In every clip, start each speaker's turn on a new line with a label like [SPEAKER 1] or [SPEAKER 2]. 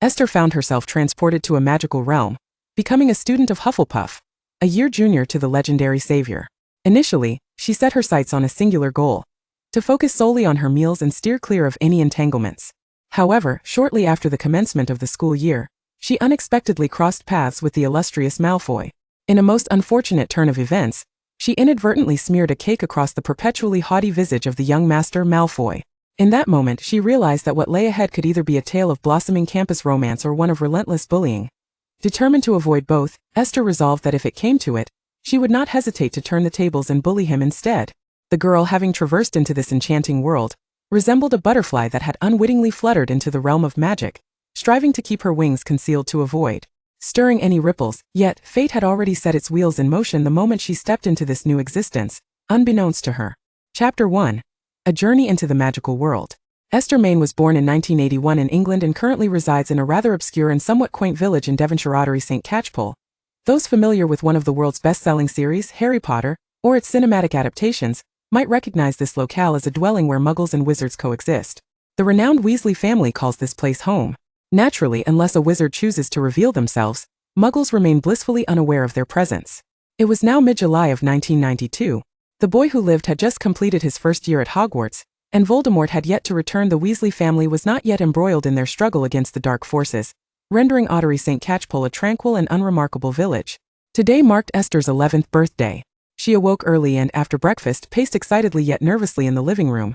[SPEAKER 1] Esther found herself transported to a magical realm, becoming a student of Hufflepuff, a year junior to the legendary savior. Initially, she set her sights on a singular goal: to focus solely on her meals and steer clear of any entanglements. However, shortly after the commencement of the school year, she unexpectedly crossed paths with the illustrious Malfoy. In a most unfortunate turn of events, she inadvertently smeared a cake across the perpetually haughty visage of the young Master Malfoy. In that moment, she realized that what lay ahead could either be a tale of blossoming campus romance or one of relentless bullying. Determined to avoid both, Esther resolved that if it came to it, she would not hesitate to turn the tables and bully him instead. The girl, having traversed into this enchanting world, resembled a butterfly that had unwittingly fluttered into the realm of magic, striving to keep her wings concealed to avoid stirring any ripples. Yet, fate had already set its wheels in motion the moment she stepped into this new existence, unbeknownst to her. Chapter 1. A Journey into the Magical World. Esther Main was born in 1981 in England and currently resides in a rather obscure and somewhat quaint village in Devonshire, St. Catchpole. Those familiar with one of the world's best-selling series, Harry Potter, or its cinematic adaptations, might recognize this locale as a dwelling where muggles and wizards coexist. The renowned Weasley family calls this place home. Naturally, unless a wizard chooses to reveal themselves, muggles remain blissfully unaware of their presence. It was now mid-July of 1992. The boy who lived had just completed his first year at Hogwarts, and Voldemort had yet to return. The Weasley family was not yet embroiled in their struggle against the dark forces, rendering Ottery St. Catchpole a tranquil and unremarkable village. Today marked Esther's 11th birthday. She awoke early and, after breakfast, paced excitedly yet nervously in the living room.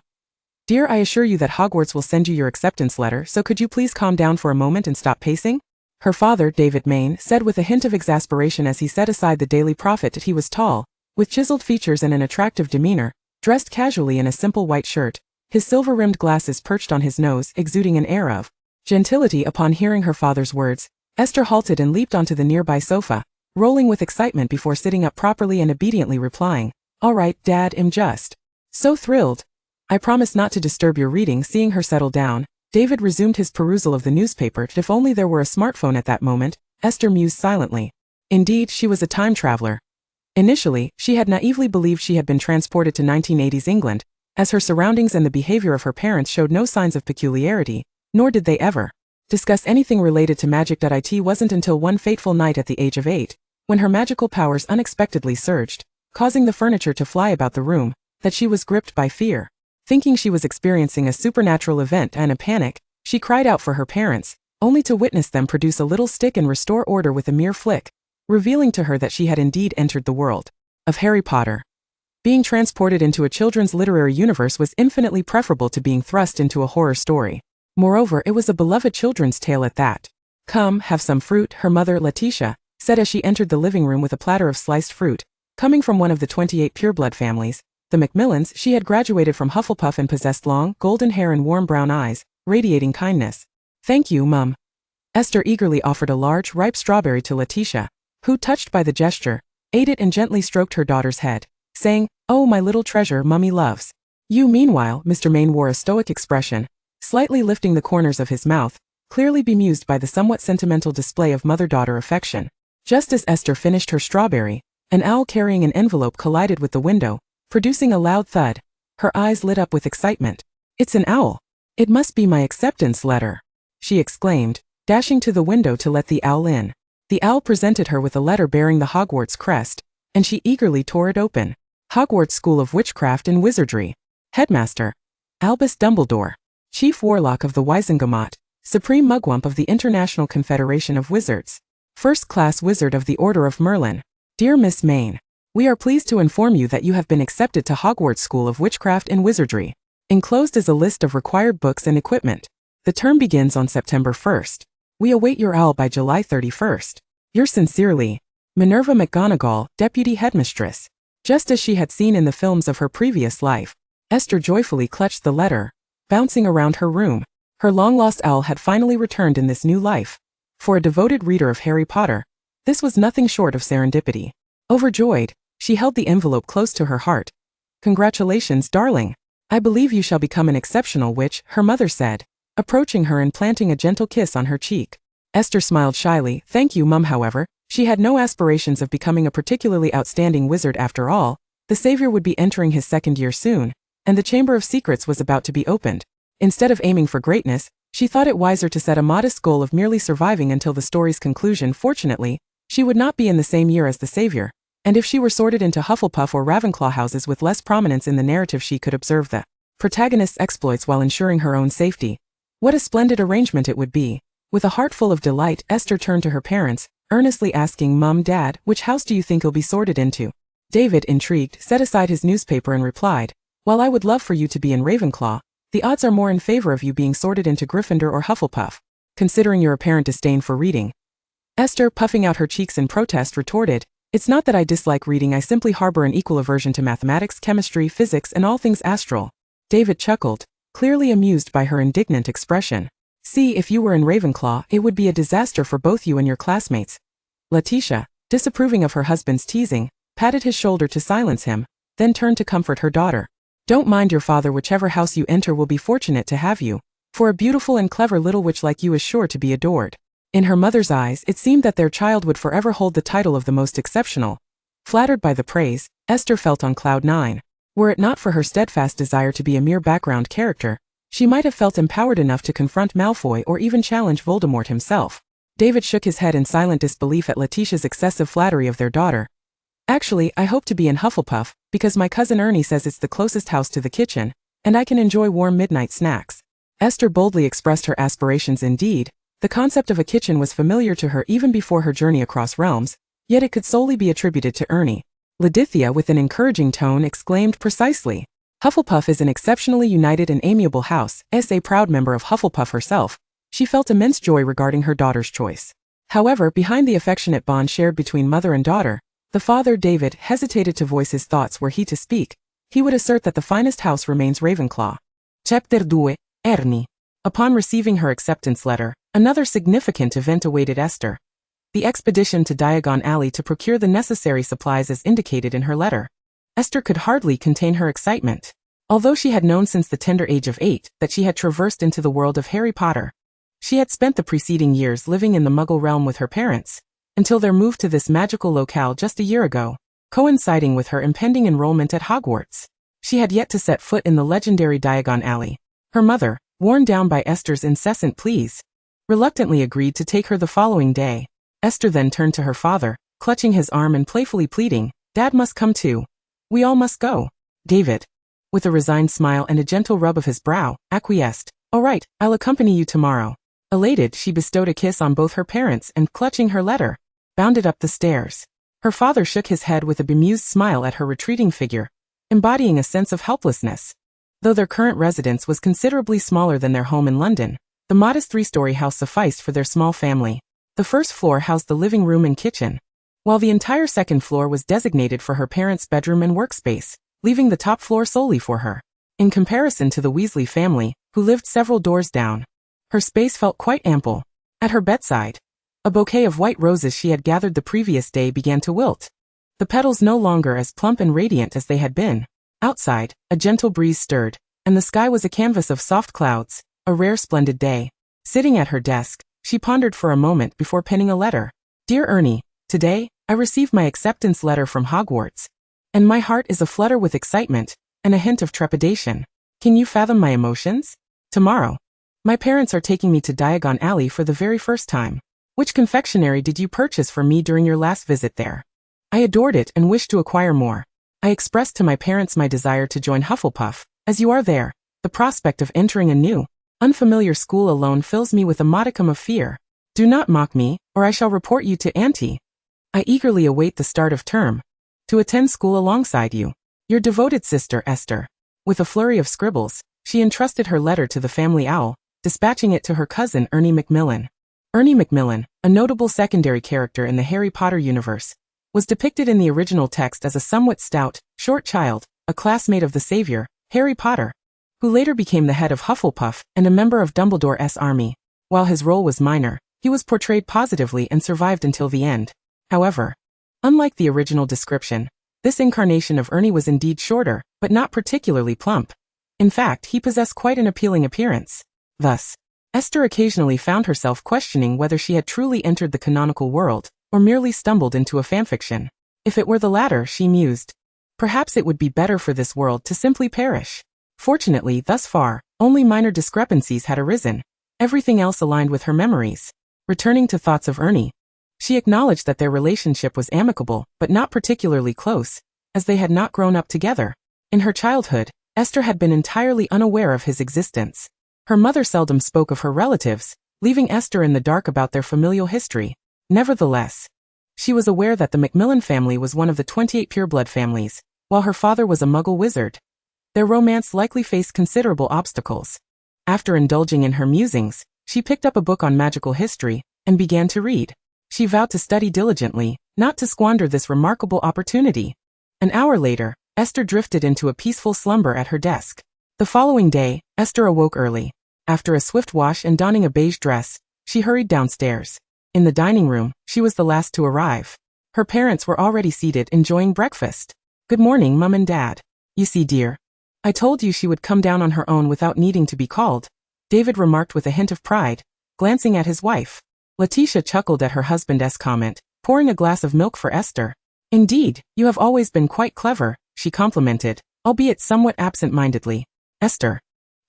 [SPEAKER 1] "Dear, I assure you that Hogwarts will send you your acceptance letter, so could you please calm down for a moment and stop pacing?" Her father, David Main, said with a hint of exasperation as he set aside the Daily Prophet. He was tall, with chiseled features and an attractive demeanor, dressed casually in a simple white shirt, his silver-rimmed glasses perched on his nose, exuding an air of gentility. Upon hearing her father's words, Esther halted and leaped onto the nearby sofa, rolling with excitement before sitting up properly and obediently replying, "All right, Dad, I'm just so thrilled. I promise not to disturb your reading." Seeing her settle down, David resumed his perusal of the newspaper. If only there were a smartphone at that moment, Esther mused silently. Indeed, she was a time traveler. Initially, she had naively believed she had been transported to 1980s England, as her surroundings and the behavior of her parents showed no signs of peculiarity, nor did they ever discuss anything related to magic. It wasn't until one fateful night at the age of 8, when her magical powers unexpectedly surged, causing the furniture to fly about the room, that she was gripped by fear. Thinking she was experiencing a supernatural event, and in a panic, she cried out for her parents, only to witness them produce a little stick and restore order with a mere flick, revealing to her that she had indeed entered the world of Harry Potter. Being transported into a children's literary universe was infinitely preferable to being thrust into a horror story. Moreover, it was a beloved children's tale at that. "Come, have some fruit," her mother, Letitia, said as she entered the living room with a platter of sliced fruit. Coming from one of the 28 pureblood families, the Macmillans, she had graduated from Hufflepuff and possessed long, golden hair and warm brown eyes, radiating kindness. "Thank you, Mum." Esther eagerly offered a large, ripe strawberry to Letitia, who, touched by the gesture, ate it and gently stroked her daughter's head, saying, "Oh, my little treasure, Mummy loves you." Meanwhile, Mr. Main wore a stoic expression, slightly lifting the corners of his mouth, clearly bemused by the somewhat sentimental display of mother-daughter affection. Just as Esther finished her strawberry, an owl carrying an envelope collided with the window, producing a loud thud. Her eyes lit up with excitement. "It's an owl. It must be my acceptance letter," she exclaimed, dashing to the window to let the owl in. The owl presented her with a letter bearing the Hogwarts crest, and she eagerly tore it open. Hogwarts School of Witchcraft and Wizardry. Headmaster: Albus Dumbledore. Chief Warlock of the Wizengamot, Supreme Mugwump of the International Confederation of Wizards. First Class Wizard of the Order of Merlin. Dear Miss Main, we are pleased to inform you that you have been accepted to Hogwarts School of Witchcraft and Wizardry. Enclosed is a list of required books and equipment. The term begins on September 1st. We await your owl by July 31st. Yours sincerely, Minerva McGonagall, Deputy Headmistress. Just as she had seen in the films of her previous life, Esther joyfully clutched the letter, bouncing around her room. Her long-lost owl had finally returned in this new life. For a devoted reader of Harry Potter, this was nothing short of serendipity. Overjoyed, she held the envelope close to her heart. "Congratulations, darling. I believe you shall become an exceptional witch," her mother said, approaching her and planting a gentle kiss on her cheek. Esther smiled shyly. "Thank you, Mum." However, she had no aspirations of becoming a particularly outstanding wizard after all. The savior would be entering his second year soon, and the Chamber of Secrets was about to be opened. Instead of aiming for greatness, She thought it wiser to set a modest goal of merely surviving until the story's conclusion. Fortunately, she would not be in the same year as the savior, and if she were sorted into Hufflepuff or Ravenclaw houses with less prominence in the narrative, she could observe the protagonist's exploits while ensuring her own safety. What a splendid arrangement it would be. With a heart full of delight, Esther turned to her parents, earnestly asking, "Mom, Dad, which house do you think you'll be sorted into?" David, intrigued, set aside his newspaper and replied, "While I would love for you to be in Ravenclaw, the odds are more in favor of you being sorted into Gryffindor or Hufflepuff, considering your apparent disdain for reading." Esther, puffing out her cheeks in protest, retorted, "It's not that I dislike reading, I simply harbor an equal aversion to mathematics, chemistry, physics, and all things astral." David chuckled, clearly amused by her indignant expression. "See, if you were in Ravenclaw, it would be a disaster for both you and your classmates." Letitia, disapproving of her husband's teasing, patted his shoulder to silence him, then turned to comfort her daughter. "Don't mind your father, whichever house you enter will be fortunate to have you, for a beautiful and clever little witch like you is sure to be adored." In her mother's eyes, it seemed that their child would forever hold the title of the most exceptional. Flattered by the praise, Esther felt on cloud nine. Were it not for her steadfast desire to be a mere background character, she might have felt empowered enough to confront Malfoy or even challenge Voldemort himself. David shook his head in silent disbelief at Letitia's excessive flattery of their daughter. "Actually, I hope to be in Hufflepuff, because my cousin Ernie says it's the closest house to the kitchen, and I can enjoy warm midnight snacks." Esther boldly expressed her aspirations. Indeed, the concept of a kitchen was familiar to her even before her journey across realms, yet it could solely be attributed to Ernie. Ledithia, with an encouraging tone, exclaimed, "Precisely. Hufflepuff is an exceptionally united and amiable house." As a proud member of Hufflepuff herself, she felt immense joy regarding her daughter's choice. However, behind the affectionate bond shared between mother and daughter, the father, David, hesitated to voice his thoughts. Were he to speak, he would assert that the finest house remains Ravenclaw. Chapter 2. Ernie. Upon receiving her acceptance letter, another significant event awaited Esther. The expedition to Diagon Alley to procure the necessary supplies as indicated in her letter. Esther could hardly contain her excitement. Although she had known since the tender age of 8 that she had traversed into the world of Harry Potter, she had spent the preceding years living in the Muggle realm with her parents, until their move to this magical locale just a year ago, coinciding with her impending enrollment at Hogwarts. She had yet to set foot in the legendary Diagon Alley. Her mother, worn down by Esther's incessant pleas, reluctantly agreed to take her the following day. Esther then turned to her father, clutching his arm and playfully pleading, "Dad must come too. We all must go." David, with a resigned smile and a gentle rub of his brow, acquiesced. "All right, I'll accompany you tomorrow." Elated, she bestowed a kiss on both her parents and, clutching her letter, bounded up the stairs. Her father shook his head with a bemused smile at her retreating figure, embodying a sense of helplessness. Though their current residence was considerably smaller than their home in London, the modest 3-story house sufficed for their small family. The first floor housed the living room and kitchen, while the entire second floor was designated for her parents' bedroom and workspace, leaving the top floor solely for her. In comparison to the Weasley family, who lived several doors down, her space felt quite ample. At her bedside, a bouquet of white roses she had gathered the previous day began to wilt, the petals no longer as plump and radiant as they had been. Outside, a gentle breeze stirred, and the sky was a canvas of soft clouds, a rare splendid day. Sitting at her desk, she pondered for a moment before penning a letter. "Dear Ernie, today, I received my acceptance letter from Hogwarts, and my heart is aflutter with excitement and a hint of trepidation. Can you fathom my emotions? Tomorrow, my parents are taking me to Diagon Alley for the very first time. Which confectionery did you purchase for me during your last visit there? I adored it and wish to acquire more. I expressed to my parents my desire to join Hufflepuff. As you are there, the prospect of entering a new, unfamiliar school alone fills me with a modicum of fear. Do not mock me, or I shall report you to Auntie. I eagerly await the start of term, to attend school alongside you. Your devoted sister, Esther." With a flurry of scribbles, she entrusted her letter to the family owl, dispatching it to her cousin Ernie Macmillan. Ernie Macmillan, a notable secondary character in the Harry Potter universe, was depicted in the original text as a somewhat stout, short child, a classmate of the savior, Harry Potter, who later became the head of Hufflepuff and a member of Dumbledore's army. While his role was minor, he was portrayed positively and survived until the end. However, unlike the original description, this incarnation of Ernie was indeed shorter, but not particularly plump. In fact, he possessed quite an appealing appearance. Thus, Esther occasionally found herself questioning whether she had truly entered the canonical world, or merely stumbled into a fanfiction. If it were the latter, she mused, perhaps it would be better for this world to simply perish. Fortunately, thus far, only minor discrepancies had arisen. Everything else aligned with her memories. Returning to thoughts of Ernie, she acknowledged that their relationship was amicable, but not particularly close, as they had not grown up together. In her childhood, Esther had been entirely unaware of his existence. Her mother seldom spoke of her relatives, leaving Esther in the dark about their familial history. Nevertheless, she was aware that the Macmillan family was one of the 28 pureblood families, while her father was a Muggle wizard. Their romance likely faced considerable obstacles. After indulging in her musings, she picked up a book on magical history and began to read. She vowed to study diligently, not to squander this remarkable opportunity. An hour later, Esther drifted into a peaceful slumber at her desk. The following day, Esther awoke early. After a swift wash and donning a beige dress, she hurried downstairs. In the dining room, she was the last to arrive. Her parents were already seated enjoying breakfast. "Good morning, Mum and Dad. You see, dear, I told you she would come down on her own without needing to be called," David remarked with a hint of pride, glancing at his wife. Letitia chuckled at her husband's comment, pouring a glass of milk for Esther. "Indeed, you have always been quite clever," she complimented, albeit somewhat absent-mindedly. Esther,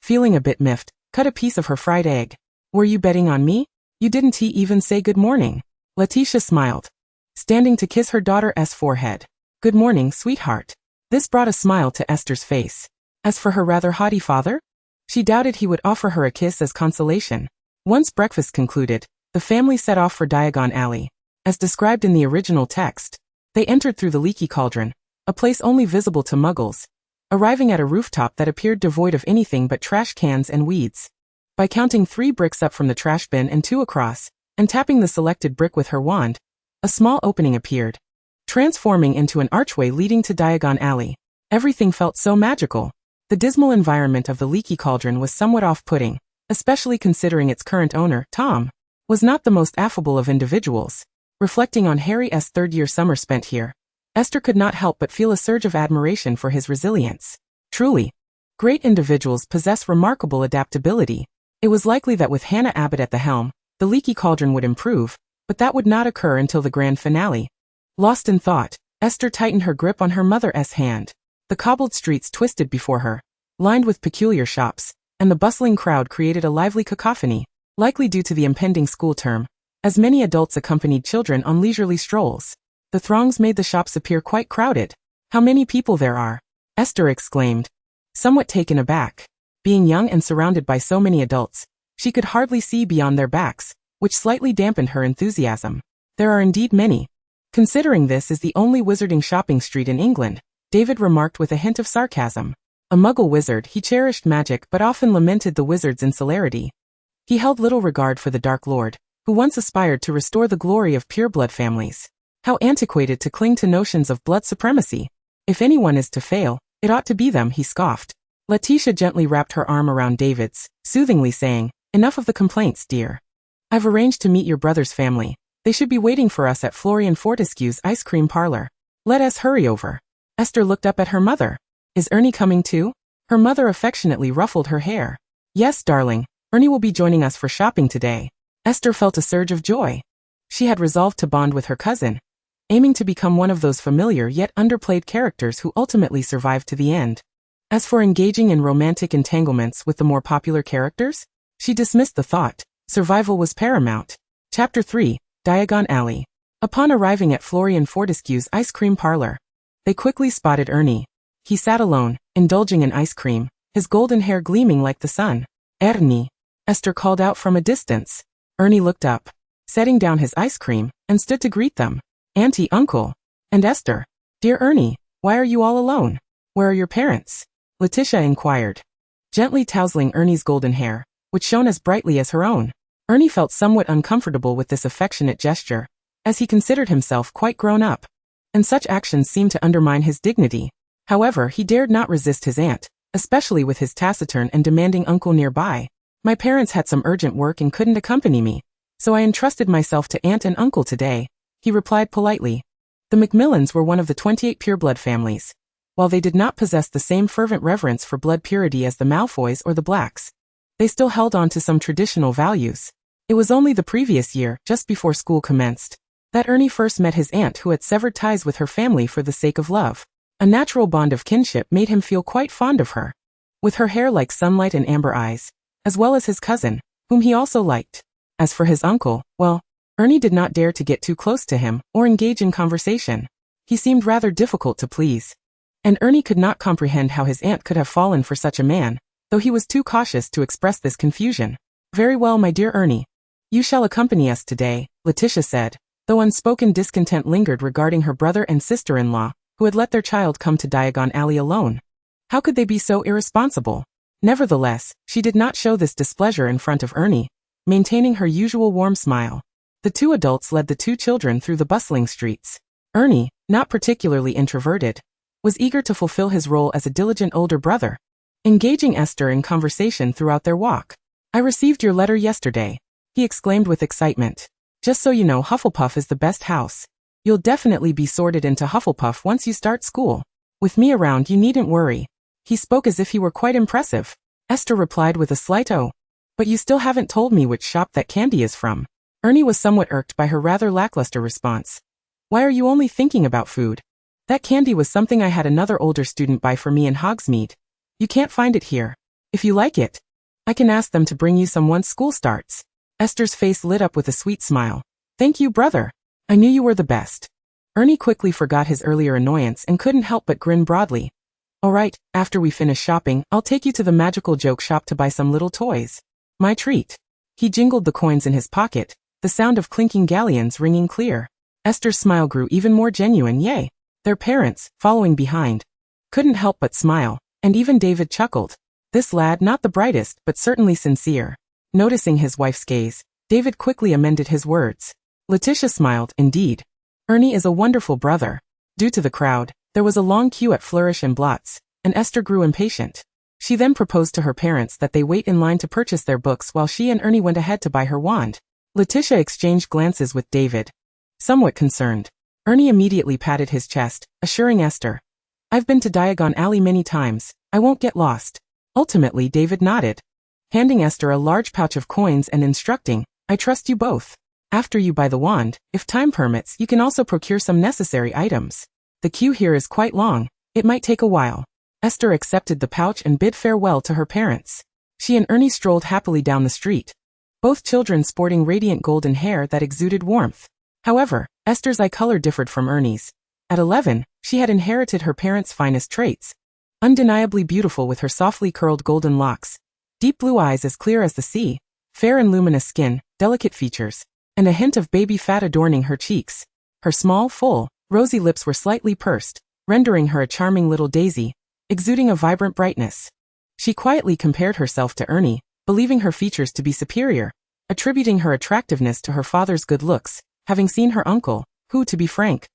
[SPEAKER 1] feeling a bit miffed, cut a piece of her fried egg. "Were you betting on me? You didn't even say good morning." Letitia smiled, standing to kiss her daughter's forehead. "Good morning, sweetheart." This brought a smile to Esther's face. As for her rather haughty father, she doubted he would offer her a kiss as consolation. Once breakfast concluded, the family set off for Diagon Alley. As described in the original text, they entered through the Leaky Cauldron, a place only visible to Muggles, arriving at a rooftop that appeared devoid of anything but trash cans and weeds. By counting 3 bricks up from the trash bin and 2 across, and tapping the selected brick with her wand, a small opening appeared, transforming into an archway leading to Diagon Alley. Everything felt so magical. The dismal environment of the Leaky Cauldron was somewhat off-putting, especially considering its current owner, Tom, was not the most affable of individuals. Reflecting on Harry's third-year summer spent here, Esther could not help but feel a surge of admiration for his resilience. Truly, great individuals possess remarkable adaptability. It was likely that with Hannah Abbott at the helm, the Leaky Cauldron would improve, but that would not occur until the grand finale. Lost in thought, Esther tightened her grip on her mother's hand. The cobbled streets twisted before her, lined with peculiar shops, and the bustling crowd created a lively cacophony, likely due to the impending school term, as many adults accompanied children on leisurely strolls. The throngs made the shops appear quite crowded. "How many people there are!" Esther exclaimed, somewhat taken aback. Being young and surrounded by so many adults, she could hardly see beyond their backs, which slightly dampened her enthusiasm. "There are indeed many. Considering this is the only wizarding shopping street in England," David remarked with a hint of sarcasm. A Muggle wizard, he cherished magic but often lamented the wizard's insularity. He held little regard for the Dark Lord, who once aspired to restore the glory of pureblood families. How antiquated to cling to notions of blood supremacy. If anyone is to fail, it ought to be them, he scoffed. Letitia gently wrapped her arm around David's, soothingly saying, "Enough of the complaints, dear. I've arranged to meet your brother's family. They should be waiting for us at Florian Fortescue's ice cream parlor. Let us hurry over." Esther looked up at her mother. "Is Ernie coming too?" Her mother affectionately ruffled her hair. "Yes, darling, Ernie will be joining us for shopping today." Esther felt a surge of joy. She had resolved to bond with her cousin, aiming to become one of those familiar yet underplayed characters who ultimately survived to the end. As for engaging in romantic entanglements with the more popular characters, she dismissed the thought. Survival was paramount. Chapter 3, Diagon Alley. Upon arriving at Florian Fortescue's ice cream parlor, they quickly spotted Ernie. He sat alone, indulging in ice cream, his golden hair gleaming like the sun. "Ernie," Esther called out from a distance. Ernie looked up, setting down his ice cream, and stood to greet them. "Auntie, Uncle, and Esther. Dear Ernie, why are you all alone? Where are your parents?" Letitia inquired, gently tousling Ernie's golden hair, which shone as brightly as her own. Ernie felt somewhat uncomfortable with this affectionate gesture, as he considered himself quite grown up, and such actions seemed to undermine his dignity. However, he dared not resist his aunt, especially with his taciturn and demanding uncle nearby. "My parents had some urgent work and couldn't accompany me, so I entrusted myself to aunt and uncle today," he replied politely. The Macmillans were one of the 28 pureblood families. While they did not possess the same fervent reverence for blood purity as the Malfoys or the Blacks, they still held on to some traditional values. It was only the previous year, just before school commenced, that Ernie first met his aunt, who had severed ties with her family for the sake of love. A natural bond of kinship made him feel quite fond of her. With her hair like sunlight and amber eyes, as well as his cousin, whom he also liked. As for his uncle, well, Ernie did not dare to get too close to him or engage in conversation. He seemed rather difficult to please. And Ernie could not comprehend how his aunt could have fallen for such a man, though he was too cautious to express this confusion. Very well, my dear Ernie. You shall accompany us today, Letitia said, though unspoken discontent lingered regarding her brother and sister-in-law, who had let their child come to Diagon Alley alone. How could they be so irresponsible? Nevertheless, she did not show this displeasure in front of Ernie, maintaining her usual warm smile. The two adults led the two children through the bustling streets. Ernie, not particularly introverted, was eager to fulfill his role as a diligent older brother, engaging Esther in conversation throughout their walk. I received your letter yesterday, he exclaimed with excitement. Just so you know, Hufflepuff is the best house. You'll definitely be sorted into Hufflepuff once you start school. With me around, you needn't worry. He spoke as if he were quite impressive. Esther replied with a slight "oh." But you still haven't told me which shop that candy is from. Ernie was somewhat irked by her rather lackluster response. Why are you only thinking about food? That candy was something I had another older student buy for me in Hogsmeade. You can't find it here. If you like it, I can ask them to bring you some once school starts. Esther's face lit up with a sweet smile. Thank you, brother. I knew you were the best. Ernie quickly forgot his earlier annoyance and couldn't help but grin broadly. All right, after we finish shopping, I'll take you to the magical joke shop to buy some little toys. My treat. He jingled the coins in his pocket, the sound of clinking galleons ringing clear. Esther's smile grew even more genuine. Yay. Their parents, following behind, couldn't help but smile, and even David chuckled. This lad, not the brightest, but certainly sincere. Noticing his wife's gaze, David quickly amended his words. Letitia smiled, indeed. Ernie is a wonderful brother. Due to the crowd, there was a long queue at Flourish and Blotts, and Esther grew impatient. She then proposed to her parents that they wait in line to purchase their books while she and Ernie went ahead to buy her wand. Letitia exchanged glances with David. Somewhat concerned, Ernie immediately patted his chest, assuring Esther, I've been to Diagon Alley many times, I won't get lost. Ultimately, David nodded, handing Esther a large pouch of coins and instructing, I trust you both. After you buy the wand, if time permits, you can also procure some necessary items. The queue here is quite long, it might take a while. Esther accepted the pouch and bid farewell to her parents. She and Ernie strolled happily down the street, both children sporting radiant golden hair that exuded warmth. However, Esther's eye color differed from Ernie's. At 11, she had inherited her parents' finest traits. Undeniably beautiful with her softly curled golden locks, deep blue eyes as clear as the sea, fair and luminous skin, delicate features, and a hint of baby fat adorning her cheeks. Her small, full, rosy lips were slightly pursed, rendering her a charming little daisy, exuding a vibrant brightness. She quietly compared herself to Ernie, believing her features to be superior, attributing her attractiveness to her father's good looks, having seen her uncle, who, to be frank,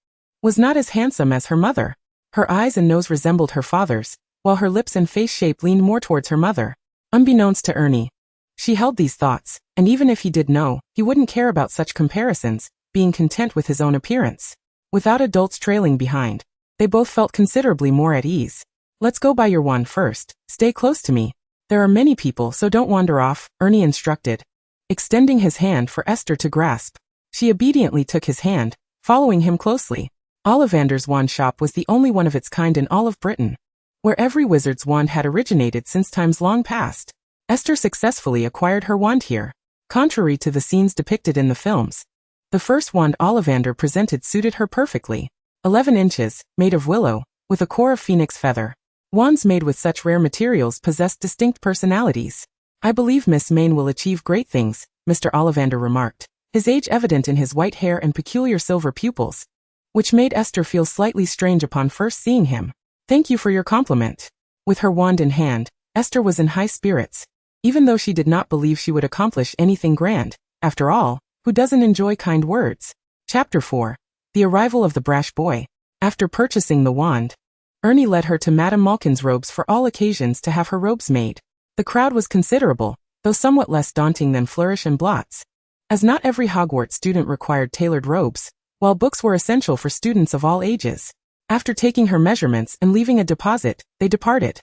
[SPEAKER 1] was not as handsome as her mother. Her eyes and nose resembled her father's, while her lips and face shape leaned more towards her mother. Unbeknownst to Ernie, she held these thoughts, and even if he did know, he wouldn't care about such comparisons, being content with his own appearance. Without adults trailing behind, they both felt considerably more at ease. Let's go buy your wand first, stay close to me. There are many people, so don't wander off, Ernie instructed, extending his hand for Esther to grasp. She obediently took his hand, following him closely. Ollivander's wand shop was the only one of its kind in all of Britain, where every wizard's wand had originated since times long past. Esther successfully acquired her wand here, contrary to the scenes depicted in the films. The first wand Ollivander presented suited her perfectly. 11 inches, made of willow, with a core of phoenix feather. Wands made with such rare materials possessed distinct personalities. I believe Miss Mayne will achieve great things, Mr. Ollivander remarked, his age evident in his white hair and peculiar silver pupils, which made Esther feel slightly strange upon first seeing him. Thank you for your compliment. With her wand in hand, Esther was in high spirits, even though she did not believe she would accomplish anything grand. After all, who doesn't enjoy kind words? Chapter 4. The Arrival of the Brash Boy. After purchasing the wand, Ernie led her to Madame Malkin's robes for all occasions to have her robes made. The crowd was considerable, though somewhat less daunting than Flourish and Blotts, as not every Hogwarts student required tailored robes, while books were essential for students of all ages. After taking her measurements and leaving a deposit, they departed.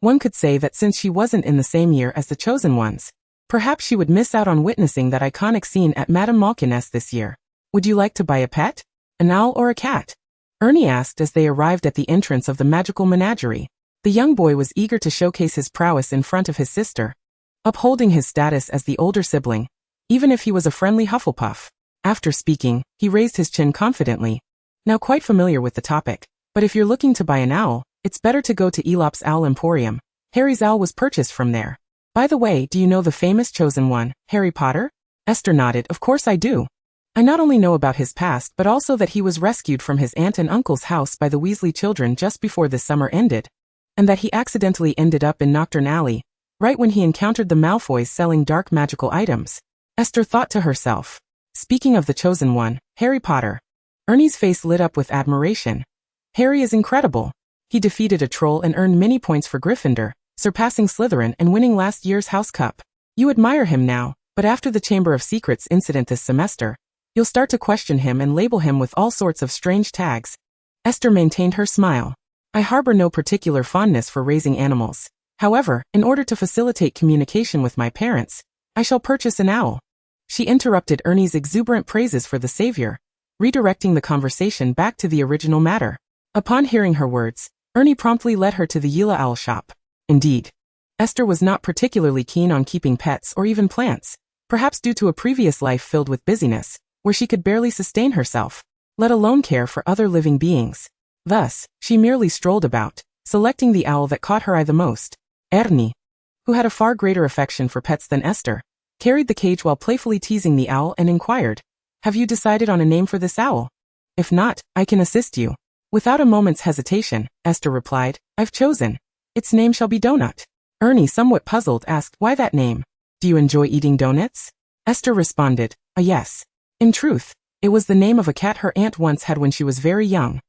[SPEAKER 1] One could say that since she wasn't in the same year as the chosen ones, perhaps she would miss out on witnessing that iconic scene at Madame Malkin's this year. Would you like to buy a pet? An owl or a cat? Ernie asked as they arrived at the entrance of the magical menagerie. The young boy was eager to showcase his prowess in front of his sister, upholding his status as the older sibling, even if he was a friendly Hufflepuff. After speaking, he raised his chin confidently. Now quite familiar with the topic, but if you're looking to buy an owl, it's better to go to Elop's Owl Emporium. Harry's owl was purchased from there. By the way, do you know the famous chosen one, Harry Potter? Esther nodded. Of course I do. I not only know about his past but also that he was rescued from his aunt and uncle's house by the Weasley children just before the summer ended, and that he accidentally ended up in Knockturn Alley, right when he encountered the Malfoys selling dark magical items. Esther thought to herself. Speaking of the chosen one, Harry Potter. Ernie's face lit up with admiration. Harry is incredible. He defeated a troll and earned many points for Gryffindor, surpassing Slytherin and winning last year's House Cup. You admire him now, but after the Chamber of Secrets incident this semester, you'll start to question him and label him with all sorts of strange tags. Esther maintained her smile. I harbor no particular fondness for raising animals. However, in order to facilitate communication with my parents, I shall purchase an owl. She interrupted Ernie's exuberant praises for the savior, redirecting the conversation back to the original matter. Upon hearing her words, Ernie promptly led her to the Yila Owl shop. Indeed, Esther was not particularly keen on keeping pets or even plants, perhaps due to a previous life filled with busyness, where she could barely sustain herself, let alone care for other living beings. Thus, she merely strolled about, selecting the owl that caught her eye the most. Ernie, who had a far greater affection for pets than Esther, carried the cage while playfully teasing the owl and inquired, "Have you decided on a name for this owl? If not, I can assist you." Without a moment's hesitation, Esther replied, "I've chosen. Its name shall be Donut." Ernie, somewhat puzzled, asked, "Why that name? Do you enjoy eating donuts?" Esther responded, "Yes. In truth, it was the name of a cat her aunt once had when she was very young.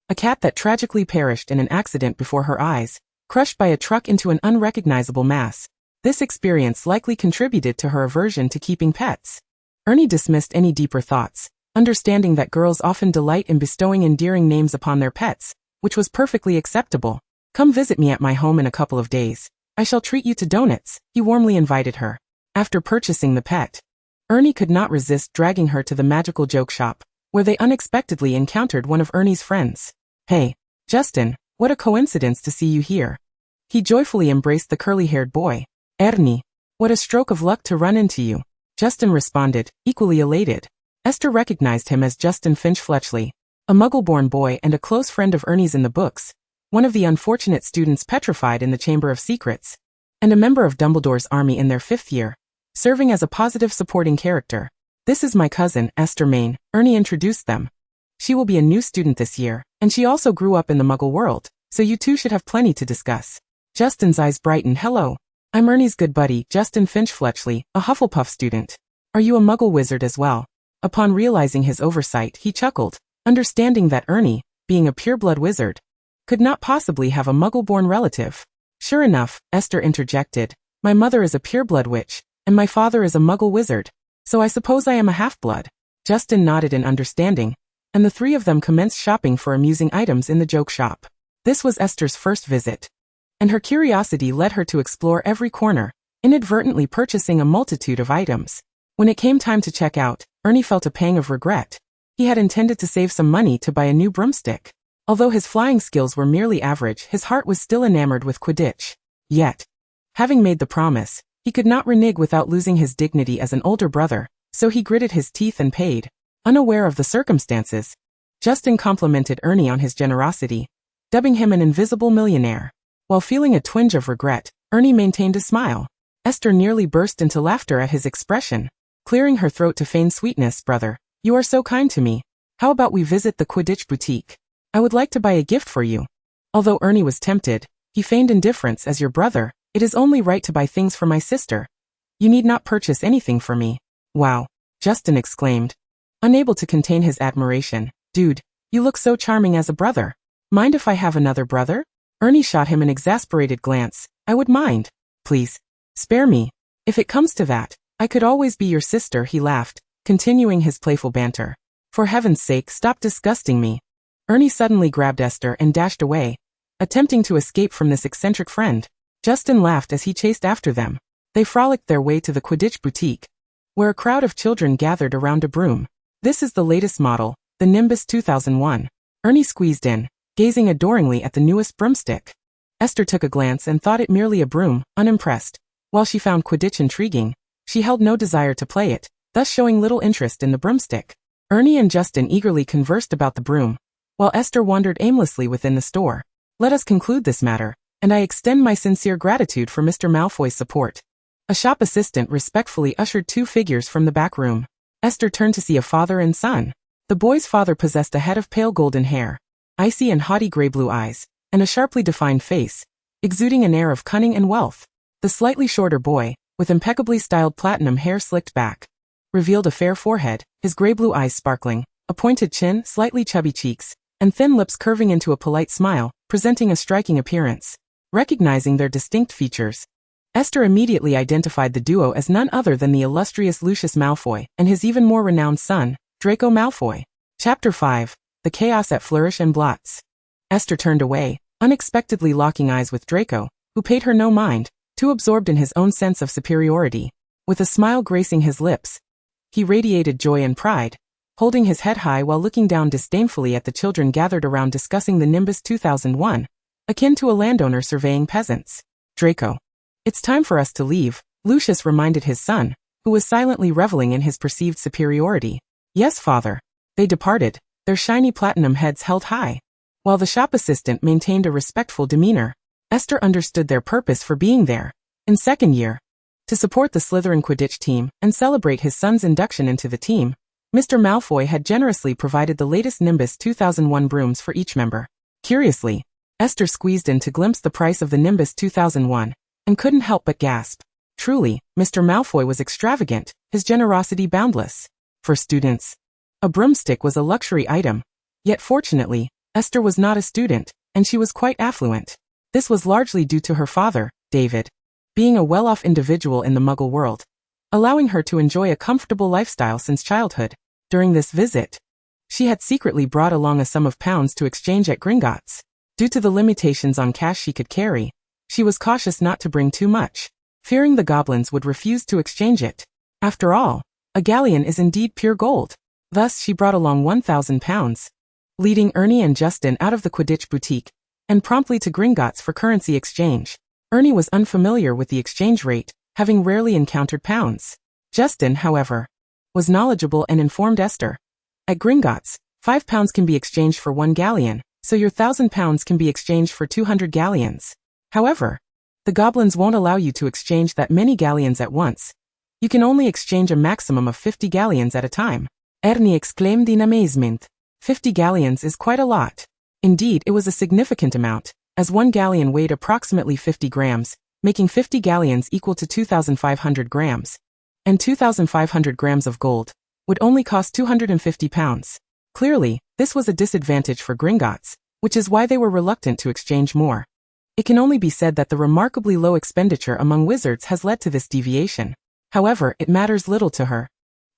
[SPEAKER 1] A cat that tragically perished in an accident before her eyes, crushed by a truck into an unrecognizable mass. This experience likely contributed to her aversion to keeping pets." Ernie dismissed any deeper thoughts, understanding that girls often delight in bestowing endearing names upon their pets, which was perfectly acceptable. "Come visit me at my home in a couple of days. I shall treat you to donuts," he warmly invited her. After purchasing the pet, Ernie could not resist dragging her to the magical joke shop, where they unexpectedly encountered one of Ernie's friends. "Hey, Justin, what a coincidence to see you here." He joyfully embraced the curly-haired boy. "Ernie, what a stroke of luck to run into you," Justin responded, equally elated. Esther recognized him as Justin Finch-Fletchley, a Muggle-born boy and a close friend of Ernie's in the books, one of the unfortunate students petrified in the Chamber of Secrets, and a member of Dumbledore's army in their 5th year, serving as a positive supporting character. "This is my cousin, Esther Main," Ernie introduced them. "She will be a new student this year, and she also grew up in the Muggle world, so you two should have plenty to discuss." Justin's eyes brightened. "Hello. I'm Ernie's good buddy, Justin Finch-Fletchley, a Hufflepuff student. Are you a Muggle wizard as well?" Upon realizing his oversight, he chuckled, understanding that Ernie, being a pureblood wizard, could not possibly have a Muggle-born relative. "Sure enough," Esther interjected, "my mother is a pureblood witch, and my father is a Muggle wizard, so I suppose I am a half-blood." Justin nodded in understanding, and the three of them commenced shopping for amusing items in the joke shop. This was Esther's first visit, and her curiosity led her to explore every corner, inadvertently purchasing a multitude of items. When it came time to check out, Ernie felt a pang of regret. He had intended to save some money to buy a new broomstick. Although his flying skills were merely average, his heart was still enamored with Quidditch. Yet, having made the promise, he could not renege without losing his dignity as an older brother, so he gritted his teeth and paid. Unaware of the circumstances, Justin complimented Ernie on his generosity, dubbing him an invisible millionaire. While feeling a twinge of regret, Ernie maintained a smile. Esther nearly burst into laughter at his expression. Clearing her throat to feign sweetness, "Brother, you are so kind to me. How about we visit the Quidditch boutique? I would like to buy a gift for you." Although Ernie was tempted, he feigned indifference. "As your brother, it is only right to buy things for my sister. You need not purchase anything for me." "Wow," Justin exclaimed, unable to contain his admiration. "Dude, you look so charming as a brother. Mind if I have another brother?" Ernie shot him an exasperated glance. "I would mind. Please, spare me. If it comes to that, I could always be your sister," he laughed, continuing his playful banter. "For heaven's sake, stop disgusting me." Ernie suddenly grabbed Esther and dashed away, attempting to escape from this eccentric friend. Justin laughed as he chased after them. They frolicked their way to the Quidditch boutique, where a crowd of children gathered around a broom. "This is the latest model, the Nimbus 2001. Ernie squeezed in, gazing adoringly at the newest broomstick. Esther took a glance and thought it merely a broom, unimpressed. While she found Quidditch intriguing, she held no desire to play it, thus showing little interest in the broomstick. Ernie and Justin eagerly conversed about the broom, while Esther wandered aimlessly within the store. Let us conclude this matter, and I extend my sincere gratitude for Mr. Malfoy's support. A shop assistant respectfully ushered two figures from the back room. Esther turned to see a father and son. The boy's father possessed a head of pale golden hair, icy and haughty gray-blue eyes, and a sharply defined face, exuding an air of cunning and wealth. The slightly shorter boy, with impeccably styled platinum hair slicked back, revealed a fair forehead, his gray-blue eyes sparkling, a pointed chin, slightly chubby cheeks, and thin lips curving into a polite smile, presenting a striking appearance. Recognizing their distinct features, Esther immediately identified the duo as none other than the illustrious Lucius Malfoy and his even more renowned son, Draco Malfoy. Chapter 5. The Chaos at Flourish and Blotts. Esther turned away, unexpectedly locking eyes with Draco, who paid her no mind, too absorbed in his own sense of superiority. With a smile gracing his lips, he radiated joy and pride, holding his head high while looking down disdainfully at the children gathered around discussing the Nimbus 2001, akin to a landowner surveying peasants. Draco. It's time for us to leave, Lucius reminded his son, who was silently reveling in his perceived superiority. Yes, father. They departed, their shiny platinum heads held high. While the shop assistant maintained a respectful demeanor, Esther understood their purpose for being there. In second year, to support the Slytherin Quidditch team and celebrate his son's induction into the team, Mr. Malfoy had generously provided the latest Nimbus 2001 brooms for each member. Curiously, Esther squeezed in to glimpse the price of the Nimbus 2001, and couldn't help but gasp. Truly, Mr. Malfoy was extravagant, his generosity boundless. For students, a broomstick was a luxury item. Yet fortunately, Esther was not a student, and she was quite affluent. This was largely due to her father, David, being a well-off individual in the Muggle world, allowing her to enjoy a comfortable lifestyle since childhood. During this visit, she had secretly brought along a sum of pounds to exchange at Gringotts. Due to the limitations on cash she could carry, she was cautious not to bring too much, fearing the goblins would refuse to exchange it. After all, a galleon is indeed pure gold. Thus she brought along 1,000 pounds, leading Ernie and Justin out of the Quidditch boutique, and promptly to Gringotts for currency exchange. Ernie was unfamiliar with the exchange rate, having rarely encountered pounds. Justin, however, was knowledgeable and informed Esther. At Gringotts, 5 pounds can be exchanged for 1 galleon, so your 1,000 pounds can be exchanged for 200 galleons. However, the goblins won't allow you to exchange that many galleons at once. You can only exchange a maximum of 50 galleons at a time. Ernie exclaimed in amazement. 50 galleons is quite a lot. Indeed, it was a significant amount, as 1 galleon weighed approximately 50 grams, making 50 galleons equal to 2,500 grams. And 2,500 grams of gold would only cost 250 pounds. Clearly, this was a disadvantage for Gringotts, which is why they were reluctant to exchange more. It can only be said that the remarkably low expenditure among wizards has led to this deviation. However, it matters little to her,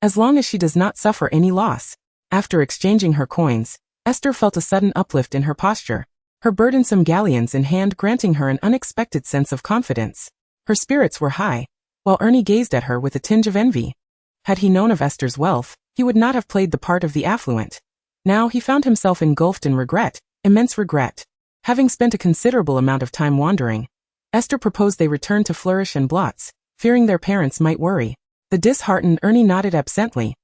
[SPEAKER 1] as long as she does not suffer any loss. After exchanging her coins, Esther felt a sudden uplift in her posture, her burdensome galleons in hand granting her an unexpected sense of confidence. Her spirits were high, while Ernie gazed at her with a tinge of envy. Had he known of Esther's wealth, he would not have played the part of the affluent. Now he found himself engulfed in regret, immense regret. Having spent a considerable amount of time wandering, Esther proposed they return to Flourish and Blotts, fearing their parents might worry. The disheartened Ernie nodded absently,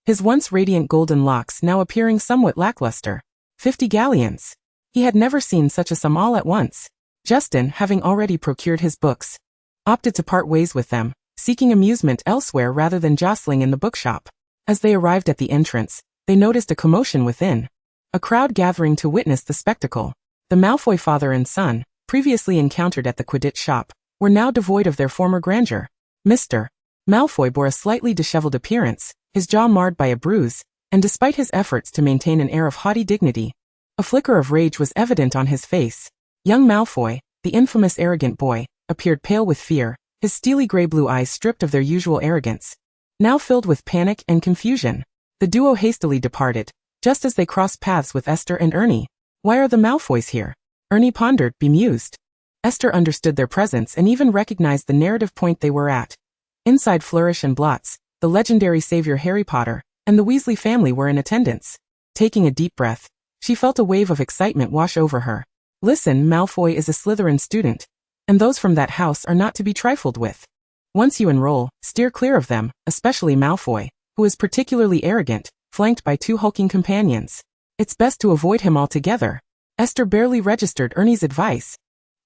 [SPEAKER 1] his once radiant golden locks now appearing somewhat lackluster. 50 galleons. He had never seen such a sum all at once. Justin, having already procured his books, opted to part ways with them, seeking amusement elsewhere rather than jostling in the bookshop. As they arrived at the entrance, they noticed a commotion within, a crowd gathering to witness the spectacle. The Malfoy father and son, previously encountered at the Quidditch shop, were now devoid of their former grandeur. Mr. Malfoy bore a slightly disheveled appearance, his jaw marred by a bruise, and despite his efforts to maintain an air of haughty dignity, a flicker of rage was evident on his face. Young Malfoy, the infamous arrogant boy, appeared pale with fear, his steely gray-blue eyes stripped of their usual arrogance, now filled with panic and confusion. The duo hastily departed, just as they crossed paths with Esther and Ernie. Why are the Malfoys here? Ernie pondered, bemused. Esther understood their presence and even recognized the narrative point they were at. Inside Flourish and Blotts, the legendary savior Harry Potter and the Weasley family were in attendance. Taking a deep breath, she felt a wave of excitement wash over her. Listen, Malfoy is a Slytherin student, and those from that house are not to be trifled with. Once you enroll, steer clear of them, especially Malfoy, who is particularly arrogant, flanked by 2 hulking companions. It's best to avoid him altogether. Esther barely registered Ernie's advice.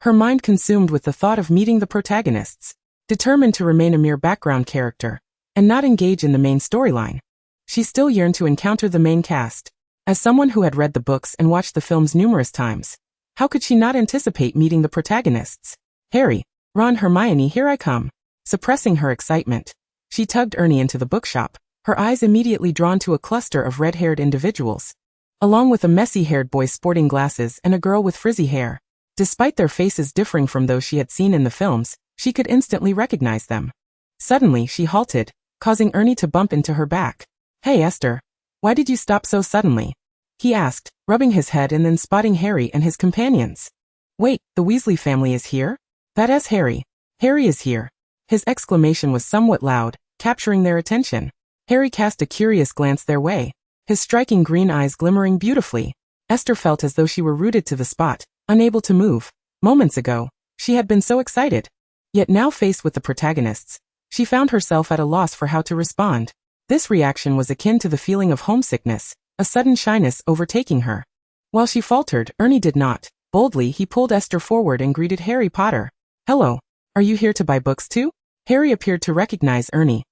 [SPEAKER 1] Her mind consumed with the thought of meeting the protagonists. Determined to remain a mere background character, and not engage in the main storyline. She still yearned to encounter the main cast. As someone who had read the books and watched the films numerous times, how could she not anticipate meeting the protagonists? Harry, Ron, Hermione, here I come. Suppressing her excitement, she tugged Ernie into the bookshop, her eyes immediately drawn to a cluster of red-haired individuals, along with a messy-haired boy sporting glasses and a girl with frizzy hair. Despite their faces differing from those she had seen in the films, she could instantly recognize them. Suddenly, she halted, causing Ernie to bump into her back. Hey Esther, why did you stop so suddenly? He asked, rubbing his head and then spotting Harry and his companions. Wait, the Weasley family is here? That is Harry. Harry is here. His exclamation was somewhat loud, capturing their attention. Harry cast a curious glance their way, his striking green eyes glimmering beautifully. Esther felt as though she were rooted to the spot, unable to move. Moments ago, she had been so excited. Yet now faced with the protagonists, she found herself at a loss for how to respond. This reaction was akin to the feeling of homesickness, a sudden shyness overtaking her. While she faltered, Ernie did not. Boldly, he pulled Esther forward and greeted Harry Potter. Hello. Are you here to buy books too? Harry appeared to recognize Ernie,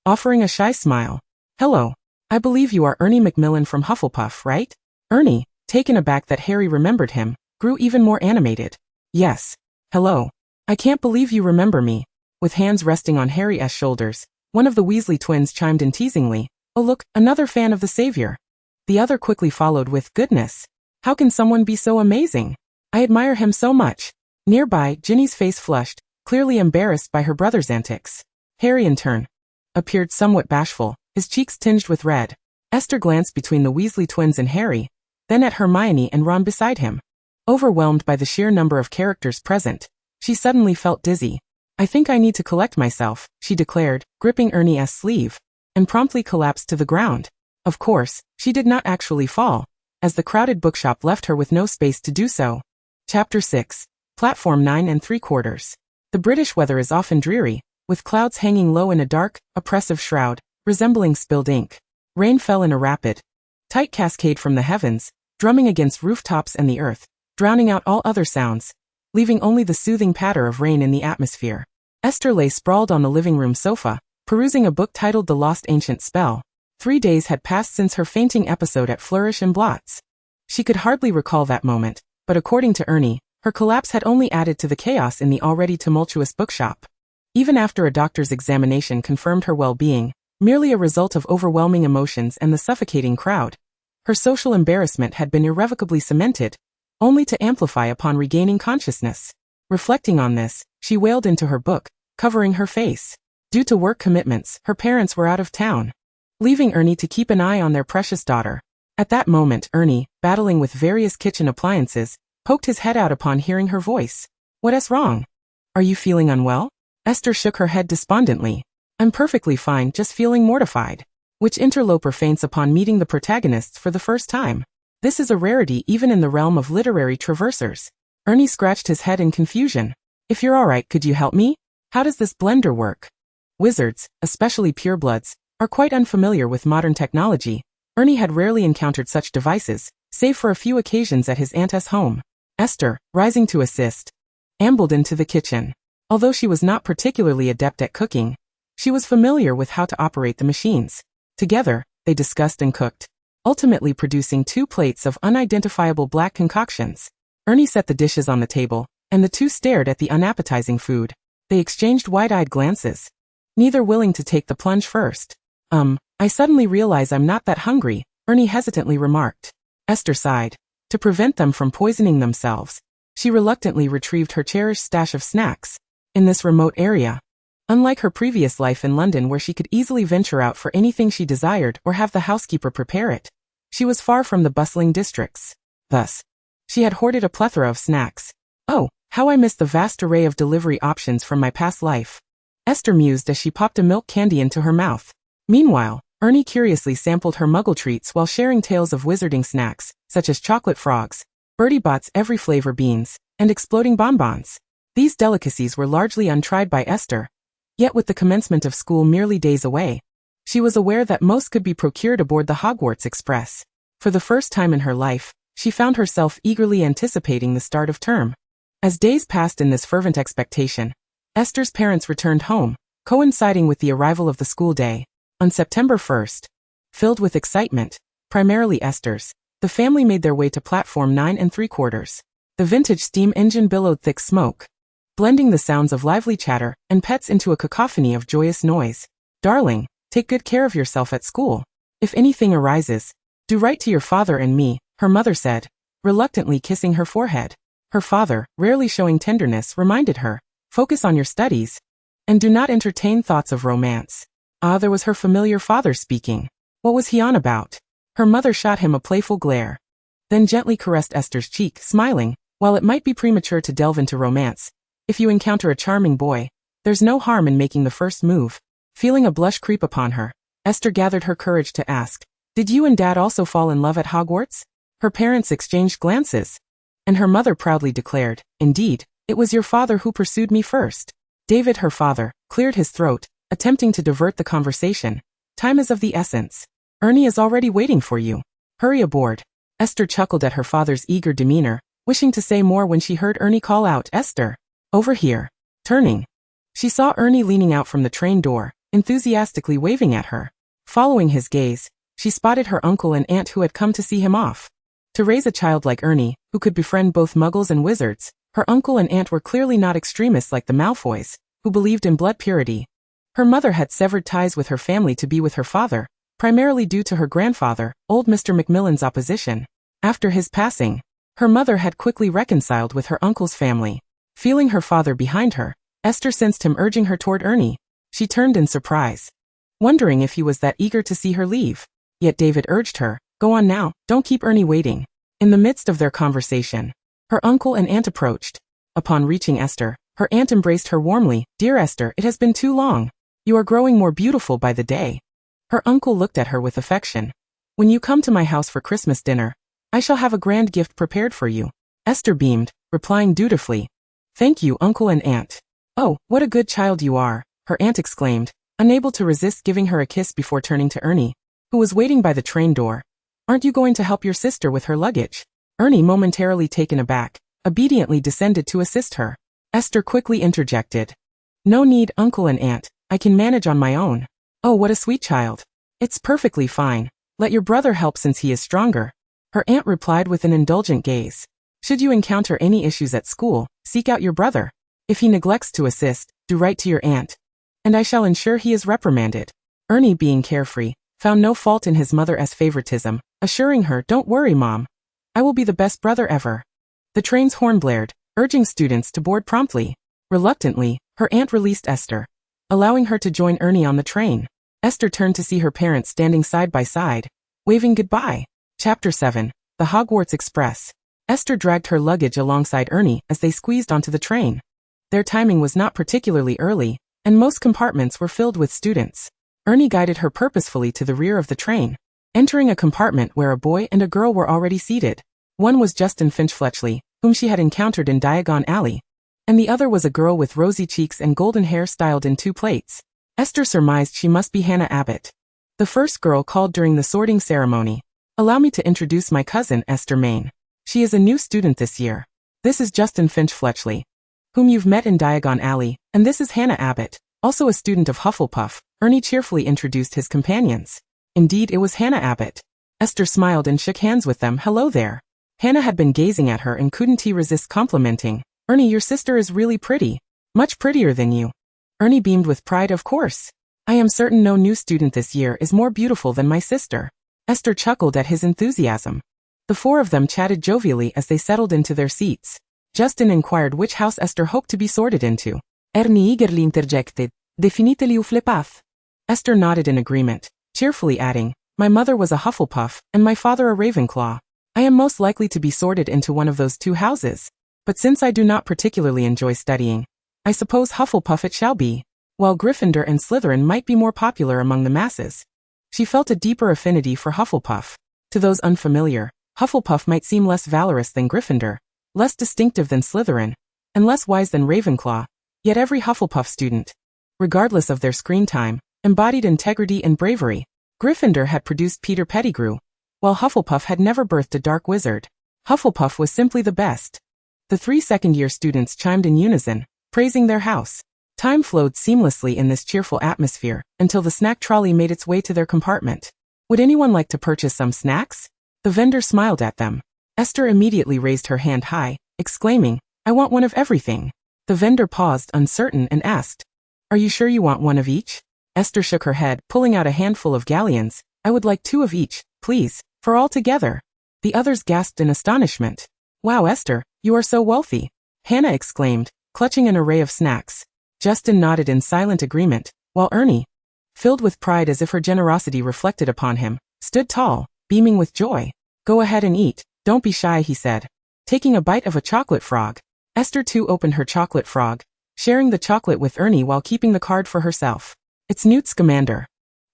[SPEAKER 1] offering a shy smile. Hello. I believe you are Ernie Macmillan from Hufflepuff, right? Ernie, taken aback that Harry remembered him, grew even more animated. Yes. Hello. I can't believe you remember me. With hands resting on Harry's shoulders, one of the Weasley twins chimed in teasingly. Oh look, another fan of the Savior. The other quickly followed with, goodness. How can someone be so amazing? I admire him so much. Nearby, Ginny's face flushed, clearly embarrassed by her brother's antics. Harry in turn appeared somewhat bashful, his cheeks tinged with red. Esther glanced between the Weasley twins and Harry, then at Hermione and Ron beside him. Overwhelmed by the sheer number of characters present, she suddenly felt dizzy. I think I need to collect myself, she declared, gripping Ernie's sleeve, and promptly collapsed to the ground. Of course, she did not actually fall, as the crowded bookshop left her with no space to do so. Chapter 6. Platform 9 3/4. The British weather is often dreary, with clouds hanging low in a dark, oppressive shroud, resembling spilled ink. Rain fell in a rapid, tight cascade from the heavens, drumming against rooftops and the earth, drowning out all other sounds, leaving only the soothing patter of rain in the atmosphere. Esther lay sprawled on the living room sofa, perusing a book titled The Lost Ancient Spell. 3 days had passed since her fainting episode at Flourish and Blotts. She could hardly recall that moment, but according to Ernie, her collapse had only added to the chaos in the already tumultuous bookshop. Even after a doctor's examination confirmed her well-being, merely a result of overwhelming emotions and the suffocating crowd, her social embarrassment had been irrevocably cemented, only to amplify upon regaining consciousness. Reflecting on this, she wailed into her book, covering her face. Due to work commitments, her parents were out of town, leaving Ernie to keep an eye on their precious daughter. At that moment, Ernie, battling with various kitchen appliances, poked his head out upon hearing her voice. What's wrong? Are you feeling unwell? Esther shook her head despondently. I'm perfectly fine, just feeling mortified. Which interloper faints upon meeting the protagonists for the first time? This is a rarity even in the realm of literary traversers. Ernie scratched his head in confusion. If you're alright, could you help me? How does this blender work? Wizards, especially purebloods, are quite unfamiliar with modern technology. Ernie had rarely encountered such devices, save for a few occasions at his aunt's home. Esther, rising to assist, ambled into the kitchen. Although she was not particularly adept at cooking, she was familiar with how to operate the machines. Together, they discussed and cooked, ultimately producing 2 plates of unidentifiable black concoctions. Ernie set the dishes on the table, and the two stared at the unappetizing food. They exchanged wide-eyed glances, neither willing to take the plunge first. I suddenly realize I'm not that hungry, Ernie hesitantly remarked. Esther sighed. To prevent them from poisoning themselves, she reluctantly retrieved her cherished stash of snacks. In this remote area, unlike her previous life in London where she could easily venture out for anything she desired or have the housekeeper prepare it, she was far from the bustling districts. Thus, she had hoarded a plethora of snacks. Oh, how I miss the vast array of delivery options from my past life. Esther mused as she popped a milk candy into her mouth. Meanwhile, Ernie curiously sampled her muggle treats while sharing tales of wizarding snacks, such as chocolate frogs, Bertie Bott's every flavor beans, and exploding bonbons. These delicacies were largely untried by Esther, Yet with the commencement of school merely days away, she was aware that most could be procured aboard the Hogwarts Express. For the first time in her life, she found herself eagerly anticipating the start of term. As days passed in this fervent expectation, Esther's parents returned home, coinciding with the arrival of the school day. On September 1st, filled with excitement, primarily Esther's, the family made their way to platform 9 3/4. The vintage steam engine billowed thick smoke, blending the sounds of lively chatter and pets into a cacophony of joyous noise. "Darling, take good care of yourself at school. If anything arises, do write to your father and me," her mother said, reluctantly kissing her forehead. Her father, rarely showing tenderness, reminded her, "Focus on your studies, and do not entertain thoughts of romance." Ah, there was her familiar father speaking. What was he on about? Her mother shot him a playful glare, then gently caressed Esther's cheek, smiling, "While it might be premature to delve into romance, if you encounter a charming boy, there's no harm in making the first move." Feeling a blush creep upon her, Esther gathered her courage to ask, "Did you and Dad also fall in love at Hogwarts?" Her parents exchanged glances, and her mother proudly declared, "Indeed, it was your father who pursued me first." David, her father, cleared his throat, attempting to divert the conversation. "Time is of the essence. Ernie is already waiting for you. Hurry aboard." Esther chuckled at her father's eager demeanor, wishing to say more when she heard Ernie call out, "Esther, over here." Turning, she saw Ernie leaning out from the train door, enthusiastically waving at her. Following his gaze, she spotted her uncle and aunt who had come to see him off. To raise a child like Ernie, who could befriend both muggles and wizards, her uncle and aunt were clearly not extremists like the Malfoys, who believed in blood purity. Her mother had severed ties with her family to be with her father, primarily due to her grandfather, old Mr. Macmillan's opposition. After his passing, her mother had quickly reconciled with her uncle's family. Feeling her father behind her, Esther sensed him urging her toward Ernie. She turned in surprise, wondering if he was that eager to see her leave. Yet David urged her, "Go on now, don't keep Ernie waiting." In the midst of their conversation, her uncle and aunt approached. Upon reaching Esther, her aunt embraced her warmly. "Dear Esther, it has been too long. You are growing more beautiful by the day." Her uncle looked at her with affection. "When you come to my house for Christmas dinner, I shall have a grand gift prepared for you." Esther beamed, replying dutifully, "Thank you, uncle and aunt." "Oh, what a good child you are," her aunt exclaimed, unable to resist giving her a kiss before turning to Ernie, who was waiting by the train door. "Aren't you going to help your sister with her luggage?" Ernie, momentarily taken aback, obediently descended to assist her. Esther quickly interjected, "No need, uncle and aunt, I can manage on my own." "Oh, what a sweet child. It's perfectly fine. Let your brother help since he is stronger," her aunt replied with an indulgent gaze. "Should you encounter any issues at school, seek out your brother. If he neglects to assist, do write to your aunt, and I shall ensure he is reprimanded." Ernie, being carefree, found no fault in his mother's favoritism, assuring her, "Don't worry, Mom. I will be the best brother ever." The train's horn blared, urging students to board promptly. Reluctantly, her aunt released Esther, allowing her to join Ernie on the train. Esther turned to see her parents standing side by side, waving goodbye. Chapter 7. The Hogwarts Express. Esther dragged her luggage alongside Ernie as they squeezed onto the train. Their timing was not particularly early, and most compartments were filled with students. Ernie guided her purposefully to the rear of the train, entering a compartment where a boy and a girl were already seated. One was Justin Finch-Fletchley, whom she had encountered in Diagon Alley, and the other was a girl with rosy cheeks and golden hair styled in 2 plaits. Esther surmised she must be Hannah Abbott. The first girl called during the sorting ceremony. "Allow me to introduce my cousin, Esther Main. She is a new student this year. This is Justin Finch-Fletchley, whom you've met in Diagon Alley, and this is Hannah Abbott, also a student of Hufflepuff." Ernie cheerfully introduced his companions. Indeed, it was Hannah Abbott. Esther smiled and shook hands with them. "Hello there." Hannah had been gazing at her and couldn't resist complimenting. "Ernie, your sister is really pretty. Much prettier than you." Ernie beamed with pride. "Of course. I am certain no new student this year is more beautiful than my sister." Esther chuckled at his enthusiasm. The 4 of them chatted jovially as they settled into their seats. Justin inquired which house Esther hoped to be sorted into. Ernie eagerly interjected, "Definitely Hufflepuff." Esther nodded in agreement, cheerfully adding, "My mother was a Hufflepuff, and my father a Ravenclaw. I am most likely to be sorted into one of those 2 houses. But since I do not particularly enjoy studying, I suppose Hufflepuff it shall be." While Gryffindor and Slytherin might be more popular among the masses, she felt a deeper affinity for Hufflepuff. To those unfamiliar, Hufflepuff might seem less valorous than Gryffindor, less distinctive than Slytherin, and less wise than Ravenclaw, yet every Hufflepuff student regardless of their screen time, embodied integrity and bravery. Gryffindor had produced Peter Pettigrew, while Hufflepuff had never birthed a dark wizard. Hufflepuff was simply the best. The 3 second-year students chimed in unison, praising their house. Time flowed seamlessly in this cheerful atmosphere until the snack trolley made its way to their compartment. Would anyone like to purchase some snacks? The vendor smiled at them. Esther immediately raised her hand high, exclaiming, "I want one of everything." The vendor paused uncertain and asked, "Are you sure you want one of each?" Esther shook her head, pulling out a handful of galleons. "I would like 2 of each, please, for all together." The others gasped in astonishment. "Wow, Esther, you are so wealthy," Hannah exclaimed, clutching an array of snacks. Justin nodded in silent agreement, while Ernie, filled with pride as if her generosity reflected upon him, stood tall, beaming with joy. "Go ahead and eat, don't be shy," he said, taking a bite of a chocolate frog. Esther too opened her chocolate frog, sharing the chocolate with Ernie while keeping the card for herself. "It's Newt Scamander,"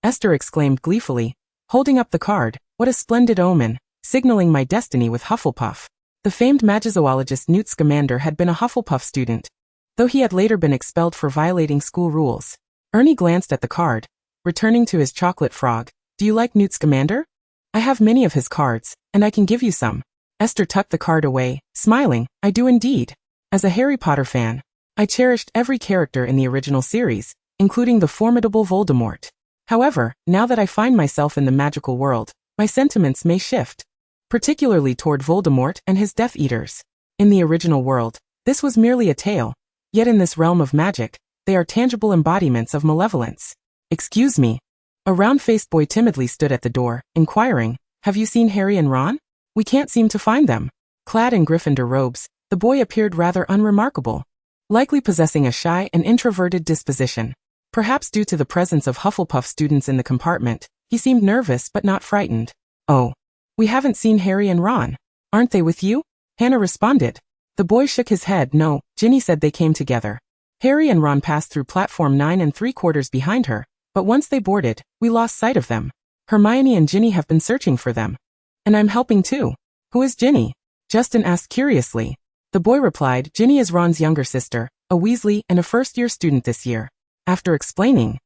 [SPEAKER 1] Esther exclaimed gleefully, holding up the card. "What a splendid omen, signaling my destiny with Hufflepuff." The famed magizoologist Newt Scamander had been a Hufflepuff student, though he had later been expelled for violating school rules. Ernie glanced at the card, returning to his chocolate frog. "Do you like Newt Scamander? I have many of his cards, and I can give you some." Esther tucked the card away, smiling. "I do indeed. As a Harry Potter fan, I cherished every character in the original series, including the formidable Voldemort. However, now that I find myself in the magical world, my sentiments may shift, particularly toward Voldemort and his Death Eaters. In the original world, this was merely a tale, yet in this realm of magic, they are tangible embodiments of malevolence." "Excuse me." A round-faced boy timidly stood at the door, inquiring, "Have you seen Harry and Ron? We can't seem to find them." Clad in Gryffindor robes, the boy appeared rather unremarkable, likely possessing a shy and introverted disposition. Perhaps due to the presence of Hufflepuff students in the compartment, he seemed nervous but not frightened. "Oh, we haven't seen Harry and Ron. Aren't they with you?" Hannah responded. The boy shook his head. "No, Ginny said they came together. Harry and Ron passed through platform 9 3/4 behind her, but once they boarded, we lost sight of them. Hermione and Ginny have been searching for them. And I'm helping too." "Who is Ginny?" Justin asked curiously. The boy replied, "Ginny is Ron's younger sister, a Weasley and a first-year student this year." After explaining,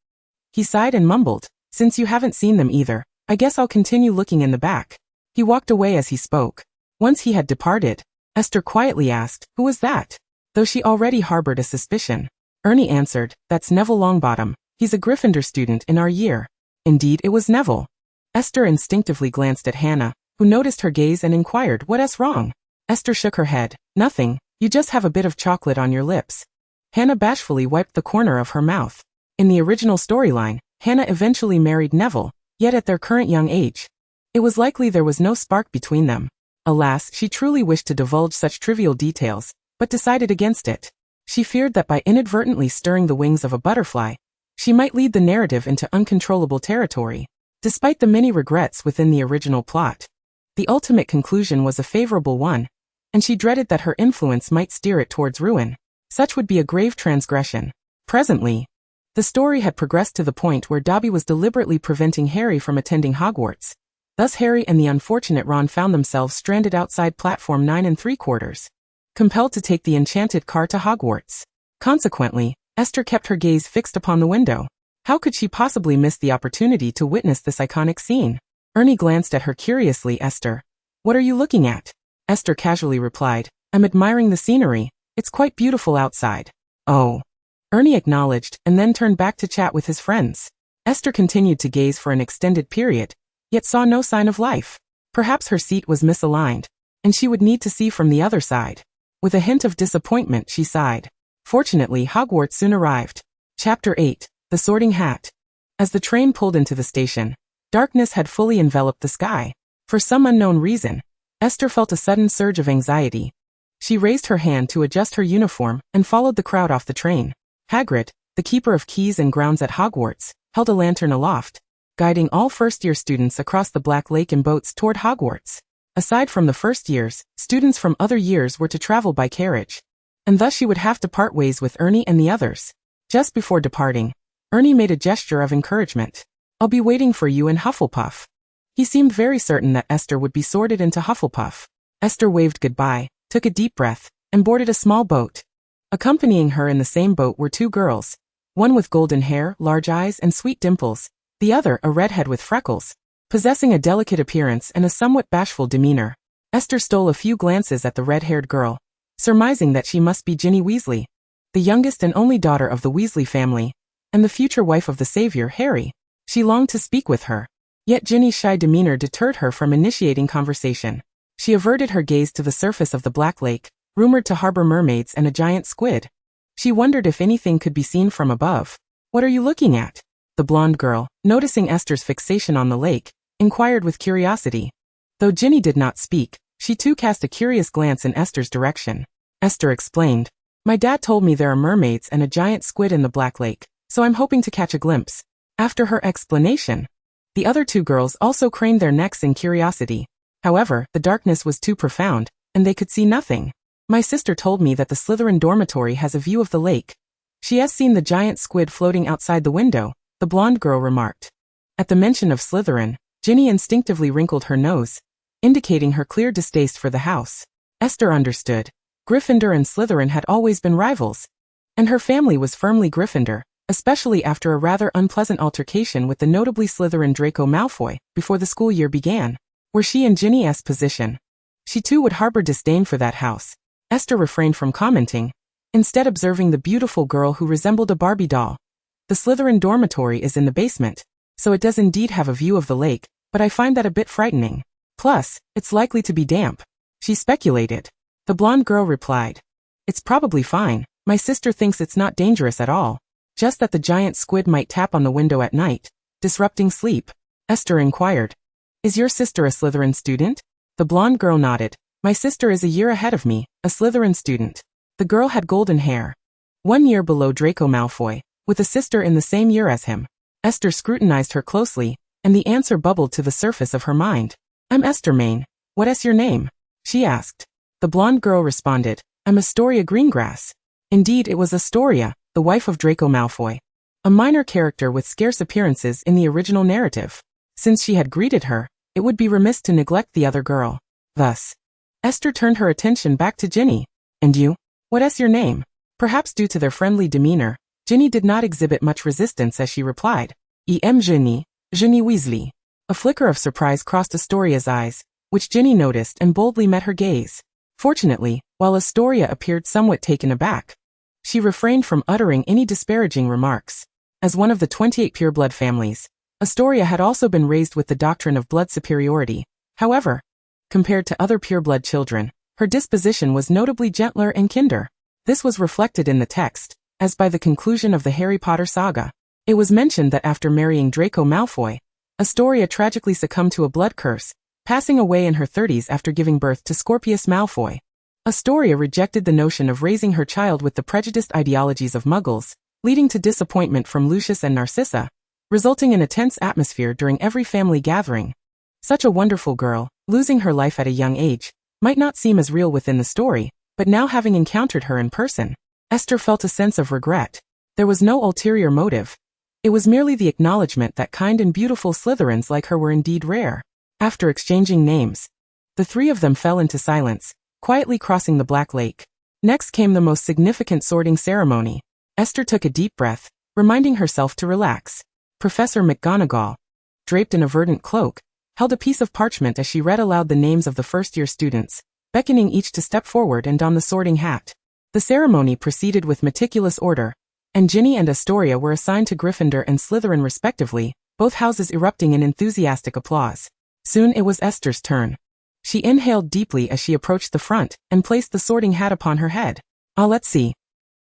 [SPEAKER 1] he sighed and mumbled, "Since you haven't seen them either, I guess I'll continue looking in the back." He walked away as he spoke. Once he had departed, Esther quietly asked, "Who was that?" Though she already harbored a suspicion. Ernie answered, "That's Neville Longbottom. He's a Gryffindor student in our year." Indeed, it was Neville. Esther instinctively glanced at Hannah, who noticed her gaze and inquired, "What's wrong?" Esther shook her head. "Nothing, you just have a bit of chocolate on your lips." Hannah bashfully wiped the corner of her mouth. In the original storyline, Hannah eventually married Neville, yet at their current young age, it was likely there was no spark between them. Alas, she truly wished to divulge such trivial details, but decided against it. She feared that by inadvertently stirring the wings of a butterfly, she might lead the narrative into uncontrollable territory. Despite the many regrets within the original plot, the ultimate conclusion was a favorable one, and she dreaded that her influence might steer it towards ruin. Such would be a grave transgression. Presently, the story had progressed to the point where Dobby was deliberately preventing Harry from attending Hogwarts. Thus Harry and the unfortunate Ron found themselves stranded outside platform 9 3/4, compelled to take the enchanted car to Hogwarts. Consequently, Esther kept her gaze fixed upon the window. How could she possibly miss the opportunity to witness this iconic scene? Ernie glanced at her curiously. "Esther, what are you looking at?" Esther casually replied, "I'm admiring the scenery. It's quite beautiful outside." "Oh." Ernie acknowledged and then turned back to chat with his friends. Esther continued to gaze for an extended period, yet saw no sign of life. Perhaps her seat was misaligned, and she would need to see from the other side. With a hint of disappointment, she sighed. Fortunately, Hogwarts soon arrived. Chapter 8, The Sorting Hat. As the train pulled into the station, darkness had fully enveloped the sky. For some unknown reason, Esther felt a sudden surge of anxiety. She raised her hand to adjust her uniform and followed the crowd off the train. Hagrid, the keeper of keys and grounds at Hogwarts, held a lantern aloft, guiding all first-year students across the Black Lake in boats toward Hogwarts. Aside from the first years, students from other years were to travel by carriage, and thus she would have to part ways with Ernie and the others. Just before departing, Ernie made a gesture of encouragement. "I'll be waiting for you in Hufflepuff." He seemed very certain that Esther would be sorted into Hufflepuff. Esther waved goodbye, took a deep breath, and boarded a small boat. Accompanying her in the same boat were 2 girls, one with golden hair, large eyes, and sweet dimples, the other a redhead with freckles. Possessing a delicate appearance and a somewhat bashful demeanor, Esther stole a few glances at the red-haired girl, surmising that she must be Ginny Weasley, the youngest and only daughter of the Weasley family, and the future wife of the savior, Harry. She longed to speak with her, yet Ginny's shy demeanor deterred her from initiating conversation. She averted her gaze to the surface of the Black Lake, rumored to harbor mermaids and a giant squid. She wondered if anything could be seen from above. "What are you looking at?" The blonde girl, noticing Esther's fixation on the lake, inquired with curiosity. Though Ginny did not speak, she too cast a curious glance in Esther's direction. Esther explained, "My dad told me there are mermaids and a giant squid in the Black Lake, so I'm hoping to catch a glimpse." After her explanation, the other two girls also craned their necks in curiosity. However, the darkness was too profound, and they could see nothing. "My sister told me that the Slytherin dormitory has a view of the lake. She has seen the giant squid floating outside the window," the blonde girl remarked. At the mention of Slytherin, Ginny instinctively wrinkled her nose, indicating her clear distaste for the house. Esther understood. Gryffindor and Slytherin had always been rivals, and her family was firmly Gryffindor, especially after a rather unpleasant altercation with the notably Slytherin Draco Malfoy before the school year began. Were she in Ginny's position, she too would harbor disdain for that house. Esther refrained from commenting, instead observing the beautiful girl who resembled a Barbie doll. "The Slytherin dormitory is in the basement, so it does indeed have a view of the lake, but I find that a bit frightening. Plus, it's likely to be damp," she speculated. The blonde girl replied, "It's probably fine. My sister thinks it's not dangerous at all. Just that the giant squid might tap on the window at night, disrupting sleep." Esther inquired, "Is your sister a Slytherin student?" The blonde girl nodded. "My sister is a year ahead of me, a Slytherin student." The girl had golden hair, 1 year below Draco Malfoy, with a sister in the same year as him. Esther scrutinized her closely, and the answer bubbled to the surface of her mind. "I'm Esther Main. What is your name?" she asked. The blonde girl responded, "I'm Astoria Greengrass." Indeed, it was Astoria, the wife of Draco Malfoy, a minor character with scarce appearances in the original narrative. Since she had greeted her, it would be remiss to neglect the other girl. Thus, Esther turned her attention back to Ginny. "And you? What is your name?" Perhaps due to their friendly demeanor, Ginny did not exhibit much resistance as she replied, "I'm Ginny Weasley." A flicker of surprise crossed Astoria's eyes, which Ginny noticed and boldly met her gaze. Fortunately, while Astoria appeared somewhat taken aback, she refrained from uttering any disparaging remarks. As one of the 28 pureblood families, Astoria had also been raised with the doctrine of blood superiority. However, compared to other pureblood children, her disposition was notably gentler and kinder. This was reflected in the text, as by the conclusion of the Harry Potter saga, it was mentioned that after marrying Draco Malfoy, Astoria tragically succumbed to a blood curse, passing away in her 30s after giving birth to Scorpius Malfoy. Astoria rejected the notion of raising her child with the prejudiced ideologies of Muggles, leading to disappointment from Lucius and Narcissa, resulting in a tense atmosphere during every family gathering. Such a wonderful girl, losing her life at a young age, might not seem as real within the story, but now having encountered her in person, Esther felt a sense of regret. There was no ulterior motive. It was merely the acknowledgement that kind and beautiful Slytherins like her were indeed rare. After exchanging names, the three of them fell into silence, quietly crossing the Black Lake. Next came the most significant sorting ceremony. Esther took a deep breath, reminding herself to relax. Professor McGonagall, draped in a verdant cloak, held a piece of parchment as she read aloud the names of the first-year students, beckoning each to step forward and don the sorting hat. The ceremony proceeded with meticulous order, and Ginny and Astoria were assigned to Gryffindor and Slytherin respectively, both houses erupting in enthusiastic applause. Soon it was Esther's turn. She inhaled deeply as she approached the front and placed the sorting hat upon her head. "Ah, let's see.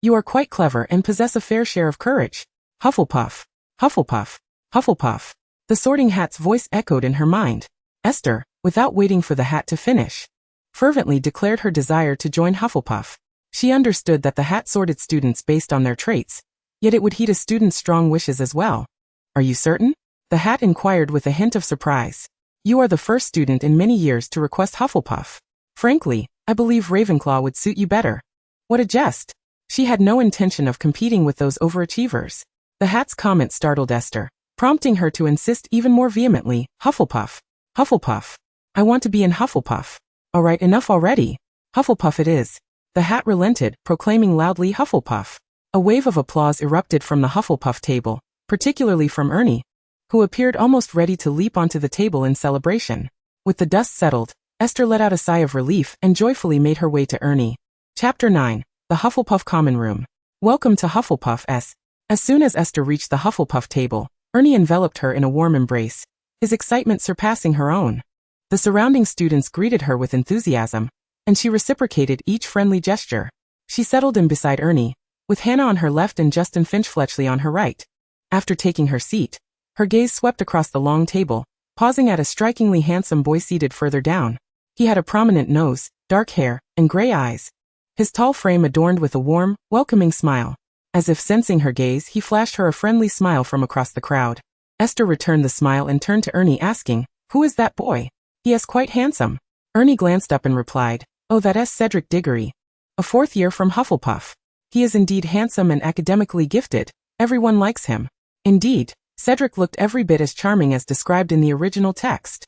[SPEAKER 1] You are quite clever and possess a fair share of courage. Hufflepuff, Hufflepuff, Hufflepuff." The sorting hat's voice echoed in her mind. Esther, without waiting for the hat to finish, fervently declared her desire to join Hufflepuff. She understood that the hat sorted students based on their traits, yet it would heed a student's strong wishes as well. "Are you certain?" the hat inquired with a hint of surprise. "You are the first student in many years to request Hufflepuff. Frankly, I believe Ravenclaw would suit you better." What a jest! She had no intention of competing with those overachievers. The hat's comment startled Esther, prompting her to insist even more vehemently, "Hufflepuff! Hufflepuff! I want to be in Hufflepuff." "All right, enough already. Hufflepuff it is." The hat relented, proclaiming loudly, "Hufflepuff." A wave of applause erupted from the Hufflepuff table, particularly from Ernie, who appeared almost ready to leap onto the table in celebration. With the dust settled, Esther let out a sigh of relief and joyfully made her way to Ernie. Chapter 9. The Hufflepuff Common Room. Welcome to Hufflepuff S. As soon as Esther reached the Hufflepuff table, Ernie enveloped her in a warm embrace, his excitement surpassing her own. The surrounding students greeted her with enthusiasm, and she reciprocated each friendly gesture. She settled in beside Ernie, with Hannah on her left and Justin Finch-Fletchley on her right. After taking her seat, her gaze swept across the long table, pausing at a strikingly handsome boy seated further down. He had a prominent nose, dark hair, and gray eyes. His tall frame adorned with a warm, welcoming smile. As if sensing her gaze, he flashed her a friendly smile from across the crowd. Esther returned the smile and turned to Ernie asking, "Who is that boy? He is quite handsome." Ernie glanced up and replied, "Oh, that is Cedric Diggory. A fourth year from Hufflepuff. He is indeed handsome and academically gifted. Everyone likes him." Indeed, Cedric looked every bit as charming as described in the original text.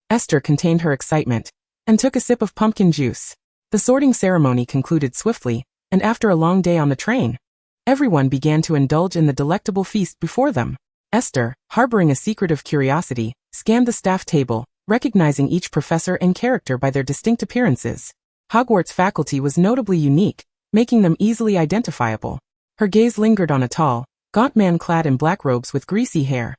[SPEAKER 1] Esther contained her excitement and took a sip of pumpkin juice. The sorting ceremony concluded swiftly, and after a long day on the train, everyone began to indulge in the delectable feast before them. Esther, harboring a secretive curiosity, scanned the staff table, recognizing each professor and character by their distinct appearances. Hogwarts faculty was notably unique, making them easily identifiable. Her gaze lingered on a tall, gaunt man clad in black robes with greasy hair,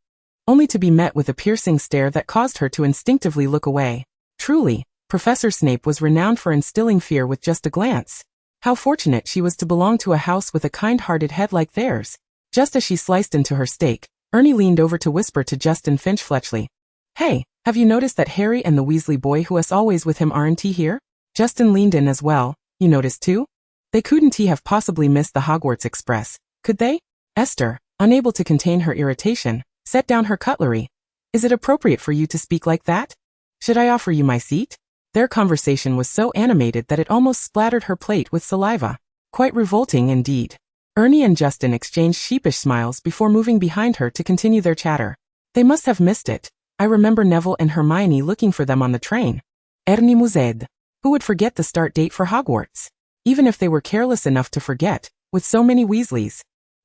[SPEAKER 1] only to be met with a piercing stare that caused her to instinctively look away. Truly, Professor Snape was renowned for instilling fear with just a glance. How fortunate she was to belong to a house with a kind-hearted head like theirs. Just as she sliced into her steak, Ernie leaned over to whisper to Justin Finch-Fletchley, "Hey, have you noticed that Harry and the Weasley boy who is always with him aren't here?" Justin leaned in as well. "You noticed too? They couldn't have possibly missed the Hogwarts Express, could they?" Esther, unable to contain her irritation, set down her cutlery. "Is it appropriate for you to speak like that? Should I offer you my seat?" Their conversation was so animated that it almost splattered her plate with saliva. Quite revolting indeed. Ernie and Justin exchanged sheepish smiles before moving behind her to continue their chatter. "They must have missed it. I remember Neville and Hermione looking for them on the train. Ernie Mused. Who would forget the start date for Hogwarts? Even if they were careless enough to forget, with so many Weasleys.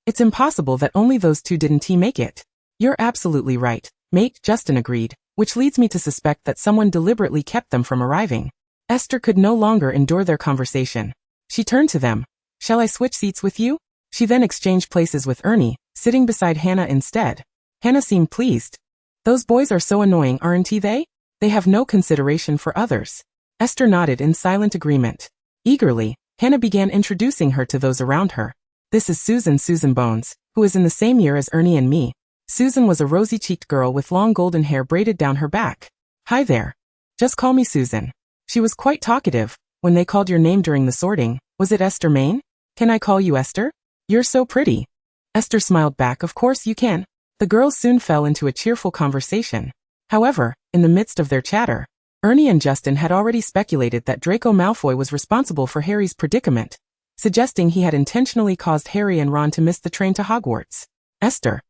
[SPEAKER 1] It's impossible that only those two didn't make it." "You're absolutely right, mate," Justin agreed, "which leads me to suspect that someone deliberately kept them from arriving." Esther could no longer endure their conversation. She turned to them. "Shall I switch seats with you?" She then exchanged places with Ernie, sitting beside Hannah instead. Hannah seemed pleased. "Those boys are so annoying, aren't they? They have no consideration for others." Esther nodded in silent agreement. Eagerly, Hannah began introducing her to those around her. "This is Susan Bones, who is in the same year as Ernie and me." Susan was a rosy-cheeked girl with long golden hair braided down her back. "Hi there. Just call me Susan." She was quite talkative. "When they called your name during the sorting, was it Esther Main? Can I call you Esther? You're so pretty." Esther smiled back. "Of course you can." The girls soon fell into a cheerful conversation. However, in the midst of their chatter, Ernie and Justin had already speculated that Draco Malfoy was responsible for Harry's predicament, suggesting he had intentionally caused Harry and Ron to miss the train to Hogwarts. Esther,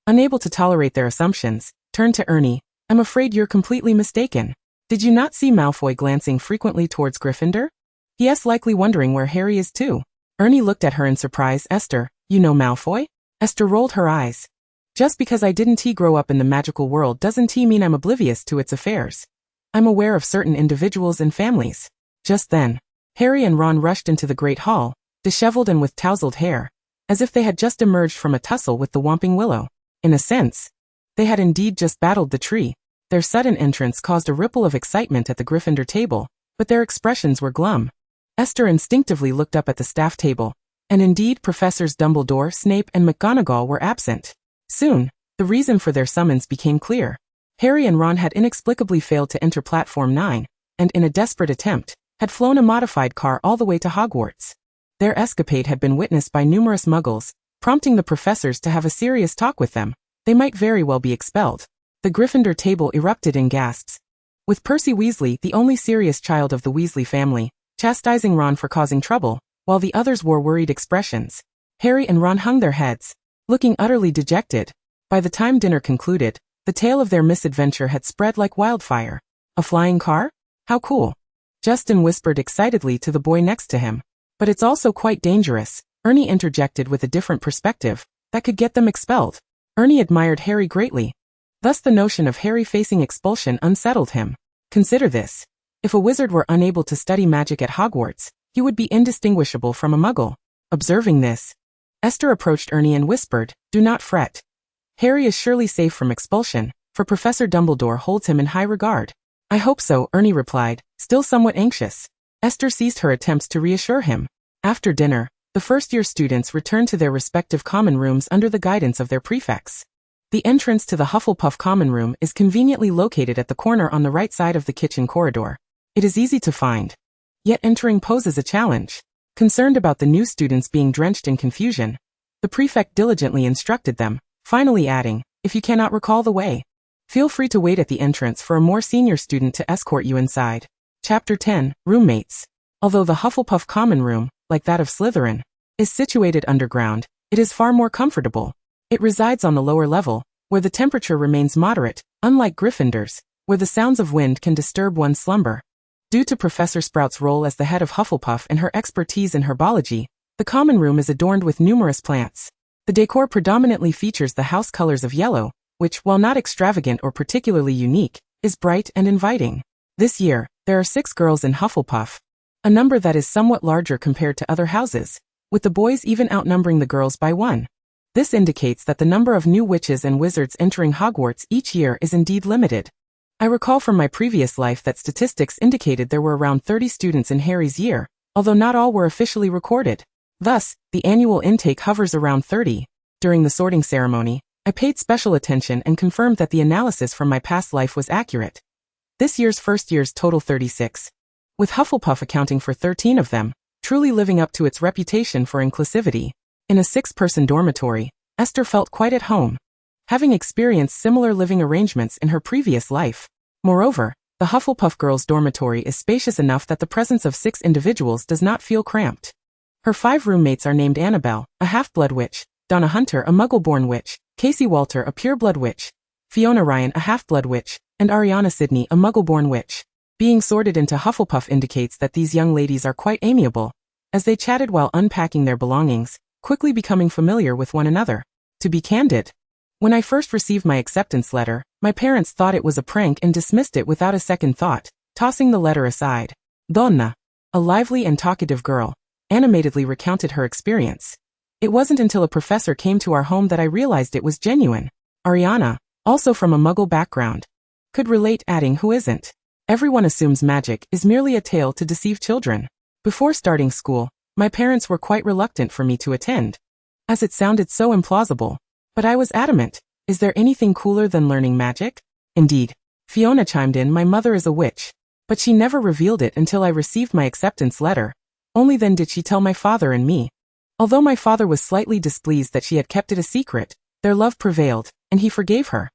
[SPEAKER 1] unable to tolerate their assumptions, turned to Ernie. "I'm afraid you're completely mistaken. Did you not see Malfoy glancing frequently towards Gryffindor? He is likely wondering where Harry is too." Ernie looked at her in surprise. "Esther, you know Malfoy?" Esther rolled her eyes. "Just because I didn't grow up in the magical world doesn't mean I'm oblivious to its affairs. I'm aware of certain individuals and families." Just then, Harry and Ron rushed into the great hall, disheveled and with tousled hair, as if they had just emerged from a tussle with the Whomping Willow. In a sense, they had indeed just battled the tree. Their sudden entrance caused a ripple of excitement at the Gryffindor table, but their expressions were glum. Esther instinctively looked up at the staff table, and indeed Professors Dumbledore, Snape, and McGonagall were absent. Soon, the reason for their summons became clear. Harry and Ron had inexplicably failed to enter Platform 9, and in a desperate attempt, had flown a modified car all the way to Hogwarts. Their escapade had been witnessed by numerous muggles, prompting the professors to have a serious talk with them. They might very well be expelled. The Gryffindor table erupted in gasps, with Percy Weasley, the only serious child of the Weasley family, chastising Ron for causing trouble, while the others wore worried expressions. Harry and Ron hung their heads, looking utterly dejected. By the time dinner concluded, the tale of their misadventure had spread like wildfire. "A flying car? How cool." Justin whispered excitedly to the boy next to him. "But it's also quite dangerous. Ernie interjected with a different perspective that could get them expelled. Ernie admired Harry greatly. Thus the notion of Harry facing expulsion unsettled him. Consider this. If a wizard were unable to study magic at Hogwarts, he would be indistinguishable from a muggle. Observing this, Esther approached Ernie and whispered, "Do not fret. Harry is surely safe from expulsion, for Professor Dumbledore holds him in high regard." "I hope so," Ernie replied, still somewhat anxious. Esther ceased her attempts to reassure him. After dinner, the first-year students returned to their respective common rooms under the guidance of their prefects. The entrance to the Hufflepuff common room is conveniently located at the corner on the right side of the kitchen corridor. It is easy to find. Yet entering poses a challenge. Concerned about the new students being drenched in confusion, the prefect diligently instructed them, finally adding, "If you cannot recall the way, feel free to wait at the entrance for a more senior student to escort you inside." Chapter 10, Roommates. Although the Hufflepuff common room, like that of Slytherin, is situated underground, it is far more comfortable. It resides on the lower level, where the temperature remains moderate, unlike Gryffindor's, where the sounds of wind can disturb one's slumber. Due to Professor Sprout's role as the head of Hufflepuff and her expertise in herbology, the common room is adorned with numerous plants. The decor predominantly features the house colors of yellow, which, while not extravagant or particularly unique, is bright and inviting. This year, there are 6 girls in Hufflepuff, a number that is somewhat larger compared to other houses, with the boys even outnumbering the girls by 1. This indicates that the number of new witches and wizards entering Hogwarts each year is indeed limited. I recall from my previous life that statistics indicated there were around 30 students in Harry's year, although not all were officially recorded. Thus, the annual intake hovers around 30. During the sorting ceremony, I paid special attention and confirmed that the analysis from my past life was accurate. This year's first years total 36, with Hufflepuff accounting for 13 of them, truly living up to its reputation for inclusivity. In a 6-person dormitory, Esther felt quite at home, having experienced similar living arrangements in her previous life. Moreover, the Hufflepuff girls' dormitory is spacious enough that the presence of 6 individuals does not feel cramped. Her 5 roommates are named Annabelle, a half-blood witch, Donna Hunter, a muggle-born witch, Casey Walter, a pure-blood witch, Fiona Ryan, a half-blood witch, and Ariana Sidney, a muggle-born witch. Being sorted into Hufflepuff indicates that these young ladies are quite amiable, as they chatted while unpacking their belongings, quickly becoming familiar with one another. To be candid, when I first received my acceptance letter, my parents thought it was a prank and dismissed it without a second thought, tossing the letter aside. Donna, a lively and talkative girl, animatedly recounted her experience. It wasn't until a professor came to our home that I realized it was genuine. Ariana, also from a muggle background, could relate, adding, "Who isn't? Everyone assumes magic is merely a tale to deceive children." Before starting school, my parents were quite reluctant for me to attend, as it sounded so implausible. But I was adamant. Is there anything cooler than learning magic? Indeed, Fiona chimed in, "My mother is a witch, but she never revealed it until I received my acceptance letter. Only then did she tell my father and me." Although my father was slightly displeased that she had kept it a secret, their love prevailed, and he forgave her.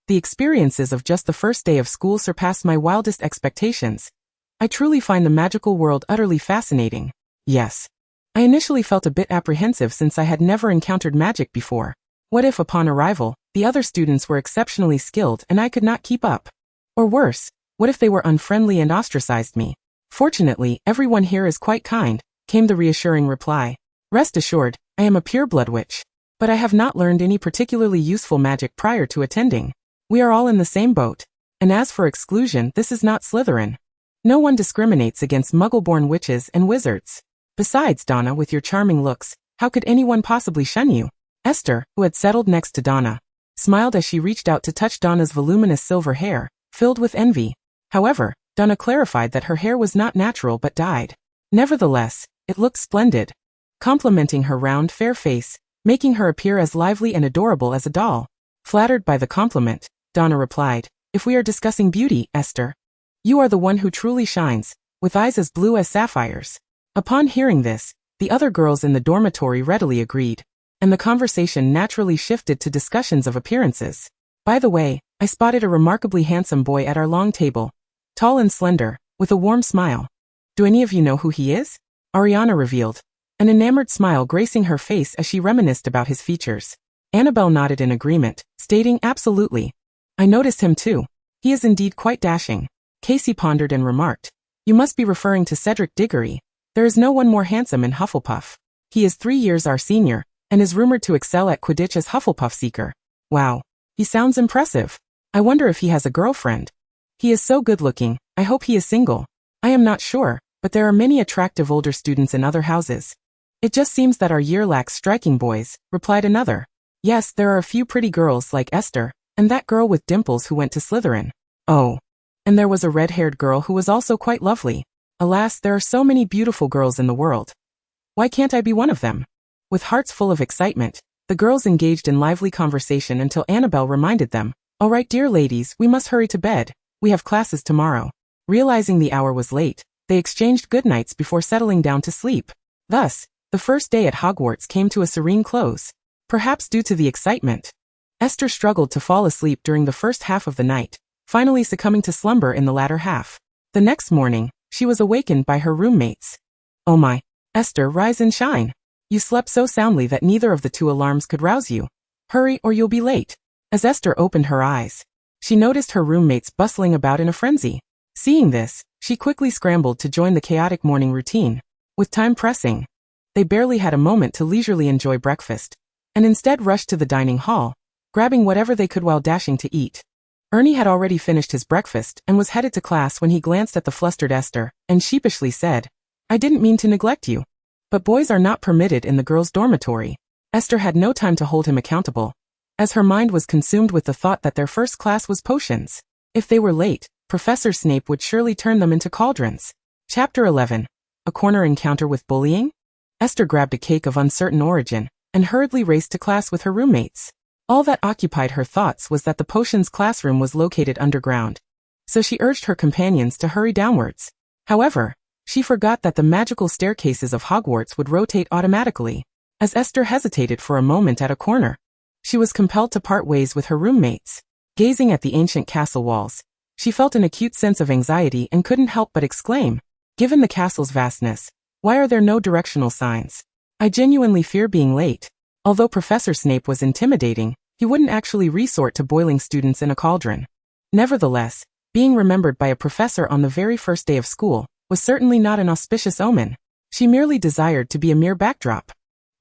[SPEAKER 1] The experiences of just the first day of school surpassed my wildest expectations. I truly find the magical world utterly fascinating. Yes, I initially felt a bit apprehensive since I had never encountered magic before. What if, upon arrival, the other students were exceptionally skilled and I could not keep up? Or worse, what if they were unfriendly and ostracized me? Fortunately, everyone here is quite kind, came the reassuring reply. Rest assured, I am a pure-blood witch, but I have not learned any particularly useful magic prior to attending. We are all in the same boat. And as for exclusion, this is not Slytherin. No one discriminates against muggle-born witches and wizards. Besides, Donna, with your charming looks, how could anyone possibly shun you? Esther, who had settled next to Donna, smiled as she reached out to touch Donna's voluminous silver hair, filled with envy. However, Donna clarified that her hair was not natural but dyed. Nevertheless, it looked splendid, complementing her round, fair face, making her appear as lively and adorable as a doll. Flattered by the compliment, Donna replied, "If we are discussing beauty, Esther, you are the one who truly shines, with eyes as blue as sapphires." Upon hearing this, the other girls in the dormitory readily agreed, and the conversation naturally shifted to discussions of appearances. By the way, I spotted a remarkably handsome boy at our long table, tall and slender, with a warm smile. "Do any of you know who he is?" Ariana revealed, an enamored smile gracing her face as she reminisced about his features. Annabelle nodded in agreement, stating, "Absolutely. I noticed him too. He is indeed quite dashing." Casey pondered and remarked, "You must be referring to Cedric Diggory. There is no one more handsome in Hufflepuff." He is 3 years our senior, and is rumored to excel at Quidditch as Hufflepuff Seeker. Wow. He sounds impressive. I wonder if he has a girlfriend. He is so good-looking, I hope he is single. I am not sure, but there are many attractive older students in other houses. It just seems that our year lacks striking boys, replied another. Yes, there are a few pretty girls like Esther, and that girl with dimples who went to Slytherin. Oh. And there was a red-haired girl who was also quite lovely. Alas, there are so many beautiful girls in the world. Why can't I be one of them? With hearts full of excitement, the girls engaged in lively conversation until Annabelle reminded them, All right, dear ladies, we must hurry to bed. We have classes tomorrow. Realizing the hour was late, they exchanged goodnights before settling down to sleep. Thus, the first day at Hogwarts came to a serene close. Perhaps due to the excitement, Esther struggled to fall asleep during the first half of the night, finally succumbing to slumber in the latter half. The next morning, she was awakened by her roommates. Oh my, Esther, rise and shine. You slept so soundly that neither of the 2 alarms could rouse you. Hurry or you'll be late. As Esther opened her eyes, she noticed her roommates bustling about in a frenzy. Seeing this, she quickly scrambled to join the chaotic morning routine. With time pressing, they barely had a moment to leisurely enjoy breakfast, and instead rushed to the dining hall, grabbing whatever they could while dashing to eat. Ernie had already finished his breakfast and was headed to class when he glanced at the flustered Esther and sheepishly said, I didn't mean to neglect you. But boys are not permitted in the girls' dormitory. Esther had no time to hold him accountable, as her mind was consumed with the thought that their first class was potions. If they were late, Professor Snape would surely turn them into cauldrons. Chapter 11. A corner encounter with bullying? Esther grabbed a cake of uncertain origin and hurriedly raced to class with her roommates. All that occupied her thoughts was that the potions classroom was located underground, so she urged her companions to hurry downwards. However, she forgot that the magical staircases of Hogwarts would rotate automatically. As Esther hesitated for a moment at a corner, she was compelled to part ways with her roommates. Gazing at the ancient castle walls, she felt an acute sense of anxiety and couldn't help but exclaim, Given the castle's vastness, why are there no directional signs? I genuinely fear being late. Although Professor Snape was intimidating, he wouldn't actually resort to boiling students in a cauldron. Nevertheless, being remembered by a professor on the very first day of school was certainly not an auspicious omen. She merely desired to be a mere backdrop,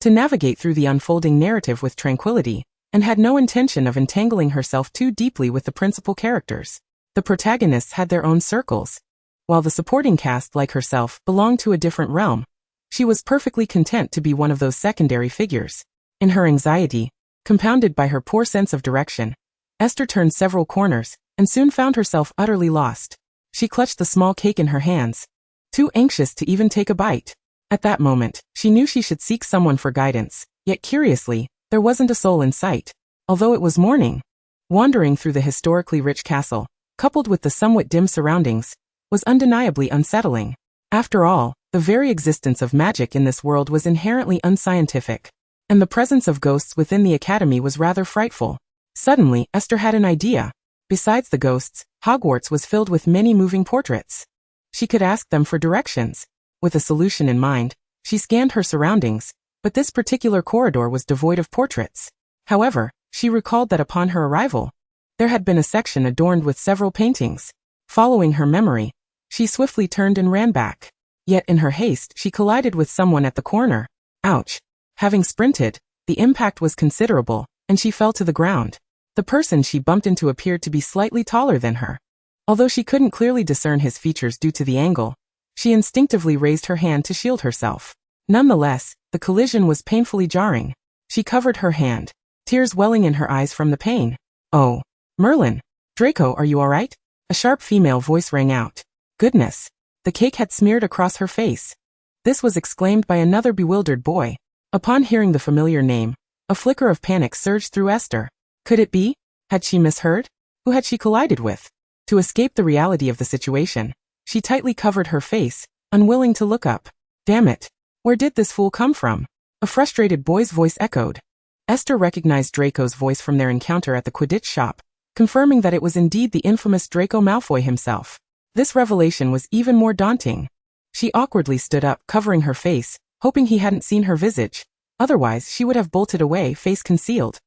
[SPEAKER 1] to navigate through the unfolding narrative with tranquility, and had no intention of entangling herself too deeply with the principal characters. The protagonists had their own circles, while the supporting cast, like herself, belonged to a different realm. She was perfectly content to be one of those secondary figures. In her anxiety, compounded by her poor sense of direction, Esther turned several corners, and soon found herself utterly lost. She clutched the small cake in her hands, too anxious to even take a bite. At that moment, she knew she should seek someone for guidance, yet curiously, there wasn't a soul in sight. Although it was morning, wandering through the historically rich castle, coupled with the somewhat dim surroundings, was undeniably unsettling. After all, the very existence of magic in this world was inherently unscientific, and the presence of ghosts within the academy was rather frightful. Suddenly, Esther had an idea. Besides the ghosts, Hogwarts was filled with many moving portraits. She could ask them for directions. With a solution in mind, she scanned her surroundings, but this particular corridor was devoid of portraits. However, she recalled that upon her arrival, there had been a section adorned with several paintings. Following her memory, she swiftly turned and ran back. Yet in her haste, she collided with someone at the corner. Ouch! Having sprinted, the impact was considerable, and she fell to the ground. The person she bumped into appeared to be slightly taller than her. Although she couldn't clearly discern his features due to the angle, she instinctively raised her hand to shield herself. Nonetheless, the collision was painfully jarring. She covered her hand, tears welling in her eyes from the pain. Oh, Merlin! Draco, are you alright? A sharp female voice rang out. Goodness! The cake had smeared across her face. This was exclaimed by another bewildered boy. Upon hearing the familiar name, a flicker of panic surged through Esther. Could it be? Had she misheard? Who had she collided with? To escape the reality of the situation, she tightly covered her face, unwilling to look up. Damn it! Where did this fool come from? A frustrated boy's voice echoed. Esther recognized Draco's voice from their encounter at the Quidditch shop, confirming that it was indeed the infamous Draco Malfoy himself. This revelation was even more daunting. She awkwardly stood up, covering her face, hoping he hadn't seen her visage. Otherwise, she would have bolted away, face concealed.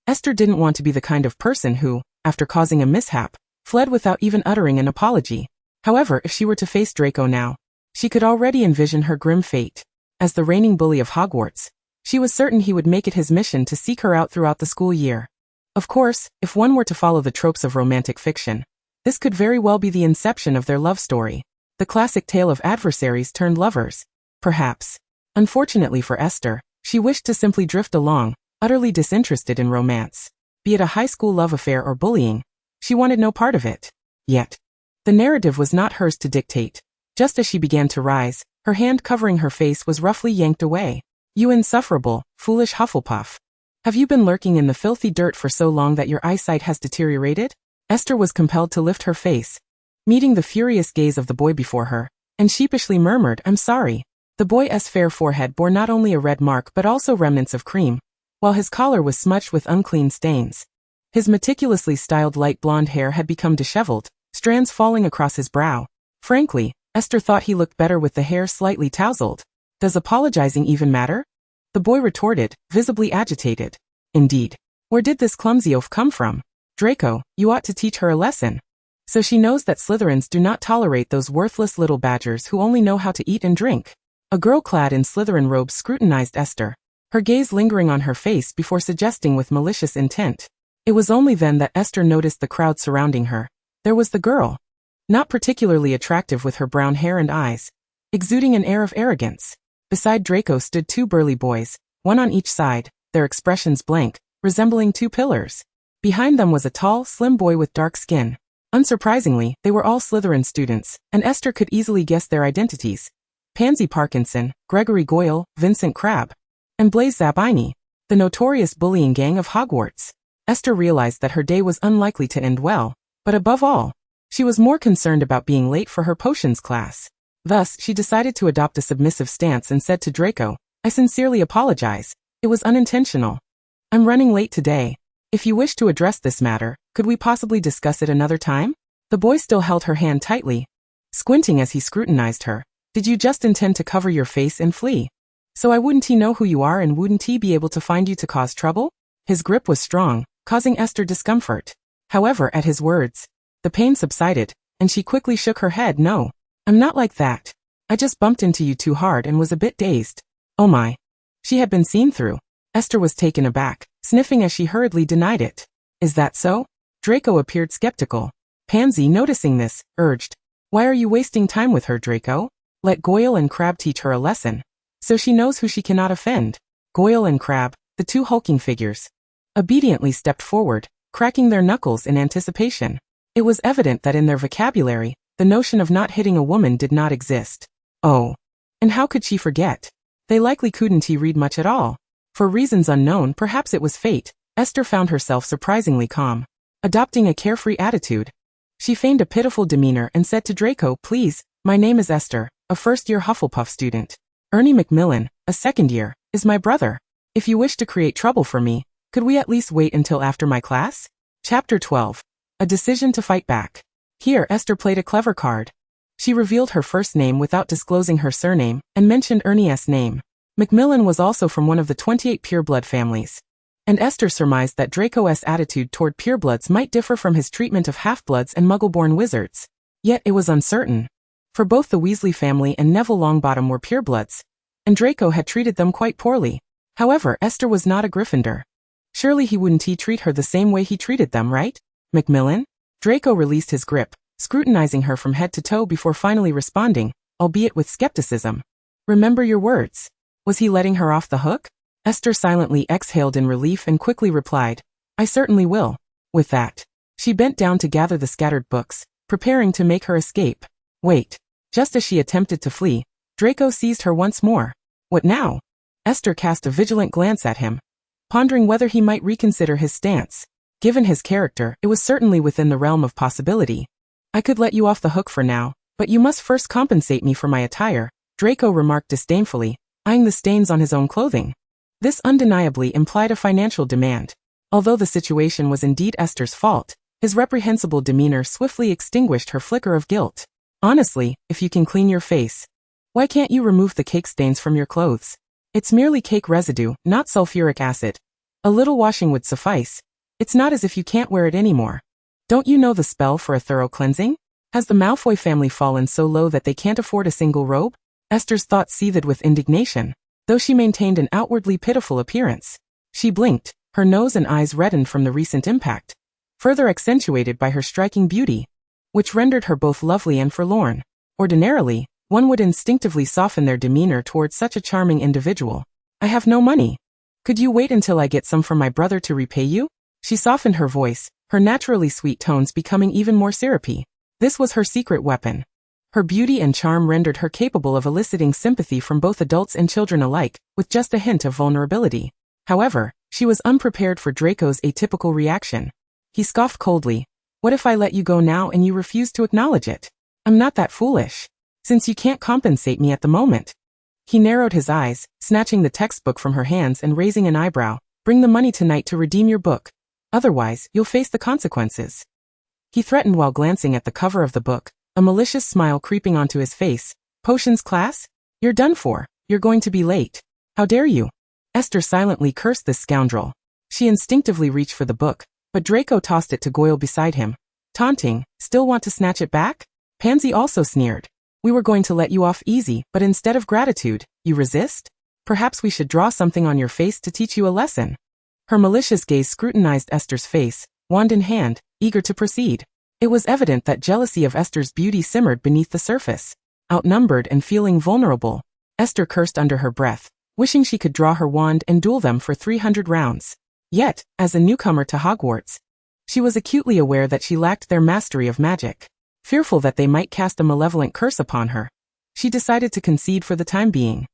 [SPEAKER 1] Esther didn't want to be the kind of person who, after causing a mishap, fled without even uttering an apology. However, if she were to face Draco now, she could already envision her grim fate. As the reigning bully of Hogwarts, she was certain he would make it his mission to seek her out throughout the school year. Of course, if one were to follow the tropes of romantic fiction, this could very well be the inception of their love story. The classic tale of adversaries turned lovers. Perhaps. Unfortunately for Esther, she wished to simply drift along, utterly disinterested in romance. Be it a high school love affair or bullying, she wanted no part of it. Yet, the narrative was not hers to dictate. Just as she began to rise, her hand covering her face was roughly yanked away. You insufferable, foolish Hufflepuff. Have you been lurking in the filthy dirt for so long that your eyesight has deteriorated? Esther was compelled to lift her face, meeting the furious gaze of the boy before her, and sheepishly murmured, I'm sorry. The boy's fair forehead bore not only a red mark but also remnants of cream, while his collar was smudged with unclean stains. His meticulously styled light blonde hair had become disheveled, strands falling across his brow. Frankly, Esther thought he looked better with the hair slightly tousled. Does apologizing even matter? The boy retorted, visibly agitated. Indeed. Where did this clumsy oaf come from? Draco, you ought to teach her a lesson. So she knows that Slytherins do not tolerate those worthless little badgers who only know how to eat and drink. A girl clad in Slytherin robes scrutinized Esther, her gaze lingering on her face before suggesting with malicious intent. It was only then that Esther noticed the crowd surrounding her. There was the girl. Not particularly attractive with her brown hair and eyes, exuding an air of arrogance. Beside Draco stood two burly boys, one on each side, their expressions blank, resembling two pillars. Behind them was a tall, slim boy with dark skin. Unsurprisingly, they were all Slytherin students, and Esther could easily guess their identities. Pansy Parkinson, Gregory Goyle, Vincent Crabbe, and Blaise Zabini, the notorious bullying gang of Hogwarts. Esther realized that her day was unlikely to end well, but above all, she was more concerned about being late for her potions class. Thus, she decided to adopt a submissive stance and said to Draco, I sincerely apologize. It was unintentional. I'm running late today. If you wish to address this matter, could we possibly discuss it another time? The boy still held her hand tightly, squinting as he scrutinized her. Did you just intend to cover your face and flee? So I wouldn't he know who you are and wouldn't he be able to find you to cause trouble? His grip was strong, causing Esther discomfort. However, at his words, the pain subsided, and she quickly shook her head. No, I'm not like that. I just bumped into you too hard and was a bit dazed. Oh my. She had been seen through. Esther was taken aback, sniffing as she hurriedly denied it. Is that so? Draco appeared skeptical. Pansy, noticing this, urged. Why are you wasting time with her, Draco? Let Goyle and Crabbe teach her a lesson, so she knows who she cannot offend. Goyle and Crabbe, the two hulking figures, obediently stepped forward, cracking their knuckles in anticipation. It was evident that in their vocabulary, the notion of not hitting a woman did not exist. Oh. And how could she forget? They likely couldn't read much at all. For reasons unknown, perhaps it was fate, Esther found herself surprisingly calm. Adopting a carefree attitude, she feigned a pitiful demeanor and said to Draco, Please, my name is Esther, a first-year Hufflepuff student. Ernie Macmillan, a second-year, is my brother. If you wish to create trouble for me, could we at least wait until after my class? Chapter 12. A decision to fight back. Here Esther played a clever card. She revealed her first name without disclosing her surname, and mentioned Ernie's name. Macmillan was also from one of the 28 pureblood families. And Esther surmised that Draco's attitude toward purebloods might differ from his treatment of half-bloods and muggle-born wizards. Yet it was uncertain. For both the Weasley family and Neville Longbottom were purebloods, and Draco had treated them quite poorly. However, Esther was not a Gryffindor. Surely he wouldn't treat her the same way he treated them, right? Macmillan? Draco released his grip, scrutinizing her from head to toe before finally responding, albeit with skepticism. Remember your words. Was he letting her off the hook? Esther silently exhaled in relief and quickly replied, I certainly will. With that, she bent down to gather the scattered books, preparing to make her escape. Wait. Just as she attempted to flee, Draco seized her once more. What now? Esther cast a vigilant glance at him, pondering whether he might reconsider his stance. Given his character, it was certainly within the realm of possibility. I could let you off the hook for now, but you must first compensate me for my attire, Draco remarked disdainfully, eyeing the stains on his own clothing. This undeniably implied a financial demand. Although the situation was indeed Esther's fault, his reprehensible demeanor swiftly extinguished her flicker of guilt. Honestly, if you can clean your face, why can't you remove the cake stains from your clothes? It's merely cake residue, not sulfuric acid. A little washing would suffice. It's not as if you can't wear it anymore. Don't you know the spell for a thorough cleansing? Has the Malfoy family fallen so low that they can't afford a single robe? Esther's thoughts seethed with indignation, though she maintained an outwardly pitiful appearance. She blinked, her nose and eyes reddened from the recent impact, further accentuated by her striking beauty, which rendered her both lovely and forlorn. Ordinarily, one would instinctively soften their demeanor towards such a charming individual. I have no money. Could you wait until I get some from my brother to repay you? She softened her voice, her naturally sweet tones becoming even more syrupy. This was her secret weapon. Her beauty and charm rendered her capable of eliciting sympathy from both adults and children alike, with just a hint of vulnerability. However, she was unprepared for Draco's atypical reaction. He scoffed coldly. What if I let you go now and you refuse to acknowledge it? I'm not that foolish. Since you can't compensate me at the moment. He narrowed his eyes, snatching the textbook from her hands and raising an eyebrow. Bring the money tonight to redeem your book. Otherwise, you'll face the consequences. He threatened while glancing at the cover of the book, a malicious smile creeping onto his face. Potions class? You're done for. You're going to be late. How dare you? Esther silently cursed this scoundrel. She instinctively reached for the book, but Draco tossed it to Goyle beside him. Taunting, still want to snatch it back? Pansy also sneered. We were going to let you off easy, but instead of gratitude, you resist? Perhaps we should draw something on your face to teach you a lesson. Her malicious gaze scrutinized Esther's face, wand in hand, eager to proceed. It was evident that jealousy of Esther's beauty simmered beneath the surface. Outnumbered and feeling vulnerable, Esther cursed under her breath, wishing she could draw her wand and duel them for 300 rounds. Yet, as a newcomer to Hogwarts, she was acutely aware that she lacked their mastery of magic. Fearful that they might cast a malevolent curse upon her, she decided to concede for the time being.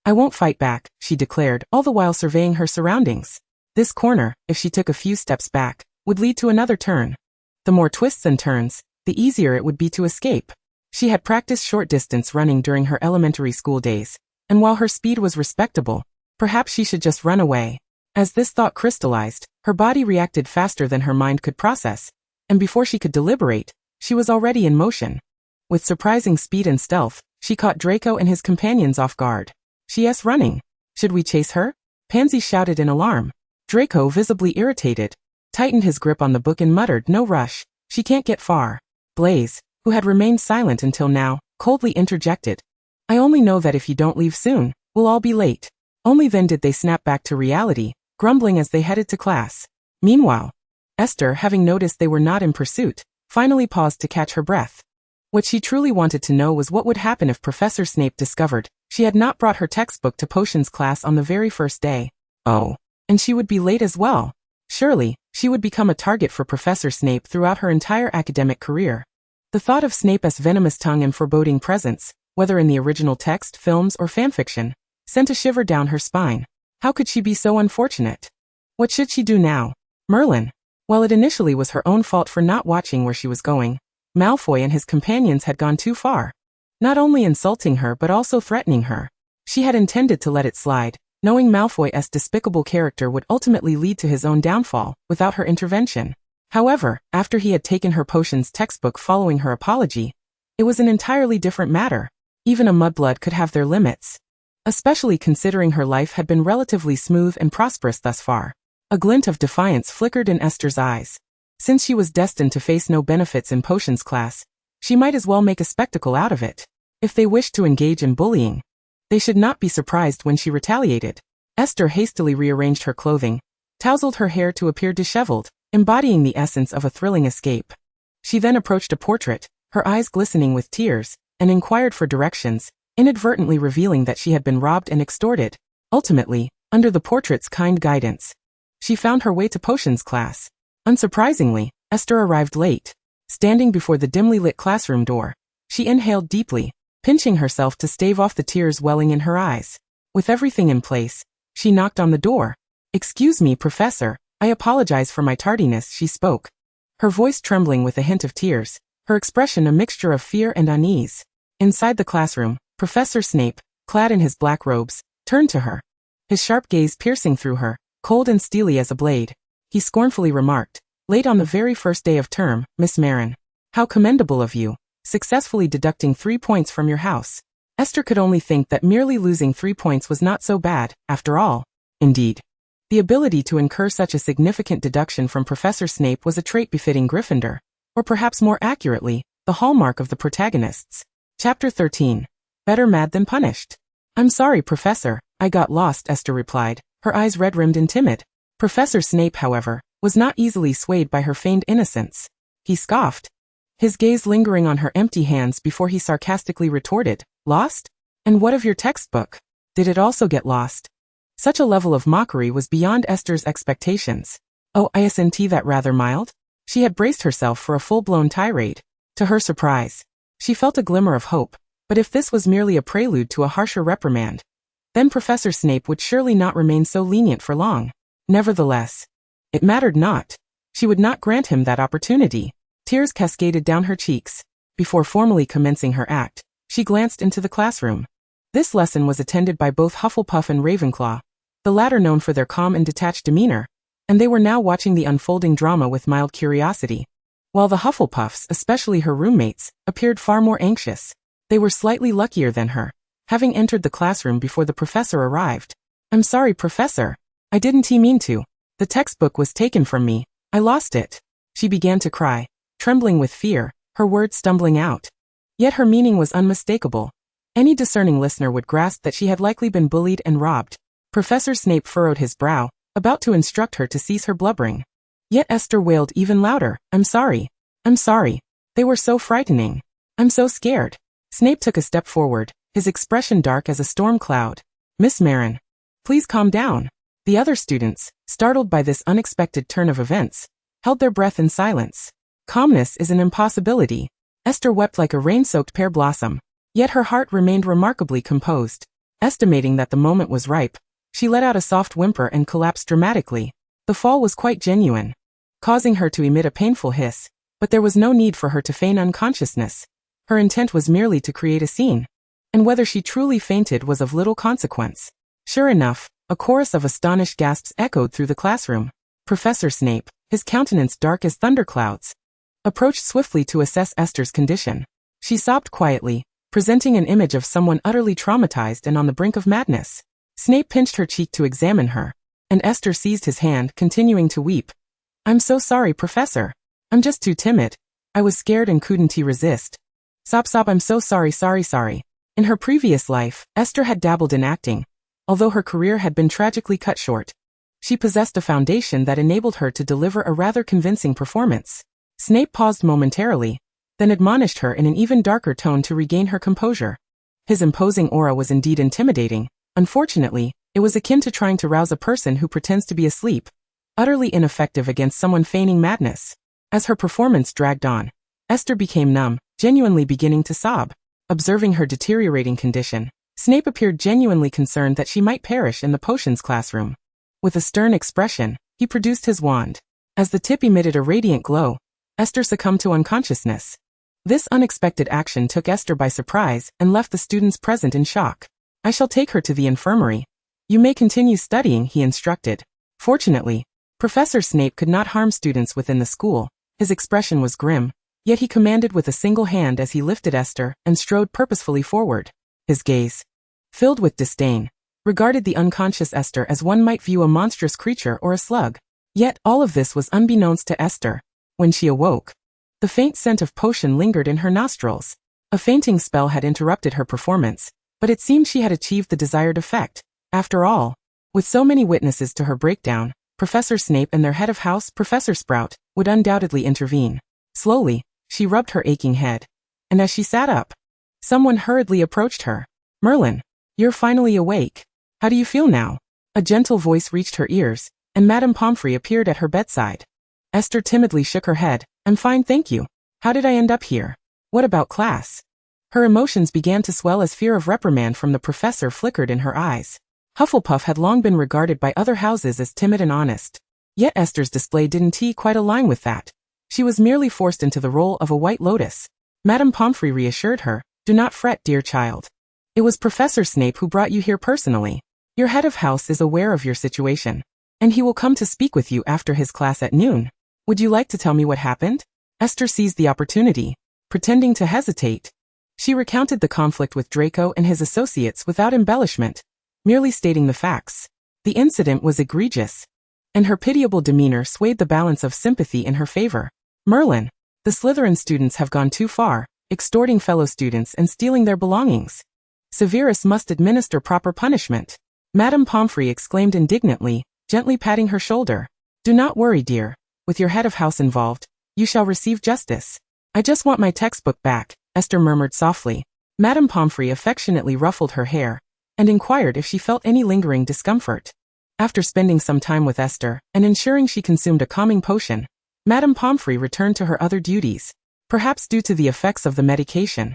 [SPEAKER 1] I won't fight back, she declared, all the while surveying her surroundings. This corner, if she took a few steps back, would lead to another turn. The more twists and turns, the easier it would be to escape. She had practiced short-distance running during her elementary school days, and while her speed was respectable, perhaps she should just run away. As this thought crystallized, her body reacted faster than her mind could process, and before she could deliberate, she was already in motion. With surprising speed and stealth, she caught Draco and his companions off guard. She's running. Should we chase her? Pansy shouted in alarm. Draco, visibly irritated, tightened his grip on the book and muttered, no rush, she can't get far. Blaze, who had remained silent until now, coldly interjected. I only know that if you don't leave soon, we'll all be late. Only then did they snap back to reality, grumbling as they headed to class. Meanwhile, Esther, having noticed they were not in pursuit, finally paused to catch her breath. What she truly wanted to know was what would happen if Professor Snape discovered she had not brought her textbook to potions class on the very first day. Oh, and she would be late as well. Surely, she would become a target for Professor Snape throughout her entire academic career. The thought of Snape's venomous tongue and foreboding presence, whether in the original text, films, or fanfiction, sent a shiver down her spine. How could she be so unfortunate? What should she do now? Merlin. While it initially was her own fault for not watching where she was going, Malfoy and his companions had gone too far. Not only insulting her but also threatening her. She had intended to let it slide, knowing Malfoy's despicable character would ultimately lead to his own downfall, without her intervention. However, after he had taken her potions textbook following her apology, it was an entirely different matter. Even a mudblood could have their limits. Especially considering her life had been relatively smooth and prosperous thus far. A glint of defiance flickered in Esther's eyes. Since she was destined to face no benefits in potions class, she might as well make a spectacle out of it. If they wished to engage in bullying, they should not be surprised when she retaliated. Esther hastily rearranged her clothing, tousled her hair to appear disheveled, embodying the essence of a thrilling escape. She then approached a portrait, her eyes glistening with tears, and inquired for directions, inadvertently revealing that she had been robbed and extorted. Ultimately, under the portrait's kind guidance, she found her way to potions class. Unsurprisingly, Esther arrived late. Standing before the dimly lit classroom door, she inhaled deeply, pinching herself to stave off the tears welling in her eyes. With everything in place, she knocked on the door. Excuse me, Professor, I apologize for my tardiness, she spoke. Her voice trembling with a hint of tears, her expression a mixture of fear and unease. Inside the classroom, Professor Snape, clad in his black robes, turned to her. His sharp gaze piercing through her, cold and steely as a blade. He scornfully remarked, late on the very first day of term, Miss Marin. How commendable of you, successfully deducting 3 points from your house. Esther could only think that merely losing 3 points was not so bad, after all. Indeed, the ability to incur such a significant deduction from Professor Snape was a trait befitting Gryffindor, or perhaps more accurately, the hallmark of the protagonists. Chapter 13. Better mad than punished. I'm sorry, Professor, I got lost, Esther replied, her eyes red-rimmed and timid. Professor Snape, however, was not easily swayed by her feigned innocence. He scoffed, his gaze lingering on her empty hands before he sarcastically retorted, Lost? And what of your textbook? Did it also get lost? Such a level of mockery was beyond Esther's expectations. Oh, isn't that rather mild? She had braced herself for a full-blown tirade. To her surprise, she felt a glimmer of hope, but if this was merely a prelude to a harsher reprimand, then Professor Snape would surely not remain so lenient for long. Nevertheless, it mattered not. She would not grant him that opportunity. Tears cascaded down her cheeks. Before formally commencing her act, she glanced into the classroom. This lesson was attended by both Hufflepuff and Ravenclaw, the latter known for their calm and detached demeanor, and they were now watching the unfolding drama with mild curiosity. While the Hufflepuffs, especially her roommates, appeared far more anxious. They were slightly luckier than her, having entered the classroom before the professor arrived. I'm sorry, Professor. I didn't mean to. The textbook was taken from me. I lost it. She began to cry, trembling with fear, her words stumbling out. Yet her meaning was unmistakable. Any discerning listener would grasp that she had likely been bullied and robbed. Professor Snape furrowed his brow, about to instruct her to cease her blubbering. Yet Esther wailed even louder, I'm sorry. I'm sorry. They were so frightening. I'm so scared. Snape took a step forward, his expression dark as a storm cloud. Miss Marin, please calm down. The other students, startled by this unexpected turn of events, held their breath in silence. Calmness is an impossibility. Esther wept like a rain-soaked pear blossom, yet her heart remained remarkably composed. Estimating that the moment was ripe, she let out a soft whimper and collapsed dramatically. The fall was quite genuine, causing her to emit a painful hiss, but there was no need for her to feign unconsciousness. Her intent was merely to create a scene, and whether she truly fainted was of little consequence. Sure enough, a chorus of astonished gasps echoed through the classroom. Professor Snape, his countenance dark as thunderclouds, approached swiftly to assess Esther's condition. She sobbed quietly, presenting an image of someone utterly traumatized and on the brink of madness. Snape pinched her cheek to examine her, and Esther seized his hand, continuing to weep. I'm so sorry, Professor. I'm just too timid. I was scared and couldn't resist. Sob, I'm so sorry. In her previous life, Esther had dabbled in acting. Although her career had been tragically cut short, she possessed a foundation that enabled her to deliver a rather convincing performance. Snape paused momentarily, then admonished her in an even darker tone to regain her composure. His imposing aura was indeed intimidating. Unfortunately, it was akin to trying to rouse a person who pretends to be asleep, utterly ineffective against someone feigning madness. As her performance dragged on, Esther became numb, genuinely beginning to sob. Observing her deteriorating condition, Snape appeared genuinely concerned that she might perish in the potions classroom. With a stern expression, he produced his wand. As the tip emitted a radiant glow, Esther succumbed to unconsciousness. This unexpected action took Esther by surprise and left the students present in shock. I shall take her to the infirmary. You may continue studying, he instructed. Fortunately, Professor Snape could not harm students within the school. His expression was grim, yet he commanded with a single hand as he lifted Esther and strode purposefully forward. His gaze, filled with disdain, regarded the unconscious Esther as one might view a monstrous creature or a slug. Yet all of this was unbeknownst to Esther. When she awoke, the faint scent of potion lingered in her nostrils. A fainting spell had interrupted her performance, but it seemed she had achieved the desired effect. After all, with so many witnesses to her breakdown, Professor Snape and their head of house, Professor Sprout, would undoubtedly intervene. Slowly, she rubbed her aching head, and as she sat up, someone hurriedly approached her. Merlin, you're finally awake. How do you feel now? A gentle voice reached her ears, and Madame Pomfrey appeared at her bedside. Esther timidly shook her head. I'm fine, thank you. How did I end up here? What about class? Her emotions began to swell as fear of reprimand from the professor flickered in her eyes. Hufflepuff had long been regarded by other houses as timid and honest. Yet Esther's display didn't quite align with that. She was merely forced into the role of a white lotus. Madame Pomfrey reassured her, do not fret, dear child. It was Professor Snape who brought you here personally. Your head of house is aware of your situation, and he will come to speak with you after his class at noon. Would you like to tell me what happened? Esther seized the opportunity, pretending to hesitate. She recounted the conflict with Draco and his associates without embellishment, merely stating the facts. The incident was egregious, and her pitiable demeanor swayed the balance of sympathy in her favor. Merlin, the Slytherin students have gone too far, extorting fellow students and stealing their belongings. Severus must administer proper punishment. Madame Pomfrey exclaimed indignantly, gently patting her shoulder. Do not worry, dear. With your head of house involved, you shall receive justice. I just want my textbook back, Esther murmured softly. Madame Pomfrey affectionately ruffled her hair and inquired if she felt any lingering discomfort. After spending some time with Esther and ensuring she consumed a calming potion, Madame Pomfrey returned to her other duties. Perhaps due to the effects of the medication,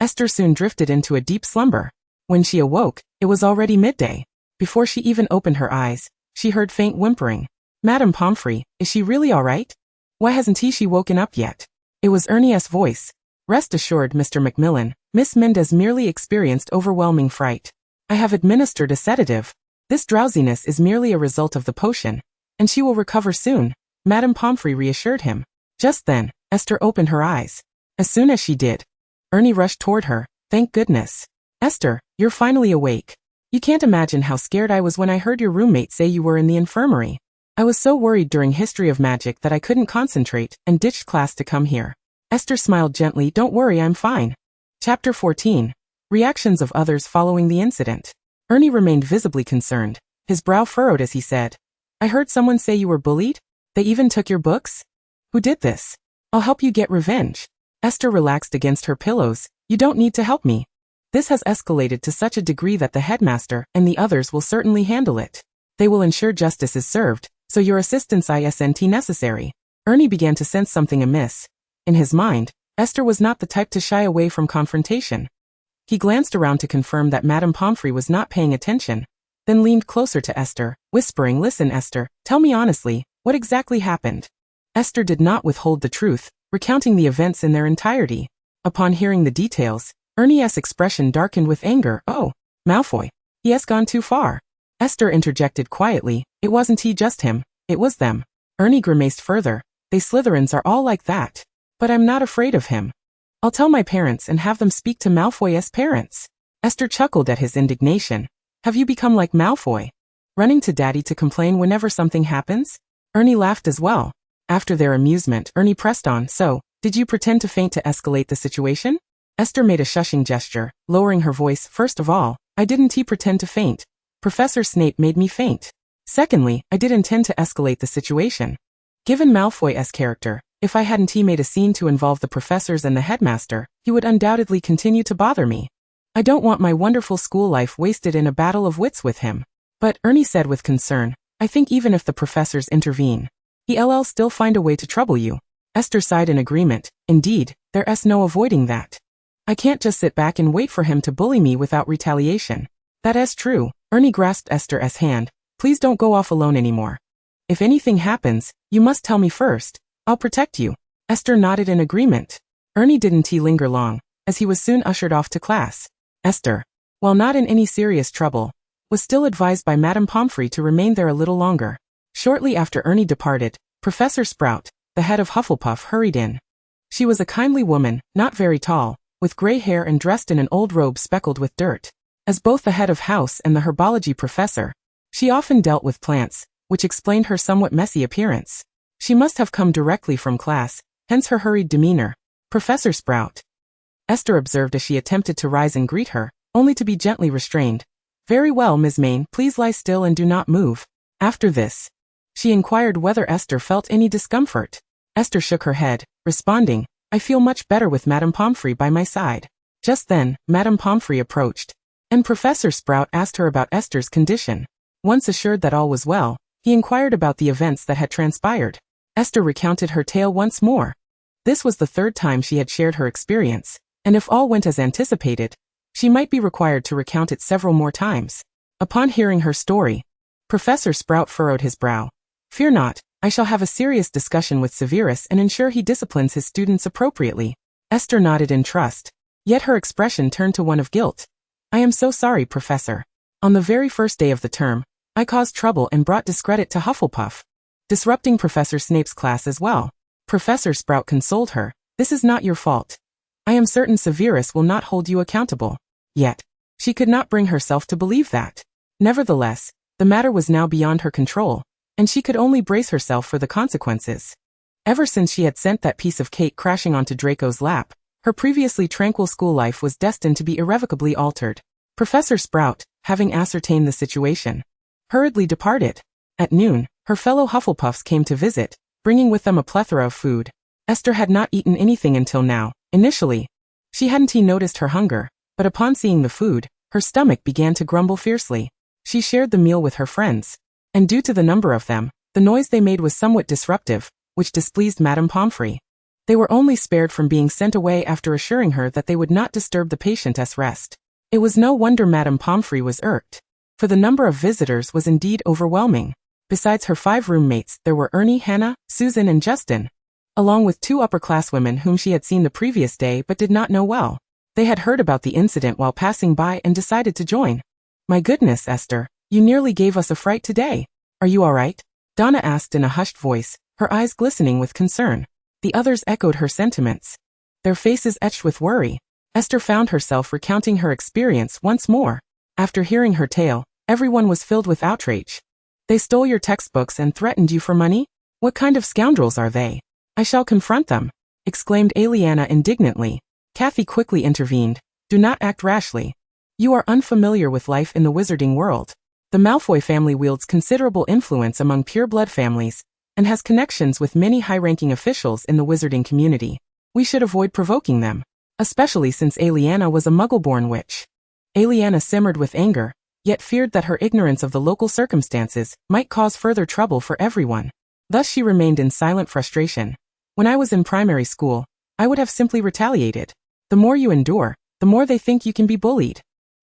[SPEAKER 1] Esther soon drifted into a deep slumber. When she awoke, it was already midday. Before she even opened her eyes, she heard faint whimpering. Madame Pomfrey, is she really all right? Why hasn't she woken up yet? It was Ernie's voice. Rest assured, Mr. Macmillan, Miss Mendez merely experienced overwhelming fright. I have administered a sedative. This drowsiness is merely a result of the potion, and she will recover soon, Madame Pomfrey reassured him. Just then, Esther opened her eyes. As soon as she did, Ernie rushed toward her. Thank goodness. Esther, you're finally awake. You can't imagine how scared I was when I heard your roommate say you were in the infirmary. I was so worried during History of Magic that I couldn't concentrate and ditched class to come here. Esther smiled gently. Don't worry, I'm fine. Chapter 14. Reactions of others following the incident. Ernie remained visibly concerned, his brow furrowed as he said, I heard someone say you were bullied? They even took your books? Who did this? I'll help you get revenge. Esther relaxed against her pillows. You don't need to help me. This has escalated to such a degree that the headmaster and the others will certainly handle it. They will ensure justice is served, so your assistance isn't necessary. Ernie began to sense something amiss. In his mind, Esther was not the type to shy away from confrontation. He glanced around to confirm that Madame Pomfrey was not paying attention, then leaned closer to Esther, whispering, Listen, Esther, tell me honestly, what exactly happened? Esther did not withhold the truth, recounting the events in their entirety. Upon hearing the details, Ernie's expression darkened with anger. Oh, Malfoy. He has gone too far. Esther interjected quietly, It wasn't just him, it was them. Ernie grimaced further, They Slytherins are all like that. But I'm not afraid of him. I'll tell my parents and have them speak to Malfoy's parents. Esther chuckled at his indignation. Have you become like Malfoy? Running to Daddy to complain whenever something happens? Ernie laughed as well. After their amusement, Ernie pressed on, So, did you pretend to faint to escalate the situation? Esther made a shushing gesture, lowering her voice. First of all, I didn't pretend to faint. Professor Snape made me faint. Secondly, I did intend to escalate the situation. Given Malfoy's character, if I hadn't made a scene to involve the professors and the headmaster, he would undoubtedly continue to bother me. I don't want my wonderful school life wasted in a battle of wits with him. But, Ernie said with concern, I think even if the professors intervene, he'll still find a way to trouble you. Esther sighed in agreement. Indeed, there's no avoiding that. I can't just sit back and wait for him to bully me without retaliation. That is true. Ernie grasped Esther's hand. Please don't go off alone anymore. If anything happens, you must tell me first. I'll protect you. Esther nodded in agreement. Ernie didn't linger long, as he was soon ushered off to class. Esther, while not in any serious trouble, was still advised by Madame Pomfrey to remain there a little longer. Shortly after Ernie departed, Professor Sprout, the head of Hufflepuff, hurried in. She was a kindly woman, not very tall, with gray hair and dressed in an old robe speckled with dirt. As both the head of house and the herbology professor, she often dealt with plants, which explained her somewhat messy appearance. She must have come directly from class, hence her hurried demeanor. Professor Sprout, Esther observed as she attempted to rise and greet her, only to be gently restrained. Very well, Ms. Maine, please lie still and do not move. After this, she inquired whether Esther felt any discomfort. Esther shook her head, responding, I feel much better with Madame Pomfrey by my side. Just then, Madame Pomfrey approached, and Professor Sprout asked her about Esther's condition. Once assured that all was well, he inquired about the events that had transpired. Esther recounted her tale once more. This was the third time she had shared her experience, and if all went as anticipated, she might be required to recount it several more times. Upon hearing her story, Professor Sprout furrowed his brow. Fear not, I shall have a serious discussion with Severus and ensure he disciplines his students appropriately. Esther nodded in trust, yet her expression turned to one of guilt. I am so sorry, Professor. On the very first day of the term, I caused trouble and brought discredit to Hufflepuff, disrupting Professor Snape's class as well. Professor Sprout consoled her. This is not your fault. I am certain Severus will not hold you accountable. Yet, she could not bring herself to believe that. Nevertheless, the matter was now beyond her control, and she could only brace herself for the consequences. Ever since she had sent that piece of cake crashing onto Draco's lap, her previously tranquil school life was destined to be irrevocably altered. Professor Sprout, having ascertained the situation, hurriedly departed. At noon, her fellow Hufflepuffs came to visit, bringing with them a plethora of food. Esther had not eaten anything until now. Initially, she hadn't noticed her hunger, but upon seeing the food, her stomach began to grumble fiercely. She shared the meal with her friends, and due to the number of them, the noise they made was somewhat disruptive, which displeased Madame Pomfrey. They were only spared from being sent away after assuring her that they would not disturb the patient's rest. It was no wonder Madame Pomfrey was irked, for the number of visitors was indeed overwhelming. Besides her 5 roommates, there were Ernie, Hannah, Susan and Justin, along with 2 upper-class women whom she had seen the previous day but did not know well. They had heard about the incident while passing by and decided to join. "My goodness, Esther, you nearly gave us a fright today. Are you all right?" Donna asked in a hushed voice, her eyes glistening with concern. The others echoed her sentiments, their faces etched with worry. Esther found herself recounting her experience once more. After hearing her tale, everyone was filled with outrage. "They stole your textbooks and threatened you for money? What kind of scoundrels are they? I shall confront them," exclaimed Aliana indignantly. Kathy quickly intervened. "Do not act rashly. You are unfamiliar with life in the wizarding world. The Malfoy family wields considerable influence among pure-blood families, and has connections with many high-ranking officials in the wizarding community. We should avoid provoking them, especially since Aliana was a muggle-born witch." Aliana simmered with anger, yet feared that her ignorance of the local circumstances might cause further trouble for everyone. Thus she remained in silent frustration. "When I was in primary school, I would have simply retaliated. The more you endure, the more they think you can be bullied."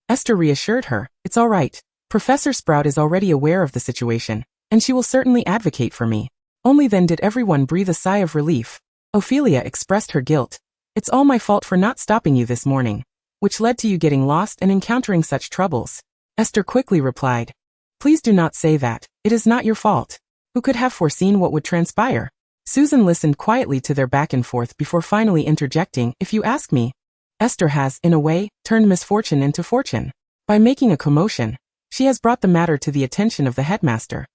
[SPEAKER 1] Esther reassured her, "It's all right. Professor Sprout is already aware of the situation, and she will certainly advocate for me." Only then did everyone breathe a sigh of relief. Ophelia expressed her guilt. "It's all my fault for not stopping you this morning, which led to you getting lost and encountering such troubles." Esther quickly replied, "Please do not say that. It is not your fault. Who could have foreseen what would transpire?" Susan listened quietly to their back and forth before finally interjecting, "If you ask me, Esther has, in a way, turned misfortune into fortune. By making a commotion, she has brought the matter to the attention of the headmaster.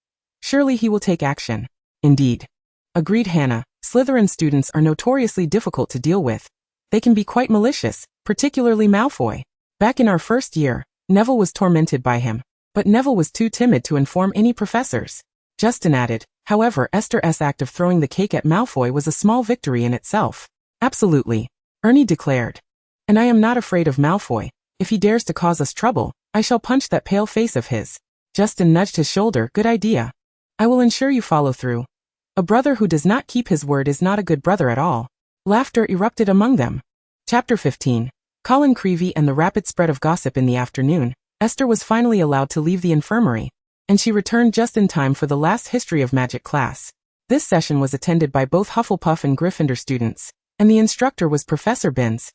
[SPEAKER 1] Surely he will take action." "Indeed," agreed Hannah. "Slytherin students are notoriously difficult to deal with. They can be quite malicious, particularly Malfoy. Back in our first year, Neville was tormented by him, but Neville was too timid to inform any professors." Justin added, "However, Esther's act of throwing the cake at Malfoy was a small victory in itself." "Absolutely," Ernie declared. "And I am not afraid of Malfoy. If he dares to cause us trouble, I shall punch that pale face of his." Justin nudged his shoulder. "Good idea. I will ensure you follow through. A brother who does not keep his word is not a good brother at all." Laughter erupted among them. Chapter 15. Colin Creevey and the rapid spread of gossip. In the afternoon, Esther was finally allowed to leave the infirmary, and she returned just in time for the last History of Magic class. This session was attended by both Hufflepuff and Gryffindor students, and the instructor was Professor Binns,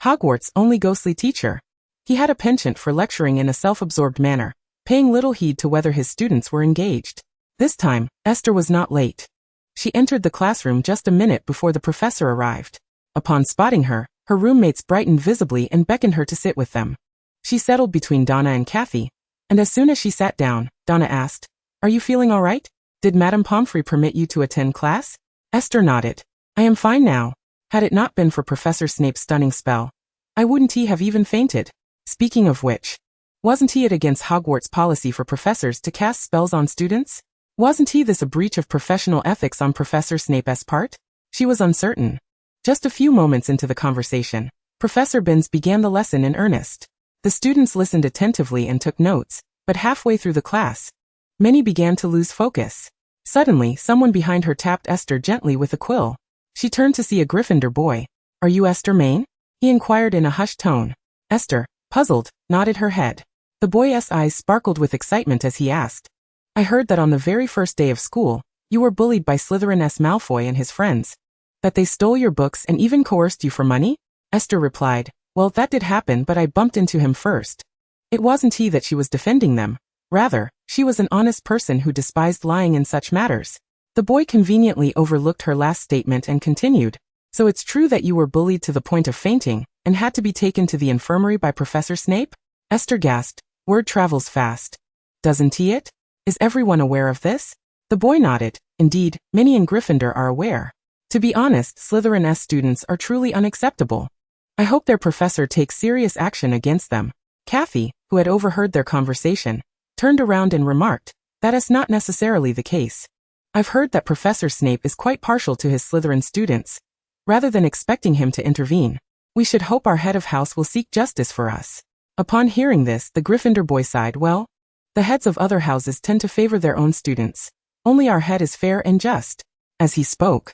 [SPEAKER 1] Hogwarts' only ghostly teacher. He had a penchant for lecturing in a self-absorbed manner, paying little heed to whether his students were engaged. This time, Esther was not late. She entered the classroom just a minute before the professor arrived. Upon spotting her, her roommates brightened visibly and beckoned her to sit with them. She settled between Donna and Kathy, and as soon as she sat down, Donna asked, "Are you feeling all right? Did Madame Pomfrey permit you to attend class?" Esther nodded. "I am fine now. Had it not been for Professor Snape's stunning spell, I wouldn't have even fainted. Speaking of which, wasn't it against Hogwarts policy for professors to cast spells on students? Wasn't this a breach of professional ethics on Professor Snape's part?" She was uncertain. Just a few moments into the conversation, Professor Binns began the lesson in earnest. The students listened attentively and took notes, but halfway through the class, many began to lose focus. Suddenly, someone behind her tapped Esther gently with a quill. She turned to see a Gryffindor boy. "Are you Esther Maine?" he inquired in a hushed tone. Esther, puzzled, nodded her head. The boy's eyes sparkled with excitement as he asked, "I heard that on the very first day of school, you were bullied by Slytherin's Malfoy and his friends. That they stole your books and even coerced you for money?" Esther replied, "Well, that did happen, but I bumped into him first." It wasn't that she was defending them. Rather, she was an honest person who despised lying in such matters. The boy conveniently overlooked her last statement and continued, "So it's true that you were bullied to the point of fainting, and had to be taken to the infirmary by Professor Snape?" Esther gasped. "Word travels fast. Doesn't it? Is everyone aware of this?" The boy nodded. "Indeed, many in Gryffindor are aware. To be honest, Slytherin's students are truly unacceptable. I hope their professor takes serious action against them." Kathy, who had overheard their conversation, turned around and remarked, "That is not necessarily the case. I've heard that Professor Snape is quite partial to his Slytherin students. Rather than expecting him to intervene, we should hope our head of house will seek justice for us." Upon hearing this, the Gryffindor boy sighed. "Well, the heads of other houses tend to favor their own students. Only our head is fair and just." As he spoke,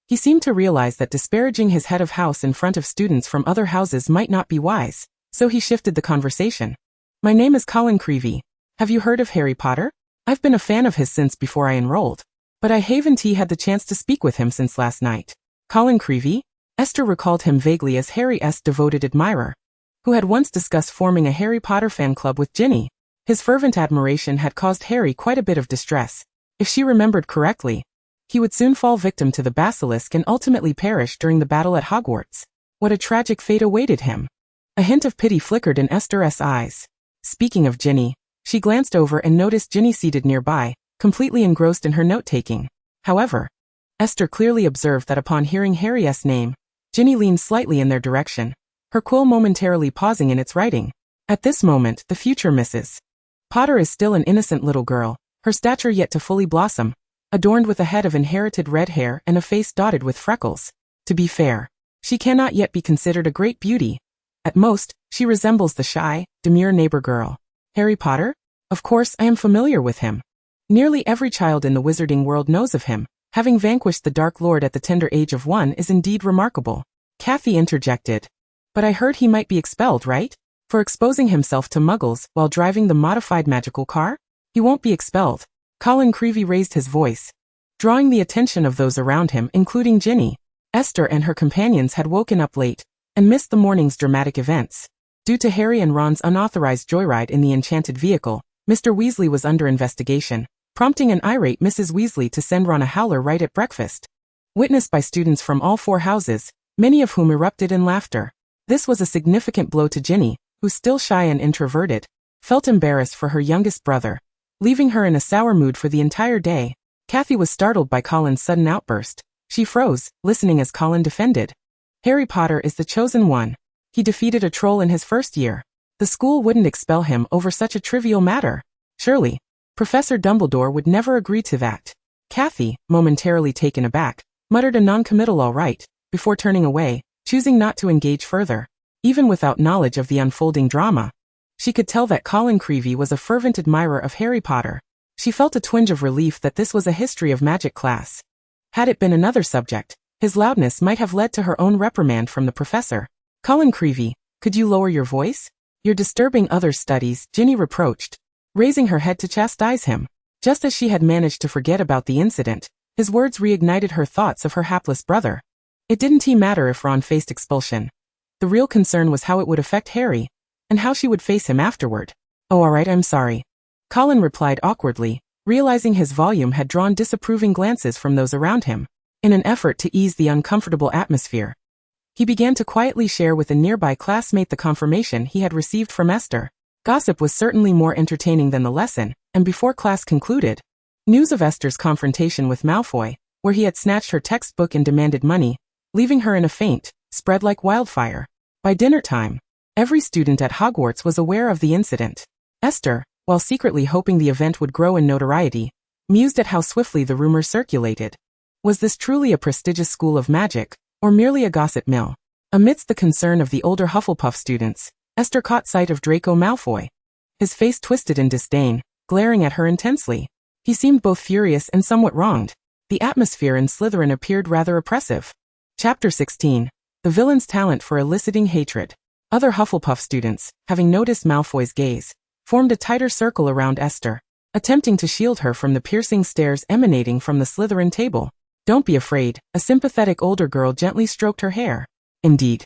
[SPEAKER 1] he seemed to realize that disparaging his head of house in front of students from other houses might not be wise, so he shifted the conversation. "My name is Colin Creevey. Have you heard of Harry Potter? I've been a fan of his since before I enrolled, but I haven't had the chance to speak with him since last night." Colin Creevey? Esther recalled him vaguely as Harry's devoted admirer, who had once discussed forming a Harry Potter fan club with Ginny. His fervent admiration had caused Harry quite a bit of distress. If she remembered correctly, he would soon fall victim to the basilisk and ultimately perish during the battle at Hogwarts. What a tragic fate awaited him. A hint of pity flickered in Esther's eyes. Speaking of Ginny, she glanced over and noticed Ginny seated nearby, completely engrossed in her note-taking. However, Esther clearly observed that upon hearing Harry's name, Ginny leaned slightly in their direction, her quill momentarily pausing in its writing. At this moment, the future Mrs. Potter is still an innocent little girl, her stature yet to fully blossom, adorned with a head of inherited red hair and a face dotted with freckles. To be fair, she cannot yet be considered a great beauty. At most, she resembles the shy, demure neighbor girl. Harry Potter? Of course, I am familiar with him. Nearly every child in the wizarding world knows of him. Having vanquished the Dark Lord at the tender age of 1 is indeed remarkable. Kathy interjected. But I heard he might be expelled, right? For exposing himself to muggles while driving the modified magical car? He won't be expelled. Colin Creevey raised his voice, drawing the attention of those around him, including Ginny. Esther and her companions had woken up late and missed the morning's dramatic events. Due to Harry and Ron's unauthorized joyride in the enchanted vehicle, Mr. Weasley was under investigation, prompting an irate Mrs. Weasley to send Ron a howler right at breakfast. Witnessed by students from all 4 houses, many of whom erupted in laughter. This was a significant blow to Ginny, who, still shy and introverted, felt embarrassed for her youngest brother, leaving her in a sour mood for the entire day. Kathy was startled by Colin's sudden outburst. She froze, listening as Colin defended. Harry Potter is the chosen one. He defeated a troll in his first year. The school wouldn't expel him over such a trivial matter. Surely, Professor Dumbledore would never agree to that. Kathy, momentarily taken aback, muttered a non-committal "all right," before turning away, choosing not to engage further. Even without knowledge of the unfolding drama, she could tell that Colin Creevey was a fervent admirer of Harry Potter. She felt a twinge of relief that this was a history of magic class. Had it been another subject, his loudness might have led to her own reprimand from the professor. "Colin Creevey, could you lower your voice? You're disturbing others' studies," Ginny reproached, raising her head to chastise him. Just as she had managed to forget about the incident, his words reignited her thoughts of her hapless brother. It didn't matter if Ron faced expulsion. The real concern was how it would affect Harry, and how she would face him afterward. "Oh, all right, I'm sorry," Colin replied awkwardly, realizing his volume had drawn disapproving glances from those around him. In an effort to ease the uncomfortable atmosphere, he began to quietly share with a nearby classmate the confirmation he had received from Esther. Gossip was certainly more entertaining than the lesson, and before class concluded, news of Esther's confrontation with Malfoy, where he had snatched her textbook and demanded money, leaving her in a faint, spread like wildfire. By dinner time, every student at Hogwarts was aware of the incident. Esther, while secretly hoping the event would grow in notoriety, mused at how swiftly the rumors circulated. Was this truly a prestigious school of magic, or merely a gossip mill? Amidst the concern of the older Hufflepuff students, Esther caught sight of Draco Malfoy. His face twisted in disdain, glaring at her intensely. He seemed both furious and somewhat wronged. The atmosphere in Slytherin appeared rather oppressive. Chapter 16. The Villain's Talent for Eliciting Hatred. Other Hufflepuff students, having noticed Malfoy's gaze, formed a tighter circle around Esther, attempting to shield her from the piercing stares emanating from the Slytherin table. "Don't be afraid," a sympathetic older girl gently stroked her hair. "Indeed,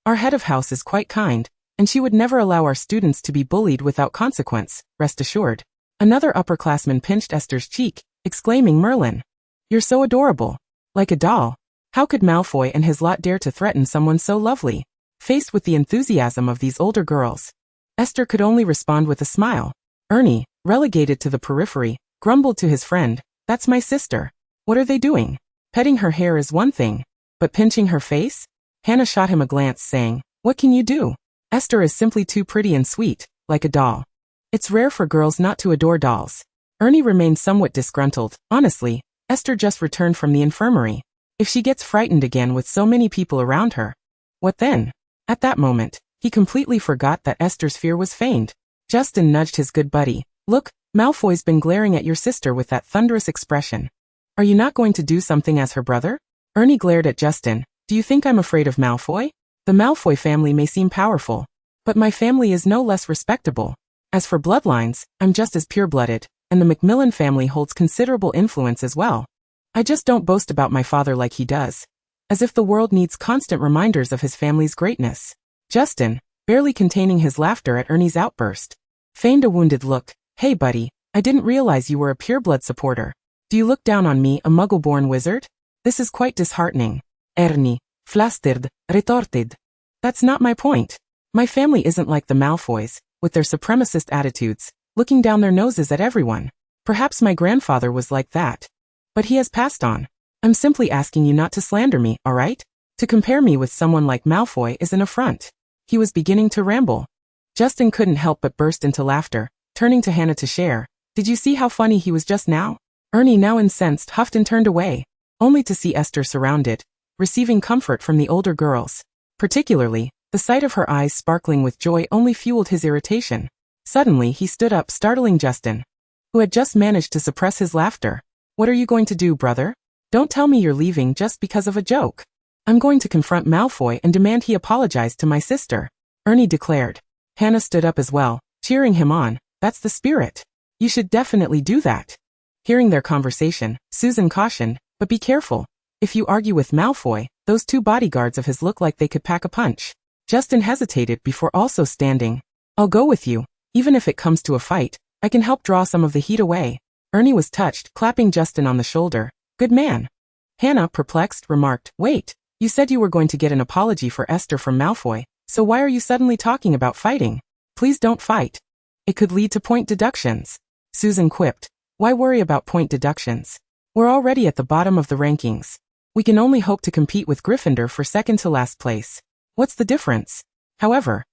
[SPEAKER 1] our head of house is quite kind, and she would never allow our students to be bullied without consequence, rest assured." Another upperclassman pinched Esther's cheek, exclaiming, "Merlin, you're so adorable. Like a doll. How could Malfoy and his lot dare to threaten someone so lovely?" Faced with the enthusiasm of these older girls, Esther could only respond with a smile. Ernie, relegated to the periphery, grumbled to his friend, "That's my sister. What are they doing? Petting her hair is one thing, but pinching her face?" Hannah shot him a glance saying, "What can you do? Esther is simply too pretty and sweet. like a doll. It's rare for girls not to adore dolls. Ernie remained somewhat disgruntled. Honestly, Esther just returned from the infirmary. If she gets frightened again with so many people around her, what then? At that moment, he completely forgot that Esther's fear was feigned. Justin nudged his good buddy. Look, Malfoy's been glaring at your sister with that thunderous expression. Are you not going to do something as her brother? Ernie glared at Justin. Do you think I'm afraid of Malfoy? The Malfoy family may seem powerful, but my family is no less respectable. As for bloodlines, I'm just as pure-blooded, and the Macmillan family holds considerable influence as well. I just don't boast about my father like he does. As if the world needs constant reminders of his family's greatness. Justin, barely containing his laughter at Ernie's outburst, feigned a wounded look. Hey buddy, I didn't realize you were a pureblood supporter. Do you look down on me, a muggle-born wizard? This is quite disheartening. Ernie, flustered, retorted. That's not my point. My family isn't like the Malfoys, with their supremacist attitudes, looking down their noses at everyone. Perhaps my grandfather was like that. But he has passed on. I'm simply asking you not to slander me, alright? To compare me with someone like Malfoy is an affront. He was beginning to ramble. Justin couldn't help but burst into laughter, turning to Hannah to share. Did you see how funny he was just now? Ernie, now incensed, huffed and turned away, only to see Esther surrounded, receiving comfort from the older girls. Particularly, the sight of her eyes sparkling with joy only fueled his irritation. Suddenly he stood up, startling Justin, who had just managed to suppress his laughter. What are you going to do, brother? Don't tell me you're leaving just because of a joke. I'm going to confront Malfoy and demand he apologize to my sister, Ernie declared. Hannah stood up as well, cheering him on. That's the spirit. You should definitely do that. Hearing their conversation, Susan cautioned, but be careful. If you argue with Malfoy, those two bodyguards of his look like they could pack a punch. Justin hesitated before also standing. I'll go with you. Even if it comes to a fight, I can help draw some of the heat away. Ernie was touched, clapping Justin on the shoulder. Good man. Hannah, perplexed, remarked, wait, you said you were going to get an apology for Esther from Malfoy, so why are you suddenly talking about fighting? Please don't fight. It could lead to point deductions. Susan quipped. Why worry about point deductions? We're already at the bottom of the rankings. We can only hope to compete with Gryffindor for second to last place. What's the difference? However,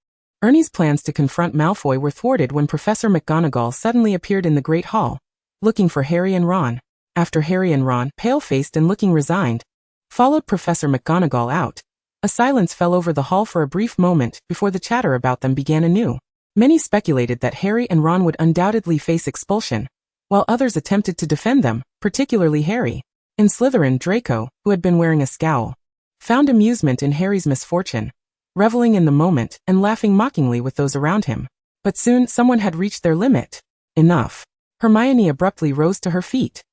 [SPEAKER 1] Ernie's plans to confront Malfoy were thwarted when Professor McGonagall suddenly appeared in the Great Hall, looking for Harry and Ron. After Harry and Ron, pale-faced and looking resigned, followed Professor McGonagall out, a silence fell over the hall for a brief moment before the chatter about them began anew. Many speculated that Harry and Ron would undoubtedly face expulsion, while others attempted to defend them, particularly Harry. In Slytherin, Draco, who had been wearing a scowl, found amusement in Harry's misfortune, reveling in the moment and laughing mockingly with those around him. But soon someone had reached their limit. Enough. Hermione abruptly rose to her feet,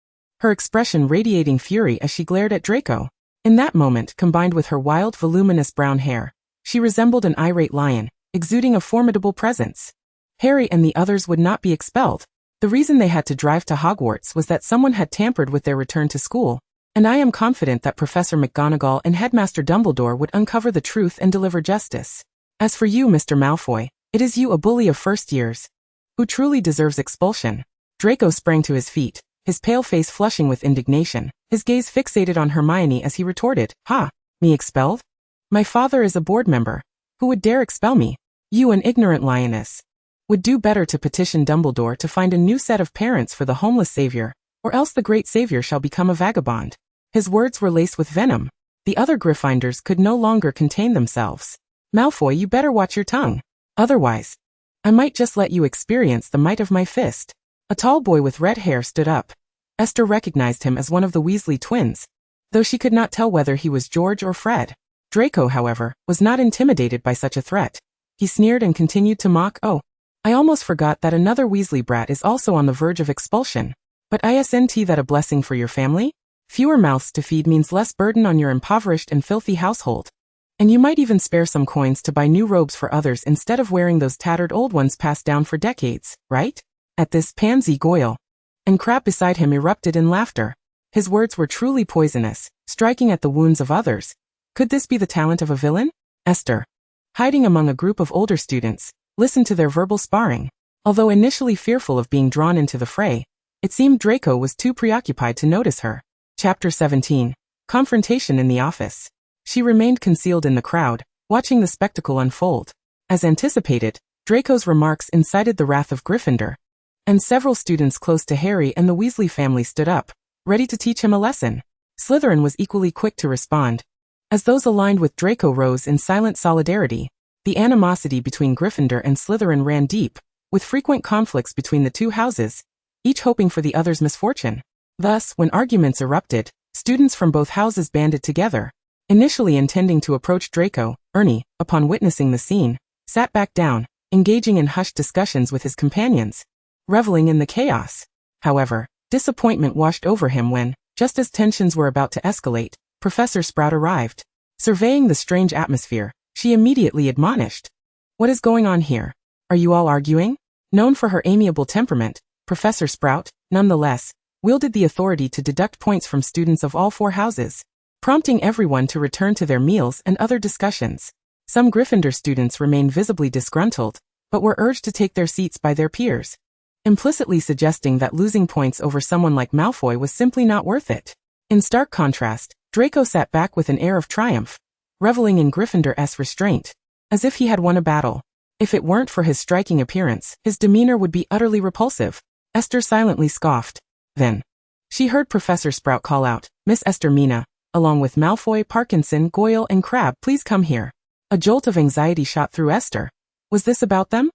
[SPEAKER 1] her expression radiating fury as she glared at Draco. In that moment, combined with her wild, voluminous brown hair, she resembled an irate lion, exuding a formidable presence. Harry and the others would not be expelled. The reason they had to drive to Hogwarts was that someone had tampered with their return to school, and I am confident that Professor McGonagall and Headmaster Dumbledore would uncover the truth and deliver justice. As for you, Mr. Malfoy, it is you, a bully of first years, who truly deserves expulsion. Draco sprang to his feet, his pale face flushing with indignation, his gaze fixated on Hermione as he retorted, Ha! Me expelled? My father is a board member. Who would dare expel me? You, an ignorant lioness, would do better to petition Dumbledore to find a new set of parents for the homeless savior, or else the great savior shall become a vagabond. His words were laced with venom. The other Gryffindors could no longer contain themselves. Malfoy, you better watch your tongue. Otherwise, I might just let you experience the might of my fist. A tall boy with red hair stood up. Esther recognized him as one of the Weasley twins, though she could not tell whether he was George or Fred. Draco, however, was not intimidated by such a threat. He sneered and continued to mock, Oh, I almost forgot that another Weasley brat is also on the verge of expulsion. But isn't that a blessing for your family? Fewer mouths to feed means less burden on your impoverished and filthy household. And you might even spare some coins to buy new robes for others instead of wearing those tattered old ones passed down for decades, right? At this, Pansy Goyle and Crab beside him erupted in laughter. His words were truly poisonous, striking at the wounds of others. Could this be the talent of a villain? Esther, hiding among a group of older students, listened to their verbal sparring. Although initially fearful of being drawn into the fray, it seemed Draco was too preoccupied to notice her. Chapter 17. Confrontation in the office. She remained concealed in the crowd, watching the spectacle unfold. As anticipated, Draco's remarks incited the wrath of Gryffindor, and several students close to Harry and the Weasley family stood up, ready to teach him a lesson. Slytherin was equally quick to respond. As those aligned with Draco rose in silent solidarity, the animosity between Gryffindor and Slytherin ran deep, with frequent conflicts between the two houses, each hoping for the other's misfortune. Thus, when arguments erupted, students from both houses banded together, initially intending to approach Draco. Ernie, upon witnessing the scene, sat back down, engaging in hushed discussions with his companions, reveling in the chaos. However, disappointment washed over him when, just as tensions were about to escalate, Professor Sprout arrived. Surveying the strange atmosphere, she immediately admonished, "What is going on here? Are you all arguing?" Known for her amiable temperament, Professor Sprout, nonetheless, wielded the authority to deduct points from students of all four houses, prompting everyone to return to their meals and other discussions. Some Gryffindor students remained visibly disgruntled, but were urged to take their seats by their peers, implicitly suggesting that losing points over someone like Malfoy was simply not worth it. In stark contrast, Draco sat back with an air of triumph, reveling in Gryffindor's restraint, as if he had won a battle. If it weren't for his striking appearance, his demeanor would be utterly repulsive. Esther silently scoffed. Then, she heard Professor Sprout call out, "Miss Esther Mina, along with Malfoy, Parkinson, Goyle, and Crabbe, please come here." A jolt of anxiety shot through Esther. Was this about them?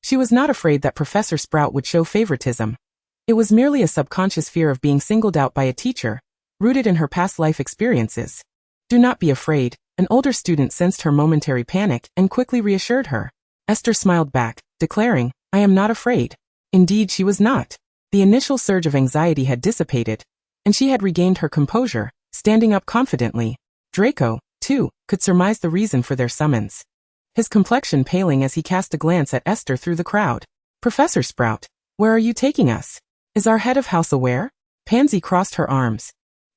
[SPEAKER 1] She was not afraid that Professor Sprout would show favoritism. It was merely a subconscious fear of being singled out by a teacher, rooted in her past life experiences. "Do not be afraid." An older student sensed her momentary panic and quickly reassured her. Esther smiled back, declaring, "I am not afraid." Indeed, she was not. The initial surge of anxiety had dissipated, and she had regained her composure, standing up confidently. Draco, too, could surmise the reason for their summons, his complexion paling as he cast a glance at Esther through the crowd. "Professor Sprout, where are you taking us? Is our head of house aware?" Pansy crossed her arms,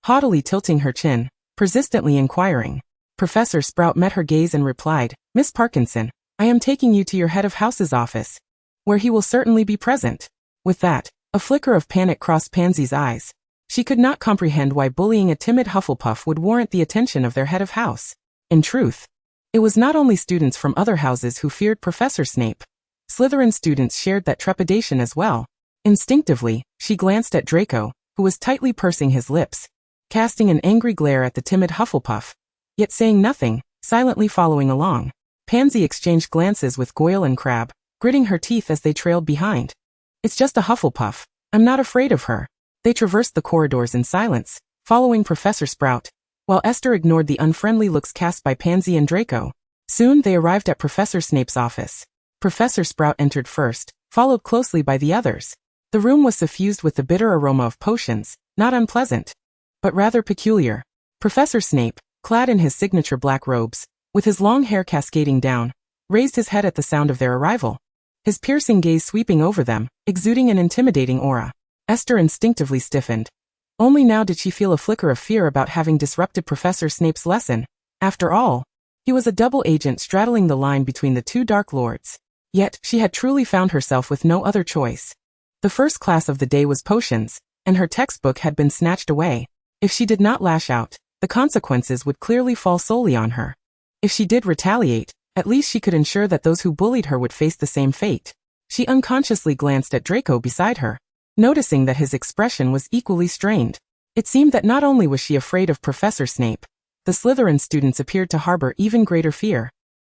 [SPEAKER 1] haughtily tilting her chin, persistently inquiring. Professor Sprout met her gaze and replied, "Miss Parkinson, I am taking you to your head of house's office, where he will certainly be present." With that, a flicker of panic crossed Pansy's eyes. She could not comprehend why bullying a timid Hufflepuff would warrant the attention of their head of house. In truth, it was not only students from other houses who feared Professor Snape. Slytherin students shared that trepidation as well. Instinctively, she glanced at Draco, who was tightly pursing his lips, casting an angry glare at the timid Hufflepuff, yet saying nothing, silently following along. Pansy exchanged glances with Goyle and Crabbe, gritting her teeth as they trailed behind. "It's just a Hufflepuff. I'm not afraid of her." They traversed the corridors in silence, following Professor Sprout, while Esther ignored the unfriendly looks cast by Pansy and Draco. Soon they arrived at Professor Snape's office. Professor Sprout entered first, followed closely by the others. The room was suffused with the bitter aroma of potions, not unpleasant, but rather peculiar. Professor Snape, clad in his signature black robes, with his long hair cascading down, raised his head at the sound of their arrival, his piercing gaze sweeping over them, exuding an intimidating aura. Esther instinctively stiffened. Only now did she feel a flicker of fear about having disrupted Professor Snape's lesson. After all, he was a double agent straddling the line between the two Dark Lords. Yet, she had truly found herself with no other choice. The first class of the day was potions, and her textbook had been snatched away. If she did not lash out, the consequences would clearly fall solely on her. If she did retaliate, at least she could ensure that those who bullied her would face the same fate. She unconsciously glanced at Draco beside her, noticing that his expression was equally strained. It seemed that not only was she afraid of Professor Snape, the Slytherin students appeared to harbor even greater fear.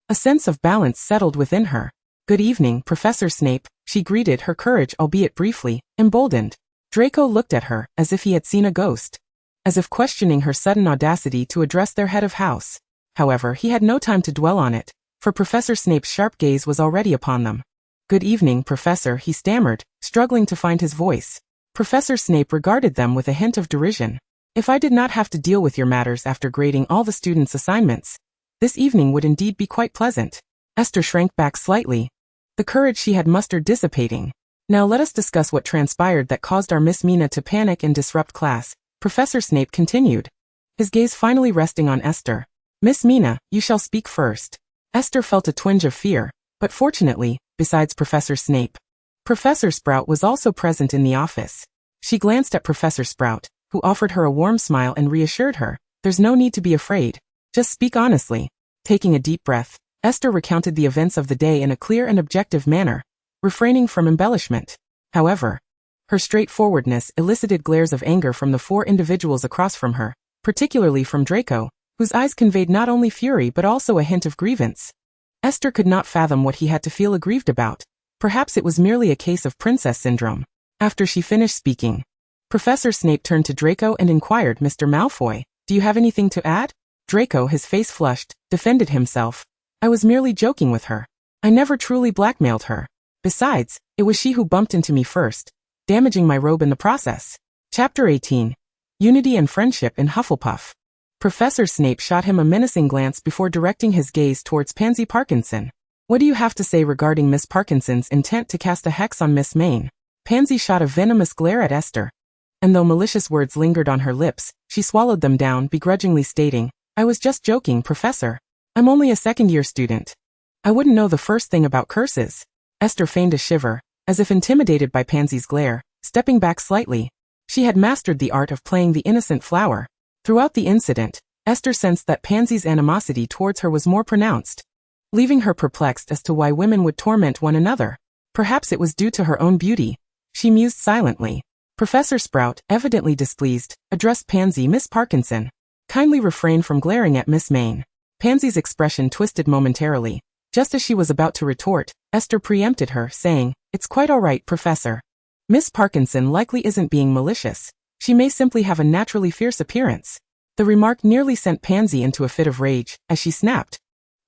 [SPEAKER 1] A sense of balance settled within her. "Good evening, Professor Snape," she greeted, her courage, albeit briefly, emboldened. Draco looked at her, as if he had seen a ghost, as if questioning her sudden audacity to address their head of house. However, he had no time to dwell on it, for Professor Snape's sharp gaze was already upon them. "Good evening, Professor," he stammered, struggling to find his voice. Professor Snape regarded them with a hint of derision. "If I did not have to deal with your matters after grading all the students' assignments, this evening would indeed be quite pleasant." Esther shrank back slightly, the courage she had mustered dissipating. "Now let us discuss what transpired that caused our Miss Mina to panic and disrupt class," Professor Snape continued, his gaze finally resting on Esther. "Miss Mina, you shall speak first." Esther felt a twinge of fear, but fortunately, besides Professor Snape, Professor Sprout was also present in the office. She glanced at Professor Sprout, who offered her a warm smile and reassured her, "There's no need to be afraid. Just speak honestly." Taking a deep breath, Esther recounted the events of the day in a clear and objective manner, refraining from embellishment. However, her straightforwardness elicited glares of anger from the 4 individuals across from her, particularly from Draco, whose eyes conveyed not only fury but also a hint of grievance. Esther could not fathom what he had to feel aggrieved about. Perhaps it was merely a case of princess syndrome. After she finished speaking, Professor Snape turned to Draco and inquired, "Mr. Malfoy, do you have anything to add?" Draco, his face flushed, defended himself. "I was merely joking with her. I never truly blackmailed her. Besides, it was she who bumped into me first, damaging my robe in the process." Chapter 18. Unity and Friendship in Hufflepuff. Professor Snape shot him a menacing glance before directing his gaze towards Pansy Parkinson. "What do you have to say regarding Miss Parkinson's intent to cast a hex on Miss Mayne?" Pansy shot a venomous glare at Esther. And though malicious words lingered on her lips, she swallowed them down, begrudgingly stating, "I was just joking, Professor. I'm only a second-year student. I wouldn't know the first thing about curses." Esther feigned a shiver, as if intimidated by Pansy's glare, stepping back slightly. She had mastered the art of playing the innocent flower. Throughout the incident, Esther sensed that Pansy's animosity towards her was more pronounced, leaving her perplexed as to why women would torment one another. Perhaps it was due to her own beauty. She mused silently. Professor Sprout, evidently displeased, addressed Pansy. "Miss Parkinson, kindly refrain from glaring at Miss Mayne." Pansy's expression twisted momentarily. Just as she was about to retort, Esther preempted her, saying, "It's quite all right, Professor. Miss Parkinson likely isn't being malicious. She may simply have a naturally fierce appearance." The remark nearly sent Pansy into a fit of rage, as she snapped,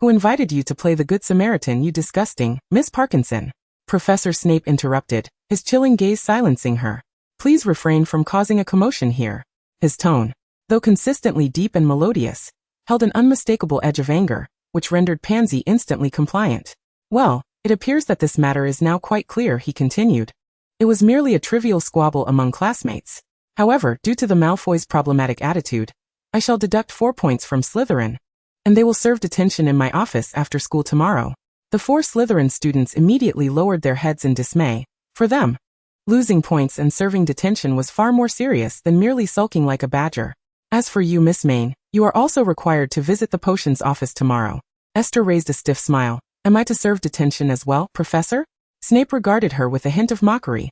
[SPEAKER 1] "Who invited you to play the Good Samaritan, you disgusting Miss Parkinson?" Professor Snape interrupted, his chilling gaze silencing her. "Please refrain from causing a commotion here." His tone, though consistently deep and melodious, held an unmistakable edge of anger, which rendered Pansy instantly compliant. "Well, it appears that this matter is now quite clear," he continued. "It was merely a trivial squabble among classmates. However, due to the Malfoy's problematic attitude, I shall deduct 4 points from Slytherin, and they will serve detention in my office after school tomorrow." The 4 Slytherin students immediately lowered their heads in dismay. For them, losing points and serving detention was far more serious than merely sulking like a badger. "As for you, Miss Mayne, you are also required to visit the potions office tomorrow." Esther raised a stiff smile. "Am I to serve detention as well, Professor?" Snape regarded her with a hint of mockery.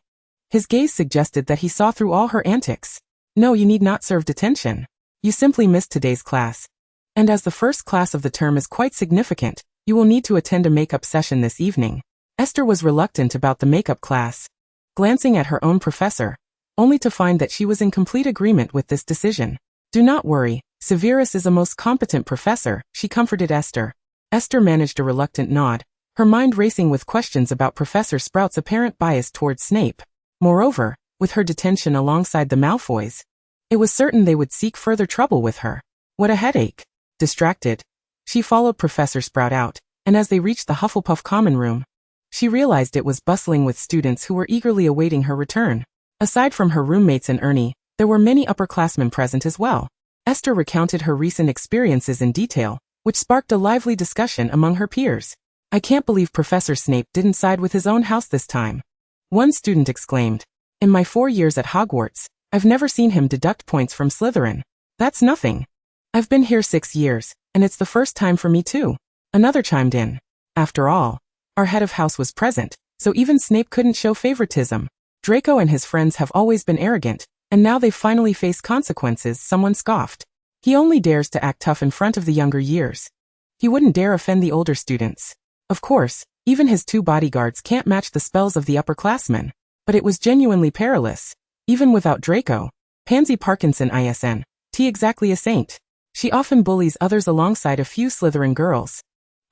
[SPEAKER 1] His gaze suggested that he saw through all her antics. "No, you need not serve detention. You simply missed today's class. And as the first class of the term is quite significant, you will need to attend a makeup session this evening." Esther was reluctant about the makeup class, glancing at her own professor, only to find that she was in complete agreement with this decision. "Do not worry, Severus is a most competent professor," she comforted Esther. Esther managed a reluctant nod, her mind racing with questions about Professor Sprout's apparent bias towards Snape. Moreover, with her detention alongside the Malfoys, it was certain they would seek further trouble with her. What a headache. Distracted, she followed Professor Sprout out, and as they reached the Hufflepuff common room, she realized it was bustling with students who were eagerly awaiting her return. Aside from her roommates and Ernie, there were many upperclassmen present as well. Esther recounted her recent experiences in detail, which sparked a lively discussion among her peers. "I can't believe Professor Snape didn't side with his own house this time," one student exclaimed. "In my 4 years at Hogwarts, I've never seen him deduct points from Slytherin. That's nothing. I've been here 6 years, and it's the first time for me too." Another chimed in. "After all, our head of house was present, so even Snape couldn't show favoritism. Draco and his friends have always been arrogant, and now they finally face consequences," someone scoffed. "He only dares to act tough in front of the younger years. He wouldn't dare offend the older students. Of course, even his 2 bodyguards can't match the spells of the upperclassmen. But it was genuinely perilous. Even without Draco, Pansy Parkinson isn't exactly a saint. She often bullies others alongside a few Slytherin girls.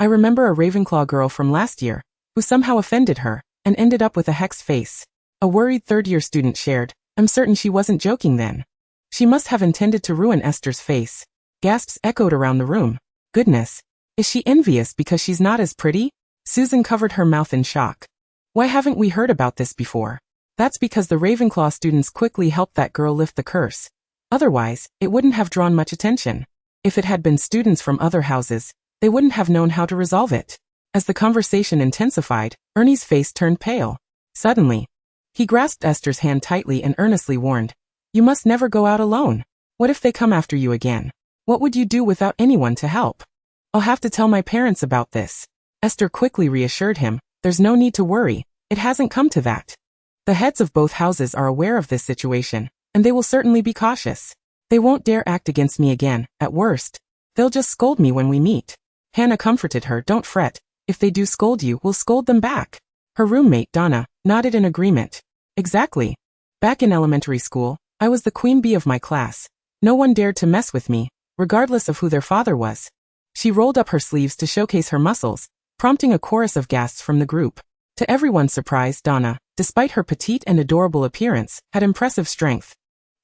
[SPEAKER 1] I remember a Ravenclaw girl from last year, who somehow offended her, and ended up with a hexed face." A worried third-year student shared, "I'm certain she wasn't joking then. She must have intended to ruin Esther's face." Gasps echoed around the room. "Goodness, is she envious because she's not as pretty?" Susan covered her mouth in shock. "Why haven't we heard about this before?" "That's because the Ravenclaw students quickly helped that girl lift the curse. Otherwise, it wouldn't have drawn much attention. If it had been students from other houses, they wouldn't have known how to resolve it." As the conversation intensified, Ernie's face turned pale. Suddenly, he grasped Esther's hand tightly and earnestly warned, "You must never go out alone. What if they come after you again? What would you do without anyone to help?" I'll have to tell my parents about this. Esther quickly reassured him, there's no need to worry, it hasn't come to that. The heads of both houses are aware of this situation, and they will certainly be cautious. They won't dare act against me again, at worst. They'll just scold me when we meet. Hannah comforted her, don't fret, if they do scold you, we'll scold them back. Her roommate, Donna, nodded in agreement. Exactly. Back in elementary school, I was the queen bee of my class. No one dared to mess with me, regardless of who their father was. She rolled up her sleeves to showcase her muscles, prompting a chorus of gasps from the group. To everyone's surprise, Donna, despite her petite and adorable appearance, had impressive strength.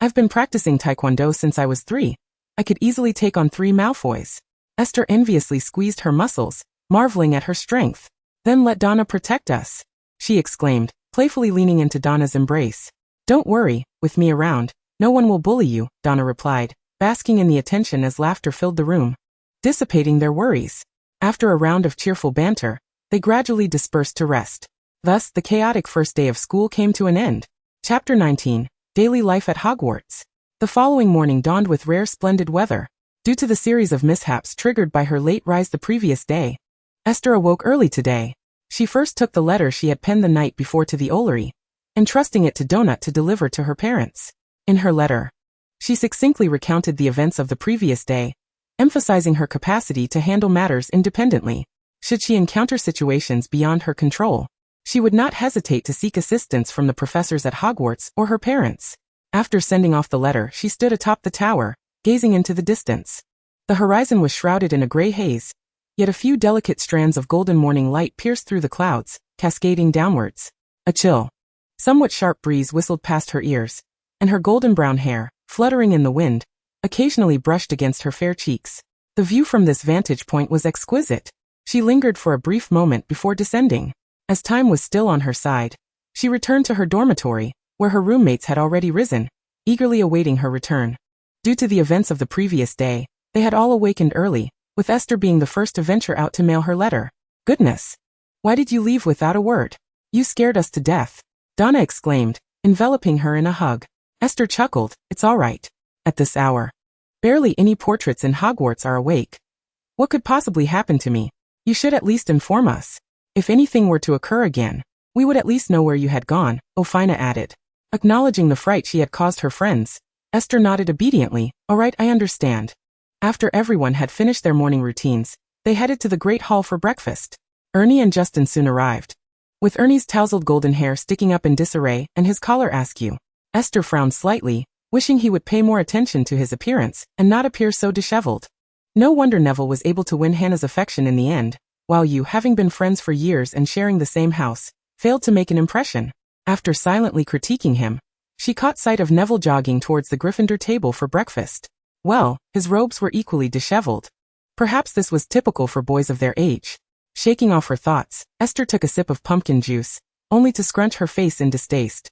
[SPEAKER 1] I've been practicing taekwondo since I was 3. I could easily take on 3 Malfoys. Esther enviously squeezed her muscles, marveling at her strength. Then let Donna protect us, she exclaimed, playfully leaning into Donna's embrace. Don't worry, with me around, no one will bully you, Donna replied, basking in the attention as laughter filled the room, dissipating their worries. After a round of cheerful banter, they gradually dispersed to rest. Thus, the chaotic first day of school came to an end. Chapter 19, Daily Life at Hogwarts. The following morning dawned with rare splendid weather. Due to the series of mishaps triggered by her late rise the previous day, Esther awoke early today. She first took the letter she had penned the night before to the Ollery, entrusting it to Donut to deliver to her parents. In her letter, she succinctly recounted the events of the previous day, emphasizing her capacity to handle matters independently. Should she encounter situations beyond her control, she would not hesitate to seek assistance from the professors at Hogwarts or her parents. After sending off the letter, she stood atop the tower, gazing into the distance. The horizon was shrouded in a gray haze, yet a few delicate strands of golden morning light pierced through the clouds, cascading downwards. A chill, somewhat sharp breeze whistled past her ears, and her golden brown hair, fluttering in the wind, occasionally brushed against her fair cheeks. The view from this vantage point was exquisite. She lingered for a brief moment before descending. As time was still on her side, she returned to her dormitory, where her roommates had already risen, eagerly awaiting her return. Due to the events of the previous day, they had all awakened early, with Esther being the first to venture out to mail her letter. Goodness! Why did you leave without a word? You scared us to death, Donna exclaimed, enveloping her in a hug. Esther chuckled, it's all right. At this hour, barely any portraits in Hogwarts are awake. What could possibly happen to me? You should at least inform us. If anything were to occur again, we would at least know where you had gone, Ophina added. Acknowledging the fright she had caused her friends, Esther nodded obediently, all right, I understand. After everyone had finished their morning routines, they headed to the Great Hall for breakfast. Ernie and Justin soon arrived. With Ernie's tousled golden hair sticking up in disarray and his collar askew, Esther frowned slightly, wishing he would pay more attention to his appearance and not appear so disheveled. No wonder Neville was able to win Hannah's affection in the end, while you, having been friends for years and sharing the same house, failed to make an impression. After silently critiquing him, she caught sight of Neville jogging towards the Gryffindor table for breakfast. Well, his robes were equally disheveled. Perhaps this was typical for boys of their age. Shaking off her thoughts, Esther took a sip of pumpkin juice, only to scrunch her face in distaste.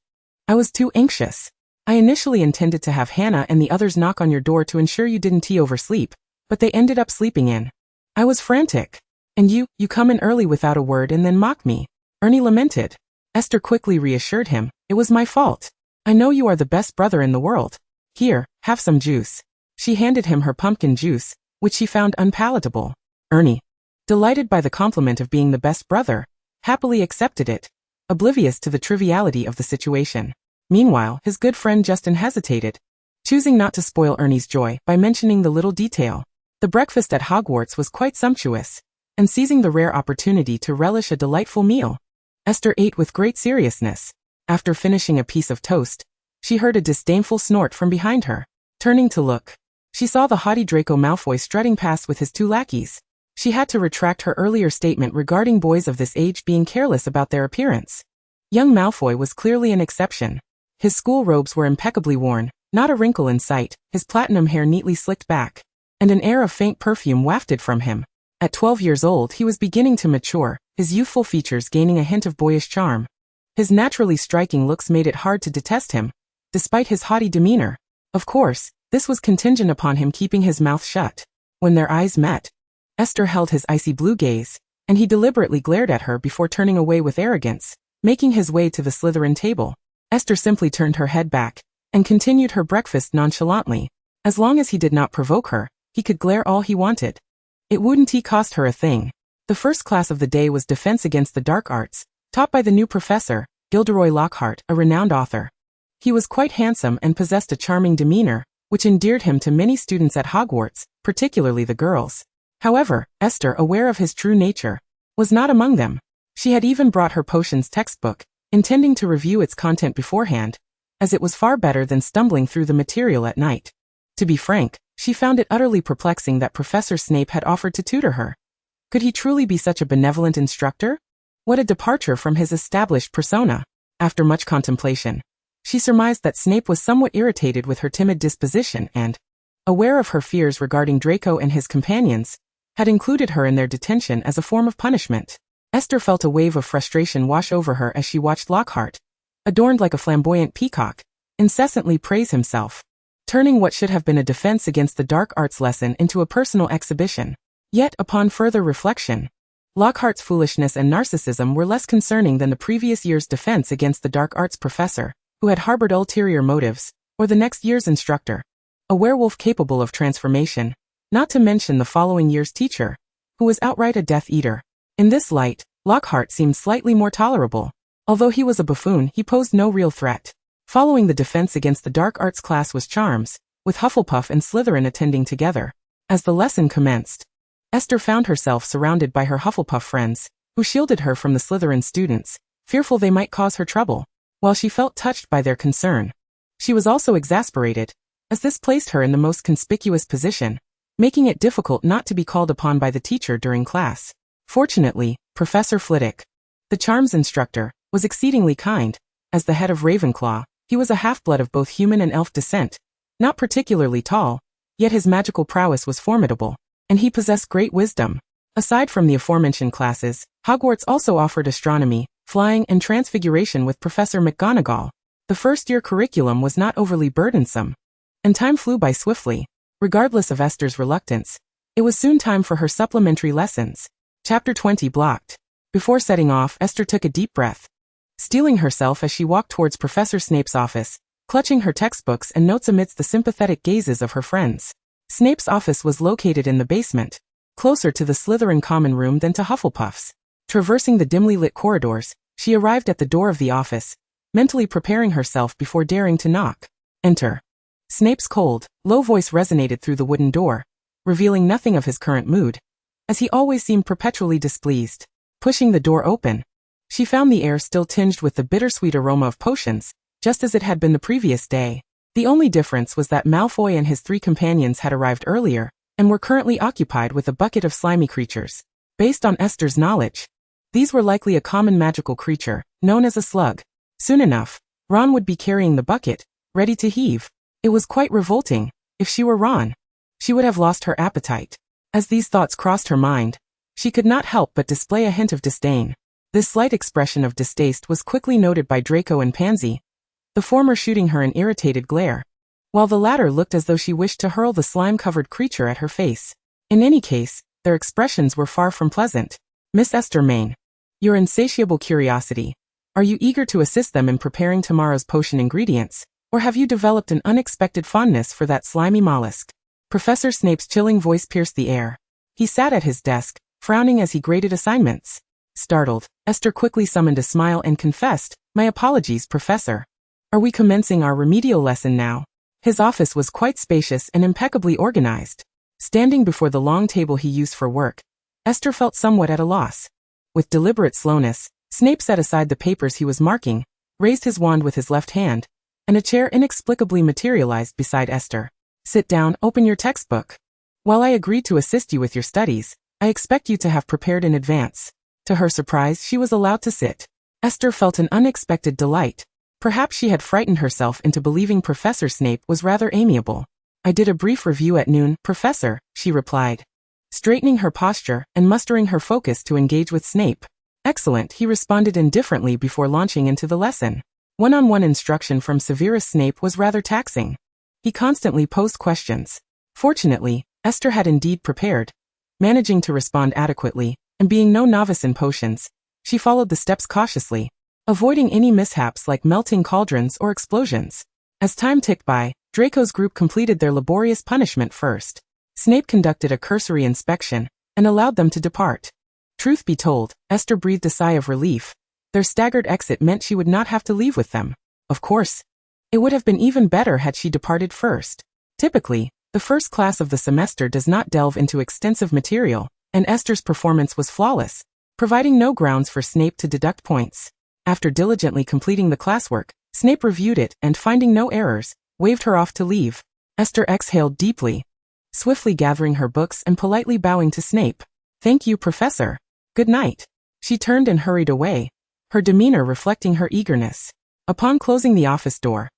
[SPEAKER 1] I was too anxious. I initially intended to have Hannah and the others knock on your door to ensure you didn't oversleep, but they ended up sleeping in. I was frantic. And you come in early without a word and then mock me, Ernie lamented. Esther quickly reassured him, it was my fault. I know you are the best brother in the world. Here, have some juice. She handed him her pumpkin juice, which she found unpalatable. Ernie, delighted by the compliment of being the best brother, happily accepted it, oblivious to the triviality of the situation. Meanwhile, his good friend Justin hesitated, choosing not to spoil Ernie's joy by mentioning the little detail. The breakfast at Hogwarts was quite sumptuous, and seizing the rare opportunity to relish a delightful meal, Esther ate with great seriousness. After finishing a piece of toast, she heard a disdainful snort from behind her. Turning to look, she saw the haughty Draco Malfoy strutting past with his 2 lackeys. She had to retract her earlier statement regarding boys of this age being careless about their appearance. Young Malfoy was clearly an exception. His school robes were impeccably worn, not a wrinkle in sight, his platinum hair neatly slicked back, and an air of faint perfume wafted from him. At 12 years old he was beginning to mature, his youthful features gaining a hint of boyish charm. His naturally striking looks made it hard to detest him, despite his haughty demeanor. Of course, this was contingent upon him keeping his mouth shut. When their eyes met, Esther held his icy blue gaze, and he deliberately glared at her before turning away with arrogance, making his way to the Slytherin table. Esther simply turned her head back, and continued her breakfast nonchalantly. As long as he did not provoke her, he could glare all he wanted. It wouldn't cost her a thing. The first class of the day was Defense Against the Dark Arts, taught by the new professor, Gilderoy Lockhart, a renowned author. He was quite handsome and possessed a charming demeanor, which endeared him to many students at Hogwarts, particularly the girls. However, Esther, aware of his true nature, was not among them. She had even brought her potions textbook, intending to review its content beforehand, as it was far better than stumbling through the material at night. To be frank, she found it utterly perplexing that Professor Snape had offered to tutor her. Could he truly be such a benevolent instructor? What a departure from his established persona. After much contemplation, she surmised that Snape was somewhat irritated with her timid disposition and, aware of her fears regarding Draco and his companions, had included her in their detention as a form of punishment. Esther felt a wave of frustration wash over her as she watched Lockhart, adorned like a flamboyant peacock, incessantly praise himself, turning what should have been a defense against the dark arts lesson into a personal exhibition. Yet, upon further reflection, Lockhart's foolishness and narcissism were less concerning than the previous year's defense against the dark arts professor, who had harbored ulterior motives, or the next year's instructor, a werewolf capable of transformation, not to mention the following year's teacher, who was outright a Death Eater. In this light, Lockhart seemed slightly more tolerable. Although he was a buffoon, he posed no real threat. Following the defense against the dark arts class was Charms, with Hufflepuff and Slytherin attending together. As the lesson commenced, Esther found herself surrounded by her Hufflepuff friends, who shielded her from the Slytherin students, fearful they might cause her trouble. While she felt touched by their concern, she was also exasperated, as this placed her in the most conspicuous position, making it difficult not to be called upon by the teacher during class. Fortunately, Professor Flitwick, the Charms instructor, was exceedingly kind. As the head of Ravenclaw, he was a half-blood of both human and elf descent, not particularly tall, yet his magical prowess was formidable, and he possessed great wisdom. Aside from the aforementioned classes, Hogwarts also offered astronomy, flying, and transfiguration with Professor McGonagall. The first-year curriculum was not overly burdensome, and time flew by swiftly. Regardless of Esther's reluctance, it was soon time for her supplementary lessons. Chapter 20 blocked. Before setting off, Esther took a deep breath, steeling herself as she walked towards Professor Snape's office, clutching her textbooks and notes amidst the sympathetic gazes of her friends. Snape's office was located in the basement, closer to the Slytherin common room than to Hufflepuff's. Traversing the dimly lit corridors, she arrived at the door of the office, mentally preparing herself before daring to knock. Enter. Snape's cold, low voice resonated through the wooden door, revealing nothing of his current mood, as he always seemed perpetually displeased. Pushing the door open, she found the air still tinged with the bittersweet aroma of potions, just as it had been the previous day. The only difference was that Malfoy and his 3 companions had arrived earlier, and were currently occupied with a bucket of slimy creatures. Based on Esther's knowledge, these were likely a common magical creature, known as a slug. Soon enough, Ron would be carrying the bucket, ready to heave. It was quite revolting. If she were Ron, she would have lost her appetite. As these thoughts crossed her mind, she could not help but display a hint of disdain. This slight expression of distaste was quickly noted by Draco and Pansy, the former shooting her an irritated glare, while the latter looked as though she wished to hurl the slime-covered creature at her face. In any case, their expressions were far from pleasant. Miss Esther Main, your insatiable curiosity. Are you eager to assist them in preparing tomorrow's potion ingredients, or have you developed an unexpected fondness for that slimy mollusk? Professor Snape's chilling voice pierced the air. He sat at his desk, frowning as he graded assignments. Startled, Esther quickly summoned a smile and confessed, "My apologies, Professor. Are we commencing our remedial lesson now?" His office was quite spacious and impeccably organized. Standing before the long table he used for work, Esther felt somewhat at a loss. With deliberate slowness, Snape set aside the papers he was marking, raised his wand with his left hand, and a chair inexplicably materialized beside Esther. "Sit down, open your textbook. While I agreed to assist you with your studies, I expect you to have prepared in advance." To her surprise, she was allowed to sit. Esther felt an unexpected delight. Perhaps she had frightened herself into believing Professor Snape was rather amiable. "I did a brief review at noon, Professor," she replied, straightening her posture and mustering her focus to engage with Snape. "Excellent," he responded indifferently before launching into the lesson. One-on-one instruction from Severus Snape was rather taxing. He constantly posed questions. Fortunately, Esther had indeed prepared, managing to respond adequately, and being no novice in potions, she followed the steps cautiously, avoiding any mishaps like melting cauldrons or explosions. As time ticked by, Draco's group completed their laborious punishment first. Snape conducted a cursory inspection, and allowed them to depart. Truth be told, Esther breathed a sigh of relief. Their staggered exit meant she would not have to leave with them. Of course. It would have been even better had she departed first. Typically, the first class of the semester does not delve into extensive material, and Esther's performance was flawless, providing no grounds for Snape to deduct points. After diligently completing the classwork, Snape reviewed it and, finding no errors, waved her off to leave. Esther exhaled deeply, swiftly gathering her books and politely bowing to Snape. "Thank you, Professor. Good night." She turned and hurried away, her demeanor reflecting her eagerness. Upon closing the office door,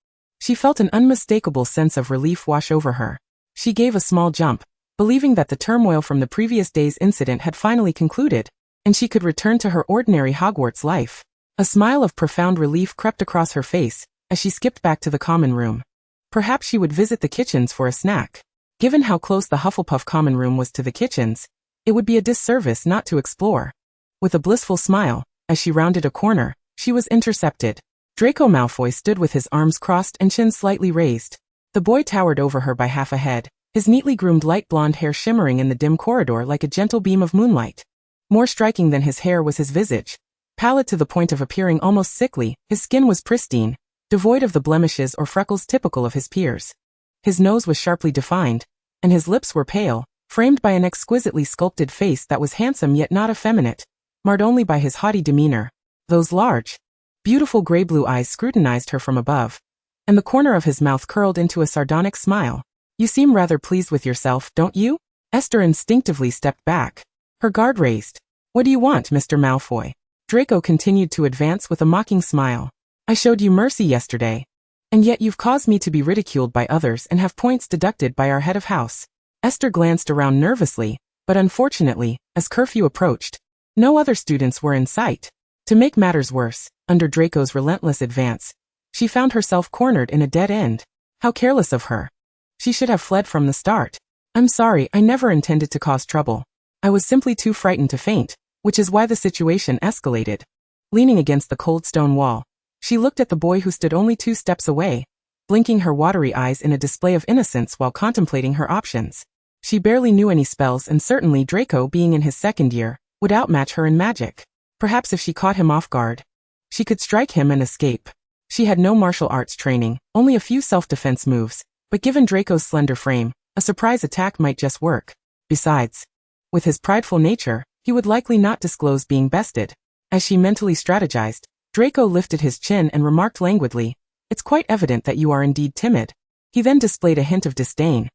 [SPEAKER 1] she felt an unmistakable sense of relief wash over her. She gave a small jump, believing that the turmoil from the previous day's incident had finally concluded, and she could return to her ordinary Hogwarts life. A smile of profound relief crept across her face as she skipped back to the common room. Perhaps she would visit the kitchens for a snack. Given how close the Hufflepuff common room was to the kitchens, it would be a disservice not to explore. With a blissful smile, as she rounded a corner, she was intercepted. Draco Malfoy stood with his arms crossed and chin slightly raised. The boy towered over her by half a head, his neatly groomed light blonde hair shimmering in the dim corridor like a gentle beam of moonlight. More striking than his hair was his visage. Pallid to the point of appearing almost sickly, his skin was pristine, devoid of the blemishes or freckles typical of his peers. His nose was sharply defined, and his lips were pale, framed by an exquisitely sculpted face that was handsome yet not effeminate, marred only by his haughty demeanor. Those large, beautiful gray-blue eyes scrutinized her from above, and the corner of his mouth curled into a sardonic smile. "You seem rather pleased with yourself, don't you?" Esther instinctively stepped back, her guard raised. "What do you want, Mr. Malfoy?" Draco continued to advance with a mocking smile. "I showed you mercy yesterday, and yet you've caused me to be ridiculed by others and have points deducted by our head of house." Esther glanced around nervously, but unfortunately, as curfew approached, no other students were in sight. To make matters worse, under Draco's relentless advance, she found herself cornered in a dead end. How careless of her. She should have fled from the start. "I'm sorry, I never intended to cause trouble. I was simply too frightened to faint, which is why the situation escalated." Leaning against the cold stone wall, she looked at the boy who stood only 2 steps away, blinking her watery eyes in a display of innocence while contemplating her options. She barely knew any spells, and certainly Draco, being in his second year, would outmatch her in magic. Perhaps if she caught him off guard, she could strike him and escape. She had no martial arts training, only a few self-defense moves, but given Draco's slender frame, a surprise attack might just work. Besides, with his prideful nature, he would likely not disclose being bested. As she mentally strategized, Draco lifted his chin and remarked languidly, "It's quite evident that you are indeed timid." He then displayed a hint of disdain.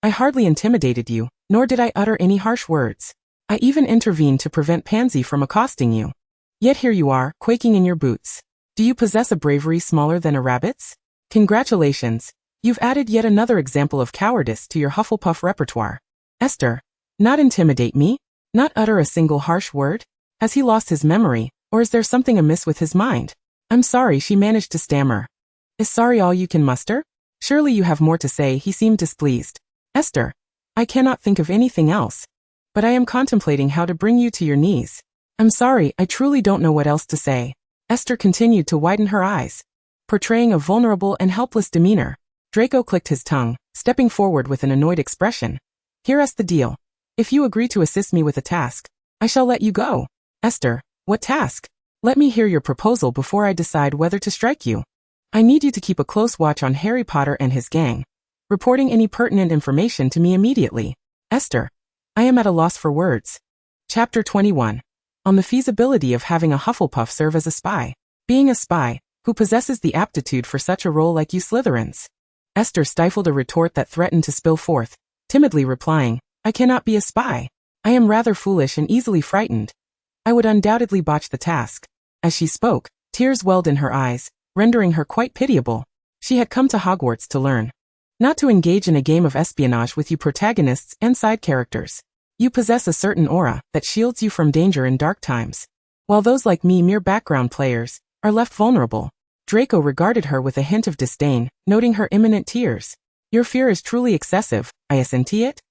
[SPEAKER 1] "I hardly intimidated you, nor did I utter any harsh words. I even intervened to prevent Pansy from accosting you. Yet here you are, quaking in your boots. Do you possess a bravery smaller than a rabbit's? Congratulations. You've added yet another example of cowardice to your Hufflepuff repertoire. Esther, not intimidate me? Not utter a single harsh word? Has he lost his memory, or is there something amiss with his mind?" "I'm sorry," she managed to stammer. "Is sorry all you can muster? Surely you have more to say." He seemed displeased. "Esther, I cannot think of anything else. But I am contemplating how to bring you to your knees." "I'm sorry, I truly don't know what else to say." Esther continued to widen her eyes, portraying a vulnerable and helpless demeanor. Draco clicked his tongue, stepping forward with an annoyed expression. "Here's the deal. If you agree to assist me with a task, I shall let you go." "Esther, what task? Let me hear your proposal before I decide whether to strike you." "I need you to keep a close watch on Harry Potter and his gang, reporting any pertinent information to me immediately." "Esther, I am at a loss for words." Chapter 21. On the feasibility of having a Hufflepuff serve as a spy. Being a spy, who possesses the aptitude for such a role like you Slytherins? Esther stifled a retort that threatened to spill forth, timidly replying, "I cannot be a spy. I am rather foolish and easily frightened. I would undoubtedly botch the task." As she spoke, tears welled in her eyes, rendering her quite pitiable. She had come to Hogwarts to learn, not to engage in a game of espionage with you protagonists and side characters. You possess a certain aura that shields you from danger in dark times, while those like me, mere background players, are left vulnerable. Draco regarded her with a hint of disdain, noting her imminent tears. "Your fear is truly excessive, I assent it.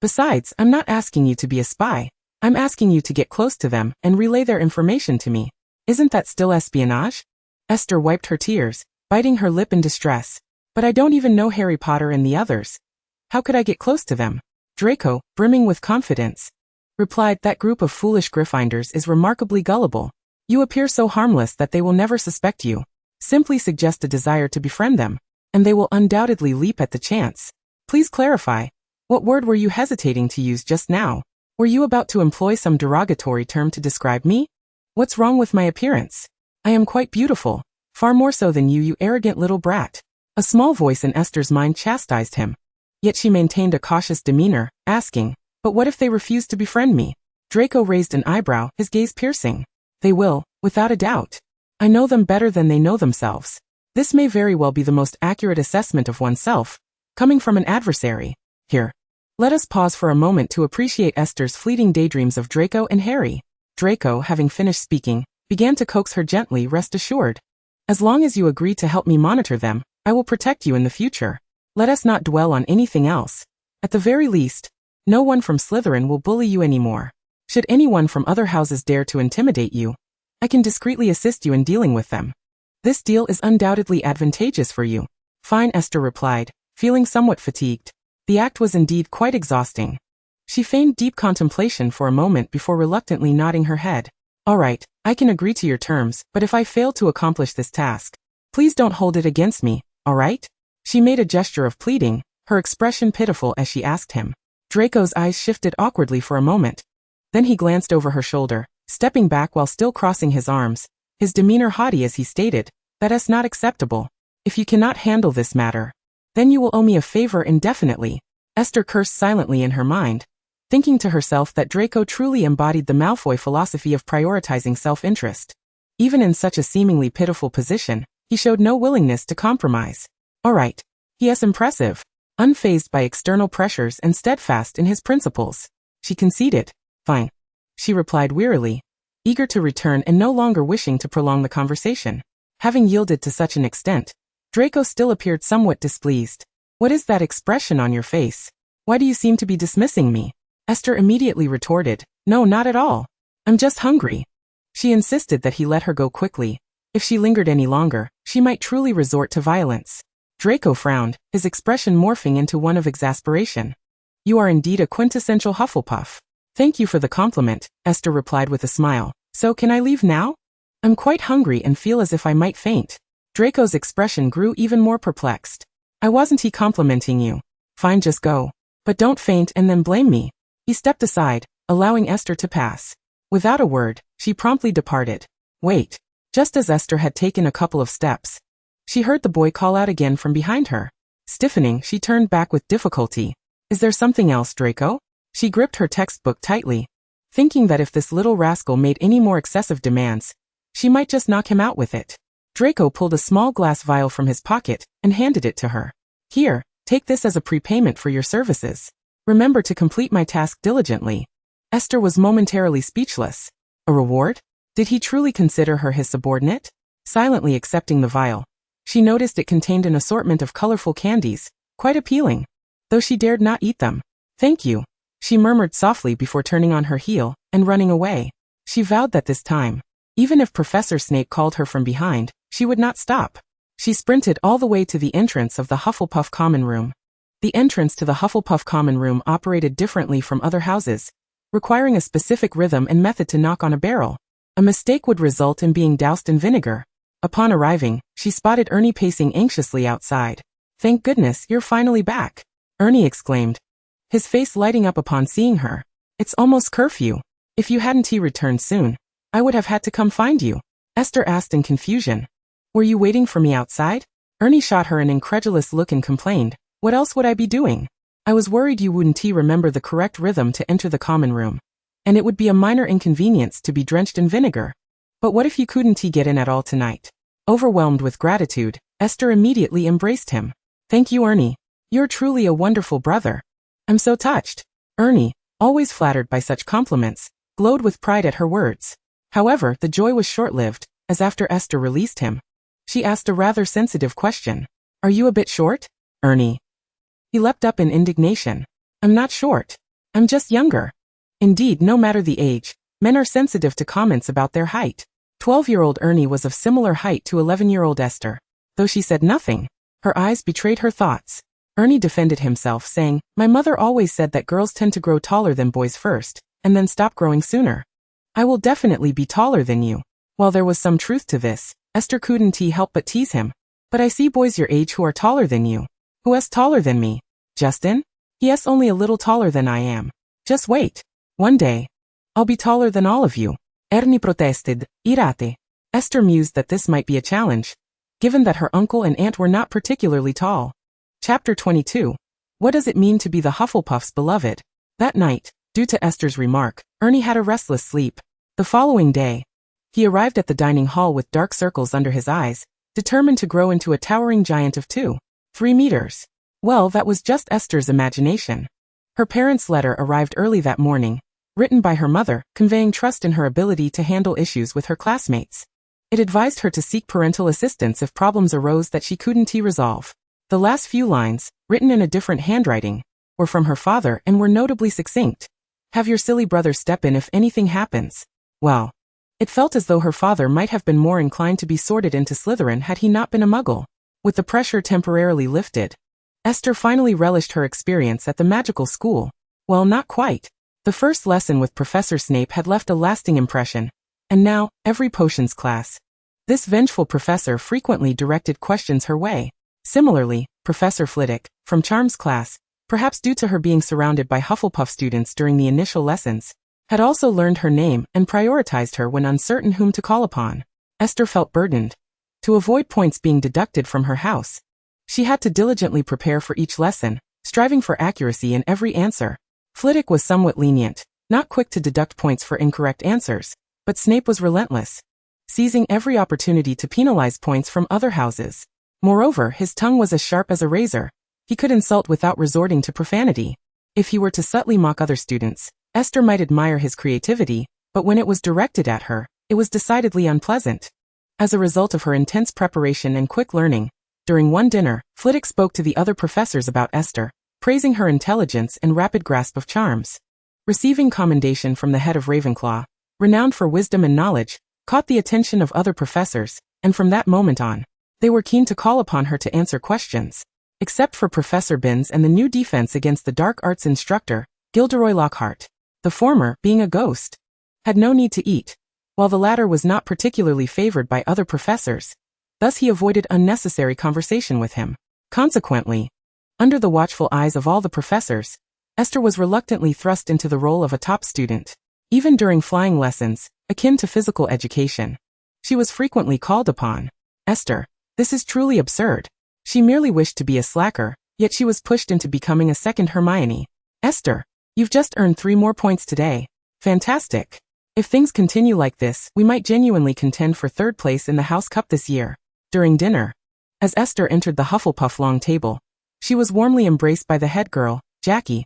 [SPEAKER 1] Besides, I'm not asking you to be a spy. I'm asking you to get close to them and relay their information to me. Isn't that still espionage?" Esther wiped her tears, biting her lip in distress. "But I don't even know Harry Potter and the others. How could I get close to them?" Draco, brimming with confidence, replied, that group of foolish Gryffindors is remarkably gullible. You appear so harmless that they will never suspect you. Simply suggest a desire to befriend them, and they will undoubtedly leap at the chance. Please clarify. What word were you hesitating to use just now? Were you about to employ some derogatory term to describe me? What's wrong with my appearance? I am quite beautiful, far more so than you arrogant little brat. A small voice in Esther's mind chastised him. Yet she maintained a cautious demeanor, asking, but what if they refuse to befriend me? Draco raised an eyebrow, his gaze piercing. They will, without a doubt. I know them better than they know themselves. This may very well be the most accurate assessment of oneself, coming from an adversary. Here. Let us pause for a moment to appreciate Esther's fleeting daydreams of Draco and Harry. Draco, having finished speaking, began to coax her gently, rest assured. As long as you agree to help me monitor them, I will protect you in the future. Let us not dwell on anything else. At the very least, no one from Slytherin will bully you anymore. Should anyone from other houses dare to intimidate you, I can discreetly assist you in dealing with them. This deal is undoubtedly advantageous for you. Fine, Esther replied, feeling somewhat fatigued. The act was indeed quite exhausting. She feigned deep contemplation for a moment before reluctantly nodding her head. All right, I can agree to your terms, but if I fail to accomplish this task, please don't hold it against me, all right? She made a gesture of pleading, her expression pitiful as she asked him. Draco's eyes shifted awkwardly for a moment. Then he glanced over her shoulder, stepping back while still crossing his arms, his demeanor haughty as he stated, "That's not acceptable. If you cannot handle this matter, then you will owe me a favor indefinitely." Esther cursed silently in her mind, thinking to herself that Draco truly embodied the Malfoy philosophy of prioritizing self-interest. Even in such a seemingly pitiful position, he showed no willingness to compromise. All right. Yes, impressive. Unfazed by external pressures and steadfast in his principles. She conceded. Fine. She replied wearily, eager to return and no longer wishing to prolong the conversation. Having yielded to such an extent, Draco still appeared somewhat displeased. What is that expression on your face? Why do you seem to be dismissing me? Esther immediately retorted, No, not at all. I'm just hungry. She insisted that he let her go quickly. If she lingered any longer, she might truly resort to violence. Draco frowned, his expression morphing into one of exasperation. You are indeed a quintessential Hufflepuff. Thank you for the compliment, Esther replied with a smile. So can I leave now? I'm quite hungry and feel as if I might faint. Draco's expression grew even more perplexed. I wasn't he complimenting you? Fine, just go. But don't faint and then blame me. He stepped aside, allowing Esther to pass. Without a word, she promptly departed. Wait. Just as Esther had taken a couple of steps, she heard the boy call out again from behind her. Stiffening, she turned back with difficulty. Is there something else, Draco? She gripped her textbook tightly, thinking that if this little rascal made any more excessive demands, she might just knock him out with it. Draco pulled a small glass vial from his pocket and handed it to her. Here, take this as a prepayment for your services. Remember to complete my task diligently. Esther was momentarily speechless. A reward? Did he truly consider her his subordinate? Silently accepting the vial, she noticed it contained an assortment of colorful candies, quite appealing, though she dared not eat them. Thank you, she murmured softly before turning on her heel and running away. She vowed that this time, even if Professor Snape called her from behind, she would not stop. She sprinted all the way to the entrance of the Hufflepuff common room. The entrance to the Hufflepuff common room operated differently from other houses, requiring a specific rhythm and method to knock on a barrel. A mistake would result in being doused in vinegar. Upon arriving, she spotted Ernie pacing anxiously outside. Thank goodness, you're finally back, Ernie exclaimed, his face lighting up upon seeing her. It's almost curfew. If you hadn't returned soon, I would have had to come find you, Esther asked in confusion. Were you waiting for me outside? Ernie shot her an incredulous look and complained, what else would I be doing? I was worried you wouldn't remember the correct rhythm to enter the common room, and it would be a minor inconvenience to be drenched in vinegar. But what if you couldn't get in at all tonight? Overwhelmed with gratitude, Esther immediately embraced him. Thank you, Ernie. You're truly a wonderful brother. I'm so touched. Ernie, always flattered by such compliments, glowed with pride at her words. However, the joy was short-lived, as after Esther released him, she asked a rather sensitive question. Are you a bit short, Ernie? He leapt up in indignation. I'm not short. I'm just younger. Indeed, no matter the age, men are sensitive to comments about their height. 12-year-old Ernie was of similar height to 11-year-old Esther. Though she said nothing, her eyes betrayed her thoughts. Ernie defended himself, saying, My mother always said that girls tend to grow taller than boys first, and then stop growing sooner. I will definitely be taller than you. While there was some truth to this, Esther couldn't help but tease him. But I see boys your age who are taller than you. Who is taller than me? Justin? Yes, only a little taller than I am. Just wait. One day, I'll be taller than all of you. Ernie protested, irate. Esther mused that this might be a challenge, given that her uncle and aunt were not particularly tall. Chapter 22. What does it mean to be the Hufflepuff's beloved? That night, due to Esther's remark, Ernie had a restless sleep. The following day, he arrived at the dining hall with dark circles under his eyes, determined to grow into a towering giant of 2-3 meters. Well, that was just Esther's imagination. Her parents' letter arrived early that morning, written by her mother, conveying trust in her ability to handle issues with her classmates. It advised her to seek parental assistance if problems arose that she couldn't resolve. The last few lines, written in a different handwriting, were from her father and were notably succinct. Have your silly brother step in if anything happens. Well, it felt as though her father might have been more inclined to be sorted into Slytherin had he not been a muggle. With the pressure temporarily lifted, Esther finally relished her experience at the magical school. Well, not quite. The first lesson with Professor Snape had left a lasting impression, and now, every potions class. This vengeful professor frequently directed questions her way. Similarly, Professor Flitwick, from Charms class, perhaps due to her being surrounded by Hufflepuff students during the initial lessons, had also learned her name and prioritized her when uncertain whom to call upon. Esther felt burdened. To avoid points being deducted from her house, she had to diligently prepare for each lesson, striving for accuracy in every answer. Flitwick was somewhat lenient, not quick to deduct points for incorrect answers, but Snape was relentless, seizing every opportunity to penalize points from other houses. Moreover, his tongue was as sharp as a razor. He could insult without resorting to profanity. If he were to subtly mock other students, Esther might admire his creativity, but when it was directed at her, it was decidedly unpleasant. As a result of her intense preparation and quick learning, during one dinner, Flitwick spoke to the other professors about Esther, praising her intelligence and rapid grasp of charms. Receiving commendation from the head of Ravenclaw, renowned for wisdom and knowledge, caught the attention of other professors, and from that moment on, they were keen to call upon her to answer questions. Except for Professor Binns and the new defense against the dark arts instructor, Gilderoy Lockhart. The former, being a ghost, had no need to eat, while the latter was not particularly favored by other professors. Thus he avoided unnecessary conversation with him. Consequently, under the watchful eyes of all the professors, Esther was reluctantly thrust into the role of a top student. Even during flying lessons, akin to physical education, she was frequently called upon. Esther, this is truly absurd. She merely wished to be a slacker, yet she was pushed into becoming a second Hermione. Esther, you've just earned 3 more points today. Fantastic. If things continue like this, we might genuinely contend for 3rd place in the House Cup this year. During dinner, as Esther entered the Hufflepuff long table, she was warmly embraced by the head girl, Jackie,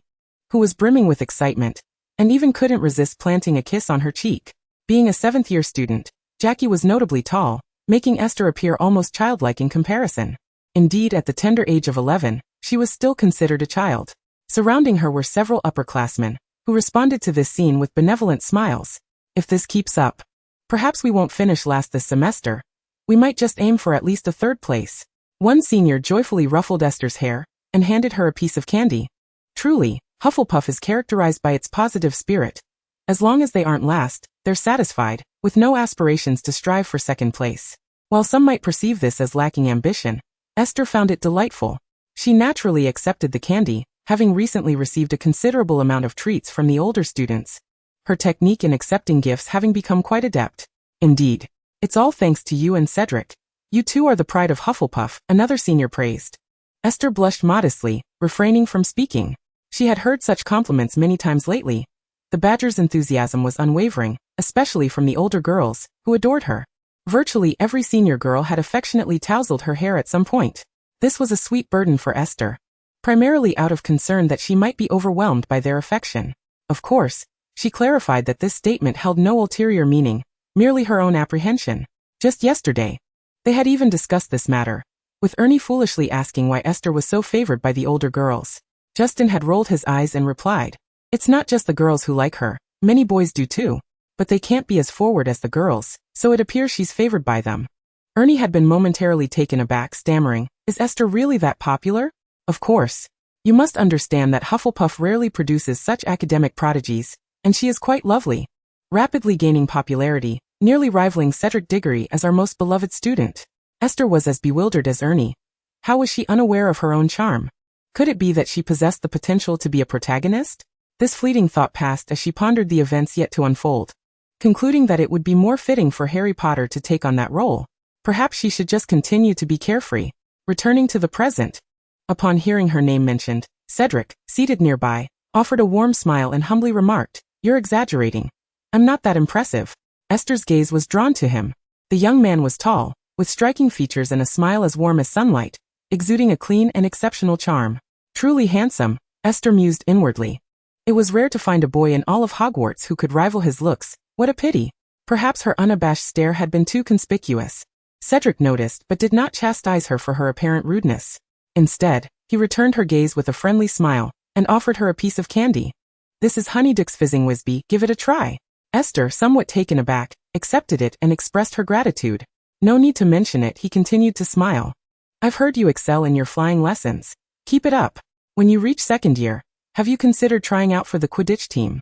[SPEAKER 1] who was brimming with excitement, and even couldn't resist planting a kiss on her cheek. Being a 7th-year student, Jackie was notably tall, making Esther appear almost childlike in comparison. Indeed, at the tender age of 11, she was still considered a child. Surrounding her were several upperclassmen, who responded to this scene with benevolent smiles. If this keeps up, perhaps we won't finish last this semester. We might just aim for at least a 3rd place. One senior joyfully ruffled Esther's hair and handed her a piece of candy. Truly, Hufflepuff is characterized by its positive spirit. As long as they aren't last, they're satisfied, with no aspirations to strive for 2nd place. While some might perceive this as lacking ambition, Esther found it delightful. She naturally accepted the candy, having recently received a considerable amount of treats from the older students. Her technique in accepting gifts having become quite adept. Indeed, it's all thanks to you and Cedric. You two are the pride of Hufflepuff, another senior praised. Esther blushed modestly, refraining from speaking. She had heard such compliments many times lately. The Badger's enthusiasm was unwavering, especially from the older girls, who adored her. Virtually every senior girl had affectionately tousled her hair at some point. This was a sweet burden for Esther, primarily out of concern that she might be overwhelmed by their affection. Of course, she clarified that this statement held no ulterior meaning, merely her own apprehension. Just yesterday, they had even discussed this matter, with Ernie foolishly asking why Esther was so favored by the older girls. Justin had rolled his eyes and replied, "It's not just the girls who like her, many boys do too, but they can't be as forward as the girls, so it appears she's favored by them." Ernie had been momentarily taken aback, stammering, "Is Esther really that popular?" Of course. You must understand that Hufflepuff rarely produces such academic prodigies. And she is quite lovely. Rapidly gaining popularity, nearly rivaling Cedric Diggory as our most beloved student. Esther was as bewildered as Ernie. How was she unaware of her own charm? Could it be that she possessed the potential to be a protagonist? This fleeting thought passed as she pondered the events yet to unfold. Concluding that it would be more fitting for Harry Potter to take on that role. Perhaps she should just continue to be carefree. Returning to the present. Upon hearing her name mentioned, Cedric, seated nearby, offered a warm smile and humbly remarked, "You're exaggerating. I'm not that impressive." Esther's gaze was drawn to him. The young man was tall, with striking features and a smile as warm as sunlight, exuding a clean and exceptional charm. Truly handsome, Esther mused inwardly. It was rare to find a boy in all of Hogwarts who could rival his looks. What a pity. Perhaps her unabashed stare had been too conspicuous. Cedric noticed but did not chastise her for her apparent rudeness. Instead, he returned her gaze with a friendly smile, and offered her a piece of candy. "This is Honeydukes Fizzing Whizbee, give it a try." Esther, somewhat taken aback, accepted it and expressed her gratitude. No need to mention it, he continued to smile. "I've heard you excel in your flying lessons. Keep it up. When you reach second year, have you considered trying out for the Quidditch team?"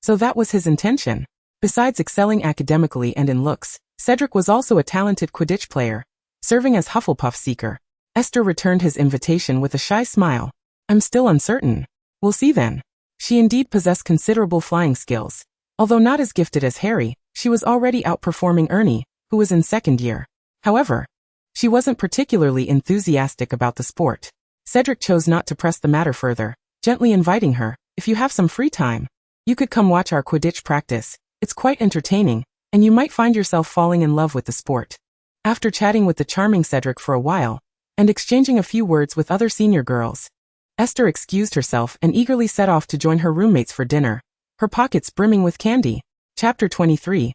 [SPEAKER 1] So that was his intention. Besides excelling academically and in looks, Cedric was also a talented Quidditch player, serving as Hufflepuff seeker. Esther returned his invitation with a shy smile. "I'm still uncertain. We'll see then." She indeed possessed considerable flying skills. Although not as gifted as Harry, she was already outperforming Ernie, who was in second year. However, she wasn't particularly enthusiastic about the sport. Cedric chose not to press the matter further, gently inviting her, "If you have some free time, you could come watch our Quidditch practice. It's quite entertaining, and you might find yourself falling in love with the sport." After chatting with the charming Cedric for a while, and exchanging a few words with other senior girls, Esther excused herself and eagerly set off to join her roommates for dinner, her pockets brimming with candy. Chapter 23.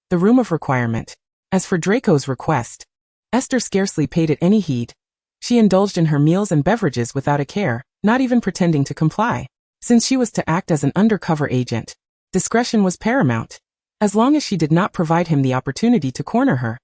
[SPEAKER 1] The Room of Requirement. As for Draco's request, Esther scarcely paid it any heed. She indulged in her meals and beverages without a care, not even pretending to comply. Since she was to act as an undercover agent, discretion was paramount. As long as she did not provide him the opportunity to corner her,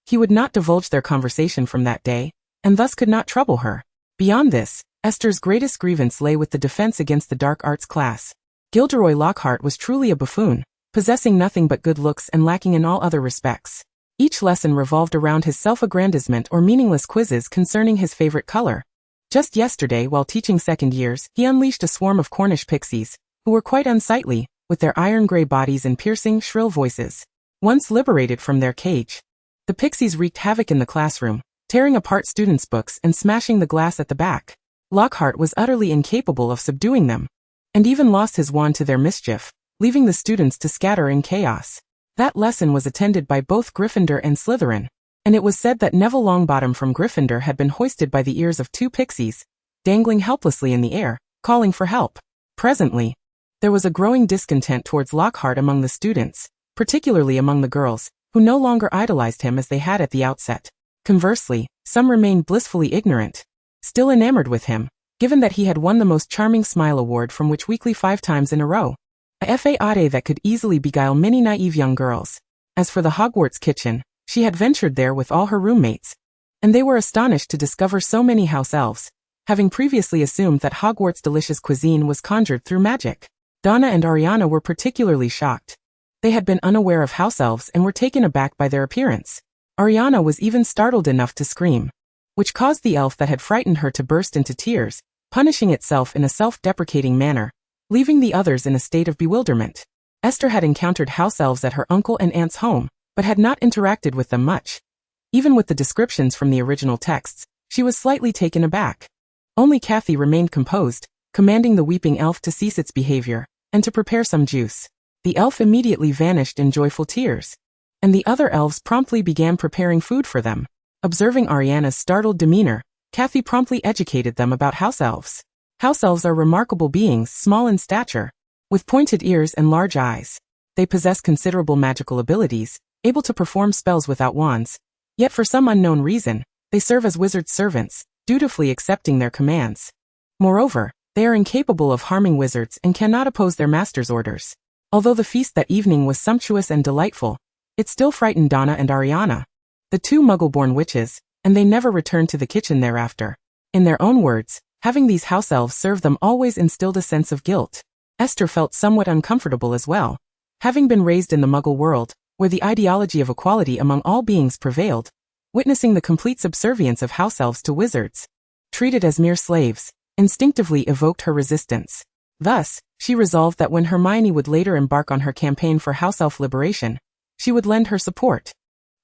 [SPEAKER 1] he would not divulge their conversation from that day, and thus could not trouble her. Beyond this, Esther's greatest grievance lay with the defense against the dark arts class. Gilderoy Lockhart was truly a buffoon, possessing nothing but good looks and lacking in all other respects. Each lesson revolved around his self-aggrandizement or meaningless quizzes concerning his favorite color. Just yesterday, while teaching second years, he unleashed a swarm of Cornish pixies, who were quite unsightly, with their iron-gray bodies and piercing, shrill voices. Once liberated from their cage, the pixies wreaked havoc in the classroom, tearing apart students' books and smashing the glass at the back. Lockhart was utterly incapable of subduing them, and even lost his wand to their mischief, leaving the students to scatter in chaos. That lesson was attended by both Gryffindor and Slytherin, and it was said that Neville Longbottom from Gryffindor had been hoisted by the ears of two pixies, dangling helplessly in the air, calling for help. Presently, there was a growing discontent towards Lockhart among the students, particularly among the girls, who no longer idolized him as they had at the outset. Conversely, some remained blissfully ignorant, still enamored with him, given that he had won the Most Charming Smile Award from Witch Weekly 5 times in a row. A fade that could easily beguile many naive young girls. As for the Hogwarts kitchen, she had ventured there with all her roommates, and they were astonished to discover so many house elves, having previously assumed that Hogwarts' delicious cuisine was conjured through magic. Donna and Ariana were particularly shocked. They had been unaware of house elves and were taken aback by their appearance. Ariana was even startled enough to scream, which caused the elf that had frightened her to burst into tears, punishing itself in a self-deprecating manner, leaving the others in a state of bewilderment. Esther had encountered house elves at her uncle and aunt's home, but had not interacted with them much. Even with the descriptions from the original texts, she was slightly taken aback. Only Kathy remained composed, commanding the weeping elf to cease its behavior, and to prepare some juice. The elf immediately vanished in joyful tears, and the other elves promptly began preparing food for them. Observing Ariana's startled demeanor, Kathy promptly educated them about house elves. House elves are remarkable beings, small in stature, with pointed ears and large eyes. They possess considerable magical abilities, able to perform spells without wands, yet for some unknown reason, they serve as wizards' servants, dutifully accepting their commands. Moreover, they are incapable of harming wizards and cannot oppose their master's orders. Although the feast that evening was sumptuous and delightful, it still frightened Donna and Ariana, the two Muggle-born witches, and they never returned to the kitchen thereafter. In their own words, having these house elves serve them always instilled a sense of guilt. Esther felt somewhat uncomfortable as well. Having been raised in the Muggle world, where the ideology of equality among all beings prevailed, witnessing the complete subservience of house elves to wizards, treated as mere slaves, instinctively evoked her resistance. Thus, she resolved that when Hermione would later embark on her campaign for house elf liberation, she would lend her support.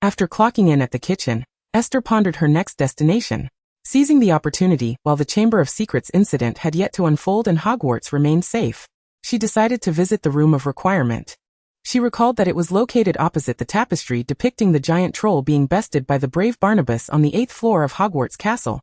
[SPEAKER 1] After clocking in at the kitchen, Esther pondered her next destination. Seizing the opportunity while the Chamber of Secrets incident had yet to unfold and Hogwarts remained safe, she decided to visit the Room of Requirement. She recalled that it was located opposite the tapestry depicting the giant troll being bested by the brave Barnabas on the 8th floor of Hogwarts Castle.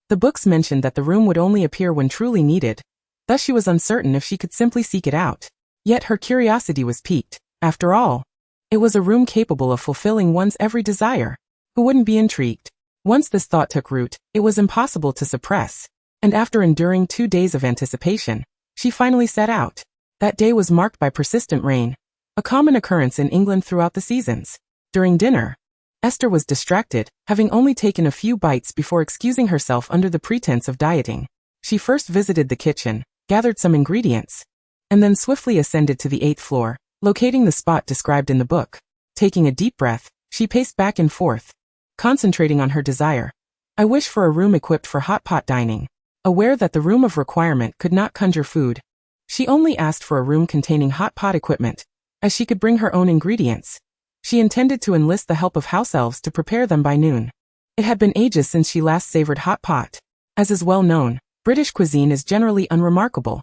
[SPEAKER 1] The books mentioned that the room would only appear when truly needed, thus she was uncertain if she could simply seek it out. Yet her curiosity was piqued. After all, it was a room capable of fulfilling one's every desire. Who wouldn't be intrigued? Once this thought took root, it was impossible to suppress. And after enduring 2 days of anticipation, she finally set out. That day was marked by persistent rain, a common occurrence in England throughout the seasons. During dinner, Esther was distracted, having only taken a few bites before excusing herself under the pretense of dieting. She first visited the kitchen, gathered some ingredients, and then swiftly ascended to the 8th floor, locating the spot described in the book. Taking a deep breath, she paced back and forth, concentrating on her desire. I wish for a room equipped for hot pot dining. Aware that the Room of Requirement could not conjure food, she only asked for a room containing hot pot equipment, as she could bring her own ingredients. She intended to enlist the help of house elves to prepare them by noon. It had been ages since she last savored hot pot. As is well known, British cuisine is generally unremarkable.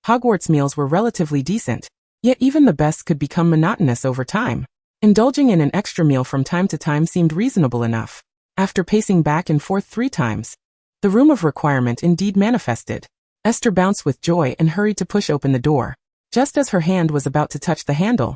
[SPEAKER 1] Hogwarts meals were relatively decent, yet even the best could become monotonous over time. Indulging in an extra meal from time to time seemed reasonable enough. After pacing back and forth 3 times, the Room of Requirement indeed manifested. Esther bounced with joy and hurried to push open the door. Just as her hand was about to touch the handle,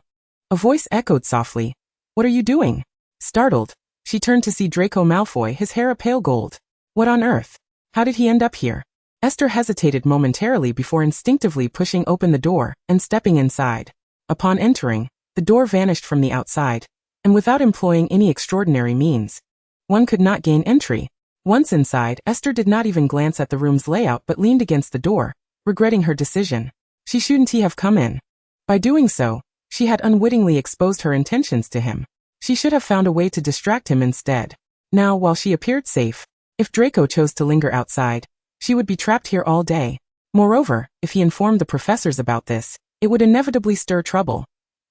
[SPEAKER 1] a voice echoed softly, "What are you doing?" Startled, she turned to see Draco Malfoy, his hair a pale gold. What on earth? How did he end up here? Esther hesitated momentarily before instinctively pushing open the door and stepping inside. Upon entering, the door vanished from the outside, and without employing any extraordinary means, one could not gain entry. Once inside, Esther did not even glance at the room's layout but leaned against the door, regretting her decision. She shouldn't have come in. By doing so, she had unwittingly exposed her intentions to him. She should have found a way to distract him instead. Now, while she appeared safe, if Draco chose to linger outside, she would be trapped here all day. Moreover, if he informed the professors about this, it would inevitably stir trouble.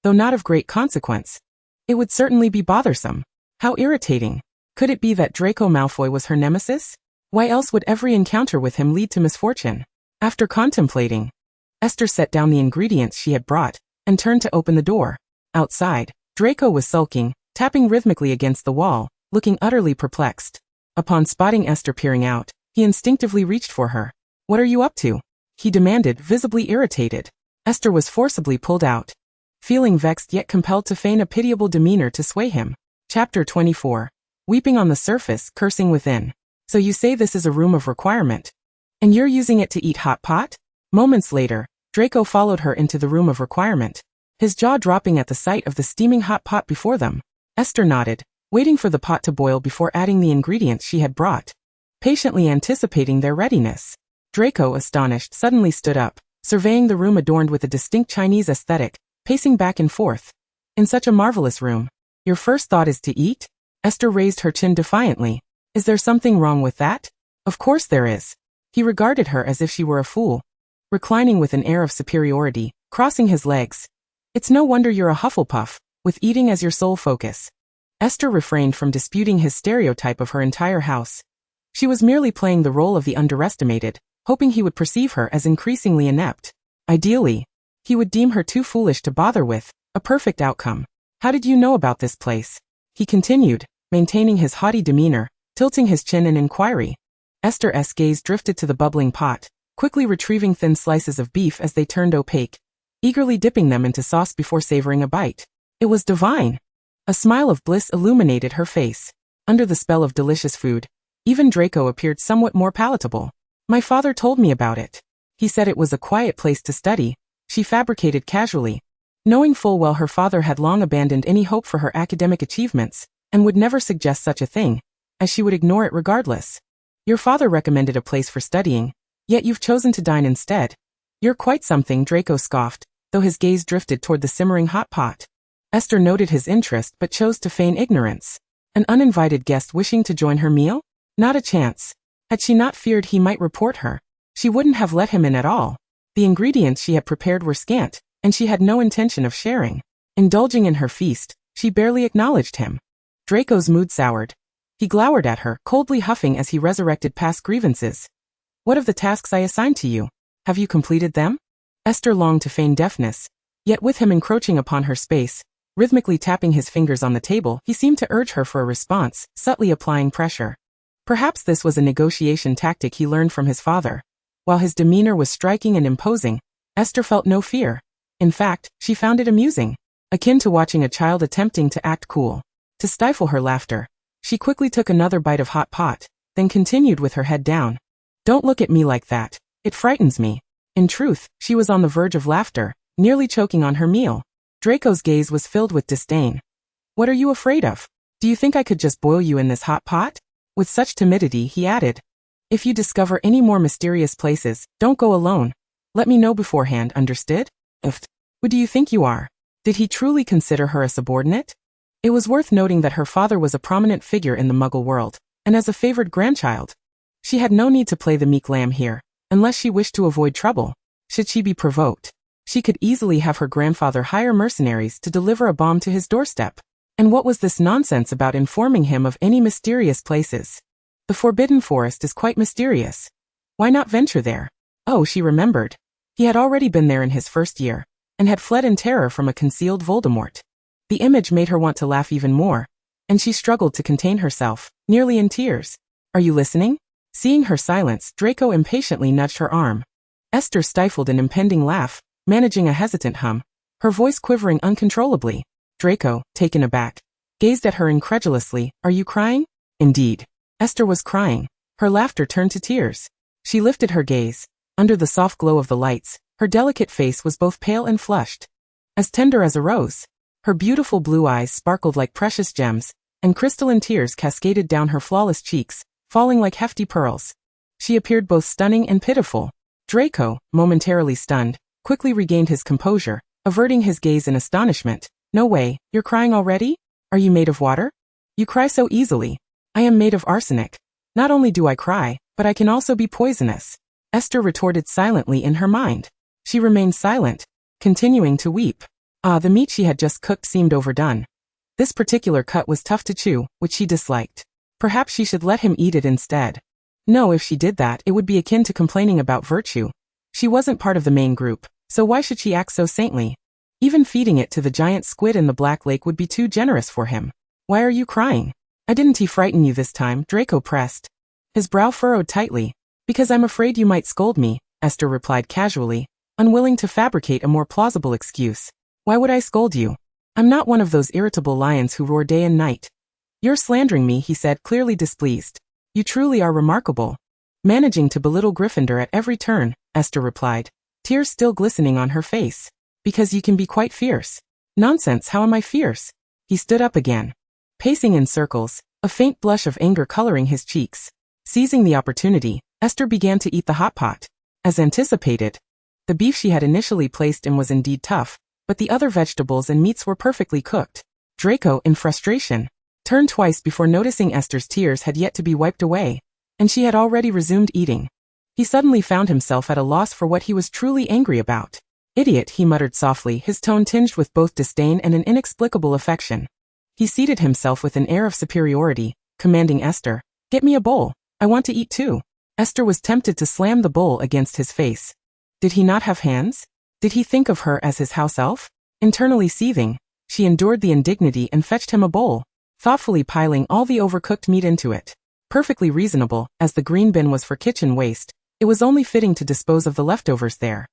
[SPEAKER 1] Though not of great consequence, it would certainly be bothersome. How irritating. Could it be that Draco Malfoy was her nemesis? Why else would every encounter with him lead to misfortune? After contemplating, Esther set down the ingredients she had brought and turned to open the door. Outside, Draco was sulking, tapping rhythmically against the wall, looking utterly perplexed. Upon spotting Esther peering out, he instinctively reached for her. "What are you up to?" he demanded, visibly irritated. Esther was forcibly pulled out, feeling vexed yet compelled to feign a pitiable demeanor to sway him. Chapter 24. Weeping on the surface, cursing within. So you say this is a Room of Requirement, and you're using it to eat hot pot? Moments later, Draco followed her into the Room of Requirement, his jaw dropping at the sight of the steaming hot pot before them. Esther nodded, waiting for the pot to boil before adding the ingredients she had brought, patiently anticipating their readiness. Draco, astonished, suddenly stood up, surveying the room adorned with a distinct Chinese aesthetic, pacing back and forth. "In such a marvelous room, your first thought is to eat?" Esther raised her chin defiantly. "Is there something wrong with that?" "Of course there is." He regarded her as if she were a fool, reclining with an air of superiority, crossing his legs. "It's no wonder you're a Hufflepuff, with eating as your sole focus." Esther refrained from disputing his stereotype of her entire house. She was merely playing the role of the underestimated, hoping he would perceive her as increasingly inept. Ideally, he would deem her too foolish to bother with, a perfect outcome. "How did you know about this place?" he continued, maintaining his haughty demeanor, tilting his chin in inquiry. Esther's gaze drifted to the bubbling pot, quickly retrieving thin slices of beef as they turned opaque, eagerly dipping them into sauce before savoring a bite. It was divine. A smile of bliss illuminated her face. Under the spell of delicious food, even Draco appeared somewhat more palatable. "My father told me about it. He said it was a quiet place to study," she fabricated casually, knowing full well her father had long abandoned any hope for her academic achievements, and would never suggest such a thing, as she would ignore it regardless. "Your father recommended a place for studying, yet you've chosen to dine instead. You're quite something, Draco scoffed, though his gaze drifted toward the simmering hot pot. Esther noted his interest but chose to feign ignorance. An uninvited guest wishing to join her meal? Not a chance. Had she not feared he might report her, she wouldn't have let him in at all. The ingredients she had prepared were scant, and she had no intention of sharing. Indulging in her feast, she barely acknowledged him. Draco's mood soured. He glowered at her, coldly huffing as he resurrected past grievances. What of the tasks I assigned to you? Have you completed them? Esther longed to feign deafness, yet with him encroaching upon her space, rhythmically tapping his fingers on the table, he seemed to urge her for a response, subtly applying pressure. Perhaps this was a negotiation tactic he learned from his father. While his demeanor was striking and imposing, Esther felt no fear. In fact, she found it amusing, akin to watching a child attempting to act cool. To stifle her laughter, she quickly took another bite of hot pot, then continued with her head down. Don't look at me like that. It frightens me. In truth, she was on the verge of laughter, nearly choking on her meal. Draco's gaze was filled with disdain. What are you afraid of? Do you think I could just boil you in this hot pot? With such timidity, he added. If you discover any more mysterious places, don't go alone. Let me know beforehand, understood? Who do you think you are? Did he truly consider her a subordinate? It was worth noting that her father was a prominent figure in the Muggle world, and as a favored grandchild. She had no need to play the meek lamb here, unless she wished to avoid trouble. Should she be provoked, she could easily have her grandfather hire mercenaries to deliver a bomb to his doorstep. And what was this nonsense about informing him of any mysterious places? The Forbidden Forest is quite mysterious. Why not venture there? Oh, she remembered. He had already been there in his first year, and had fled in terror from a concealed Voldemort. The image made her want to laugh even more, and she struggled to contain herself, nearly in tears. Are you listening? Seeing her silence, Draco impatiently nudged her arm. Esther stifled an impending laugh, managing a hesitant hum, her voice quivering uncontrollably. Draco, taken aback, gazed at her incredulously. Are you crying? Indeed. Esther was crying. Her laughter turned to tears. She lifted her gaze. Under the soft glow of the lights, her delicate face was both pale and flushed. As tender as a rose. Her beautiful blue eyes sparkled like precious gems, and crystalline tears cascaded down her flawless cheeks, falling like hefty pearls. She appeared both stunning and pitiful. Draco, momentarily stunned, quickly regained his composure, averting his gaze in astonishment. No way, you're crying already? Are you made of water? You cry so easily. I am made of arsenic. Not only do I cry, but I can also be poisonous. Esther retorted silently in her mind. She remained silent, continuing to weep. The meat she had just cooked seemed overdone. This particular cut was tough to chew, which she disliked. Perhaps she should let him eat it instead. No, if she did that, it would be akin to complaining about virtue. She wasn't part of the main group, so why should she act so saintly? Even feeding it to the giant squid in the Black Lake would be too generous for him. Why are you crying? Didn't he frighten you this time? Draco pressed. His brow furrowed tightly. Because I'm afraid you might scold me, Esther replied casually, unwilling to fabricate a more plausible excuse. Why would I scold you? I'm not one of those irritable lions who roar day and night. You're slandering me, he said, clearly displeased. You truly are remarkable. Managing to belittle Gryffindor at every turn, Esther replied, tears still glistening on her face. Because you can be quite fierce. Nonsense, how am I fierce? He stood up again. Pacing in circles, a faint blush of anger coloring his cheeks. Seizing the opportunity, Esther began to eat the hot pot. As anticipated, the beef she had initially placed in was indeed tough, but the other vegetables and meats were perfectly cooked. Draco, in frustration, turned twice before noticing Esther's tears had yet to be wiped away, and she had already resumed eating. He suddenly found himself at a loss for what he was truly angry about. Idiot, he muttered softly, his tone tinged with both disdain and an inexplicable affection. He seated himself with an air of superiority, commanding Esther, get me a bowl. I want to eat too. Esther was tempted to slam the bowl against his face. Did he not have hands? Did he think of her as his house elf? Internally seething, she endured the indignity and fetched him a bowl, thoughtfully piling all the overcooked meat into it. Perfectly reasonable, as the green bin was for kitchen waste, it was only fitting to dispose of the leftovers there.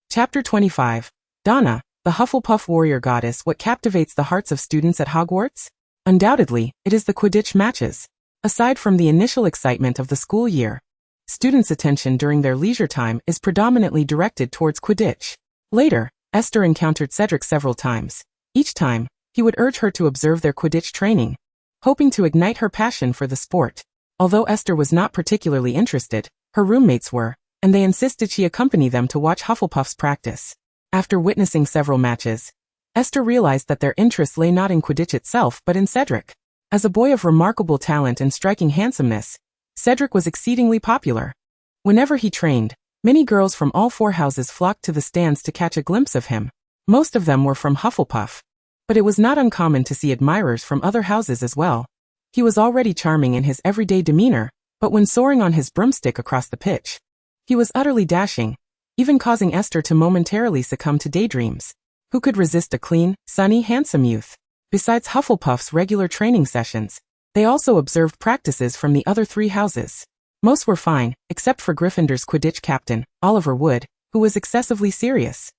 [SPEAKER 1] Chapter 25. Donna, the Hufflepuff warrior goddess. What captivates the hearts of students at Hogwarts? Undoubtedly, it is the Quidditch matches. Aside from the initial excitement of the school year, students' attention during their leisure time is predominantly directed towards Quidditch. Later, Esther encountered Cedric several times. Each time, he would urge her to observe their Quidditch training, hoping to ignite her passion for the sport. Although Esther was not particularly interested, her roommates were, and they insisted she accompany them to watch Hufflepuff's practice. After witnessing several matches, Esther realized that their interest lay not in Quidditch itself but in Cedric. As a boy of remarkable talent and striking handsomeness, Cedric was exceedingly popular. Whenever he trained, many girls from all 4 houses flocked to the stands to catch a glimpse of him. Most of them were from Hufflepuff. But it was not uncommon to see admirers from other houses as well. He was already charming in his everyday demeanor, but when soaring on his broomstick across the pitch, he was utterly dashing, even causing Esther to momentarily succumb to daydreams. Who could resist a clean, sunny, handsome youth? Besides Hufflepuff's regular training sessions, they also observed practices from the other 3 houses. Most were fine, except for Gryffindor's Quidditch captain, Oliver Wood, who was excessively serious.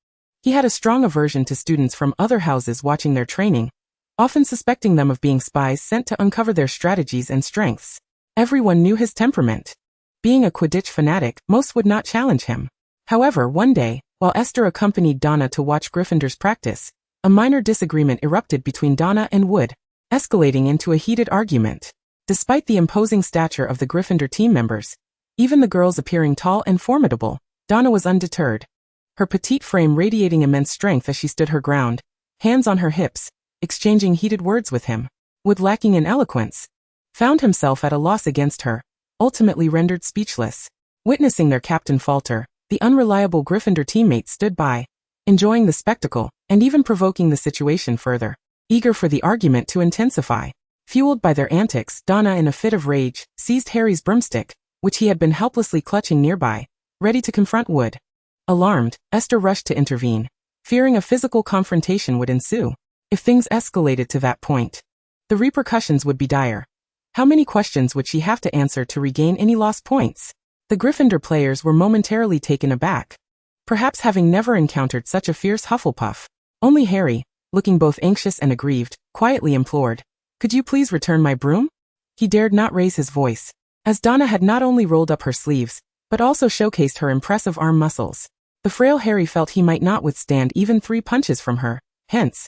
[SPEAKER 1] He had a strong aversion to students from other houses watching their training, often suspecting them of being spies sent to uncover their strategies and strengths. Everyone knew his temperament. Being a Quidditch fanatic, most would not challenge him. However, one day, while Esther accompanied Donna to watch Gryffindor's practice, a minor disagreement erupted between Donna and Wood, escalating into a heated argument. Despite the imposing stature of the Gryffindor team members, even the girls appearing tall and formidable, Donna was undeterred. Her petite frame radiating immense strength as she stood her ground, hands on her hips, exchanging heated words with him. Wood, lacking in eloquence, found himself at a loss against her, ultimately rendered speechless. Witnessing their captain falter, the unreliable Gryffindor teammates stood by, enjoying the spectacle, and even provoking the situation further, eager for the argument to intensify. Fueled by their antics, Donna, in a fit of rage, seized Harry's broomstick, which he had been helplessly clutching nearby, ready to confront Wood. Alarmed, Esther rushed to intervene, fearing a physical confrontation would ensue. If things escalated to that point, the repercussions would be dire. How many questions would she have to answer to regain any lost points? The Gryffindor players were momentarily taken aback, perhaps having never encountered such a fierce Hufflepuff. Only Harry, looking both anxious and aggrieved, quietly implored, "Could you please return my broom?" He dared not raise his voice, as Donna had not only rolled up her sleeves, but also showcased her impressive arm muscles. The frail Harry felt he might not withstand even 3 punches from her, hence,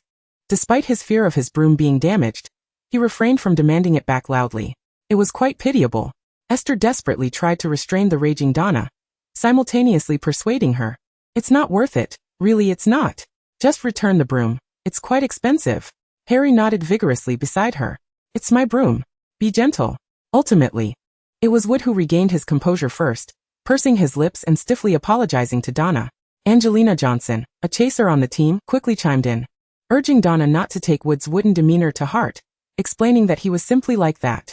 [SPEAKER 1] despite his fear of his broom being damaged, he refrained from demanding it back loudly. It was quite pitiable. Esther desperately tried to restrain the raging Donna, simultaneously persuading her, "It's not worth it, really it's not. Just return the broom, it's quite expensive." Harry nodded vigorously beside her. "It's my broom. Be gentle." Ultimately, it was Wood who regained his composure first, pursing his lips and stiffly apologizing to Donna. Angelina Johnson, a chaser on the team, quickly chimed in, urging Donna not to take Wood's wooden demeanor to heart, explaining that he was simply like that.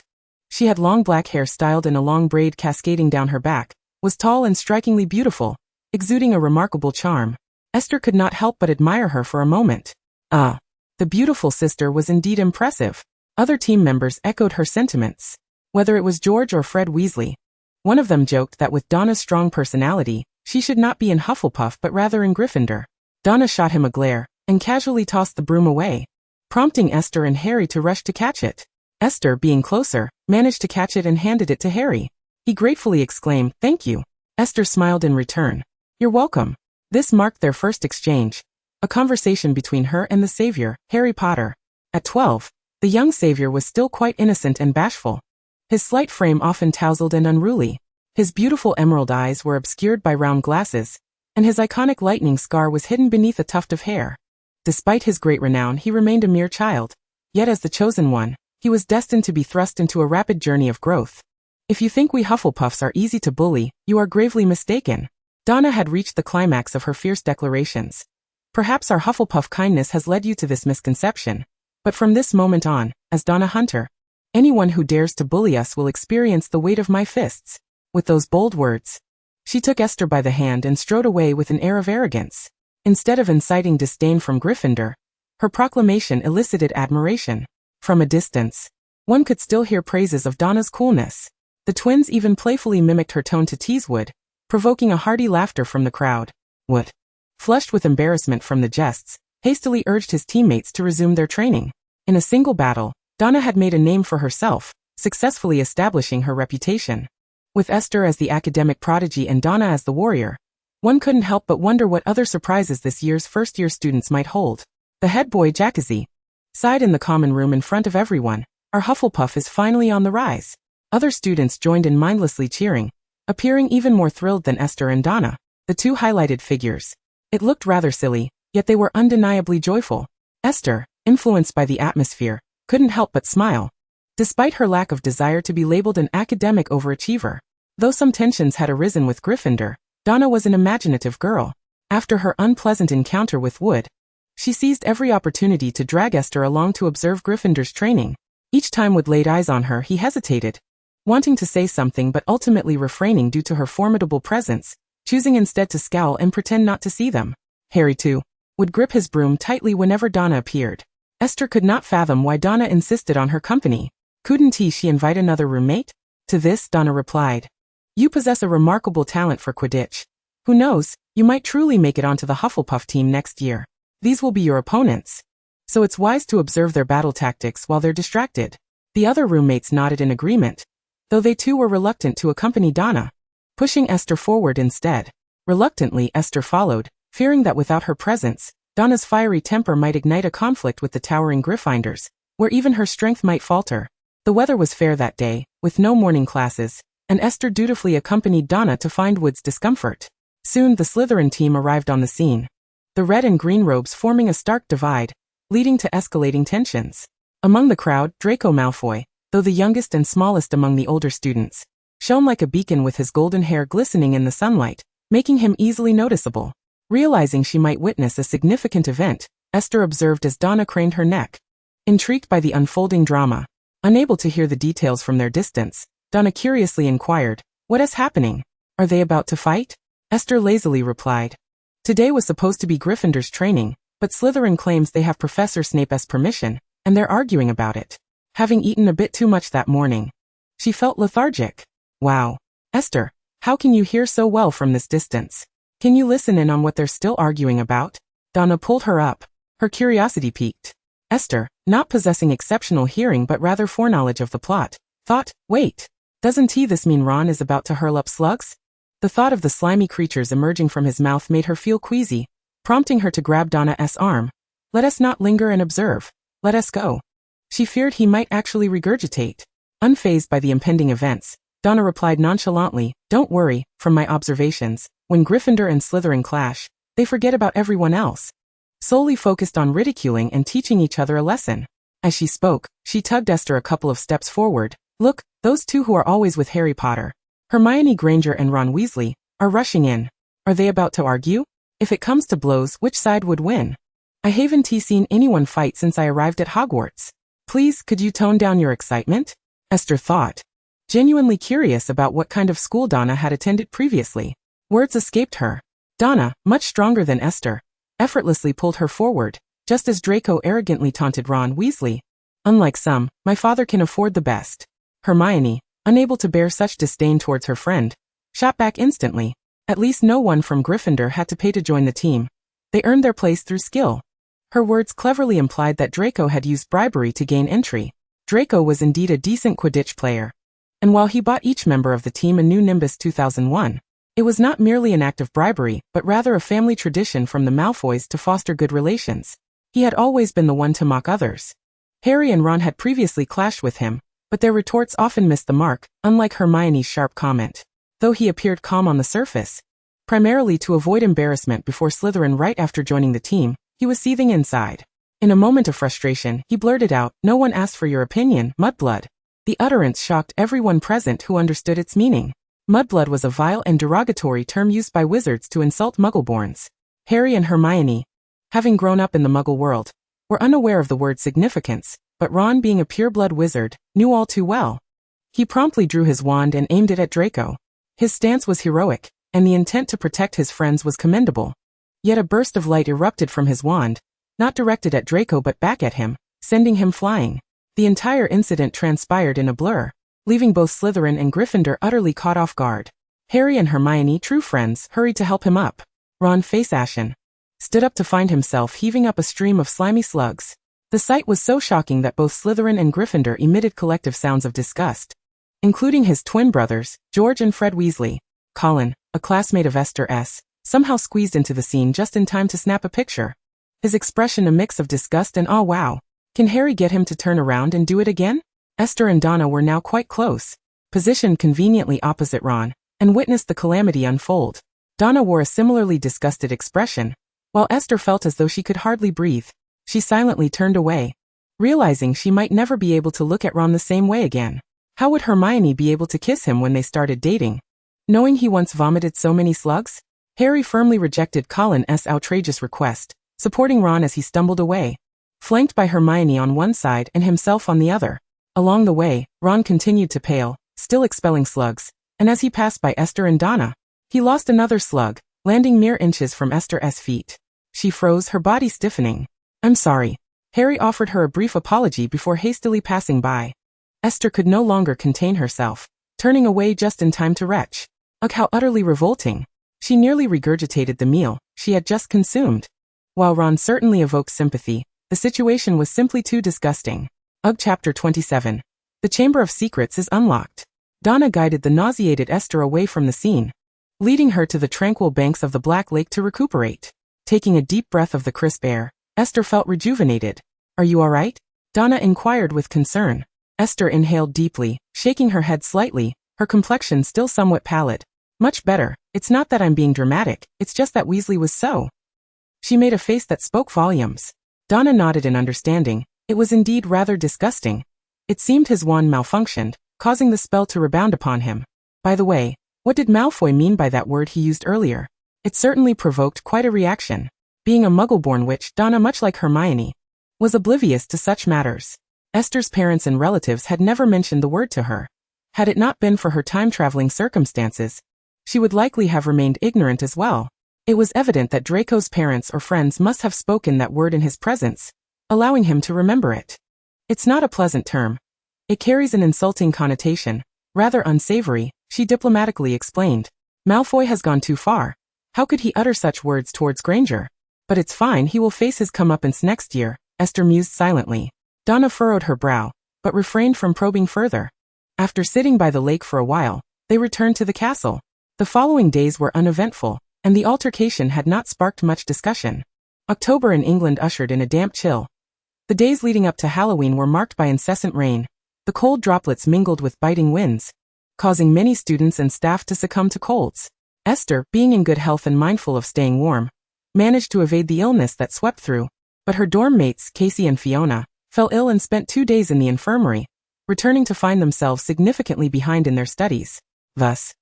[SPEAKER 1] She had long black hair styled in a long braid cascading down her back, was tall and strikingly beautiful, exuding a remarkable charm. Esther could not help but admire her for a moment. The beautiful sister was indeed impressive. Other team members echoed her sentiments. Whether it was George or Fred Weasley, one of them joked that with Donna's strong personality, she should not be in Hufflepuff but rather in Gryffindor. Donna shot him a glare, and casually tossed the broom away, prompting Esther and Harry to rush to catch it. Esther, being closer, managed to catch it and handed it to Harry. He gratefully exclaimed, "Thank you." Esther smiled in return. "You're welcome." This marked their first exchange, a conversation between her and the savior, Harry Potter. At 12, the young savior was still quite innocent and bashful. His slight frame often tousled and unruly. His beautiful emerald eyes were obscured by round glasses, and his iconic lightning scar was hidden beneath a tuft of hair. Despite his great renown, he remained a mere child. Yet as the chosen one, he was destined to be thrust into a rapid journey of growth. If you think we Hufflepuffs are easy to bully, you are gravely mistaken. Donna had reached the climax of her fierce declarations. Perhaps our Hufflepuff kindness has led you to this misconception. But from this moment on, as Donna Hunter, anyone who dares to bully us will experience the weight of my fists. With those bold words, she took Esther by the hand and strode away with an air of arrogance. Instead of inciting disdain from Gryffindor, her proclamation elicited admiration. From a distance, one could still hear praises of Donna's coolness. The twins even playfully mimicked her tone to tease Wood, provoking a hearty laughter from the crowd. Wood, flushed with embarrassment from the jests, hastily urged his teammates to resume their training. In a single battle, Donna had made a name for herself, successfully establishing her reputation. With Esther as the academic prodigy and Donna as the warrior, one couldn't help but wonder what other surprises this year's first-year students might hold. The head boy Jackazy sighed in the common room in front of everyone. Our Hufflepuff is finally on the rise. Other students joined in mindlessly cheering, appearing even more thrilled than Esther and Donna, the two highlighted figures. It looked rather silly, yet they were undeniably joyful. Esther, influenced by the atmosphere, couldn't help but smile. Despite her lack of desire to be labeled an academic overachiever. Though some tensions had arisen with Gryffindor, Donna was an imaginative girl. After her unpleasant encounter with Wood, she seized every opportunity to drag Esther along to observe Gryffindor's training. Each time Wood laid eyes on her, he hesitated, wanting to say something but ultimately refraining due to her formidable presence, choosing instead to scowl and pretend not to see them. Harry, too, would grip his broom tightly whenever Donna appeared. Esther could not fathom why Donna insisted on her company. Couldn't she invite another roommate? To this, Donna replied, "You possess a remarkable talent for Quidditch. Who knows, you might truly make it onto the Hufflepuff team next year. These will be your opponents. So it's wise to observe their battle tactics while they're distracted." The other roommates nodded in agreement, though they too were reluctant to accompany Donna, pushing Esther forward instead. Reluctantly, Esther followed, fearing that without her presence, Donna's fiery temper might ignite a conflict with the towering Gryffindors, where even her strength might falter. The weather was fair that day, with no morning classes, and Esther dutifully accompanied Donna to find Wood's discomfort. Soon the Slytherin team arrived on the scene, the red and green robes forming a stark divide, leading to escalating tensions. Among the crowd, Draco Malfoy, though the youngest and smallest among the older students, shone like a beacon with his golden hair glistening in the sunlight, making him easily noticeable. Realizing she might witness a significant event, Esther observed as Donna craned her neck. Intrigued by the unfolding drama, unable to hear the details from their distance, Donna curiously inquired, "What is happening? Are they about to fight?" Esther lazily replied, "Today was supposed to be Gryffindor's training, but Slytherin claims they have Professor Snape's permission, and they're arguing about it. Having eaten a bit too much that morning, she felt lethargic." "Wow. Esther, how can you hear so well from this distance? Can you listen in on what they're still arguing about?" Donna pulled her up, her curiosity piqued. Esther, not possessing exceptional hearing but rather foreknowledge of the plot, thought, "Wait, doesn't this mean Ron is about to hurl up slugs?" The thought of the slimy creatures emerging from his mouth made her feel queasy, prompting her to grab Donna's arm. "Let us not linger and observe. Let us go." She feared he might actually regurgitate. Unfazed by the impending events, Donna replied nonchalantly, "Don't worry, from my observations, when Gryffindor and Slytherin clash, they forget about everyone else, solely focused on ridiculing and teaching each other a lesson." As she spoke, she tugged Esther a couple of steps forward. "Look, those two who are always with Harry Potter, Hermione Granger and Ron Weasley, are rushing in. Are they about to argue? If it comes to blows, which side would win? I haven't seen anyone fight since I arrived at Hogwarts. Please, could you tone down your excitement?" Esther thought, genuinely curious about what kind of school Donna had attended previously. Words escaped her. Donna, much stronger than Esther, effortlessly pulled her forward, just as Draco arrogantly taunted Ron Weasley. "Unlike some, my father can afford the best." Hermione, unable to bear such disdain towards her friend, shot back instantly. At least no one from Gryffindor had to pay to join the team. They earned their place through skill. Her words cleverly implied that Draco had used bribery to gain entry. Draco was indeed a decent Quidditch player. And while he bought each member of the team a new Nimbus 2001, it was not merely an act of bribery, but rather a family tradition from the Malfoys to foster good relations. He had always been the one to mock others. Harry and Ron had previously clashed with him, but their retorts often missed the mark, unlike Hermione's sharp comment. Though he appeared calm on the surface, primarily to avoid embarrassment before Slytherin right after joining the team, he was seething inside. In a moment of frustration, he blurted out, "No one asked for your opinion, Mudblood." The utterance shocked everyone present who understood its meaning. Mudblood was a vile and derogatory term used by wizards to insult Muggleborns. Harry and Hermione, having grown up in the Muggle world, were unaware of the word's significance, but Ron, being a pureblood wizard, knew all too well. He promptly drew his wand and aimed it at Draco. His stance was heroic, and the intent to protect his friends was commendable. Yet a burst of light erupted from his wand, not directed at Draco but back at him, sending him flying. The entire incident transpired in a blur, leaving both Slytherin and Gryffindor utterly caught off guard. Harry and Hermione, true friends, hurried to help him up. Ron, face ashen, stood up to find himself heaving up a stream of slimy slugs. The sight was so shocking that both Slytherin and Gryffindor emitted collective sounds of disgust, including his twin brothers, George and Fred Weasley. Colin, a classmate of Esther's, somehow squeezed into the scene just in time to snap a picture. His expression a mix of disgust and awe. "Wow. Can Harry get him to turn around and do it again?" Esther and Donna were now quite close, positioned conveniently opposite Ron, and witnessed the calamity unfold. Donna wore a similarly disgusted expression, while Esther felt as though she could hardly breathe. She silently turned away, realizing she might never be able to look at Ron the same way again. How would Hermione be able to kiss him when they started dating? Knowing he once vomited so many slugs? Harry firmly rejected Colin's outrageous request, supporting Ron as he stumbled away, flanked by Hermione on one side and himself on the other. Along the way, Ron continued to pale, still expelling slugs, and as he passed by Esther and Donna, he lost another slug, landing mere inches from Esther's feet. She froze, her body stiffening. "I'm sorry." Harry offered her a brief apology before hastily passing by. Esther could no longer contain herself, turning away just in time to retch. Ugh, how utterly revolting. She nearly regurgitated the meal she had just consumed. While Ron certainly evoked sympathy, the situation was simply too disgusting. Ugh. Chapter 27. The Chamber of Secrets is unlocked. Donna guided the nauseated Esther away from the scene, leading her to the tranquil banks of the Black Lake to recuperate. Taking a deep breath of the crisp air, Esther felt rejuvenated. "Are you all right?" Donna inquired with concern. Esther inhaled deeply, shaking her head slightly, her complexion still somewhat pallid. "Much better. It's not that I'm being dramatic, it's just that Weasley was so." She made a face that spoke volumes. Donna nodded in understanding. It was indeed rather disgusting. It seemed his wand malfunctioned, causing the spell to rebound upon him. By the way, what did Malfoy mean by that word he used earlier? It certainly provoked quite a reaction. Being a muggle-born witch, Donna, much like Hermione, was oblivious to such matters. Esther's parents and relatives had never mentioned the word to her. Had it not been for her time-traveling circumstances, she would likely have remained ignorant as well. It was evident that Draco's parents or friends must have spoken that word in his presence, allowing him to remember it. It's not a pleasant term. It carries an insulting connotation, rather unsavory, she diplomatically explained. Malfoy has gone too far. How could he utter such words towards Granger? But it's fine, he will face his comeuppance next year, Esther mused silently. Donna furrowed her brow, but refrained from probing further. After sitting by the lake for a while, they returned to the castle. The following days were uneventful, and the altercation had not sparked much discussion. October in England ushered in a damp chill. The days leading up to Halloween were marked by incessant rain. The cold droplets mingled with biting winds, causing many students and staff to succumb to colds. Esther, being in good health and mindful of staying warm, managed to evade the illness that swept through, but her dorm mates, Casey and Fiona, fell ill and spent 2 days in the infirmary, returning to find themselves significantly behind in their studies. Thus,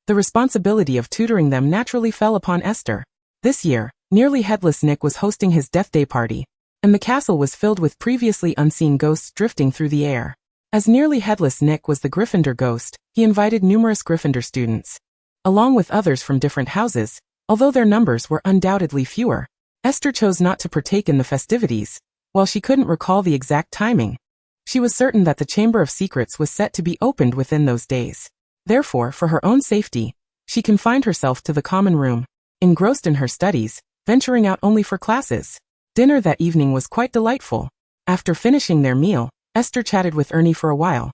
[SPEAKER 1] the responsibility of tutoring them naturally fell upon Esther. This year, Nearly Headless Nick was hosting his death day party, and the castle was filled with previously unseen ghosts drifting through the air. As Nearly Headless Nick was the Gryffindor ghost, he invited numerous Gryffindor students, along with others from different houses, although their numbers were undoubtedly fewer. Esther chose not to partake in the festivities. While she couldn't recall the exact timing, she was certain that the Chamber of Secrets was set to be opened within those days. Therefore, for her own safety, she confined herself to the common room, engrossed in her studies, venturing out only for classes. Dinner that evening was quite delightful. After finishing their meal, Esther chatted with Ernie for a while,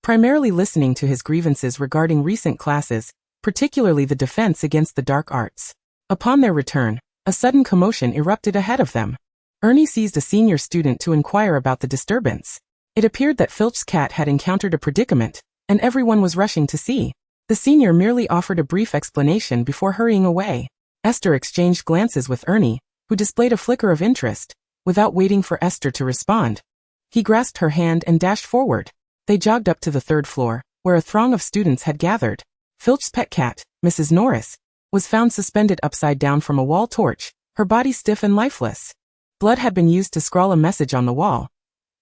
[SPEAKER 1] primarily listening to his grievances regarding recent classes, particularly the defense against the dark arts. Upon their return, a sudden commotion erupted ahead of them. Ernie seized a senior student to inquire about the disturbance. It appeared that Filch's cat had encountered a predicament, and everyone was rushing to see. The senior merely offered a brief explanation before hurrying away. Esther exchanged glances with Ernie, who displayed a flicker of interest. Without waiting for Esther to respond, he grasped her hand and dashed forward. They jogged up to the 3rd floor, where a throng of students had gathered. Filch's pet cat, Mrs. Norris, was found suspended upside down from a wall torch, her body stiff and lifeless. Blood had been used to scrawl a message on the wall.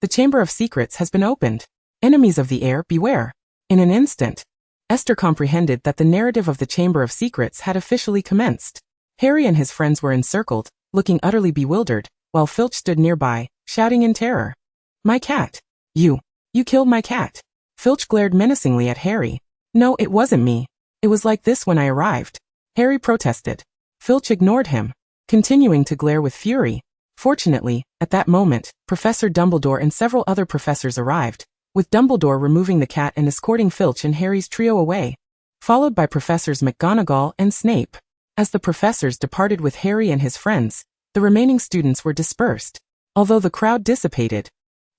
[SPEAKER 1] The Chamber of Secrets has been opened. Enemies of the air, beware. In an instant, Esther comprehended that the narrative of the Chamber of Secrets had officially commenced. Harry and his friends were encircled, looking utterly bewildered, while Filch stood nearby, shouting in terror. "My cat! You killed my cat!" Filch glared menacingly at Harry. "No, it wasn't me. It was like this when I arrived," Harry protested. Filch ignored him, continuing to glare with fury. Fortunately, at that moment, Professor Dumbledore and several other professors arrived, with Dumbledore removing the cat and escorting Filch and Harry's trio away, followed by Professors McGonagall and Snape. As the professors departed with Harry and his friends, the remaining students were dispersed. Although the crowd dissipated,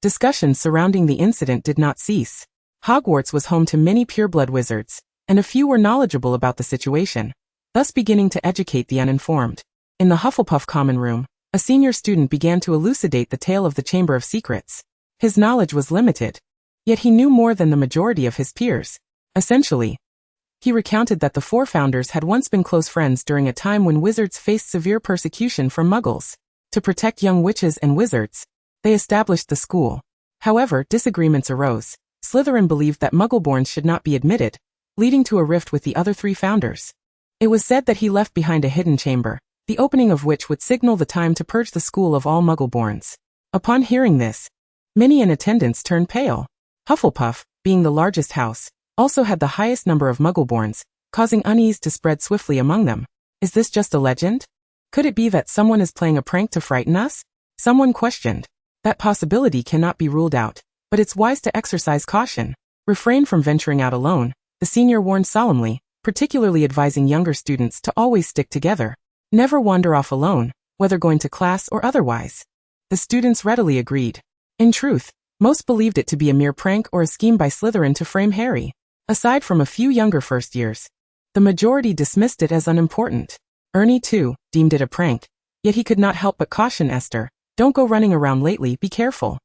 [SPEAKER 1] discussions surrounding the incident did not cease. Hogwarts was home to many pureblood wizards, and a few were knowledgeable about the situation, thus beginning to educate the uninformed. In the Hufflepuff common room, a senior student began to elucidate the tale of the Chamber of Secrets. His knowledge was limited, yet he knew more than the majority of his peers. Essentially, he recounted that the four founders had once been close friends during a time when wizards faced severe persecution from muggles. To protect young witches and wizards, they established the school. However, disagreements arose. Slytherin believed that Muggleborns should not be admitted, leading to a rift with the other three founders. It was said that he left behind a hidden chamber, the opening of which would signal the time to purge the school of all Muggleborns. Upon hearing this, many in attendance turned pale. Hufflepuff, being the largest house, also had the highest number of Muggleborns, causing unease to spread swiftly among them. Is this just a legend? Could it be that someone is playing a prank to frighten us? Someone questioned. That possibility cannot be ruled out, but it's wise to exercise caution. Refrain from venturing out alone, the senior warned solemnly, particularly advising younger students to always stick together. Never wander off alone, whether going to class or otherwise. The students readily agreed. In truth, most believed it to be a mere prank or a scheme by Slytherin to frame Harry. Aside from a few younger first years, the majority dismissed it as unimportant. Ernie, too, deemed it a prank, yet he could not help but caution Esther, "Don't go running around lately, be careful."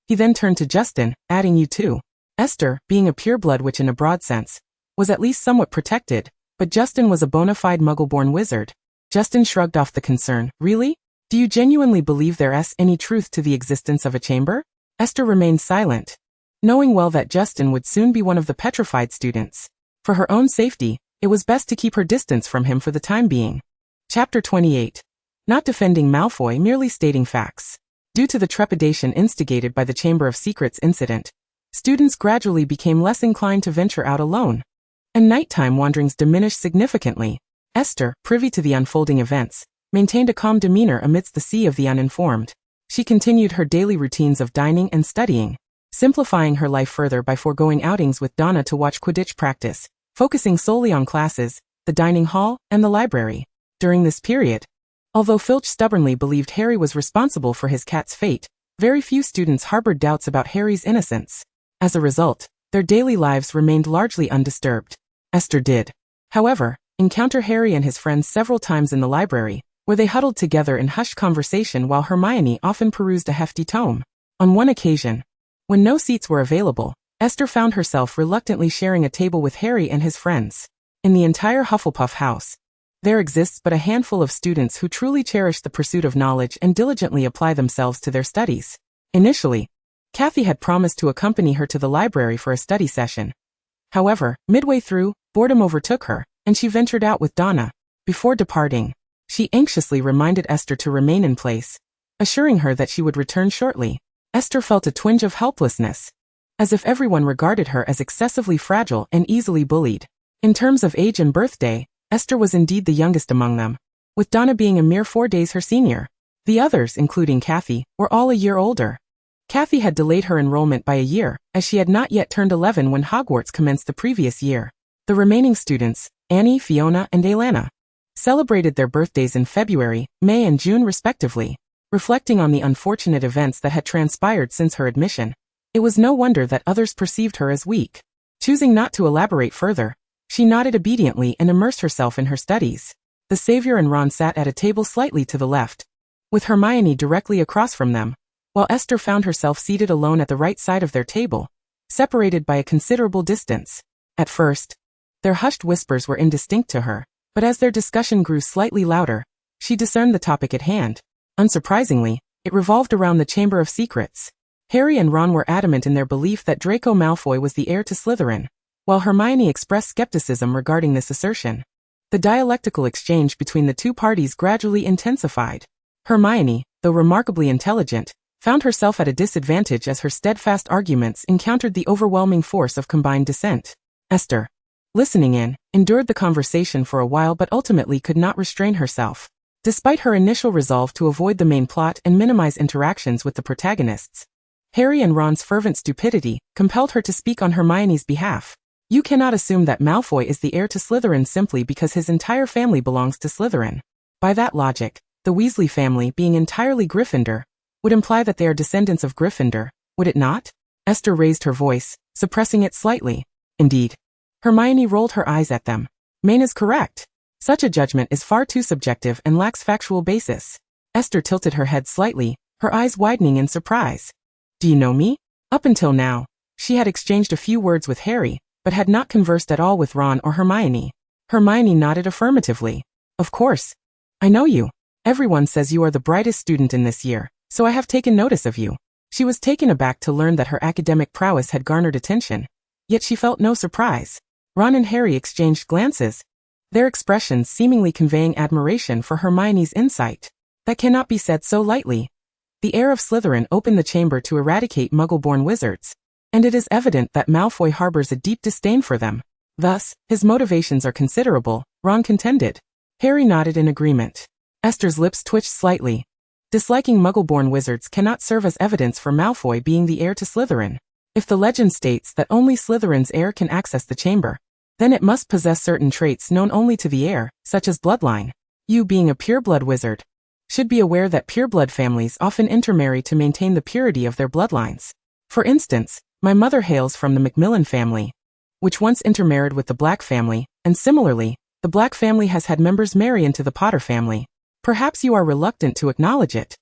[SPEAKER 1] He then turned to Justin, adding, "You too." Esther, being a pureblood witch in a broad sense, was at least somewhat protected, but Justin was a bona fide Muggle-born wizard. Justin shrugged off the concern. "Really? Do you genuinely believe there's any truth to the existence of a chamber?" Esther remained silent, knowing well that Justin would soon be one of the petrified students. For her own safety, it was best to keep her distance from him for the time being. Chapter 28. Not defending Malfoy, merely stating facts. Due to the trepidation instigated by the Chamber of Secrets incident, students gradually became less inclined to venture out alone, and nighttime wanderings diminished significantly. Esther, privy to the unfolding events, maintained a calm demeanor amidst the sea of the uninformed. She continued her daily routines of dining and studying, simplifying her life further by foregoing outings with Donna to watch Quidditch practice, focusing solely on classes, the dining hall, and the library. During this period, although Filch stubbornly believed Harry was responsible for his cat's fate, very few students harbored doubts about Harry's innocence. As a result, their daily lives remained largely undisturbed. Esther did, however, encounter Harry and his friends several times in the library, where they huddled together in hushed conversation while Hermione often perused a hefty tome. On one occasion, when no seats were available, Esther found herself reluctantly sharing a table with Harry and his friends. In the entire Hufflepuff house, there exists but a handful of students who truly cherish the pursuit of knowledge and diligently apply themselves to their studies. Initially, Kathy had promised to accompany her to the library for a study session. However, midway through, boredom overtook her, and she ventured out with Donna. Before departing, she anxiously reminded Esther to remain in place, assuring her that she would return shortly. Esther felt a twinge of helplessness, as if everyone regarded her as excessively fragile and easily bullied. In terms of age and birthday, Esther was indeed the youngest among them, with Donna being a mere 4 days her senior. The others, including Kathy, were all a year older. Kathy had delayed her enrollment by a year, as she had not yet turned 11 when Hogwarts commenced the previous year. The remaining students, Annie, Fiona, and Aelana, celebrated their birthdays in February, May, and June respectively. Reflecting on the unfortunate events that had transpired since her admission, it was no wonder that others perceived her as weak. Choosing not to elaborate further, she nodded obediently and immersed herself in her studies. The Savior and Ron sat at a table slightly to the left, with Hermione directly across from them, while Esther found herself seated alone at the right side of their table, separated by a considerable distance. At first, their hushed whispers were indistinct to her, but as their discussion grew slightly louder, she discerned the topic at hand. Unsurprisingly, it revolved around the Chamber of Secrets. Harry and Ron were adamant in their belief that Draco Malfoy was the heir to Slytherin, while Hermione expressed skepticism regarding this assertion. The dialectical exchange between the two parties gradually intensified. Hermione, though remarkably intelligent, found herself at a disadvantage as her steadfast arguments encountered the overwhelming force of combined dissent. Esther, listening in, endured the conversation for a while but ultimately could not restrain herself. Despite her initial resolve to avoid the main plot and minimize interactions with the protagonists, Harry and Ron's fervent stupidity compelled her to speak on Hermione's behalf. You cannot assume that Malfoy is the heir to Slytherin simply because his entire family belongs to Slytherin. By that logic, the Weasley family being entirely Gryffindor would imply that they are descendants of Gryffindor, would it not? Esther raised her voice, suppressing it slightly. Indeed, Hermione rolled her eyes at them. Maine is correct. Such a judgment is far too subjective and lacks factual basis. Esther tilted her head slightly, her eyes widening in surprise. Do you know me? Up until now, she had exchanged a few words with Harry, but had not conversed at all with Ron or Hermione. Hermione nodded affirmatively. Of course. I know you. Everyone says you are the brightest student in this year, so I have taken notice of you. She was taken aback to learn that her academic prowess had garnered attention, yet she felt no surprise. Ron and Harry exchanged glances, their expressions seemingly conveying admiration for Hermione's insight. That cannot be said so lightly. The heir of Slytherin opened the chamber to eradicate Muggle-born wizards, and it is evident that Malfoy harbors a deep disdain for them. Thus, his motivations are considerable, Ron contended. Harry nodded in agreement. Esther's lips twitched slightly. Disliking Muggle-born wizards cannot serve as evidence for Malfoy being the heir to Slytherin. If the legend states that only Slytherin's heir can access the chamber, then it must possess certain traits known only to the heir, such as bloodline. You, being a pureblood wizard, should be aware that pureblood families often intermarry to maintain the purity of their bloodlines. For instance, my mother hails from the Macmillan family, which once intermarried with the Black family, and similarly, the Black family has had members marry into the Potter family. Perhaps you are reluctant to acknowledge it,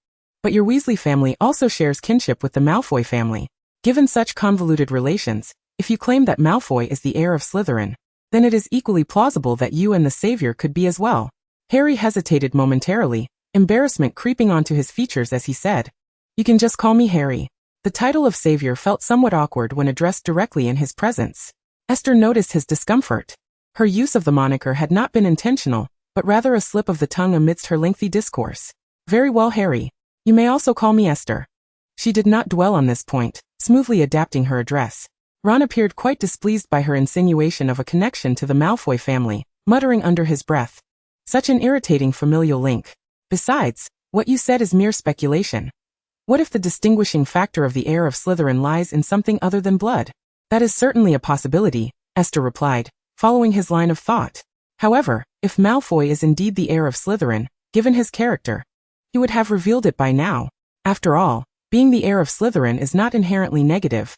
[SPEAKER 1] but your Weasley family also shares kinship with the Malfoy family. Given such convoluted relations, if you claim that Malfoy is the heir of Slytherin, then it is equally plausible that you and the Savior could be as well. Harry hesitated momentarily, embarrassment creeping onto his features as he said, You can just call me Harry. The title of Savior felt somewhat awkward when addressed directly in his presence. Esther noticed his discomfort. Her use of the moniker had not been intentional, but rather a slip of the tongue amidst her lengthy discourse. Very well, Harry. You may also call me Esther. She did not dwell on this point, smoothly adapting her address. Ron appeared quite displeased by her insinuation of a connection to the Malfoy family, muttering under his breath. Such an irritating familial link. Besides, what you said is mere speculation. What if the distinguishing factor of the heir of Slytherin lies in something other than blood? That is certainly a possibility, Esther replied, following his line of thought. However, if Malfoy is indeed the heir of Slytherin, given his character, he would have revealed it by now. After all, being the heir of Slytherin is not inherently negative.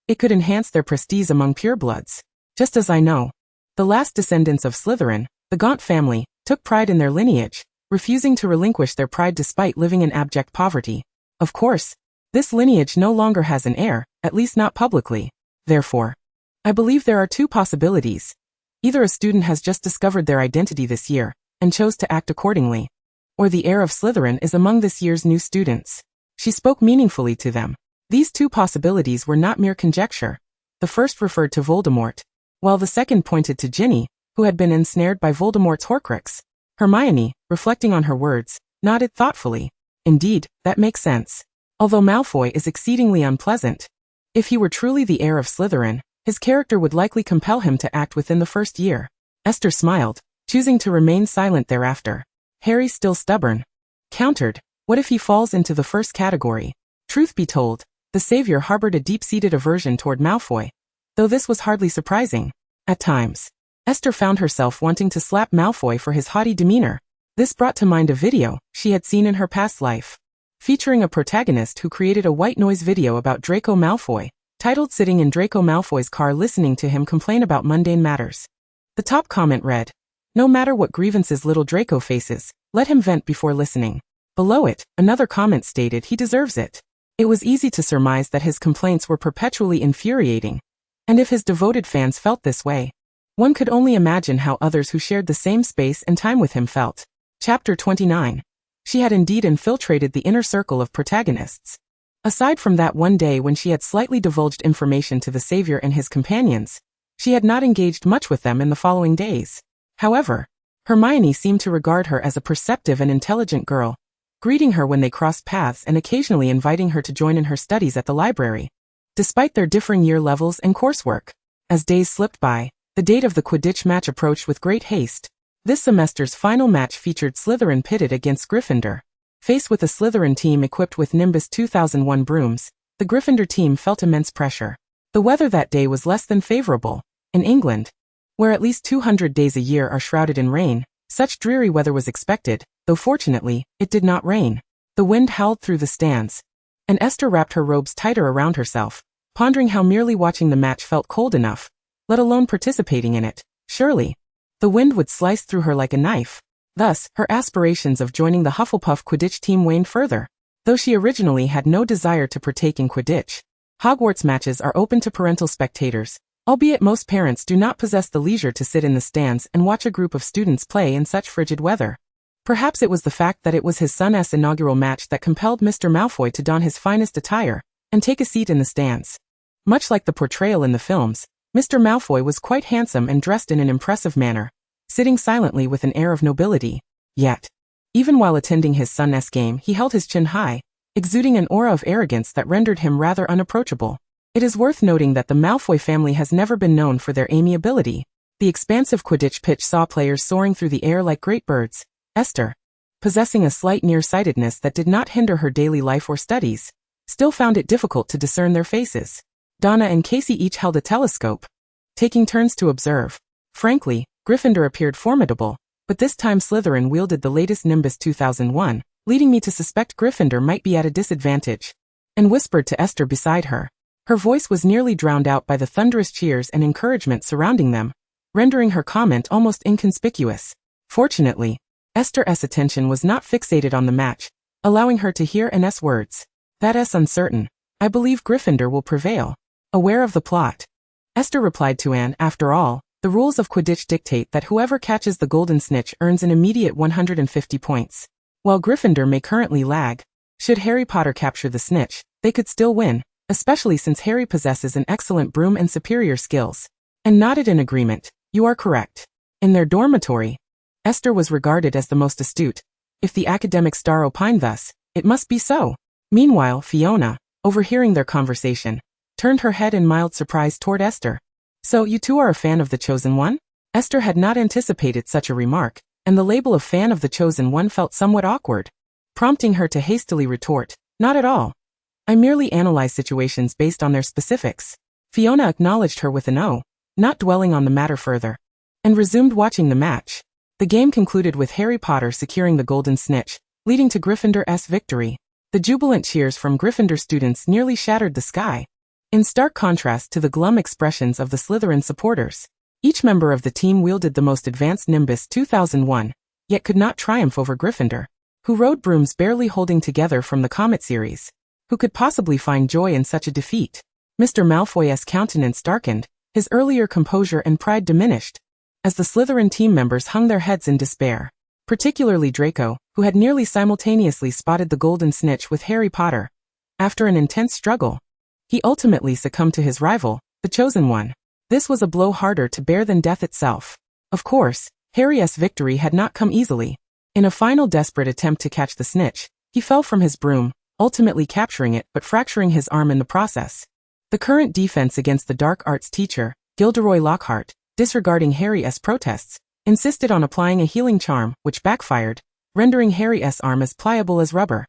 [SPEAKER 1] It could enhance their prestige among purebloods. Just as I know, the last descendants of Slytherin, the Gaunt family, took pride in their lineage, refusing to relinquish their pride despite living in abject poverty. Of course, this lineage no longer has an heir, at least not publicly. Therefore, I believe there are two possibilities. Either a student has just discovered their identity this year, and chose to act accordingly, or the heir of Slytherin is among this year's new students. She spoke meaningfully to them. These two possibilities were not mere conjecture. The first referred to Voldemort, while the second pointed to Ginny, who had been ensnared by Voldemort's Horcrux. Hermione, reflecting on her words, nodded thoughtfully. Indeed, that makes sense. Although Malfoy is exceedingly unpleasant, if he were truly the heir of Slytherin, his character would likely compel him to act within the first year. Esther smiled, choosing to remain silent thereafter. Harry, still stubborn, countered, what if he falls into the first category? Truth be told, the Savior harbored a deep-seated aversion toward Malfoy, though this was hardly surprising. At times, Esther found herself wanting to slap Malfoy for his haughty demeanor. This brought to mind a video she had seen in her past life, featuring a protagonist who created a white noise video about Draco Malfoy, titled Sitting in Draco Malfoy's Car Listening to Him Complain About Mundane Matters. The top comment read, No matter what grievances little Draco faces, let him vent before listening. Below it, another comment stated he deserves it. It was easy to surmise that his complaints were perpetually infuriating, and if his devoted fans felt this way, one could only imagine how others who shared the same space and time with him felt. Chapter 29. She had indeed infiltrated the inner circle of protagonists. Aside from that one day when she had slightly divulged information to the Savior and his companions, she had not engaged much with them in the following days. However, Hermione seemed to regard her as a perceptive and intelligent girl, greeting her when they crossed paths and occasionally inviting her to join in her studies at the library, despite their differing year levels and coursework. As days slipped by, the date of the Quidditch match approached with great haste. This semester's final match featured Slytherin pitted against Gryffindor. Faced with a Slytherin team equipped with Nimbus 2001 brooms, the Gryffindor team felt immense pressure. The weather that day was less than favorable. In England, where at least 200 days a year are shrouded in rain, such dreary weather was expected, though fortunately, it did not rain. The wind howled through the stands, and Esther wrapped her robes tighter around herself, pondering how merely watching the match felt cold enough let alone participating in it. Surely, the wind would slice through her like a knife. Thus, her aspirations of joining the Hufflepuff Quidditch team waned further. Though she originally had no desire to partake in Quidditch, Hogwarts matches are open to parental spectators, albeit most parents do not possess the leisure to sit in the stands and watch a group of students play in such frigid weather. Perhaps it was the fact that it was his son's inaugural match that compelled Mr. Malfoy to don his finest attire and take a seat in the stands. Much like the portrayal in the films, Mr. Malfoy was quite handsome and dressed in an impressive manner, sitting silently with an air of nobility. Yet, even while attending his son's game, he held his chin high, exuding an aura of arrogance that rendered him rather unapproachable. It is worth noting that the Malfoy family has never been known for their amiability. The expansive Quidditch pitch saw players soaring through the air like great birds. Esther, possessing a slight nearsightedness that did not hinder her daily life or studies, still found it difficult to discern their faces. Donna and Casey each held a telescope, taking turns to observe. Frankly, Gryffindor appeared formidable, but this time Slytherin wielded the latest Nimbus 2001, leading me to suspect Gryffindor might be at a disadvantage, and whispered to Esther beside her. Her voice was nearly drowned out by the thunderous cheers and encouragement surrounding them, rendering her comment almost inconspicuous. Fortunately, Esther's attention was not fixated on the match, allowing her to hear Anne's words. "That's uncertain. I believe Gryffindor will prevail." Aware of the plot, Esther replied to Anne, "After all, the rules of Quidditch dictate that whoever catches the golden snitch earns an immediate 150 points. While Gryffindor may currently lag, should Harry Potter capture the snitch, they could still win, especially since Harry possesses an excellent broom and superior skills." And nodded in agreement. "You are correct." In their dormitory, Esther was regarded as the most astute. If the academic star opined thus, it must be so. Meanwhile, Fiona, overhearing their conversation, turned her head in mild surprise toward Esther. "So you two are a fan of the Chosen One?" Esther had not anticipated such a remark, and the label of fan of the Chosen One felt somewhat awkward, prompting her to hastily retort, "Not at all. I merely analyze situations based on their specifics." Fiona acknowledged her with an "oh," not dwelling on the matter further, and resumed watching the match. The game concluded with Harry Potter securing the golden snitch, leading to Gryffindor's victory. The jubilant cheers from Gryffindor students nearly shattered the sky, in stark contrast to the glum expressions of the Slytherin supporters. Each member of the team wielded the most advanced Nimbus 2001, yet could not triumph over Gryffindor, who rode brooms barely holding together from the Comet series. Who could possibly find joy in such a defeat? Mr. Malfoy's countenance darkened, his earlier composure and pride diminished, as the Slytherin team members hung their heads in despair. Particularly Draco, who had nearly simultaneously spotted the golden snitch with Harry Potter. After an intense struggle, he ultimately succumbed to his rival, the Chosen One. This was a blow harder to bear than death itself. Of course, Harry's victory had not come easily. In a final desperate attempt to catch the snitch, he fell from his broom, ultimately capturing it but fracturing his arm in the process. The current defense against the dark arts teacher, Gilderoy Lockhart, disregarding Harry's protests, insisted on applying a healing charm, which backfired, rendering Harry's arm as pliable as rubber.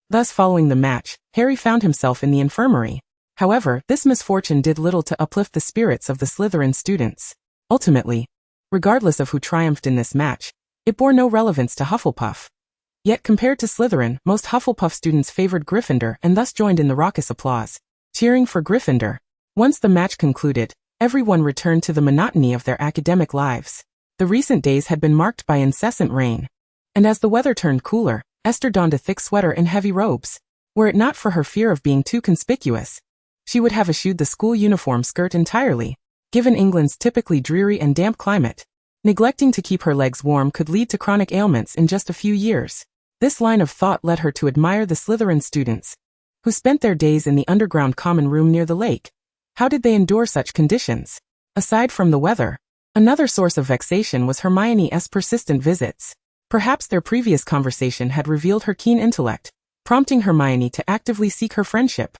[SPEAKER 1] Thus, following the match, Harry found himself in the infirmary. However, this misfortune did little to uplift the spirits of the Slytherin students. Ultimately, regardless of who triumphed in this match, it bore no relevance to Hufflepuff. Yet compared to Slytherin, most Hufflepuff students favored Gryffindor and thus joined in the raucous applause, cheering for Gryffindor. Once the match concluded, everyone returned to the monotony of their academic lives. The recent days had been marked by incessant rain, and as the weather turned cooler, Esther donned a thick sweater and heavy robes. Were it not for her fear of being too conspicuous, she would have eschewed the school uniform skirt entirely. Given England's typically dreary and damp climate, neglecting to keep her legs warm could lead to chronic ailments in just a few years. This line of thought led her to admire the Slytherin students, who spent their days in the underground common room near the lake. How did they endure such conditions? Aside from the weather, another source of vexation was Hermione's persistent visits. Perhaps their previous conversation had revealed her keen intellect, prompting Hermione to actively seek her friendship,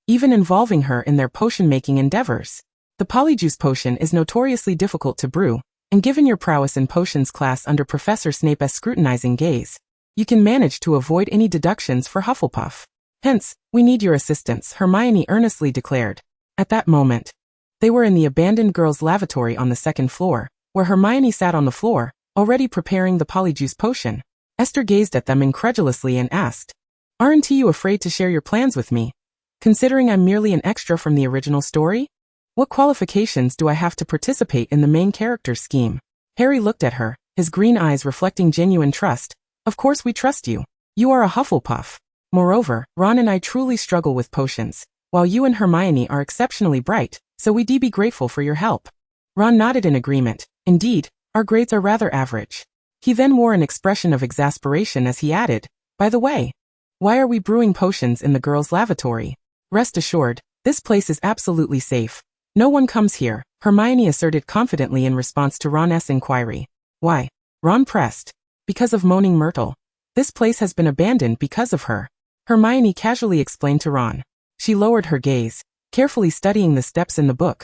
[SPEAKER 1] even involving her in their potion-making endeavors. The Polyjuice potion is notoriously difficult to brew, and given your prowess in potions class under Professor Snape's scrutinizing gaze, you can manage to avoid any deductions for Hufflepuff. Hence, we need your assistance, Hermione earnestly declared. At that moment, they were in the abandoned girls' lavatory on the second floor, where Hermione sat on the floor, already preparing the Polyjuice potion. Esther gazed at them incredulously and asked, "Aren't you afraid to share your plans with me, considering I'm merely an extra from the original story?" What qualifications do I have to participate in the main character's scheme? Harry looked at her, his green eyes reflecting genuine trust. Of course we trust you. You are a Hufflepuff. Moreover, Ron and I truly struggle with potions, while you and Hermione are exceptionally bright, so we'd be grateful for your help. Ron nodded in agreement. Indeed, our grades are rather average. He then wore an expression of exasperation as he added, by the way, why are we brewing potions in the girls' lavatory? Rest assured, this place is absolutely safe. No one comes here, Hermione asserted confidently in response to Ron's inquiry. Why? Ron pressed. Because of Moaning Myrtle. This place has been abandoned because of her. Hermione casually explained to Ron. She lowered her gaze, carefully studying the steps in the book.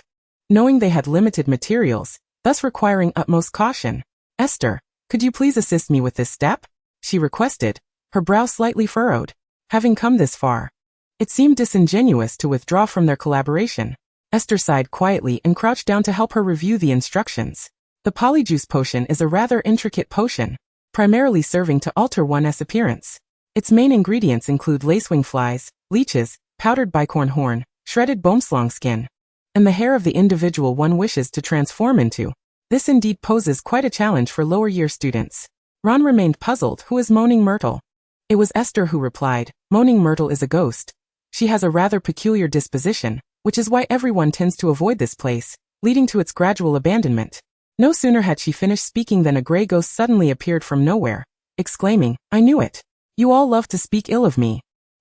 [SPEAKER 1] Knowing they had limited materials, thus requiring utmost caution. Esther, could you please assist me with this step? She requested, her brow slightly furrowed. Having come this far, it seemed disingenuous to withdraw from their collaboration. Esther sighed quietly and crouched down to help her review the instructions. The Polyjuice potion is a rather intricate potion, primarily serving to alter one's appearance. Its main ingredients include lacewing flies, leeches, powdered bicorn horn, shredded boomslang skin, and the hair of the individual one wishes to transform into. This indeed poses quite a challenge for lower-year students. Ron remained puzzled. Who is Moaning Myrtle? It was Esther who replied, Moaning Myrtle is a ghost. She has a rather peculiar disposition, which is why everyone tends to avoid this place, leading to its gradual abandonment. No sooner had she finished speaking than a grey ghost suddenly appeared from nowhere, exclaiming, I knew it. You all love to speak ill of me.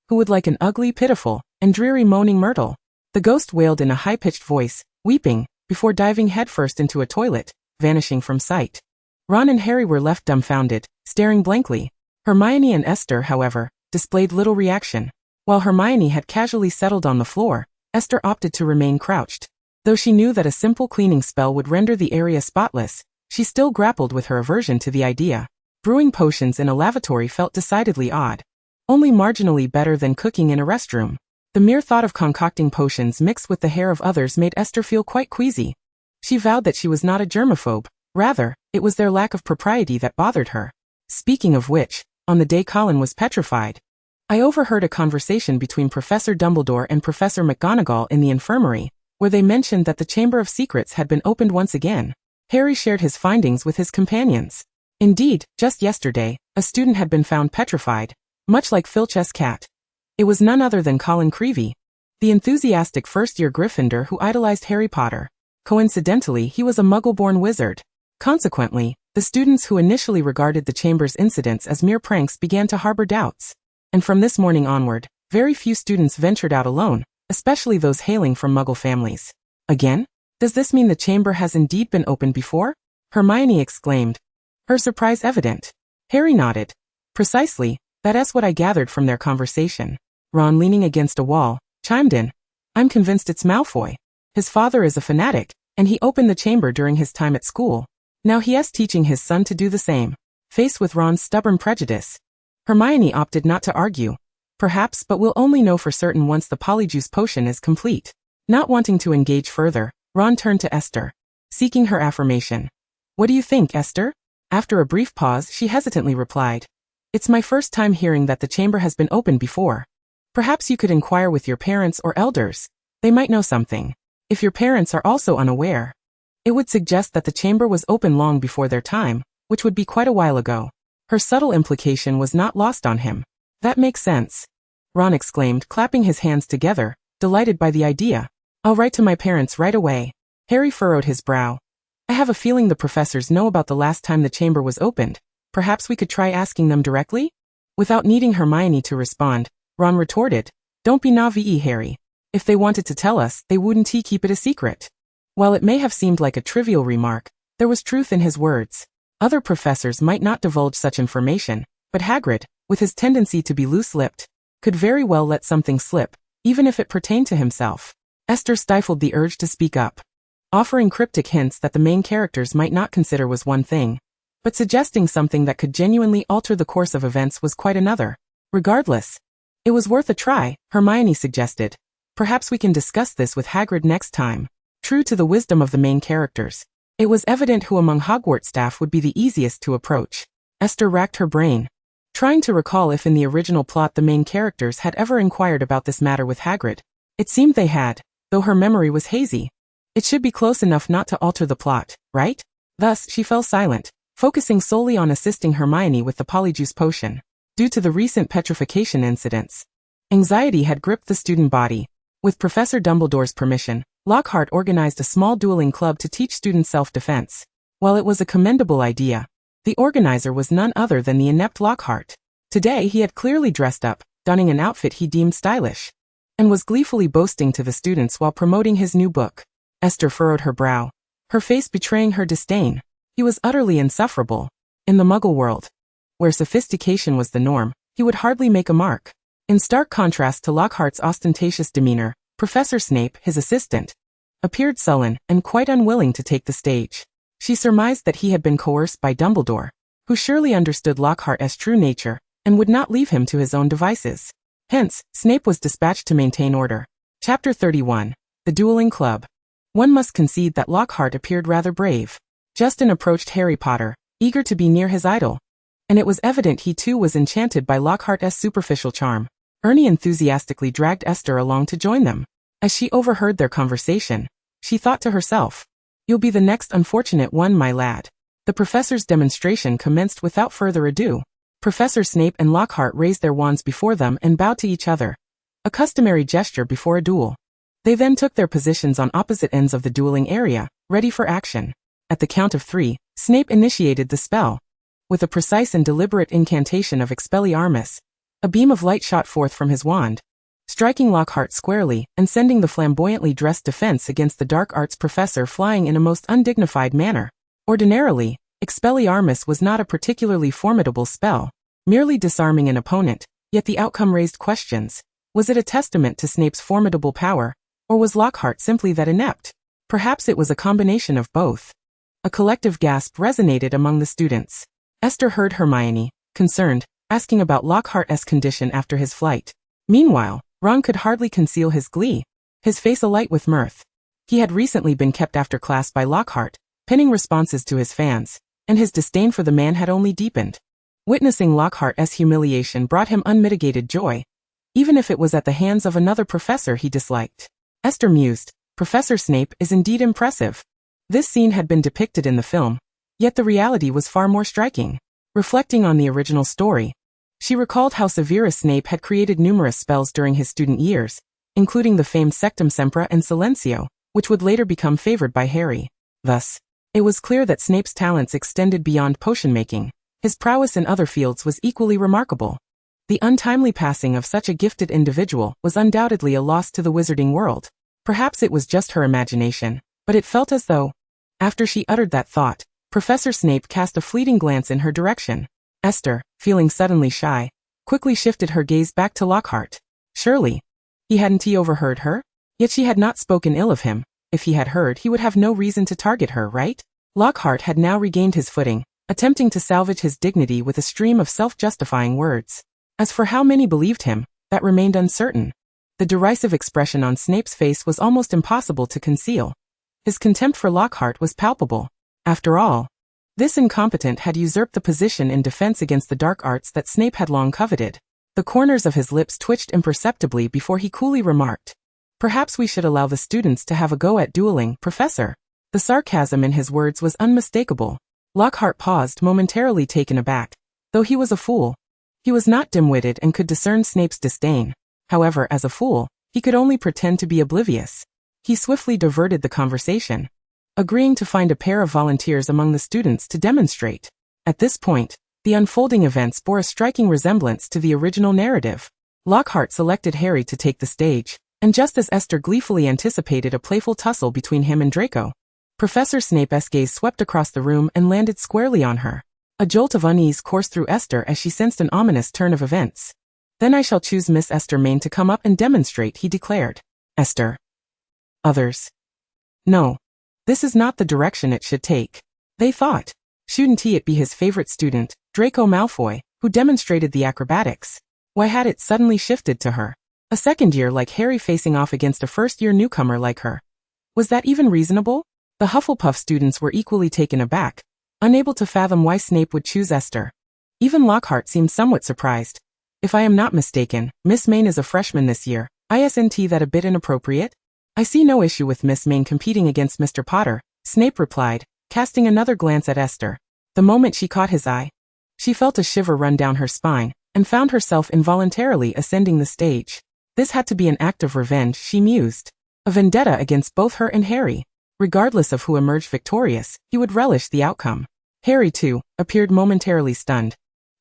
[SPEAKER 1] Who would like an ugly, pitiful, and dreary Moaning Myrtle? The ghost wailed in a high-pitched voice, weeping, before diving headfirst into a toilet, vanishing from sight. Ron and Harry were left dumbfounded, staring blankly. Hermione and Esther, however, displayed little reaction. While Hermione had casually settled on the floor, Esther opted to remain crouched. Though she knew that a simple cleaning spell would render the area spotless, she still grappled with her aversion to the idea. Brewing potions in a lavatory felt decidedly odd. Only marginally better than cooking in a restroom. The mere thought of concocting potions mixed with the hair of others made Esther feel quite queasy. She vowed that she was not a germaphobe. Rather, it was their lack of propriety that bothered her. Speaking of which, on the day Colin was petrified, I overheard a conversation between Professor Dumbledore and Professor McGonagall in the infirmary, where they mentioned that the Chamber of Secrets had been opened once again. Harry shared his findings with his companions. Indeed, just yesterday, a student had been found petrified, much like Filch's cat. It was none other than Colin Creevey, the enthusiastic first-year Gryffindor who idolized Harry Potter. Coincidentally, he was a Muggle-born wizard. Consequently, the students who initially regarded the Chamber's incidents as mere pranks began to harbor doubts. And from this morning onward, very few students ventured out alone, especially those hailing from Muggle families. Again? Does this mean the Chamber has indeed been opened before? Hermione exclaimed, her surprise evident. Harry nodded. Precisely, that's what I gathered from their conversation. Ron, leaning against a wall, chimed in. I'm convinced it's Malfoy. His father is a fanatic, and he opened the Chamber during his time at school. Now he is teaching his son to do the same. Faced with Ron's stubborn prejudice, Hermione opted not to argue. Perhaps, but we'll only know for certain once the Polyjuice potion is complete. Not wanting to engage further, Ron turned to Esther, seeking her affirmation. What do you think, Esther? After a brief pause, she hesitantly replied. It's my first time hearing that the Chamber has been opened before. Perhaps you could inquire with your parents or elders. They might know something. If your parents are also unaware, it would suggest that the Chamber was open long before their time, which would be quite a while ago. Her subtle implication was not lost on him. That makes sense, Ron exclaimed, clapping his hands together, delighted by the idea. I'll write to my parents right away. Harry furrowed his brow. I have a feeling the professors know about the last time the Chamber was opened. Perhaps we could try asking them directly? Without needing Hermione to respond, Ron retorted, Don't be naive, Harry. If they wanted to tell us, they wouldn't keep it a secret. While it may have seemed like a trivial remark, there was truth in his words. Other professors might not divulge such information, but Hagrid, with his tendency to be loose-lipped, could very well let something slip, even if it pertained to himself. Esther stifled the urge to speak up. Offering cryptic hints that the main characters might not consider was one thing, but suggesting something that could genuinely alter the course of events was quite another. Regardless, it was worth a try, Hermione suggested. Perhaps we can discuss this with Hagrid next time. True to the wisdom of the main characters, it was evident who among Hogwarts staff would be the easiest to approach. Esther racked her brain, trying to recall if in the original plot the main characters had ever inquired about this matter with Hagrid. It seemed they had, though her memory was hazy. It should be close enough not to alter the plot, right? Thus, she fell silent, focusing solely on assisting Hermione with the polyjuice potion. Due to the recent petrification incidents, anxiety had gripped the student body. With Professor Dumbledore's permission, Lockhart organized a small dueling club to teach students self-defense. While it was a commendable idea, the organizer was none other than the inept Lockhart. Today he had clearly dressed up, donning an outfit he deemed stylish, and was gleefully boasting to the students while promoting his new book. Esther furrowed her brow, her face betraying her disdain. He was utterly insufferable. In the Muggle world, where sophistication was the norm, he would hardly make a mark. In stark contrast to Lockhart's ostentatious demeanor, Professor Snape, his assistant, appeared sullen and quite unwilling to take the stage. She surmised that he had been coerced by Dumbledore, who surely understood Lockhart's true nature and would not leave him to his own devices. Hence, Snape was dispatched to maintain order. Chapter 31. The Dueling Club. One must concede that Lockhart appeared rather brave. Justin approached Harry Potter, eager to be near his idol, and it was evident he too was enchanted by Lockhart's superficial charm. Ernie enthusiastically dragged Esther along to join them. As she overheard their conversation, she thought to herself, "You'll be the next unfortunate one, my lad." The professor's demonstration commenced without further ado. Professor Snape and Lockhart raised their wands before them and bowed to each other, a customary gesture before a duel. They then took their positions on opposite ends of the dueling area, ready for action. At the count of 3, Snape initiated the spell. With a precise and deliberate incantation of Expelliarmus, a beam of light shot forth from his wand, striking Lockhart squarely and sending the flamboyantly dressed defense against the dark arts professor flying in a most undignified manner. Ordinarily, Expelliarmus was not a particularly formidable spell, merely disarming an opponent, yet the outcome raised questions. Was it a testament to Snape's formidable power, or was Lockhart simply that inept? Perhaps it was a combination of both. A collective gasp resonated among the students. Esther heard Hermione, concerned, asking about Lockhart's condition after his flight. Meanwhile, Ron could hardly conceal his glee, his face alight with mirth. He had recently been kept after class by Lockhart, penning responses to his fans, and his disdain for the man had only deepened. Witnessing Lockhart's humiliation brought him unmitigated joy, even if it was at the hands of another professor he disliked. Esther mused, Professor Snape is indeed impressive. This scene had been depicted in the film, yet the reality was far more striking. Reflecting on the original story, she recalled how Severus Snape had created numerous spells during his student years, including the famed Sectum Sempra and Silencio, which would later become favored by Harry. Thus, it was clear that Snape's talents extended beyond potion-making. His prowess in other fields was equally remarkable. The untimely passing of such a gifted individual was undoubtedly a loss to the wizarding world. Perhaps it was just her imagination, but it felt as though, after she uttered that thought, Professor Snape cast a fleeting glance in her direction. Esther, feeling suddenly shy, quickly shifted her gaze back to Lockhart. Surely, hadn't he overheard her? Yet she had not spoken ill of him. If he had heard, he would have no reason to target her, right? Lockhart had now regained his footing, attempting to salvage his dignity with a stream of self-justifying words. As for how many believed him, that remained uncertain. The derisive expression on Snape's face was almost impossible to conceal. His contempt for Lockhart was palpable. After all, this incompetent had usurped the position in defense against the dark arts that Snape had long coveted. The corners of his lips twitched imperceptibly before he coolly remarked, "Perhaps we should allow the students to have a go at dueling, Professor." The sarcasm in his words was unmistakable. Lockhart paused, momentarily taken aback. Though he was a fool, he was not dim-witted and could discern Snape's disdain. However, as a fool, he could only pretend to be oblivious. He swiftly diverted the conversation, agreeing to find a pair of volunteers among the students to demonstrate. At this point, the unfolding events bore a striking resemblance to the original narrative. Lockhart selected Harry to take the stage, and just as Esther gleefully anticipated a playful tussle between him and Draco, Professor Snape's gaze swept across the room and landed squarely on her. A jolt of unease coursed through Esther as she sensed an ominous turn of events. "Then I shall choose Miss Esther Maine to come up and demonstrate," he declared. Esther. Others. No. This is not the direction it should take. They thought. Shouldn't it be his favorite student, Draco Malfoy, who demonstrated the acrobatics? Why had it suddenly shifted to her? A second year like Harry facing off against a first-year newcomer like her. Was that even reasonable? The Hufflepuff students were equally taken aback, unable to fathom why Snape would choose Esther. Even Lockhart seemed somewhat surprised. "If I am not mistaken, Miss Maine is a freshman this year. Isn't that a bit inappropriate?" I see no issue with Miss Main competing against Mr. Potter, Snape replied, casting another glance at Esther. The moment she caught his eye, she felt a shiver run down her spine, and found herself involuntarily ascending the stage. This had to be an act of revenge, she mused. A vendetta against both her and Harry. Regardless of who emerged victorious, he would relish the outcome. Harry, too, appeared momentarily stunned,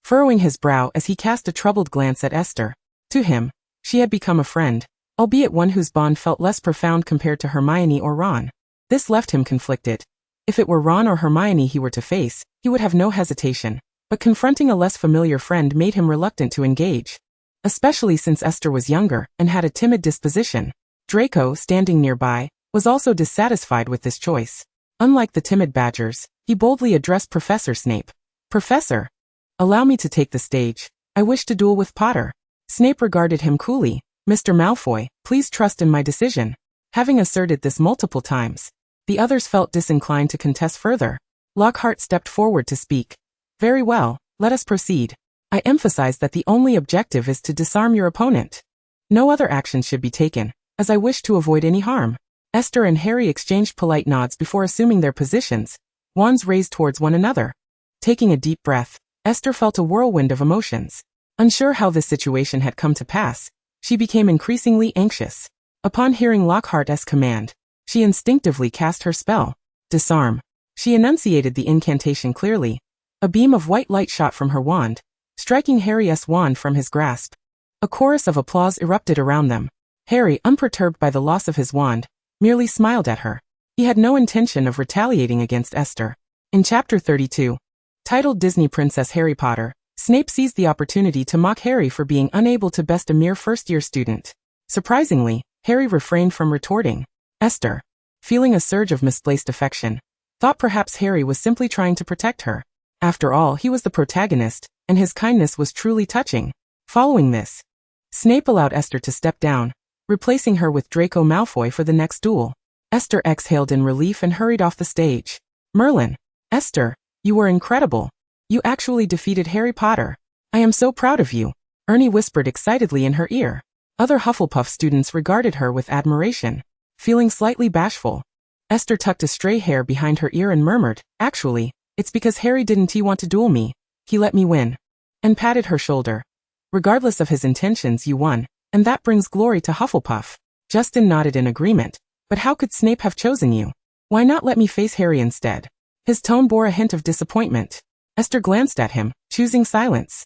[SPEAKER 1] furrowing his brow as he cast a troubled glance at Esther. To him, she had become a friend, albeit one whose bond felt less profound compared to Hermione or Ron. This left him conflicted. If it were Ron or Hermione he were to face, he would have no hesitation, but confronting a less familiar friend made him reluctant to engage, especially since Esther was younger and had a timid disposition. Draco, standing nearby, was also dissatisfied with this choice. Unlike the timid badgers, he boldly addressed Professor Snape. Professor, allow me to take the stage. I wish to duel with Potter. Snape regarded him coolly. Mr. Malfoy, please trust in my decision. Having asserted this multiple times, the others felt disinclined to contest further. Lockhart stepped forward to speak. Very well, let us proceed. I emphasize that the only objective is to disarm your opponent. No other action should be taken, as I wish to avoid any harm. Esther and Harry exchanged polite nods before assuming their positions, wands raised towards one another. Taking a deep breath, Esther felt a whirlwind of emotions. Unsure how this situation had come to pass, she became increasingly anxious. Upon hearing Lockhart's command, she instinctively cast her spell. Disarm. She enunciated the incantation clearly. A beam of white light shot from her wand, striking Harry's wand from his grasp. A chorus of applause erupted around them. Harry, unperturbed by the loss of his wand, merely smiled at her. He had no intention of retaliating against Esther. In Chapter 32, titled Disney Princess Harry Potter, Snape seized the opportunity to mock Harry for being unable to best a mere first-year student. Surprisingly, Harry refrained from retorting. Esther, feeling a surge of misplaced affection, thought perhaps Harry was simply trying to protect her. After all, he was the protagonist, and his kindness was truly touching. Following this, Snape allowed Esther to step down, replacing her with Draco Malfoy for the next duel. Esther exhaled in relief and hurried off the stage. Merlin, Esther, you were incredible. You actually defeated Harry Potter. I am so proud of you, Ernie whispered excitedly in her ear. Other Hufflepuff students regarded her with admiration. Feeling slightly bashful, Esther tucked a stray hair behind her ear and murmured, actually, it's because Harry didn't want to duel me. He let me win. And patted her shoulder. Regardless of his intentions, you won, and that brings glory to Hufflepuff. Justin nodded in agreement. But how could Snape have chosen you? Why not let me face Harry instead? His tone bore a hint of disappointment. Esther glanced at him, choosing silence.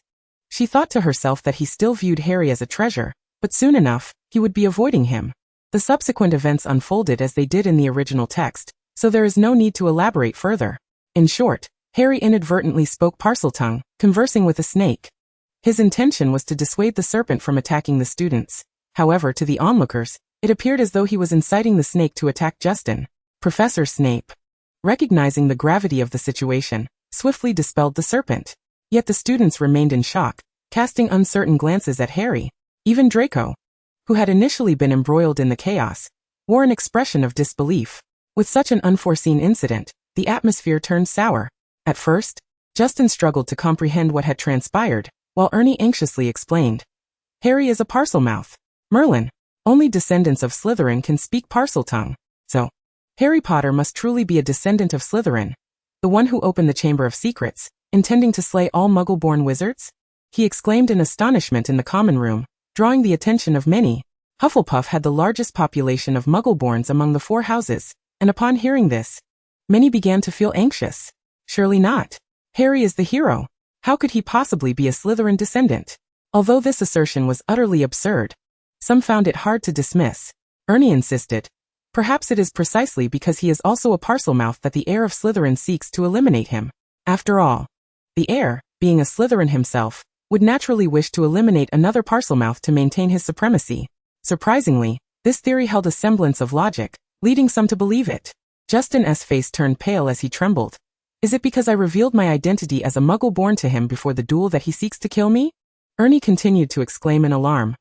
[SPEAKER 1] She thought to herself that he still viewed Harry as a treasure, but soon enough, he would be avoiding him. The subsequent events unfolded as they did in the original text, so there is no need to elaborate further. In short, Harry inadvertently spoke Parseltongue, conversing with a snake. His intention was to dissuade the serpent from attacking the students. However, to the onlookers, it appeared as though he was inciting the snake to attack Justin. Professor Snape, recognizing the gravity of the situation, swiftly dispelled the serpent. Yet the students remained in shock, casting uncertain glances at Harry. Even Draco, who had initially been embroiled in the chaos, wore an expression of disbelief. With such an unforeseen incident, the atmosphere turned sour. At first, Justin struggled to comprehend what had transpired, while Ernie anxiously explained. Harry is a Parselmouth. Merlin, only descendants of Slytherin can speak Parseltongue. So, Harry Potter must truly be a descendant of Slytherin, the one who opened the Chamber of Secrets, intending to slay all Muggle-born wizards? He exclaimed in astonishment in the common room, drawing the attention of many. Hufflepuff had the largest population of Muggle-borns among the 4 houses, and upon hearing this, many began to feel anxious. Surely not. Harry is the hero. How could he possibly be a Slytherin descendant? Although this assertion was utterly absurd, some found it hard to dismiss. Ernie insisted. Perhaps it is precisely because he is also a Parselmouth that the heir of Slytherin seeks to eliminate him. After all, the heir, being a Slytherin himself, would naturally wish to eliminate another Parselmouth to maintain his supremacy. Surprisingly, this theory held a semblance of logic, leading some to believe it. Justin's face turned pale as he trembled. Is it because I revealed my identity as a Muggle born to him before the duel that he seeks to kill me? Ernie continued to exclaim in alarm.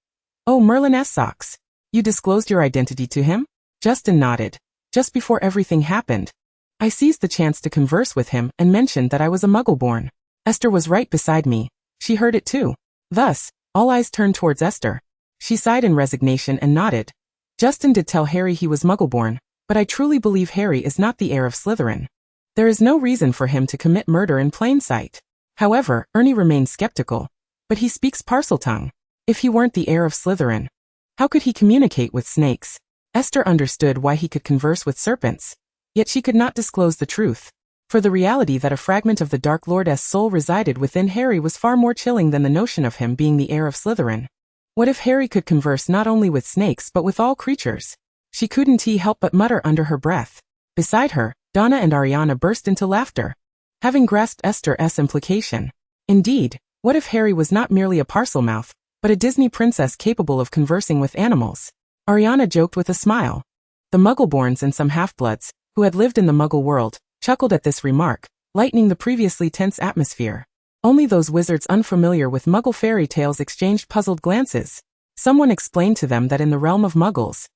[SPEAKER 1] Oh, Merlin socks. You disclosed your identity to him? Justin nodded. Just before everything happened, I seized the chance to converse with him and mentioned that I was a Muggle-born. Esther was right beside me. She heard it too. Thus, all eyes turned towards Esther. She sighed in resignation and nodded. Justin did tell Harry he was Muggleborn, but I truly believe Harry is not the heir of Slytherin. There is no reason for him to commit murder in plain sight. However, Ernie remained skeptical. But he speaks Parseltongue. If he weren't the heir of Slytherin, how could he communicate with snakes? Esther understood why he could converse with serpents. Yet she could not disclose the truth. For the reality that a fragment of the Dark Lord's soul resided within Harry was far more chilling than the notion of him being the heir of Slytherin. What if Harry could converse not only with snakes but with all creatures? She couldn't help but mutter under her breath. Beside her, Donna and Ariana burst into laughter, having grasped Esther's implication. Indeed, what if Harry was not merely a Parselmouth, but a Disney princess capable of conversing with animals? Ariana joked with a smile. The Muggleborns and some half-bloods, who had lived in the Muggle world, chuckled at this remark, lightening the previously tense atmosphere. Only those wizards unfamiliar with Muggle fairy tales exchanged puzzled glances. Someone explained to them that in the realm of Muggles,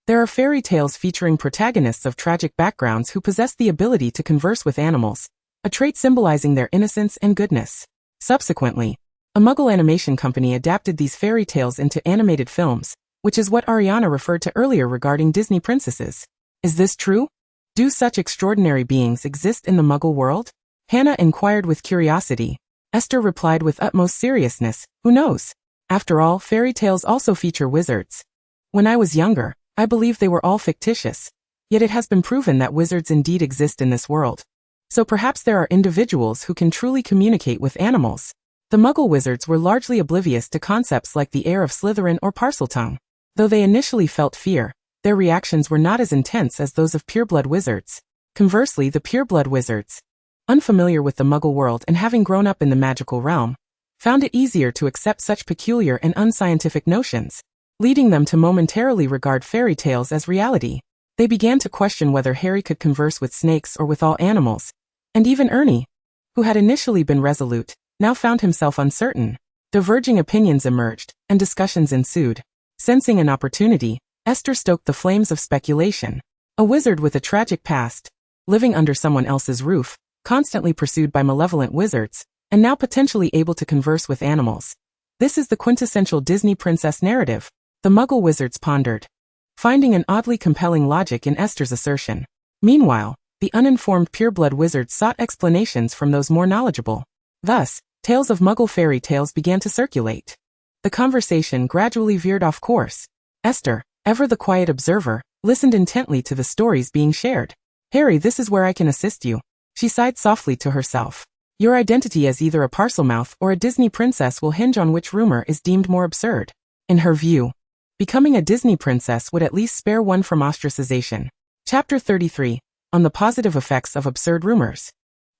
[SPEAKER 1] there are fairy tales featuring protagonists of tragic backgrounds who possess the ability to converse with animals, a trait symbolizing their innocence and goodness. Subsequently, a Muggle animation company adapted these fairy tales into animated films, which is what Ariana referred to earlier regarding Disney princesses. Is this true? Do such extraordinary beings exist in the Muggle world? Hannah inquired with curiosity. Esther replied with utmost seriousness, who knows? After all, fairy tales also feature wizards. When I was younger, I believed they were all fictitious. Yet it has been proven that wizards indeed exist in this world. So perhaps there are individuals who can truly communicate with animals. The Muggle wizards were largely oblivious to concepts like the heir of Slytherin or Parseltongue. Though they initially felt fear, their reactions were not as intense as those of pureblood wizards. Conversely, the pureblood wizards, unfamiliar with the Muggle world and having grown up in the magical realm, found it easier to accept such peculiar and unscientific notions, leading them to momentarily regard fairy tales as reality. They began to question whether Harry could converse with snakes or with all animals, and even Ernie, who had initially been resolute, now found himself uncertain. Diverging opinions emerged, and discussions ensued. Sensing an opportunity, Esther stoked the flames of speculation. A wizard with a tragic past, living under someone else's roof, constantly pursued by malevolent wizards, and now potentially able to converse with animals. This is the quintessential Disney princess narrative. The Muggle wizards pondered, finding an oddly compelling logic in Esther's assertion. Meanwhile, the uninformed pureblood wizards sought explanations from those more knowledgeable. Thus, tales of Muggle fairy tales began to circulate. The conversation gradually veered off course. Esther, ever the quiet observer, listened intently to the stories being shared. Harry, this is where I can assist you. She sighed softly to herself. Your identity as either a Parselmouth or a Disney princess will hinge on which rumor is deemed more absurd. In her view, becoming a Disney princess would at least spare one from ostracization. Chapter 33. On the positive effects of absurd rumors.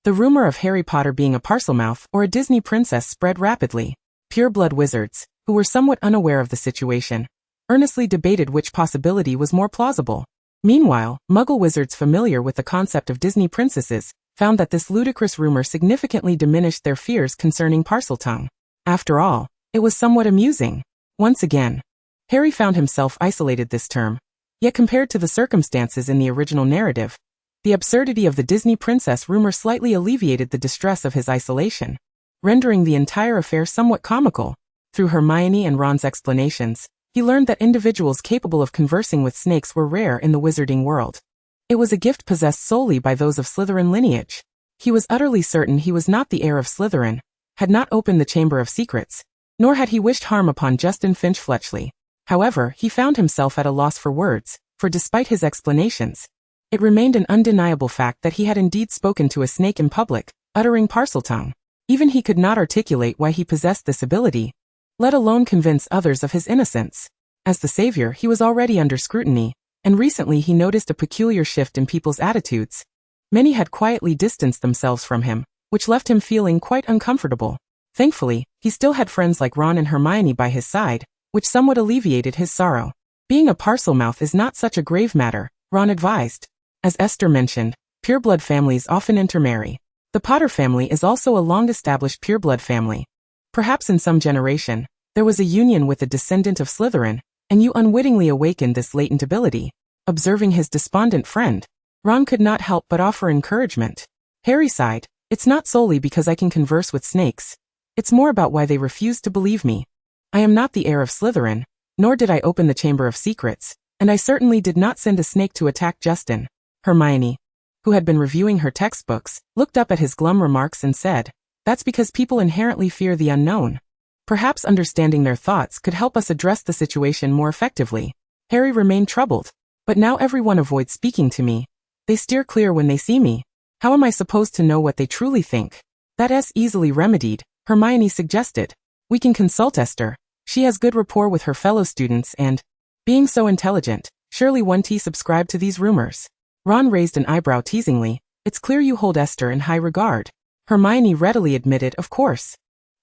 [SPEAKER 1] The rumor of Harry Potter being a Parselmouth or a Disney princess spread rapidly. Pureblood wizards, who were somewhat unaware of the situation, earnestly debated which possibility was more plausible. Meanwhile, Muggle wizards familiar with the concept of Disney princesses found that this ludicrous rumor significantly diminished their fears concerning Parseltongue. After all, it was somewhat amusing. Once again, Harry found himself isolated this term. Yet compared to the circumstances in the original narrative, the absurdity of the Disney princess rumor slightly alleviated the distress of his isolation, rendering the entire affair somewhat comical. Through Hermione and Ron's explanations, he learned that individuals capable of conversing with snakes were rare in the wizarding world. It was a gift possessed solely by those of Slytherin lineage. He was utterly certain he was not the heir of Slytherin, had not opened the Chamber of Secrets, nor had he wished harm upon Justin Finch-Fletchley. However, he found himself at a loss for words, for despite his explanations, it remained an undeniable fact that he had indeed spoken to a snake in public, uttering Parseltongue. Even he could not articulate why he possessed this ability, let alone convince others of his innocence. As the savior, he was already under scrutiny, and recently he noticed a peculiar shift in people's attitudes. Many had quietly distanced themselves from him, which left him feeling quite uncomfortable. Thankfully, he still had friends like Ron and Hermione by his side, which somewhat alleviated his sorrow. Being a Parselmouth is not such a grave matter, Ron advised. As Esther mentioned, pureblood families often intermarry. The Potter family is also a long-established pureblood family. Perhaps in some generation, there was a union with a descendant of Slytherin, and you unwittingly awakened this latent ability. Observing his despondent friend, Ron could not help but offer encouragement. Harry sighed. It's not solely because I can converse with snakes. It's more about why they refuse to believe me. I am not the heir of Slytherin, nor did I open the Chamber of Secrets, And I certainly did not send a snake to attack Justin. Hermione, who had been reviewing her textbooks, looked up at his glum remarks and said, "That's because people inherently fear the unknown. Perhaps understanding their thoughts could help us address the situation more effectively." Harry remained troubled. "But now everyone avoids speaking to me. They steer clear when they see me. How am I supposed to know what they truly think?" "That's easily remedied," Hermione suggested. "We can consult Esther. She has good rapport with her fellow students and, being so intelligent, surely won't subscribe to these rumors." Ron raised an eyebrow teasingly. "It's clear you hold Esther in high regard." Hermione readily admitted, "Of course.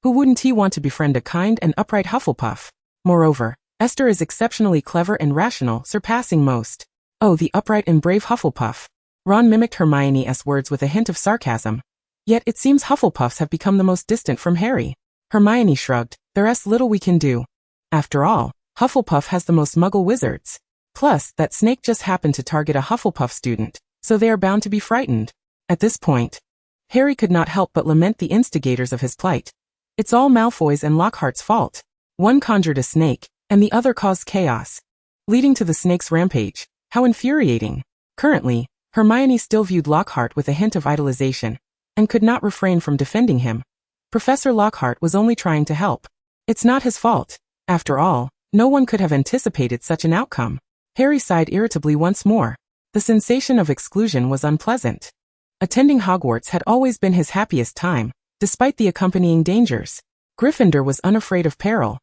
[SPEAKER 1] Who wouldn't want to befriend a kind and upright Hufflepuff? Moreover, Esther is exceptionally clever and rational, surpassing most." "Oh, the upright and brave Hufflepuff." Ron mimicked Hermione's words with a hint of sarcasm. "Yet it seems Hufflepuffs have become the most distant from Harry." Hermione shrugged. "There's little we can do. After all, Hufflepuff has the most muggle wizards. Plus, that snake just happened to target a Hufflepuff student, so they are bound to be frightened." At this point, Harry could not help but lament the instigators of his plight. It's all Malfoy's and Lockhart's fault. One conjured a snake, and the other caused chaos, leading to the snake's rampage. How infuriating. Currently, Hermione still viewed Lockhart with a hint of idolization, and could not refrain from defending him. Professor Lockhart was only trying to help. It's not his fault. After all, no one could have anticipated such an outcome. Harry sighed irritably once more. The sensation of exclusion was unpleasant. Attending Hogwarts had always been his happiest time, despite the accompanying dangers. Gryffindor was unafraid of peril.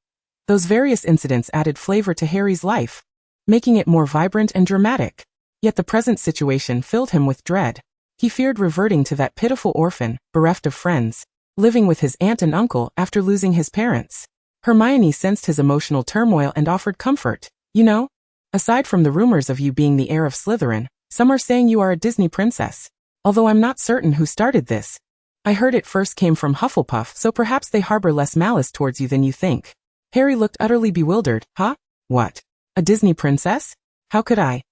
[SPEAKER 1] Those various incidents added flavor to Harry's life, making it more vibrant and dramatic. Yet the present situation filled him with dread. He feared reverting to that pitiful orphan, bereft of friends, living with his aunt and uncle after losing his parents. Hermione sensed his emotional turmoil and offered comfort. "You know, aside from the rumors of you being the heir of Slytherin, some are saying you are a Disney princess. Although I'm not certain who started this. I heard it first came from Hufflepuff, so perhaps they harbor less malice towards you than you think." Harry looked utterly bewildered. "Huh? What? A Disney princess? How could a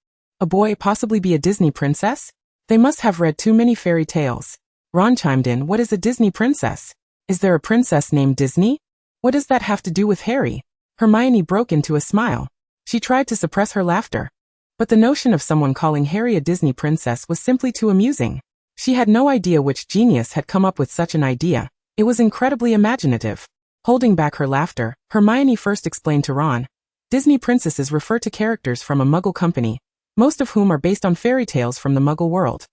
[SPEAKER 1] boy possibly be a Disney princess? They must have read too many fairy tales." Ron chimed in. "What is a Disney princess? Is there a princess named Disney? What does that have to do with Harry?" Hermione broke into a smile. She tried to suppress her laughter. But the notion of someone calling Harry a Disney princess was simply too amusing. She had no idea which genius had come up with such an idea. It was incredibly imaginative. Holding back her laughter, Hermione first explained to Ron. Disney princesses refer to characters from a Muggle company, most of whom are based on fairy tales from the Muggle world.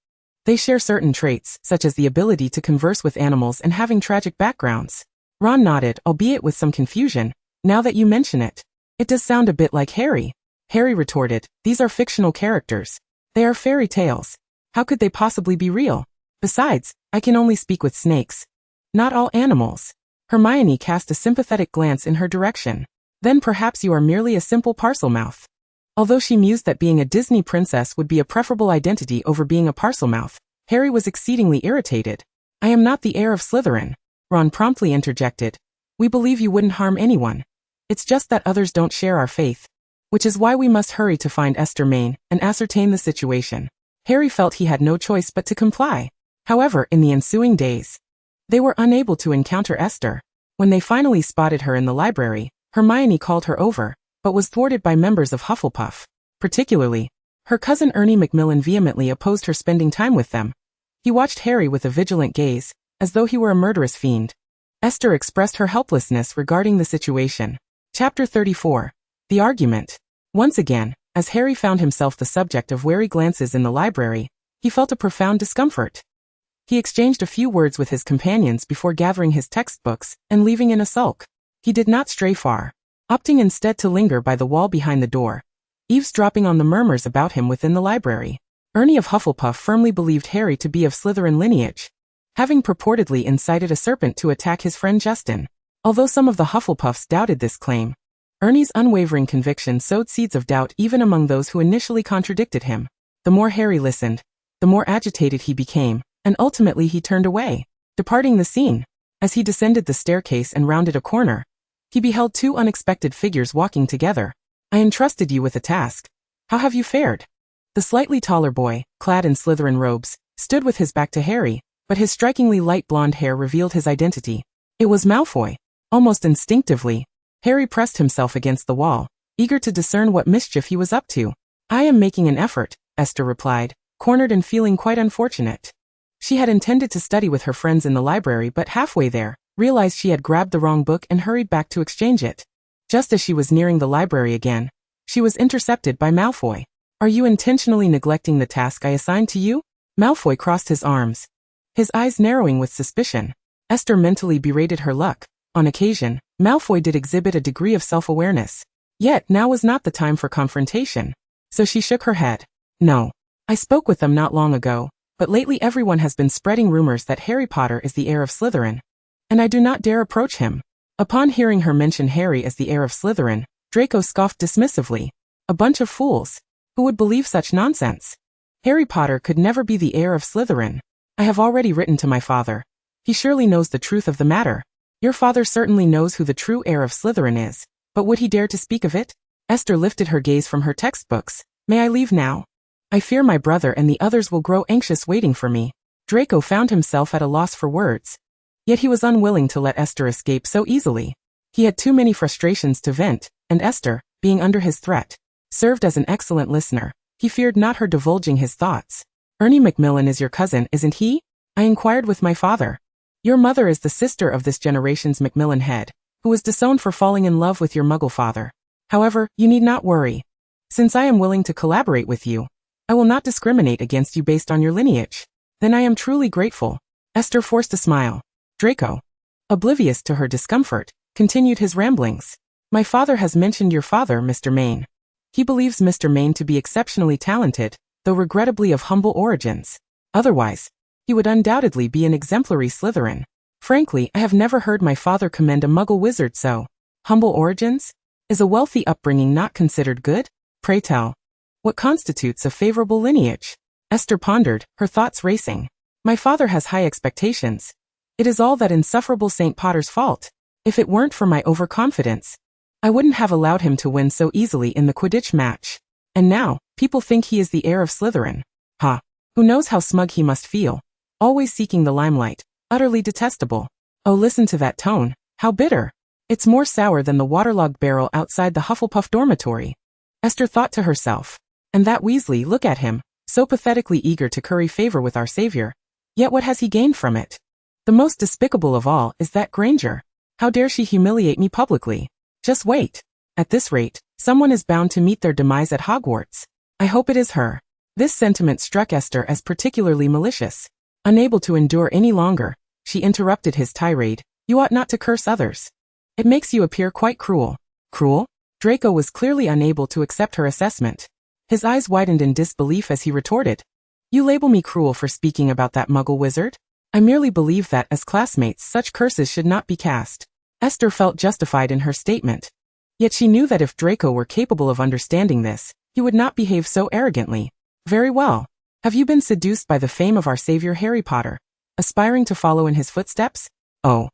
[SPEAKER 1] They share certain traits, such as the ability to converse with animals and having tragic backgrounds. Ron nodded, albeit with some confusion. "Now that you mention it, it does sound a bit like Harry." Harry retorted, "These are fictional characters. They are fairy tales. How could they possibly be real? Besides, I can only speak with snakes. Not all animals." Hermione cast a sympathetic glance in her direction. "Then perhaps you are merely a simple Parselmouth." Although she mused that being a Disney princess would be a preferable identity over being a Parselmouth, Harry was exceedingly irritated. "I am not the heir of Slytherin," Ron promptly interjected. "We believe you wouldn't harm anyone. It's just that others don't share our faith. Which is why we must hurry to find Esther Main and ascertain the situation." Harry felt he had no choice but to comply. However, in the ensuing days, they were unable to encounter Esther. When they finally spotted her in the library, Hermione called her over, but was thwarted by members of Hufflepuff. Particularly, her cousin Ernie Macmillan vehemently opposed her spending time with them. He watched Harry with a vigilant gaze, as though he were a murderous fiend. Esther expressed her helplessness regarding the situation. Chapter 34. The Argument. Once again, as Harry found himself the subject of wary glances in the library, he felt a profound discomfort. He exchanged a few words with his companions before gathering his textbooks and leaving in a sulk. He did not stray far, opting instead to linger by the wall behind the door, eavesdropping on the murmurs about him within the library. Ernie of Hufflepuff firmly believed Harry to be of Slytherin lineage, having purportedly incited a serpent to attack his friend Justin. Although some of the Hufflepuffs doubted this claim, Ernie's unwavering conviction sowed seeds of doubt even among those who initially contradicted him. The more Harry listened, the more agitated he became, and ultimately he turned away, departing the scene. As he descended the staircase and rounded a corner, he beheld two unexpected figures walking together. "I entrusted you with a task. How have you fared?" The slightly taller boy, clad in Slytherin robes, stood with his back to Harry, but his strikingly light blonde hair revealed his identity. It was Malfoy. Almost instinctively, Harry pressed himself against the wall, eager to discern what mischief he was up to. I am making an effort, Esther replied, cornered and feeling quite unfortunate. She had intended to study with her friends in the library, but halfway there, realized she had grabbed the wrong book and hurried back to exchange it. Just as she was nearing the library again, she was intercepted by Malfoy. Are you intentionally neglecting the task I assigned to you? Malfoy crossed his arms, his eyes narrowing with suspicion. Esther mentally berated her luck. On occasion, Malfoy did exhibit a degree of self-awareness. Yet now was not the time for confrontation. So she shook her head. No. I spoke with them not long ago, but lately everyone has been spreading rumors that Harry Potter is the heir of Slytherin. And I do not dare approach him. Upon hearing her mention Harry as the heir of Slytherin, Draco scoffed dismissively. A bunch of fools. Who would believe such nonsense? Harry Potter could never be the heir of Slytherin. I have already written to my father. He surely knows the truth of the matter. Your father certainly knows who the true heir of Slytherin is, but would he dare to speak of it? Esther lifted her gaze from her textbooks. May I leave now? I fear my brother and the others will grow anxious waiting for me. Draco found himself at a loss for words. Yet he was unwilling to let Esther escape so easily. He had too many frustrations to vent, and Esther, being under his threat, served as an excellent listener. He feared not her divulging his thoughts. Ernie Macmillan is your cousin, isn't he? I inquired with my father. Your mother is the sister of this generation's Macmillan head, who was disowned for falling in love with your Muggle father. However, you need not worry. Since I am willing to collaborate with you, I will not discriminate against you based on your lineage. Then I am truly grateful. Esther forced a smile. Draco, oblivious to her discomfort, continued his ramblings. My father has mentioned your father, Mr. Maine. He believes Mr. Maine to be exceptionally talented, though regrettably of humble origins. Otherwise, he would undoubtedly be an exemplary Slytherin. Frankly, I have never heard my father commend a Muggle wizard so. Humble origins? Is a wealthy upbringing not considered good? Pray tell. What constitutes a favorable lineage? Esther pondered, her thoughts racing. My father has high expectations. It is all that insufferable St. Potter's fault. If it weren't for my overconfidence, I wouldn't have allowed him to win so easily in the Quidditch match. And now, people think he is the heir of Slytherin. Ha! Who knows how smug he must feel? Always seeking the limelight. Utterly detestable. Oh, listen to that tone. How bitter. It's more sour than the waterlogged barrel outside the Hufflepuff dormitory. Esther thought to herself. And that Weasley, look at him, so pathetically eager to curry favor with our savior. Yet what has he gained from it? The most despicable of all is that Granger. How dare she humiliate me publicly? Just wait. At this rate, someone is bound to meet their demise at Hogwarts. I hope it is her. This sentiment struck Esther as particularly malicious. Unable to endure any longer, she interrupted his tirade. You ought not to curse others. It makes you appear quite cruel. Cruel? Draco was clearly unable to accept her assessment. His eyes widened in disbelief as he retorted. You label me cruel for speaking about that Muggle wizard? I merely believe that, as classmates, such curses should not be cast. Esther felt justified in her statement. Yet she knew that if Draco were capable of understanding this, he would not behave so arrogantly. Very well. Have you been seduced by the fame of our savior Harry Potter, aspiring to follow in his footsteps? Oh.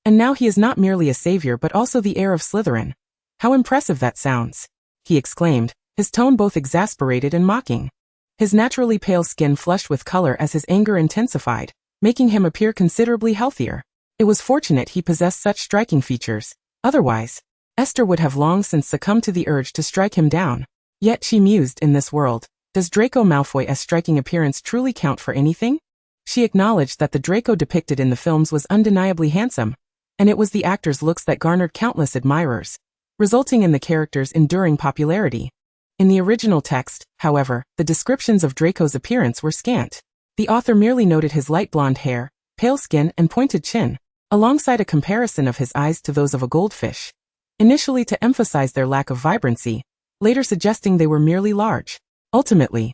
[SPEAKER 1] And now he is not merely a savior but also the heir of Slytherin. How impressive that sounds, he exclaimed, his tone both exasperated and mocking. His naturally pale skin flushed with color as his anger intensified, making him appear considerably healthier. It was fortunate he possessed such striking features. Otherwise, Esther would have long since succumbed to the urge to strike him down. Yet she mused, in this world, does Draco Malfoy's striking appearance truly count for anything? She acknowledged that the Draco depicted in the films was undeniably handsome, and it was the actor's looks that garnered countless admirers, resulting in the character's enduring popularity. In the original text, however, the descriptions of Draco's appearance were scant. The author merely noted his light blonde hair, pale skin, and pointed chin, alongside a comparison of his eyes to those of a goldfish, initially to emphasize their lack of vibrancy, later suggesting they were merely large. Ultimately,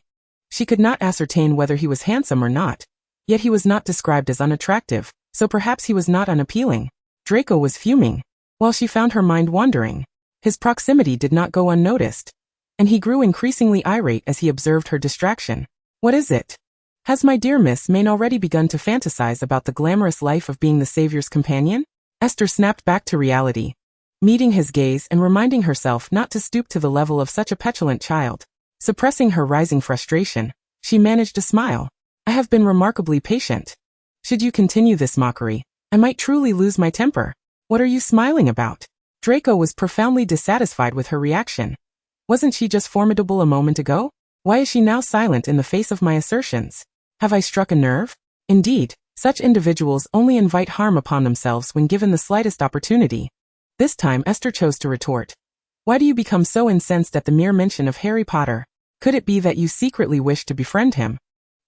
[SPEAKER 1] she could not ascertain whether he was handsome or not, yet he was not described as unattractive, so perhaps he was not unappealing. Draco was fuming, while she found her mind wandering. His proximity did not go unnoticed, and he grew increasingly irate as he observed her distraction. What is it? Has my dear Miss Maine already begun to fantasize about the glamorous life of being the savior's companion? Esther snapped back to reality, meeting his gaze and reminding herself not to stoop to the level of such a petulant child. Suppressing her rising frustration, she managed a smile. I have been remarkably patient. Should you continue this mockery, I might truly lose my temper. What are you smiling about? Draco was profoundly dissatisfied with her reaction. Wasn't she just formidable a moment ago? Why is she now silent in the face of my assertions? Have I struck a nerve? Indeed, such individuals only invite harm upon themselves when given the slightest opportunity. This time Esther chose to retort. Why do you become so incensed at the mere mention of Harry Potter? Could it be that you secretly wish to befriend him?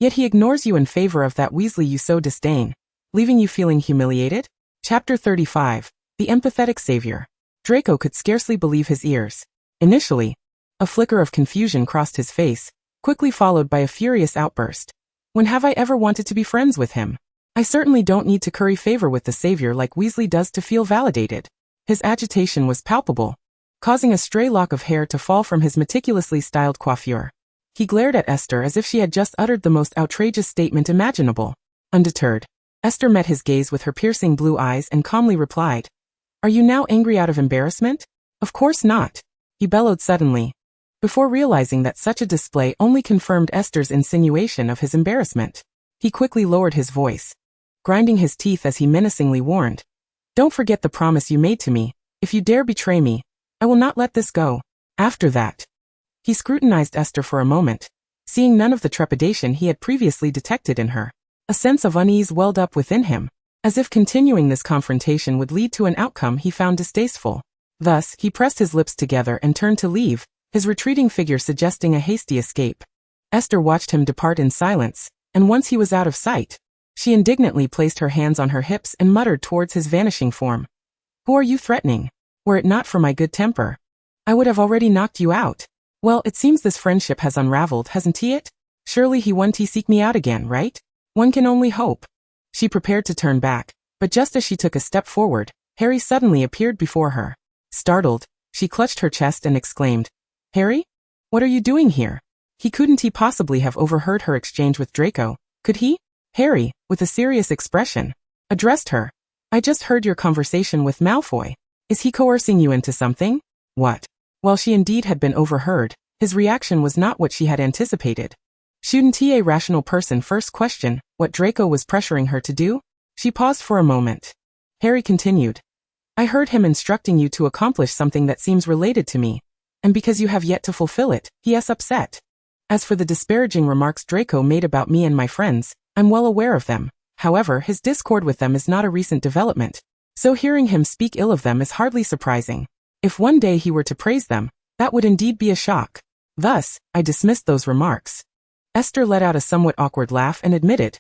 [SPEAKER 1] Yet he ignores you in favor of that Weasley you so disdain, leaving you feeling humiliated? Chapter 35. The Empathetic Savior. Draco could scarcely believe his ears. Initially, a flicker of confusion crossed his face, quickly followed by a furious outburst. When have I ever wanted to be friends with him? I certainly don't need to curry favor with the savior like Weasley does to feel validated. His agitation was palpable, causing a stray lock of hair to fall from his meticulously styled coiffure. He glared at Esther as if she had just uttered the most outrageous statement imaginable. Undeterred, Esther met his gaze with her piercing blue eyes and calmly replied, "Are you now angry out of embarrassment?" "Of course not," he bellowed suddenly, before realizing that such a display only confirmed Esther's insinuation of his embarrassment. He quickly lowered his voice, grinding his teeth as he menacingly warned, "Don't forget the promise you made to me. If you dare betray me, I will not let this go." After that, he scrutinized Esther for a moment, seeing none of the trepidation he had previously detected in her. A sense of unease welled up within him, as if continuing this confrontation would lead to an outcome he found distasteful. Thus, he pressed his lips together and turned to leave, his retreating figure suggesting a hasty escape. Esther watched him depart in silence, and once he was out of sight, she indignantly placed her hands on her hips and muttered towards his vanishing form, "Who are you threatening? Were it not for my good temper, I would have already knocked you out." "Well, it seems this friendship has unraveled, hasn't it? Surely he won't seek me out again, right? One can only hope." She prepared to turn back, but just as she took a step forward, Harry suddenly appeared before her. Startled, she clutched her chest and exclaimed, "Harry? What are you doing here?" He couldn't possibly have overheard her exchange with Draco, could he? Harry, with a serious expression, addressed her. "I just heard your conversation with Malfoy. Is he coercing you into something?" What? While she indeed had been overheard, his reaction was not what she had anticipated. Shouldn't a rational person first question what Draco was pressuring her to do? She paused for a moment. Harry continued, "I heard him instructing you to accomplish something that seems related to me, and because you have yet to fulfill it, he is upset. As for the disparaging remarks Draco made about me and my friends, I'm well aware of them. However, his discord with them is not a recent development, so hearing him speak ill of them is hardly surprising. If one day he were to praise them, that would indeed be a shock. Thus, I dismissed those remarks." Esther let out a somewhat awkward laugh and admitted,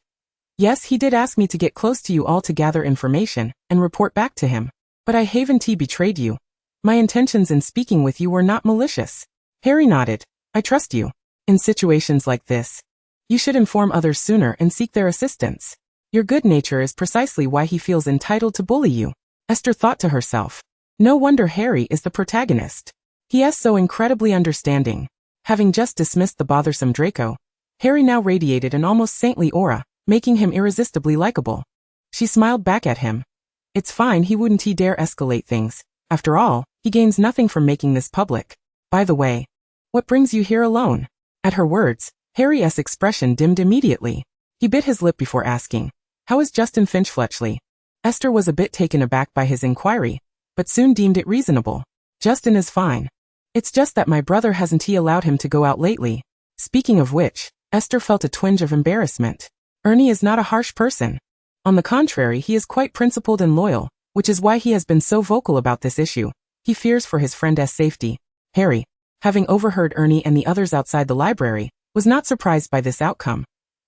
[SPEAKER 1] "Yes, he did ask me to get close to you all to gather information and report back to him. But I haven't betrayed you. My intentions in speaking with you were not malicious." Harry nodded. "I trust you. In situations like this, you should inform others sooner and seek their assistance. Your good nature is precisely why he feels entitled to bully you." Esther thought to herself, "No wonder Harry is the protagonist. He is so incredibly understanding." Having just dismissed the bothersome Draco, Harry now radiated an almost saintly aura, making him irresistibly likable. She smiled back at him. "It's fine, he wouldn't dare escalate things. After all, he gains nothing from making this public. By the way, what brings you here alone?" At her words, Harry's expression dimmed immediately. He bit his lip before asking, "How is Justin Finch-Fletchley?" Esther was a bit taken aback by his inquiry, but soon deemed it reasonable. "Justin is fine. It's just that my brother hasn't allowed him to go out lately." Speaking of which, Esther felt a twinge of embarrassment. Ernie is not a harsh person. On the contrary, he is quite principled and loyal, which is why he has been so vocal about this issue. He fears for his friend's safety. Harry, having overheard Ernie and the others outside the library, was not surprised by this outcome.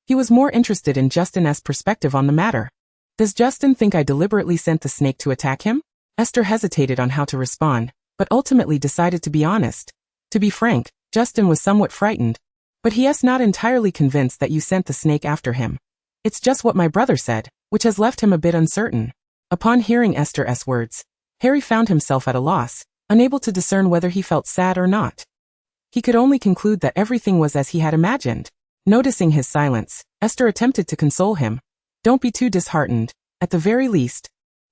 [SPEAKER 1] He was more interested in Justin's perspective on the matter. "Does Justin think I deliberately sent the snake to attack him?" Esther hesitated on how to respond, but ultimately decided to be honest. To be frank, Justin was somewhat frightened. "But he is not entirely convinced that you sent the snake after him. It's just what my brother said, which has left him a bit uncertain." Upon hearing Esther's words, Harry found himself at a loss, unable to discern whether he felt sad or not. He could only conclude that everything was as he had imagined. Noticing his silence, Esther attempted to console him. "Don't be too disheartened. At the very least,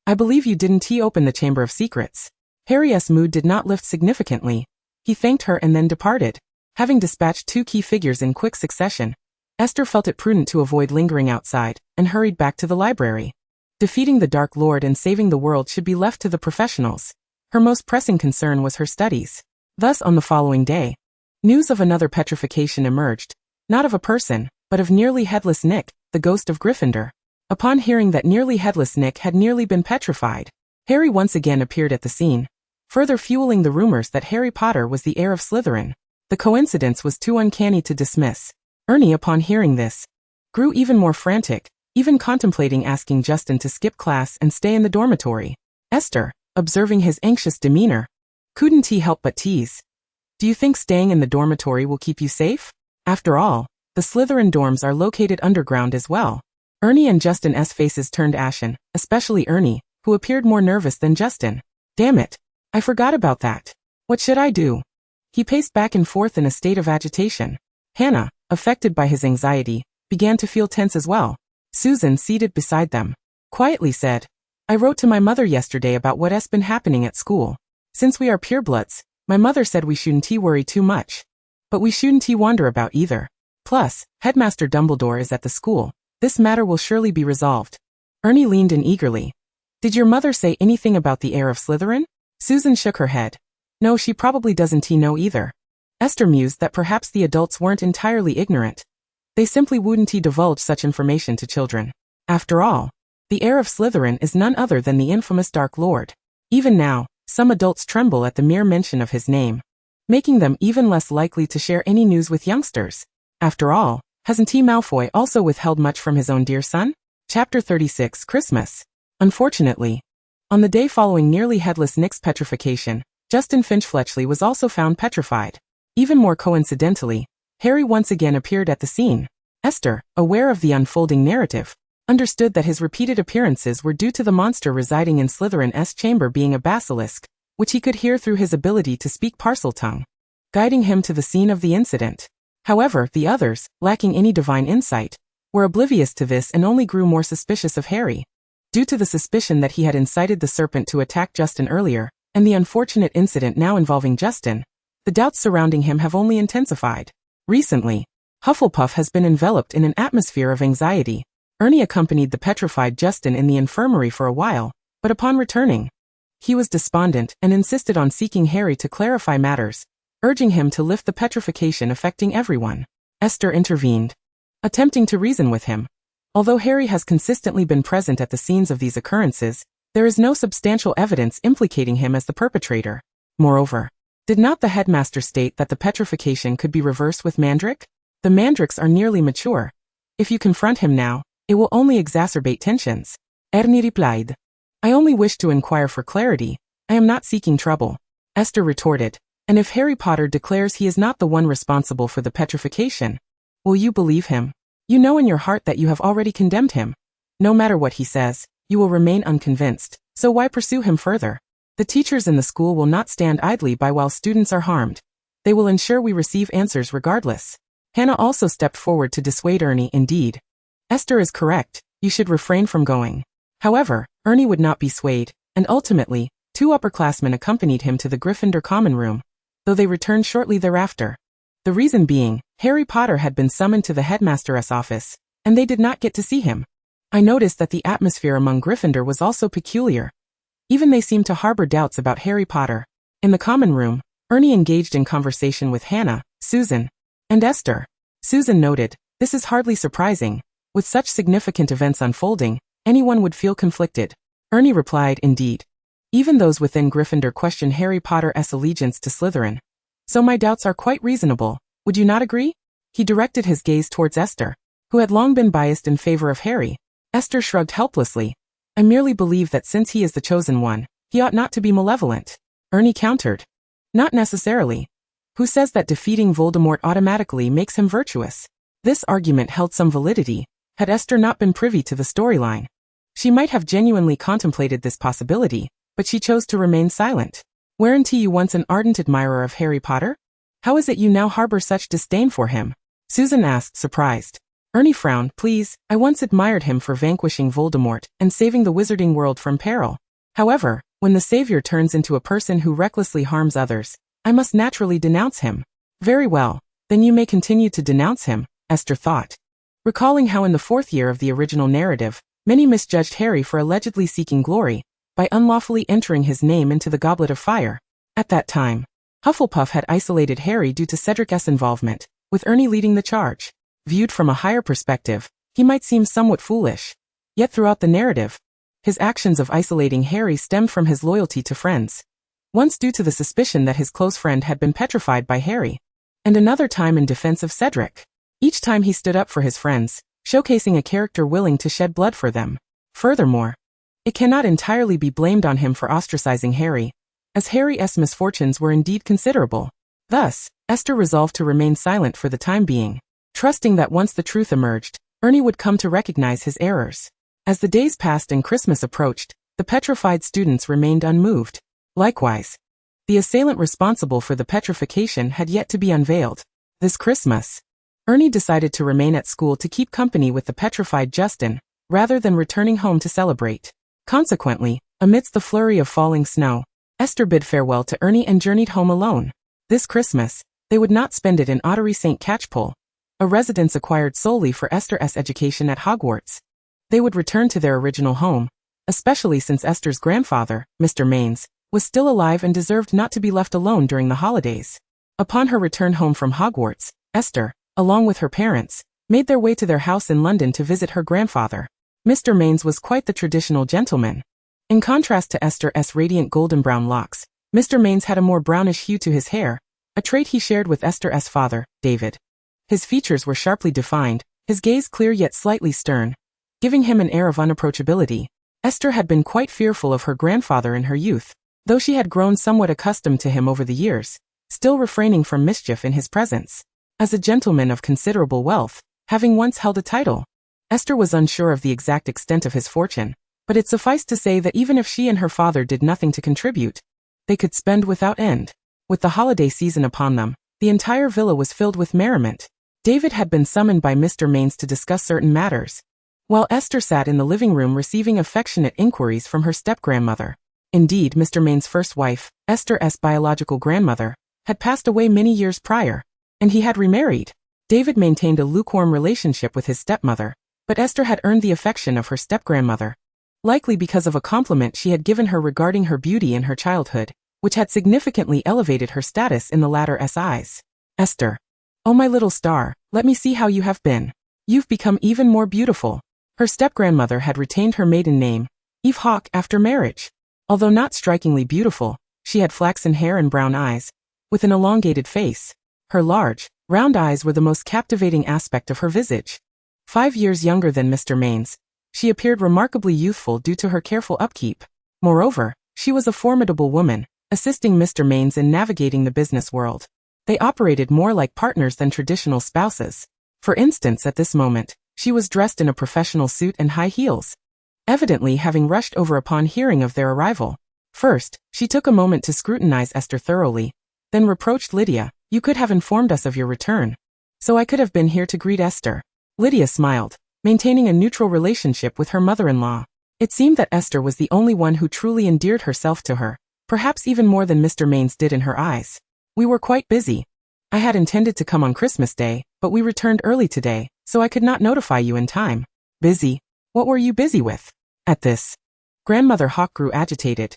[SPEAKER 1] I believe you didn't open the Chamber of Secrets." Harry's mood did not lift significantly. He thanked her and then departed. Having dispatched 2 key figures in quick succession, Esther felt it prudent to avoid lingering outside, and hurried back to the library. Defeating the Dark Lord and saving the world should be left to the professionals. Her most pressing concern was her studies. Thus on the following day, news of another petrification emerged, not of a person, but of Nearly Headless Nick, the ghost of Gryffindor. Upon hearing that Nearly Headless Nick had nearly been petrified, Harry once again appeared at the scene, further fueling the rumors that Harry Potter was the heir of Slytherin. The coincidence was too uncanny to dismiss. Ernie, upon hearing this, grew even more frantic, even contemplating asking Justin to skip class and stay in the dormitory. Esther, observing his anxious demeanor, couldn't help but tease. Do you think staying in the dormitory will keep you safe? After all, the Slytherin dorms are located underground as well. Ernie and Justin's faces turned ashen, especially Ernie, who appeared more nervous than Justin. Damn it. I forgot about that. What should I do? He paced back and forth in a state of agitation. Hannah, affected by his anxiety, began to feel tense as well. Susan, seated beside them, quietly said, I wrote to my mother yesterday about what has been happening at school. Since we are purebloods, my mother said we shouldn't worry too much. But we shouldn't wonder about either. Plus, Headmaster Dumbledore is at the school. This matter will surely be resolved. Ernie leaned in eagerly. Did your mother say anything about the heir of Slytherin? Susan shook her head. No, she probably doesn't know either. Esther mused that perhaps the adults weren't entirely ignorant. They simply wouldn't divulge such information to children. After all, the heir of Slytherin is none other than the infamous Dark Lord. Even now, some adults tremble at the mere mention of his name, making them even less likely to share any news with youngsters. After all, hasn't Malfoy also withheld much from his own dear son? Chapter 36, Christmas. Unfortunately, on the day following Nearly Headless Nick's petrification, Justin Finch-Fletchley was also found petrified. Even more coincidentally, Harry once again appeared at the scene. Esther, aware of the unfolding narrative, understood that his repeated appearances were due to the monster residing in Slytherin's chamber being a basilisk, which he could hear through his ability to speak Parseltongue, guiding him to the scene of the incident. However, the others, lacking any divine insight, were oblivious to this and only grew more suspicious of Harry. Due to the suspicion that he had incited the serpent to attack Justin earlier, and the unfortunate incident now involving Justin, the doubts surrounding him have only intensified. Recently, Hufflepuff has been enveloped in an atmosphere of anxiety. Ernie accompanied the petrified Justin in the infirmary for a while, but upon returning, he was despondent and insisted on seeking Harry to clarify matters, urging him to lift the petrification affecting everyone. Esther intervened, attempting to reason with him. Although Harry has consistently been present at the scenes of these occurrences, there is no substantial evidence implicating him as the perpetrator. Moreover, did not the headmaster state that the petrification could be reversed with Mandrick? The Mandricks are nearly mature. If you confront him now, it will only exacerbate tensions. Ernie replied. I only wish to inquire for clarity. I am not seeking trouble. Esther retorted. And if Harry Potter declares he is not the one responsible for the petrification, will you believe him? You know in your heart that you have already condemned him. No matter what he says, you will remain unconvinced, so why pursue him further? The teachers in the school will not stand idly by while students are harmed. They will ensure we receive answers regardless. Hannah also stepped forward to dissuade Ernie. Indeed, Esther is correct, you should refrain from going. However, Ernie would not be swayed, and ultimately, 2 upperclassmen accompanied him to the Gryffindor common room, though they returned shortly thereafter. The reason being, Harry Potter had been summoned to the headmaster's office, and they did not get to see him. I noticed that the atmosphere among Gryffindor was also peculiar. Even they seemed to harbor doubts about Harry Potter. In the common room, Ernie engaged in conversation with Hannah, Susan, and Esther. Susan noted, this is hardly surprising. With such significant events unfolding, anyone would feel conflicted. Ernie replied, indeed. Even those within Gryffindor question Harry Potter's allegiance to Slytherin. So my doubts are quite reasonable, would you not agree? He directed his gaze towards Esther, who had long been biased in favor of Harry. Esther shrugged helplessly. I merely believe that since he is the chosen one, he ought not to be malevolent. Ernie countered. Not necessarily. Who says that defeating Voldemort automatically makes him virtuous? This argument held some validity. Had Esther not been privy to the storyline, she might have genuinely contemplated this possibility, but she chose to remain silent. Weren't you once an ardent admirer of Harry Potter? How is it you now harbor such disdain for him? Susan asked, surprised. Ernie frowned. Please, I once admired him for vanquishing Voldemort and saving the wizarding world from peril. However, when the savior turns into a person who recklessly harms others, I must naturally denounce him. Very well, then you may continue to denounce him, Esther thought, recalling how in the 4th year of the original narrative, many misjudged Harry for allegedly seeking glory by unlawfully entering his name into the Goblet of Fire. At that time, Hufflepuff had isolated Harry due to Cedric's involvement, with Ernie leading the charge. Viewed from a higher perspective, he might seem somewhat foolish. Yet throughout the narrative, his actions of isolating Harry stemmed from his loyalty to friends. Once due to the suspicion that his close friend had been petrified by Harry, and another time in defense of Cedric. Each time he stood up for his friends, showcasing a character willing to shed blood for them. Furthermore, it cannot entirely be blamed on him for ostracizing Harry, as Harry's misfortunes were indeed considerable. Thus, Esther resolved to remain silent for the time being, trusting that once the truth emerged, Ernie would come to recognize his errors. As the days passed and Christmas approached, the petrified students remained unmoved. Likewise, the assailant responsible for the petrification had yet to be unveiled. This Christmas, Ernie decided to remain at school to keep company with the petrified Justin, rather than returning home to celebrate. Consequently, amidst the flurry of falling snow, Esther bid farewell to Ernie and journeyed home alone. This Christmas, they would not spend it in Ottery St. Catchpole, a residence acquired solely for Esther's education at Hogwarts. They would return to their original home, especially since Esther's grandfather, Mr. Mains, was still alive and deserved not to be left alone during the holidays. Upon her return home from Hogwarts, Esther, along with her parents, made their way to their house in London to visit her grandfather. Mr. Mains was quite the traditional gentleman. In contrast to Esther's radiant golden brown locks, Mr. Mains had a more brownish hue to his hair, a trait he shared with Esther's father, David. His features were sharply defined, his gaze clear yet slightly stern, giving him an air of unapproachability. Esther had been quite fearful of her grandfather in her youth, though she had grown somewhat accustomed to him over the years, still refraining from mischief in his presence. As a gentleman of considerable wealth, having once held a title, Esther was unsure of the exact extent of his fortune, but it sufficed to say that even if she and her father did nothing to contribute, they could spend without end. With the holiday season upon them, the entire villa was filled with merriment. David had been summoned by Mr. Mains to discuss certain matters, while Esther sat in the living room receiving affectionate inquiries from her step-grandmother. Indeed, Mr. Main's first wife, Esther's biological grandmother, had passed away many years prior, and he had remarried. David maintained a lukewarm relationship with his stepmother, but Esther had earned the affection of her step-grandmother, likely because of a compliment she had given her regarding her beauty in her childhood, which had significantly elevated her status in the latter's eyes. Esther, oh my little star, let me see how you have been. You've become even more beautiful. Her step-grandmother had retained her maiden name, Eve Hawke, after marriage. Although not strikingly beautiful, she had flaxen hair and brown eyes, with an elongated face. Her large, round eyes were the most captivating aspect of her visage. 5 years younger than Mr. Mains, she appeared remarkably youthful due to her careful upkeep. Moreover, she was a formidable woman, assisting Mr. Mains in navigating the business world. They operated more like partners than traditional spouses. For instance, at this moment, she was dressed in a professional suit and high heels, evidently having rushed over upon hearing of their arrival. First, she took a moment to scrutinize Esther thoroughly, then reproached Lydia. You could have informed us of your return, so I could have been here to greet Esther. Lydia smiled, maintaining a neutral relationship with her mother-in-law. It seemed that Esther was the only one who truly endeared herself to her, perhaps even more than Mr. Mains did in her eyes. We were quite busy. I had intended to come on Christmas Day, but we returned early today, so I could not notify you in time. Busy? What were you busy with? At this, Grandmother Hawke grew agitated.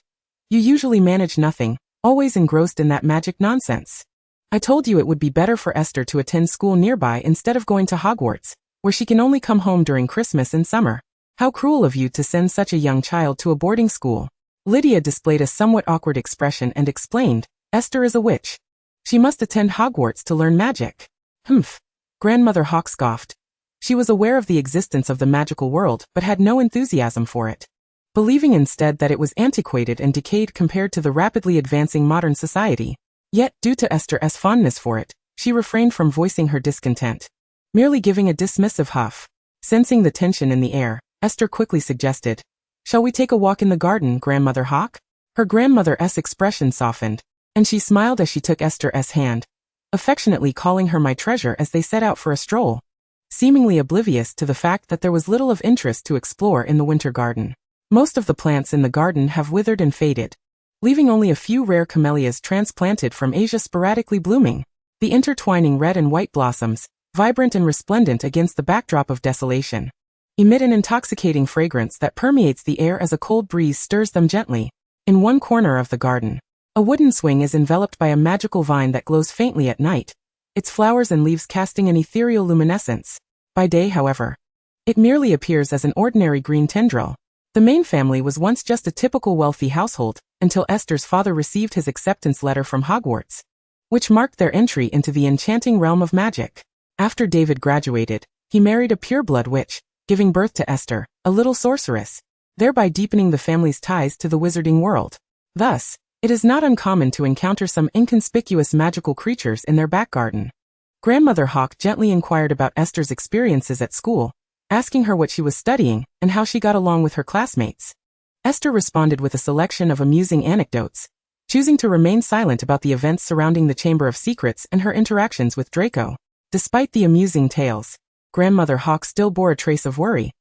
[SPEAKER 1] You usually manage nothing, always engrossed in that magic nonsense. I told you it would be better for Esther to attend school nearby instead of going to Hogwarts, where she can only come home during Christmas and summer. How cruel of you to send such a young child to a boarding school. Lydia displayed a somewhat awkward expression and explained, Esther is a witch. She must attend Hogwarts to learn magic. Humph. Grandmother Hawke scoffed. She was aware of the existence of the magical world but had no enthusiasm for it, believing instead that it was antiquated and decayed compared to the rapidly advancing modern society. Yet, due to Esther's fondness for it, she refrained from voicing her discontent, merely giving a dismissive huff. Sensing the tension in the air, Esther quickly suggested, Shall we take a walk in the garden, Grandmother Hawke? Her grandmother's expression softened, and she smiled as she took Esther's hand, affectionately calling her my treasure as they set out for a stroll, seemingly oblivious to the fact that there was little of interest to explore in the winter garden. Most of the plants in the garden have withered and faded, leaving only a few rare camellias transplanted from Asia sporadically blooming. The intertwining red and white blossoms, vibrant and resplendent against the backdrop of desolation, emit an intoxicating fragrance that permeates the air as a cold breeze stirs them gently. In one corner of the garden, A wooden swing is enveloped by a magical vine that glows faintly at night, its flowers and leaves casting an ethereal luminescence. By day, however, it merely appears as an ordinary green tendril. The Main family was once just a typical wealthy household, until Esther's father received his acceptance letter from Hogwarts, which marked their entry into the enchanting realm of magic. After David graduated, he married a pureblood witch, giving birth to Esther, a little sorceress, thereby deepening the family's ties to the wizarding world. Thus, it is not uncommon to encounter some inconspicuous magical creatures in their back garden. Grandmother Hawk gently inquired about Esther's experiences at school, asking her what she was studying and how she got along with her classmates. Esther responded with a selection of amusing anecdotes, choosing to remain silent about the events surrounding the Chamber of Secrets and her interactions with Draco. Despite the amusing tales, Grandmother Hawk still bore a trace of worry.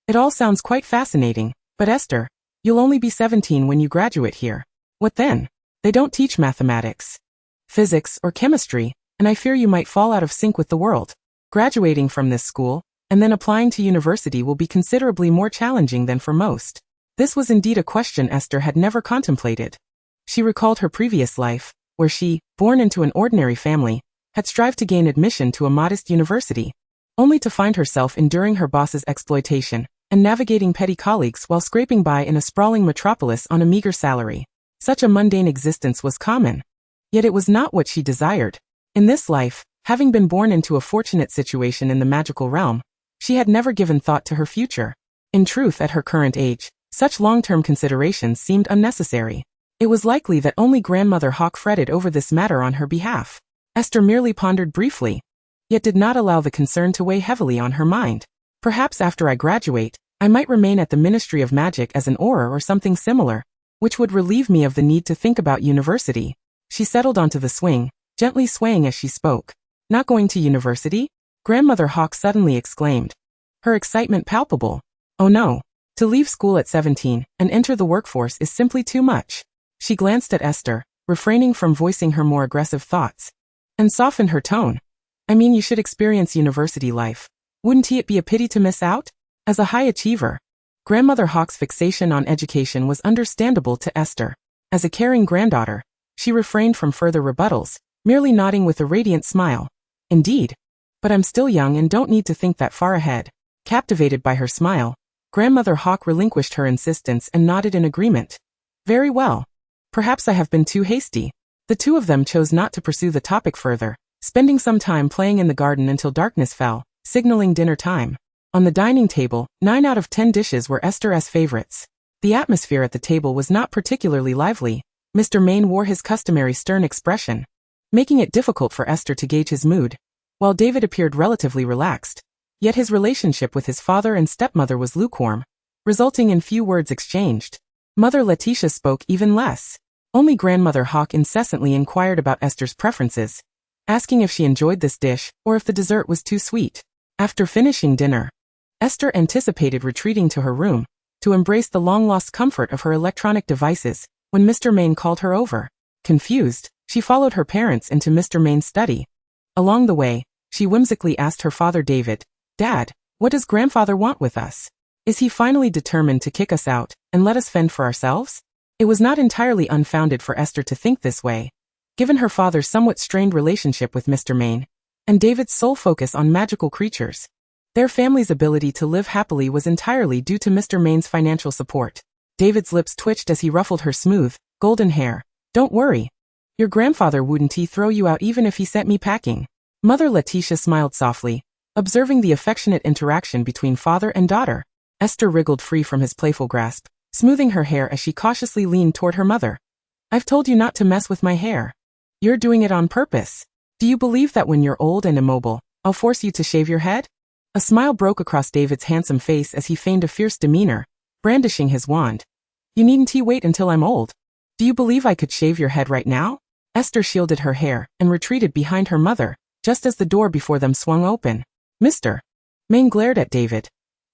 [SPEAKER 1] It all sounds quite fascinating, but Esther, you'll only be 17 when you graduate here. What then? They don't teach mathematics, physics, or chemistry, and I fear you might fall out of sync with the world. Graduating from this school, and then applying to university will be considerably more challenging than for most. This was indeed a question Esther had never contemplated. She recalled her previous life, where she, born into an ordinary family, had strived to gain admission to a modest university, only to find herself enduring her boss's exploitation and navigating petty colleagues while scraping by in a sprawling metropolis on a meager salary. Such a mundane existence was common. Yet it was not what she desired. In this life, having been born into a fortunate situation in the magical realm, she had never given thought to her future. In truth, at her current age, such long-term considerations seemed unnecessary. It was likely that only Grandmother Hawk fretted over this matter on her behalf. Esther merely pondered briefly, yet did not allow the concern to weigh heavily on her mind. Perhaps after I graduate, I might remain at the Ministry of Magic as an Auror or something similar, which would relieve me of the need to think about university. She settled onto the swing, gently swaying as she spoke. Not going to university? Grandmother Hawk suddenly exclaimed, her excitement palpable. Oh no. To leave school at 17 and enter the workforce is simply too much. She glanced at Esther, refraining from voicing her more aggressive thoughts, and softened her tone. I mean, you should experience university life. Wouldn't it be a pity to miss out? As a high achiever, Grandmother Hawk's fixation on education was understandable to Esther. As a caring granddaughter, she refrained from further rebuttals, merely nodding with a radiant smile. Indeed. But I'm still young and don't need to think that far ahead. Captivated by her smile, Grandmother Hawk relinquished her insistence and nodded in agreement. Very well. Perhaps I have been too hasty. The two of them chose not to pursue the topic further, spending some time playing in the garden until darkness fell, signaling dinner time. On the dining table, 9 out of 10 dishes were Esther's favorites. The atmosphere at the table was not particularly lively. Mr. Main wore his customary stern expression, making it difficult for Esther to gauge his mood, while David appeared relatively relaxed. Yet his relationship with his father and stepmother was lukewarm, resulting in few words exchanged. Mother Letitia spoke even less. Only Grandmother Hawk incessantly inquired about Esther's preferences, asking if she enjoyed this dish or if the dessert was too sweet. After finishing dinner, Esther anticipated retreating to her room to embrace the long-lost comfort of her electronic devices when Mr. Main called her over. Confused, she followed her parents into Mr. Main's study. Along the way, she whimsically asked her father David, "Dad, what does grandfather want with us? Is he finally determined to kick us out and let us fend for ourselves?" It was not entirely unfounded for Esther to think this way, given her father's somewhat strained relationship with Mr. Main, and David's sole focus on magical creatures. Their family's ability to live happily was entirely due to Mr. Main's financial support. David's lips twitched as he ruffled her smooth, golden hair. "Don't worry. Your grandfather wouldn't throw you out even if he sent me packing." Mother Letitia smiled softly, observing the affectionate interaction between father and daughter. Esther wriggled free from his playful grasp, smoothing her hair as she cautiously leaned toward her mother. "I've told you not to mess with my hair. You're doing it on purpose. Do you believe that when you're old and immobile, I'll force you to shave your head?" A smile broke across David's handsome face as he feigned a fierce demeanor, brandishing his wand. "You needn't wait until I'm old. Do you believe I could shave your head right now?" Esther shielded her hair and retreated behind her mother, just as the door before them swung open. "Mr. Main glared at David.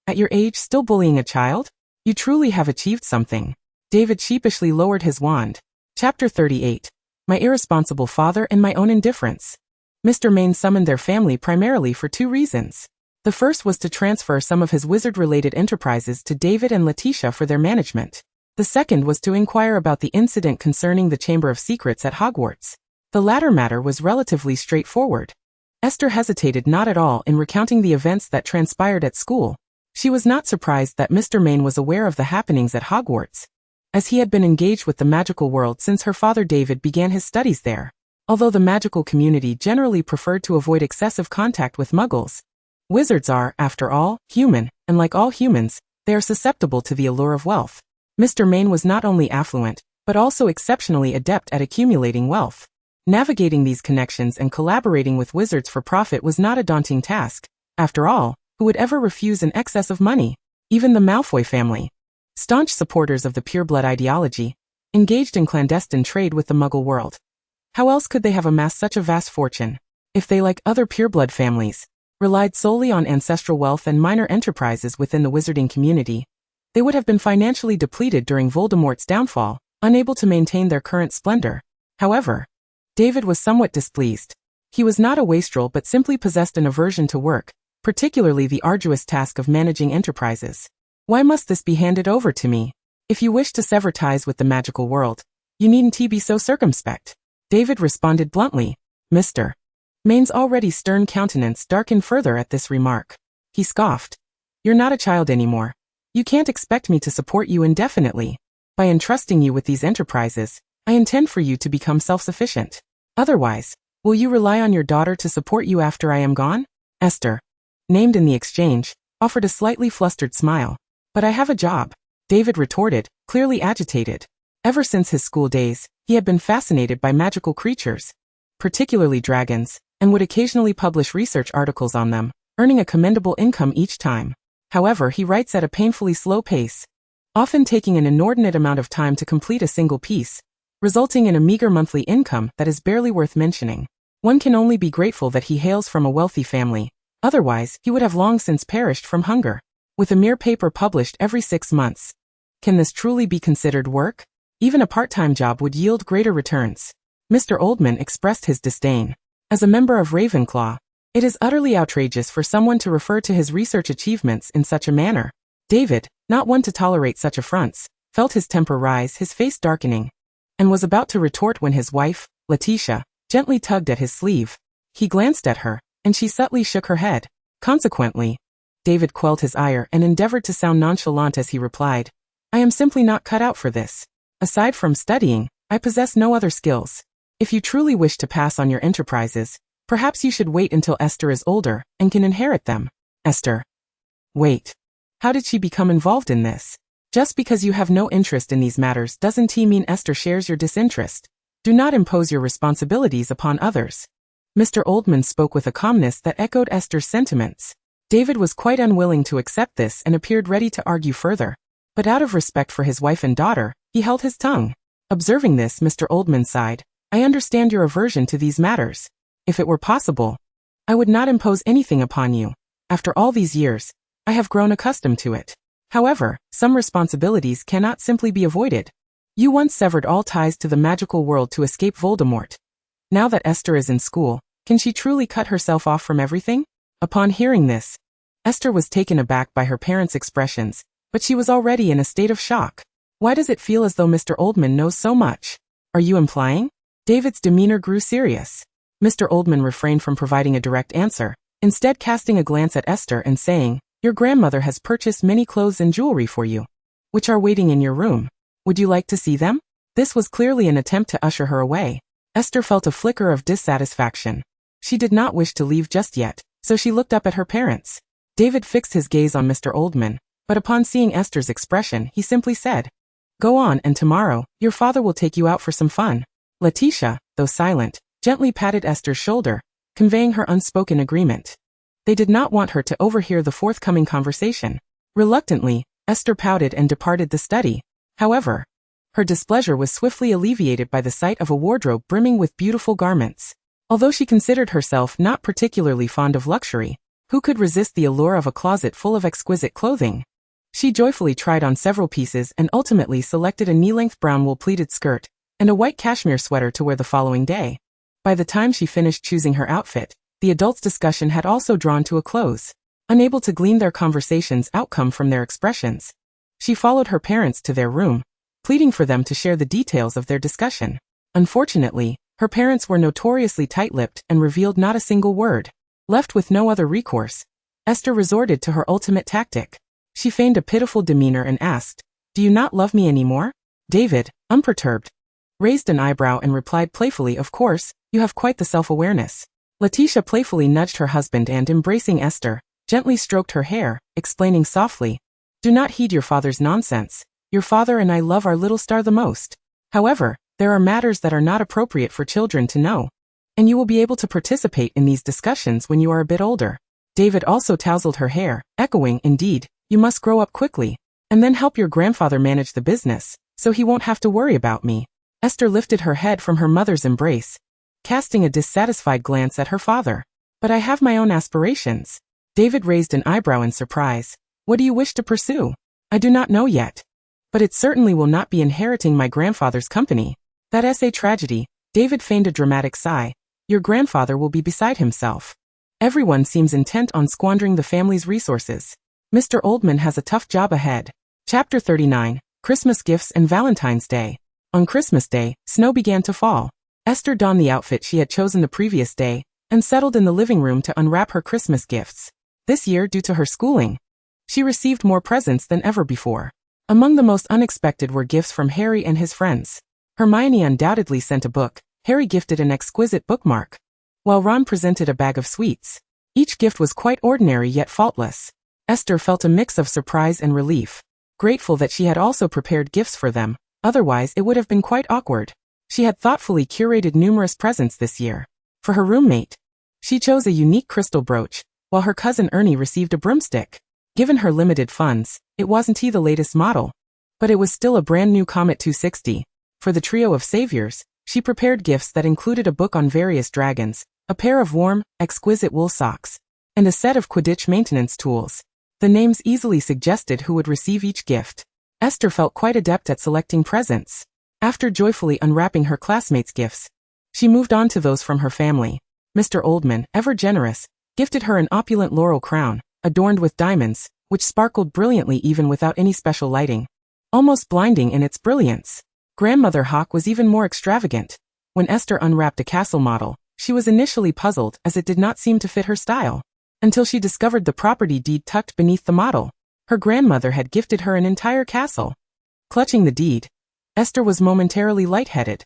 [SPEAKER 1] "At your age, still bullying a child? You truly have achieved something." David sheepishly lowered his wand. Chapter 38. My irresponsible father and my own indifference. Mr. Main summoned their family primarily for 2 reasons. The first was to transfer some of his wizard-related enterprises to David and Letitia for their management. The second was to inquire about the incident concerning the Chamber of Secrets at Hogwarts. The latter matter was relatively straightforward. Esther hesitated not at all in recounting the events that transpired at school. She was not surprised that Mr. Maine was aware of the happenings at Hogwarts, as he had been engaged with the magical world since her father David began his studies there. Although the magical community generally preferred to avoid excessive contact with muggles, wizards are, after all, human, and like all humans, they are susceptible to the allure of wealth. Mr. Maine was not only affluent, but also exceptionally adept at accumulating wealth. Navigating these connections and collaborating with wizards for profit was not a daunting task. After all, who would ever refuse an excess of money? Even the Malfoy family, staunch supporters of the pureblood ideology, engaged in clandestine trade with the Muggle world. How else could they have amassed such a vast fortune? If they, like other pureblood families, relied solely on ancestral wealth and minor enterprises within the wizarding community, they would have been financially depleted during Voldemort's downfall, unable to maintain their current splendor. However, David was somewhat displeased. He was not a wastrel but simply possessed an aversion to work, particularly the arduous task of managing enterprises. Why must this be handed over to me? If you wish to sever ties with the magical world, you needn't be so circumspect. David responded bluntly. Mr. Maine's already stern countenance darkened further at this remark. He scoffed. You're not a child anymore. You can't expect me to support you indefinitely. By entrusting you with these enterprises, I intend for you to become self-sufficient. Otherwise, will you rely on your daughter to support you after I am gone? Esther, named in the exchange, offered a slightly flustered smile. But I have a job, David retorted, clearly agitated. Ever since his school days, he had been fascinated by magical creatures, particularly dragons, and would occasionally publish research articles on them, earning a commendable income each time. However, he writes at a painfully slow pace, often taking an inordinate amount of time to complete a single piece, resulting in a meager monthly income that is barely worth mentioning. One can only be grateful that he hails from a wealthy family, otherwise he would have long since perished from hunger. With a mere paper published every 6 months. Can this truly be considered work? Even a part-time job would yield greater returns. Mr. Oldman expressed his disdain. As a member of Ravenclaw, it is utterly outrageous for someone to refer to his research achievements in such a manner. David, not one to tolerate such affronts, felt his temper rise, his face darkening, and was about to retort when his wife, Letitia, gently tugged at his sleeve. He glanced at her, and she subtly shook her head. Consequently, David quelled his ire and endeavored to sound nonchalant as he replied, I am simply not cut out for this. Aside from studying, I possess no other skills. If you truly wish to pass on your enterprises, perhaps you should wait until Esther is older and can inherit them. Esther. Wait. How did she become involved in this? Just because you have no interest in these matters doesn't mean Esther shares your disinterest. Do not impose your responsibilities upon others. Mr. Oldman spoke with a calmness that echoed Esther's sentiments. David was quite unwilling to accept this and appeared ready to argue further. But out of respect for his wife and daughter, he held his tongue. Observing this, Mr. Oldman sighed. I understand your aversion to these matters. If it were possible, I would not impose anything upon you. After all these years, I have grown accustomed to it. However, some responsibilities cannot simply be avoided. You once severed all ties to the magical world to escape Voldemort. Now that Esther is in school, can she truly cut herself off from everything? Upon hearing this, Esther was taken aback by her parents' expressions, but she was already in a state of shock. Why does it feel as though Mr. Oldman knows so much? Are you implying? David's demeanor grew serious. Mr. Oldman refrained from providing a direct answer, instead casting a glance at Esther and saying, Your grandmother has purchased many clothes and jewelry for you, which are waiting in your room. Would you like to see them? This was clearly an attempt to usher her away. Esther felt a flicker of dissatisfaction. She did not wish to leave just yet, so she looked up at her parents. David fixed his gaze on Mr. Oldman, but upon seeing Esther's expression, he simply said, Go on, and tomorrow, your father will take you out for some fun. Letitia, though silent, gently patted Esther's shoulder, conveying her unspoken agreement. They did not want her to overhear the forthcoming conversation. Reluctantly, Esther pouted and departed the study. However, her displeasure was swiftly alleviated by the sight of a wardrobe brimming with beautiful garments. Although she considered herself not particularly fond of luxury, who could resist the allure of a closet full of exquisite clothing? She joyfully tried on several pieces and ultimately selected a knee-length brown wool pleated skirt and a white cashmere sweater to wear the following day. By the time she finished choosing her outfit, the adults' discussion had also drawn to a close. Unable to glean their conversation's outcome from their expressions, she followed her parents to their room, pleading for them to share the details of their discussion. Unfortunately, her parents were notoriously tight-lipped and revealed not a single word. Left with no other recourse, Esther resorted to her ultimate tactic. She feigned a pitiful demeanor and asked, "Do you not love me anymore?" David, unperturbed, raised an eyebrow and replied playfully, "Of course, you have quite the self-awareness." Letitia playfully nudged her husband and, embracing Esther, gently stroked her hair, explaining softly, "Do not heed your father's nonsense. Your father and I love our little star the most. However, there are matters that are not appropriate for children to know, and you will be able to participate in these discussions when you are a bit older." David also tousled her hair, echoing, "Indeed, you must grow up quickly, and then help your grandfather manage the business, so he won't have to worry about me." Esther lifted her head from her mother's embrace, casting a dissatisfied glance at her father. "But I have my own aspirations." David raised an eyebrow in surprise. "What do you wish to pursue?" "I do not know yet. But it certainly will not be inheriting my grandfather's company. That's a tragedy." David feigned a dramatic sigh. "Your grandfather will be beside himself. Everyone seems intent on squandering the family's resources. Mr. Oldman has a tough job ahead." Chapter 39, Christmas Gifts and Valentine's Day. On Christmas Day, snow began to fall. Esther donned the outfit she had chosen the previous day and settled in the living room to unwrap her Christmas gifts. This year, due to her schooling, she received more presents than ever before. Among the most unexpected were gifts from Harry and his friends. Hermione undoubtedly sent a book, Harry gifted an exquisite bookmark, while Ron presented a bag of sweets. Each gift was quite ordinary yet faultless. Esther felt a mix of surprise and relief, grateful that she had also prepared gifts for them, otherwise it would have been quite awkward. She had thoughtfully curated numerous presents this year. For her roommate, she chose a unique crystal brooch, while her cousin Ernie received a broomstick. Given her limited funds, it wasn't the latest model, but it was still a brand new Comet 260. For the trio of saviors, she prepared gifts that included a book on various dragons, a pair of warm, exquisite wool socks, and a set of Quidditch maintenance tools. The names easily suggested who would receive each gift. Esther felt quite adept at selecting presents. After joyfully unwrapping her classmates' gifts, she moved on to those from her family. Mr. Oldman, ever generous, gifted her an opulent laurel crown, adorned with diamonds, which sparkled brilliantly even without any special lighting, almost blinding in its brilliance. Grandmother Hawk was even more extravagant. When Esther unwrapped a castle model, she was initially puzzled as it did not seem to fit her style, until she discovered the property deed tucked beneath the model. Her grandmother had gifted her an entire castle. Clutching the deed, Esther was momentarily lightheaded,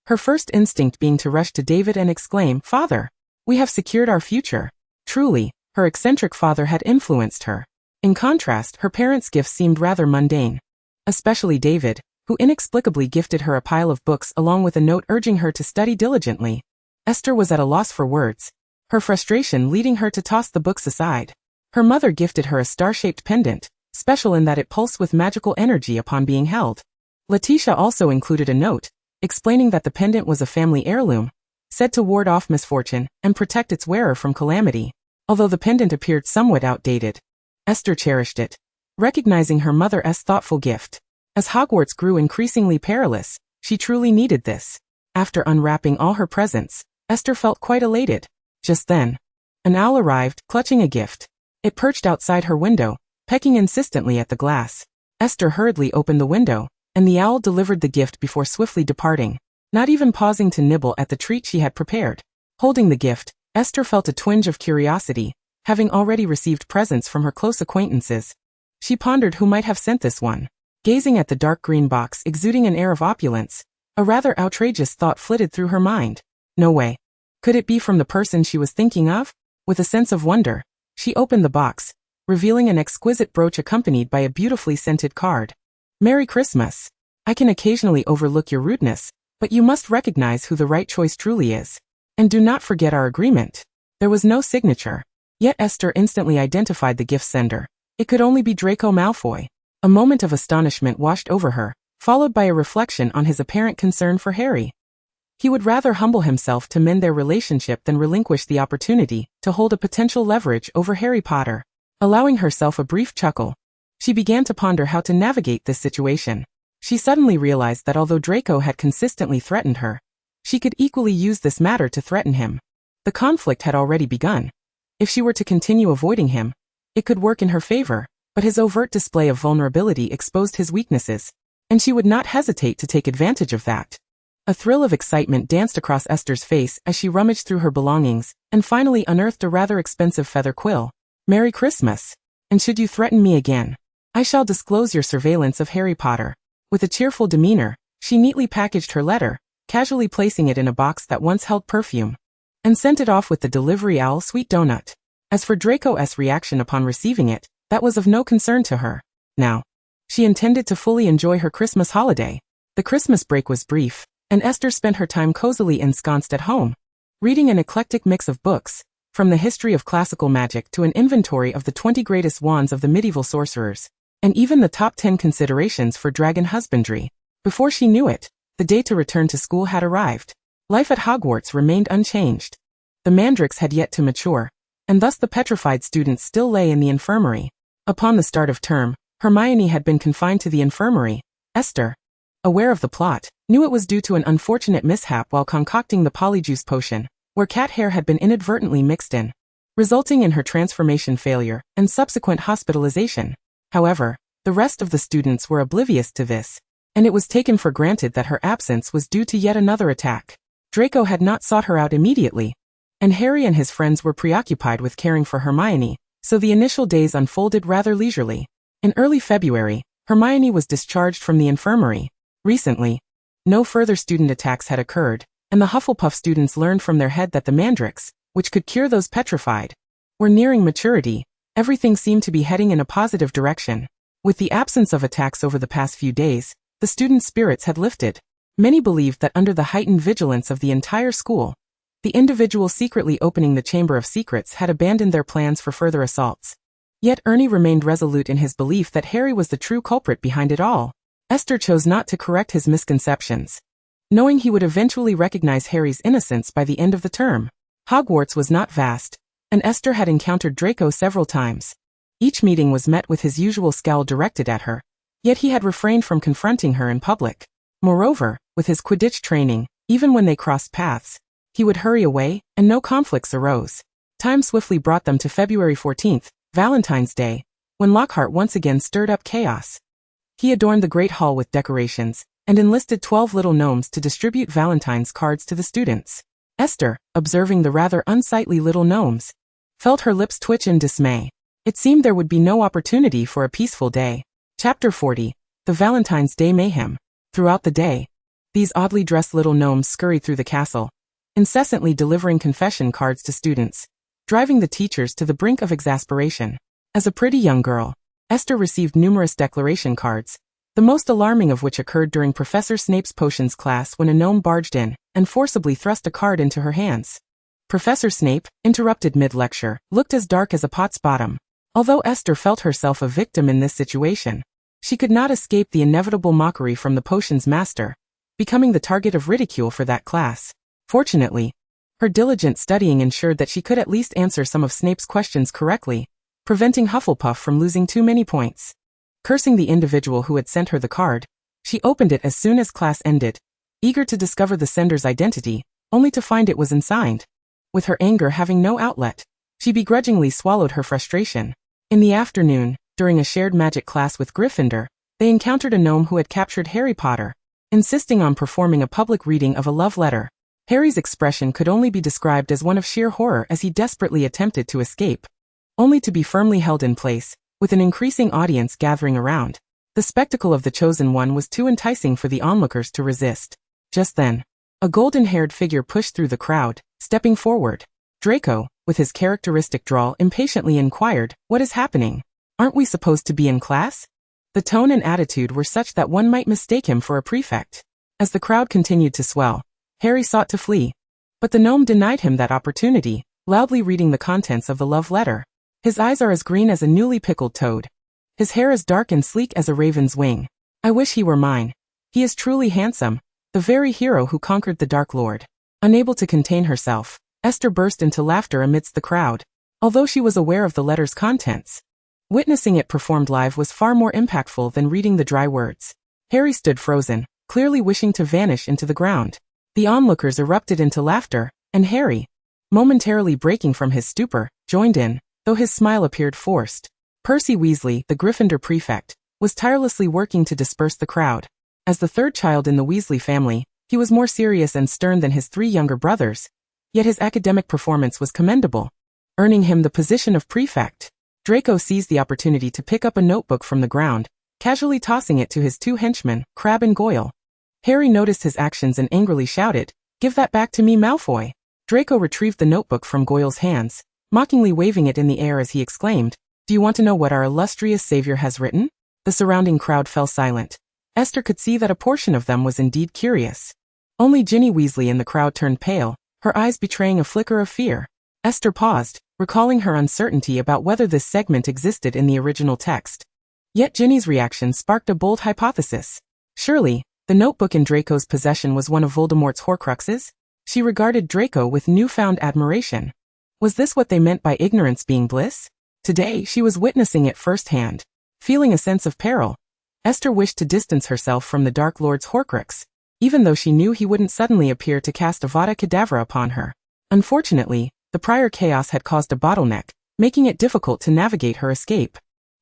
[SPEAKER 1] her first instinct being to rush to David and exclaim, "Father, we have secured our future." Truly, her eccentric father had influenced her. In contrast, her parents' gifts seemed rather mundane. Especially David, who inexplicably gifted her a pile of books along with a note urging her to study diligently. Esther was at a loss for words, her frustration leading her to toss the books aside. Her mother gifted her a star-shaped pendant, special in that it pulsed with magical energy upon being held. Letitia also included a note, explaining that the pendant was a family heirloom, said to ward off misfortune and protect its wearer from calamity. Although the pendant appeared somewhat outdated, Esther cherished it, recognizing her mother's thoughtful gift. As Hogwarts grew increasingly perilous, she truly needed this. After unwrapping all her presents, Esther felt quite elated. Just then, an owl arrived, clutching a gift. It perched outside her window, pecking insistently at the glass. Esther hurriedly opened the window, and the owl delivered the gift before swiftly departing, not even pausing to nibble at the treat she had prepared. Holding the gift, Esther felt a twinge of curiosity, having already received presents from her close acquaintances. She pondered who might have sent this one. Gazing at the dark green box exuding an air of opulence, a rather outrageous thought flitted through her mind. No way. Could it be from the person she was thinking of? With a sense of wonder, she opened the box, revealing an exquisite brooch accompanied by a beautifully scented card. "Merry Christmas. I can occasionally overlook your rudeness, but you must recognize who the right choice truly is. And do not forget our agreement." There was no signature, yet Esther instantly identified the gift sender. It could only be Draco Malfoy. A moment of astonishment washed over her, followed by a reflection on his apparent concern for Harry. He would rather humble himself to mend their relationship than relinquish the opportunity to hold a potential leverage over Harry Potter. Allowing herself a brief chuckle, she began to ponder how to navigate this situation. She suddenly realized that although Draco had consistently threatened her, she could equally use this matter to threaten him. The conflict had already begun. If she were to continue avoiding him, it could work in her favor, but his overt display of vulnerability exposed his weaknesses. and she would not hesitate to take advantage of that. A thrill of excitement danced across Esther's face as she rummaged through her belongings and finally unearthed a rather expensive feather quill. "Merry Christmas! And should you threaten me again, I shall disclose your surveillance of Harry Potter." With a cheerful demeanor, she neatly packaged her letter, casually placing it in a box that once held perfume, and sent it off with the delivery owl sweet donut. As for Draco's reaction upon receiving it, that was of no concern to her. Now, she intended to fully enjoy her Christmas holiday. The Christmas break was brief, and Esther spent her time cozily ensconced at home, reading an eclectic mix of books, from the history of classical magic to an inventory of the 20 greatest wands of the medieval sorcerers, and even the top 10 considerations for dragon husbandry. Before she knew it, the day to return to school had arrived. Life at Hogwarts remained unchanged. The mandrakes had yet to mature, and thus the petrified students still lay in the infirmary. Upon the start of term, Hermione had been confined to the infirmary. Esther, aware of the plot, knew it was due to an unfortunate mishap while concocting the polyjuice potion, where cat hair had been inadvertently mixed in, resulting in her transformation failure and subsequent hospitalization. However, the rest of the students were oblivious to this, and it was taken for granted that her absence was due to yet another attack. Draco had not sought her out immediately, and Harry and his friends were preoccupied with caring for Hermione, so the initial days unfolded rather leisurely. In early February, Hermione was discharged from the infirmary. Recently, no further student attacks had occurred, and the Hufflepuff students learned from their head that the mandrakes, which could cure those petrified, were nearing maturity. Everything seemed to be heading in a positive direction. With the absence of attacks over the past few days, the students' spirits had lifted. Many believed that under the heightened vigilance of the entire school, the individual secretly opening the Chamber of Secrets had abandoned their plans for further assaults. Yet Ernie remained resolute in his belief that Harry was the true culprit behind it all. Esther chose not to correct his misconceptions, knowing he would eventually recognize Harry's innocence by the end of the term. Hogwarts was not vast, and Esther had encountered Draco several times. Each meeting was met with his usual scowl directed at her, yet he had refrained from confronting her in public. Moreover, with his Quidditch training, even when they crossed paths, he would hurry away, and no conflicts arose. Time swiftly brought them to February 14th, Valentine's Day, when Lockhart once again stirred up chaos. He adorned the Great Hall with decorations, and enlisted 12 little gnomes to distribute Valentine's cards to the students. Esther, observing the rather unsightly little gnomes, felt her lips twitch in dismay. It seemed there would be no opportunity for a peaceful day. Chapter 40. The Valentine's Day Mayhem. Throughout the day, these oddly dressed little gnomes scurried through the castle, incessantly delivering confession cards to students, driving the teachers to the brink of exasperation. As a pretty young girl, Esther received numerous declaration cards, the most alarming of which occurred during Professor Snape's potions class when a gnome barged in and forcibly thrust a card into her hands. Professor Snape, interrupted mid-lecture, looked as dark as a pot's bottom. Although Esther felt herself a victim in this situation, she could not escape the inevitable mockery from the potions master, becoming the target of ridicule for that class. Fortunately, her diligent studying ensured that she could at least answer some of Snape's questions correctly, preventing Hufflepuff from losing too many points. Cursing the individual who had sent her the card, she opened it as soon as class ended, eager to discover the sender's identity, only to find it was unsigned. With her anger having no outlet, she begrudgingly swallowed her frustration. In the afternoon, during a shared magic class with Gryffindor, they encountered a gnome who had captured Harry Potter, insisting on performing a public reading of a love letter. Harry's expression could only be described as one of sheer horror as he desperately attempted to escape, only to be firmly held in place, with an increasing audience gathering around. The spectacle of the chosen one was too enticing for the onlookers to resist. Just then, a golden-haired figure pushed through the crowd, stepping forward. Draco, with his characteristic drawl, impatiently inquired, "What is happening? Aren't we supposed to be in class?" The tone and attitude were such that one might mistake him for a prefect. As the crowd continued to swell, Harry sought to flee, but the gnome denied him that opportunity, loudly reading the contents of the love letter. His eyes are as green as a newly pickled toad. His hair is dark and sleek as a raven's wing. I wish he were mine. He is truly handsome, the very hero who conquered the Dark Lord. Unable to contain herself, Esther burst into laughter amidst the crowd. Although she was aware of the letter's contents, witnessing it performed live was far more impactful than reading the dry words. Harry stood frozen, clearly wishing to vanish into the ground. The onlookers erupted into laughter, and Harry, momentarily breaking from his stupor, joined in, though his smile appeared forced. Percy Weasley, the Gryffindor prefect, was tirelessly working to disperse the crowd. As the third child in the Weasley family, he was more serious and stern than his 3 younger brothers, yet his academic performance was commendable, earning him the position of prefect. Draco seized the opportunity to pick up a notebook from the ground, casually tossing it to his 2 henchmen, Crabbe and Goyle. Harry noticed his actions and angrily shouted, "Give that back to me, Malfoy!" Draco retrieved the notebook from Goyle's hands, mockingly waving it in the air as he exclaimed, "Do you want to know what our illustrious savior has written?" The surrounding crowd fell silent. Esther could see that a portion of them was indeed curious. Only Ginny Weasley in the crowd turned pale, her eyes betraying a flicker of fear. Esther paused, recalling her uncertainty about whether this segment existed in the original text. Yet Ginny's reaction sparked a bold hypothesis. Surely, the notebook in Draco's possession was one of Voldemort's Horcruxes? She regarded Draco with newfound admiration. Was this what they meant by ignorance being bliss? Today, she was witnessing it firsthand. Feeling a sense of peril, Esther wished to distance herself from the Dark Lord's Horcrux, even though she knew he wouldn't suddenly appear to cast Avada Kedavra upon her. Unfortunately, the prior chaos had caused a bottleneck, making it difficult to navigate her escape.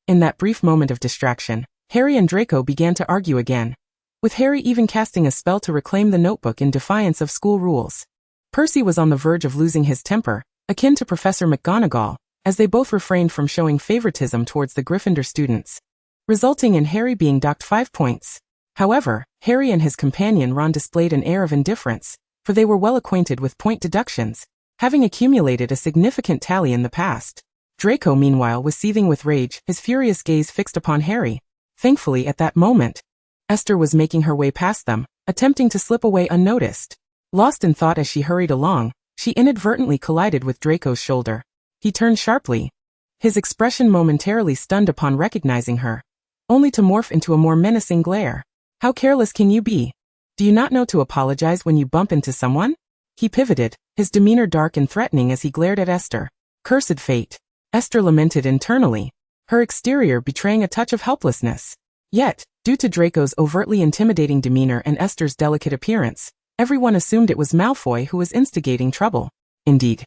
[SPEAKER 1] In that brief moment of distraction, Harry and Draco began to argue again, with Harry even casting a spell to reclaim the notebook in defiance of school rules. Percy was on the verge of losing his temper, akin to Professor McGonagall, as they both refrained from showing favoritism towards the Gryffindor students, resulting in Harry being docked 5 points. However, Harry and his companion Ron displayed an air of indifference, for they were well acquainted with point deductions, having accumulated a significant tally in the past. Draco, meanwhile, was seething with rage, his furious gaze fixed upon Harry. Thankfully, at that moment, Esther was making her way past them, attempting to slip away unnoticed. Lost in thought as she hurried along, she inadvertently collided with Draco's shoulder. He turned sharply, his expression momentarily stunned upon recognizing her, only to morph into a more menacing glare. "How careless can you be? Do you not know to apologize when you bump into someone?" He pivoted, his demeanor dark and threatening as he glared at Esther. Cursed fate. Esther lamented internally, her exterior betraying a touch of helplessness. Yet, due to Draco's overtly intimidating demeanor and Esther's delicate appearance, everyone assumed it was Malfoy who was instigating trouble. Indeed,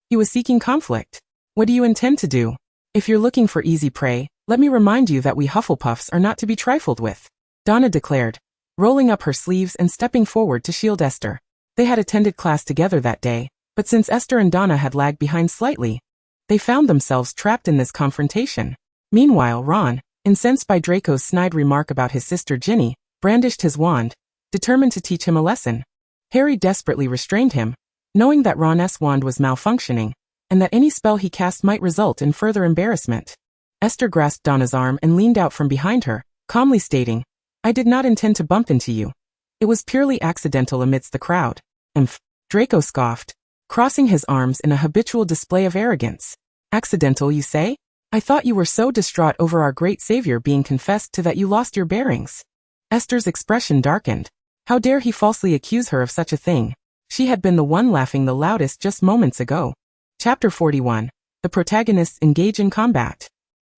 [SPEAKER 1] he was seeking conflict. "What do you intend to do? If you're looking for easy prey, let me remind you that we Hufflepuffs are not to be trifled with," Donna declared, rolling up her sleeves and stepping forward to shield Esther. They had attended class together that day, but since Esther and Donna had lagged behind slightly, they found themselves trapped in this confrontation. Meanwhile, Ron, incensed by Draco's snide remark about his sister Ginny, brandished his wand, determined to teach him a lesson. Harry desperately restrained him, knowing that Ron's wand was malfunctioning, and that any spell he cast might result in further embarrassment. Esther grasped Donna's arm and leaned out from behind her, calmly stating, "I did not intend to bump into you. It was purely accidental amidst the crowd." "Umph," Draco scoffed, crossing his arms in a habitual display of arrogance. "Accidental, you say? I thought you were so distraught over our great savior being confessed to that you lost your bearings." Esther's expression darkened. How dare he falsely accuse her of such a thing? She had been the one laughing the loudest just moments ago. Chapter 41. The protagonists engage in combat.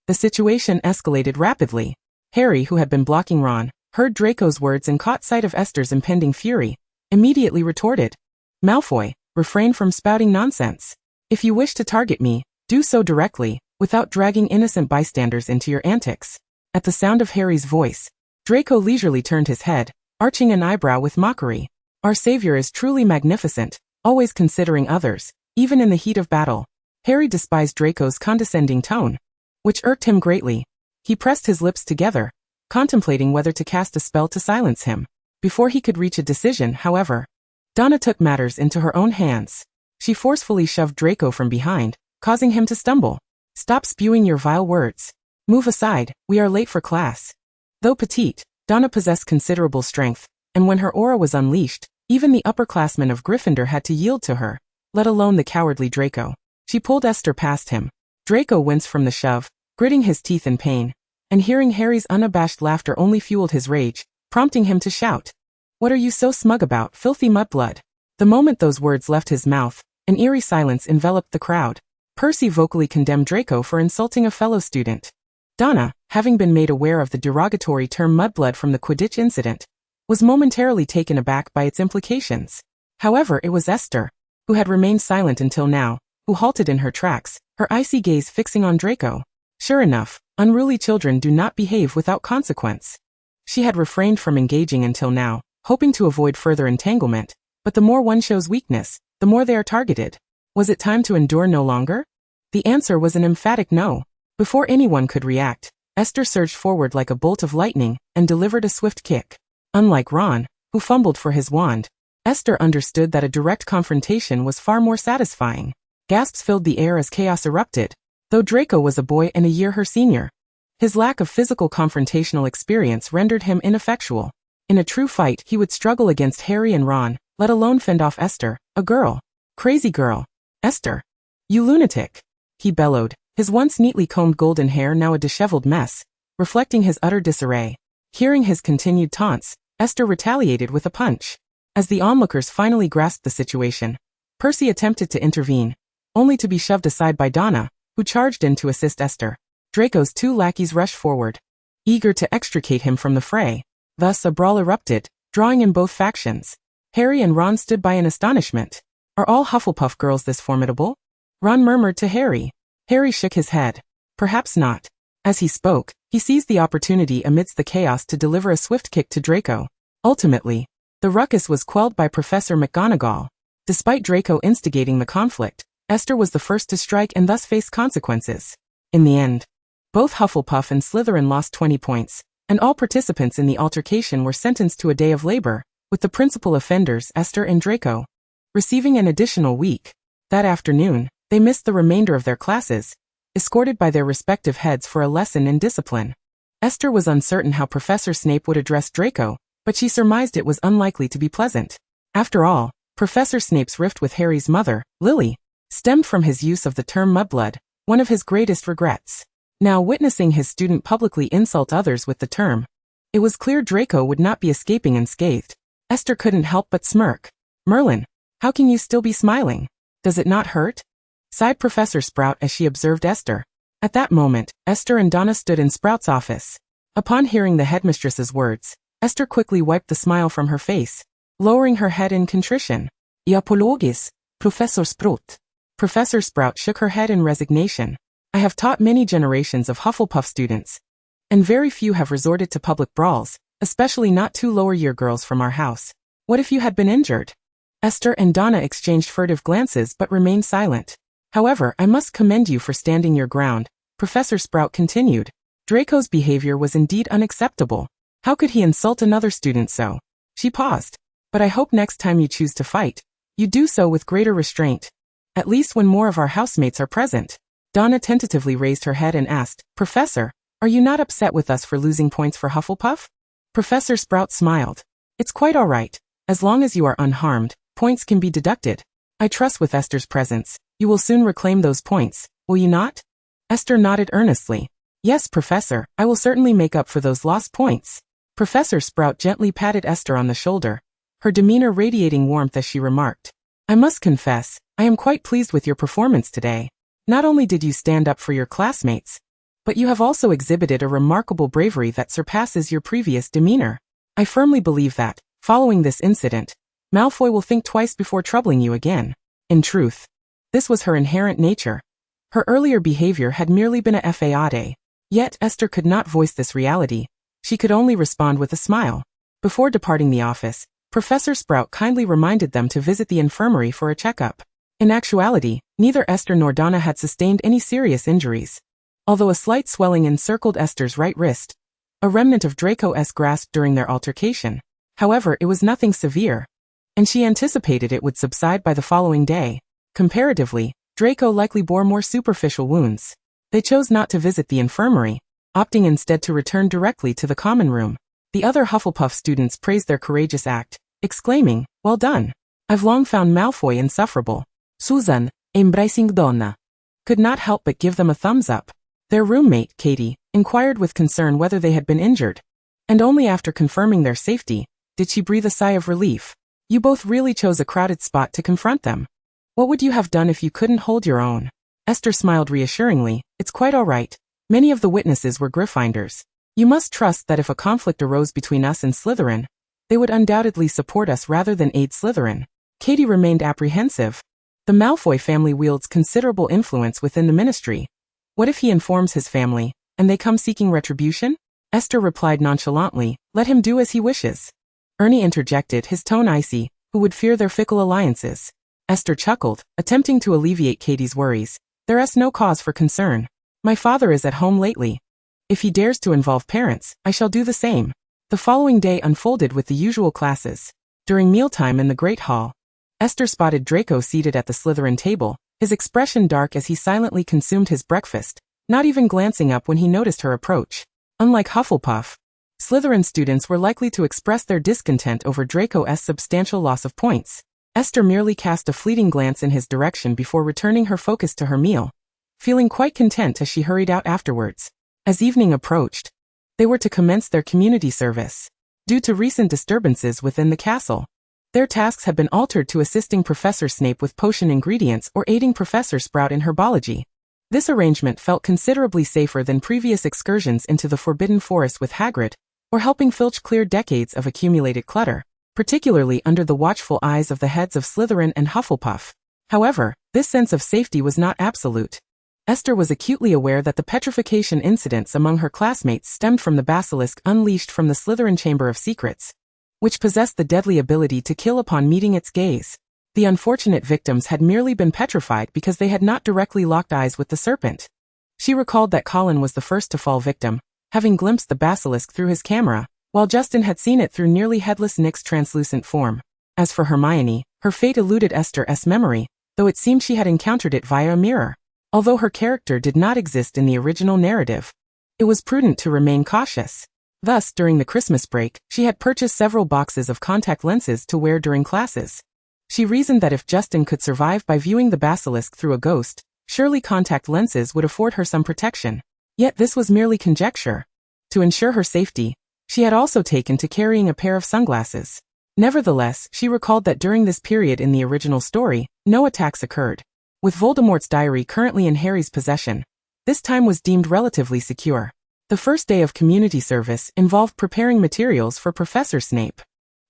[SPEAKER 1] The situation escalated rapidly. Harry, who had been blocking Ron, heard Draco's words and caught sight of Esther's impending fury, immediately retorted, "Malfoy, refrain from spouting nonsense. If you wish to target me, do so directly, without dragging innocent bystanders into your antics." At the sound of Harry's voice, Draco leisurely turned his head, arching an eyebrow with mockery. "Our savior is truly magnificent, always considering others, even in the heat of battle." Harry despised Draco's condescending tone, which irked him greatly. He pressed his lips together, contemplating whether to cast a spell to silence him. Before he could reach a decision, however, Donna took matters into her own hands. She forcefully shoved Draco from behind, causing him to stumble. "Stop spewing your vile words. Move aside, we are late for class." Though petite, Donna possessed considerable strength, and when her aura was unleashed, even the upperclassmen of Gryffindor had to yield to her, let alone the cowardly Draco. She pulled Esther past him. Draco winced from the shove, gritting his teeth in pain, and hearing Harry's unabashed laughter only fueled his rage, prompting him to shout, "What are you so smug about, filthy mudblood?" The moment those words left his mouth, an eerie silence enveloped the crowd. Percy vocally condemned Draco for insulting a fellow student. Donna, having been made aware of the derogatory term mudblood from the Quidditch incident, was momentarily taken aback by its implications. However, it was Esther, who had remained silent until now, who halted in her tracks, her icy gaze fixing on Draco. Sure enough, unruly children do not behave without consequence. She had refrained from engaging until now, hoping to avoid further entanglement, but the more one shows weakness, the more they are targeted. Was it time to endure no longer? The answer was an emphatic no. Before anyone could react, Esther surged forward like a bolt of lightning and delivered a swift kick. Unlike Ron, who fumbled for his wand, Esther understood that a direct confrontation was far more satisfying. Gasps filled the air as chaos erupted, though Draco was a boy and a year her senior. His lack of physical confrontational experience rendered him ineffectual. In a true fight, he would struggle against Harry and Ron, let alone fend off Esther, a girl. Crazy girl. Esther. You lunatic. He bellowed, his once neatly combed golden hair now a disheveled mess, reflecting his utter disarray. Hearing his continued taunts, Esther retaliated with a punch. As the onlookers finally grasped the situation, Percy attempted to intervene, only to be shoved aside by Donna, who charged in to assist Esther. Draco's two lackeys rushed forward, eager to extricate him from the fray. Thus a brawl erupted, drawing in both factions. Harry and Ron stood by in astonishment. Are all Hufflepuff girls this formidable? Ron murmured to Harry. Harry shook his head. Perhaps not. As he spoke, he seized the opportunity amidst the chaos to deliver a swift kick to Draco. Ultimately, the ruckus was quelled by Professor McGonagall. Despite Draco instigating the conflict, Esther was the first to strike and thus faced consequences. In the end, both Hufflepuff and Slytherin lost 20 points, and all participants in the altercation were sentenced to a day of labor, with the principal offenders, Esther and Draco, receiving an additional week. That afternoon, they missed the remainder of their classes, escorted by their respective heads for a lesson in discipline. Esther was uncertain how Professor Snape would address Draco, but she surmised it was unlikely to be pleasant. After all, Professor Snape's rift with Harry's mother, Lily, stemmed from his use of the term mudblood, one of his greatest regrets. Now witnessing his student publicly insult others with the term, it was clear Draco would not be escaping unscathed. Esther couldn't help but smirk. Merlin, how can you still be smiling? Does it not hurt? Sighed Professor Sprout as she observed Esther. At that moment, Esther and Donna stood in Sprout's office. Upon hearing the headmistress's words, Esther quickly wiped the smile from her face, lowering her head in contrition. Apologis, Professor Sprout. Professor Sprout shook her head in resignation. I have taught many generations of Hufflepuff students, and very few have resorted to public brawls, especially not two lower-year girls from our house. What if you had been injured? Esther and Donna exchanged furtive glances but remained silent. However, I must commend you for standing your ground, Professor Sprout continued. Draco's behavior was indeed unacceptable. How could he insult another student so? She paused. But I hope next time you choose to fight, you do so with greater restraint. At least when more of our housemates are present. Donna tentatively raised her head and asked, Professor, are you not upset with us for losing points for Hufflepuff? Professor Sprout smiled. It's quite all right. As long as you are unharmed, points can be deducted. I trust with Esther's presence, you will soon reclaim those points, will you not? Esther nodded earnestly. Yes, Professor, I will certainly make up for those lost points. Professor Sprout gently patted Esther on the shoulder, her demeanor radiating warmth as she remarked. I must confess, I am quite pleased with your performance today. Not only did you stand up for your classmates, but you have also exhibited a remarkable bravery that surpasses your previous demeanor. I firmly believe that, following this incident, Malfoy will think twice before troubling you again. In truth, this was her inherent nature. Her earlier behavior had merely been a fade. Yet Esther could not voice this reality. She could only respond with a smile. Before departing the office, Professor Sprout kindly reminded them to visit the infirmary for a checkup. In actuality, neither Esther nor Donna had sustained any serious injuries. Although a slight swelling encircled Esther's right wrist, a remnant of Draco's grasp during their altercation. However, it was nothing severe, and she anticipated it would subside by the following day. Comparatively, Draco likely bore more superficial wounds. They chose not to visit the infirmary, opting instead to return directly to the common room. The other Hufflepuff students praised their courageous act, exclaiming, "Well done. I've long found Malfoy insufferable." Susan, embracing Donna, could not help but give them a thumbs up. Their roommate, Katie, inquired with concern whether they had been injured, and only after confirming their safety did she breathe a sigh of relief. You both really chose a crowded spot to confront them. What would you have done if you couldn't hold your own? Esther smiled reassuringly. It's quite all right. Many of the witnesses were Gryffindors. You must trust that if a conflict arose between us and Slytherin, they would undoubtedly support us rather than aid Slytherin. Katie remained apprehensive. The Malfoy family wields considerable influence within the ministry. What if he informs his family, and they come seeking retribution? Esther replied nonchalantly, "Let him do as he wishes." Ernie interjected, his tone icy, "Who would fear their fickle alliances?" Esther chuckled, attempting to alleviate Katie's worries. "There's no cause for concern. My father is at home lately. If he dares to involve parents, I shall do the same." The following day unfolded with the usual classes. During mealtime in the Great Hall, Esther spotted Draco seated at the Slytherin table, his expression dark as he silently consumed his breakfast, not even glancing up when he noticed her approach. Unlike Hufflepuff, Slytherin students were likely to express their discontent over Draco's substantial loss of points. Esther merely cast a fleeting glance in his direction before returning her focus to her meal, feeling quite content as she hurried out afterwards. As evening approached, they were to commence their community service. Due to recent disturbances within the castle, their tasks had been altered to assisting Professor Snape with potion ingredients or aiding Professor Sprout in herbology. This arrangement felt considerably safer than previous excursions into the Forbidden Forest with Hagrid, or helping Filch clear decades of accumulated clutter, particularly under the watchful eyes of the heads of Slytherin and Hufflepuff. However, this sense of safety was not absolute. Esther was acutely aware that the petrification incidents among her classmates stemmed from the basilisk unleashed from the Slytherin Chamber of Secrets, which possessed the deadly ability to kill upon meeting its gaze. The unfortunate victims had merely been petrified because they had not directly locked eyes with the serpent. She recalled that Colin was the first to fall victim, having glimpsed the basilisk through his camera, while Justin had seen it through nearly headless Nick's translucent form. As for Hermione, her fate eluded Esther's memory, though it seemed she had encountered it via a mirror. Although her character did not exist in the original narrative, it was prudent to remain cautious. Thus, during the Christmas break, she had purchased several boxes of contact lenses to wear during classes. She reasoned that if Justin could survive by viewing the basilisk through a ghost, surely contact lenses would afford her some protection. Yet this was merely conjecture. To ensure her safety, she had also taken to carrying a pair of sunglasses. Nevertheless, she recalled that during this period in the original story, no attacks occurred. With Voldemort's diary currently in Harry's possession, this time was deemed relatively secure. The first day of community service involved preparing materials for Professor Snape.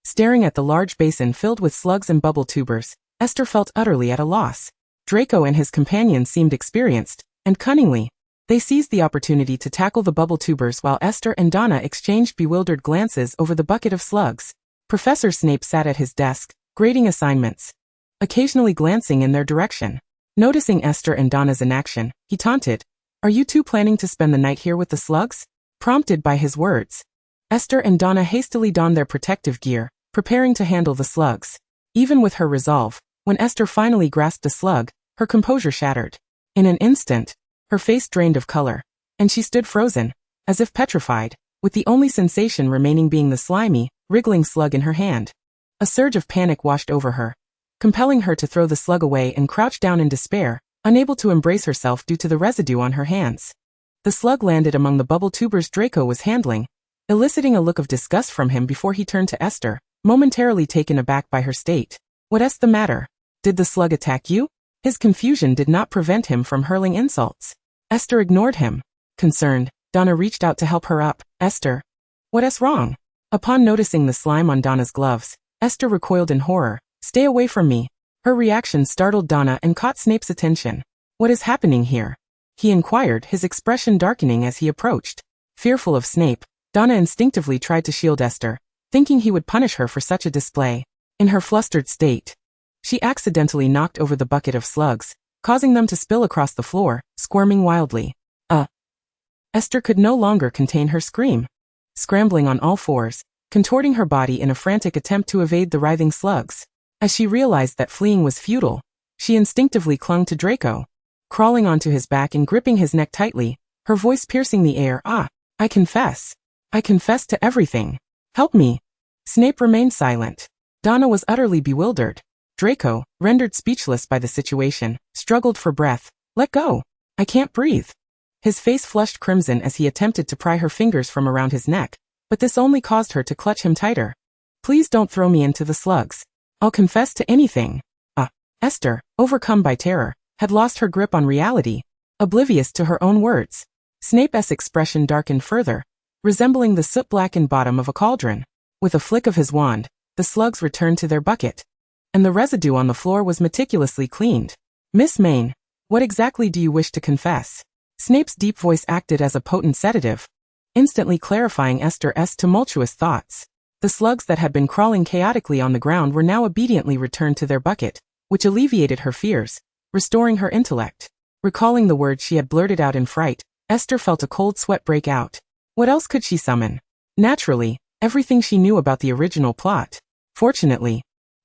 [SPEAKER 1] Staring at the large basin filled with slugs and bubble tubers, Esther felt utterly at a loss. Draco and his companions seemed experienced, and cunningly, they seized the opportunity to tackle the bubble tubers while Esther and Donna exchanged bewildered glances over the bucket of slugs. Professor Snape sat at his desk, grading assignments, occasionally glancing in their direction. Noticing Esther and Donna's inaction, he taunted, "Are you two planning to spend the night here with the slugs?" Prompted by his words, Esther and Donna hastily donned their protective gear, preparing to handle the slugs. Even with her resolve, when Esther finally grasped a slug, her composure shattered. In an instant, her face drained of color, and she stood frozen, as if petrified, with the only sensation remaining being the slimy, wriggling slug in her hand. A surge of panic washed over her, compelling her to throw the slug away and crouch down in despair, unable to embrace herself due to the residue on her hands. The slug landed among the bubble tubers Draco was handling, eliciting a look of disgust from him before he turned to Esther, momentarily taken aback by her state. "What's the matter? Did the slug attack you?" His confusion did not prevent him from hurling insults. Esther ignored him. Concerned, Donna reached out to help her up. "Esther, what's wrong?" Upon noticing the slime on Donna's gloves, Esther recoiled in horror. "Stay away from me." Her reaction startled Donna and caught Snape's attention. "What is happening here?" he inquired, his expression darkening as he approached. Fearful of Snape, Donna instinctively tried to shield Esther, thinking he would punish her for such a display. In her flustered state, she accidentally knocked over the bucket of slugs, causing them to spill across the floor, squirming wildly. Esther could no longer contain her scream. Scrambling on all fours, contorting her body in a frantic attempt to evade the writhing slugs. As she realized that fleeing was futile, she instinctively clung to Draco, crawling onto his back and gripping his neck tightly, her voice piercing the air. I confess. I confess to everything. Help me." Snape remained silent. Donna was utterly bewildered. Draco, rendered speechless by the situation, struggled for breath. "Let go. I can't breathe." His face flushed crimson as he attempted to pry her fingers from around his neck, but this only caused her to clutch him tighter. "Please don't throw me into the slugs. I'll confess to anything." Esther, overcome by terror, had lost her grip on reality, oblivious to her own words. Snape's expression darkened further, resembling the soot-blackened bottom of a cauldron. With a flick of his wand, the slugs returned to their bucket, and the residue on the floor was meticulously cleaned. "Miss Main, what exactly do you wish to confess?" Snape's deep voice acted as a potent sedative, instantly clarifying Esther's tumultuous thoughts. The slugs that had been crawling chaotically on the ground were now obediently returned to their bucket, which alleviated her fears, restoring her intellect. Recalling the words she had blurted out in fright, Esther felt a cold sweat break out. What else could she summon? Naturally, everything she knew about the original plot. Fortunately,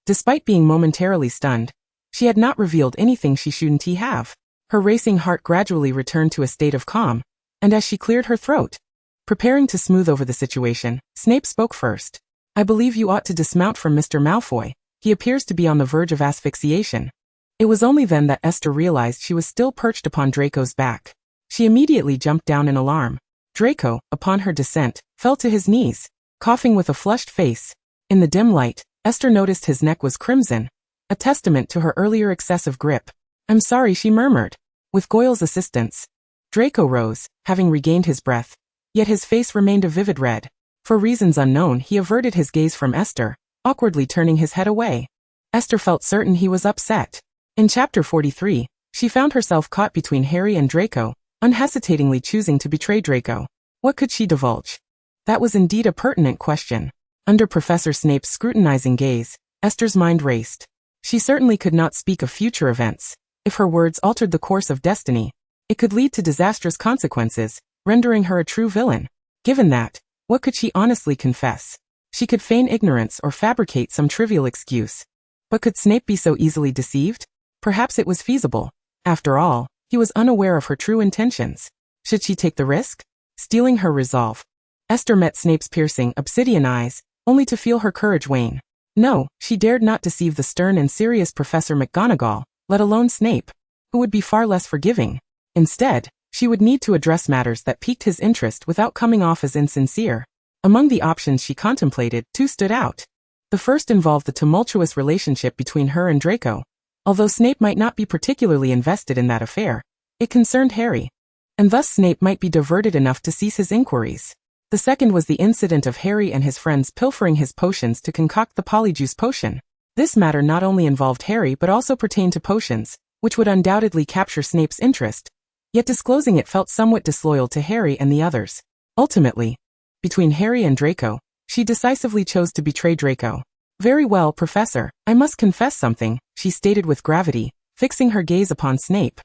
[SPEAKER 1] despite being momentarily stunned, she had not revealed anything she shouldn't have. Her racing heart gradually returned to a state of calm, and as she cleared her throat, preparing to smooth over the situation, Snape spoke first. I believe you ought to dismount from Mr. Malfoy. He appears to be on the verge of asphyxiation. It was only then that Esther realized she was still perched upon Draco's back. She immediately jumped down in alarm. Draco, upon her descent, fell to his knees, coughing with a flushed face. In the dim light, Esther noticed his neck was crimson, a testament to her earlier excessive grip. I'm sorry, she murmured. With Goyle's assistance, Draco rose, having regained his breath, yet his face remained a vivid red. For reasons unknown, he averted his gaze from Esther, awkwardly turning his head away. Esther felt certain he was upset. In Chapter 43, she found herself caught between Harry and Draco, unhesitatingly choosing to betray Draco. What could she divulge? That was indeed a pertinent question. Under Professor Snape's scrutinizing gaze, Esther's mind raced. She certainly could not speak of future events. If her words altered the course of destiny, it could lead to disastrous consequences, rendering her a true villain. Given that, what could she honestly confess? She could feign ignorance or fabricate some trivial excuse. But could Snape be so easily deceived? Perhaps it was feasible. After all, he was unaware of her true intentions. Should she take the risk? Steeling her resolve, Esther met Snape's piercing, obsidian eyes, only to feel her courage wane. No, she dared not deceive the stern and serious Professor McGonagall, let alone Snape, who would be far less forgiving. Instead, she would need to address matters that piqued his interest without coming off as insincere. Among the options she contemplated, two stood out. The first involved the tumultuous relationship between her and Draco. Although Snape might not be particularly invested in that affair, it concerned Harry, and thus Snape might be diverted enough to cease his inquiries. The second was the incident of Harry and his friends pilfering his potions to concoct the polyjuice potion. This matter not only involved Harry but also pertained to potions, which would undoubtedly capture Snape's interest, yet disclosing it felt somewhat disloyal to Harry and the others. Ultimately, between Harry and Draco, she decisively chose to betray Draco. Very well, Professor, I must confess something, she stated with gravity, fixing her gaze upon Snape.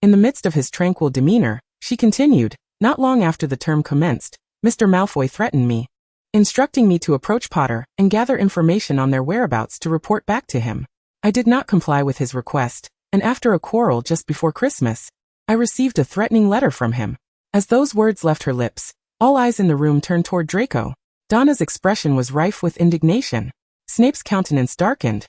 [SPEAKER 1] In the midst of his tranquil demeanor, she continued, not long after the term commenced, Mr. Malfoy threatened me, instructing me to approach Potter and gather information on their whereabouts to report back to him. I did not comply with his request, and after a quarrel just before Christmas, I received a threatening letter from him. As those words left her lips, all eyes in the room turned toward Draco. Donna's expression was rife with indignation. Snape's countenance darkened,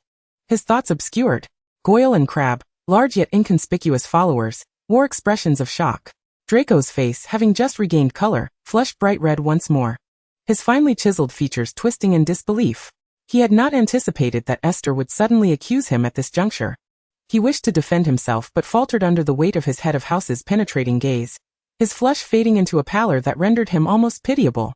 [SPEAKER 1] his thoughts obscured. Goyle and Crabbe, large yet inconspicuous followers, wore expressions of shock. Draco's face, having just regained color, flushed bright red once more, his finely chiseled features twisting in disbelief. He had not anticipated that Esther would suddenly accuse him at this juncture. He wished to defend himself but faltered under the weight of his head of house's penetrating gaze, his flush fading into a pallor that rendered him almost pitiable.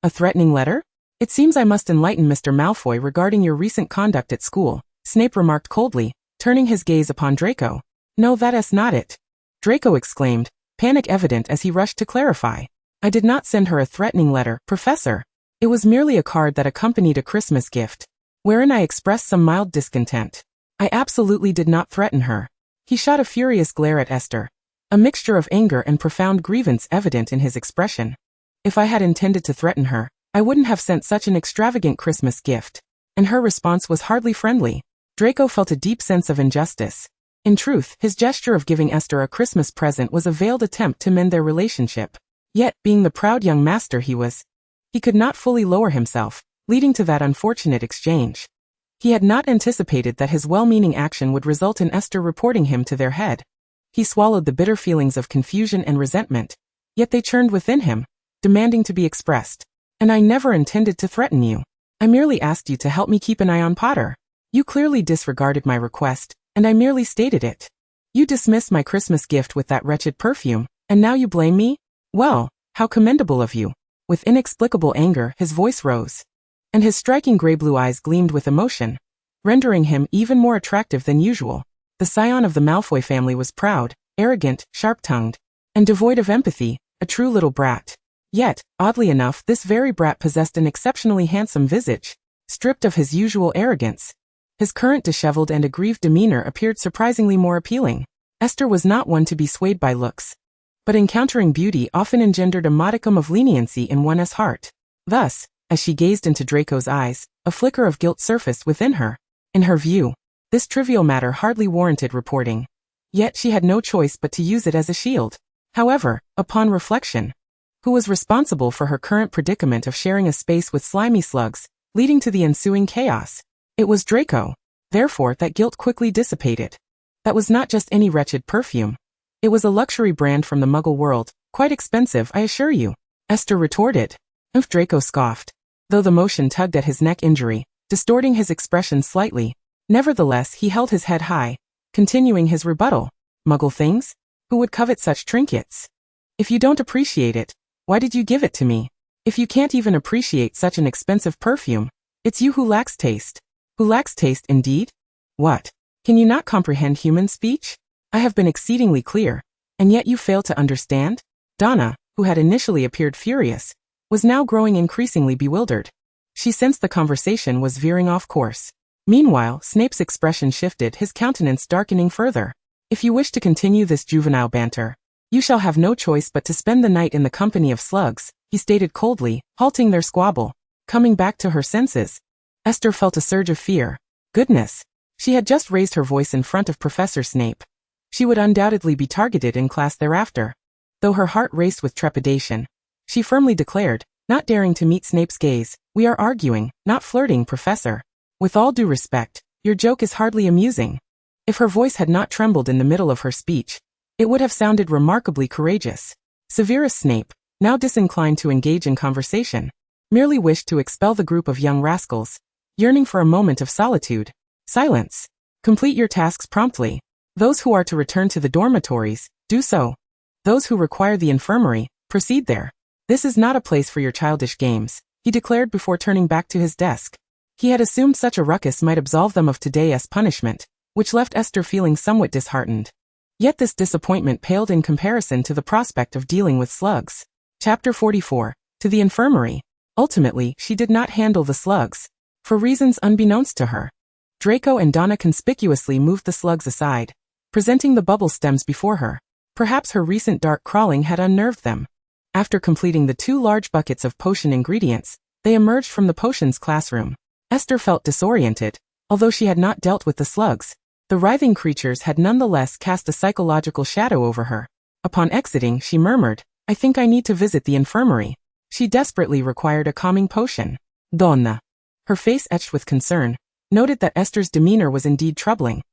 [SPEAKER 1] A threatening letter? It seems I must enlighten Mr. Malfoy regarding your recent conduct at school, Snape remarked coldly, turning his gaze upon Draco. No, that's not it, Draco exclaimed, panic evident as he rushed to clarify. I did not send her a threatening letter, Professor. It was merely a card that accompanied a Christmas gift, wherein I expressed some mild discontent. I absolutely did not threaten her. He shot a furious glare at Esther, a mixture of anger and profound grievance evident in his expression. If I had intended to threaten her, I wouldn't have sent such an extravagant Christmas gift. And her response was hardly friendly. Draco felt a deep sense of injustice. In truth, his gesture of giving Esther a Christmas present was a veiled attempt to mend their relationship. Yet, being the proud young master he was, he could not fully lower himself, leading to that unfortunate exchange. He had not anticipated that his well-meaning action would result in Esther reporting him to their head. He swallowed the bitter feelings of confusion and resentment, yet they churned within him, demanding to be expressed. And I never intended to threaten you. I merely asked you to help me keep an eye on Potter. You clearly disregarded my request, and I merely stated it. You dismissed my Christmas gift with that wretched perfume, and now you blame me? Well, how commendable of you. With inexplicable anger, his voice rose, and his striking gray-blue eyes gleamed with emotion, rendering him even more attractive than usual. The scion of the Malfoy family was proud, arrogant, sharp-tongued, and devoid of empathy, a true little brat. Yet, oddly enough, this very brat possessed an exceptionally handsome visage, stripped of his usual arrogance. His current disheveled and aggrieved demeanor appeared surprisingly more appealing. Esther was not one to be swayed by looks, but encountering beauty often engendered a modicum of leniency in one's heart. Thus, as she gazed into Draco's eyes, a flicker of guilt surfaced within her. In her view, this trivial matter hardly warranted reporting. Yet she had no choice but to use it as a shield. However, upon reflection, who was responsible for her current predicament of sharing a space with slimy slugs, leading to the ensuing chaos? It was Draco. Therefore, that guilt quickly dissipated. That was not just any wretched perfume. It was a luxury brand from the Muggle world, quite expensive, I assure you, Esther retorted. Draco scoffed, though the motion tugged at his neck injury, distorting his expression slightly. Nevertheless, he held his head high, continuing his rebuttal. Muggle things? Who would covet such trinkets? If you don't appreciate it, why did you give it to me? If you can't even appreciate such an expensive perfume, it's you who lacks taste. Who lacks taste indeed? What? Can you not comprehend human speech? I have been exceedingly clear, and yet you fail to understand? Donna, who had initially appeared furious, was now growing increasingly bewildered. She sensed the conversation was veering off course. Meanwhile, Snape's expression shifted, his countenance darkening further. If you wish to continue this juvenile banter, you shall have no choice but to spend the night in the company of slugs, he stated coldly, halting their squabble. Coming back to her senses, Esther felt a surge of fear. Goodness! She had just raised her voice in front of Professor Snape. She would undoubtedly be targeted in class thereafter. Though her heart raced with trepidation, she firmly declared, not daring to meet Snape's gaze, "We are arguing, not flirting, Professor. With all due respect, your joke is hardly amusing." If her voice had not trembled in the middle of her speech, it would have sounded remarkably courageous. Severus Snape, now disinclined to engage in conversation, merely wished to expel the group of young rascals, yearning for a moment of solitude. Silence. Complete your tasks promptly. Those who are to return to the dormitories, do so. Those who require the infirmary, proceed there. This is not a place for your childish games, he declared before turning back to his desk. He had assumed such a ruckus might absolve them of today's punishment, which left Esther feeling somewhat disheartened. Yet this disappointment paled in comparison to the prospect of dealing with slugs. Chapter 44. To the infirmary. Ultimately, she did not handle the slugs, for reasons unbeknownst to her. Draco and Donna conspicuously moved the slugs aside, presenting the bubble stems before her. Perhaps her recent dark crawling had unnerved them. After completing the 2 large buckets of potion ingredients, they emerged from the potions classroom. Esther felt disoriented. Although she had not dealt with the slugs, the writhing creatures had nonetheless cast a psychological shadow over her. Upon exiting, she murmured, "I think I need to visit the infirmary." She desperately required a calming potion. Donna, her face etched with concern, noted that Esther's demeanor was indeed troubling.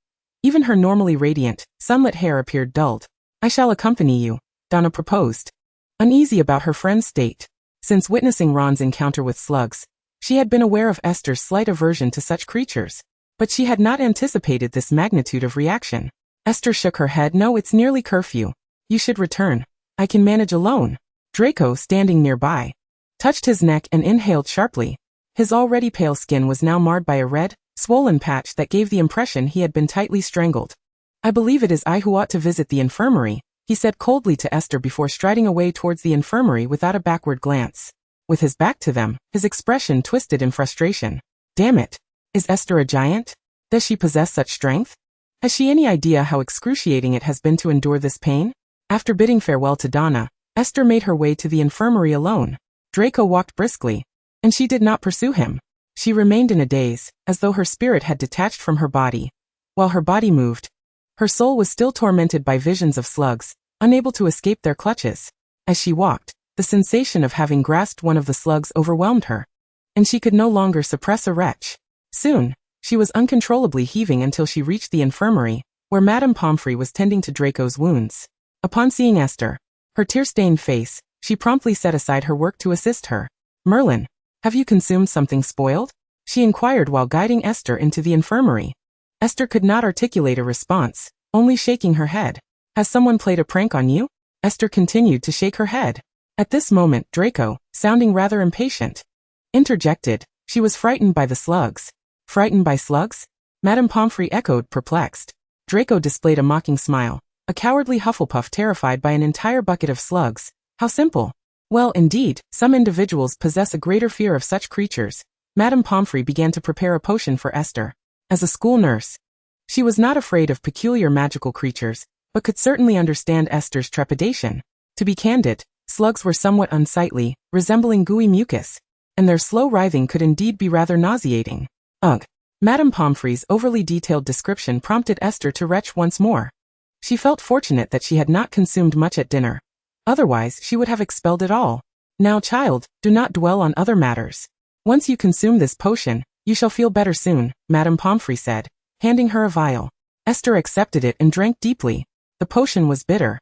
[SPEAKER 1] Even her normally radiant, sunlit hair appeared dulled. "I shall accompany you," Donna proposed, uneasy about her friend's state. Since witnessing Ron's encounter with slugs, she had been aware of Esther's slight aversion to such creatures, but she had not anticipated this magnitude of reaction. Esther shook her head. "No, it's nearly curfew. You should return. I can manage alone." Draco, standing nearby, touched his neck and inhaled sharply. His already pale skin was now marred by a red, swollen patch that gave the impression he had been tightly strangled. "I believe it is I who ought to visit the infirmary," he said coldly to Esther before striding away towards the infirmary without a backward glance. With his back to them, his expression twisted in frustration. Damn it! Is Esther a giant? Does she possess such strength? Has she any idea how excruciating it has been to endure this pain? After bidding farewell to Donna, Esther made her way to the infirmary alone. Draco walked briskly, and she did not pursue him. She remained in a daze, as though her spirit had detached from her body. While her body moved, her soul was still tormented by visions of slugs, unable to escape their clutches. As she walked, the sensation of having grasped one of the slugs overwhelmed her, and she could no longer suppress a retch. Soon, she was uncontrollably heaving until she reached the infirmary, where Madame Pomfrey was tending to Draco's wounds. Upon seeing Esther, her tear-stained face, she promptly set aside her work to assist her. "Merlin, have you consumed something spoiled?" she inquired while guiding Esther into the infirmary. Esther could not articulate a response, only shaking her head. "Has someone played a prank on you?" Esther continued to shake her head. At this moment, Draco, sounding rather impatient, interjected, "She was frightened by the slugs." "Frightened by slugs?" Madame Pomfrey echoed, perplexed. Draco displayed a mocking smile. "A cowardly Hufflepuff terrified by an entire bucket of slugs. How simple. Well, indeed, some individuals possess a greater fear of such creatures. Madame Pomfrey began to prepare a potion for Esther. As a school nurse, she was not afraid of peculiar magical creatures, but could certainly understand Esther's trepidation. To be candid, slugs were somewhat unsightly, resembling gooey mucus, and their slow writhing could indeed be rather nauseating. Ugh! Madame Pomfrey's overly detailed description prompted Esther to retch once more. She felt fortunate that she had not consumed much at dinner. Otherwise, she would have expelled it all. Now, child, do not dwell on other matters. Once you consume this potion, you shall feel better soon, Madame Pomfrey said, handing her a vial. Esther accepted it and drank deeply. The potion was bitter,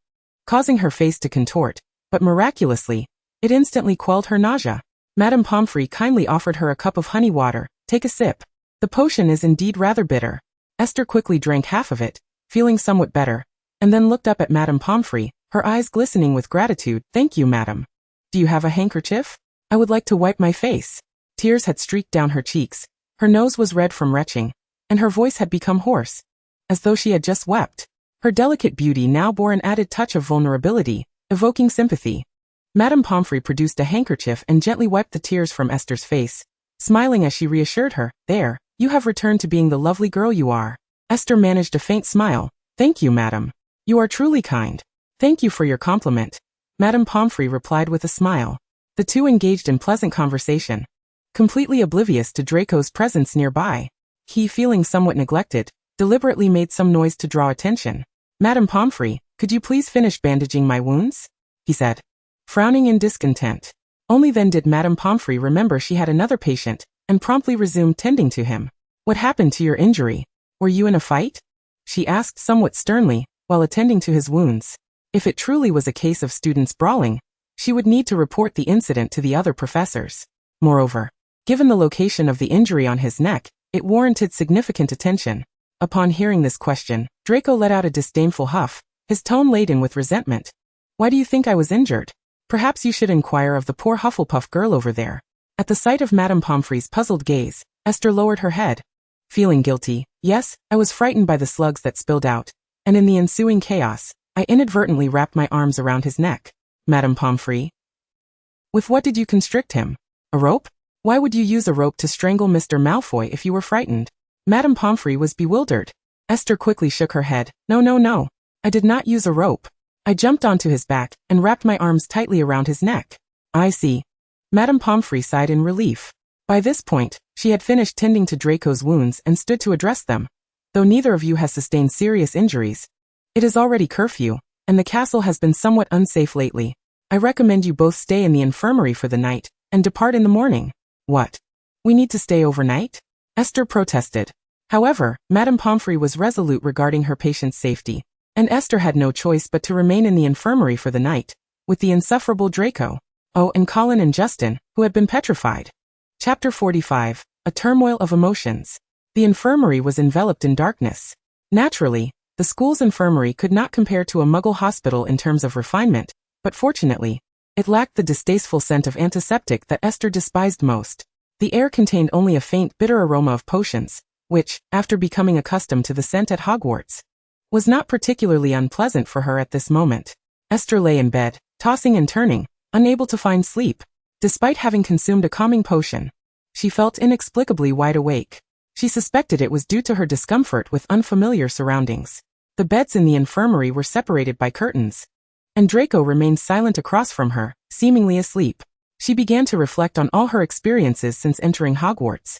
[SPEAKER 1] causing her face to contort, but miraculously, it instantly quelled her nausea. Madame Pomfrey kindly offered her a cup of honey water. Take a sip. The potion is indeed rather bitter. Esther quickly drank half of it, feeling somewhat better, and then looked up at Madame Pomfrey, her eyes glistening with gratitude. Thank you, madam. Do you have a handkerchief? I would like to wipe my face. Tears had streaked down her cheeks, her nose was red from retching, and her voice had become hoarse, as though she had just wept. Her delicate beauty now bore an added touch of vulnerability, evoking sympathy. Madame Pomfrey produced a handkerchief and gently wiped the tears from Esther's face, smiling as she reassured her. There, you have returned to being the lovely girl you are. Esther managed a faint smile. Thank you, madam. You are truly kind. Thank you for your compliment. Madame Pomfrey replied with a smile. The two engaged in pleasant conversation, completely oblivious to Draco's presence nearby. He, feeling somewhat neglected, deliberately made some noise to draw attention. Madame Pomfrey, could you please finish bandaging my wounds? He said, frowning in discontent. Only then did Madame Pomfrey remember she had another patient, and promptly resumed tending to him. What happened to your injury? Were you in a fight? She asked somewhat sternly, while attending to his wounds. If it truly was a case of students brawling, she would need to report the incident to the other professors. Moreover, given the location of the injury on his neck, it warranted significant attention. Upon hearing this question, Draco let out a disdainful huff, his tone laden with resentment. Why do you think I was injured? Perhaps you should inquire of the poor Hufflepuff girl over there. At the sight of Madame Pomfrey's puzzled gaze, Esther lowered her head. Feeling guilty, yes, I was frightened by the slugs that spilled out, and in the ensuing chaos, I inadvertently wrapped my arms around his neck. Madame Pomfrey? With what did you constrict him? A rope? Why would you use a rope to strangle Mr. Malfoy if you were frightened? Madame Pomfrey was bewildered. Esther quickly shook her head. No. I did not use a rope. I jumped onto his back and wrapped my arms tightly around his neck. I see. Madame Pomfrey sighed in relief. By this point, she had finished tending to Draco's wounds and stood to address them. Though neither of you has sustained serious injuries, it is already curfew, and the castle has been somewhat unsafe lately. I recommend you both stay in the infirmary for the night, and depart in the morning. What? We need to stay overnight? Esther protested. However, Madame Pomfrey was resolute regarding her patient's safety, and Esther had no choice but to remain in the infirmary for the night, with the insufferable Draco. Oh, and Colin and Justin, who had been petrified. Chapter 45, A Turmoil of Emotions. The infirmary was enveloped in darkness. Naturally, the school's infirmary could not compare to a Muggle hospital in terms of refinement, but fortunately, it lacked the distasteful scent of antiseptic that Esther despised most. The air contained only a faint, bitter aroma of potions, which, after becoming accustomed to the scent at Hogwarts, was not particularly unpleasant for her at this moment. Esther lay in bed, tossing and turning, unable to find sleep. Despite having consumed a calming potion, she felt inexplicably wide awake. She suspected it was due to her discomfort with unfamiliar surroundings. The beds in the infirmary were separated by curtains, and Draco remained silent across from her, seemingly asleep. She began to reflect on all her experiences since entering Hogwarts.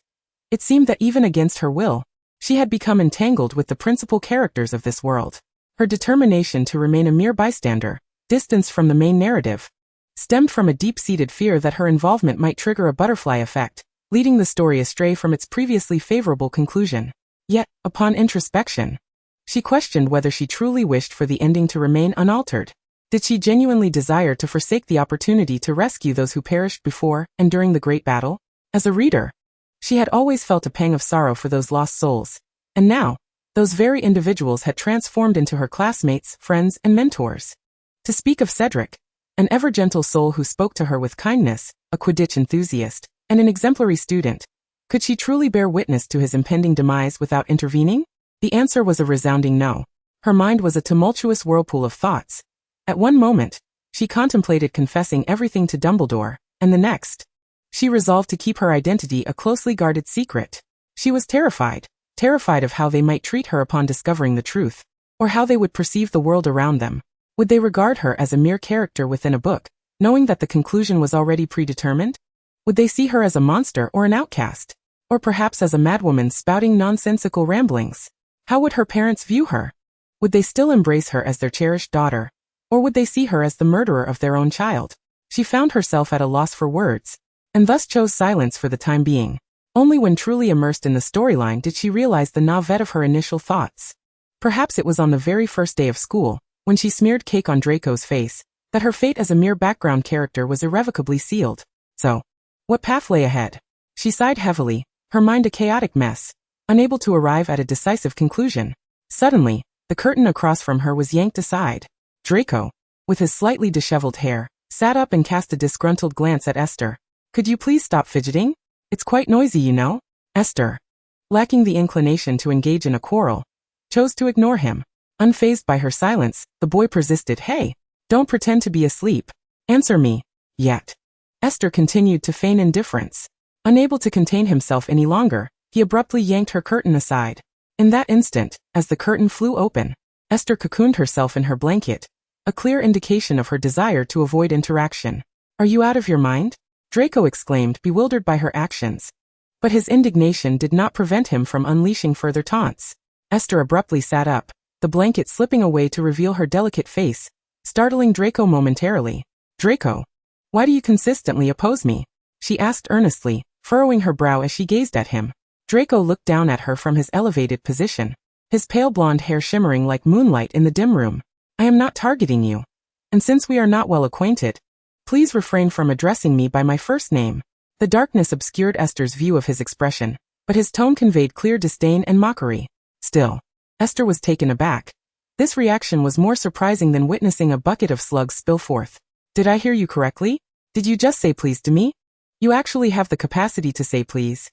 [SPEAKER 1] It seemed that even against her will, she had become entangled with the principal characters of this world. Her determination to remain a mere bystander, distanced from the main narrative, stemmed from a deep-seated fear that her involvement might trigger a butterfly effect, leading the story astray from its previously favorable conclusion. Yet, upon introspection, she questioned whether she truly wished for the ending to remain unaltered. Did she genuinely desire to forsake the opportunity to rescue those who perished before and during the Great Battle? As a reader, she had always felt a pang of sorrow for those lost souls, and now, those very individuals had transformed into her classmates, friends, and mentors. To speak of Cedric, an ever-gentle soul who spoke to her with kindness, a Quidditch enthusiast, and an exemplary student, could she truly bear witness to his impending demise without intervening? The answer was a resounding no. Her mind was a tumultuous whirlpool of thoughts. At one moment, She contemplated confessing everything to Dumbledore, and the next. She resolved to keep her identity a closely guarded secret. She was terrified of how they might treat her upon discovering the truth, or how they would perceive the world around them. Would they regard her as a mere character within a book, knowing that the conclusion was already predetermined? Would they see her as a monster or an outcast? Or perhaps as a madwoman spouting nonsensical ramblings? How would her parents view her? Would they still embrace her as their cherished daughter? Or would they see her as the murderer of their own child? She found herself at a loss for words, and thus chose silence for the time being. Only when truly immersed in the storyline did she realize the naivete of her initial thoughts. Perhaps it was on the very first day of school, when she smeared cake on Draco's face, that her fate as a mere background character was irrevocably sealed. So, what path lay ahead? She sighed heavily, her mind a chaotic mess, unable to arrive at a decisive conclusion. Suddenly, the curtain across from her was yanked aside. Draco, with his slightly disheveled hair, sat up and cast a disgruntled glance at Esther. Could you please stop fidgeting? It's quite noisy, you know. Esther, lacking the inclination to engage in a quarrel, chose to ignore him. Unfazed by her silence, the boy persisted. Hey, don't pretend to be asleep. Answer me. Yet. Esther continued to feign indifference. Unable to contain himself any longer, he abruptly yanked her curtain aside. In that instant, as the curtain flew open, Esther cocooned herself in her blanket, a clear indication of her desire to avoid interaction. Are you out of your mind? Draco exclaimed, bewildered by her actions. But his indignation did not prevent him from unleashing further taunts. Esther abruptly sat up, the blanket slipping away to reveal her delicate face, startling Draco momentarily. Draco, why do you consistently oppose me? She asked earnestly, furrowing her brow as she gazed at him. Draco looked down at her from his elevated position, his pale blonde hair shimmering like moonlight in the dim room. I am not targeting you. And since we are not well acquainted, please refrain from addressing me by my first name. The darkness obscured Esther's view of his expression, but his tone conveyed clear disdain and mockery. Still, Esther was taken aback. This reaction was more surprising than witnessing a bucket of slugs spill forth. Did I hear you correctly? Did you just say please to me? You actually have the capacity to say please?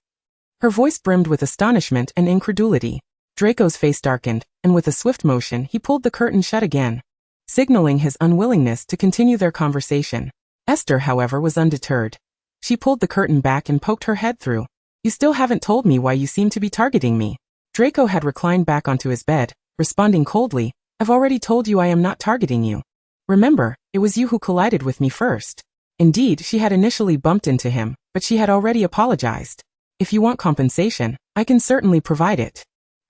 [SPEAKER 1] Her voice brimmed with astonishment and incredulity. Draco's face darkened, and with a swift motion he pulled the curtain shut again, signaling his unwillingness to continue their conversation. Esther, however, was undeterred. She pulled the curtain back and poked her head through. You still haven't told me why you seem to be targeting me. Draco had reclined back onto his bed, responding coldly, I've already told you I am not targeting you. Remember, it was you who collided with me first. Indeed, she had initially bumped into him, but she had already apologized. If you want compensation, I can certainly provide it.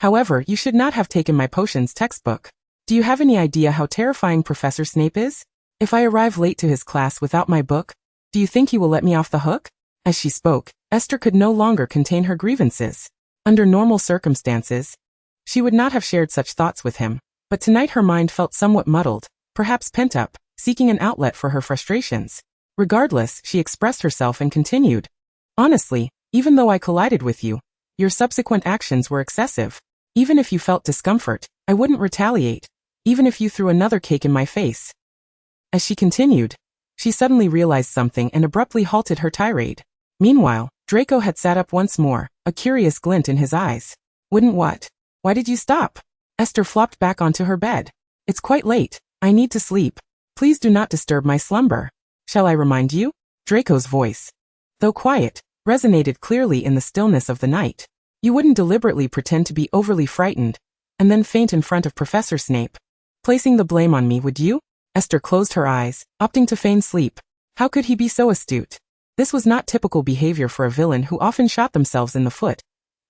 [SPEAKER 1] However, you should not have taken my potions textbook. Do you have any idea how terrifying Professor Snape is? If I arrive late to his class without my book, do you think he will let me off the hook? As she spoke, Esther could no longer contain her grievances. Under normal circumstances, she would not have shared such thoughts with him, but tonight her mind felt somewhat muddled, perhaps pent up, seeking an outlet for her frustrations. Regardless, she expressed herself and continued. Honestly, even though I collided with you, your subsequent actions were excessive. Even if you felt discomfort, I wouldn't retaliate, even if you threw another cake in my face. As she continued, she suddenly realized something and abruptly halted her tirade. Meanwhile, Draco had sat up once more, a curious glint in his eyes. Wouldn't what? Why did you stop? Esther flopped back onto her bed. It's quite late. I need to sleep. Please do not disturb my slumber. Shall I remind you? Draco's voice, though quiet, resonated clearly in the stillness of the night. You wouldn't deliberately pretend to be overly frightened, and then faint in front of Professor Snape, placing the blame on me, would you? Esther closed her eyes, opting to feign sleep. How could he be so astute? This was not typical behavior for a villain who often shot themselves in the foot.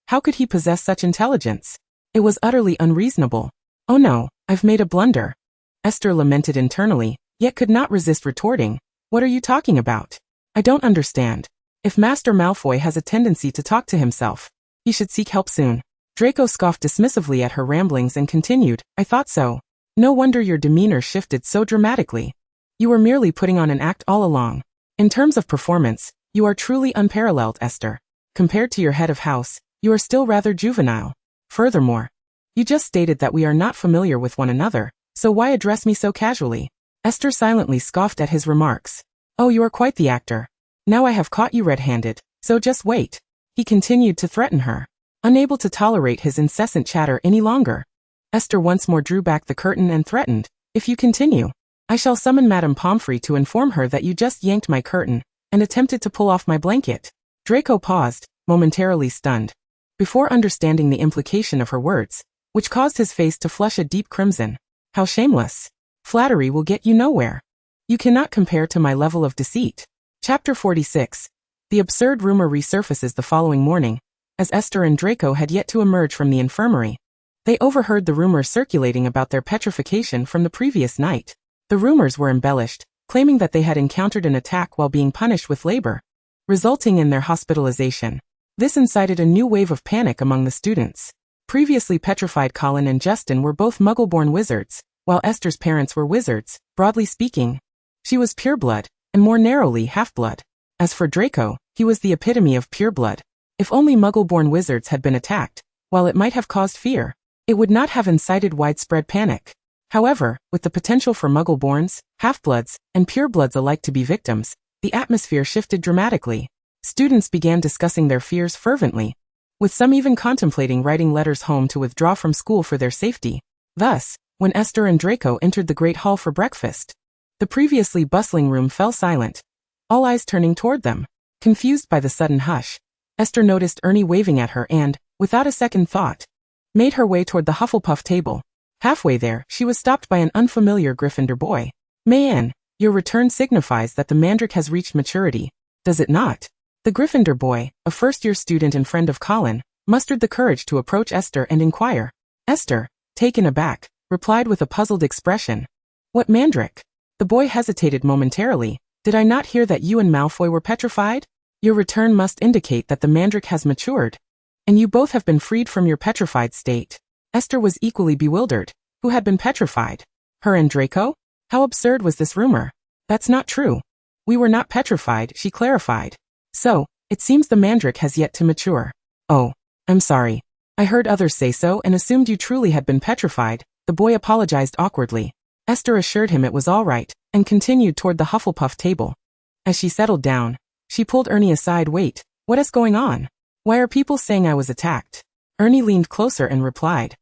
[SPEAKER 1] How could he possess such intelligence? It was utterly unreasonable. Oh no, I've made a blunder. Esther lamented internally, yet could not resist retorting. What are you talking about? I don't understand. If Master Malfoy has a tendency to talk to himself, he should seek help soon. Draco scoffed dismissively at her ramblings and continued, I thought so. No wonder your demeanor shifted so dramatically. You were merely putting on an act all along. In terms of performance, you are truly unparalleled, Esther. Compared to your head of house, you are still rather juvenile. Furthermore, you just stated that we are not familiar with one another, so why address me so casually? Esther silently scoffed at his remarks. Oh, you are quite the actor. Now I have caught you red-handed, so just wait. He continued to threaten her, unable to tolerate his incessant chatter any longer. Esther once more drew back the curtain and threatened, if you continue, I shall summon Madame Pomfrey to inform her that you just yanked my curtain and attempted to pull off my blanket. Draco paused, momentarily stunned, before understanding the implication of her words, which caused his face to flush a deep crimson. How shameless. Flattery will get you nowhere. You cannot compare to my level of deceit. Chapter 46. The absurd rumor resurfaces the following morning, as Esther and Draco had yet to emerge from the infirmary. They overheard the rumors circulating about their petrification from the previous night. The rumors were embellished, claiming that they had encountered an attack while being punished with labor, resulting in their hospitalization. This incited a new wave of panic among the students. Previously petrified Colin and Justin were both Muggle-born wizards, while Esther's parents were wizards. Broadly speaking, she was pureblood, and more narrowly half-blood. As for Draco, he was the epitome of pureblood. If only Muggle-born wizards had been attacked, while it might have caused fear, it would not have incited widespread panic. However, with the potential for Muggle-borns, half-bloods, and purebloods alike to be victims, the atmosphere shifted dramatically. Students began discussing their fears fervently, with some even contemplating writing letters home to withdraw from school for their safety. Thus, when Esther and Draco entered the great hall for breakfast, the previously bustling room fell silent, all eyes turning toward them. Confused by the sudden hush, Esther noticed Ernie waving at her and, without a second thought, made her way toward the Hufflepuff table. Halfway there, she was stopped by an unfamiliar Gryffindor boy. "Mayan, your return signifies that the Mandrake has reached maturity, does it not?" The Gryffindor boy, a first-year student and friend of Colin, mustered the courage to approach Esther and inquire. Esther, taken aback, replied with a puzzled expression. "What Mandrake?" The boy hesitated momentarily. "Did I not hear that you and Malfoy were petrified? Your return must indicate that the Mandrake has matured, and you both have been freed from your petrified state." Esther was equally bewildered. Who had been petrified? Her and Draco? How absurd was this rumor? "That's not true. We were not petrified," she clarified. "So, it seems the Mandrake has yet to mature." "Oh, I'm sorry. I heard others say so and assumed you truly had been petrified." The boy apologized awkwardly. Esther assured him it was all right, and continued toward the Hufflepuff table. As she settled down, she pulled Ernie aside. "Wait, what is going on? Why are people saying I was attacked?" Ernie leaned closer and replied,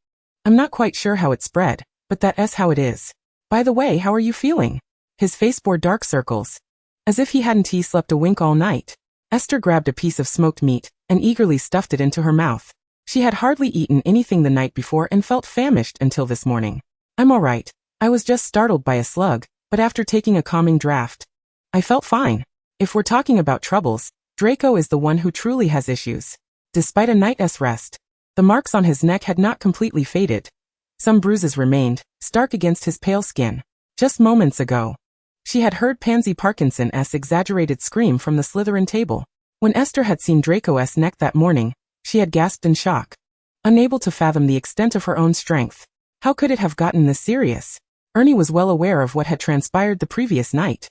[SPEAKER 1] "I'm not quite sure how it spread, but that's how it is. By the way, how are you feeling?" His face bore dark circles, as if he hadn't slept a wink all night. Esther grabbed a piece of smoked meat and eagerly stuffed it into her mouth. She had hardly eaten anything the night before and felt famished until this morning. "I'm all right. I was just startled by a slug, but after taking a calming draft, I felt fine." If we're talking about troubles, Draco is the one who truly has issues. Despite a night's rest, the marks on his neck had not completely faded. Some bruises remained, stark against his pale skin. Just moments ago, she had heard Pansy Parkinson's exaggerated scream from the Slytherin table. When Esther had seen Draco's neck that morning, she had gasped in shock, unable to fathom the extent of her own strength. How could it have gotten this serious? Ernie was well aware of what had transpired the previous night.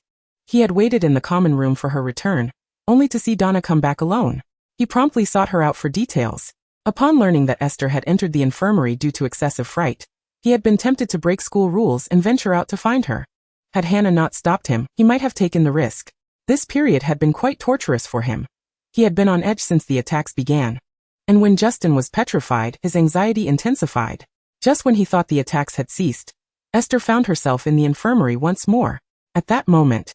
[SPEAKER 1] He had waited in the common room for her return, only to see Donna come back alone. He promptly sought her out for details. Upon learning that Esther had entered the infirmary due to excessive fright, he had been tempted to break school rules and venture out to find her. Had Hannah not stopped him, he might have taken the risk. This period had been quite torturous for him. He had been on edge since the attacks began. And when Justin was petrified, his anxiety intensified. Just when he thought the attacks had ceased, Esther found herself in the infirmary once more. At that moment,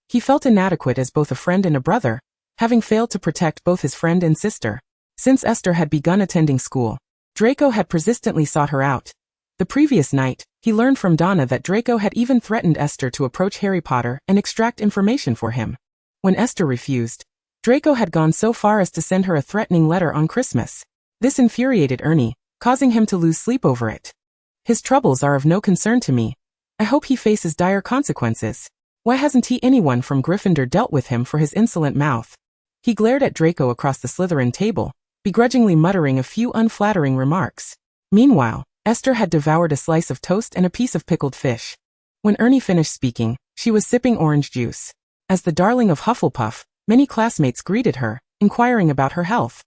[SPEAKER 1] he felt inadequate as both a friend and a brother, having failed to protect both his friend and sister. Since Esther had begun attending school, Draco had persistently sought her out. The previous night, he learned from Donna that Draco had even threatened Esther to approach Harry Potter and extract information for him. When Esther refused, Draco had gone so far as to send her a threatening letter on Christmas. This infuriated Ernie, causing him to lose sleep over it. "His troubles are of no concern to me. I hope he faces dire consequences. Why hasn't anyone from Gryffindor dealt with him for his insolent mouth?" He glared at Draco across the Slytherin table, begrudgingly muttering a few unflattering remarks. Meanwhile, Esther had devoured a slice of toast and a piece of pickled fish. When Ernie finished speaking, she was sipping orange juice. As the darling of Hufflepuff, many classmates greeted her, inquiring about her health.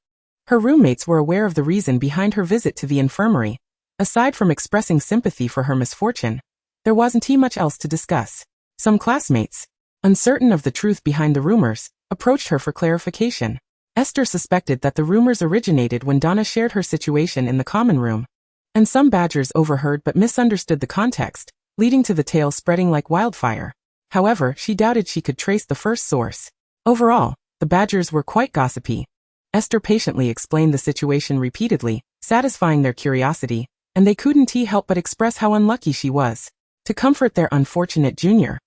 [SPEAKER 1] Her roommates were aware of the reason behind her visit to the infirmary. Aside from expressing sympathy for her misfortune, there wasn't much else to discuss. Some classmates, uncertain of the truth behind the rumors, approached her for clarification. Esther suspected that the rumors originated when Donna shared her situation in the common room, and some badgers overheard but misunderstood the context, leading to the tale spreading like wildfire. However, she doubted she could trace the first source. Overall, the Badgers were quite gossipy. Esther patiently explained the situation repeatedly, satisfying their curiosity, and they couldn't help but express how unlucky she was. To comfort their unfortunate junior,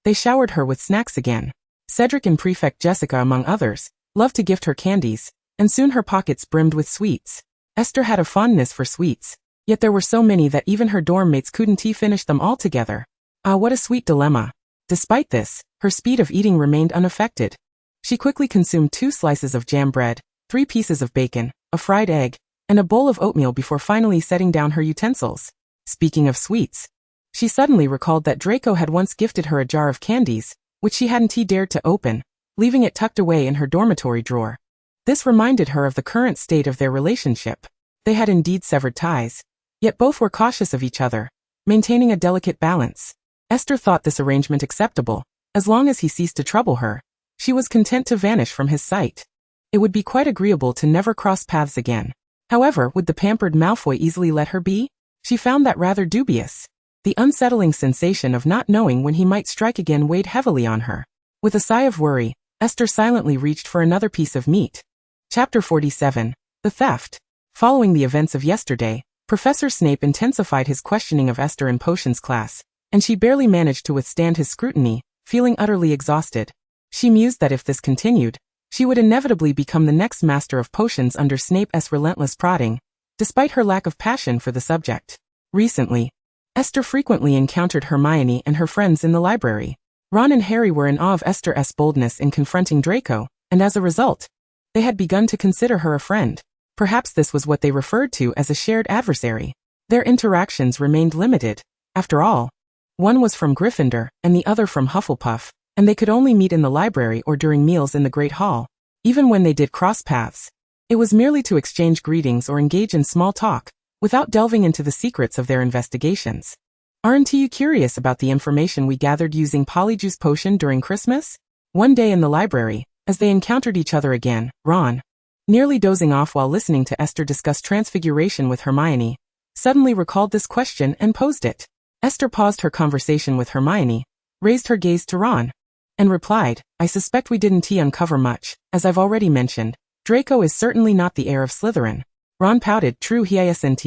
[SPEAKER 1] they showered her with snacks again. Cedric and Prefect Jessica, among others, loved to gift her candies, and soon her pockets brimmed with sweets. Esther had a fondness for sweets, yet there were so many that even her dorm mates couldn't finish them all together. Ah, what a sweet dilemma. Despite this, her speed of eating remained unaffected. She quickly consumed 2 slices of jam bread, 3 pieces of bacon, a fried egg, and a bowl of oatmeal before finally setting down her utensils. Speaking of sweets, she suddenly recalled that Draco had once gifted her a jar of candies, which she hadn't dared to open, leaving it tucked away in her dormitory drawer. This reminded her of the current state of their relationship. They had indeed severed ties, yet both were cautious of each other, maintaining a delicate balance. Esther thought this arrangement acceptable. As long as he ceased to trouble her, she was content to vanish from his sight. It would be quite agreeable to never cross paths again. However, would the pampered Malfoy easily let her be? She found that rather dubious. The unsettling sensation of not knowing when he might strike again weighed heavily on her. With a sigh of worry, Esther silently reached for another piece of meat. Chapter 47. The Theft. Following the events of yesterday, Professor Snape intensified his questioning of Esther in potions class, and she barely managed to withstand his scrutiny, feeling utterly exhausted. She mused that if this continued, she would inevitably become the next master of potions under Snape's relentless prodding, despite her lack of passion for the subject. Recently, Esther frequently encountered Hermione and her friends in the library. Ron and Harry were in awe of Esther's boldness in confronting Draco, and as a result, they had begun to consider her a friend. Perhaps this was what they referred to as a shared adversary. Their interactions remained limited. After all, one was from Gryffindor and the other from Hufflepuff, and they could only meet in the library or during meals in the Great Hall. Even when they did cross paths, it was merely to exchange greetings or engage in small talk, without delving into the secrets of their investigations. Aren't you curious about the information we gathered using Polyjuice Potion during Christmas? One day in the library, as they encountered each other again, Ron, nearly dozing off while listening to Esther discuss transfiguration with Hermione, suddenly recalled this question and posed it. Esther paused her conversation with Hermione, raised her gaze to Ron, and replied, I suspect we didn't uncover much. As I've already mentioned, Draco is certainly not the heir of Slytherin. Ron pouted, true he isn't,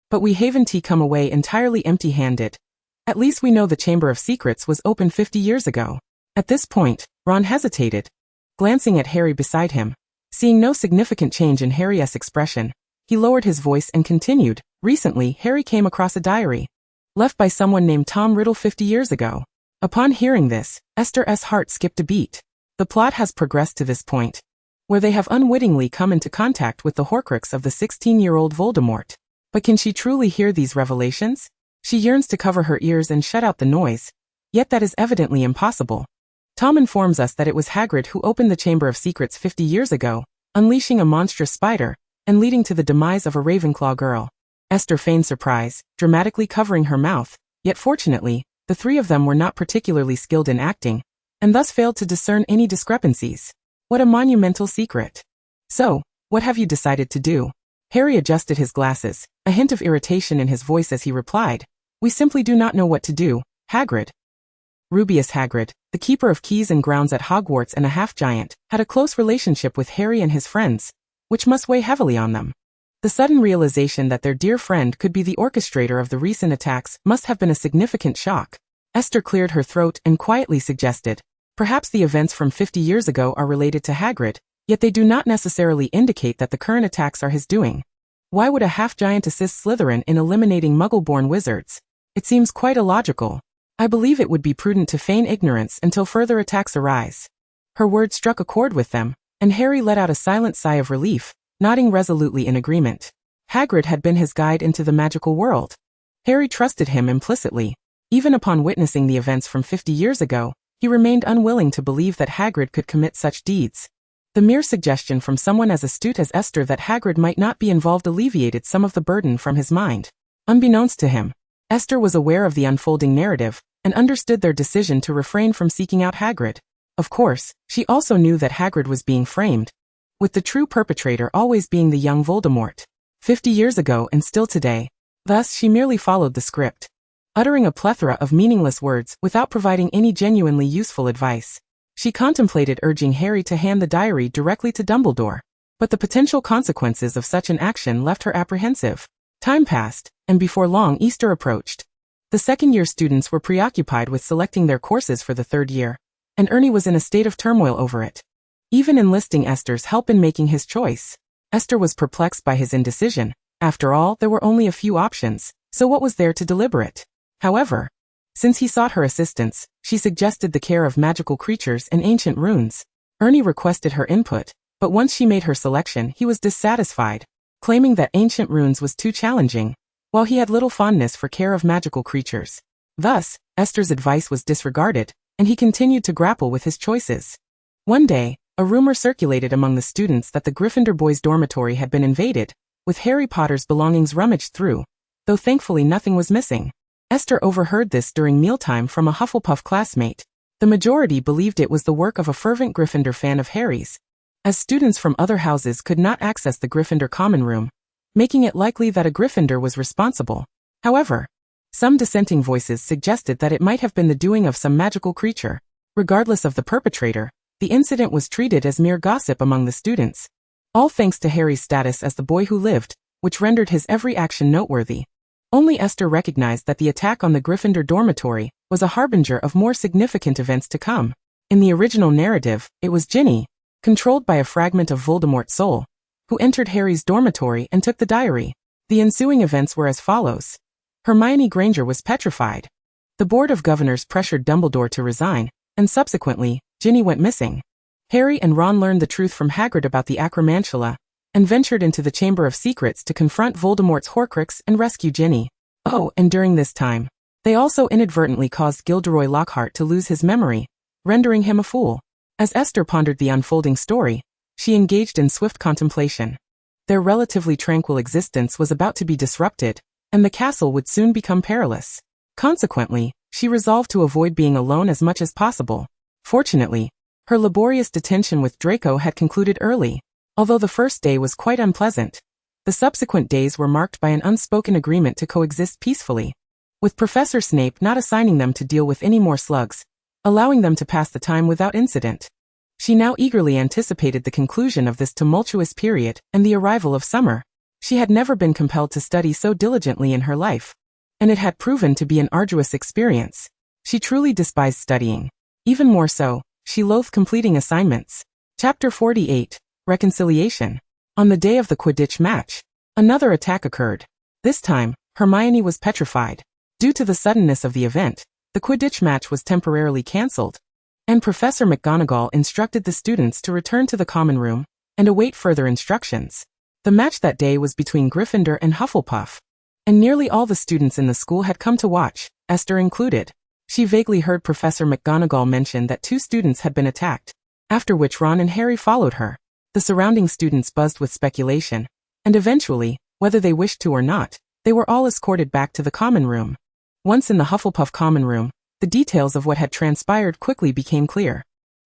[SPEAKER 1] but we haven't come away entirely empty-handed. At least we know the Chamber of Secrets was open 50 years ago. At this point, Ron hesitated, glancing at Harry beside him. Seeing no significant change in Harry's expression, he lowered his voice and continued, recently Harry came across a diary, left by someone named Tom Riddle 50 years ago. Upon hearing this, Esther's heart skipped a beat. The plot has progressed to this point, where they have unwittingly come into contact with the Horcrux of the 16-year-old Voldemort. But can she truly hear these revelations? She yearns to cover her ears and shut out the noise, yet that is evidently impossible. Tom informs us that it was Hagrid who opened the Chamber of Secrets 50 years ago, unleashing a monstrous spider, and leading to the demise of a Ravenclaw girl. Esther feigned surprise, dramatically covering her mouth, yet fortunately, the three of them were not particularly skilled in acting, and thus failed to discern any discrepancies. What a monumental secret. So, what have you decided to do? Harry adjusted his glasses, a hint of irritation in his voice as he replied, we simply do not know what to do, Hagrid. Rubeus Hagrid, the keeper of keys and grounds at Hogwarts and a half-giant, had a close relationship with Harry and his friends, which must weigh heavily on them. The sudden realization that their dear friend could be the orchestrator of the recent attacks must have been a significant shock. Esther cleared her throat and quietly suggested, perhaps the events from 50 years ago are related to Hagrid, yet they do not necessarily indicate that the current attacks are his doing. Why would a half-giant assist Slytherin in eliminating Muggle-born wizards? It seems quite illogical. I believe it would be prudent to feign ignorance until further attacks arise. Her words struck a chord with them, and Harry let out a silent sigh of relief, nodding resolutely in agreement. Hagrid had been his guide into the magical world. Harry trusted him implicitly. Even upon witnessing the events from 50 years ago, he remained unwilling to believe that Hagrid could commit such deeds. The mere suggestion from someone as astute as Esther that Hagrid might not be involved alleviated some of the burden from his mind. Unbeknownst to him, Esther was aware of the unfolding narrative, and understood their decision to refrain from seeking out Hagrid. Of course, she also knew that Hagrid was being framed, with the true perpetrator always being the young Voldemort. 50 years ago and still today. Thus she merely followed the script. uttering a plethora of meaningless words without providing any genuinely useful advice. She contemplated urging Harry to hand the diary directly to Dumbledore, but the potential consequences of such an action left her apprehensive. Time passed, and before long Easter approached. The second-year students were preoccupied with selecting their courses for the third year, and Ernie was in a state of turmoil over it. Even enlisting Esther's help in making his choice. Esther was perplexed by his indecision. After all, there were only a few options, so what was there to deliberate? However, since he sought her assistance, she suggested the care of magical creatures and ancient runes. Ernie requested her input, but once she made her selection, he was dissatisfied, claiming that ancient runes was too challenging, while he had little fondness for care of magical creatures. Thus, Esther's advice was disregarded, and he continued to grapple with his choices. One day, a rumor circulated among the students that the Gryffindor boys' dormitory had been invaded, with Harry Potter's belongings rummaged through, though thankfully nothing was missing. Esther overheard this during mealtime from a Hufflepuff classmate. The majority believed it was the work of a fervent Gryffindor fan of Harry's, as students from other houses could not access the Gryffindor common room, making it likely that a Gryffindor was responsible. However, some dissenting voices suggested that it might have been the doing of some magical creature. Regardless of the perpetrator, the incident was treated as mere gossip among the students, all thanks to Harry's status as the boy who lived, which rendered his every action noteworthy. Only Esther recognized that the attack on the Gryffindor dormitory was a harbinger of more significant events to come. In the original narrative, it was Ginny, controlled by a fragment of Voldemort's soul, who entered Harry's dormitory and took the diary. The ensuing events were as follows. Hermione Granger was petrified. The Board of Governors pressured Dumbledore to resign, and subsequently, Ginny went missing. Harry and Ron learned the truth from Hagrid about the Acromantula, and ventured into the Chamber of Secrets to confront Voldemort's Horcrux and rescue Ginny. Oh, and during this time, they also inadvertently caused Gilderoy Lockhart to lose his memory, rendering him a fool. As Esther pondered the unfolding story, she engaged in swift contemplation. Their relatively tranquil existence was about to be disrupted, and the castle would soon become perilous. Consequently, she resolved to avoid being alone as much as possible. Fortunately, her laborious detention with Draco had concluded early. Although the first day was quite unpleasant, the subsequent days were marked by an unspoken agreement to coexist peacefully, with Professor Snape not assigning them to deal with any more slugs, allowing them to pass the time without incident. She now eagerly anticipated the conclusion of this tumultuous period and the arrival of summer. She had never been compelled to study so diligently in her life, and it had proven to be an arduous experience. She truly despised studying. Even more so, she loathed completing assignments. Chapter 48. Reconciliation. On the day of the Quidditch match, another attack occurred. This time, Hermione was petrified. Due to the suddenness of the event, the Quidditch match was temporarily cancelled, and Professor McGonagall instructed the students to return to the common room and await further instructions. The match that day was between Gryffindor and Hufflepuff, and nearly all the students in the school had come to watch, Esther included. She vaguely heard Professor McGonagall mention that 2 students had been attacked, after which Ron and Harry followed her. The surrounding students buzzed with speculation, and eventually, whether they wished to or not, they were all escorted back to the common room. Once in the Hufflepuff common room, the details of what had transpired quickly became clear.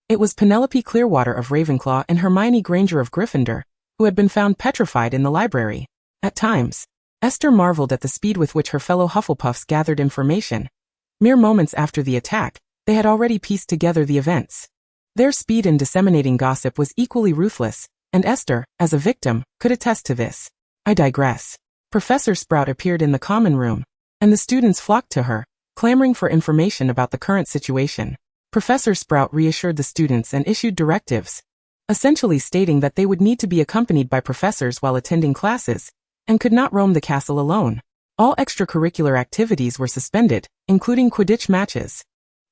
[SPEAKER 1] It was Penelope Clearwater of Ravenclaw and Hermione Granger of Gryffindor, who had been found petrified in the library. At times, Esther marveled at the speed with which her fellow Hufflepuffs gathered information. Mere moments after the attack, they had already pieced together the events. Their speed in disseminating gossip was equally ruthless, and Esther, as a victim, could attest to this. I digress. Professor Sprout appeared in the common room, and the students flocked to her, clamoring for information about the current situation. Professor Sprout reassured the students and issued directives, essentially stating that they would need to be accompanied by professors while attending classes, and could not roam the castle alone. All extracurricular activities were suspended, including Quidditch matches.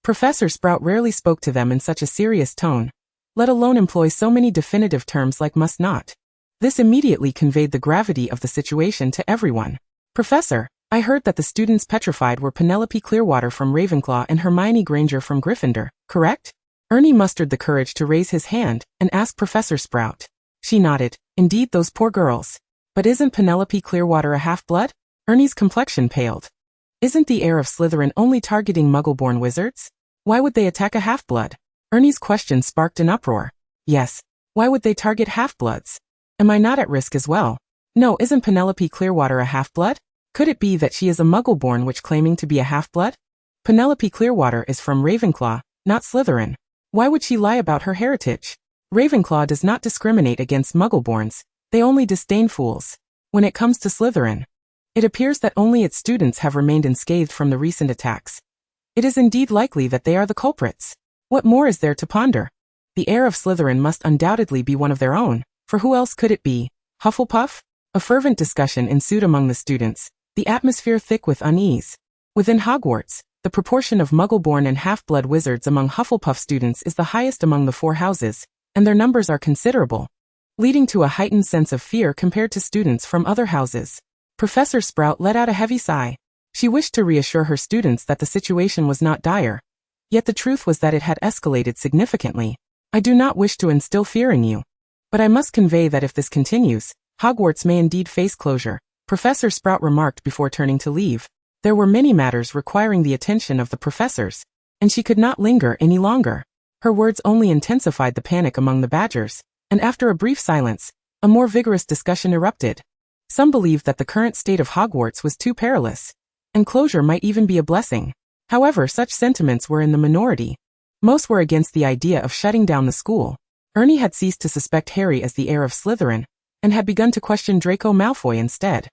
[SPEAKER 1] Professor Sprout rarely spoke to them in such a serious tone, let alone employ so many definitive terms like must not. This immediately conveyed the gravity of the situation to everyone. Professor, I heard that the students petrified were Penelope Clearwater from Ravenclaw and Hermione Granger from Gryffindor, correct? Ernie mustered the courage to raise his hand and ask Professor Sprout. She nodded. Indeed, those poor girls. But isn't Penelope Clearwater a half-blood? Ernie's complexion paled. Isn't the heir of Slytherin only targeting Muggle-born wizards? Why would they attack a half-blood? Ernie's question sparked an uproar. Yes. Why would they target half-bloods? Am I not at risk as well? No, isn't Penelope Clearwater a half-blood? Could it be that she is a muggle-born witch claiming to be a half-blood? Penelope Clearwater is from Ravenclaw, not Slytherin. Why would she lie about her heritage? Ravenclaw does not discriminate against muggle-borns, they only disdain fools. When it comes to Slytherin, it appears that only its students have remained unscathed from the recent attacks. It is indeed likely that they are the culprits. What more is there to ponder? The heir of Slytherin must undoubtedly be one of their own, for who else could it be? Hufflepuff? A fervent discussion ensued among the students, the atmosphere thick with unease. Within Hogwarts, the proportion of muggle-born and half-blood wizards among Hufflepuff students is the highest among the 4 houses, and their numbers are considerable, leading to a heightened sense of fear compared to students from other houses. Professor Sprout let out a heavy sigh. She wished to reassure her students that the situation was not dire, yet the truth was that it had escalated significantly. I do not wish to instill fear in you, but I must convey that if this continues, Hogwarts may indeed face closure, Professor Sprout remarked before turning to leave. There were many matters requiring the attention of the professors, and she could not linger any longer. Her words only intensified the panic among the Badgers, and after a brief silence, a more vigorous discussion erupted. Some believed that the current state of Hogwarts was too perilous, and closure might even be a blessing. However, such sentiments were in the minority. Most were against the idea of shutting down the school. Ernie had ceased to suspect Harry as the heir of Slytherin, and had begun to question Draco Malfoy instead.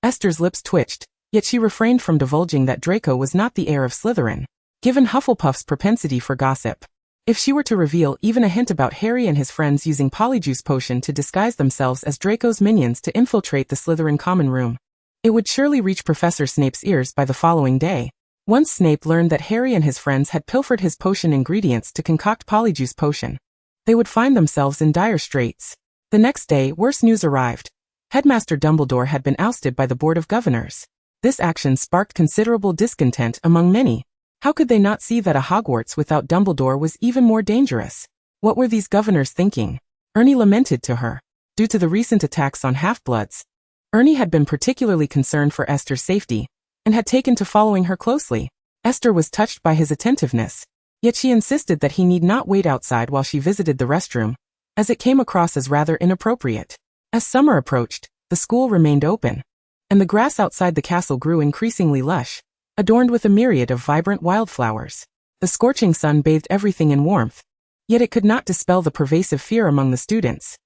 [SPEAKER 1] Esther's lips twitched, yet she refrained from divulging that Draco was not the heir of Slytherin, given Hufflepuff's propensity for gossip. If she were to reveal even a hint about Harry and his friends using Polyjuice Potion to disguise themselves as Draco's minions to infiltrate the Slytherin common room, it would surely reach Professor Snape's ears by the following day. Once Snape learned that Harry and his friends had pilfered his potion ingredients to concoct Polyjuice Potion, they would find themselves in dire straits. The next day, worse news arrived. Headmaster Dumbledore had been ousted by the Board of Governors. This action sparked considerable discontent among many. How could they not see that a Hogwarts without Dumbledore was even more dangerous? What were these governors thinking? Ernie lamented to her. Due to the recent attacks on half-bloods, Ernie had been particularly concerned for Esther's safety, and had taken to following her closely. Esther was touched by his attentiveness, yet she insisted that he need not wait outside while she visited the restroom, as it came across as rather inappropriate. As summer approached, the school remained open, and the grass outside the castle grew increasingly lush, adorned with a myriad of vibrant wildflowers. The scorching sun bathed everything in warmth, yet it could not dispel the pervasive fear among the students.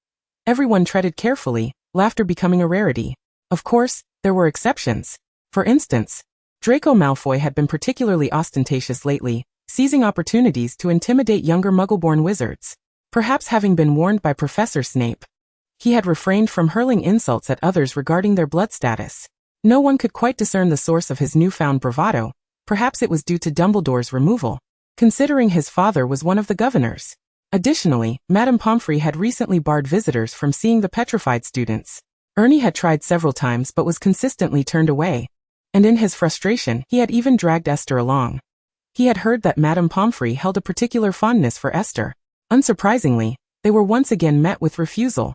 [SPEAKER 1] Everyone treaded carefully, laughter becoming a rarity. Of course, there were exceptions. For instance, Draco Malfoy had been particularly ostentatious lately, seizing opportunities to intimidate younger muggle-born wizards. Perhaps having been warned by Professor Snape, he had refrained from hurling insults at others regarding their blood status. No one could quite discern the source of his newfound bravado. Perhaps it was due to Dumbledore's removal, considering his father was one of the governors. Additionally, Madame Pomfrey had recently barred visitors from seeing the petrified students. Ernie had tried several times but was consistently turned away, and in his frustration, he had even dragged Esther along. He had heard that Madame Pomfrey held a particular fondness for Esther. Unsurprisingly, they were once again met with refusal.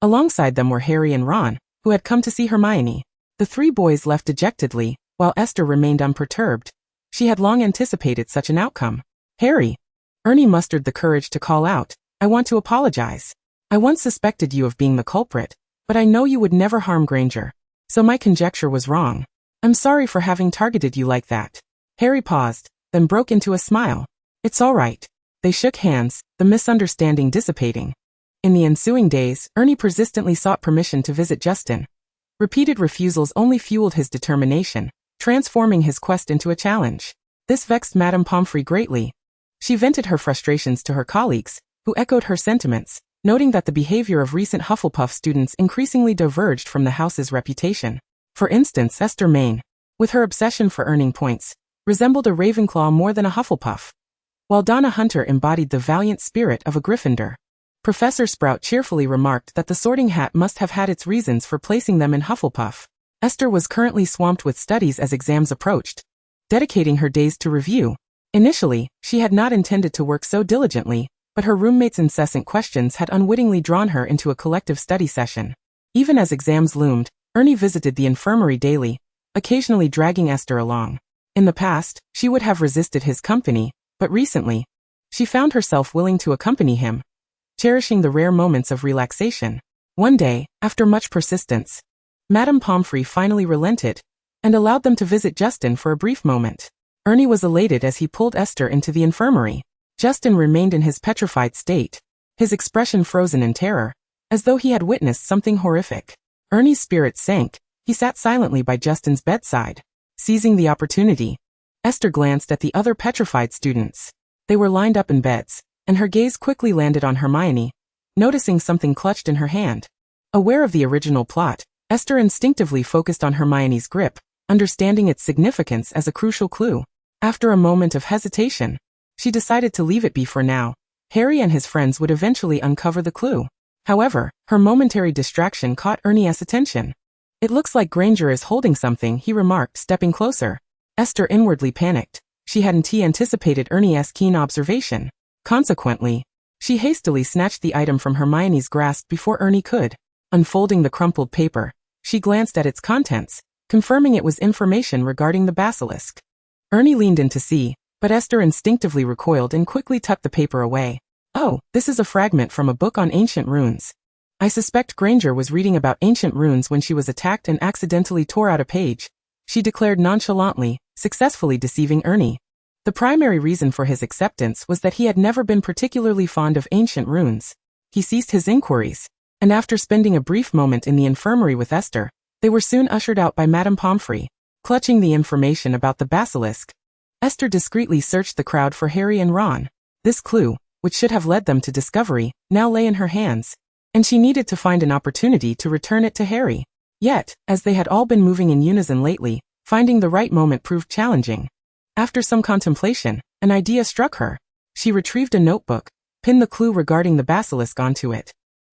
[SPEAKER 1] Alongside them were Harry and Ron, who had come to see Hermione. The 3 boys left dejectedly, while Esther remained unperturbed. She had long anticipated such an outcome. Harry! Ernie mustered the courage to call out, I want to apologize. I once suspected you of being the culprit, but I know you would never harm Granger, so my conjecture was wrong. I'm sorry for having targeted you like that. Harry paused, then broke into a smile. It's all right. They shook hands, the misunderstanding dissipating. In the ensuing days, Ernie persistently sought permission to visit Justin. Repeated refusals only fueled his determination, transforming his quest into a challenge. This vexed Madame Pomfrey greatly. She vented her frustrations to her colleagues, who echoed her sentiments, noting that the behavior of recent Hufflepuff students increasingly diverged from the house's reputation. For instance, Esther Main, with her obsession for earning points, resembled a Ravenclaw more than a Hufflepuff, while Donna Hunter embodied the valiant spirit of a Gryffindor. Professor Sprout cheerfully remarked that the Sorting Hat must have had its reasons for placing them in Hufflepuff. Esther was currently swamped with studies as exams approached, dedicating her days to review. Initially, she had not intended to work so diligently, but her roommate's incessant questions had unwittingly drawn her into a collective study session. Even as exams loomed, Ernie visited the infirmary daily, occasionally dragging Esther along. In the past, she would have resisted his company, but recently, she found herself willing to accompany him, cherishing the rare moments of relaxation. One day, after much persistence, Madame Pomfrey finally relented, and allowed them to visit Justin for a brief moment. Ernie was elated as he pulled Esther into the infirmary. Justin remained in his petrified state, his expression frozen in terror, as though he had witnessed something horrific. Ernie's spirits sank. He sat silently by Justin's bedside. Seizing the opportunity, Esther glanced at the other petrified students. They were lined up in beds, and her gaze quickly landed on Hermione, noticing something clutched in her hand. Aware of the original plot, Esther instinctively focused on Hermione's grip, understanding its significance as a crucial clue. After a moment of hesitation, she decided to leave it be for now. Harry and his friends would eventually uncover the clue. However, her momentary distraction caught Ernie's attention. "It looks like Granger is holding something," he remarked, stepping closer. Esther inwardly panicked. She hadn't anticipated Ernie's keen observation. Consequently, she hastily snatched the item from Hermione's grasp before Ernie could. Unfolding the crumpled paper, she glanced at its contents, confirming it was information regarding the basilisk. Ernie leaned in to see, but Esther instinctively recoiled and quickly tucked the paper away. "Oh, this is a fragment from a book on ancient runes. I suspect Granger was reading about ancient runes when she was attacked and accidentally tore out a page," she declared nonchalantly, successfully deceiving Ernie. The primary reason for his acceptance was that he had never been particularly fond of ancient runes. He ceased his inquiries, and after spending a brief moment in the infirmary with Esther, they were soon ushered out by Madame Pomfrey. Clutching the information about the basilisk, Esther discreetly searched the crowd for Harry and Ron. This clue, which should have led them to discovery, now lay in her hands, and she needed to find an opportunity to return it to Harry. Yet, as they had all been moving in unison lately, finding the right moment proved challenging. After some contemplation, an idea struck her. She retrieved a notebook, pinned the clue regarding the basilisk onto it,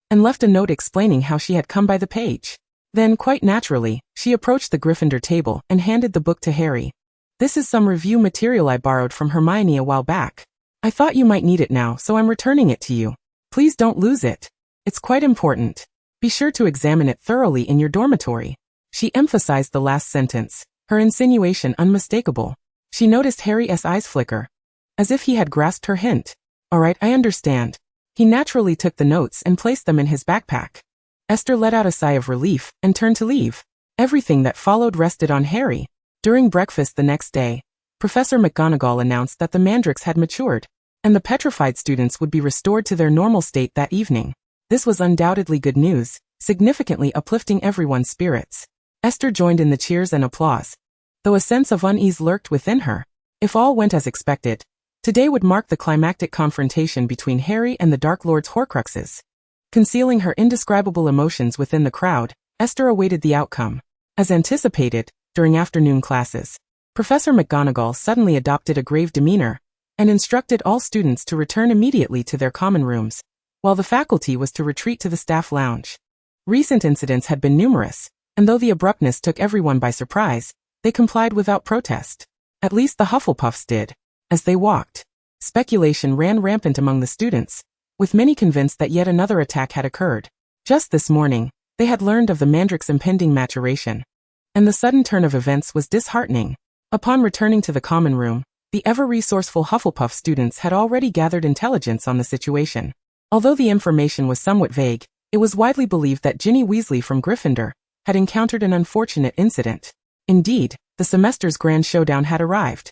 [SPEAKER 1] and left a note explaining how she had come by the page. Then, quite naturally, she approached the Gryffindor table and handed the book to Harry. "This is some review material I borrowed from Hermione a while back. I thought you might need it now, so I'm returning it to you. Please don't lose it. It's quite important. Be sure to examine it thoroughly in your dormitory." She emphasized the last sentence, her insinuation unmistakable. She noticed Harry's eyes flicker, as if he had grasped her hint. "All right, I understand." He naturally took the notes and placed them in his backpack. Esther let out a sigh of relief and turned to leave. Everything that followed rested on Harry. During breakfast the next day, Professor McGonagall announced that the mandrakes had matured, and the petrified students would be restored to their normal state that evening. This was undoubtedly good news, significantly uplifting everyone's spirits. Esther joined in the cheers and applause, though a sense of unease lurked within her. If all went as expected, today would mark the climactic confrontation between Harry and the Dark Lord's Horcruxes. Concealing her indescribable emotions within the crowd, Esther awaited the outcome. As anticipated, during afternoon classes, Professor McGonagall suddenly adopted a grave demeanor and instructed all students to return immediately to their common rooms, while the faculty was to retreat to the staff lounge. Recent incidents had been numerous, and though the abruptness took everyone by surprise, they complied without protest. At least the Hufflepuffs did. As they walked, speculation ran rampant among the students, with many convinced that yet another attack had occurred. Just this morning, they had learned of the mandrake's impending maturation, and the sudden turn of events was disheartening. Upon returning to the common room, the ever-resourceful Hufflepuff students had already gathered intelligence on the situation. Although the information was somewhat vague, it was widely believed that Ginny Weasley from Gryffindor had encountered an unfortunate incident. Indeed, the semester's grand showdown had arrived.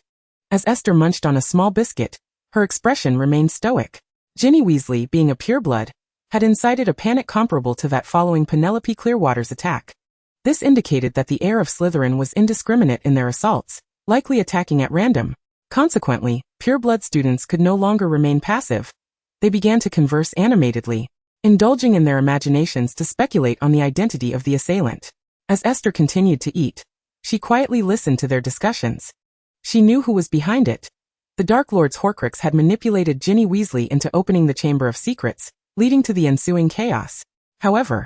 [SPEAKER 1] As Esther munched on a small biscuit, her expression remained stoic. Ginny Weasley, being a pureblood, had incited a panic comparable to that following Penelope Clearwater's attack. This indicated that the heir of Slytherin was indiscriminate in their assaults, likely attacking at random. Consequently, pureblood students could no longer remain passive. They began to converse animatedly, indulging in their imaginations to speculate on the identity of the assailant. As Esther continued to eat, she quietly listened to their discussions. She knew who was behind it. The Dark Lord's Horcrux had manipulated Ginny Weasley into opening the Chamber of Secrets, leading to the ensuing chaos. However,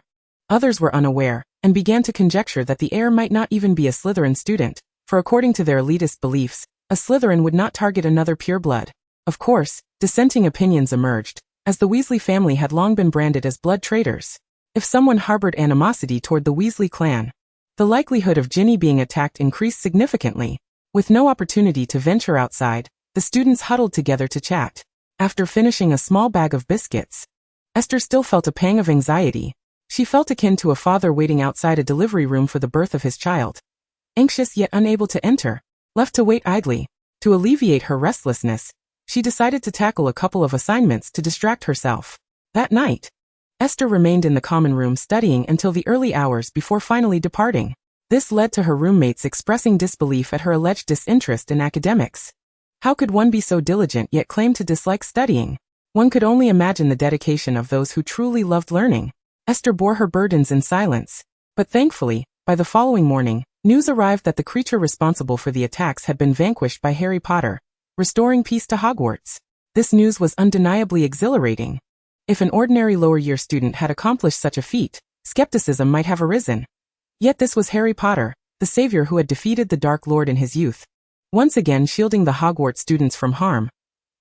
[SPEAKER 1] others were unaware, and began to conjecture that the heir might not even be a Slytherin student, for according to their elitist beliefs, a Slytherin would not target another pureblood. Of course, dissenting opinions emerged, as the Weasley family had long been branded as blood traitors. If someone harbored animosity toward the Weasley clan, the likelihood of Ginny being attacked increased significantly. With no opportunity to venture outside, the students huddled together to chat. After finishing a small bag of biscuits, Esther still felt a pang of anxiety. She felt akin to a father waiting outside a delivery room for the birth of his child. anxious yet unable to enter, left to wait idly. To alleviate her restlessness, she decided to tackle a couple of assignments to distract herself. That night, Esther remained in the common room studying until the early hours before finally departing. This led to her roommates expressing disbelief at her alleged disinterest in academics. How could one be so diligent yet claim to dislike studying? One could only imagine the dedication of those who truly loved learning. Esther bore her burdens in silence. But thankfully, by the following morning, news arrived that the creature responsible for the attacks had been vanquished by Harry Potter, restoring peace to Hogwarts. This news was undeniably exhilarating. If an ordinary lower-year student had accomplished such a feat, skepticism might have arisen. Yet this was Harry Potter, the savior who had defeated the Dark Lord in his youth, once again shielding the Hogwarts students from harm.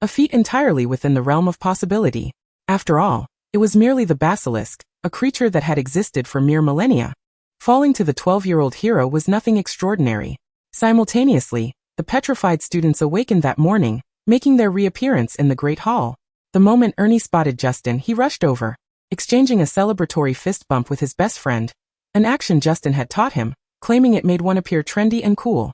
[SPEAKER 1] A feat entirely within the realm of possibility. After all, it was merely the basilisk, a creature that had existed for mere millennia. Falling to the 12-year-old hero was nothing extraordinary. Simultaneously, the petrified students awakened that morning, making their reappearance in the Great Hall. The moment Ernie spotted Justin, he rushed over, exchanging a celebratory fist bump with his best friend, an action Justin had taught him, claiming it made one appear trendy and cool.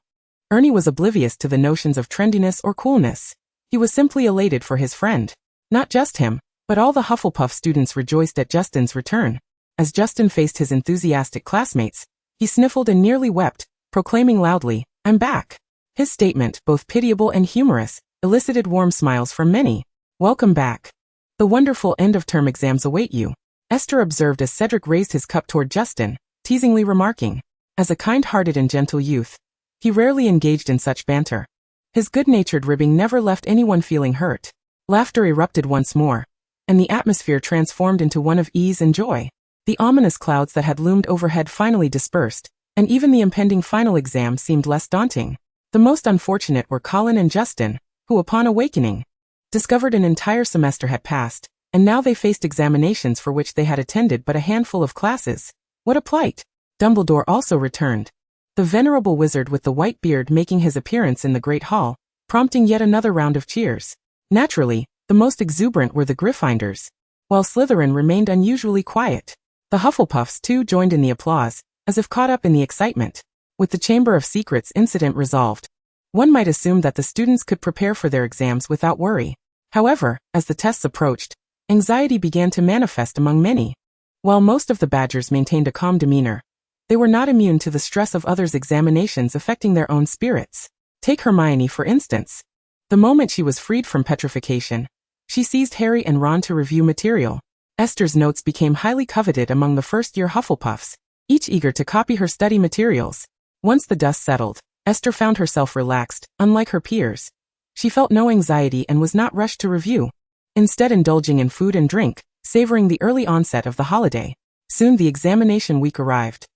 [SPEAKER 1] Ernie was oblivious to the notions of trendiness or coolness. He was simply elated for his friend. Not just him, but all the Hufflepuff students rejoiced at Justin's return. As Justin faced his enthusiastic classmates, he sniffled and nearly wept, proclaiming loudly, "I'm back." His statement, both pitiable and humorous, elicited warm smiles from many. "Welcome back. The wonderful end-of-term exams await you," Esther observed as Cedric raised his cup toward Justin, teasingly remarking. As a kind-hearted and gentle youth, he rarely engaged in such banter. His good-natured ribbing never left anyone feeling hurt. Laughter erupted once more, and the atmosphere transformed into one of ease and joy. The ominous clouds that had loomed overhead finally dispersed, and even the impending final exam seemed less daunting. The most unfortunate were Colin and Justin, who upon awakening, discovered an entire semester had passed, and now they faced examinations for which they had attended but a handful of classes. What a plight! Dumbledore also returned, the venerable wizard with the white beard making his appearance in the Great Hall, prompting yet another round of cheers. Naturally, the most exuberant were the Gryffindors, while Slytherin remained unusually quiet. The Hufflepuffs too joined in the applause, as if caught up in the excitement. With the Chamber of Secrets incident resolved, one might assume that the students could prepare for their exams without worry. However, as the tests approached, anxiety began to manifest among many. While most of the Badgers maintained a calm demeanor, they were not immune to the stress of others' examinations affecting their own spirits. Take Hermione for instance. The moment she was freed from petrification, she seized Harry and Ron to review material. Esther's notes became highly coveted among the first-year Hufflepuffs, each eager to copy her study materials. Once the dust settled, Esther found herself relaxed, unlike her peers. She felt no anxiety and was not rushed to review, instead indulging in food and drink, savoring the early onset of the holiday. Soon the examination week arrived.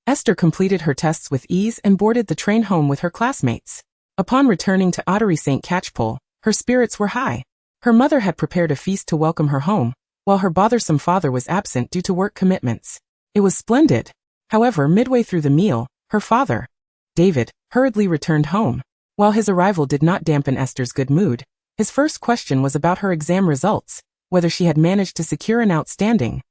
[SPEAKER 1] Esther completed her tests with ease and boarded the train home with her classmates. Upon returning to Ottery St. Catchpole, her spirits were high. Her mother had prepared a feast to welcome her home, while her bothersome father was absent due to work commitments. It was splendid. However, midway through the meal, her father, David, hurriedly returned home. While his arrival did not dampen Esther's good mood, his first question was about her exam results, whether she had managed to secure an outstanding.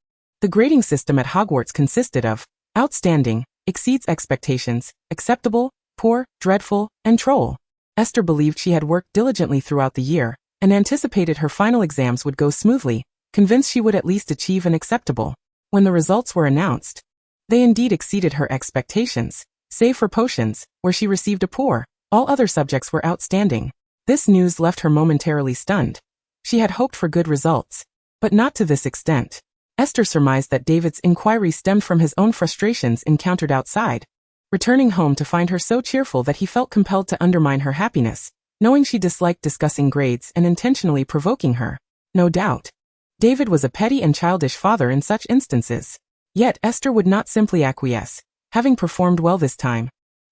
[SPEAKER 1] The grading system at Hogwarts consisted of outstanding, exceeds expectations, acceptable, poor, dreadful, and troll. Esther believed she had worked diligently throughout the year, and anticipated her final exams would go smoothly, convinced she would at least achieve an acceptable. When the results were announced, they indeed exceeded her expectations, save for potions, where she received a poor. All other subjects were outstanding. This news left her momentarily stunned. She had hoped for good results, but not to this extent. Esther surmised that David's inquiry stemmed from his own frustrations encountered outside, returning home to find her so cheerful that he felt compelled to undermine her happiness, knowing she disliked discussing grades and intentionally provoking her. No doubt, David was a petty and childish father in such instances. Yet Esther would not simply acquiesce, having performed well this time.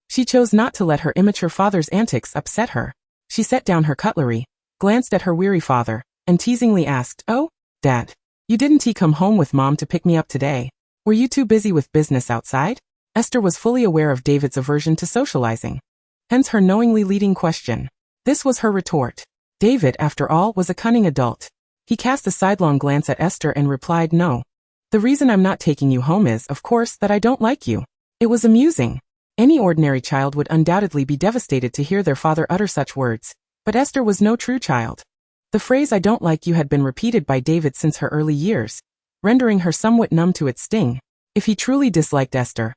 [SPEAKER 1] She chose not to let her immature father's antics upset her. She set down her cutlery, glanced at her weary father, and teasingly asked, "Oh, Dad, you didn't come home with Mom to pick me up today? Were you too busy with business outside?" Esther was fully aware of David's aversion to socializing, hence her knowingly leading question. This was her retort. David, after all, was a cunning adult. He cast a sidelong glance at Esther and replied, "No. The reason I'm not taking you home is, of course, that I don't like you." It was amusing. Any ordinary child would undoubtedly be devastated to hear their father utter such words, but Esther was no true child. The phrase "I don't like you" had been repeated by David since her early years, rendering her somewhat numb to its sting. If he truly disliked Esther,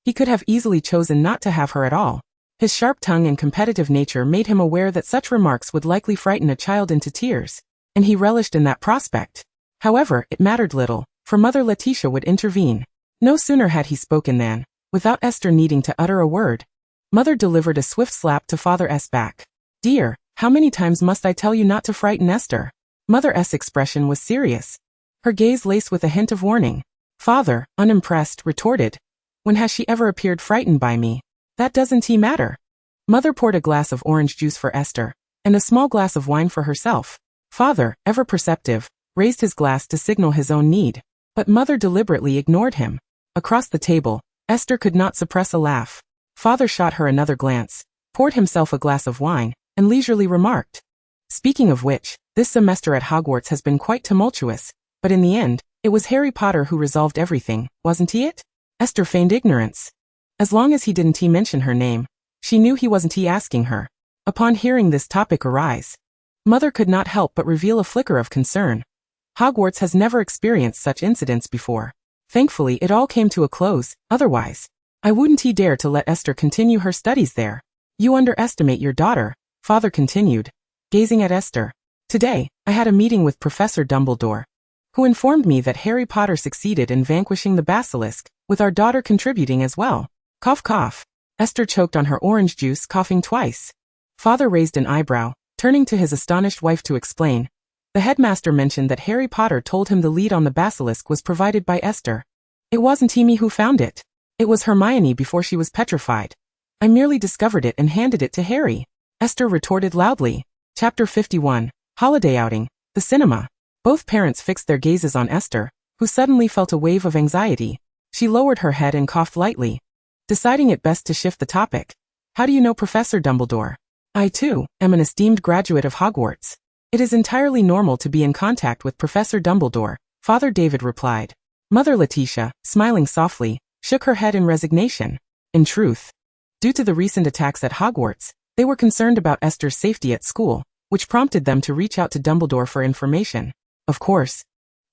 [SPEAKER 1] he could have easily chosen not to have her at all. His sharp tongue and competitive nature made him aware that such remarks would likely frighten a child into tears, and he relished in that prospect. However, it mattered little, for Mother Letitia would intervene. No sooner had he spoken than, without Esther needing to utter a word, Mother delivered a swift slap to Father's back. "Dear, how many times must I tell you not to frighten Esther?" Mother's expression was serious, her gaze laced with a hint of warning. Father, unimpressed, retorted, "When has she ever appeared frightened by me? That doesn't matter." Mother poured a glass of orange juice for Esther, and a small glass of wine for herself. Father, ever perceptive, raised his glass to signal his own need, but Mother deliberately ignored him. Across the table, Esther could not suppress a laugh. Father shot her another glance, poured himself a glass of wine, and leisurely remarked, "Speaking of which, this semester at Hogwarts has been quite tumultuous, but in the end, it was Harry Potter who resolved everything, wasn't he it?" Esther feigned ignorance. As long as he didn't mention her name, she knew he wasn't asking her. Upon hearing this topic arise, Mother could not help but reveal a flicker of concern. Hogwarts has never experienced such incidents before. Thankfully, it all came to a close, otherwise, I wouldn't dare to let Esther continue her studies there. "You underestimate your daughter," Father continued, gazing at Esther. "Today, I had a meeting with Professor Dumbledore, who informed me that Harry Potter succeeded in vanquishing the basilisk, with our daughter contributing as well." Cough cough. Esther choked on her orange juice, coughing twice. Father raised an eyebrow, turning to his astonished wife to explain. The headmaster mentioned that Harry Potter told him the lead on the basilisk was provided by Esther. "It wasn't me who found it. It was Hermione before she was petrified. I merely discovered it and handed it to Harry," Esther retorted loudly. Chapter 51, Holiday Outing, the Cinema. Both parents fixed their gazes on Esther, who suddenly felt a wave of anxiety. She lowered her head and coughed lightly, deciding it best to shift the topic. "How do you know Professor Dumbledore?" "I too am an esteemed graduate of Hogwarts. It is entirely normal to be in contact with Professor Dumbledore," Father David replied. Mother Letitia, smiling softly, shook her head in resignation. In truth, due to the recent attacks at Hogwarts, they were concerned about Esther's safety at school, which prompted them to reach out to Dumbledore for information. Of course,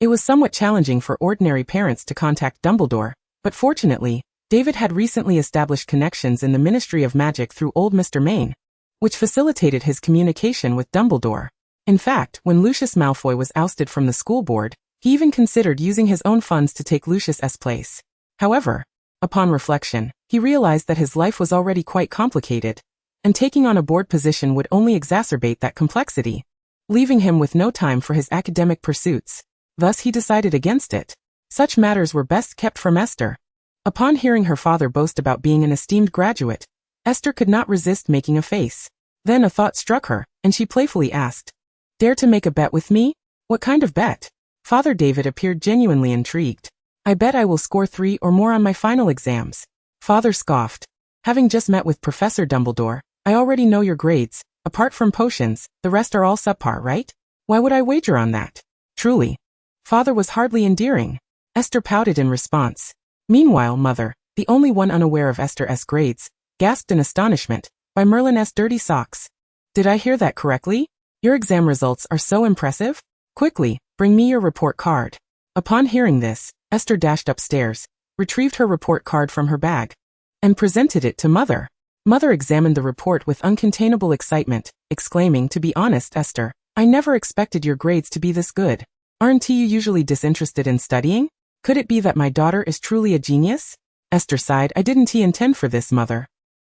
[SPEAKER 1] it was somewhat challenging for ordinary parents to contact Dumbledore, but fortunately, David had recently established connections in the Ministry of Magic through old Mr. Maine, which facilitated his communication with Dumbledore. In fact, when Lucius Malfoy was ousted from the school board, he even considered using his own funds to take Lucius's place. However, upon reflection, he realized that his life was already quite complicated, and taking on a board position would only exacerbate that complexity, leaving him with no time for his academic pursuits. Thus he decided against it. Such matters were best kept from Esther. Upon hearing her father boast about being an esteemed graduate, Esther could not resist making a face. Then a thought struck her, and she playfully asked, "Dare to make a bet with me?" "What kind of bet?" Father David appeared genuinely intrigued. "I bet I will score 3 or more on my final exams." Father scoffed. "Having just met with Professor Dumbledore, I already know your grades. Apart from potions, the rest are all subpar, right? Why would I wager on that?" Truly, Father was hardly endearing. Esther pouted in response. Meanwhile, Mother, the only one unaware of Esther's grades, gasped in astonishment, "By Merlin's dirty socks. Did I hear that correctly? Your exam results are so impressive? Quickly, bring me your report card." Upon hearing this, Esther dashed upstairs, retrieved her report card from her bag, and presented it to Mother. Mother examined the report with uncontainable excitement, exclaiming, "To be honest, Esther, I never expected your grades to be this good. Aren't you usually disinterested in studying? Could it be that my daughter is truly a genius?" Esther sighed. "I didn't intend for this, Mother.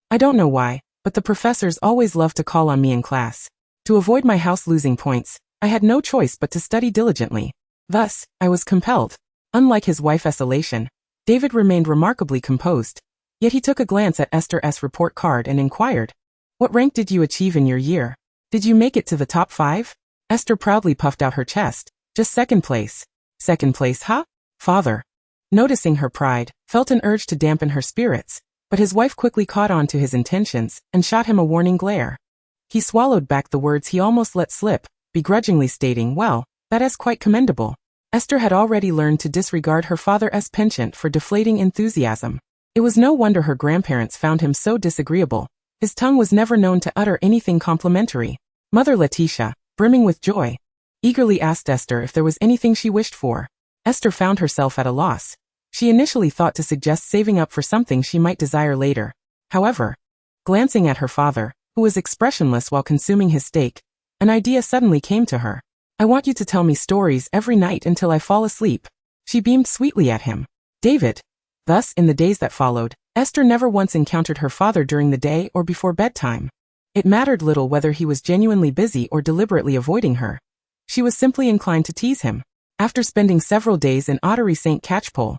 [SPEAKER 1] I don't know why, but the professors always love to call on me in class. To avoid my house losing points, I had no choice but to study diligently. Thus, I was compelled." Unlike his wife's elation, David remained remarkably composed. Yet he took a glance at Esther's report card and inquired, "What rank did you achieve in your year? Did you make it to the top 5? Esther proudly puffed out her chest. "Just second place." "Second place, huh?" Father, noticing her pride, felt an urge to dampen her spirits, but his wife quickly caught on to his intentions and shot him a warning glare. He swallowed back the words he almost let slip, begrudgingly stating, "Well, that is quite commendable." Esther had already learned to disregard her father's penchant for deflating enthusiasm. It was no wonder her grandparents found him so disagreeable. His tongue was never known to utter anything complimentary. Mother Letitia, brimming with joy, eagerly asked Esther if there was anything she wished for. Esther found herself at a loss. She initially thought to suggest saving up for something she might desire later. However, glancing at her father, who was expressionless while consuming his steak, an idea suddenly came to her. I want you to tell me stories every night until I fall asleep. She beamed sweetly at him. David. Thus, in the days that followed, Esther never once encountered her father during the day or before bedtime. It mattered little whether he was genuinely busy or deliberately avoiding her. She was simply inclined to tease him. After spending several days in Ottery St. Catchpole,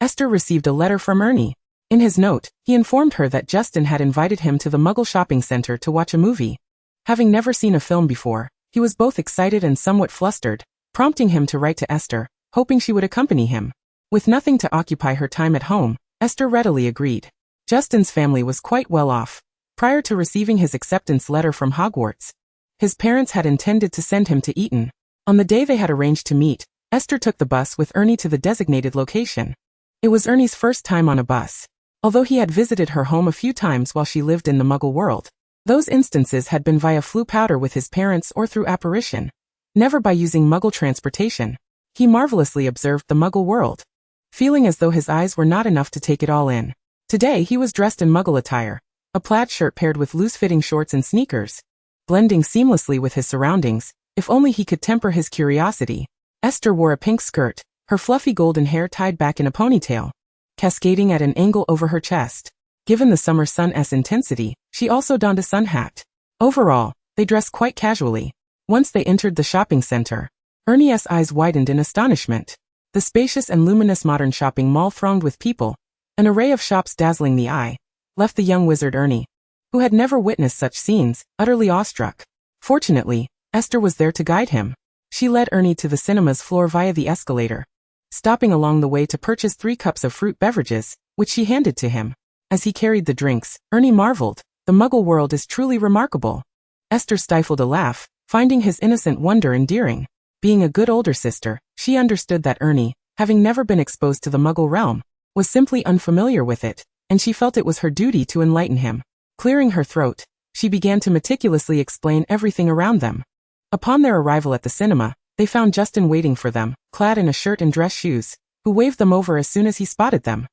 [SPEAKER 1] Esther received a letter from Ernie. In his note, he informed her that Justin had invited him to the Muggle shopping center to watch a movie. Having never seen a film before, he was both excited and somewhat flustered, prompting him to write to Esther, hoping she would accompany him. With nothing to occupy her time at home, Esther readily agreed. Justin's family was quite well off. Prior to receiving his acceptance letter from Hogwarts, his parents had intended to send him to Eton. On the day they had arranged to meet, Esther took the bus with Ernie to the designated location. It was Ernie's first time on a bus. Although he had visited her home a few times while she lived in the Muggle world, those instances had been via flu powder with his parents or through apparition, never by using Muggle transportation. He marvelously observed the Muggle world, feeling as though his eyes were not enough to take it all in. Today he was dressed in Muggle attire, a plaid shirt paired with loose-fitting shorts and sneakers, blending seamlessly with his surroundings. If only he could temper his curiosity. Esther wore a pink skirt, her fluffy golden hair tied back in a ponytail, cascading at an angle over her chest. Given the summer sun's intensity, she also donned a sun hat. Overall, they dressed quite casually. Once they entered the shopping center, Ernie's eyes widened in astonishment. The spacious and luminous modern shopping mall thronged with people, an array of shops dazzling the eye, left the young wizard Ernie, who had never witnessed such scenes, utterly awestruck. Fortunately, Esther was there to guide him. She led Ernie to the cinema's floor via the escalator, stopping along the way to purchase 3 cups of fruit beverages, which she handed to him. As he carried the drinks, Ernie marveled. The Muggle world is truly remarkable. Esther stifled a laugh, finding his innocent wonder endearing. Being a good older sister, she understood that Ernie, having never been exposed to the Muggle realm, was simply unfamiliar with it, and she felt it was her duty to enlighten him. Clearing her throat, she began to meticulously explain everything around them. Upon their arrival at the cinema, they found Justin waiting for them, clad in a shirt and dress shoes, who waved them over as soon as he spotted them.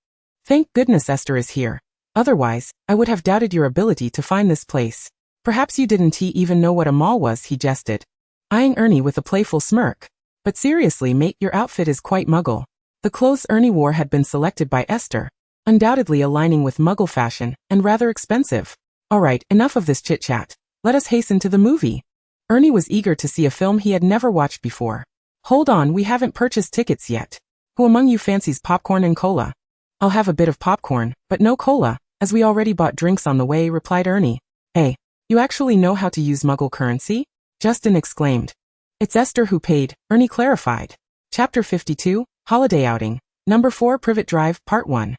[SPEAKER 1] Thank goodness Esther is here. Otherwise, I would have doubted your ability to find this place. Perhaps you didn't even know what a mall was, he jested, eyeing Ernie with a playful smirk. But seriously mate, your outfit is quite Muggle. The clothes Ernie wore had been selected by Esther, undoubtedly aligning with Muggle fashion, and rather expensive. Alright, enough of this chit-chat. Let us hasten to the movie. Ernie was eager to see a film he had never watched before. Hold on, we haven't purchased tickets yet. Who among you fancies popcorn and cola? I'll have a bit of popcorn, but no cola, as we already bought drinks on the way, replied Ernie. Hey, you actually know how to use Muggle currency? Justin exclaimed. It's Esther who paid, Ernie clarified. Chapter 52, Holiday Outing, Number 4 Privet Drive, Part 1.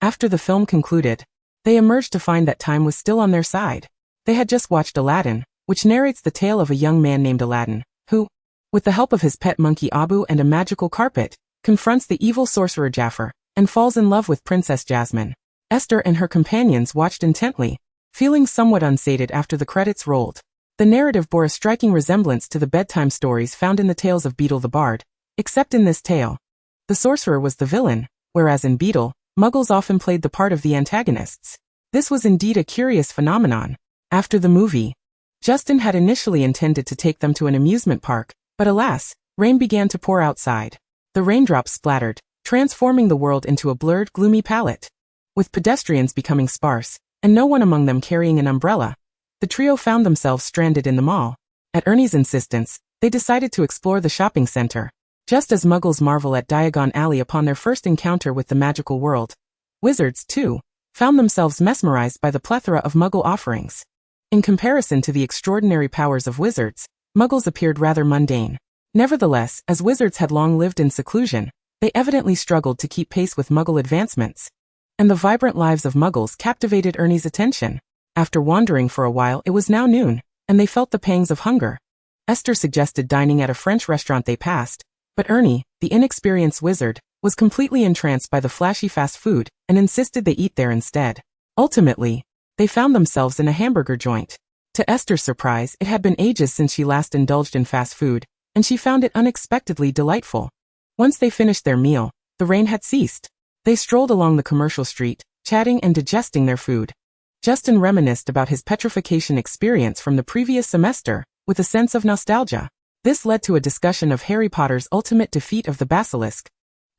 [SPEAKER 1] After the film concluded, they emerged to find that time was still on their side. They had just watched Aladdin, which narrates the tale of a young man named Aladdin, who, with the help of his pet monkey Abu and a magical carpet, confronts the evil sorcerer Jafar, and falls in love with Princess Jasmine. Esther and her companions watched intently, feeling somewhat unsated after the credits rolled. The narrative bore a striking resemblance to the bedtime stories found in the tales of Beetle the Bard, except in this tale, the sorcerer was the villain, whereas in Beetle, Muggles often played the part of the antagonists. This was indeed a curious phenomenon. After the movie, Justin had initially intended to take them to an amusement park, but alas, rain began to pour outside. The raindrops splattered, transforming the world into a blurred, gloomy palette. With pedestrians becoming sparse, and no one among them carrying an umbrella, the trio found themselves stranded in the mall. At Ernie's insistence, they decided to explore the shopping center. Just as Muggles marvel at Diagon Alley upon their first encounter with the magical world, wizards, too, found themselves mesmerized by the plethora of Muggle offerings. In comparison to the extraordinary powers of wizards, Muggles appeared rather mundane. Nevertheless, as wizards had long lived in seclusion, they evidently struggled to keep pace with Muggle advancements. And the vibrant lives of Muggles captivated Ernie's attention. After wandering for a while, it was now noon, and they felt the pangs of hunger. Esther suggested dining at a French restaurant they passed, but Ernie, the inexperienced wizard, was completely entranced by the flashy fast food and insisted they eat there instead. Ultimately, they found themselves in a hamburger joint. To Esther's surprise, it had been ages since she last indulged in fast food, and she found it unexpectedly delightful. Once they finished their meal, the rain had ceased. They strolled along the commercial street, chatting and digesting their food. Justin reminisced about his petrification experience from the previous semester, with a sense of nostalgia. This led to a discussion of Harry Potter's ultimate defeat of the basilisk,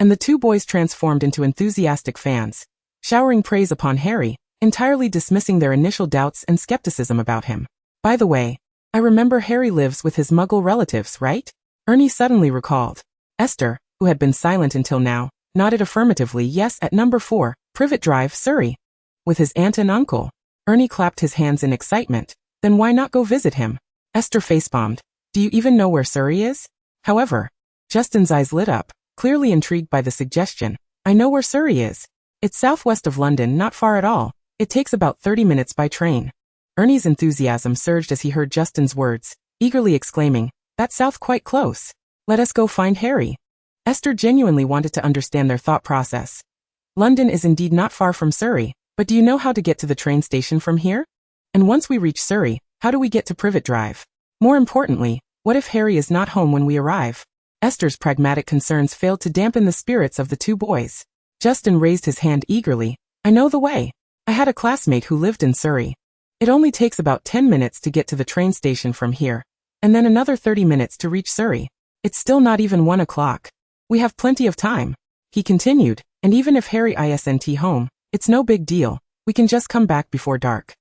[SPEAKER 1] and the two boys transformed into enthusiastic fans, showering praise upon Harry, entirely dismissing their initial doubts and skepticism about him. By the way, I remember Harry lives with his muggle relatives, right? Ernie suddenly recalled. Esther, who had been silent until now, nodded affirmatively yes at number 4, Privet Drive, Surrey. With his aunt and uncle. Ernie clapped his hands in excitement. Then why not go visit him? Esther facepalmed. Do you even know where Surrey is? However, Justin's eyes lit up, clearly intrigued by the suggestion. I know where Surrey is. It's southwest of London, not far at all. It takes about 30 minutes by train. Ernie's enthusiasm surged as he heard Justin's words, eagerly exclaiming, That's south quite close. Let us go find Harry. Esther genuinely wanted to understand their thought process. London is indeed not far from Surrey, but do you know how to get to the train station from here? And once we reach Surrey, how do we get to Privet Drive? More importantly, what if Harry is not home when we arrive? Esther's pragmatic concerns failed to dampen the spirits of the two boys. Justin raised his hand eagerly. I know the way. I had a classmate who lived in Surrey. It only takes about 10 minutes to get to the train station from here, and then another 30 minutes to reach Surrey. It's still not even 1 o'clock. We have plenty of time. He continued, and even if Harry isn't home, it's no big deal. We can just come back before dark.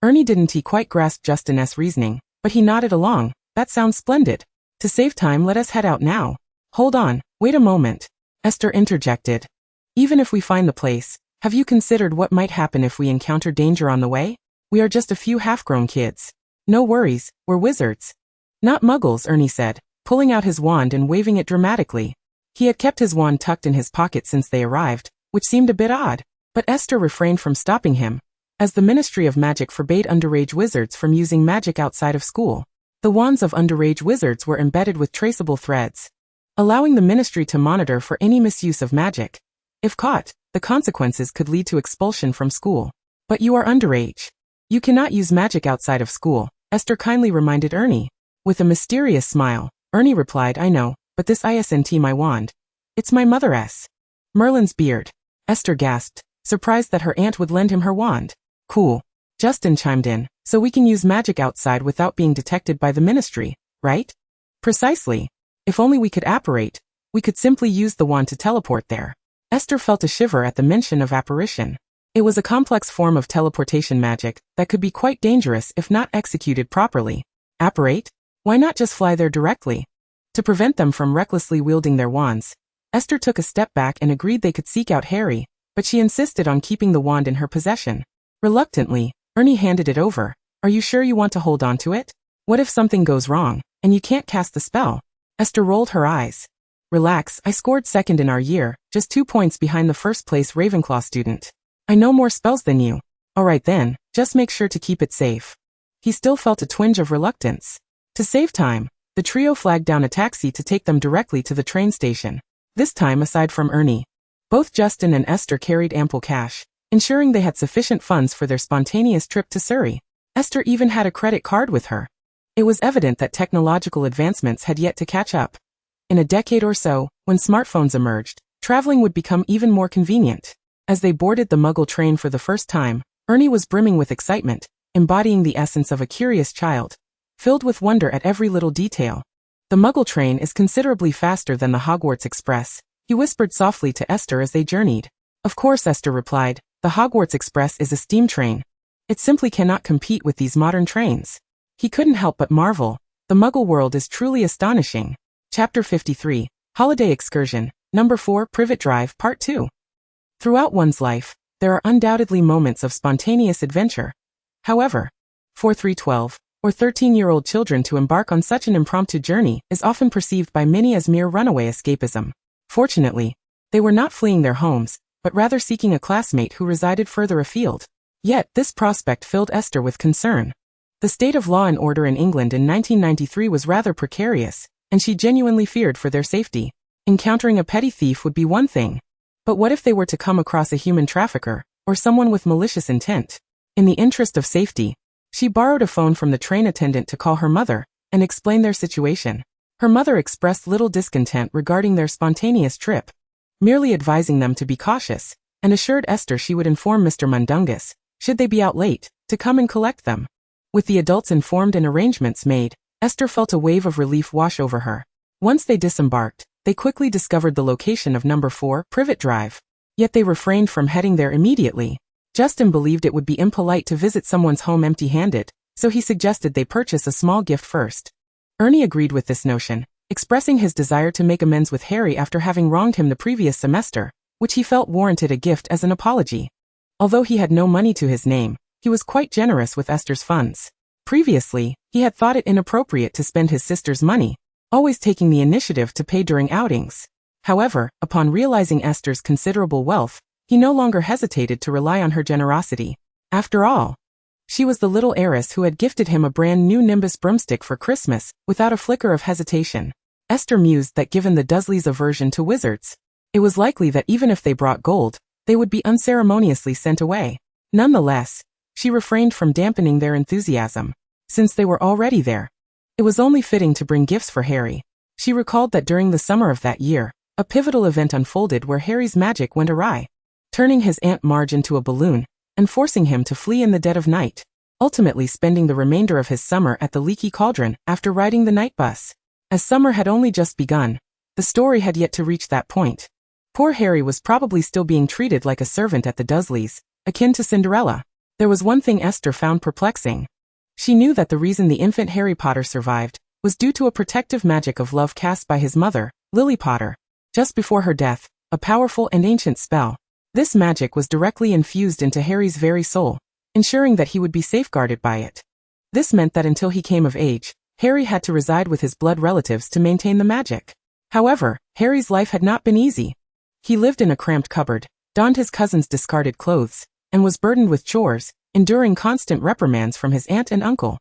[SPEAKER 1] Ernie didn't quite grasp Justin's reasoning, but he nodded along. That sounds splendid. To save time, let us head out now. Hold on, wait a moment. Esther interjected. Even if we find the place, have you considered what might happen if we encounter danger on the way? We are just a few half-grown kids. No worries, we're wizards. Not muggles, Ernie said, pulling out his wand and waving it dramatically. He had kept his wand tucked in his pocket since they arrived, which seemed a bit odd, but Esther refrained from stopping him, as the Ministry of Magic forbade underage wizards from using magic outside of school. The wands of underage wizards were embedded with traceable threads, allowing the ministry to monitor for any misuse of magic. If caught, the consequences could lead to expulsion from school. But you are underage. You cannot use magic outside of school, Esther kindly reminded Ernie. With a mysterious smile, Ernie replied, I know, but this isn't my wand. It's my mother's. Merlin's beard. Esther gasped, surprised that her aunt would lend him her wand. Cool. Justin chimed in, so we can use magic outside without being detected by the ministry, right? Precisely. If only we could apparate, we could simply use the wand to teleport there. Esther felt a shiver at the mention of apparition. It was a complex form of teleportation magic that could be quite dangerous if not executed properly. Apparate? Why not just fly there directly? To prevent them from recklessly wielding their wands, Esther took a step back and agreed they could seek out Harry, but she insisted on keeping the wand in her possession. Reluctantly, Ernie handed it over. Are you sure you want to hold on to it? What if something goes wrong, and you can't cast the spell? Esther rolled her eyes. Relax, I scored second in our year, just 2 points behind the first-place Ravenclaw student. I know more spells than you. Alright then, just make sure to keep it safe. He still felt a twinge of reluctance. To save time, the trio flagged down a taxi to take them directly to the train station. This time aside from Ernie, both Justin and Esther carried ample cash, ensuring they had sufficient funds for their spontaneous trip to Surrey. Esther even had a credit card with her. It was evident that technological advancements had yet to catch up. In a decade or so, when smartphones emerged, traveling would become even more convenient. As they boarded the Muggle train for the first time, Ernie was brimming with excitement, embodying the essence of a curious child, filled with wonder at every little detail. The Muggle train is considerably faster than the Hogwarts Express, he whispered softly to Esther as they journeyed. Of course, Esther replied, the Hogwarts Express is a steam train. It simply cannot compete with these modern trains. He couldn't help but marvel. The Muggle world is truly astonishing. Chapter 53, Holiday Excursion, Number 4, Privet Drive, Part 2. Throughout one's life, there are undoubtedly moments of spontaneous adventure. However, for 12 or 13-year-old children to embark on such an impromptu journey is often perceived by many as mere runaway escapism. Fortunately, they were not fleeing their homes, but rather seeking a classmate who resided further afield. Yet, this prospect filled Esther with concern. The state of law and order in England in 1993 was rather precarious, and she genuinely feared for their safety. Encountering a petty thief would be one thing. But what if they were to come across a human trafficker, or someone with malicious intent? In the interest of safety, she borrowed a phone from the train attendant to call her mother and explain their situation. Her mother expressed little discontent regarding their spontaneous trip, merely advising them to be cautious, and assured Esther she would inform Mr. Mundungus, should they be out late, to come and collect them. With the adults informed and arrangements made, Esther felt a wave of relief wash over her. Once they disembarked, they quickly discovered the location of number 4, Privet Drive. Yet they refrained from heading there immediately. Justin believed it would be impolite to visit someone's home empty-handed, so he suggested they purchase a small gift first. Ernie agreed with this notion, expressing his desire to make amends with Harry after having wronged him the previous semester, which he felt warranted a gift as an apology. Although he had no money to his name, he was quite generous with Esther's funds. Previously, he had thought it inappropriate to spend his sister's money, always taking the initiative to pay during outings. However, upon realizing Esther's considerable wealth, he no longer hesitated to rely on her generosity. After all, she was the little heiress who had gifted him a brand new Nimbus broomstick for Christmas, without a flicker of hesitation. Esther mused that given the Dursleys' aversion to wizards, it was likely that even if they brought gold, they would be unceremoniously sent away. Nonetheless, she refrained from dampening their enthusiasm. Since they were already there, it was only fitting to bring gifts for Harry. She recalled that during the summer of that year, a pivotal event unfolded where Harry's magic went awry, turning his Aunt Marge into a balloon and forcing him to flee in the dead of night, ultimately spending the remainder of his summer at the Leaky Cauldron after riding the night bus. As summer had only just begun, the story had yet to reach that point. Poor Harry was probably still being treated like a servant at the Dursleys, akin to Cinderella. There was one thing Esther found perplexing. She knew that the reason the infant Harry Potter survived was due to a protective magic of love cast by his mother, Lily Potter, just before her death, a powerful and ancient spell. This magic was directly infused into Harry's very soul, ensuring that he would be safeguarded by it. This meant that until he came of age, Harry had to reside with his blood relatives to maintain the magic. However, Harry's life had not been easy. He lived in a cramped cupboard, donned his cousin's discarded clothes, and was burdened with chores, enduring constant reprimands from his aunt and uncle.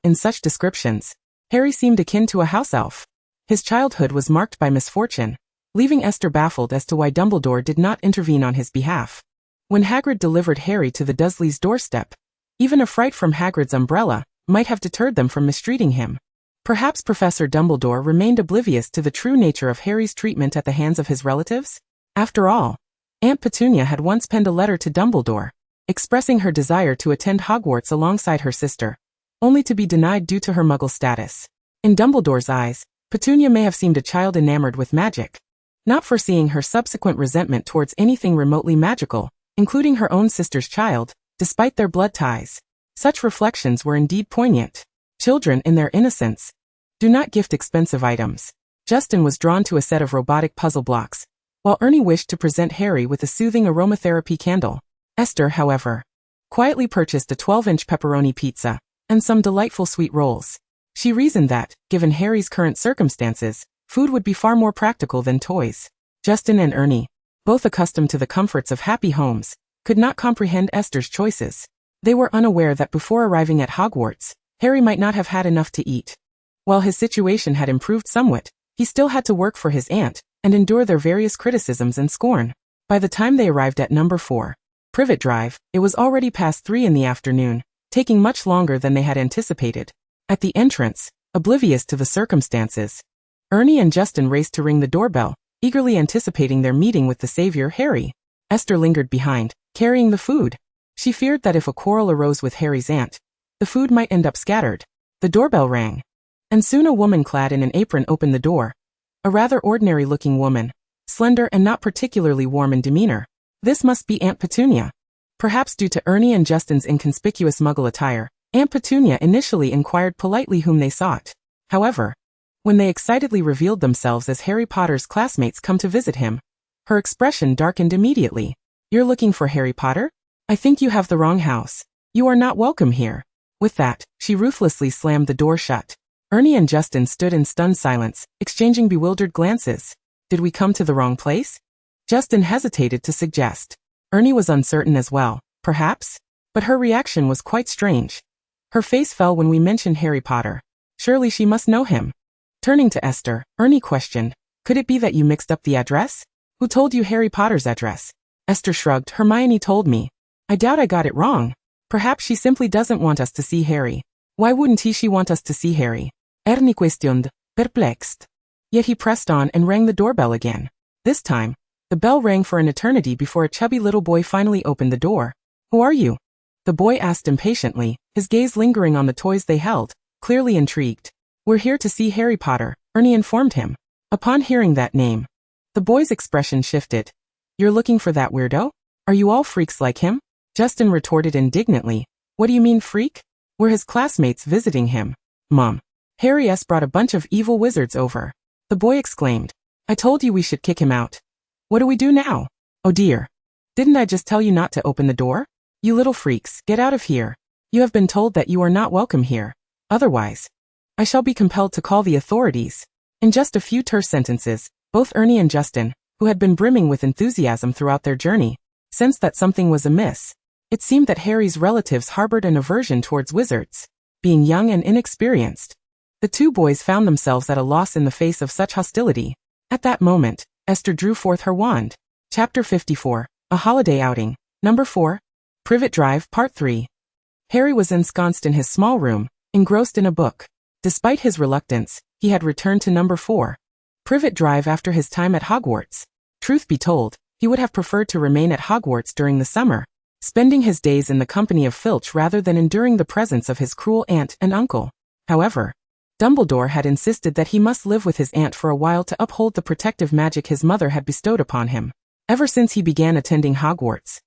[SPEAKER 1] In such descriptions, Harry seemed akin to a house elf. His childhood was marked by misfortune, leaving Esther baffled as to why Dumbledore did not intervene on his behalf. When Hagrid delivered Harry to the Dursleys' doorstep, even a fright from Hagrid's umbrella might have deterred them from mistreating him. Perhaps Professor Dumbledore remained oblivious to the true nature of Harry's treatment at the hands of his relatives? After all, Aunt Petunia had once penned a letter to Dumbledore, expressing her desire to attend Hogwarts alongside her sister, only to be denied due to her Muggle status. In Dumbledore's eyes, Petunia may have seemed a child enamored with magic, not foreseeing her subsequent resentment towards anything remotely magical, including her own sister's child, despite their blood ties. Such reflections were indeed poignant. Children, in their innocence, do not gift expensive items. Justin was drawn to a set of robotic puzzle blocks, while Ernie wished to present Harry with a soothing aromatherapy candle. Esther, however, quietly purchased a 12-inch pepperoni pizza and some delightful sweet rolls. She reasoned that, given Harry's current circumstances, food would be far more practical than toys. Justin and Ernie, both accustomed to the comforts of happy homes, could not comprehend Esther's choices. They were unaware that before arriving at Hogwarts, Harry might not have had enough to eat. While his situation had improved somewhat, he still had to work for his aunt and endure their various criticisms and scorn. By the time they arrived at number 4, Privet Drive, it was already past 3 in the afternoon, taking much longer than they had anticipated. At the entrance, oblivious to the circumstances, Ernie and Justin raced to ring the doorbell, eagerly anticipating their meeting with the savior Harry. Esther lingered behind, carrying the food. She feared that if a quarrel arose with Harry's aunt, the food might end up scattered. The doorbell rang, and soon a woman clad in an apron opened the door. A rather ordinary-looking woman, slender and not particularly warm in demeanor. This must be Aunt Petunia. Perhaps due to Ernie and Justin's inconspicuous Muggle attire, Aunt Petunia initially inquired politely whom they sought. However, when they excitedly revealed themselves as Harry Potter's classmates come to visit him, her expression darkened immediately. "You're looking for Harry Potter? I think you have the wrong house. You are not welcome here." With that, she ruthlessly slammed the door shut. Ernie and Justin stood in stunned silence, exchanging bewildered glances. "Did we come to the wrong place?" Justin hesitated to suggest. Ernie was uncertain as well, perhaps? But her reaction was quite strange. Her face fell when we mentioned Harry Potter. Surely she must know him. Turning to Esther, Ernie questioned, Could it be that you mixed up the address? Who told you Harry Potter's address? Esther shrugged. Hermione told me. I doubt I got it wrong. Perhaps she simply doesn't want us to see Harry. Why wouldn't she want us to see Harry? Ernie questioned, perplexed. Yet he pressed on and rang the doorbell again. This time, the bell rang for an eternity before a chubby little boy finally opened the door. Who are you? The boy asked impatiently, his gaze lingering on the toys they held, clearly intrigued. We're here to see Harry Potter, Ernie informed him. Upon hearing that name, the boy's expression shifted. You're looking for that weirdo? Are you all freaks like him? Justin retorted indignantly. What do you mean freak? We're his classmates visiting him. Mom. Harry S. brought a bunch of evil wizards over. The boy exclaimed. I told you we should kick him out. What do we do now? Oh dear. Didn't I just tell you not to open the door? You little freaks, get out of here. You have been told that you are not welcome here. Otherwise, I shall be compelled to call the authorities. In just a few terse sentences, both Ernie and Justin, who had been brimming with enthusiasm throughout their journey, sensed that something was amiss. It seemed that Harry's relatives harbored an aversion towards wizards. Being young and inexperienced, the two boys found themselves at a loss in the face of such hostility. At that moment, Esther drew forth her wand. Chapter 54, A Holiday Outing, Number 4, Privet Drive, Part 3. Harry was ensconced in his small room, engrossed in a book. Despite his reluctance, he had returned to Number 4, Privet Drive after his time at Hogwarts. Truth be told, he would have preferred to remain at Hogwarts during the summer, spending his days in the company of Filch rather than enduring the presence of his cruel aunt and uncle. However, Dumbledore had insisted that he must live with his aunt for a while to uphold the protective magic his mother had bestowed upon him. Ever since he began attending Hogwarts,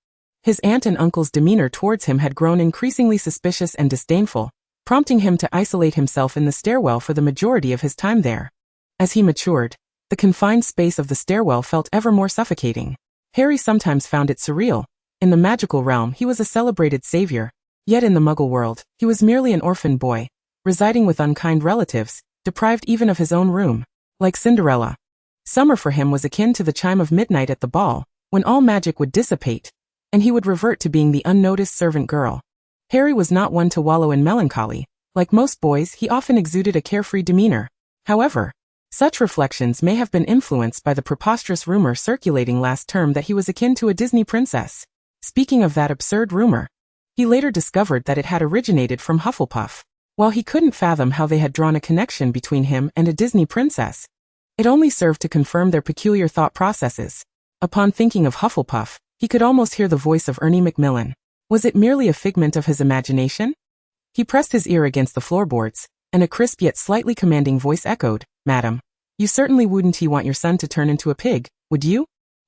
[SPEAKER 1] his aunt and uncle's demeanor towards him had grown increasingly suspicious and disdainful, prompting him to isolate himself in the stairwell for the majority of his time there. As he matured, the confined space of the stairwell felt ever more suffocating. Harry sometimes found it surreal. In the magical realm, he was a celebrated savior, yet in the Muggle world, he was merely an orphan boy, residing with unkind relatives, deprived even of his own room. Like Cinderella, summer for him was akin to the chime of midnight at the ball, when all magic would dissipate, and he would revert to being the unnoticed servant girl. Harry was not one to wallow in melancholy. Like most boys, he often exuded a carefree demeanor. However, such reflections may have been influenced by the preposterous rumor circulating last term that he was akin to a Disney princess. Speaking of that absurd rumor, he later discovered that it had originated from Hufflepuff. While he couldn't fathom how they had drawn a connection between him and a Disney princess, it only served to confirm their peculiar thought processes. Upon thinking of Hufflepuff, he could almost hear the voice of Ernie Macmillan. Was it merely a figment of his imagination? He pressed his ear against the floorboards, and a crisp yet slightly commanding voice echoed, Madam, you certainly wouldn't want your son to turn into a pig, would you?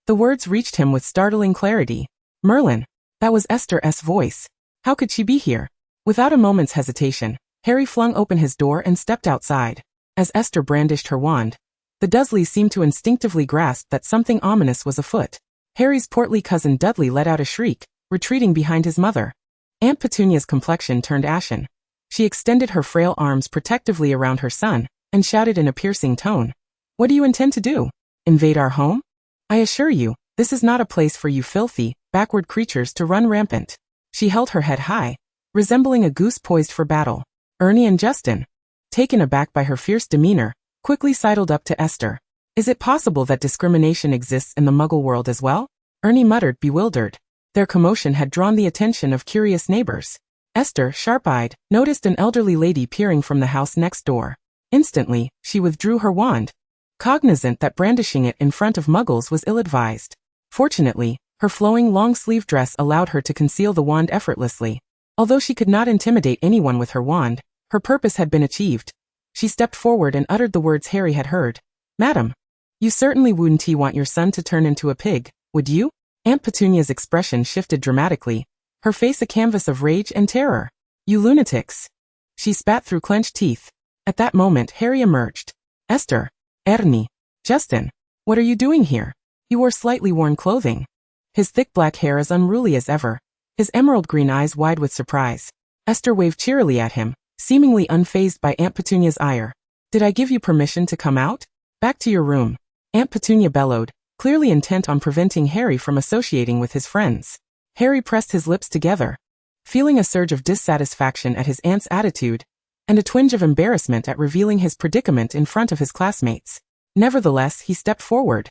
[SPEAKER 1] The words reached him with startling clarity. Merlin. That was Esther's voice. How could she be here? Without a moment's hesitation, Harry flung open his door and stepped outside. As Esther brandished her wand, the Dursleys seemed to instinctively grasp that something ominous was afoot. Harry's portly cousin Dudley let out a shriek, retreating behind his mother. Aunt Petunia's complexion turned ashen. She extended her frail arms protectively around her son, and shouted in a piercing tone. What do you intend to do? Invade our home? I assure you, this is not a place for you filthy, backward creatures to run rampant. She held her head high, resembling a goose poised for battle. Ernie and Justin, taken aback by her fierce demeanor, quickly sidled up to Esther. Is it possible that discrimination exists in the Muggle world as well? Ernie muttered, bewildered. Their commotion had drawn the attention of curious neighbors. Esther, sharp-eyed, noticed an elderly lady peering from the house next door. Instantly, she withdrew her wand, cognizant that brandishing it in front of Muggles was ill-advised. Fortunately, her flowing long-sleeve dress allowed her to conceal the wand effortlessly. Although she could not intimidate anyone with her wand, her purpose had been achieved. She stepped forward and uttered the words Harry had heard. Madam, you certainly wouldn't want your son to turn into a pig, would you? Aunt Petunia's expression shifted dramatically, her face a canvas of rage and terror. You lunatics! She spat through clenched teeth. At that moment, Harry emerged. Esther, Ernie, Justin, what are you doing here? He wore slightly worn clothing. His thick black hair as unruly as ever, his emerald green eyes wide with surprise. Esther waved cheerily at him, seemingly unfazed by Aunt Petunia's ire. Did I give you permission to come out? Back to your room, Aunt Petunia bellowed, clearly intent on preventing Harry from associating with his friends. Harry pressed his lips together, feeling a surge of dissatisfaction at his aunt's attitude, and a twinge of embarrassment at revealing his predicament in front of his classmates. Nevertheless, he stepped forward,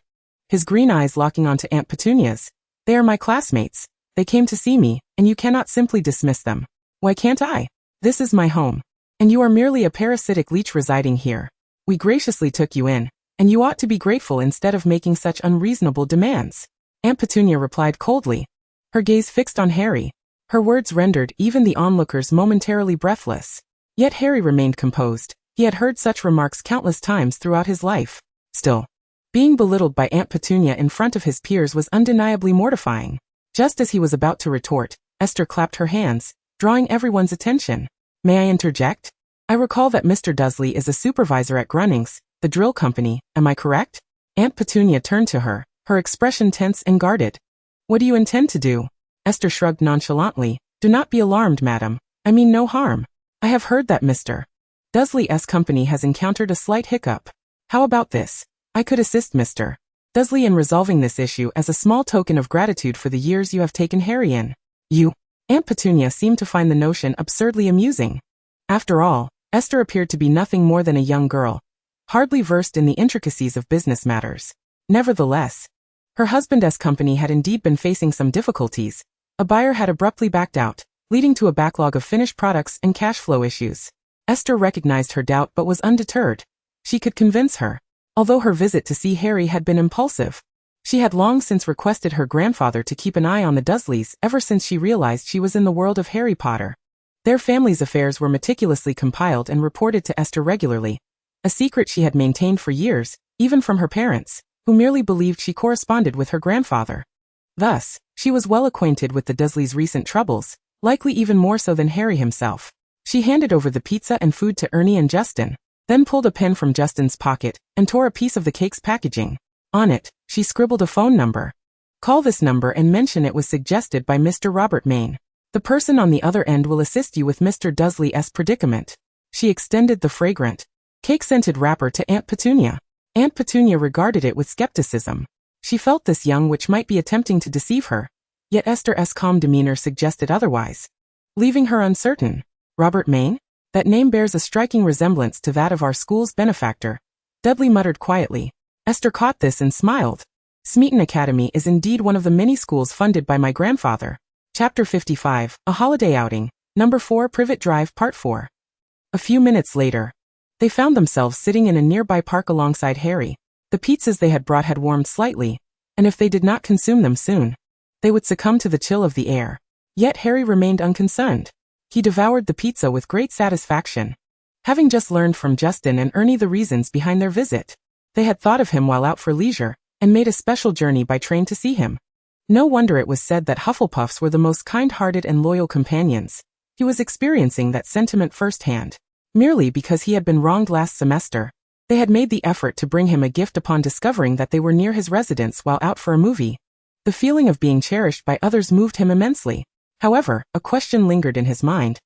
[SPEAKER 1] his green eyes locking onto Aunt Petunia's. They are my classmates. They came to see me, and you cannot simply dismiss them. Why can't I? This is my home. And you are merely a parasitic leech residing here. We graciously took you in, and you ought to be grateful instead of making such unreasonable demands. Aunt Petunia replied coldly, her gaze fixed on Harry. Her words rendered even the onlookers momentarily breathless. Yet Harry remained composed. He had heard such remarks countless times throughout his life. Still, being belittled by Aunt Petunia in front of his peers was undeniably mortifying. Just as he was about to retort, Esther clapped her hands, drawing everyone's attention. May I interject? I recall that Mr. Dursley is a supervisor at Grunnings, the drill company, am I correct? Aunt Petunia turned to her, her expression tense and guarded. What do you intend to do? Esther shrugged nonchalantly. Do not be alarmed, madam. I mean no harm. I have heard that Mr. Dursley's company has encountered a slight hiccup. How about this? I could assist Mr. Dursley in resolving this issue as a small token of gratitude for the years you have taken Harry in. You? Aunt Petunia seemed to find the notion absurdly amusing. After all, Esther appeared to be nothing more than a young girl, hardly versed in the intricacies of business matters. Nevertheless, her husband's company had indeed been facing some difficulties. A buyer had abruptly backed out, leading to a backlog of finished products and cash flow issues. Esther recognized her doubt but was undeterred. She could convince her. Although her visit to see Harry had been impulsive, she had long since requested her grandfather to keep an eye on the Dursleys ever since she realized she was in the world of Harry Potter. Their family's affairs were meticulously compiled and reported to Esther regularly, a secret she had maintained for years, even from her parents, who merely believed she corresponded with her grandfather. Thus, she was well acquainted with the Dursleys' recent troubles, likely even more so than Harry himself. She handed over the pizza and food to Ernie and Justin, then pulled a pen from Justin's pocket and tore a piece of the cake's packaging. On it, she scribbled a phone number. Call this number and mention it was suggested by Mr. Robert Maine. The person on the other end will assist you with Mr. Dursley's predicament. She extended the fragrant, cake-scented wrapper to Aunt Petunia. Aunt Petunia regarded it with skepticism. She felt this young witch might be attempting to deceive her, yet Esther's calm demeanor suggested otherwise, leaving her uncertain. Robert Maine? That name bears a striking resemblance to that of our school's benefactor, Dudley muttered quietly. Esther caught this and smiled. Smeaton Academy is indeed one of the many schools funded by my grandfather. Chapter 55, A Holiday Outing, Number 4 Privet Drive Part 4. A few minutes later, they found themselves sitting in a nearby park alongside Harry. The pizzas they had brought had warmed slightly, and if they did not consume them soon, they would succumb to the chill of the air. Yet Harry remained unconcerned. He devoured the pizza with great satisfaction. Having just learned from Justin and Ernie the reasons behind their visit, they had thought of him while out for leisure, and made a special journey by train to see him. No wonder it was said that Hufflepuffs were the most kind-hearted and loyal companions. He was experiencing that sentiment firsthand. Merely because he had been wronged last semester, they had made the effort to bring him a gift upon discovering that they were near his residence while out for a movie. The feeling of being cherished by others moved him immensely. However, a question lingered in his mind.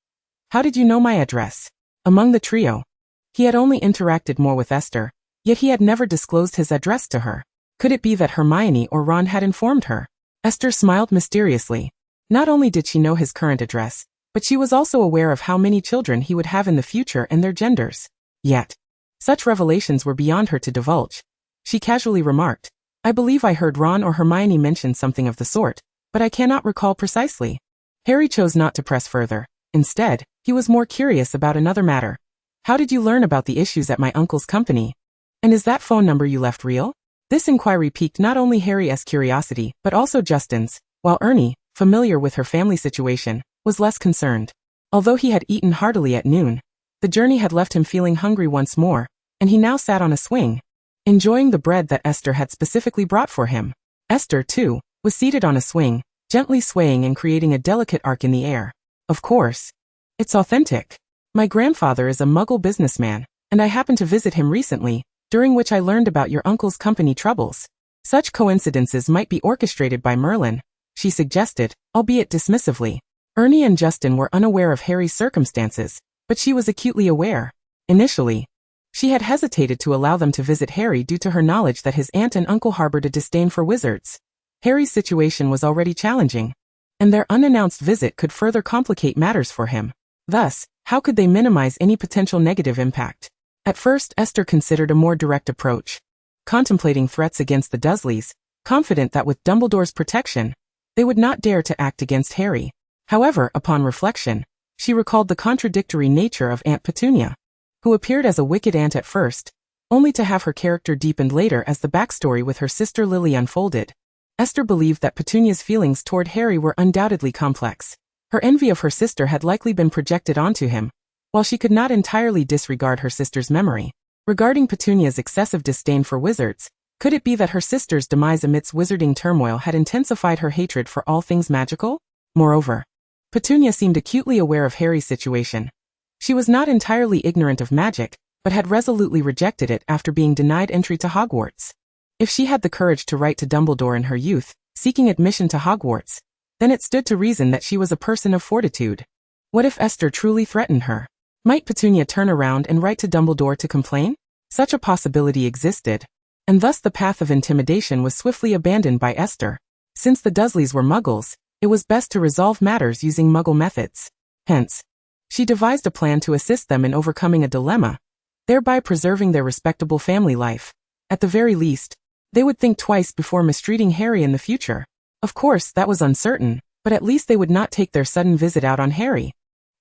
[SPEAKER 1] How did you know my address? Among the trio, he had only interacted more with Esther, yet he had never disclosed his address to her. Could it be that Hermione or Ron had informed her? Esther smiled mysteriously. Not only did she know his current address, but she was also aware of how many children he would have in the future and their genders. Yet, such revelations were beyond her to divulge. She casually remarked, I believe I heard Ron or Hermione mention something of the sort, but I cannot recall precisely. Harry chose not to press further. Instead, he was more curious about another matter. How did you learn about the issues at my uncle's company? And is that phone number you left real? This inquiry piqued not only Harry's curiosity, but also Justin's, while Ernie, familiar with her family situation, was less concerned. Although he had eaten heartily at noon, the journey had left him feeling hungry once more, and he now sat on a swing, enjoying the bread that Esther had specifically brought for him. Esther, too, was seated on a swing, gently swaying and creating a delicate arc in the air. Of course. It's authentic. My grandfather is a Muggle businessman, and I happened to visit him recently, during which I learned about your uncle's company troubles. Such coincidences might be orchestrated by Merlin, she suggested, albeit dismissively. Ernie and Justin were unaware of Harry's circumstances, but she was acutely aware. Initially, she had hesitated to allow them to visit Harry due to her knowledge that his aunt and uncle harbored a disdain for wizards. Harry's situation was already challenging, and their unannounced visit could further complicate matters for him. Thus, how could they minimize any potential negative impact? At first, Esther considered a more direct approach. contemplating threats against the Dursleys, confident that with Dumbledore's protection, they would not dare to act against Harry. However, upon reflection, she recalled the contradictory nature of Aunt Petunia, who appeared as a wicked aunt at first, only to have her character deepened later as the backstory with her sister Lily unfolded. Esther believed that Petunia's feelings toward Harry were undoubtedly complex. Her envy of her sister had likely been projected onto him, while she could not entirely disregard her sister's memory. Regarding Petunia's excessive disdain for wizards, could it be that her sister's demise amidst wizarding turmoil had intensified her hatred for all things magical? Moreover, Petunia seemed acutely aware of Harry's situation. She was not entirely ignorant of magic, but had resolutely rejected it after being denied entry to Hogwarts. If she had the courage to write to Dumbledore in her youth, seeking admission to Hogwarts, then it stood to reason that she was a person of fortitude. What if Esther truly threatened her? Might Petunia turn around and write to Dumbledore to complain? Such a possibility existed, and thus the path of intimidation was swiftly abandoned by Esther. Since the Dursleys were Muggles, it was best to resolve matters using Muggle methods. Hence, she devised a plan to assist them in overcoming a dilemma, thereby preserving their respectable family life. At the very least, they would think twice before mistreating Harry in the future. Of course, that was uncertain, but at least they would not take their sudden visit out on Harry.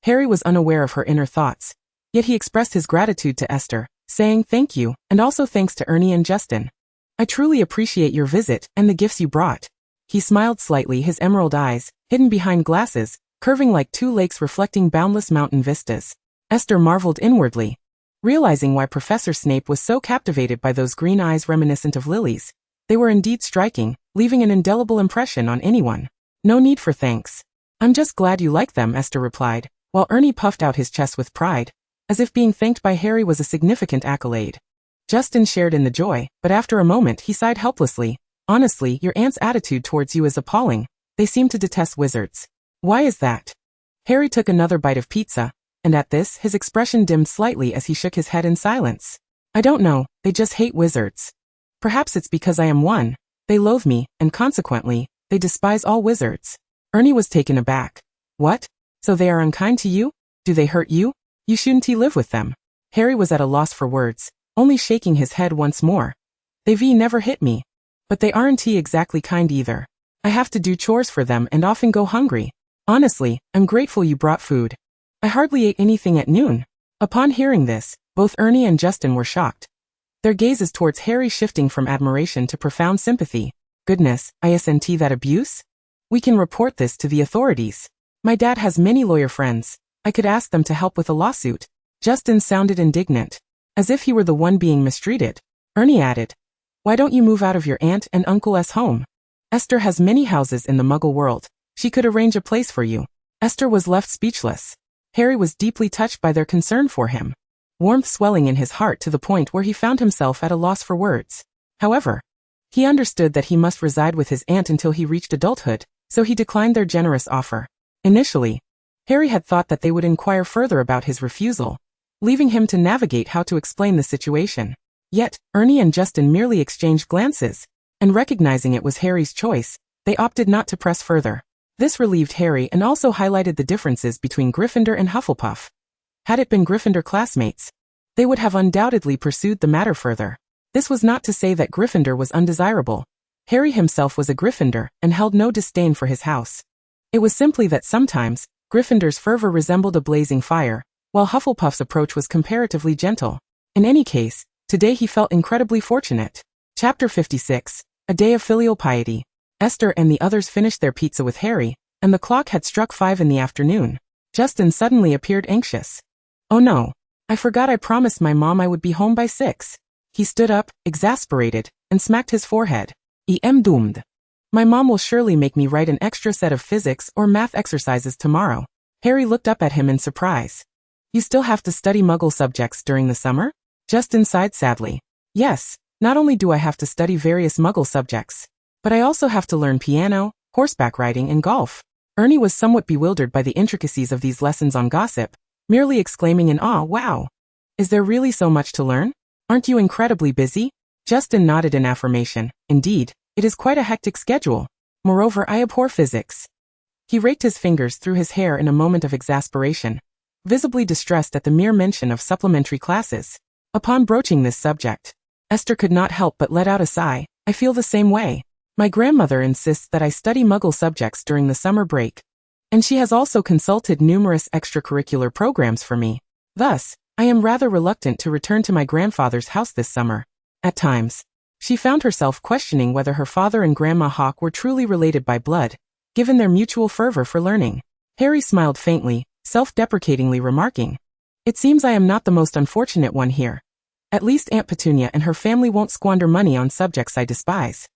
[SPEAKER 1] Harry was unaware of her inner thoughts, yet he expressed his gratitude to Esther, saying thank you, and also thanks to Ernie and Justin. I truly appreciate your visit and the gifts you brought. He smiled slightly, his emerald eyes, hidden behind glasses, curving like two lakes reflecting boundless mountain vistas. Esther marveled inwardly, realizing why Professor Snape was so captivated by those green eyes reminiscent of lilies. They were indeed striking, leaving an indelible impression on anyone. No need for thanks. I'm just glad you like them, Esther replied, while Ernie puffed out his chest with pride, as if being thanked by Harry was a significant accolade. Justin shared in the joy, but after a moment he sighed helplessly. Honestly, your aunt's attitude towards you is appalling. They seem to detest wizards. Why is that? Harry took another bite of pizza, and at this, his expression dimmed slightly as he shook his head in silence. I don't know, they just hate wizards. Perhaps it's because I am one. They loathe me, and consequently, they despise all wizards. Ernie was taken aback. What? So they are unkind to you? Do they hurt you? You shouldn't live with them. Harry was at a loss for words, only shaking his head once more. They never hit me. But they aren't exactly kind either. I have to do chores for them and often go hungry. Honestly, I'm grateful you brought food. I hardly ate anything at noon. Upon hearing this, both Ernie and Justin were shocked, their gazes towards Harry shifting from admiration to profound sympathy. Goodness, isn't that abuse? We can report this to the authorities. My dad has many lawyer friends. I could ask them to help with a lawsuit. Justin sounded indignant, as if he were the one being mistreated. Ernie added, why don't you move out of your aunt and uncle's home? Esther has many houses in the Muggle world. She could arrange a place for you. Esther was left speechless. Harry was deeply touched by their concern for him, warmth swelling in his heart to the point where he found himself at a loss for words. However, he understood that he must reside with his aunt until he reached adulthood, so he declined their generous offer. Initially, Harry had thought that they would inquire further about his refusal, leaving him to navigate how to explain the situation. Yet, Ernie and Justin merely exchanged glances, and recognizing it was Harry's choice, they opted not to press further. This relieved Harry and also highlighted the differences between Gryffindor and Hufflepuff. Had it been Gryffindor classmates, they would have undoubtedly pursued the matter further. This was not to say that Gryffindor was undesirable. Harry himself was a Gryffindor and held no disdain for his house. It was simply that sometimes, Gryffindor's fervor resembled a blazing fire, while Hufflepuff's approach was comparatively gentle. In any case, today he felt incredibly fortunate. Chapter 56, A Day of Filial Piety. Esther and the others finished their pizza with Harry, and the clock had struck 5 in the afternoon. Justin suddenly appeared anxious. Oh no, I forgot I promised my mom I would be home by 6. He stood up, exasperated, and smacked his forehead. I am doomed. My mom will surely make me write an extra set of physics or math exercises tomorrow. Harry looked up at him in surprise. You still have to study Muggle subjects during the summer? Justin sighed sadly. Yes, not only do I have to study various Muggle subjects, but I also have to learn piano, horseback riding, and golf. Ernie was somewhat bewildered by the intricacies of these lessons on gossip, merely exclaiming in awe, wow! Is there really so much to learn? Aren't you incredibly busy? Justin nodded in affirmation. Indeed, it is quite a hectic schedule. Moreover, I abhor physics. He raked his fingers through his hair in a moment of exasperation, visibly distressed at the mere mention of supplementary classes. Upon broaching this subject, Esther could not help but let out a sigh. I feel the same way. My grandmother insists that I study Muggle subjects during the summer break. And she has also consulted numerous extracurricular programs for me. Thus, I am rather reluctant to return to my grandfather's house this summer. At times, she found herself questioning whether her father and Grandma Hawk were truly related by blood, given their mutual fervor for learning. Harry smiled faintly, self-deprecatingly remarking, "It seems I am not the most unfortunate one here. At least Aunt Petunia and her family won't squander money on subjects I despise."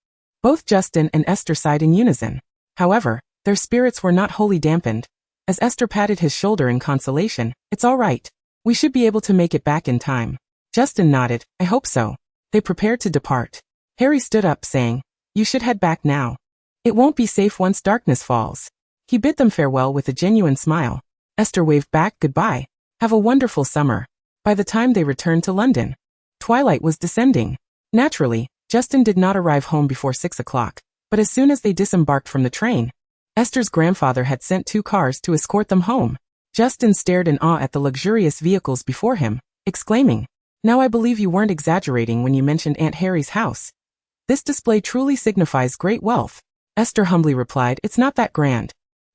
[SPEAKER 1] Both Justin and Esther sighed in unison. However, their spirits were not wholly dampened. As Esther patted his shoulder in consolation, "It's all right. We should be able to make it back in time." Justin nodded, "I hope so." They prepared to depart. Harry stood up, saying, "You should head back now. It won't be safe once darkness falls." He bid them farewell with a genuine smile. Esther waved back goodbye. "Have a wonderful summer." By the time they returned to London, twilight was descending. Naturally, Justin did not arrive home before 6 o'clock, but as soon as they disembarked from the train, Esther's grandfather had sent 2 cars to escort them home. Justin stared in awe at the luxurious vehicles before him, exclaiming, "Now I believe you weren't exaggerating when you mentioned Aunt Harry's house. This display truly signifies great wealth." Esther humbly replied, "It's not that grand.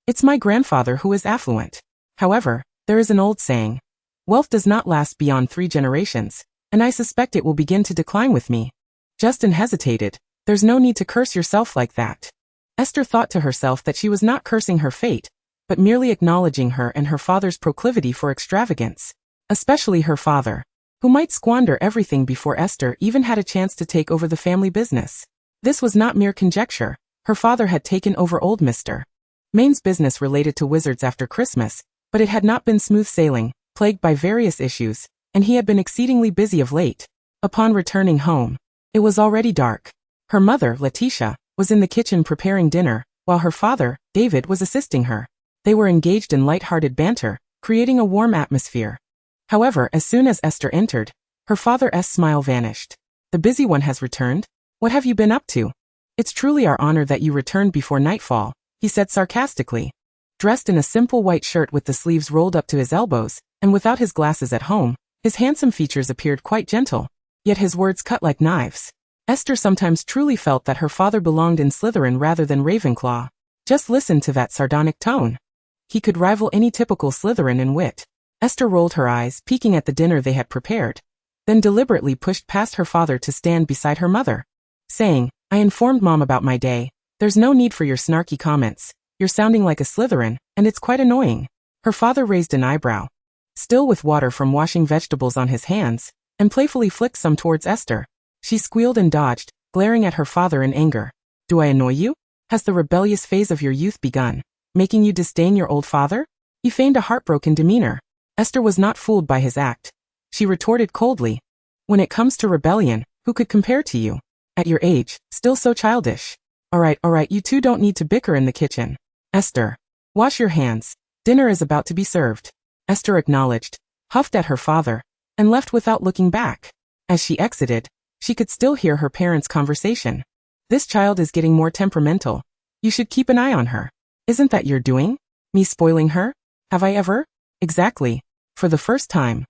[SPEAKER 1] It's my grandfather who is affluent. However, there is an old saying, wealth does not last beyond 3 generations, and I suspect it will begin to decline with me." Justin hesitated. "There's no need to curse yourself like that." Esther thought to herself that she was not cursing her fate, but merely acknowledging her and her father's proclivity for extravagance. Especially her father, who might squander everything before Esther even had a chance to take over the family business. This was not mere conjecture. Her father had taken over old Mr. Maine's business related to wizards after Christmas, but it had not been smooth sailing, plagued by various issues, and he had been exceedingly busy of late. Upon returning home, it was already dark. Her mother, Letitia, was in the kitchen preparing dinner, while her father, David, was assisting her. They were engaged in lighthearted banter, creating a warm atmosphere. However, as soon as Esther entered, her father's smile vanished. "The busy one has returned? What have you been up to?" "It's truly our honor that you returned before nightfall," he said sarcastically. Dressed in a simple white shirt with the sleeves rolled up to his elbows, and without his glasses at home, his handsome features appeared quite gentle. Yet his words cut like knives. Esther sometimes truly felt that her father belonged in Slytherin rather than Ravenclaw. Just listen to that sardonic tone. He could rival any typical Slytherin in wit. Esther rolled her eyes, peeking at the dinner they had prepared, then deliberately pushed past her father to stand beside her mother, saying, "I informed Mom about my day. There's no need for your snarky comments. You're sounding like a Slytherin, and it's quite annoying." Her father raised an eyebrow, still with water from washing vegetables on his hands, and playfully flicked some towards Esther. She squealed and dodged, glaring at her father in anger. "Do I annoy you? Has the rebellious phase of your youth begun, making you disdain your old father?" He feigned a heartbroken demeanor. Esther was not fooled by his act. She retorted coldly, "When it comes to rebellion, who could compare to you? At your age, still so childish. All right, you two don't need to bicker in the kitchen. Esther, wash your hands. Dinner is about to be served." Esther acknowledged, huffed at her father, and left without looking back. As she exited, she could still hear her parents' conversation. "This child is getting more temperamental. You should keep an eye on her. Isn't that your doing? Me spoiling her? Have I ever?" Exactly. For the first time,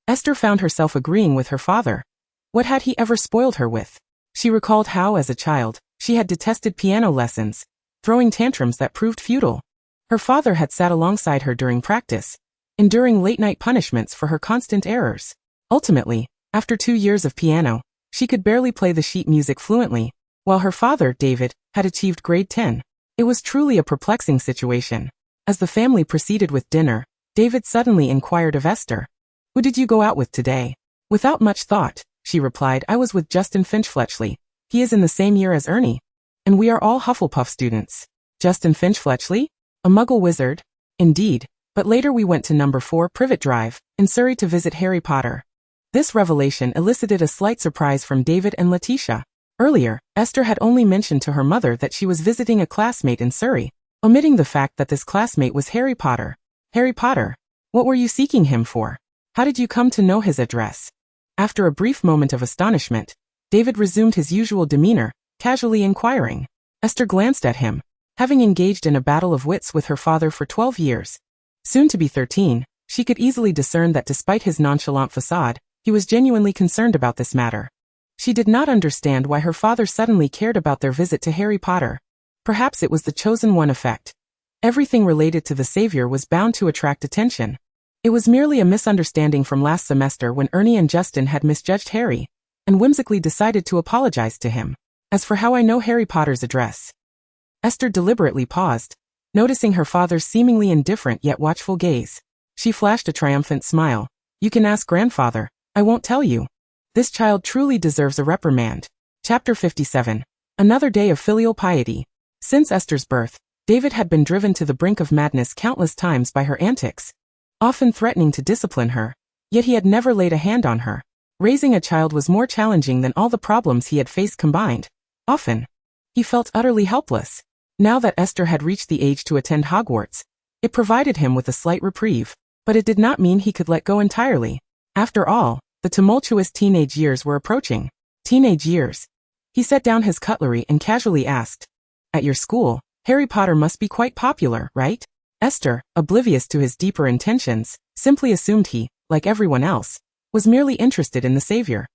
[SPEAKER 1] Esther found herself agreeing with her father. What had he ever spoiled her with? She recalled how, as a child, she had detested piano lessons, throwing tantrums that proved futile. Her father had sat alongside her during practice, enduring late-night punishments for her constant errors. Ultimately, after 2 years of piano, she could barely play the sheet music fluently, while her father, David, had achieved grade 10. It was truly a perplexing situation. As the family proceeded with dinner, David suddenly inquired of Esther, "Who did you go out with today?" Without much thought, she replied, "I was with Justin Finch-Fletchley. He is in the same year as Ernie, and we are all Hufflepuff students." "Justin Finch-Fletchley? A Muggle wizard?" "Indeed, but later we went to number 4 Privet Drive, in Surrey to visit Harry Potter." This revelation elicited a slight surprise from David and Letitia. Earlier, Esther had only mentioned to her mother that she was visiting a classmate in Surrey, omitting the fact that this classmate was Harry Potter. "Harry Potter? What were you seeking him for? How did you come to know his address?" After a brief moment of astonishment, David resumed his usual demeanor, casually inquiring. Esther glanced at him. Having engaged in a battle of wits with her father for 12 years, soon to be 13, she could easily discern that despite his nonchalant facade, he was genuinely concerned about this matter. She did not understand why her father suddenly cared about their visit to Harry Potter. Perhaps it was the chosen one effect. Everything related to the savior was bound to attract attention. It was merely a misunderstanding from last semester when Ernie and Justin had misjudged Harry, and whimsically decided to apologize to him. As for how I know Harry Potter's address. Esther deliberately paused, noticing her father's seemingly indifferent yet watchful gaze. She flashed a triumphant smile. You can ask grandfather, I won't tell you. This child truly deserves a reprimand. Chapter 57. Another day of filial piety. Since Esther's birth, David had been driven to the brink of madness countless times by her antics, often threatening to discipline her, yet he had never laid a hand on her. Raising a child was more challenging than all the problems he had faced combined. Often, he felt utterly helpless. Now that Esther had reached the age to attend Hogwarts, it provided him with a slight reprieve, but it did not mean he could let go entirely. After all, the tumultuous teenage years were approaching. Teenage years. He set down his cutlery and casually asked, At your school, Harry Potter must be quite popular, right? Esther, oblivious to his deeper intentions, simply assumed he, like everyone else, was merely interested in the savior.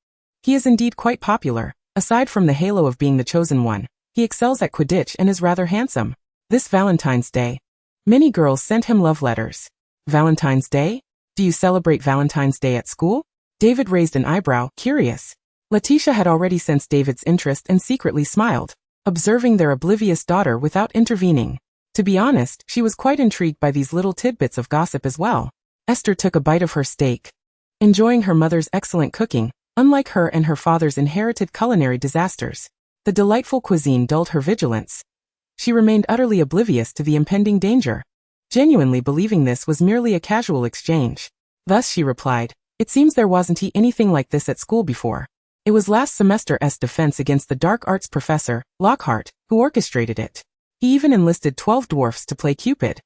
[SPEAKER 1] He is indeed quite popular. Aside from the halo of being the chosen one, he excels at Quidditch and is rather handsome. This Valentine's Day, many girls sent him love letters. Valentine's Day? Do you celebrate Valentine's Day at school? David raised an eyebrow, curious. Letitia had already sensed David's interest and secretly smiled, observing their oblivious daughter without intervening. To be honest, she was quite intrigued by these little tidbits of gossip as well. Esther took a bite of her steak, enjoying her mother's excellent cooking. Unlike her and her father's inherited culinary disasters, the delightful cuisine dulled her vigilance. She remained utterly oblivious to the impending danger, genuinely believing this was merely a casual exchange. Thus she replied, It seems there wasn't anything like this at school before. It was last semester's defense against the dark arts professor, Lockhart, who orchestrated it. He even enlisted 12 dwarfs to play Cupid,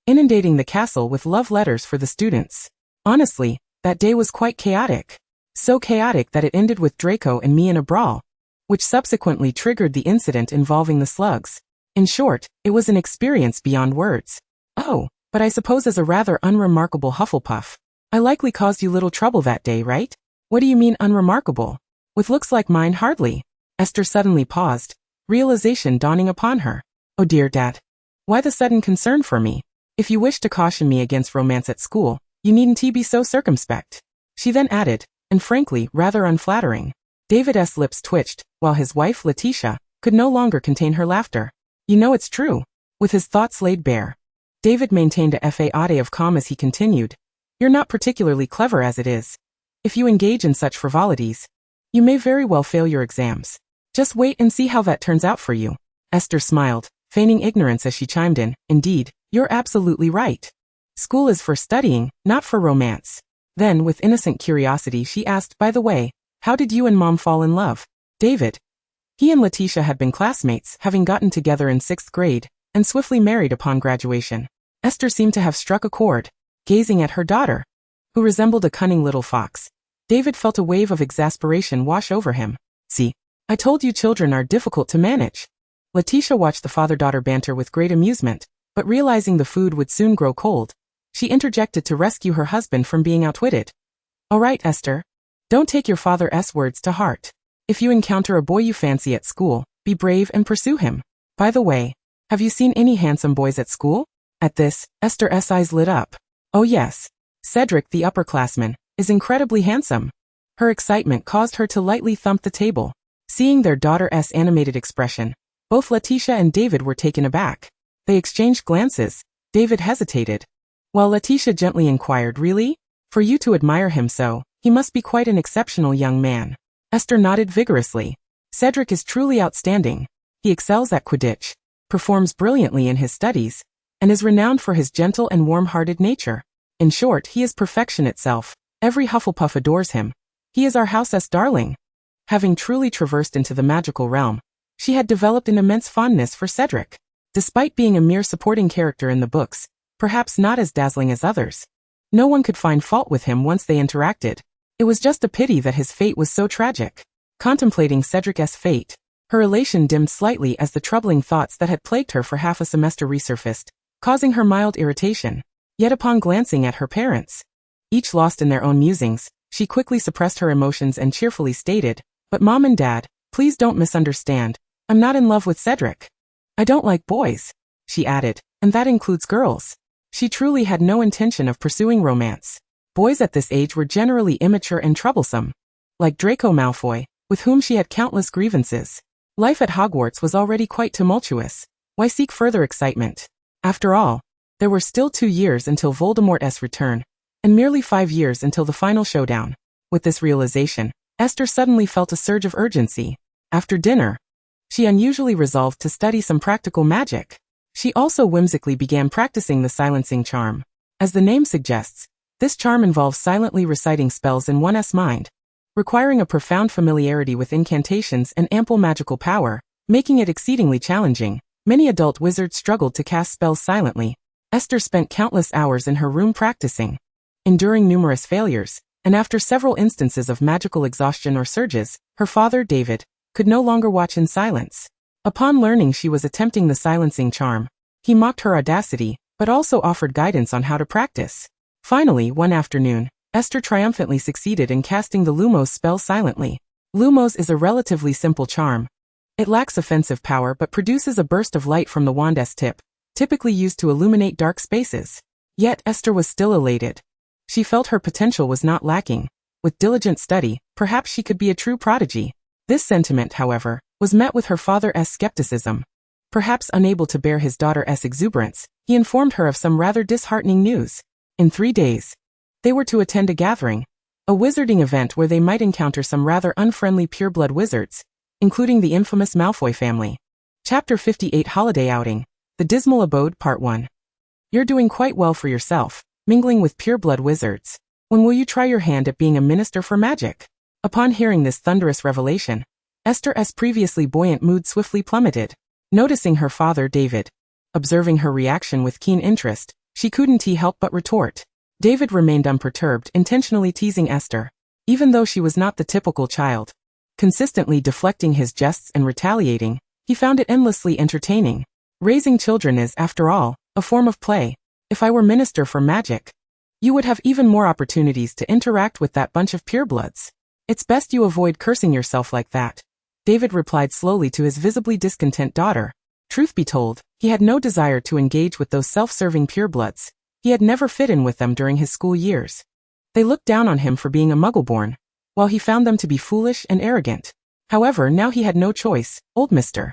[SPEAKER 1] inundating the castle with love letters for the students. Honestly, that day was quite chaotic. So chaotic that it ended with Draco and me in a brawl, which subsequently triggered the incident involving the slugs. In short, it was an experience beyond words. Oh, but I suppose as a rather unremarkable Hufflepuff, I likely caused you little trouble that day, right? What do you mean unremarkable? With looks like mine, hardly. Esther suddenly paused, realization dawning upon her. Oh dear, Dad. Why the sudden concern for me? If you wish to caution me against romance at school, you needn't be so circumspect. She then added, and frankly, rather unflattering. David's lips twitched, while his wife, Letitia, could no longer contain her laughter. You know it's true. With his thoughts laid bare, David maintained a facade of calm as he continued. You're not particularly clever as it is. If you engage in such frivolities, you may very well fail your exams. Just wait and see how that turns out for you. Esther smiled, feigning ignorance as she chimed in, Indeed, you're absolutely right. School is for studying, not for romance. Then, with innocent curiosity, she asked, By the way, how did you and Mom fall in love? David. He and Letitia had been classmates, having gotten together in 6th grade, and swiftly married upon graduation. Esther seemed to have struck a chord, gazing at her daughter, who resembled a cunning little fox. David felt a wave of exasperation wash over him. See, I told you children are difficult to manage. Letitia watched the father-daughter banter with great amusement, but realizing the food would soon grow cold, she interjected to rescue her husband from being outwitted. All right, Esther. Don't take your father's words to heart. If you encounter a boy you fancy at school, be brave and pursue him. By the way, have you seen any handsome boys at school? At this, Esther's eyes lit up. Oh yes. Cedric, the upperclassman, is incredibly handsome. Her excitement caused her to lightly thump the table. Seeing their daughter's animated expression, both Letitia and David were taken aback. They exchanged glances. David hesitated, while Letitia gently inquired, Really? For you to admire him so, he must be quite an exceptional young man. Esther nodded vigorously. Cedric is truly outstanding. He excels at Quidditch, performs brilliantly in his studies, and is renowned for his gentle and warm-hearted nature. In short, he is perfection itself. Every Hufflepuff adores him. He is our house's darling. Having truly traversed into the magical realm, she had developed an immense fondness for Cedric. Despite being a mere supporting character in the books, perhaps not as dazzling as others, no one could find fault with him once they interacted. It was just a pity that his fate was so tragic. Contemplating Cedric's fate, her elation dimmed slightly as the troubling thoughts that had plagued her for half a semester resurfaced, causing her mild irritation. Yet upon glancing at her parents, each lost in their own musings, she quickly suppressed her emotions and cheerfully stated, But Mom and Dad, please don't misunderstand. I'm not in love with Cedric. I don't like boys, she added, and that includes girls. She truly had no intention of pursuing romance. Boys at this age were generally immature and troublesome. Like Draco Malfoy, with whom she had countless grievances. Life at Hogwarts was already quite tumultuous. Why seek further excitement? After all, there were still 2 years until Voldemort's return, and merely 5 years until the final showdown. With this realization, Esther suddenly felt a surge of urgency. After dinner, she unusually resolved to study some practical magic. She also whimsically began practicing the silencing charm. As the name suggests, this charm involves silently reciting spells in one's mind, requiring a profound familiarity with incantations and ample magical power, making it exceedingly challenging. Many adult wizards struggled to cast spells silently. Esther spent countless hours in her room practicing, enduring numerous failures, and after several instances of magical exhaustion or surges, her father, David, could no longer watch in silence. Upon learning she was attempting the silencing charm, he mocked her audacity, but also offered guidance on how to practice. Finally, one afternoon, Esther triumphantly succeeded in casting the Lumos spell silently. Lumos is a relatively simple charm. It lacks offensive power but produces a burst of light from the wand's tip, typically used to illuminate dark spaces. Yet Esther was still elated. She felt her potential was not lacking. With diligent study, perhaps she could be a true prodigy. This sentiment, however, was met with her father's skepticism. Perhaps unable to bear his daughter's exuberance, he informed her of some rather disheartening news. In 3 days, they were to attend a gathering, a wizarding event where they might encounter some rather unfriendly pureblood wizards, including the infamous Malfoy family. Chapter 58 Holiday Outing. The Dismal Abode Part 1. You're doing quite well for yourself, mingling with pureblood wizards. When will you try your hand at being a minister for magic? Upon hearing this thunderous revelation, Esther's previously buoyant mood swiftly plummeted. Noticing her father, David, observing her reaction with keen interest, she couldn't help but retort. David remained unperturbed, intentionally teasing Esther, even though she was not the typical child. Consistently deflecting his jests and retaliating, he found it endlessly entertaining. Raising children is, after all, a form of play. If I were minister for magic, you would have even more opportunities to interact with that bunch of purebloods. It's best you avoid cursing yourself like that, David replied slowly to his visibly discontent daughter. Truth be told, he had no desire to engage with those self-serving purebloods. He had never fit in with them during his school years. They looked down on him for being a Muggleborn, while he found them to be foolish and arrogant. However, now he had no choice. Old Mr.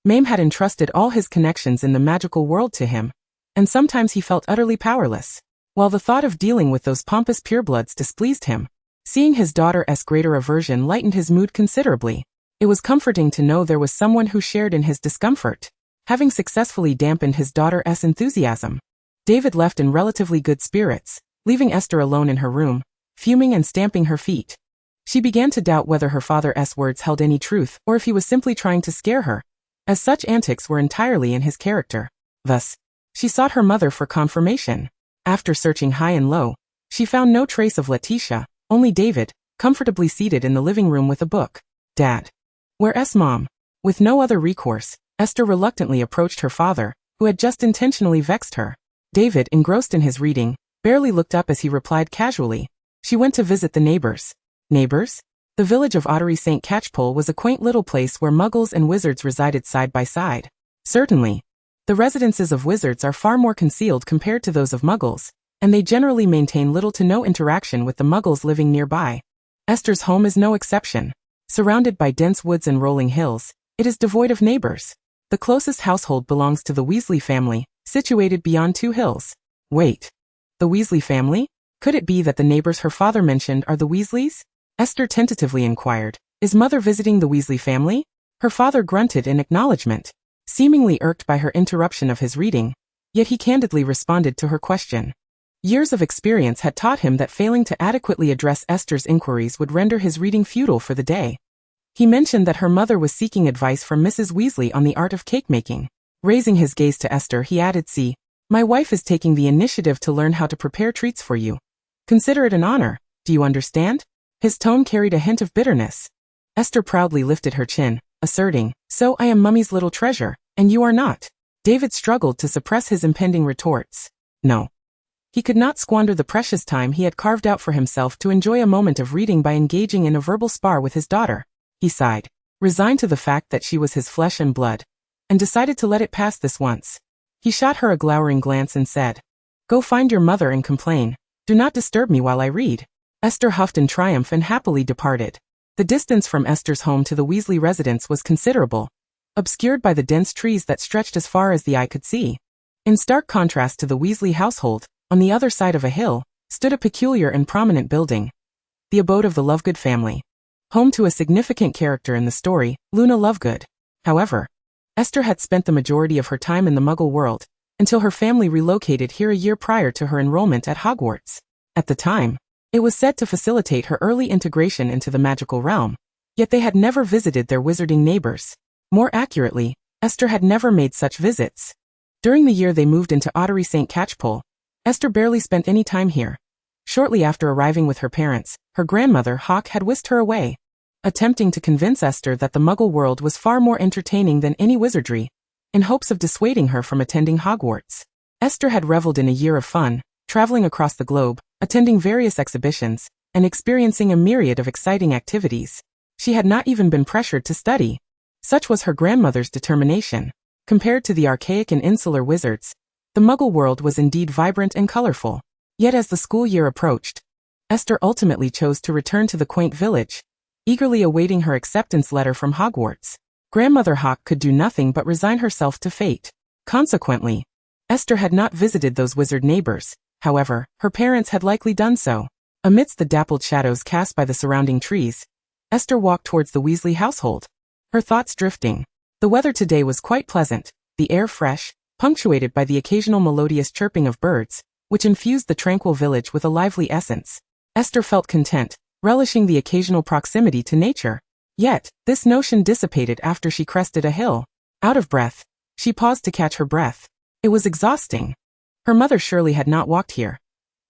[SPEAKER 1] Mame had entrusted all his connections in the magical world to him, and sometimes he felt utterly powerless. While the thought of dealing with those pompous purebloods displeased him, seeing his daughter's greater aversion lightened his mood considerably. It was comforting to know there was someone who shared in his discomfort. Having successfully dampened his daughter's enthusiasm, David left in relatively good spirits, leaving Esther alone in her room, fuming and stamping her feet. She began to doubt whether her father's words held any truth or if he was simply trying to scare her, as such antics were entirely in his character. Thus, she sought her mother for confirmation. After searching high and low, she found no trace of Letitia, only David, comfortably seated in the living room with a book. Dad. Where's Mom? With no other recourse, Esther reluctantly approached her father, who had just intentionally vexed her. David, engrossed in his reading, barely looked up as he replied casually. She went to visit the neighbors. Neighbors? The village of Ottery St. Catchpole was a quaint little place where muggles and wizards resided side by side. Certainly, the residences of wizards are far more concealed compared to those of muggles, and they generally maintain little to no interaction with the muggles living nearby. Esther's home is no exception. Surrounded by dense woods and rolling hills, it is devoid of neighbors. The closest household belongs to the Weasley family, situated beyond 2 hills. Wait. The Weasley family? Could it be that the neighbors her father mentioned are the Weasleys? Esther tentatively inquired. Is Mother visiting the Weasley family? Her father grunted in acknowledgement, seemingly irked by her interruption of his reading, yet he candidly responded to her question. Years of experience had taught him that failing to adequately address Esther's inquiries would render his reading futile for the day. He mentioned that her mother was seeking advice from Mrs. Weasley on the art of cake making. Raising his gaze to Esther, he added, "See, my wife is taking the initiative to learn how to prepare treats for you. Consider it an honor, do you understand?" His tone carried a hint of bitterness. Esther proudly lifted her chin, asserting, "So I am Mummy's little treasure, and you are not." David struggled to suppress his impending retorts. No. He could not squander the precious time he had carved out for himself to enjoy a moment of reading by engaging in a verbal spar with his daughter. he sighed, resigned to the fact that she was his flesh and blood, and decided to let it pass this once. He shot her a glowering glance and said, "Go find your mother and complain. Do not disturb me while I read." Esther huffed in triumph and happily departed. The distance from Esther's home to the Weasley residence was considerable, obscured by the dense trees that stretched as far as the eye could see. In stark contrast to the Weasley household, on the other side of a hill, stood a peculiar and prominent building, the abode of the Lovegood family, home to a significant character in the story, Luna Lovegood. However, Esther had spent the majority of her time in the Muggle world, until her family relocated here a year prior to her enrollment at Hogwarts. At the time, it was said to facilitate her early integration into the magical realm, yet they had never visited their wizarding neighbors. More accurately, Esther had never made such visits. During the year they moved into Ottery St. Catchpole, Esther barely spent any time here. Shortly after arriving with her parents, her grandmother Hawk had whisked her away, attempting to convince Esther that the Muggle world was far more entertaining than any wizardry, in hopes of dissuading her from attending Hogwarts. Esther had reveled in a year of fun, traveling across the globe, attending various exhibitions, and experiencing a myriad of exciting activities. She had not even been pressured to study. Such was her grandmother's determination. Compared to the archaic and insular wizards, the Muggle world was indeed vibrant and colorful. Yet as the school year approached, Esther ultimately chose to return to the quaint village, eagerly awaiting her acceptance letter from Hogwarts. Grandmother Hawk could do nothing but resign herself to fate. Consequently, Esther had not visited those wizard neighbors. However, her parents had likely done so. Amidst the dappled shadows cast by the surrounding trees, Esther walked towards the Weasley household, her thoughts drifting. The weather today was quite pleasant, the air fresh, punctuated by the occasional melodious chirping of birds, which infused the tranquil village with a lively essence. Esther felt content, relishing the occasional proximity to nature. Yet, this notion dissipated after she crested a hill. Out of breath, she paused to catch her breath. It was exhausting. Her mother surely had not walked here.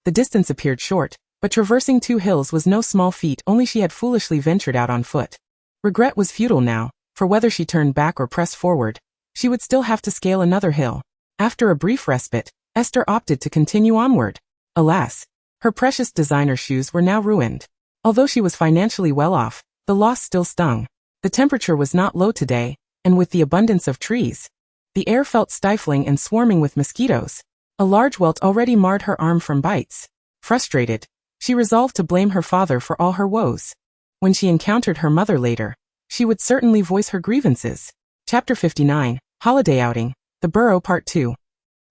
[SPEAKER 1] The distance appeared short, but traversing 2 hills was no small feat, only she had foolishly ventured out on foot. Regret was futile now, for whether she turned back or pressed forward, she would still have to scale another hill. After a brief respite, Esther opted to continue onward. Alas, her precious designer shoes were now ruined. Although she was financially well off, the loss still stung. The temperature was not low today, and with the abundance of trees, the air felt stifling and swarming with mosquitoes. A large welt already marred her arm from bites. Frustrated, she resolved to blame her father for all her woes. When she encountered her mother later, she would certainly voice her grievances. Chapter 59, Holiday Outing, The Burrow Part 2.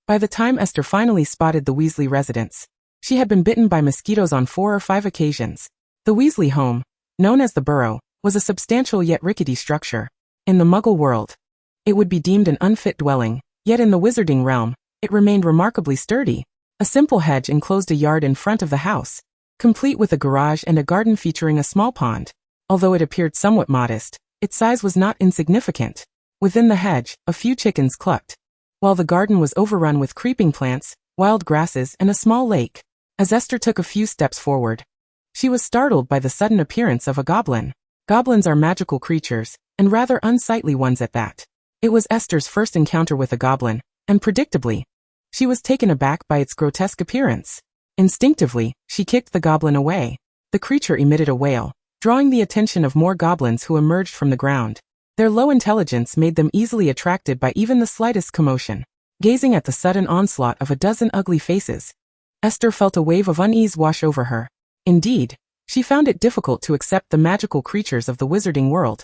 [SPEAKER 1] By the time Esther finally spotted the Weasley residence, she had been bitten by mosquitoes on 4 or 5 occasions. The Weasley home, known as the Burrow, was a substantial yet rickety structure. In the Muggle world, it would be deemed an unfit dwelling, yet in the wizarding realm, it remained remarkably sturdy. A simple hedge enclosed a yard in front of the house, complete with a garage and a garden featuring a small pond. Although it appeared somewhat modest, its size was not insignificant. Within the hedge, a few chickens clucked, while the garden was overrun with creeping plants, wild grasses, and a small lake. As Esther took a few steps forward, she was startled by the sudden appearance of a goblin. Goblins are magical creatures, and rather unsightly ones at that. It was Esther's first encounter with a goblin, and predictably, she was taken aback by its grotesque appearance. Instinctively, she kicked the goblin away. The creature emitted a wail, drawing the attention of more goblins who emerged from the ground. Their low intelligence made them easily attracted by even the slightest commotion. Gazing at the sudden onslaught of a dozen ugly faces, Esther felt a wave of unease wash over her. Indeed, she found it difficult to accept the magical creatures of the wizarding world,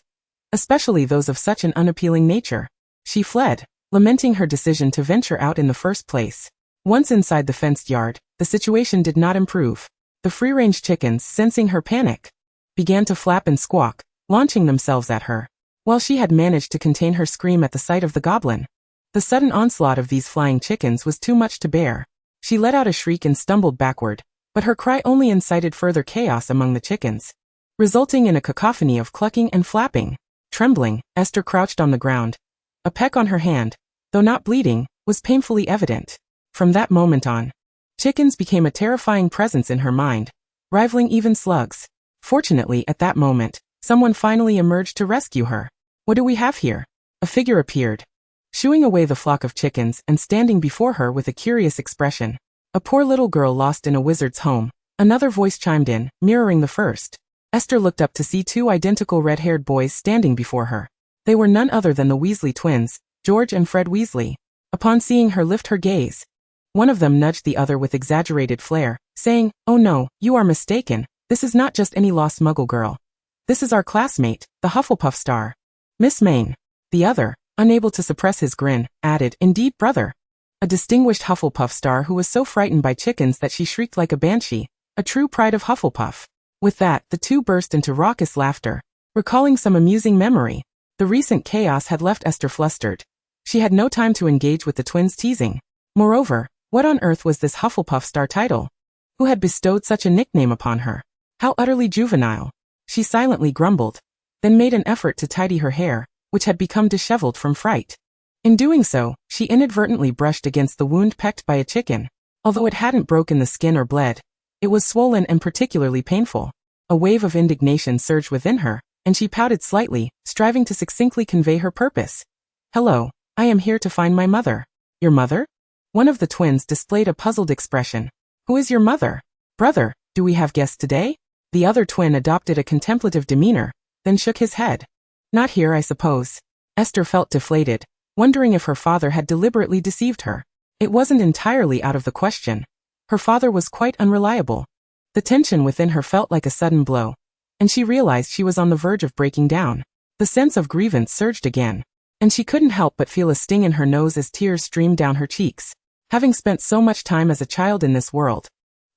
[SPEAKER 1] especially those of such an unappealing nature. She fled, lamenting her decision to venture out in the first place. Once inside the fenced yard, the situation did not improve. The free-range chickens, sensing her panic, began to flap and squawk, launching themselves at her. While she had managed to contain her scream at the sight of the goblin, the sudden onslaught of these flying chickens was too much to bear. She let out a shriek and stumbled backward, but her cry only incited further chaos among the chickens, resulting in a cacophony of clucking and flapping. Trembling, Esther crouched on the ground. A peck on her hand, though not bleeding, was painfully evident. From that moment on, chickens became a terrifying presence in her mind, rivaling even slugs. Fortunately, at that moment, someone finally emerged to rescue her. What do we have here? A figure appeared, shooing away the flock of chickens and standing before her with a curious expression. A poor little girl lost in a wizard's home. Another voice chimed in, mirroring the first. Esther looked up to see two identical red-haired boys standing before her. They were none other than the Weasley twins, George and Fred Weasley. Upon seeing her lift her gaze, one of them nudged the other with exaggerated flair, saying, "Oh no, you are mistaken. This is not just any lost muggle girl. This is our classmate, the Hufflepuff star. Miss Maine." The other, unable to suppress his grin, added, "Indeed, brother." A distinguished Hufflepuff star who was so frightened by chickens that she shrieked like a banshee, a true pride of Hufflepuff. With that, the two burst into raucous laughter, recalling some amusing memory. The recent chaos had left Esther flustered. She had no time to engage with the twins' teasing. Moreover, what on earth was this Hufflepuff star title? Who had bestowed such a nickname upon her? How utterly juvenile. She silently grumbled, then made an effort to tidy her hair, which had become disheveled from fright. In doing so, she inadvertently brushed against the wound pecked by a chicken. Although it hadn't broken the skin or bled, it was swollen and particularly painful. A wave of indignation surged within her, and she pouted slightly, striving to succinctly convey her purpose. "Hello, I am here to find my mother." "Your mother?" One of the twins displayed a puzzled expression. "Who is your mother?" "Brother, do we have guests today?" The other twin adopted a contemplative demeanor, then shook his head. "Not here, I suppose." Esther felt deflated, wondering if her father had deliberately deceived her. It wasn't entirely out of the question. Her father was quite unreliable. The tension within her felt like a sudden blow, and she realized she was on the verge of breaking down. The sense of grievance surged again, and she couldn't help but feel a sting in her nose as tears streamed down her cheeks. Having spent so much time as a child in this world,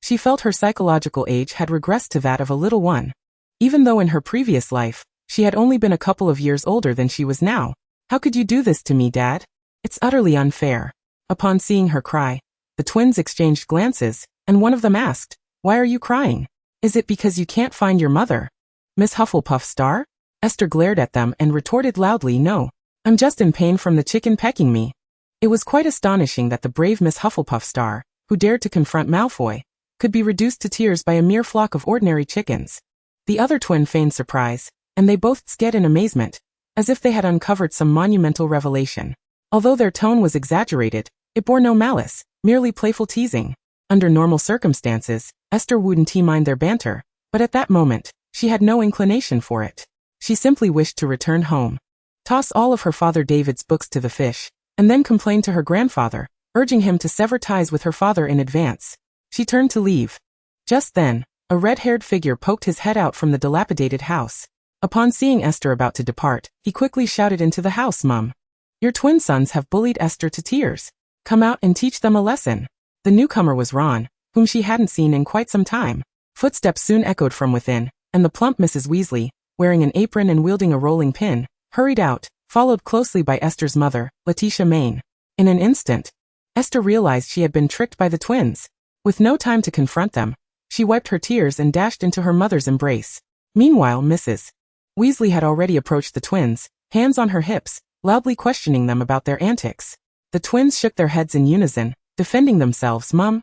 [SPEAKER 1] she felt her psychological age had regressed to that of a little one. Even though in her previous life, she had only been a couple of years older than she was now. "How could you do this to me, Dad? It's utterly unfair." Upon seeing her cry, the twins exchanged glances, and one of them asked, "Why are you crying? Is it because you can't find your mother, Miss Hufflepuff Star?" Esther glared at them and retorted loudly, "No, I'm just in pain from the chicken pecking me." It was quite astonishing that the brave Miss Hufflepuff Star, who dared to confront Malfoy, could be reduced to tears by a mere flock of ordinary chickens. The other twin feigned surprise, and they both stared in amazement, as if they had uncovered some monumental revelation. Although their tone was exaggerated, it bore no malice, merely playful teasing. Under normal circumstances, Esther wouldn't mind their banter, but at that moment, she had no inclination for it. She simply wished to return home, toss all of her father David's books to the fish, and then complain to her grandfather, urging him to sever ties with her father in advance. She turned to leave. Just then, a red-haired figure poked his head out from the dilapidated house. Upon seeing Esther about to depart, he quickly shouted into the house, "Mum, your twin sons have bullied Esther to tears. Come out and teach them a lesson." The newcomer was Ron, whom she hadn't seen in quite some time. Footsteps soon echoed from within, and the plump Mrs. Weasley, wearing an apron and wielding a rolling pin, hurried out, followed closely by Esther's mother, Letitia Maine. In an instant, Esther realized she had been tricked by the twins. With no time to confront them, she wiped her tears and dashed into her mother's embrace. Meanwhile, Mrs. Weasley had already approached the twins, hands on her hips, loudly questioning them about their antics. The twins shook their heads in unison, defending themselves. "Mum,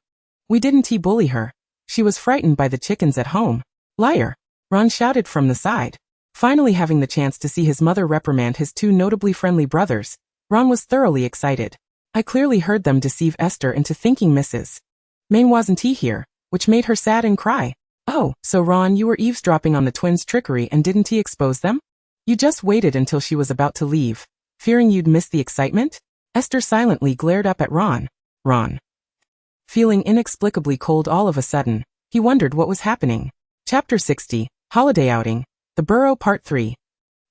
[SPEAKER 1] we didn't bully her. She was frightened by the chickens at home." "Liar!" Ron shouted from the side. Finally having the chance to see his mother reprimand his two notably friendly brothers, Ron was thoroughly excited. "I clearly heard them deceive Esther into thinking Mrs. Maine wasn't here, which made her sad and cry." "Oh, so Ron, you were eavesdropping on the twins' trickery and didn't expose them? You just waited until she was about to leave, fearing you'd miss the excitement?" Esther silently glared up at Ron. Ron, feeling inexplicably cold all of a sudden, he wondered what was happening. Chapter 60, Holiday Outing, The Burrow Part 3.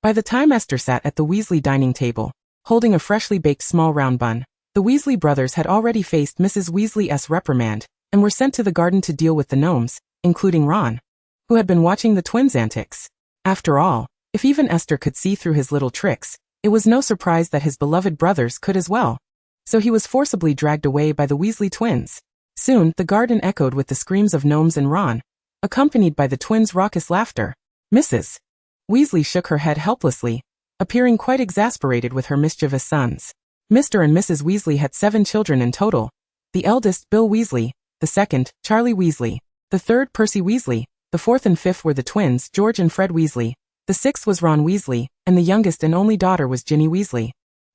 [SPEAKER 1] By the time Esther sat at the Weasley dining table, holding a freshly baked small round bun, the Weasley brothers had already faced Mrs. Weasley's reprimand, and were sent to the garden to deal with the gnomes, including Ron, who had been watching the twins' antics. After all, if even Esther could see through his little tricks, it was no surprise that his beloved brothers could as well. So he was forcibly dragged away by the Weasley twins. Soon, the garden echoed with the screams of gnomes and Ron, accompanied by the twins' raucous laughter. Mrs. Weasley shook her head helplessly, appearing quite exasperated with her mischievous sons. Mr. and Mrs. Weasley had 7 children in total. The eldest, Bill Weasley, the second, Charlie Weasley, the third, Percy Weasley, the fourth and fifth were the twins, George and Fred Weasley, the sixth was Ron Weasley, and the youngest and only daughter was Ginny Weasley.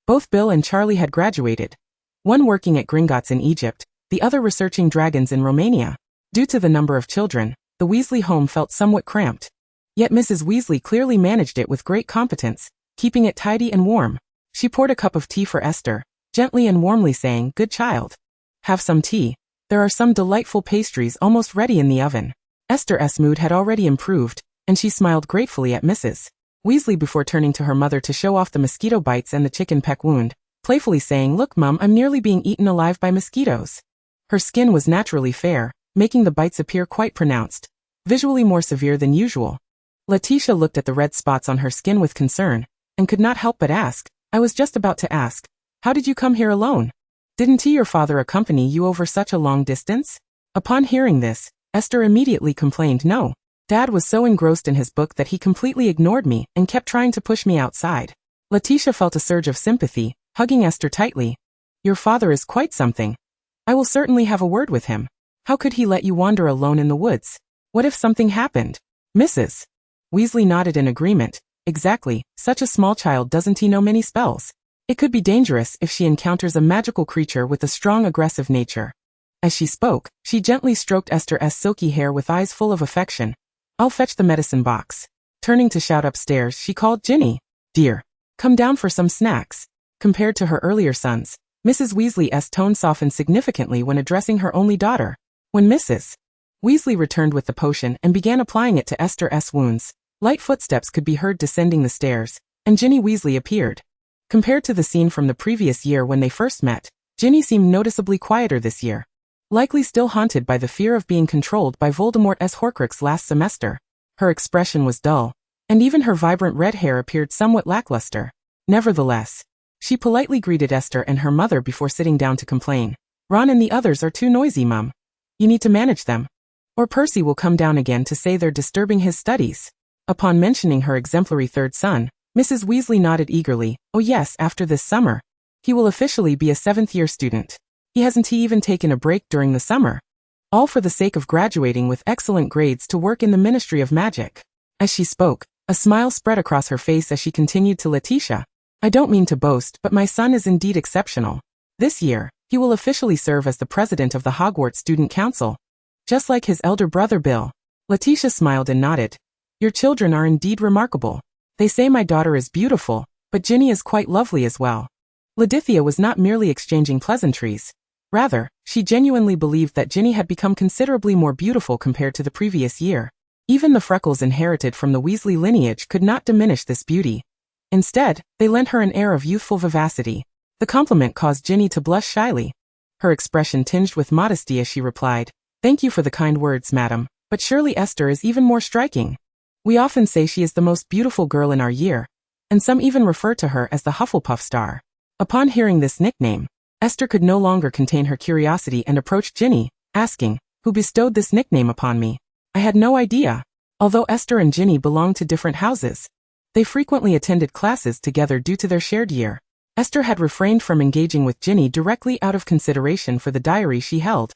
[SPEAKER 1] Both Bill and Charlie had graduated, one working at Gringotts in Egypt, the other researching dragons in Romania. Due to the number of children, the Weasley home felt somewhat cramped. Yet Mrs. Weasley clearly managed it with great competence, keeping it tidy and warm. She poured a cup of tea for Esther, gently and warmly saying, "Good child. Have some tea. There are some delightful pastries almost ready in the oven." Esther's mood had already improved, and she smiled gratefully at Mrs. Weasley before turning to her mother to show off the mosquito bites and the chicken peck wound, playfully saying, "Look, Mum, I'm nearly being eaten alive by mosquitoes." Her skin was naturally fair, making the bites appear quite pronounced, visually more severe than usual. Letitia looked at the red spots on her skin with concern, and could not help but ask, "I was just about to ask, how did you come here alone? Didn't your father accompany you over such a long distance?" Upon hearing this, Esther immediately complained, "No. Dad was so engrossed in his book that he completely ignored me and kept trying to push me outside." Letitia felt a surge of sympathy, hugging Esther tightly. "Your father is quite something. I will certainly have a word with him. How could he let you wander alone in the woods? What if something happened?" Mrs. Weasley nodded in agreement. "Exactly, such a small child, doesn't he know many spells? It could be dangerous if she encounters a magical creature with a strong aggressive nature." As she spoke, she gently stroked Esther's silky hair with eyes full of affection. "I'll fetch the medicine box." Turning to shout upstairs, she called, "Ginny, dear, come down for some snacks." Compared to her earlier sons, Mrs. Weasley's tone softened significantly when addressing her only daughter. When Mrs. Weasley returned with the potion and began applying it to Esther's wounds, light footsteps could be heard descending the stairs, and Ginny Weasley appeared. Compared to the scene from the previous year when they first met, Ginny seemed noticeably quieter this year. Likely still haunted by the fear of being controlled by Voldemort's Horcrux last semester. Her expression was dull, and even her vibrant red hair appeared somewhat lackluster. Nevertheless, she politely greeted Esther and her mother before sitting down to complain. "Ron and the others are too noisy, Mum. You need to manage them, or Percy will come down again to say they're disturbing his studies." Upon mentioning her exemplary third son, Mrs. Weasley nodded eagerly. "Oh yes, after this summer. He will officially be a 7th-year student. He hasn't even taken a break during the summer. All for the sake of graduating with excellent grades to work in the Ministry of Magic." As she spoke, a smile spread across her face as she continued to Letitia. "I don't mean to boast, but my son is indeed exceptional. This year, he will officially serve as the president of the Hogwarts Student Council, just like his elder brother Bill." Letitia smiled and nodded. "Your children are indeed remarkable. They say my daughter is beautiful, but Ginny is quite lovely as well." Ladithia was not merely exchanging pleasantries. Rather, she genuinely believed that Ginny had become considerably more beautiful compared to the previous year. Even the freckles inherited from the Weasley lineage could not diminish this beauty. Instead, they lent her an air of youthful vivacity. The compliment caused Ginny to blush shyly. Her expression tinged with modesty as she replied, "Thank you for the kind words, madam, but surely Esther is even more striking. We often say she is the most beautiful girl in our year, and some even refer to her as the Hufflepuff star." Upon hearing this nickname, Esther could no longer contain her curiosity and approached Ginny, asking, "Who bestowed this nickname upon me? I had no idea." Although Esther and Ginny belonged to different houses, they frequently attended classes together due to their shared year. Esther had refrained from engaging with Ginny directly out of consideration for the diary she held.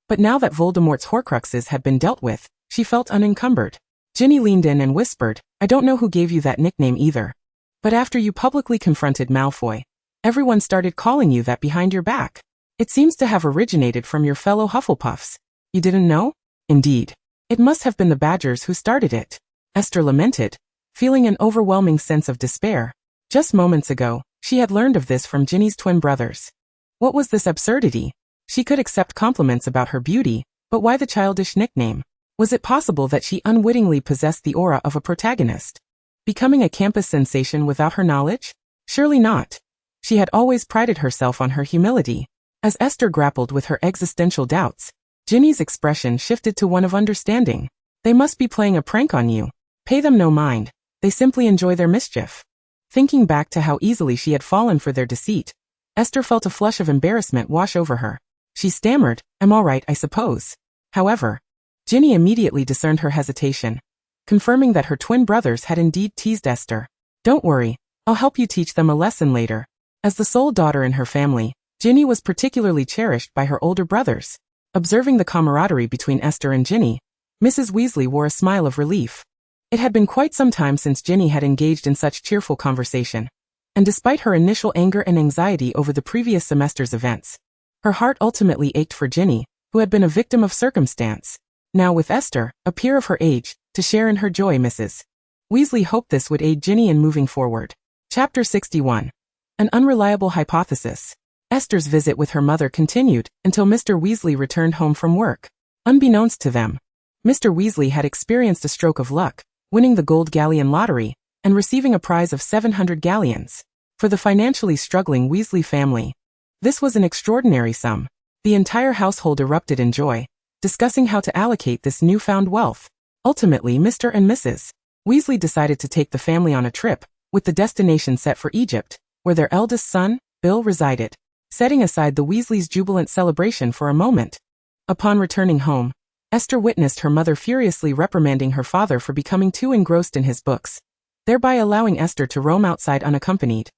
[SPEAKER 1] But now that Voldemort's Horcruxes had been dealt with, she felt unencumbered. Ginny leaned in and whispered, "I don't know who gave you that nickname either. But after you publicly confronted Malfoy, everyone started calling you that behind your back. It seems to have originated from your fellow Hufflepuffs. You didn't know? Indeed. It must have been the Badgers who started it." Esther lamented, feeling an overwhelming sense of despair. Just moments ago, she had learned of this from Ginny's twin brothers. What was this absurdity? She could accept compliments about her beauty, but why the childish nickname? Was it possible that she unwittingly possessed the aura of a protagonist, becoming a campus sensation without her knowledge? Surely not. She had always prided herself on her humility. As Esther grappled with her existential doubts, Ginny's expression shifted to one of understanding. "They must be playing a prank on you. Pay them no mind. They simply enjoy their mischief." Thinking back to how easily she had fallen for their deceit, Esther felt a flush of embarrassment wash over her. She stammered, "I'm all right, I suppose." However, Ginny immediately discerned her hesitation, confirming that her twin brothers had indeed teased Esther. "Don't worry, I'll help you teach them a lesson later." As the sole daughter in her family, Ginny was particularly cherished by her older brothers. Observing the camaraderie between Esther and Ginny, Mrs. Weasley wore a smile of relief. It had been quite some time since Ginny had engaged in such cheerful conversation, and despite her initial anger and anxiety over the previous semester's events, her heart ultimately ached for Ginny, who had been a victim of circumstance. Now with Esther, a peer of her age, to share in her joy. Mrs. Weasley hoped this would aid Ginny in moving forward. Chapter 61. An unreliable hypothesis. Esther's visit with her mother continued until Mr. Weasley returned home from work. Unbeknownst to them, Mr. Weasley had experienced a stroke of luck, winning the gold galleon lottery and receiving a prize of 700 galleons. For the financially struggling Weasley family, this was an extraordinary sum. The entire household erupted in joy, discussing how to allocate this newfound wealth. Ultimately, Mr. and Mrs. Weasley decided to take the family on a trip, with the destination set for Egypt, where their eldest son, Bill, resided. Setting aside the Weasleys' jubilant celebration for a moment. Upon returning home, Esther witnessed her mother furiously reprimanding her father for becoming too engrossed in his books, thereby allowing Esther to roam outside unaccompanied.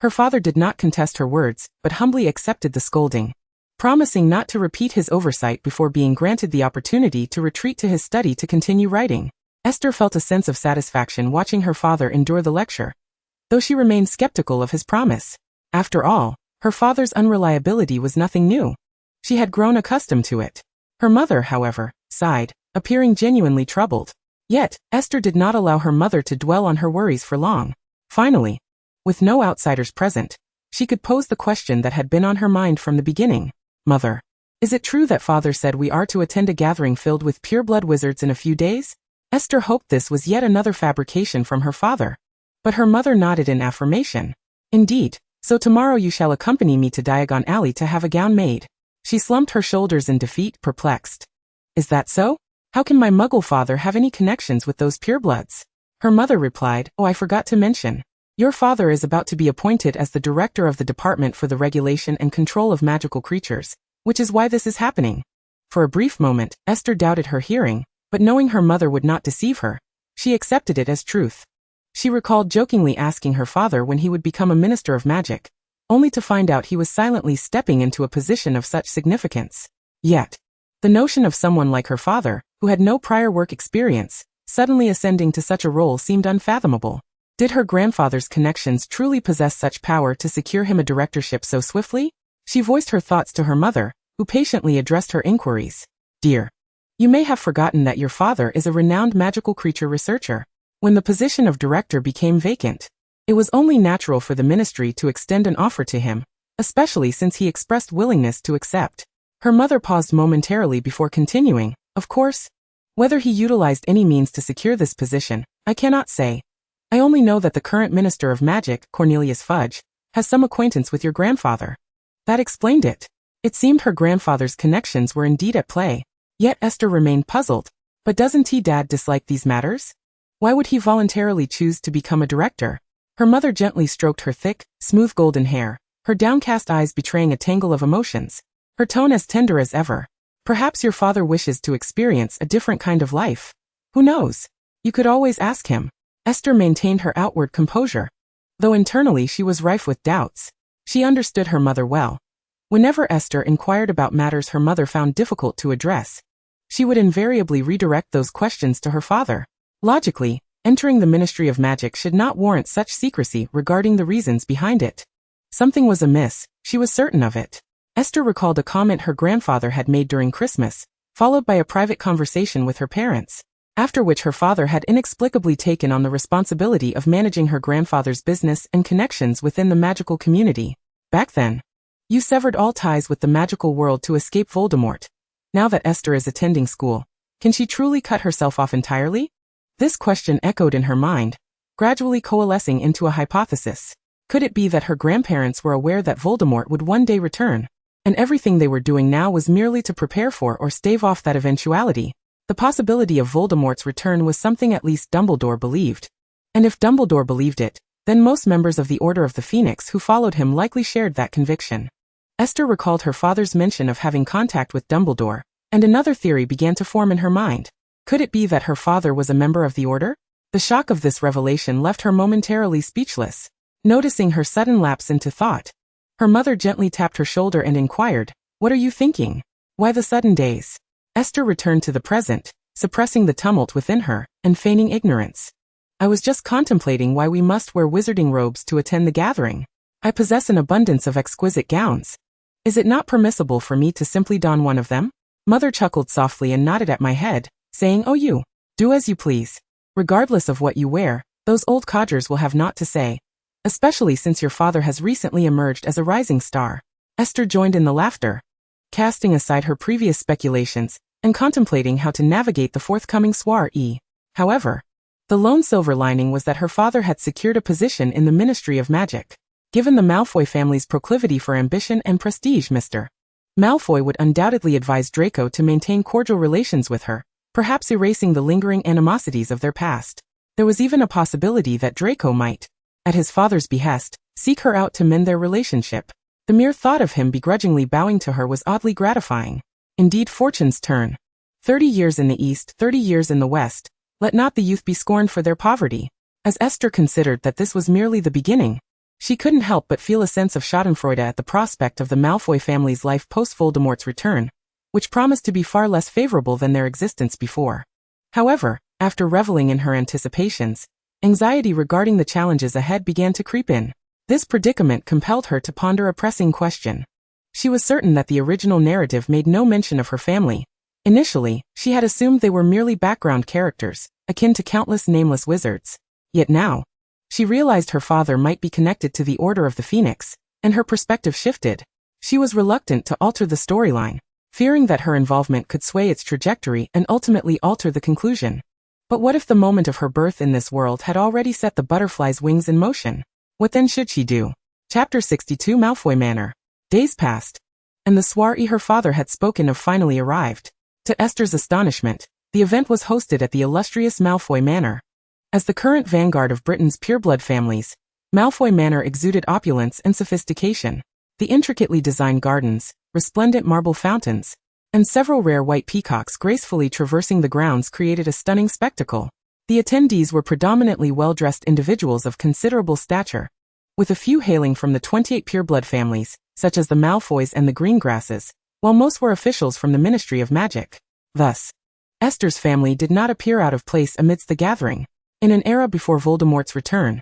[SPEAKER 1] Her father did not contest her words, but humbly accepted the scolding, promising not to repeat his oversight before being granted the opportunity to retreat to his study to continue writing. Esther felt a sense of satisfaction watching her father endure the lecture, though she remained skeptical of his promise. After all, her father's unreliability was nothing new. She had grown accustomed to it. Her mother, however, sighed, appearing genuinely troubled. Yet, Esther did not allow her mother to dwell on her worries for long. Finally, with no outsiders present, she could pose the question that had been on her mind from the beginning. Mother, is it true that father said we are to attend a gathering filled with pureblood wizards in a few days? Esther hoped this was yet another fabrication from her father. But her mother nodded in affirmation. Indeed. So tomorrow you shall accompany me to Diagon Alley to have a gown made. She slumped her shoulders in defeat, perplexed. Is that so? How can my muggle father have any connections with those purebloods? Her mother replied, oh, I forgot to mention. Your father is about to be appointed as the director of the Department for the Regulation and Control of Magical Creatures, which is why this is happening. For a brief moment, Esther doubted her hearing, but knowing her mother would not deceive her, she accepted it as truth. She recalled jokingly asking her father when he would become a minister of magic, only to find out he was silently stepping into a position of such significance. Yet, the notion of someone like her father, who had no prior work experience, suddenly ascending to such a role seemed unfathomable. Did her grandfather's connections truly possess such power to secure him a directorship so swiftly? She voiced her thoughts to her mother, who patiently addressed her inquiries. Dear, you may have forgotten that your father is a renowned magical creature researcher. When the position of director became vacant, it was only natural for the ministry to extend an offer to him, especially since he expressed willingness to accept. Her mother paused momentarily before continuing. Of course, whether he utilized any means to secure this position, I cannot say. I only know that the current Minister of Magic, Cornelius Fudge, has some acquaintance with your grandfather. That explained it. It seemed her grandfather's connections were indeed at play. Yet Esther remained puzzled. But doesn't Dad dislike these matters? Why would he voluntarily choose to become a director? Her mother gently stroked her thick, smooth golden hair, her downcast eyes betraying a tangle of emotions, her tone as tender as ever. Perhaps your father wishes to experience a different kind of life. Who knows? You could always ask him. Esther maintained her outward composure, though internally she was rife with doubts. She understood her mother well. Whenever Esther inquired about matters her mother found difficult to address, she would invariably redirect those questions to her father. Logically, entering the Ministry of Magic should not warrant such secrecy regarding the reasons behind it. Something was amiss, she was certain of it. Esther recalled a comment her grandfather had made during Christmas, followed by a private conversation with her parents, after which her father had inexplicably taken on the responsibility of managing her grandfather's business and connections within the magical community. Back then, you severed all ties with the magical world to escape Voldemort. Now that Esther is attending school, can she truly cut herself off entirely? This question echoed in her mind, gradually coalescing into a hypothesis. Could it be that her grandparents were aware that Voldemort would one day return, and everything they were doing now was merely to prepare for or stave off that eventuality? The possibility of Voldemort's return was something at least Dumbledore believed. And if Dumbledore believed it, then most members of the Order of the Phoenix who followed him likely shared that conviction. Esther recalled her father's mention of having contact with Dumbledore, and another theory began to form in her mind. Could it be that her father was a member of the Order? The shock of this revelation left her momentarily speechless. Noticing her sudden lapse into thought, her mother gently tapped her shoulder and inquired, "What are you thinking? Why the sudden daze?" Esther returned to the present, suppressing the tumult within her, and feigning ignorance. "I was just contemplating why we must wear wizarding robes to attend the gathering. I possess an abundance of exquisite gowns. Is it not permissible for me to simply don one of them?" Mother chuckled softly and nodded at my head, saying, "Oh, you Do as you please. Regardless of what you wear, those old codgers will have naught to say, especially since your father has recently emerged as a rising star. Esther joined in the laughter, casting aside her previous speculations and contemplating how to navigate the forthcoming soiree. However, the lone silver lining was that her father had secured a position in the Ministry of Magic. Given the Malfoy family's proclivity for ambition and prestige, Mr. Malfoy would undoubtedly advise Draco to maintain cordial relations with her, perhaps erasing the lingering animosities of their past. There was even a possibility that Draco might, at his father's behest, seek her out to mend their relationship. The mere thought of him begrudgingly bowing to her was oddly gratifying. Indeed, fortune's turn. 30 years in the East, 30 years in the West. Let not the youth be scorned for their poverty. As Esther considered that this was merely the beginning, she couldn't help but feel a sense of schadenfreude at the prospect of the Malfoy family's life post-Voldemort's return, which promised to be far less favorable than their existence before. However, after reveling in her anticipations, anxiety regarding the challenges ahead began to creep in. This predicament compelled her to ponder a pressing question. She was certain that the original narrative made no mention of her family. Initially, she had assumed they were merely background characters, akin to countless nameless wizards. Yet now, she realized her father might be connected to the Order of the Phoenix, and her perspective shifted. She was reluctant to alter the storyline, fearing that her involvement could sway its trajectory and ultimately alter the conclusion. But what if the moment of her birth in this world had already set the butterfly's wings in motion? What then should she do? Chapter 62 Malfoy Manor. Days passed, and the soiree her father had spoken of finally arrived. To Esther's astonishment, the event was hosted at the illustrious Malfoy Manor. As the current vanguard of Britain's pureblood families, Malfoy Manor exuded opulence and sophistication. The intricately designed gardens, resplendent marble fountains, and several rare white peacocks gracefully traversing the grounds created a stunning spectacle. The attendees were predominantly well-dressed individuals of considerable stature, with a few hailing from the 28 pureblood families, such as the Malfoys and the Greengrasses, while most were officials from the Ministry of Magic. Thus, Esther's family did not appear out of place amidst the gathering. In an era before Voldemort's return,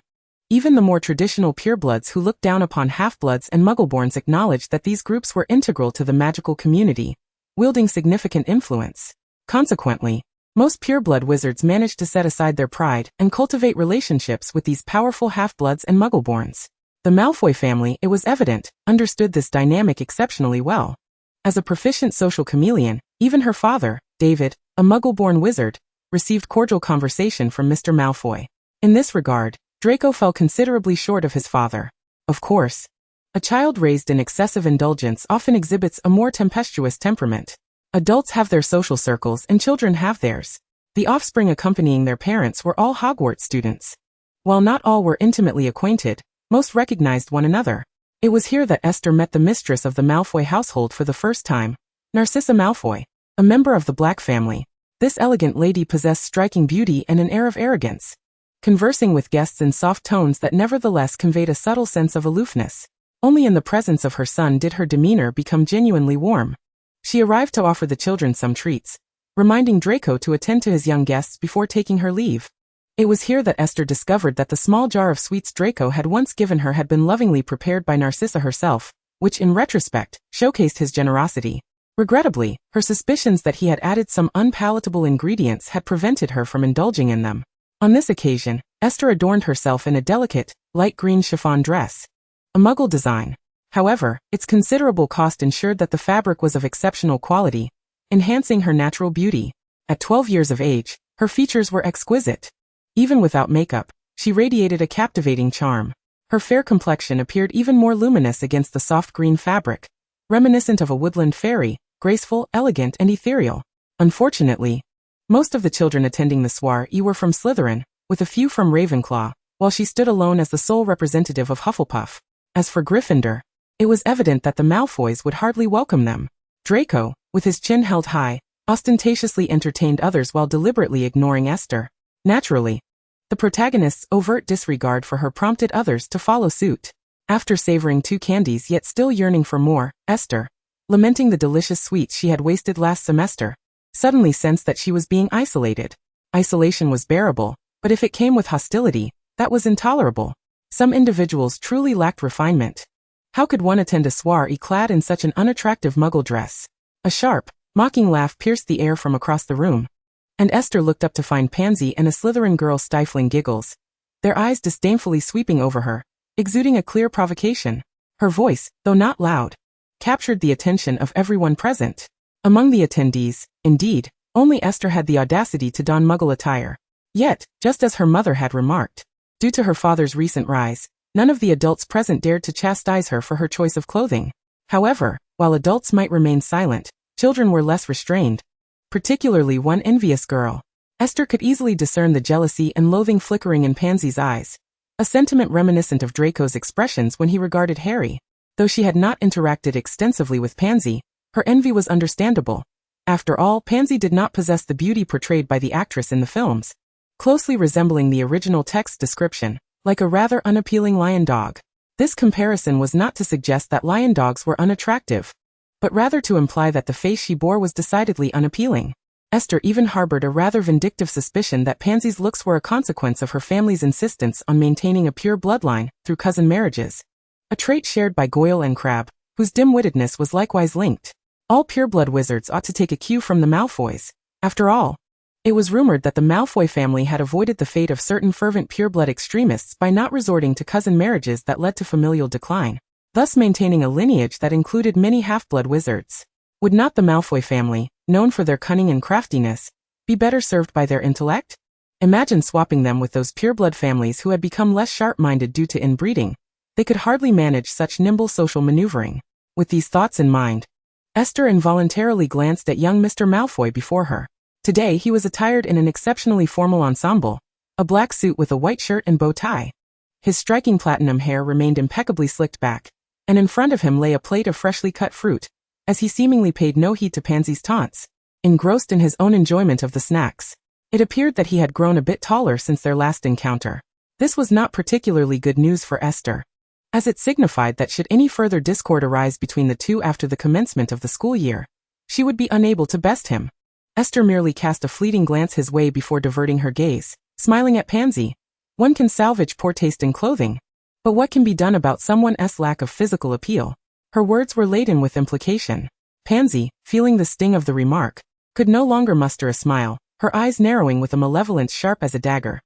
[SPEAKER 1] even the more traditional purebloods who looked down upon half-bloods and muggleborns acknowledged that these groups were integral to the magical community, wielding significant influence. Consequently, most pureblood wizards managed to set aside their pride and cultivate relationships with these powerful half-bloods and muggleborns. The Malfoy family, it was evident, understood this dynamic exceptionally well. As a proficient social chameleon, even her father, David, a muggle-born wizard, received cordial conversation from Mr. Malfoy. In this regard, Draco fell considerably short of his father. Of course, a child raised in excessive indulgence often exhibits a more tempestuous temperament. Adults have their social circles and children have theirs. The offspring accompanying their parents were all Hogwarts students. While not all were intimately acquainted, most recognized one another. It was here that Esther met the mistress of the Malfoy household for the first time, Narcissa Malfoy, a member of the Black family. This elegant lady possessed striking beauty and an air of arrogance, conversing with guests in soft tones that nevertheless conveyed a subtle sense of aloofness. Only in the presence of her son did her demeanor become genuinely warm. She arrived to offer the children some treats, reminding Draco to attend to his young guests before taking her leave. It was here that Esther discovered that the small jar of sweets Draco had once given her had been lovingly prepared by Narcissa herself, which in retrospect showcased his generosity. Regrettably, her suspicions that he had added some unpalatable ingredients had prevented her from indulging in them. On this occasion, Esther adorned herself in a delicate, light green chiffon dress, a Muggle design. However, its considerable cost ensured that the fabric was of exceptional quality, enhancing her natural beauty. At 12 years of age, her features were exquisite. Even without makeup, she radiated a captivating charm. Her fair complexion appeared even more luminous against the soft green fabric, reminiscent of a woodland fairy, graceful, elegant, and ethereal. Unfortunately, most of the children attending the soiree were from Slytherin, with a few from Ravenclaw, while she stood alone as the sole representative of Hufflepuff. As for Gryffindor, it was evident that the Malfoys would hardly welcome them. Draco, with his chin held high, ostentatiously entertained others while deliberately ignoring Esther. Naturally, the protagonist's overt disregard for her prompted others to follow suit. After savoring 2 candies yet still yearning for more, Esther, lamenting the delicious sweets she had wasted last semester, suddenly sensed that she was being isolated. Isolation was bearable, but if it came with hostility, that was intolerable. Some individuals truly lacked refinement. How could one attend a soiree clad in such an unattractive Muggle dress? A sharp, mocking laugh pierced the air from across the room, and Esther looked up to find Pansy and a Slytherin girl stifling giggles, their eyes disdainfully sweeping over her, exuding a clear provocation. Her voice, though not loud, captured the attention of everyone present. Among the attendees, indeed, only Esther had the audacity to don Muggle attire. Yet, just as her mother had remarked, due to her father's recent rise, none of the adults present dared to chastise her for her choice of clothing. However, while adults might remain silent, children were less restrained, particularly one envious girl. Esther could easily discern the jealousy and loathing flickering in Pansy's eyes, a sentiment reminiscent of Draco's expressions when he regarded Harry. Though she had not interacted extensively with Pansy, her envy was understandable. After all, Pansy did not possess the beauty portrayed by the actress in the films, closely resembling the original text description, like a rather unappealing lion dog. This comparison was not to suggest that lion dogs were unattractive, but rather to imply that the face she bore was decidedly unappealing. Esther even harbored a rather vindictive suspicion that Pansy's looks were a consequence of her family's insistence on maintaining a pure bloodline through cousin marriages, a trait shared by Goyle and Crabbe, whose dim-wittedness was likewise linked. All pureblood wizards ought to take a cue from the Malfoys. After all, it was rumored that the Malfoy family had avoided the fate of certain fervent pureblood extremists by not resorting to cousin marriages that led to familial decline, thus maintaining a lineage that included many half-blood wizards. Would not the Malfoy family, known for their cunning and craftiness, be better served by their intellect? Imagine swapping them with those pureblood families who had become less sharp-minded due to inbreeding. They could hardly manage such nimble social maneuvering. With these thoughts in mind, Esther involuntarily glanced at young Mr. Malfoy before her. Today he was attired in an exceptionally formal ensemble, a black suit with a white shirt and bow tie. His striking platinum hair remained impeccably slicked back, and in front of him lay a plate of freshly cut fruit, as he seemingly paid no heed to Pansy's taunts. Engrossed in his own enjoyment of the snacks, it appeared that he had grown a bit taller since their last encounter. This was not particularly good news for Esther, as it signified that should any further discord arise between the two after the commencement of the school year, she would be unable to best him. Esther merely cast a fleeting glance his way before diverting her gaze, smiling at Pansy. One can salvage poor taste in clothing, but what can be done about someone's lack of physical appeal? Her words were laden with implication. Pansy, feeling the sting of the remark, could no longer muster a smile, her eyes narrowing with a malevolence sharp as a dagger.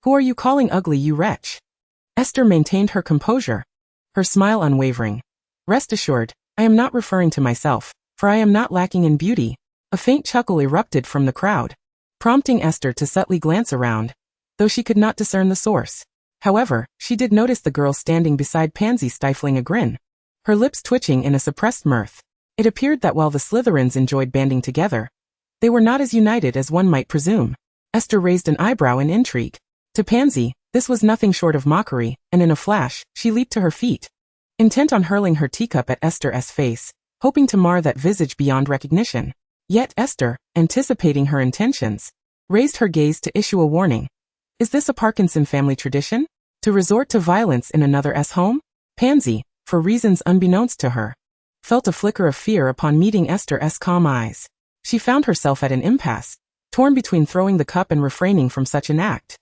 [SPEAKER 1] "Who are you calling ugly, you wretch?" Esther maintained her composure, her smile unwavering. "Rest assured, I am not referring to myself, for I am not lacking in beauty." A faint chuckle erupted from the crowd, prompting Esther to subtly glance around, though she could not discern the source. However, she did notice the girl standing beside Pansy stifling a grin, her lips twitching in a suppressed mirth. It appeared that while the Slytherins enjoyed banding together, they were not as united as one might presume. Esther raised an eyebrow in intrigue. To Pansy, this was nothing short of mockery, and in a flash, she leaped to her feet, intent on hurling her teacup at Esther's face, hoping to mar that visage beyond recognition. Yet Esther, anticipating her intentions, raised her gaze to issue a warning. "Is this a Parkinson family tradition? To resort to violence in another's home?" Pansy, for reasons unbeknownst to her, felt a flicker of fear upon meeting Esther's calm eyes. She found herself at an impasse, torn between throwing the cup and refraining from such an act.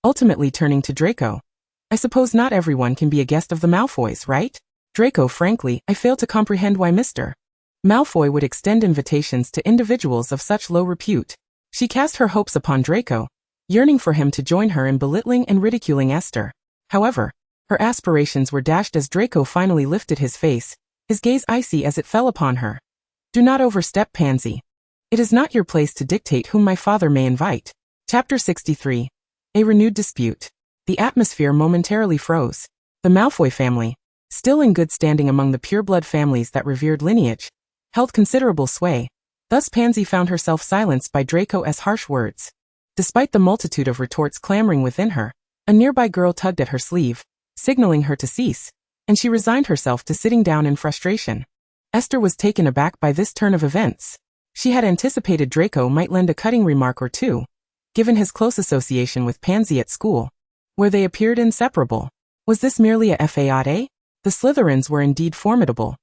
[SPEAKER 1] Ultimately turning to Draco. "I suppose not everyone can be a guest of the Malfoys, right?" "Draco, frankly, I fail to comprehend why Mr. Malfoy would extend invitations to individuals of such low repute." She cast her hopes upon Draco, yearning for him to join her in belittling and ridiculing Esther. However, her aspirations were dashed as Draco finally lifted his face, his gaze icy as it fell upon her. "Do not overstep, Pansy. It is not your place to dictate whom my father may invite." Chapter 63. A renewed dispute. The atmosphere momentarily froze. The Malfoy family, still in good standing among the pureblood families that revered lineage, held considerable sway. Thus Pansy found herself silenced by Draco's harsh words. Despite the multitude of retorts clamoring within her, a nearby girl tugged at her sleeve, signaling her to cease, and she resigned herself to sitting down in frustration. Esther was taken aback by this turn of events. She had anticipated Draco might lend a cutting remark or two, given his close association with Pansy at school, where they appeared inseparable. Was this merely a fade? The Slytherins were indeed formidable.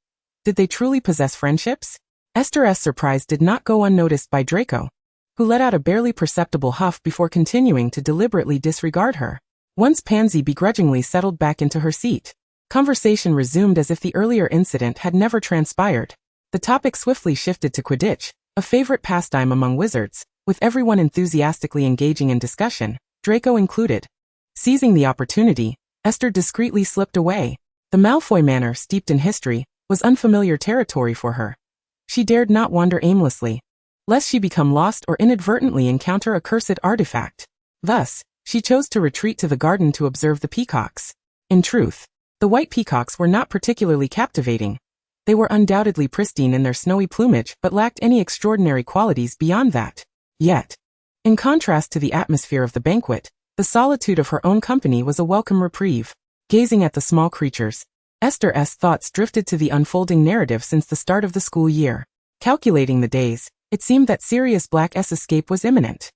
[SPEAKER 1] Did they truly possess friendships? Esther's surprise did not go unnoticed by Draco, who let out a barely perceptible huff before continuing to deliberately disregard her. Once Pansy begrudgingly settled back into her seat, conversation resumed as if the earlier incident had never transpired. The topic swiftly shifted to Quidditch, a favorite pastime among wizards, with everyone enthusiastically engaging in discussion, Draco included. Seizing the opportunity, Esther discreetly slipped away. The Malfoy manor, steeped in history, was unfamiliar territory for her. She dared not wander aimlessly, lest she become lost or inadvertently encounter a cursed artifact. Thus, she chose to retreat to the garden to observe the peacocks. In truth, the white peacocks were not particularly captivating. They were undoubtedly pristine in their snowy plumage but lacked any extraordinary qualities beyond that. Yet, in contrast to the atmosphere of the banquet, the solitude of her own company was a welcome reprieve. Gazing at the small creatures, Esther's thoughts drifted to the unfolding narrative since the start of the school year. Calculating the days, it seemed that Sirius Black's escape was imminent.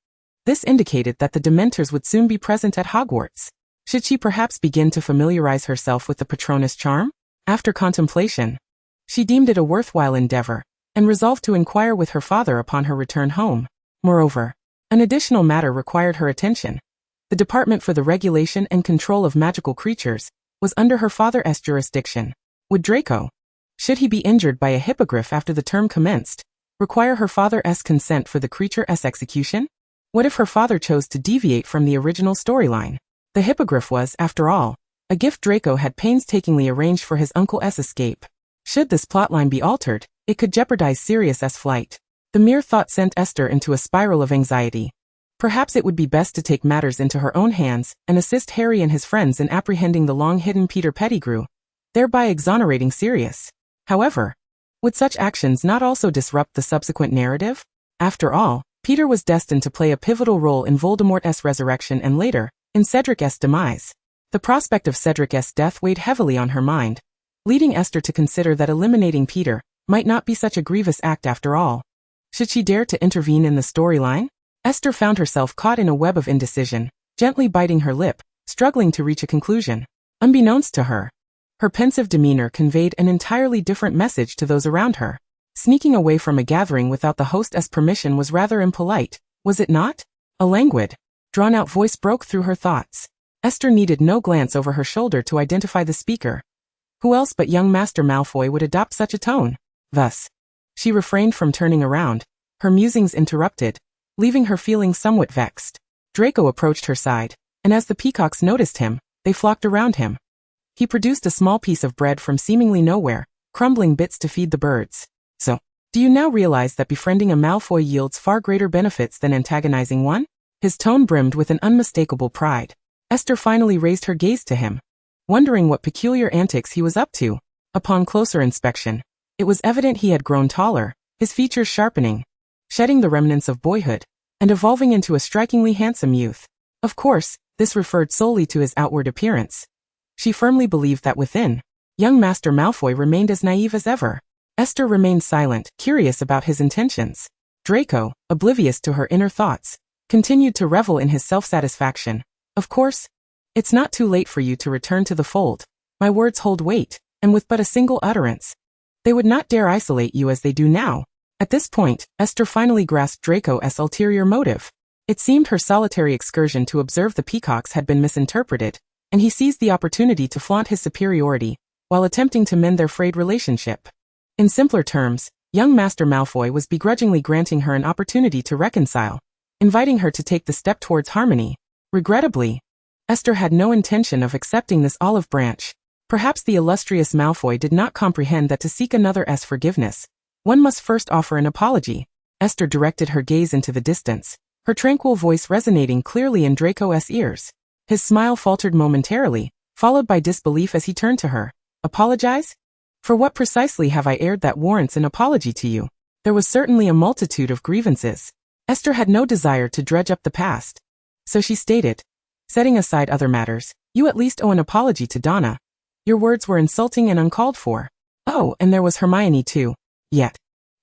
[SPEAKER 1] This indicated that the Dementors would soon be present at Hogwarts. Should she perhaps begin to familiarize herself with the Patronus charm? After contemplation, she deemed it a worthwhile endeavor, and resolved to inquire with her father upon her return home. Moreover, an additional matter required her attention. The Department for the Regulation and Control of Magical Creatures was under her father's jurisdiction. Would Draco, should he be injured by a hippogriff after the term commenced, require her father's consent for the creature's execution? What if her father chose to deviate from the original storyline? The hippogriff was, after all, a gift Draco had painstakingly arranged for his uncle's escape. Should this plotline be altered, it could jeopardize Sirius's flight. The mere thought sent Esther into a spiral of anxiety. Perhaps it would be best to take matters into her own hands and assist Harry and his friends in apprehending the long-hidden Peter Pettigrew, thereby exonerating Sirius. However, would such actions not also disrupt the subsequent narrative? After all, Peter was destined to play a pivotal role in Voldemort's resurrection and later, in Cedric's demise. The prospect of Cedric's death weighed heavily on her mind, leading Esther to consider that eliminating Peter might not be such a grievous act after all. Should she dare to intervene in the storyline? Esther found herself caught in a web of indecision, gently biting her lip, struggling to reach a conclusion. Unbeknownst to her, her pensive demeanor conveyed an entirely different message to those around her. Sneaking away from a gathering without the host's permission was rather impolite, was it not? A languid, drawn-out voice broke through her thoughts. Esther needed no glance over her shoulder to identify the speaker. Who else but young Master Malfoy would adopt such a tone? Thus, she refrained from turning around, her musings interrupted, leaving her feeling somewhat vexed. Draco approached her side, and as the peacocks noticed him, they flocked around him. He produced a small piece of bread from seemingly nowhere, crumbling bits to feed the birds. So, do you now realize that befriending a Malfoy yields far greater benefits than antagonizing one? His tone brimmed with an unmistakable pride. Esther finally raised her gaze to him, wondering what peculiar antics he was up to. Upon closer inspection, it was evident he had grown taller, his features sharpening, shedding the remnants of boyhood, and evolving into a strikingly handsome youth. Of course, this referred solely to his outward appearance. She firmly believed that within, young Master Malfoy remained as naive as ever. Esther remained silent, curious about his intentions. Draco, oblivious to her inner thoughts, continued to revel in his self-satisfaction. Of course, it's not too late for you to return to the fold. My words hold weight, and with but a single utterance, they would not dare isolate you as they do now. At this point, Esther finally grasped Draco's ulterior motive. It seemed her solitary excursion to observe the peacocks had been misinterpreted, and he seized the opportunity to flaunt his superiority, while attempting to mend their frayed relationship. In simpler terms, young Master Malfoy was begrudgingly granting her an opportunity to reconcile, inviting her to take the step towards harmony. Regrettably, Esther had no intention of accepting this olive branch. Perhaps the illustrious Malfoy did not comprehend that to seek another's forgiveness, one must first offer an apology. Esther directed her gaze into the distance, her tranquil voice resonating clearly in Draco's ears. His smile faltered momentarily, followed by disbelief as he turned to her. Apologize? For what precisely have I aired that warrants an apology to you? There was certainly a multitude of grievances. Esther had no desire to dredge up the past. So she stated, setting aside other matters, you at least owe an apology to Donna. Your words were insulting and uncalled for. Oh, and there was Hermione too. Yet,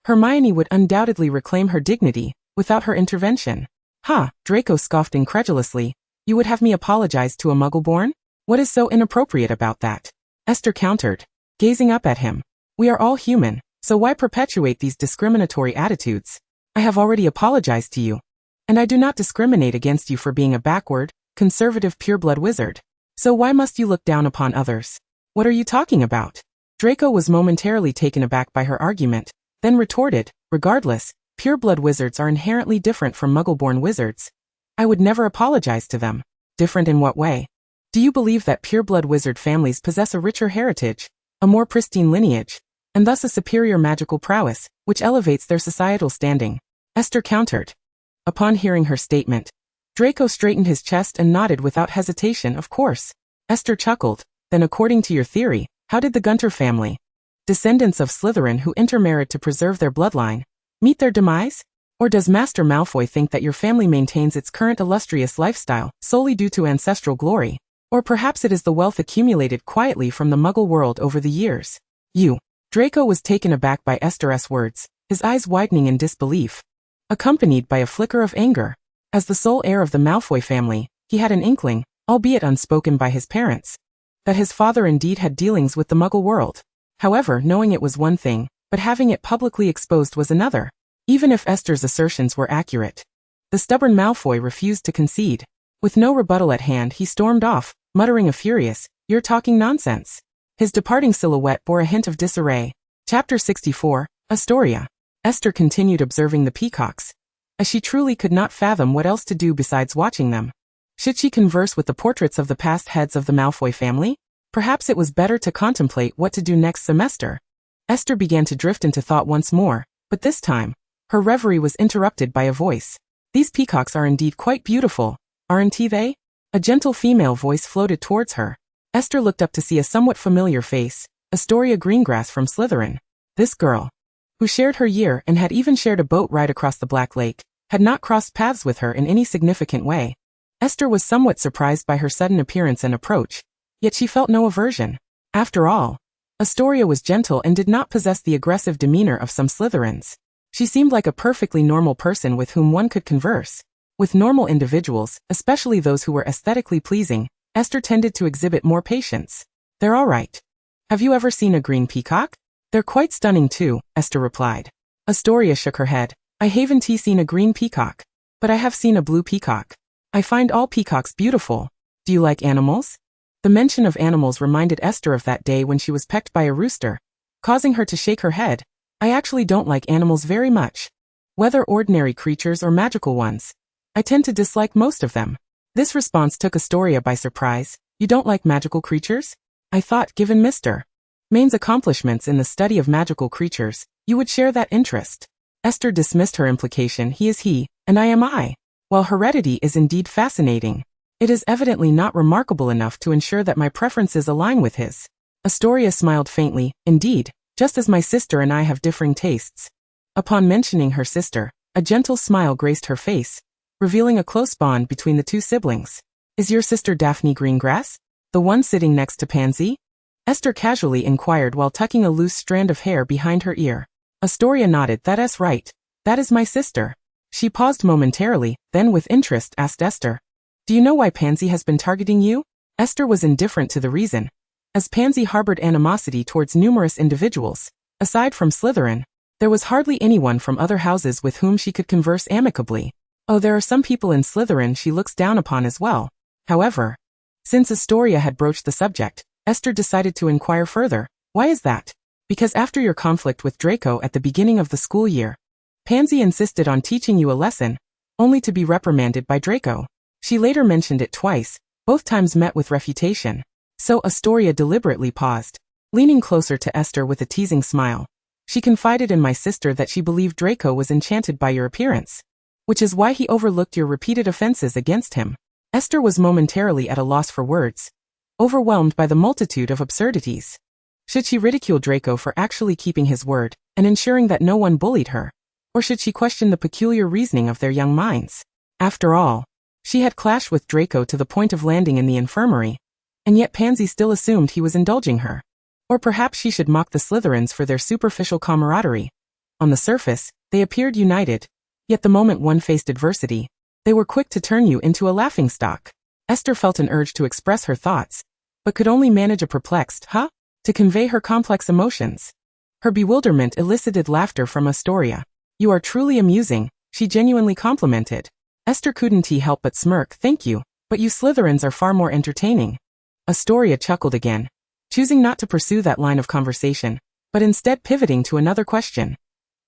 [SPEAKER 1] Hermione would undoubtedly reclaim her dignity, without her intervention. Ha, Draco scoffed incredulously. You would have me apologize to a Muggle-born? What is so inappropriate about that? Esther countered, gazing up at him. We are all human, so why perpetuate these discriminatory attitudes? I have already apologized to you. And I do not discriminate against you for being a backward, conservative pureblood wizard. So why must you look down upon others? What are you talking about? Draco was momentarily taken aback by her argument, then retorted, regardless, Pure-blood wizards are inherently different from Muggle-born wizards. I would never apologize to them. Different in what way? Do you believe that pure-blood wizard families possess a richer heritage, a more pristine lineage, and thus a superior magical prowess, which elevates their societal standing? Esther countered. Upon hearing her statement, Draco straightened his chest and nodded without hesitation. Of course. Esther chuckled. Then according to your theory, how did the Gunter family, descendants of Slytherin who intermarried to preserve their bloodline, meet their demise? Or does Master Malfoy think that your family maintains its current illustrious lifestyle solely due to ancestral glory? Or perhaps it is the wealth accumulated quietly from the Muggle world over the years? Draco was taken aback by Esther's words, his eyes widening in disbelief, accompanied by a flicker of anger. As the sole heir of the Malfoy family, he had an inkling, albeit unspoken by his parents, that his father indeed had dealings with the Muggle world. However, knowing it was one thing, but having it publicly exposed was another. Even if Esther's assertions were accurate, the stubborn Malfoy refused to concede. With no rebuttal at hand, he stormed off, muttering a furious, "You're talking nonsense." His departing silhouette bore a hint of disarray. Chapter 64, Astoria. Esther continued observing the peacocks, as she truly could not fathom what else to do besides watching them. Should she converse with the portraits of the past heads of the Malfoy family? Perhaps it was better to contemplate what to do next semester. Esther began to drift into thought once more, but this time, her reverie was interrupted by a voice. "These peacocks are indeed quite beautiful, aren't they?" A gentle female voice floated towards her. Esther looked up to see a somewhat familiar face, Astoria Greengrass from Slytherin. This girl, who shared her year and had even shared a boat ride across the Black Lake, had not crossed paths with her in any significant way. Esther was somewhat surprised by her sudden appearance and approach, yet she felt no aversion. After all, Astoria was gentle and did not possess the aggressive demeanor of some Slytherins. She seemed like a perfectly normal person with whom one could converse. With normal individuals, especially those who were aesthetically pleasing, Esther tended to exhibit more patience. "They're all right. Have you ever seen a green peacock?" "They're quite stunning too," Esther replied. Astoria shook her head. "I haven't seen a green peacock, but I have seen a blue peacock. I find all peacocks beautiful. Do you like animals?" The mention of animals reminded Esther of that day when she was pecked by a rooster, causing her to shake her head. "I actually don't like animals very much. Whether ordinary creatures or magical ones, I tend to dislike most of them." This response took Astoria by surprise. "You don't like magical creatures? I thought, given Mr. Maine's accomplishments in the study of magical creatures, you would share that interest." Esther dismissed her implication. "He is he, and I am I. While heredity is indeed fascinating, it is evidently not remarkable enough to ensure that my preferences align with his." Astoria smiled faintly. "Indeed, just as my sister and I have differing tastes." Upon mentioning her sister, a gentle smile graced her face, revealing a close bond between the two siblings. "Is your sister Daphne Greengrass? The one sitting next to Pansy?" Esther casually inquired while tucking a loose strand of hair behind her ear. Astoria nodded. "That's right. That is my sister." She paused momentarily, then with interest asked Esther, "Do you know why Pansy has been targeting you?" Esther was indifferent to the reason, as Pansy harbored animosity towards numerous individuals. Aside from Slytherin, there was hardly anyone from other houses with whom she could converse amicably. Oh, there are some people in Slytherin she looks down upon as well. However, since Astoria had broached the subject, Esther decided to inquire further. "Why is that?" "Because after your conflict with Draco at the beginning of the school year, Pansy insisted on teaching you a lesson, only to be reprimanded by Draco. She later mentioned it twice, both times met with refutation." So Astoria deliberately paused, leaning closer to Esther with a teasing smile. "She confided in my sister that she believed Draco was enchanted by your appearance, which is why he overlooked your repeated offenses against him." Esther was momentarily at a loss for words, overwhelmed by the multitude of absurdities. Should she ridicule Draco for actually keeping his word and ensuring that no one bullied her? Or should she question the peculiar reasoning of their young minds? After all, she had clashed with Draco to the point of landing in the infirmary, and yet Pansy still assumed he was indulging her. Or perhaps she should mock the Slytherins for their superficial camaraderie. On the surface, they appeared united, yet the moment one faced adversity, they were quick to turn you into a laughingstock. Esther felt an urge to express her thoughts, but could only manage a perplexed, to convey her complex emotions. Her bewilderment elicited laughter from Astoria. "You are truly amusing," she genuinely complimented. Esther couldn't help but smirk. "Thank you, but you Slytherins are far more entertaining." Astoria chuckled again, choosing not to pursue that line of conversation, but instead pivoting to another question.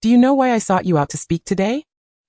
[SPEAKER 1] Do you know why I sought you out to speak today?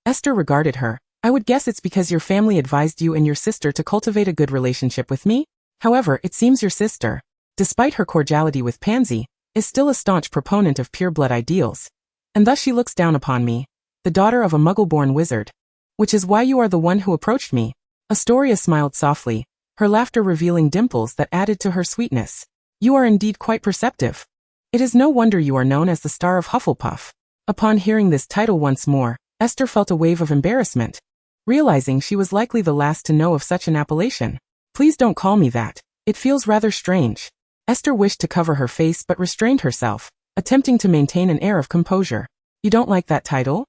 [SPEAKER 1] Esther regarded her. I would guess it's because your family advised you and your sister to cultivate a good relationship with me. However, it seems your sister, despite her cordiality with Pansy, is still a staunch proponent of pure-blood ideals. And thus she looks down upon me, the daughter of a muggle-born wizard. Which is why you are the one who approached me. Astoria smiled softly, her laughter revealing dimples that added to her sweetness. You are indeed quite perceptive. It is no wonder you are known as the star of Hufflepuff. Upon hearing this title once more, Esther felt a wave of embarrassment, realizing she was likely the last to know of such an appellation. Please don't call me that. It feels rather strange. Esther wished to cover her face but restrained herself, attempting to maintain an air of composure. You don't like that title?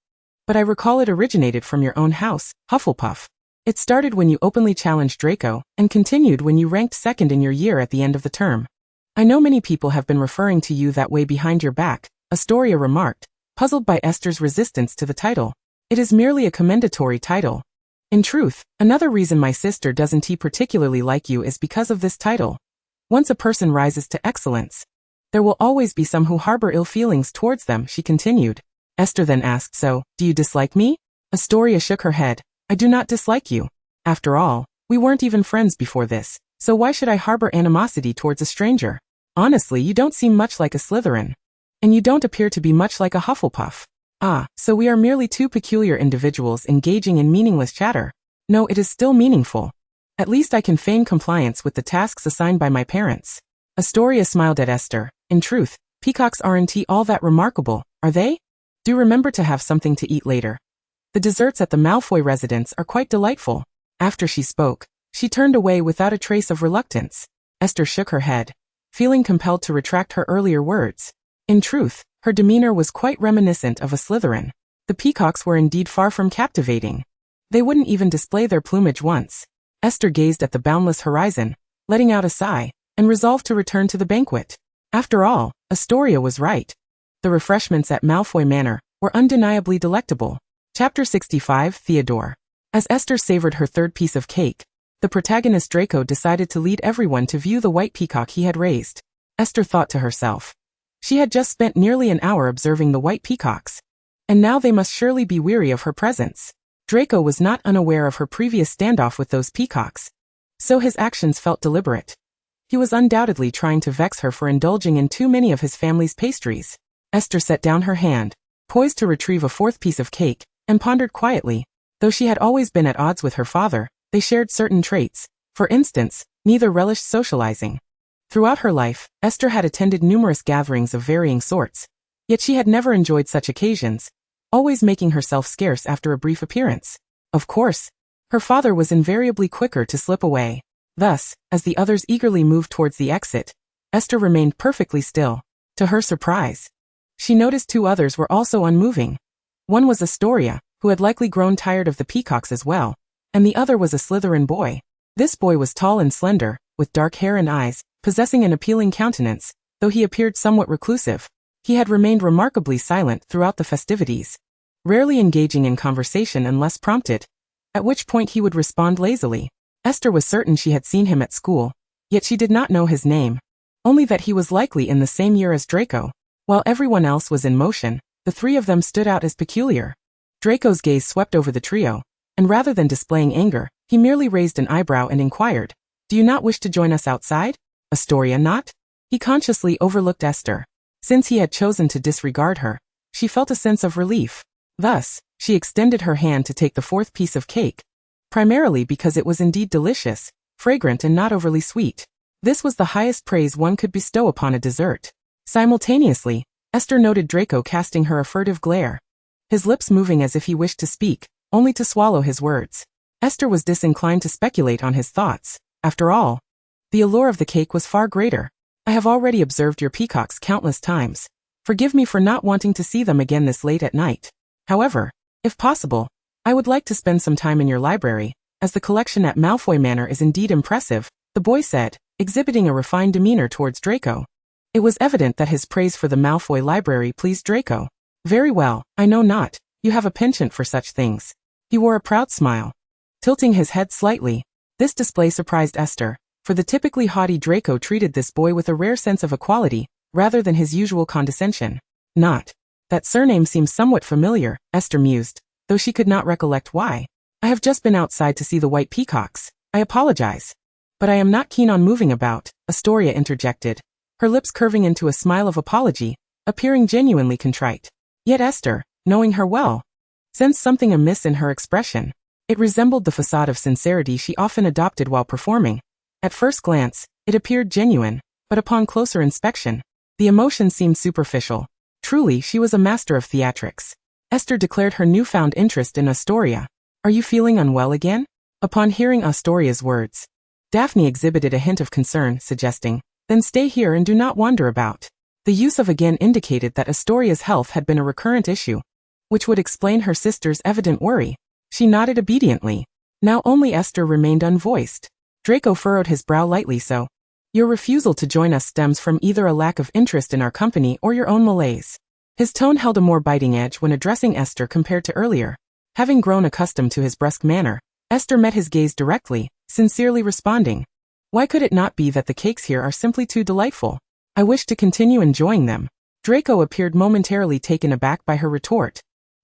[SPEAKER 1] But I recall it originated from your own house, Hufflepuff. It started when you openly challenged Draco, and continued when you ranked second in your year at the end of the term. I know many people have been referring to you that way behind your back, Astoria remarked, puzzled by Esther's resistance to the title. It is merely a commendatory title. In truth, another reason my sister doesn't particularly like you is because of this title. Once a person rises to excellence, there will always be some who harbor ill feelings towards them, she continued. Esther then asked, so, do you dislike me? Astoria shook her head. I do not dislike you. After all, we weren't even friends before this, so why should I harbor animosity towards a stranger? Honestly, you don't seem much like a Slytherin. And you don't appear to be much like a Hufflepuff. Ah, so we are merely two peculiar individuals engaging in meaningless chatter. No, it is still meaningful. At least I can feign compliance with the tasks assigned by my parents. Astoria smiled at Esther. In truth, peacocks aren't all that remarkable, are they? Do remember to have something to eat later. The desserts at the Malfoy residence are quite delightful. After she spoke, she turned away without a trace of reluctance. Esther shook her head, feeling compelled to retract her earlier words. In truth, her demeanor was quite reminiscent of a Slytherin. The peacocks were indeed far from captivating. They wouldn't even display their plumage once. Esther gazed at the boundless horizon, letting out a sigh, and resolved to return to the banquet. After all, Astoria was right. The refreshments at Malfoy Manor were undeniably delectable. Chapter 65, Theodore. As Esther savored her third piece of cake, the protagonist Draco decided to lead everyone to view the white peacock he had raised. Esther thought to herself. She had just spent nearly an hour observing the white peacocks, and now they must surely be weary of her presence. Draco was not unaware of her previous standoff with those peacocks, so his actions felt deliberate. He was undoubtedly trying to vex her for indulging in too many of his family's pastries. Esther set down her hand, poised to retrieve a fourth piece of cake, and pondered quietly. Though she had always been at odds with her father, they shared certain traits. For instance, neither relished socializing. Throughout her life, Esther had attended numerous gatherings of varying sorts, yet she had never enjoyed such occasions, always making herself scarce after a brief appearance. Of course, her father was invariably quicker to slip away. Thus, as the others eagerly moved towards the exit, Esther remained perfectly still. To her surprise, she noticed two others were also unmoving. One was Astoria, who had likely grown tired of the peacocks as well, and the other was a Slytherin boy. This boy was tall and slender, with dark hair and eyes, possessing an appealing countenance, though he appeared somewhat reclusive. He had remained remarkably silent throughout the festivities, rarely engaging in conversation unless prompted, at which point he would respond lazily. Esther was certain she had seen him at school, yet she did not know his name, only that he was likely in the same year as Draco. While everyone else was in motion, the three of them stood out as peculiar. Draco's gaze swept over the trio, and rather than displaying anger, he merely raised an eyebrow and inquired, "Do you not wish to join us outside? Astoria not?" He consciously overlooked Esther. Since he had chosen to disregard her, she felt a sense of relief. Thus, she extended her hand to take the fourth piece of cake, primarily because it was indeed delicious, fragrant and not overly sweet. This was the highest praise one could bestow upon a dessert. Simultaneously, Esther noted Draco casting her a furtive glare, his lips moving as if he wished to speak, only to swallow his words. Esther was disinclined to speculate on his thoughts. After all, the allure of the cake was far greater. "I have already observed your peacocks countless times. Forgive me for not wanting to see them again this late at night. However, if possible, I would like to spend some time in your library, as the collection at Malfoy Manor is indeed impressive," the boy said, exhibiting a refined demeanor towards Draco. It was evident that his praise for the Malfoy library pleased Draco. "Very well, I know not. You have a penchant for such things." He wore a proud smile, tilting his head slightly. This display surprised Esther, for the typically haughty Draco treated this boy with a rare sense of equality, rather than his usual condescension. "Not. That surname seems somewhat familiar, Esther mused, though she could not recollect why. I have just been outside to see the white peacocks. I apologize. But I am not keen on moving about, Astoria interjected, her lips curving into a smile of apology, appearing genuinely contrite. Yet Esther, knowing her well, sensed something amiss in her expression. It resembled the facade of sincerity she often adopted while performing. At first glance, it appeared genuine, but upon closer inspection, the emotion seemed superficial. Truly, she was a master of theatrics. Esther declared her newfound interest in Astoria. Are you feeling unwell again? Upon hearing Astoria's words, Daphne exhibited a hint of concern, suggesting, then stay here and do not wander about. The use of again indicated that Astoria's health had been a recurrent issue, which would explain her sister's evident worry. She nodded obediently. Now only Esther remained unvoiced. Draco furrowed his brow lightly. So, your refusal to join us stems from either a lack of interest in our company or your own malaise. His tone held a more biting edge when addressing Esther compared to earlier. Having grown accustomed to his brusque manner, Esther met his gaze directly, sincerely responding, why could it not be that the cakes here are simply too delightful? I wish to continue enjoying them. Draco appeared momentarily taken aback by her retort,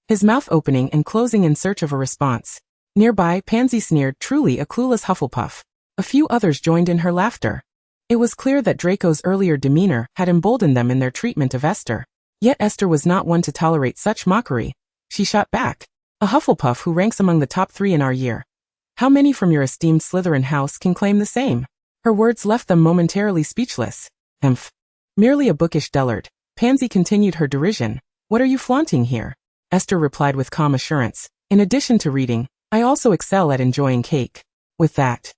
[SPEAKER 1] his mouth opening and closing in search of a response. Nearby, Pansy sneered, truly a clueless Hufflepuff. A few others joined in her laughter. It was clear that Draco's earlier demeanor had emboldened them in their treatment of Esther. Yet Esther was not one to tolerate such mockery. She shot back. A Hufflepuff who ranks among the top 3 in our year. How many from your esteemed Slytherin house can claim the same? Her words left them momentarily speechless. Merely a bookish dullard. Pansy continued her derision. What are you flaunting here? Esther replied with calm assurance. In addition to reading, I also excel at enjoying cake. With that,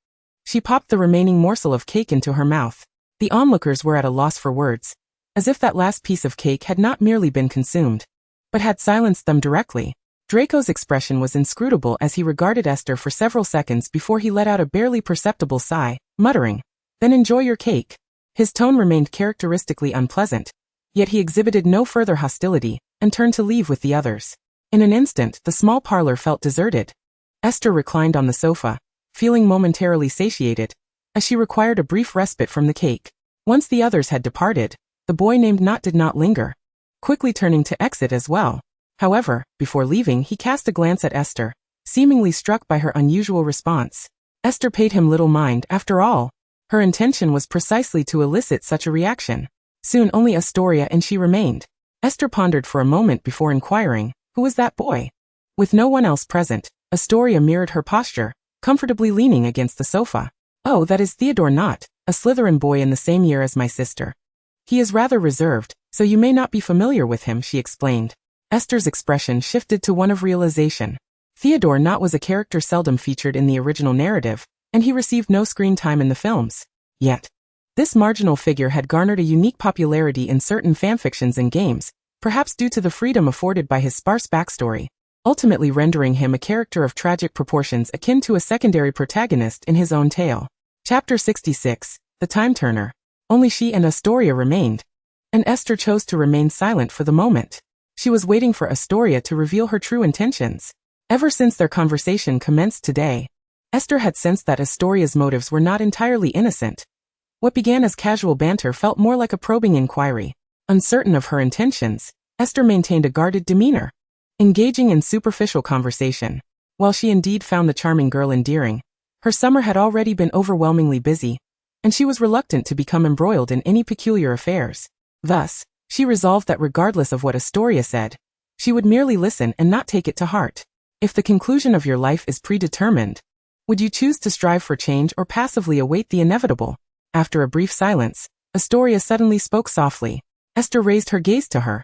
[SPEAKER 1] she popped the remaining morsel of cake into her mouth. The onlookers were at a loss for words, as if that last piece of cake had not merely been consumed, but had silenced them directly. Draco's expression was inscrutable as he regarded Esther for several seconds before he let out a barely perceptible sigh, muttering, then enjoy your cake. His tone remained characteristically unpleasant, yet he exhibited no further hostility, and turned to leave with the others. In an instant, the small parlor felt deserted. Esther reclined on the sofa, feeling momentarily satiated, as she required a brief respite from the cake. Once the others had departed, the boy named Not did not linger, quickly turning to exit as well. However, before leaving he cast a glance at Esther, seemingly struck by her unusual response. Esther paid him little mind, after all. Her intention was precisely to elicit such a reaction. Soon only Astoria and she remained. Esther pondered for a moment before inquiring, who was that boy? With no one else present, Astoria mirrored her posture, comfortably leaning against the sofa. Oh, that is Theodore Knott, a Slytherin boy in the same year as my sister. He is rather reserved, so you may not be familiar with him, she explained. Esther's expression shifted to one of realization. Theodore Knott was a character seldom featured in the original narrative, and he received no screen time in the films. Yet, this marginal figure had garnered a unique popularity in certain fanfictions and games, perhaps due to the freedom afforded by his sparse backstory, ultimately rendering him a character of tragic proportions akin to a secondary protagonist in his own tale. Chapter 66, The Time Turner. Only she and Astoria remained, and Esther chose to remain silent for the moment. She was waiting for Astoria to reveal her true intentions. Ever since their conversation commenced today, Esther had sensed that Astoria's motives were not entirely innocent. What began as casual banter felt more like a probing inquiry. Uncertain of her intentions, Esther maintained a guarded demeanor, engaging in superficial conversation. While she indeed found the charming girl endearing, her summer had already been overwhelmingly busy, and she was reluctant to become embroiled in any peculiar affairs. Thus, she resolved that regardless of what Astoria said, she would merely listen and not take it to heart. If the conclusion of your life is predetermined, would you choose to strive for change or passively await the inevitable? After a brief silence, Astoria suddenly spoke softly. Esther raised her gaze to her,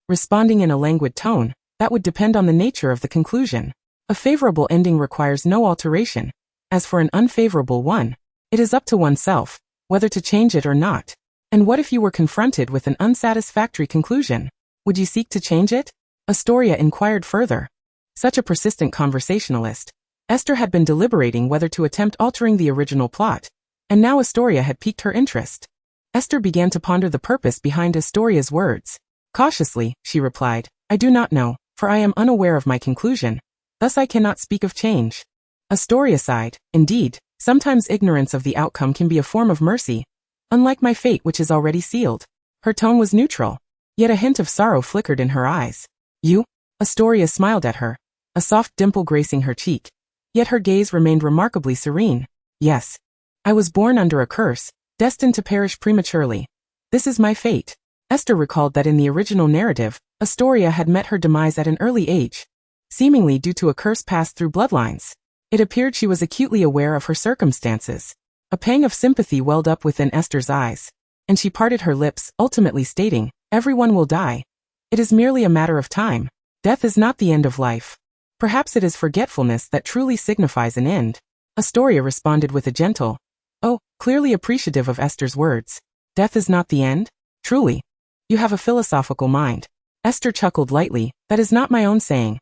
[SPEAKER 1] responding in a languid tone, that would depend on the nature of the conclusion. A favorable ending requires no alteration. As for an unfavorable one, it is up to oneself, whether to change it or not. And what if you were confronted with an unsatisfactory conclusion? Would you seek to change it? Astoria inquired further. Such a persistent conversationalist, Esther had been deliberating whether to attempt altering the original plot, and now Astoria had piqued her interest. Esther began to ponder the purpose behind Astoria's words. Cautiously, she replied, I do not know, for I am unaware of my conclusion, thus I cannot speak of change. Astoria sighed. Indeed, sometimes ignorance of the outcome can be a form of mercy, unlike my fate which is already sealed. Her tone was neutral, yet a hint of sorrow flickered in her eyes. You? Astoria smiled at her, a soft dimple gracing her cheek, yet her gaze remained remarkably serene. Yes. I was born under a curse, destined to perish prematurely. This is my fate. Esther recalled that in the original narrative, Astoria had met her demise at an early age, seemingly due to a curse passed through bloodlines. It appeared she was acutely aware of her circumstances. A pang of sympathy welled up within Esther's eyes, and she parted her lips, ultimately stating, "Everyone will die. It is merely a matter of time. Death is not the end of life. Perhaps it is forgetfulness that truly signifies an end." Astoria responded with a gentle, "Oh," clearly appreciative of Esther's words. "Death is not the end? Truly. You have a philosophical mind." Esther chuckled lightly, "That is not my own saying.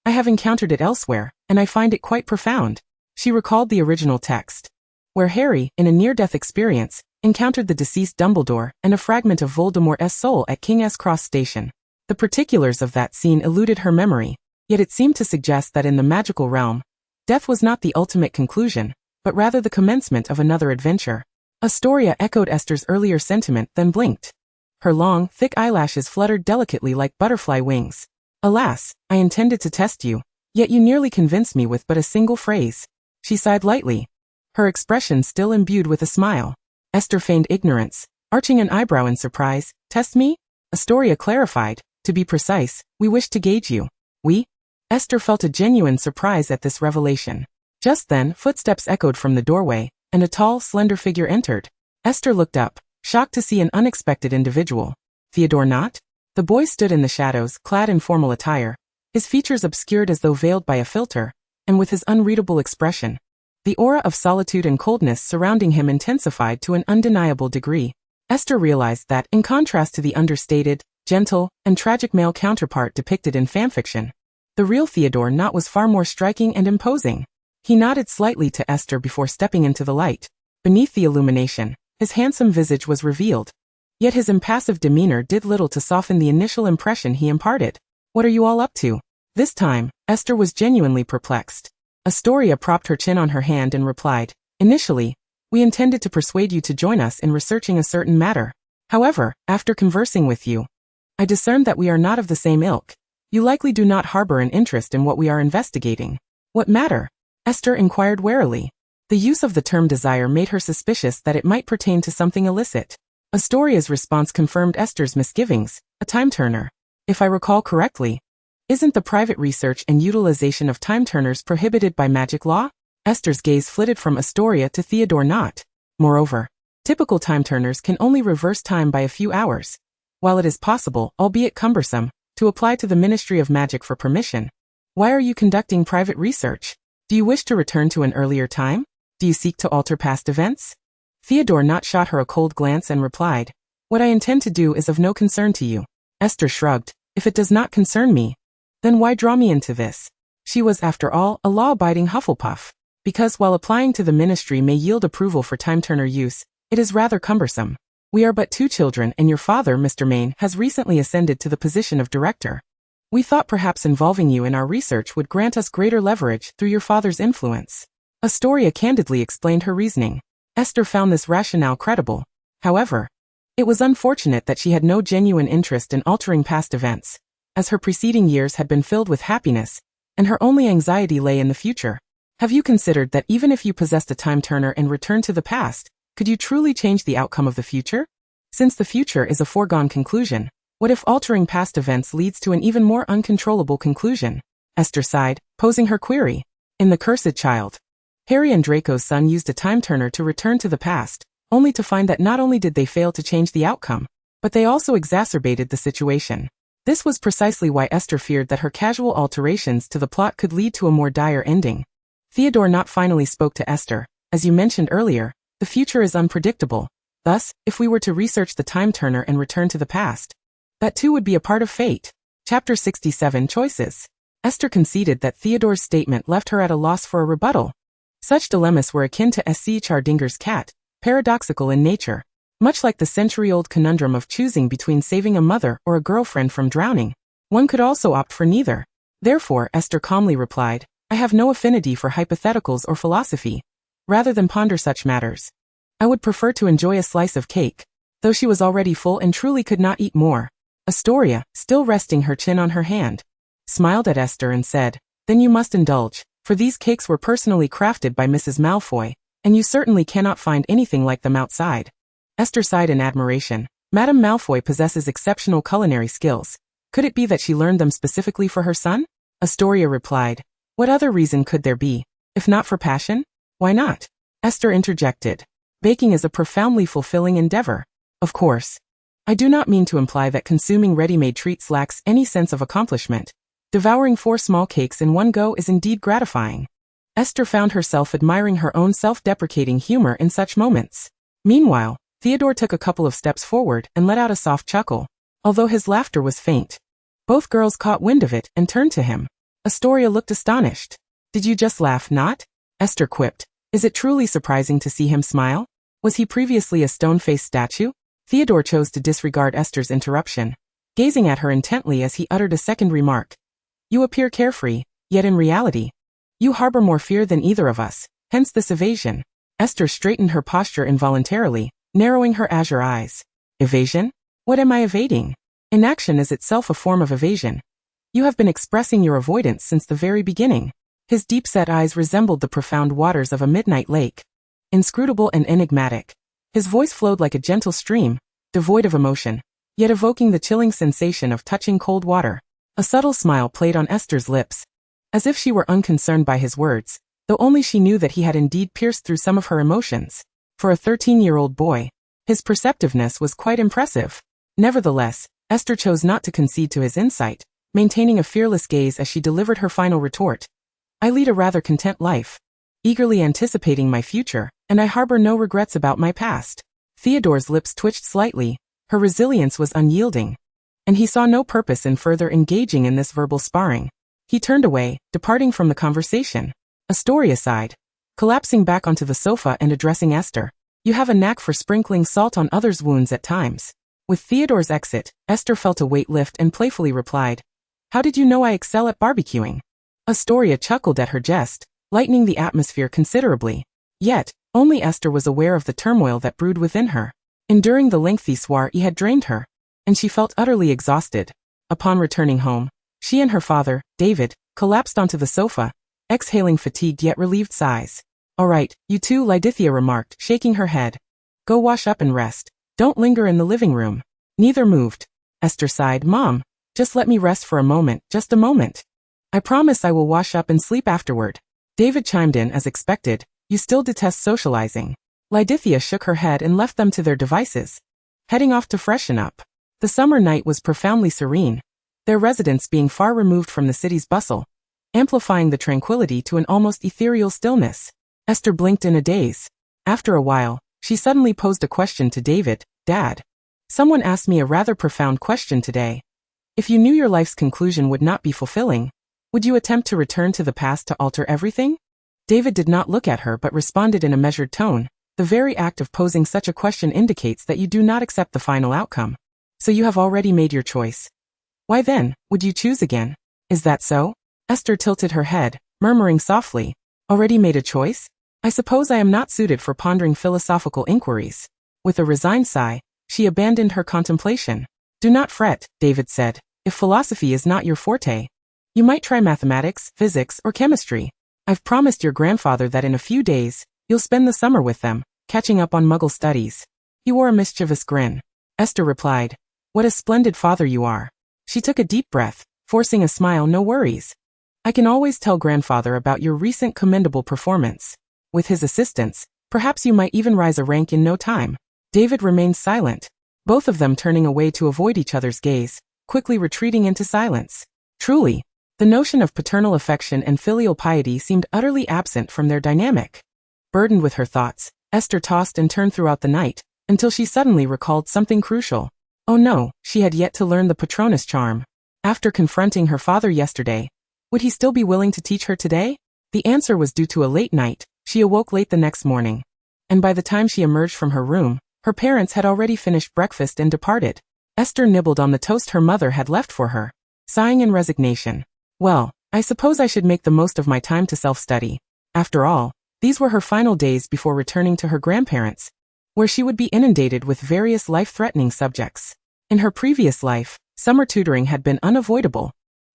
[SPEAKER 1] I have encountered it elsewhere, and I find it quite profound." She recalled the original text, where Harry, in a near-death experience, encountered the deceased Dumbledore and a fragment of Voldemort's soul at King's Cross Station. The particulars of that scene eluded her memory, yet it seemed to suggest that in the magical realm, death was not the ultimate conclusion, but rather the commencement of another adventure. Astoria echoed Esther's earlier sentiment, then blinked. Her long, thick eyelashes fluttered delicately like butterfly wings. "Alas, I intended to test you, yet you nearly convinced me with but a single phrase." She sighed lightly, her expression still imbued with a smile. Esther feigned ignorance, arching an eyebrow in surprise. "Test me?" Astoria clarified, "To be precise, we wish to gauge you." "We?" Esther felt a genuine surprise at this revelation. Just then, footsteps echoed from the doorway, and a tall, slender figure entered. Esther looked up, shocked to see an unexpected individual. Theodore Knott? The boy stood in the shadows, clad in formal attire, his features obscured as though veiled by a filter, and with his unreadable expression. The aura of solitude and coldness surrounding him intensified to an undeniable degree. Esther realized that, in contrast to the understated, gentle, and tragic male counterpart depicted in fanfiction, the real Theodore Knott was far more striking and imposing. He nodded slightly to Esther before stepping into the light. Beneath the illumination, his handsome visage was revealed. Yet his impassive demeanor did little to soften the initial impression he imparted. "What are you all up to?" This time, Esther was genuinely perplexed. Astoria propped her chin on her hand and replied, "Initially, we intended to persuade you to join us in researching a certain matter. However, after conversing with you, I discerned that we are not of the same ilk. You likely do not harbor an interest in what we are investigating." "What matter?" Esther inquired warily. The use of the term desire made her suspicious that it might pertain to something illicit. Astoria's response confirmed Esther's misgivings. "A time-turner. If I recall correctly, isn't the private research and utilization of time-turners prohibited by magic law?" Esther's gaze flitted from Astoria to Theodore Knott. "Moreover, typical time-turners can only reverse time by a few hours. While it is possible, albeit cumbersome, to apply to the Ministry of Magic for permission, why are you conducting private research? Do you wish to return to an earlier time? Do you seek to alter past events?" Theodore Knott shot her a cold glance and replied, "What I intend to do is of no concern to you." Esther shrugged. "If it does not concern me, then why draw me into this?" She was, after all, a law-abiding Hufflepuff. Because while applying to the ministry may yield approval for time-turner use, it is rather cumbersome. "We are but 2 children, and your father, Mr. Maine, has recently ascended to the position of director. We thought perhaps involving you in our research would grant us greater leverage through your father's influence." Astoria candidly explained her reasoning. Esther found this rationale credible. However, it was unfortunate that she had no genuine interest in altering past events, as her preceding years had been filled with happiness, and her only anxiety lay in the future. "Have you considered that even if you possessed a time-turner and returned to the past, could you truly change the outcome of the future? Since the future is a foregone conclusion, what if altering past events leads to an even more uncontrollable conclusion?" Esther sighed, posing her query. "In The Cursed Child, Heroine Draco's son used a time-turner to return to the past, only to find that not only did they fail to change the outcome, but they also exacerbated the situation." This was precisely why Esther feared that her casual alterations to the plot could lead to a more dire ending. Theodore Knott finally spoke to Esther. "As you mentioned earlier, the future is unpredictable. Thus, if we were to research the time-turner and return to the past, that too would be a part of fate." Chapter 67 Choices. Esther conceded that Theodore's statement left her at a loss for a rebuttal. Such dilemmas were akin to Schrodinger's cat, paradoxical in nature. Much like the century-old conundrum of choosing between saving a mother or a girlfriend from drowning, one could also opt for neither. Therefore, Esther calmly replied, "I have no affinity for hypotheticals or philosophy. Rather than ponder such matters, I would prefer to enjoy a slice of cake." Though she was already full and truly could not eat more, Astoria, still resting her chin on her hand, smiled at Esther and said, "Then you must indulge, for these cakes were personally crafted by Mrs. Malfoy, and you certainly cannot find anything like them outside." Esther sighed in admiration. Madame Malfoy possesses exceptional culinary skills. Could it be that she learned them specifically for her son? Astoria replied, "What other reason could there be? If not for passion? Why not?" Esther interjected, "Baking is a profoundly fulfilling endeavor." Of course. I do not mean to imply that consuming ready-made treats lacks any sense of accomplishment. Devouring 4 small cakes in one go is indeed gratifying. Esther found herself admiring her own self-deprecating humor in such moments. Meanwhile, Theodore took a couple of steps forward and let out a soft chuckle, although his laughter was faint. Both girls caught wind of it and turned to him. Astoria looked astonished. "Did you just laugh, not?" Esther quipped. Is it truly surprising to see him smile? Was he previously a stone-faced statue? Theodore chose to disregard Esther's interruption, gazing at her intently as he uttered a second remark. "You appear carefree, yet in reality, you harbor more fear than either of us, hence this evasion." Esther straightened her posture involuntarily, narrowing her azure eyes. "Evasion? What am I evading? Inaction is itself a form of evasion. You have been expressing your avoidance since the very beginning." His deep-set eyes resembled the profound waters of a midnight lake, inscrutable and enigmatic. His voice flowed like a gentle stream, devoid of emotion, yet evoking the chilling sensation of touching cold water. A subtle smile played on Esther's lips, as if she were unconcerned by his words, though only she knew that he had indeed pierced through some of her emotions. For a 13-year-old boy, his perceptiveness was quite impressive. Nevertheless, Esther chose not to concede to his insight, maintaining a fearless gaze as she delivered her final retort. "I lead a rather content life, eagerly anticipating my future, and I harbor no regrets about my past." Theodore's lips twitched slightly. Her resilience was unyielding, and he saw no purpose in further engaging in this verbal sparring. He turned away, departing from the conversation. Astoria sighed, collapsing back onto the sofa and addressing Esther. "You have a knack for sprinkling salt on others' wounds at times." With Theodore's exit, Esther felt a weight lift and playfully replied, "How did you know I excel at barbecuing?" Astoria chuckled at her jest, lightening the atmosphere considerably. Yet, only Esther was aware of the turmoil that brewed within her. Enduring the lengthy soiree had drained her, and she felt utterly exhausted. Upon returning home, she and her father, David, collapsed onto the sofa, exhaling fatigued yet relieved sighs. "All right, you two," Lydithia remarked, shaking her head. "Go wash up and rest. Don't linger in the living room." Neither moved. Esther sighed. "Mom, just let me rest for a moment, just a moment. I promise I will wash up and sleep afterward." David chimed in as expected, "You still detest socializing." Lydithia shook her head and left them to their devices, heading off to freshen up. The summer night was profoundly serene, their residence being far removed from the city's bustle, amplifying the tranquility to an almost ethereal stillness. Esther blinked in a daze. After a while, she suddenly posed a question to David. "Dad, someone asked me a rather profound question today. If you knew your life's conclusion would not be fulfilling, would you attempt to return to the past to alter everything?" David did not look at her but responded in a measured tone. "The very act of posing such a question indicates that you do not accept the final outcome. So you have already made your choice. Why then, would you choose again? Is that so?" Esther tilted her head, murmuring softly, "Already made a choice? I suppose I am not suited for pondering philosophical inquiries." With a resigned sigh, she abandoned her contemplation. "Do not fret," David said. "If philosophy is not your forte, you might try mathematics, physics, or chemistry. I've promised your grandfather that in a few days, you'll spend the summer with them, catching up on Muggle studies." He wore a mischievous grin. Esther replied, "What a splendid father you are." She took a deep breath, forcing a smile. "No worries. I can always tell grandfather about your recent commendable performance. With his assistance, perhaps you might even rise a rank in no time." David remained silent, both of them turning away to avoid each other's gaze, quickly retreating into silence. Truly, the notion of paternal affection and filial piety seemed utterly absent from their dynamic. Burdened with her thoughts, Esther tossed and turned throughout the night, until she suddenly recalled something crucial. Oh no, she had yet to learn the Patronus charm. After confronting her father yesterday, would he still be willing to teach her today? The answer was due to a late night. She awoke late the next morning, and by the time she emerged from her room, her parents had already finished breakfast and departed. Esther nibbled on the toast her mother had left for her, sighing in resignation. Well, I suppose I should make the most of my time to self-study. After all, these were her final days before returning to her grandparents, where she would be inundated with various life-threatening subjects. In her previous life, Summer tutoring had been unavoidable.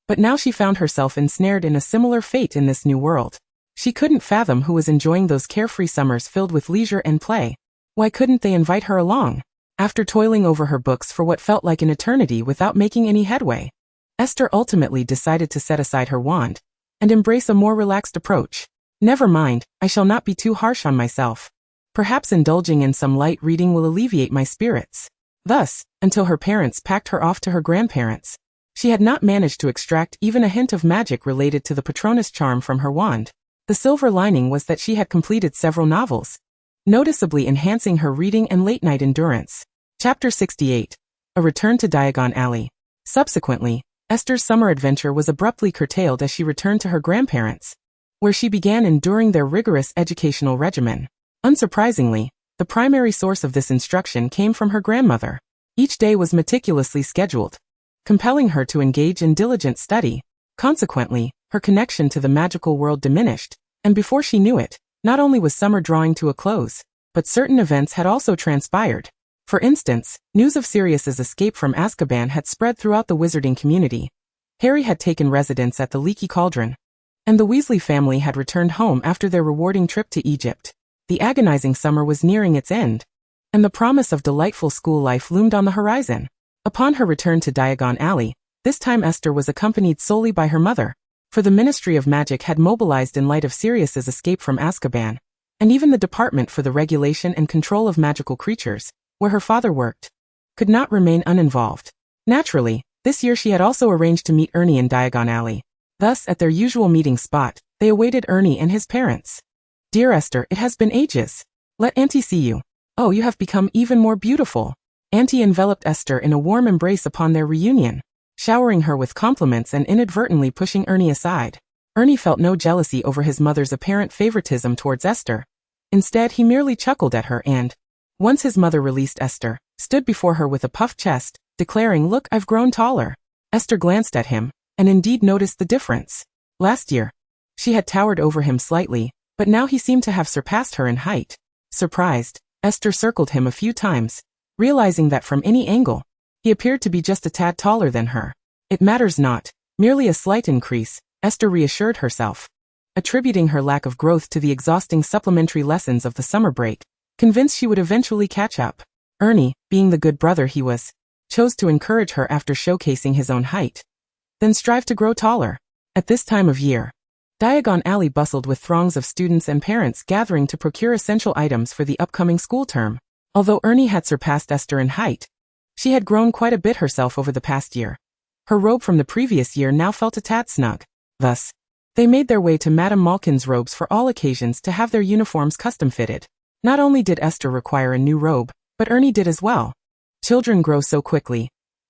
[SPEAKER 1] But now she found herself ensnared in a similar fate in this new world. She couldn't fathom who was enjoying those carefree summers filled with leisure and play. Why couldn't they invite her along? After toiling over her books for what felt like an eternity without making any headway, Esther ultimately decided to set aside her wand and embrace a more relaxed approach. Never mind, I shall not be too harsh on myself. Perhaps indulging in some light reading will alleviate my spirits. Thus, until her parents packed her off to her grandparents, she had not managed to extract even a hint of magic related to the Patronus charm from her wand. The silver lining was that she had completed several novels, noticeably enhancing her reading and late-night endurance. Chapter 68. A Return to Diagon Alley. Subsequently, Esther's summer adventure was abruptly curtailed as she returned to her grandparents, where she began enduring their rigorous educational regimen. Unsurprisingly, the primary source of this instruction came from her grandmother. Each day was meticulously scheduled, compelling her to engage in diligent study. Consequently, her connection to the magical world diminished, and before she knew it, not only was summer drawing to a close, but certain events had also transpired. For instance, news of Sirius's escape from Azkaban had spread throughout the wizarding community. Harry had taken residence at the Leaky Cauldron, and the Weasley family had returned home after their rewarding trip to Egypt. The agonizing summer was nearing its end, and the promise of delightful school life loomed on the horizon. Upon her return to Diagon Alley, this time Esther was accompanied solely by her mother, for the Ministry of Magic had mobilized in light of Sirius's escape from Azkaban, and even the Department for the Regulation and Control of Magical Creatures, where her father worked, could not remain uninvolved. Naturally, this year she had also arranged to meet Ernie in Diagon Alley. Thus, at their usual meeting spot, they awaited Ernie and his parents. "Dear Esther, it has been ages. Let Auntie see you. Oh, you have become even more beautiful." Auntie enveloped Esther in a warm embrace upon their reunion, showering her with compliments and inadvertently pushing Ernie aside. Ernie felt no jealousy over his mother's apparent favoritism towards Esther. Instead, he merely chuckled at her and, once his mother released Esther, stood before her with a puffed chest, declaring, "Look, I've grown taller." Esther glanced at him, and indeed noticed the difference. Last year, she had towered over him slightly, but now he seemed to have surpassed her in height. Surprised, Esther circled him a few times, realizing that from any angle, he appeared to be just a tad taller than her. "It matters not, merely a slight increase," Esther reassured herself, attributing her lack of growth to the exhausting supplementary lessons of the summer break, convinced she would eventually catch up. Ernie, being the good brother he was, chose to encourage her after showcasing his own height. Then strive to grow taller. At this time of year, Diagon Alley bustled with throngs of students and parents gathering to procure essential items for the upcoming school term. Although Ernie had surpassed Esther in height, she had grown quite a bit herself over the past year. Her robe from the previous year now felt a tad snug. Thus, they made their way to Madame Malkin's robes for all occasions to have their uniforms custom-fitted. Not only did Esther require a new robe, but Ernie did as well. Children grow so quickly.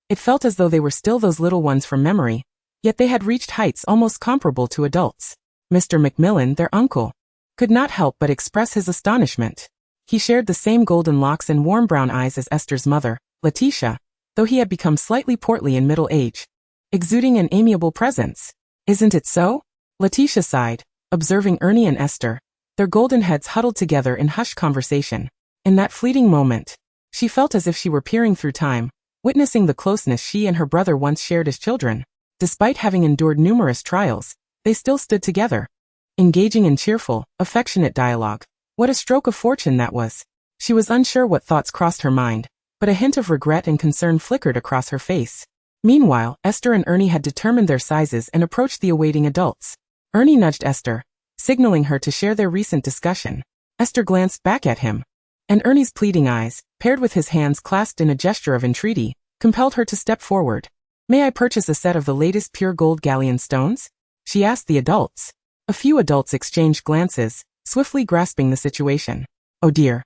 [SPEAKER 1] It felt as though they were still those little ones from memory, yet they had reached heights almost comparable to adults. Mr. Macmillan, their uncle, could not help but express his astonishment. He shared the same golden locks and warm brown eyes as Esther's mother, Letitia, though he had become slightly portly in middle age, exuding an amiable presence. "Isn't it so?" Letitia sighed, observing Ernie and Esther, their golden heads huddled together in hushed conversation. In that fleeting moment, she felt as if she were peering through time, witnessing the closeness she and her brother once shared as children. Despite having endured numerous trials, they still stood together, engaging in cheerful, affectionate dialogue. What a stroke of fortune that was. She was unsure what thoughts crossed her mind, but a hint of regret and concern flickered across her face. Meanwhile, Esther and Ernie had determined their sizes and approached the awaiting adults. Ernie nudged Esther, signaling her to share their recent discussion. Esther glanced back at him, and Ernie's pleading eyes, paired with his hands clasped in a gesture of entreaty, compelled her to step forward. "May I purchase a set of the latest pure gold galleon stones?" she asked the adults. A few adults exchanged glances, swiftly grasping the situation. "Oh dear.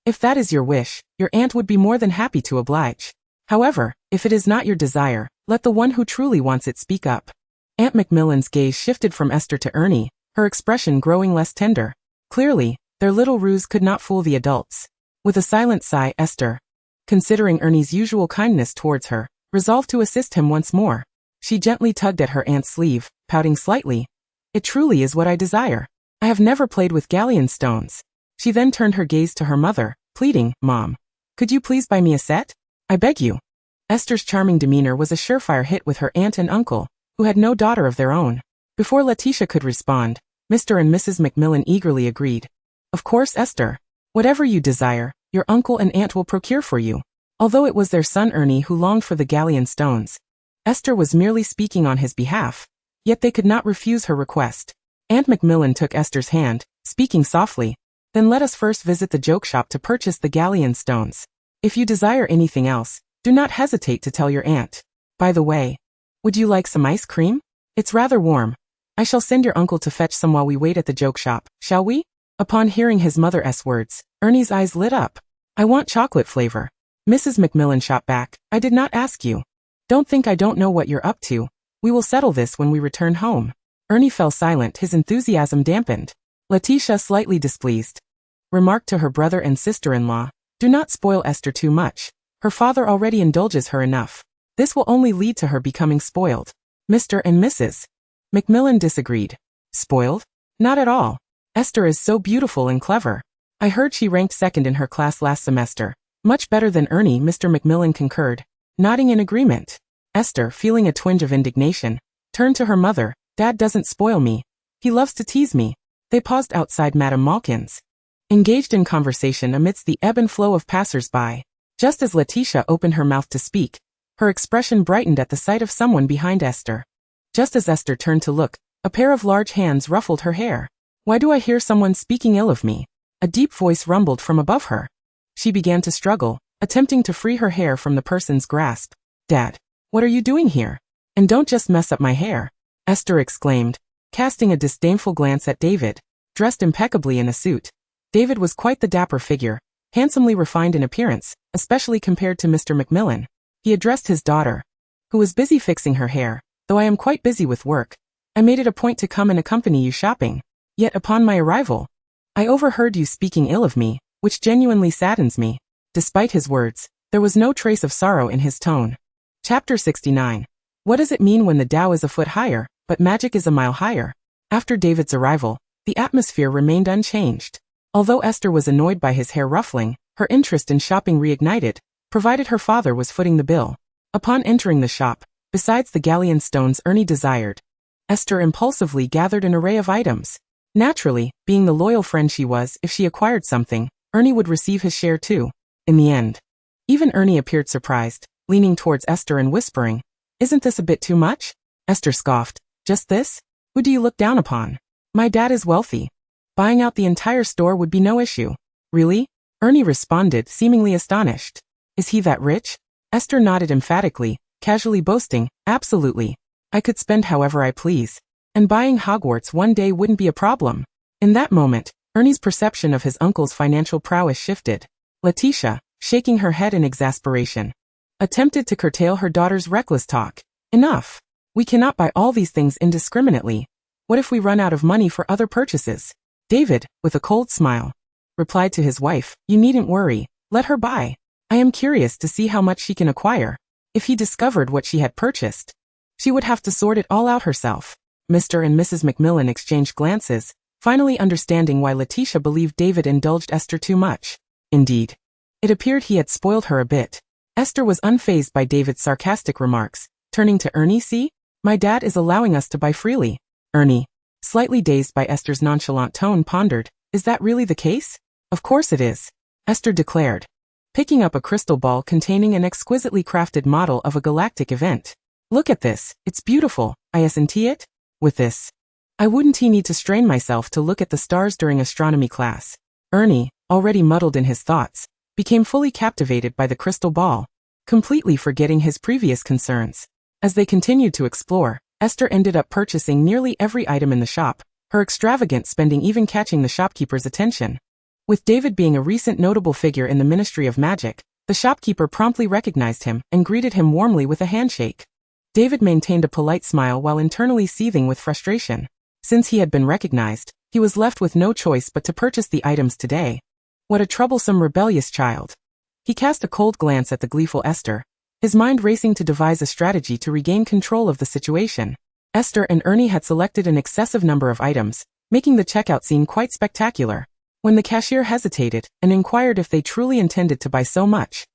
[SPEAKER 1] If that is your wish, your aunt would be more than happy to oblige. However, if it is not your desire, let the one who truly wants it speak up." Aunt Macmillan's gaze shifted from Esther to Ernie, her expression growing less tender. Clearly, their little ruse could not fool the adults. With a silent sigh, Esther, considering Ernie's usual kindness towards her, resolved to assist him once more. She gently tugged at her aunt's sleeve, pouting slightly. "It truly is what I desire. I have never played with galleon stones." She then turned her gaze to her mother, pleading, "Mom, could you please buy me a set? I beg you." Esther's charming demeanor was a surefire hit with her aunt and uncle, who had no daughter of their own. Before Letitia could respond, Mr. and Mrs. Macmillan eagerly agreed. Of course, Esther. Whatever you desire, your uncle and aunt will procure for you. Although it was their son Ernie who longed for the galleon stones, Esther was merely speaking on his behalf, yet they could not refuse her request. Aunt Macmillan took Esther's hand, speaking softly. Then let us first visit the joke shop to purchase the galleon stones. If you desire anything else, do not hesitate to tell your aunt. By the way, would you like some ice cream? It's rather warm. I shall send your uncle to fetch some while we wait at the joke shop, shall we? Upon hearing his mother's words, Ernie's eyes lit up. I want chocolate flavor. Mrs. Macmillan shot back. I did not ask you. Don't think I don't know what you're up to. We will settle this when we return home. Ernie fell silent, his enthusiasm dampened. Letitia, slightly displeased, remarked to her brother and sister-in-law, do not spoil Esther too much. Her father already indulges her enough. This will only lead to her becoming spoiled. Mr. and Mrs. Macmillan disagreed. Spoiled? Not at all. Esther is so beautiful and clever. I heard she ranked second in her class last semester. Much better than Ernie, Mr. Macmillan concurred, nodding in agreement. Esther, feeling a twinge of indignation, turned to her mother. Dad doesn't spoil me. He loves to tease me. They paused outside Madame Malkin's, engaged in conversation amidst the ebb and flow of passers-by. Just as Letitia opened her mouth to speak, her expression brightened at the sight of someone behind Esther. Just as Esther turned to look, a pair of large hands ruffled her hair. Why do I hear someone speaking ill of me? A deep voice rumbled from above her. She began to struggle, attempting to free her hair from the person's grasp. Dad, what are you doing here? And don't just mess up my hair, Esther exclaimed, casting a disdainful glance at David, dressed impeccably in a suit. David was quite the dapper figure, handsomely refined in appearance, especially compared to Mr. Macmillan. He addressed his daughter, who was busy fixing her hair. Though I am quite busy with work, I made it a point to come and accompany you shopping. Yet upon my arrival, I overheard you speaking ill of me, which genuinely saddens me. Despite his words, there was no trace of sorrow in his tone. Chapter 69. What does it mean when the Tao is a foot higher, but magic is a mile higher? After David's arrival, the atmosphere remained unchanged. Although Esther was annoyed by his hair ruffling, her interest in shopping reignited, provided her father was footing the bill. Upon entering the shop, besides the galleon stones Ernie desired, Esther impulsively gathered an array of items. Naturally, being the loyal friend she was, if she acquired something, Ernie would receive his share too. In the end, even Ernie appeared surprised, leaning towards Esther and whispering, "Isn't this a bit too much?" Esther scoffed. "Just this? Who do you look down upon? My dad is wealthy. Buying out the entire store would be no issue." "Really?" Ernie responded, seemingly astonished. "Is he that rich?" Esther nodded emphatically, casually boasting, "Absolutely. I could spend however I please. And buying Hogwarts one day wouldn't be a problem." In that moment, Ernie's perception of his uncle's financial prowess shifted. Letitia, shaking her head in exasperation, attempted to curtail her daughter's reckless talk. "Enough. We cannot buy all these things indiscriminately. What if we run out of money for other purchases?" David, with a cold smile, replied to his wife, "You needn't worry. Let her buy. I am curious to see how much she can acquire. If he discovered what she had purchased, she would have to sort it all out herself." Mr. and Mrs. Macmillan exchanged glances, finally understanding why Letitia believed David indulged Esther too much. Indeed, it appeared he had spoiled her a bit. Esther was unfazed by David's sarcastic remarks, turning to Ernie. "See? My dad is allowing us to buy freely." Ernie, slightly dazed by Esther's nonchalant tone, pondered, "Is that really the case?" "Of course it is," Esther declared, picking up a crystal ball containing an exquisitely crafted model of a galactic event. "Look at this, it's beautiful, isn't it? With this, I wouldn't need to strain myself to look at the stars during astronomy class." Ernie, already muddled in his thoughts, became fully captivated by the crystal ball, completely forgetting his previous concerns. As they continued to explore, Esther ended up purchasing nearly every item in the shop, her extravagant spending even catching the shopkeeper's attention. With David being a recent notable figure in the Ministry of Magic, the shopkeeper promptly recognized him and greeted him warmly with a handshake. David maintained a polite smile while internally seething with frustration. Since he had been recognized, he was left with no choice but to purchase the items today. What a troublesome, rebellious child. He cast a cold glance at the gleeful Esther, his mind racing to devise a strategy to regain control of the situation. Esther and Ernie had selected an excessive number of items, making the checkout scene quite spectacular. When the cashier hesitated and inquired if they truly intended to buy so much,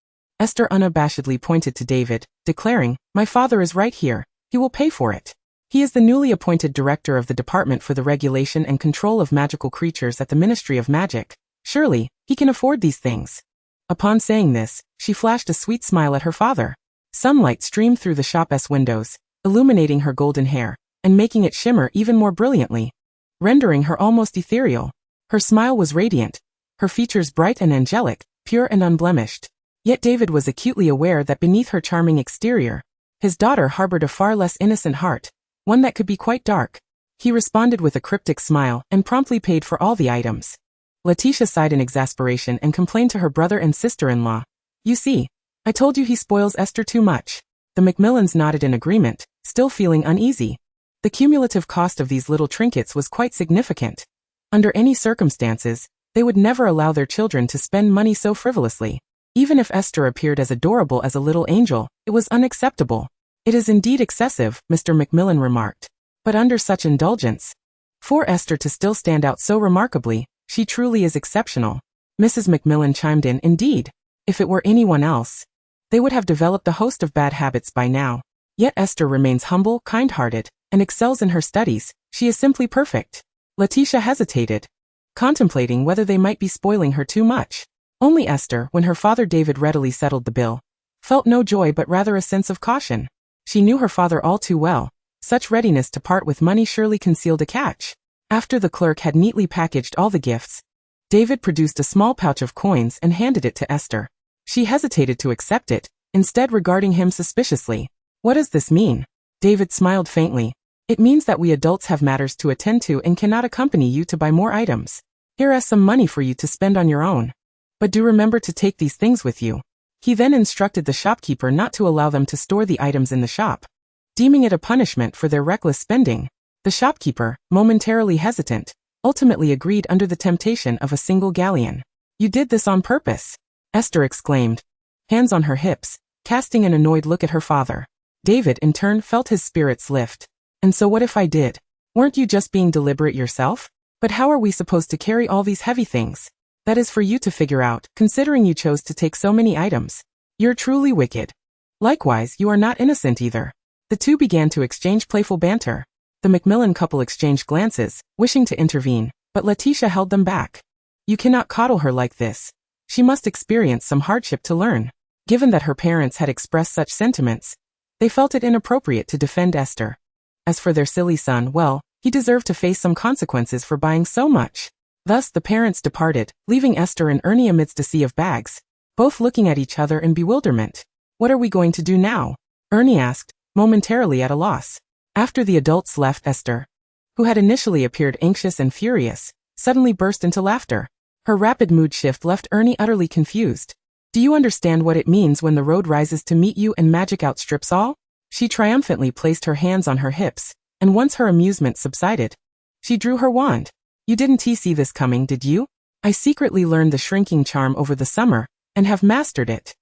[SPEAKER 1] Esther unabashedly pointed to David, declaring, "My father is right here. He will pay for it. He is the newly appointed director of the Department for the Regulation and Control of Magical Creatures at the Ministry of Magic. Surely, he can afford these things." Upon saying this, she flashed a sweet smile at her father. Sunlight streamed through the shop's windows, illuminating her golden hair, and making it shimmer even more brilliantly, rendering her almost ethereal. Her smile was radiant, her features bright and angelic, pure and unblemished. Yet David was acutely aware that beneath her charming exterior, his daughter harbored a far less innocent heart, one that could be quite dark. He responded with a cryptic smile and promptly paid for all the items. Letitia sighed in exasperation and complained to her brother and sister-in-law. "You see, I told you he spoils Esther too much." The Macmillans nodded in agreement, still feeling uneasy. The cumulative cost of these little trinkets was quite significant. Under any circumstances, they would never allow their children to spend money so frivolously. Even if Esther appeared as adorable as a little angel, it was unacceptable. "It is indeed excessive," Mr. Macmillan remarked. "But under such indulgence, for Esther to still stand out so remarkably, she truly is exceptional." Mrs. Macmillan chimed in, "Indeed, if it were anyone else, they would have developed a host of bad habits by now. Yet Esther remains humble, kind-hearted, and excels in her studies. She is simply perfect." Letitia hesitated, contemplating whether they might be spoiling her too much. Only Esther, when her father David readily settled the bill, felt no joy but rather a sense of caution. She knew her father all too well. Such readiness to part with money surely concealed a catch. After the clerk had neatly packaged all the gifts, David produced a small pouch of coins and handed it to Esther. She hesitated to accept it, instead regarding him suspiciously. "What does this mean?" David smiled faintly. "It means that we adults have matters to attend to and cannot accompany you to buy more items. Here is some money for you to spend on your own. But do remember to take these things with you." He then instructed the shopkeeper not to allow them to store the items in the shop, deeming it a punishment for their reckless spending. The shopkeeper, momentarily hesitant, ultimately agreed under the temptation of a single galleon. "You did this on purpose," Esther exclaimed, hands on her hips, casting an annoyed look at her father. David in turn felt his spirits lift. "And so what if I did? Weren't you just being deliberate yourself? But how are we supposed to carry all these heavy things? That is for you to figure out, considering you chose to take so many items. You're truly wicked. Likewise, you are not innocent either." The two began to exchange playful banter. The Macmillan couple exchanged glances, wishing to intervene, but Letitia held them back. "You cannot coddle her like this. She must experience some hardship to learn." Given that her parents had expressed such sentiments, they felt it inappropriate to defend Esther. As for their silly son, well, he deserved to face some consequences for buying so much. Thus the parents departed, leaving Esther and Ernie amidst a sea of bags, both looking at each other in bewilderment. "What are we going to do now?" Ernie asked, momentarily at a loss. After the adults left, Esther, who had initially appeared anxious and furious, suddenly burst into laughter. Her rapid mood shift left Ernie utterly confused. "Do you understand what it means when the road rises to meet you and magic outstrips all?" She triumphantly placed her hands on her hips, and once her amusement subsided, she drew her wand. "You didn't see this coming, did you? I secretly learned the shrinking charm over the summer, and have mastered it."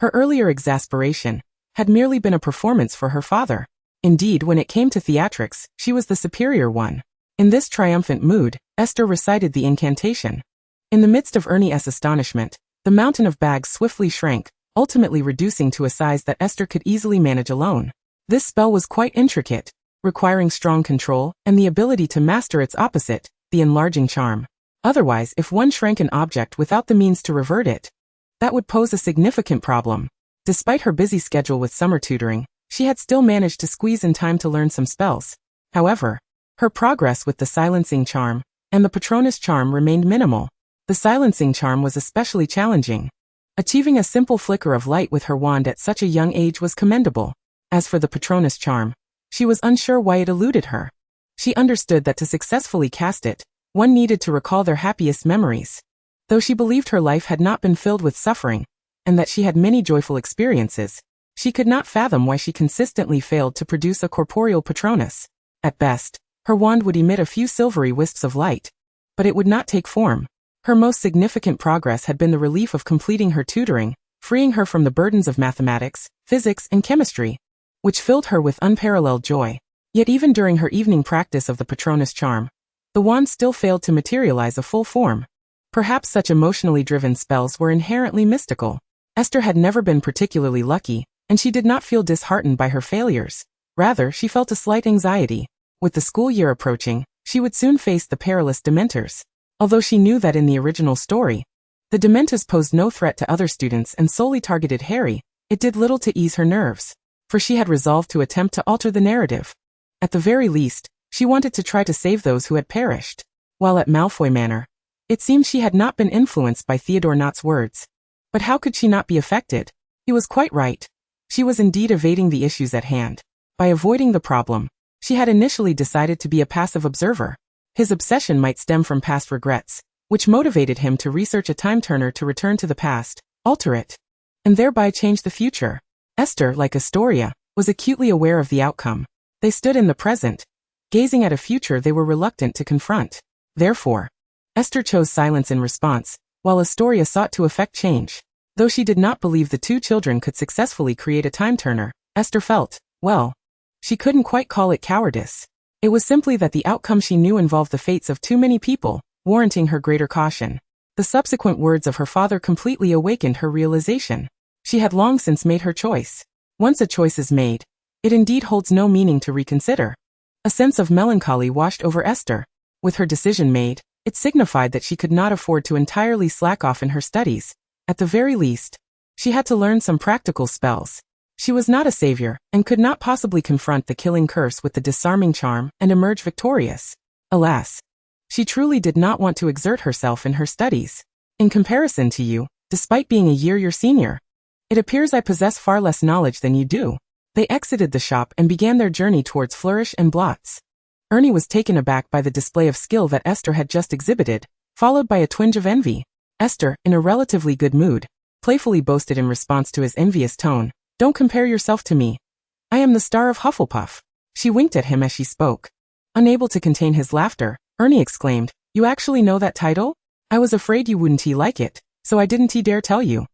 [SPEAKER 1] Her earlier exasperation had merely been a performance for her father. Indeed, when it came to theatrics, she was the superior one. In this triumphant mood, Esther recited the incantation. In the midst of Ernie's astonishment, the mountain of bags swiftly shrank, ultimately reducing to a size that Esther could easily manage alone. This spell was quite intricate, requiring strong control and the ability to master its opposite, the enlarging charm. Otherwise, if one shrank an object without the means to revert it, that would pose a significant problem. Despite her busy schedule with summer tutoring, she had still managed to squeeze in time to learn some spells. However, her progress with the silencing charm and the Patronus charm remained minimal. The silencing charm was especially challenging. Achieving a simple flicker of light with her wand at such a young age was commendable. As for the Patronus charm, she was unsure why it eluded her. She understood that to successfully cast it, one needed to recall their happiest memories. Though she believed her life had not been filled with suffering, and that she had many joyful experiences, she could not fathom why she consistently failed to produce a corporeal Patronus. At best, her wand would emit a few silvery wisps of light, but it would not take form. Her most significant progress had been the relief of completing her tutoring, freeing her from the burdens of mathematics, physics, and chemistry, which filled her with unparalleled joy. Yet even during her evening practice of the Patronus charm, the wand still failed to materialize a full form. Perhaps such emotionally driven spells were inherently mystical. Esther had never been particularly lucky, and she did not feel disheartened by her failures. Rather, she felt a slight anxiety. With the school year approaching, she would soon face the perilous Dementors. Although she knew that in the original story, the Dementors posed no threat to other students and solely targeted Harry, it did little to ease her nerves, for she had resolved to attempt to alter the narrative. At the very least, she wanted to try to save those who had perished. While at Malfoy Manor, it seemed she had not been influenced by Theodore Knott's words. But how could she not be affected? He was quite right. She was indeed evading the issues at hand. By avoiding the problem, she had initially decided to be a passive observer. His obsession might stem from past regrets, which motivated him to research a time-turner to return to the past, alter it, and thereby change the future. Esther, like Astoria, was acutely aware of the outcome. They stood in the present, gazing at a future they were reluctant to confront. Therefore, Esther chose silence in response, while Astoria sought to effect change. Though she did not believe the two children could successfully create a time-turner, Esther felt, well, she couldn't quite call it cowardice. It was simply that the outcome she knew involved the fates of too many people, warranting her greater caution. The subsequent words of her father completely awakened her realization. She had long since made her choice. Once a choice is made, it indeed holds no meaning to reconsider. A sense of melancholy washed over Esther. With her decision made, it signified that she could not afford to entirely slack off in her studies. At the very least, she had to learn some practical spells. She was not a savior, and could not possibly confront the killing curse with the disarming charm and emerge victorious. Alas, she truly did not want to exert herself in her studies. In comparison to you, despite being a year your senior, it appears I possess far less knowledge than you do. They exited the shop and began their journey towards Flourish and Blots. Ernie was taken aback by the display of skill that Esther had just exhibited, followed by a twinge of envy. Esther, in a relatively good mood, playfully boasted in response to his envious tone, "Don't compare yourself to me. I am the star of Hufflepuff." She winked at him as she spoke. Unable to contain his laughter, Ernie exclaimed, "You actually know that title? I was afraid you wouldn't like it, so I didn't dare tell you."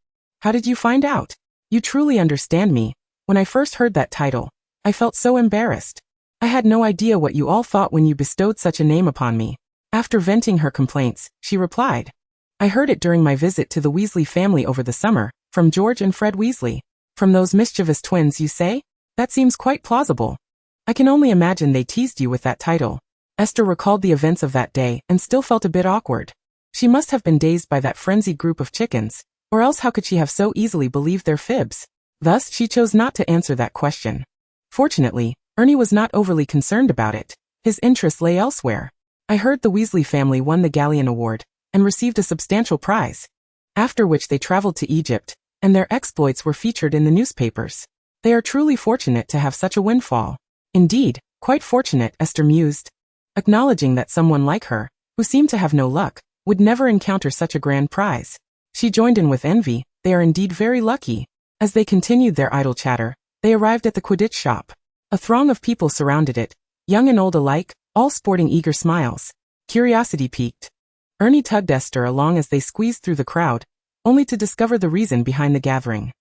[SPEAKER 1] "How did you find out?" "You truly understand me. When I first heard that title, I felt so embarrassed. I had no idea what you all thought when you bestowed such a name upon me." After venting her complaints, she replied, "I heard it during my visit to the Weasley family over the summer, from George and Fred Weasley." "From those mischievous twins, you say? That seems quite plausible. I can only imagine they teased you with that title." Esther recalled the events of that day and still felt a bit awkward. She must have been dazed by that frenzied group of chickens, or else how could she have so easily believed their fibs? Thus, she chose not to answer that question. Fortunately, Ernie was not overly concerned about it. His interest lay elsewhere. "I heard the Weasley family won the Galleon Award and received a substantial prize. After which they traveled to Egypt, and their exploits were featured in the newspapers. They are truly fortunate to have such a windfall." "Indeed, quite fortunate," Esther mused, acknowledging that someone like her, who seemed to have no luck, would never encounter such a grand prize. She joined in with envy. They are indeed very lucky. As they continued their idle chatter, they arrived at the Quidditch shop. A throng of people surrounded it, young and old alike, all sporting eager smiles. Curiosity piqued. Ernie tugged Esther along as they squeezed through the crowd, only to discover the reason behind the gathering.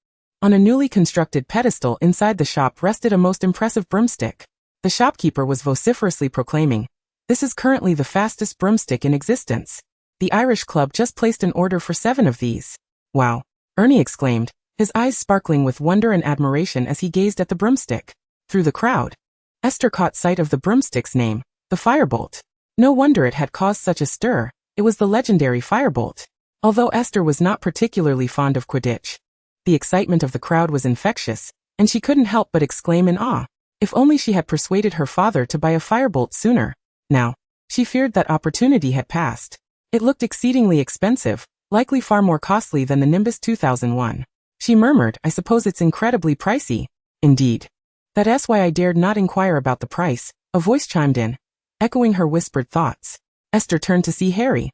[SPEAKER 1] On a newly constructed pedestal inside the shop rested a most impressive broomstick. The shopkeeper was vociferously proclaiming, "This is currently the fastest broomstick in existence. The Irish Club just placed an order for 7 of these." "Wow!" Ernie exclaimed, his eyes sparkling with wonder and admiration as he gazed at the broomstick. Through the crowd, Esther caught sight of the broomstick's name, the Firebolt. No wonder it had caused such a stir. It was the legendary Firebolt. Although Esther was not particularly fond of Quidditch, the excitement of the crowd was infectious, and she couldn't help but exclaim in awe. If only she had persuaded her father to buy a Firebolt sooner. Now, she feared that opportunity had passed. It looked exceedingly expensive, likely far more costly than the Nimbus 2001. She murmured, "I suppose it's incredibly pricey." "Indeed. That's why I dared not inquire about the price," a voice chimed in, echoing her whispered thoughts. Esther turned to see Harry,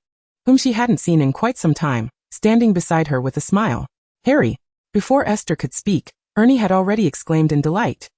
[SPEAKER 1] whom she hadn't seen in quite some time, standing beside her with a smile. "Harry!" Before Esther could speak, Ernie had already exclaimed in delight.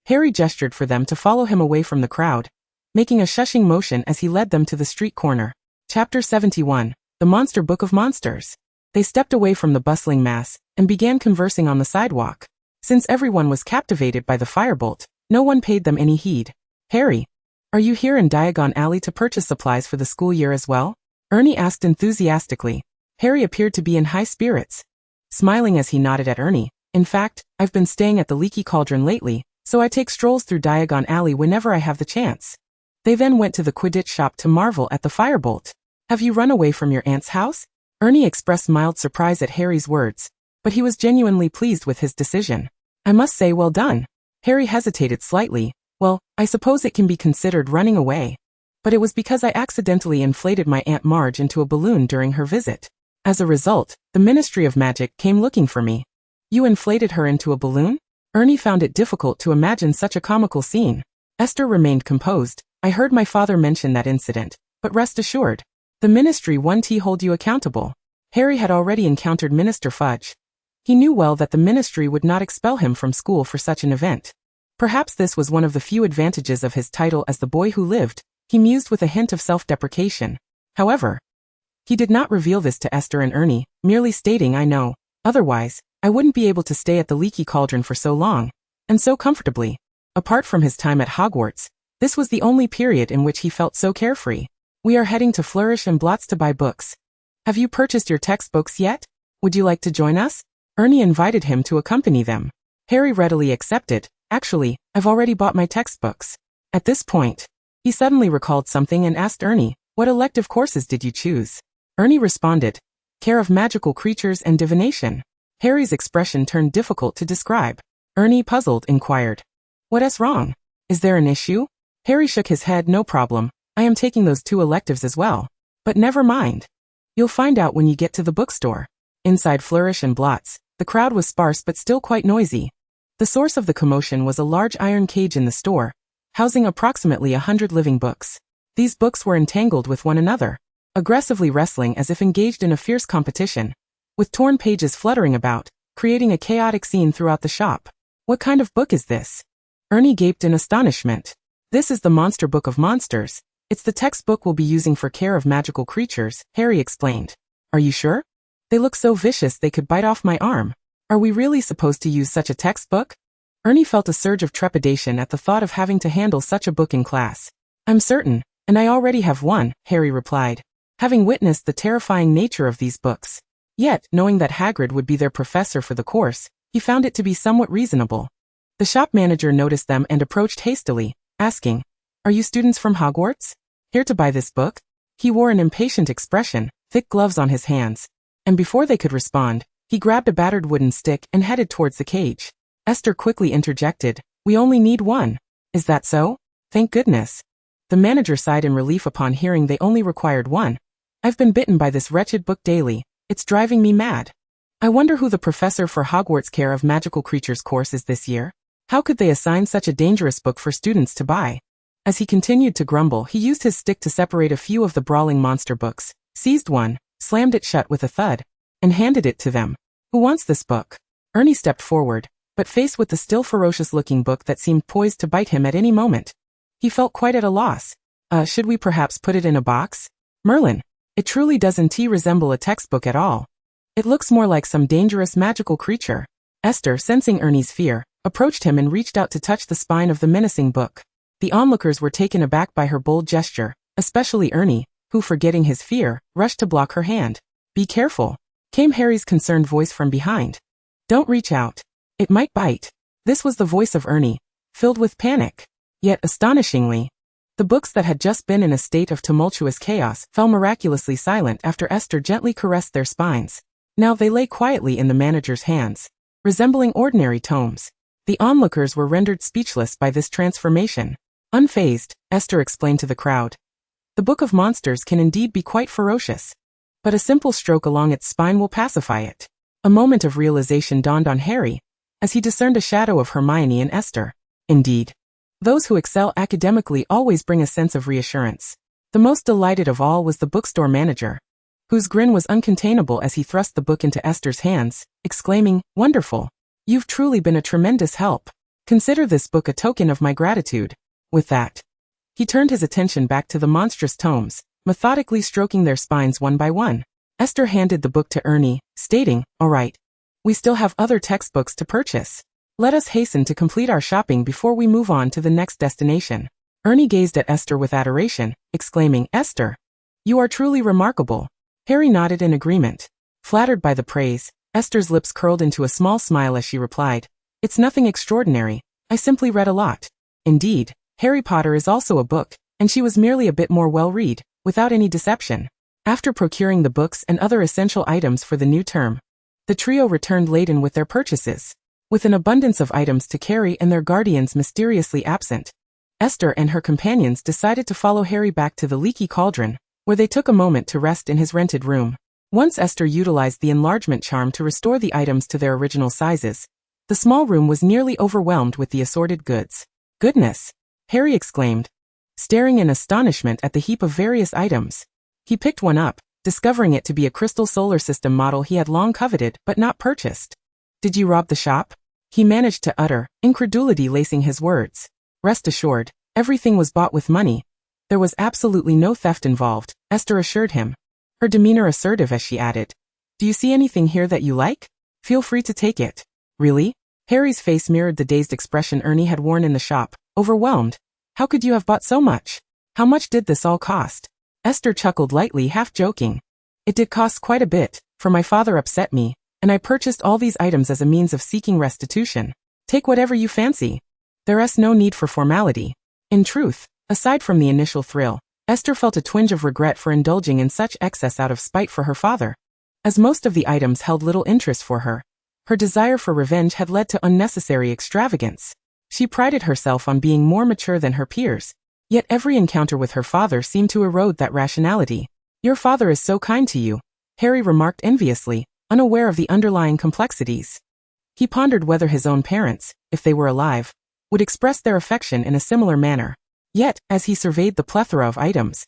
[SPEAKER 1] Harry gestured for them to follow him away from the crowd, making a shushing motion as he led them to the street corner. Chapter 71, The Monster Book of Monsters. They stepped away from the bustling mass and began conversing on the sidewalk. Since everyone was captivated by the Firebolt, no one paid them any heed. "Harry, are you here in Diagon Alley to purchase supplies for the school year as well?" Ernie asked enthusiastically. Harry appeared to be in high spirits. smiling as he nodded at Ernie. In fact, I've been staying at the Leaky Cauldron lately, so I take strolls through Diagon Alley whenever I have the chance. They then went to the Quidditch shop to marvel at the firebolt. Have you run away from your aunt's house? Ernie expressed mild surprise at Harry's words, but he was genuinely pleased with his decision. I must say well done. Harry hesitated slightly. Well, I suppose it can be considered running away. But it was because I accidentally inflated my Aunt Marge into a balloon during her visit. As a result, the Ministry of Magic came looking for me. You inflated her into a balloon? Ernie found it difficult to imagine such a comical scene. Esther remained composed. I heard my father mention that incident, but rest assured, the Ministry won't hold you accountable. Harry had already encountered Minister Fudge. He knew well that the Ministry would not expel him from school for such an event. Perhaps this was one of the few advantages of his title as the boy who lived, he mused with a hint of self-deprecation. However, he did not reveal this to Esther and Ernie, merely stating I know, otherwise, I wouldn't be able to stay at the Leaky Cauldron for so long, and so comfortably. Apart from his time at Hogwarts, this was the only period in which he felt so carefree. We are heading to Flourish and Blotts to buy books. Have you purchased your textbooks yet? Would you like to join us? Ernie invited him to accompany them. Harry readily accepted. Actually, I've already bought my textbooks. At this point, he suddenly recalled something and asked Ernie, what elective courses did you choose? Ernie responded, Care of Magical Creatures and Divination. Harry's expression turned difficult to describe. Ernie, puzzled, inquired, What's wrong? Is there an issue? Harry shook his head. No problem. I am taking those 2 electives as well. But never mind. You'll find out when you get to the bookstore. Inside Flourish and Blotts, the crowd was sparse but still quite noisy. The source of the commotion was a large iron cage in the store, housing approximately 100 living books. These books were entangled with one another, aggressively wrestling as if engaged in a fierce competition, with torn pages fluttering about, creating a chaotic scene throughout the shop. What kind of book is this? Ernie gaped in astonishment. This is the Monster Book of Monsters. It's the textbook we'll be using for Care of Magical Creatures, Harry explained. Are you sure? They look so vicious they could bite off my arm. Are we really supposed to use such a textbook? Ernie felt a surge of trepidation at the thought of having to handle such a book in class. I'm certain, and I already have one, Harry replied, having witnessed the terrifying nature of these books. Yet, knowing that Hagrid would be their professor for the course, he found it to be somewhat reasonable. The shop manager noticed them and approached hastily, asking, Are you students from Hogwarts? Here to buy this book? He wore an impatient expression, thick gloves on his hands. And before they could respond, he grabbed a battered wooden stick and headed towards the cage. Esther quickly interjected, We only need one. Is that so? Thank goodness. The manager sighed in relief upon hearing they only required one. I've been bitten by this wretched book daily. It's driving me mad. I wonder who the professor for Hogwarts Care of Magical Creatures course is this year. How could they assign such a dangerous book for students to buy? As he continued to grumble, he used his stick to separate a few of the brawling monster books, seized one, slammed it shut with a thud, and handed it to them. Who wants this book? Ernie stepped forward, but faced with the still ferocious-looking book that seemed poised to bite him at any moment, he felt quite at a loss. Should we perhaps put it in a box? Merlin, it truly doesn't resemble a textbook at all. It looks more like some dangerous magical creature. Esther, sensing Ernie's fear, approached him and reached out to touch the spine of the menacing book. The onlookers were taken aback by her bold gesture, especially Ernie, who, forgetting his fear, rushed to block her hand. Be careful, came Harry's concerned voice from behind. Don't reach out. It might bite. This was the voice of Ernie, filled with panic. Yet, astonishingly, the books that had just been in a state of tumultuous chaos fell miraculously silent after Esther gently caressed their spines. Now they lay quietly in the manager's hands, resembling ordinary tomes. The onlookers were rendered speechless by this transformation. Unfazed, Esther explained to the crowd. The Book of Monsters can indeed be quite ferocious, but a simple stroke along its spine will pacify it. A moment of realization dawned on Harry, as he discerned a shadow of Hermione and Esther. Indeed, those who excel academically always bring a sense of reassurance. The most delighted of all was the bookstore manager, whose grin was uncontainable as he thrust the book into Esther's hands, exclaiming, Wonderful! You've truly been a tremendous help. Consider this book a token of my gratitude. With that, he turned his attention back to the monstrous tomes, methodically stroking their spines one by one. Esther handed the book to Ernie, stating, All right. We still have other textbooks to purchase. Let us hasten to complete our shopping before we move on to the next destination. Ernie gazed at Esther with adoration, exclaiming, Esther, you are truly remarkable. Harry nodded in agreement. Flattered by the praise, Esther's lips curled into a small smile as she replied, "It's nothing extraordinary. I simply read a lot." Indeed, Harry Potter is also a book, and she was merely a bit more well-read, without any deception. After procuring the books and other essential items for the new term, the trio returned laden with their purchases. With an abundance of items to carry and their guardians mysteriously absent, Esther and her companions decided to follow Harry back to the Leaky Cauldron, where they took a moment to rest in his rented room. Once Esther utilized the enlargement charm to restore the items to their original sizes, the small room was nearly overwhelmed with the assorted goods. "Goodness!" Harry exclaimed, staring in astonishment at the heap of various items. He picked one up, discovering it to be a crystal solar system model he had long coveted but not purchased. "Did you rob the shop?" he managed to utter, incredulity lacing his words. "Rest assured, everything was bought with money. There was absolutely no theft involved," Esther assured him, her demeanor assertive as she added, "Do you see anything here that you like? Feel free to take it." "Really?" Harry's face mirrored the dazed expression Ernie had worn in the shop, overwhelmed. "How could you have bought so much? How much did this all cost?" Esther chuckled lightly, half joking. "It did cost quite a bit, for my father upset me, and I purchased all these items as a means of seeking restitution. Take whatever you fancy. There's no need for formality." In truth, aside from the initial thrill, Esther felt a twinge of regret for indulging in such excess out of spite for her father. As most of the items held little interest for her, her desire for revenge had led to unnecessary extravagance. She prided herself on being more mature than her peers, yet every encounter with her father seemed to erode that rationality. "Your father is so kind to you," Harry remarked enviously, unaware of the underlying complexities. He pondered whether his own parents, if they were alive, would express their affection in a similar manner. Yet, as he surveyed the plethora of items,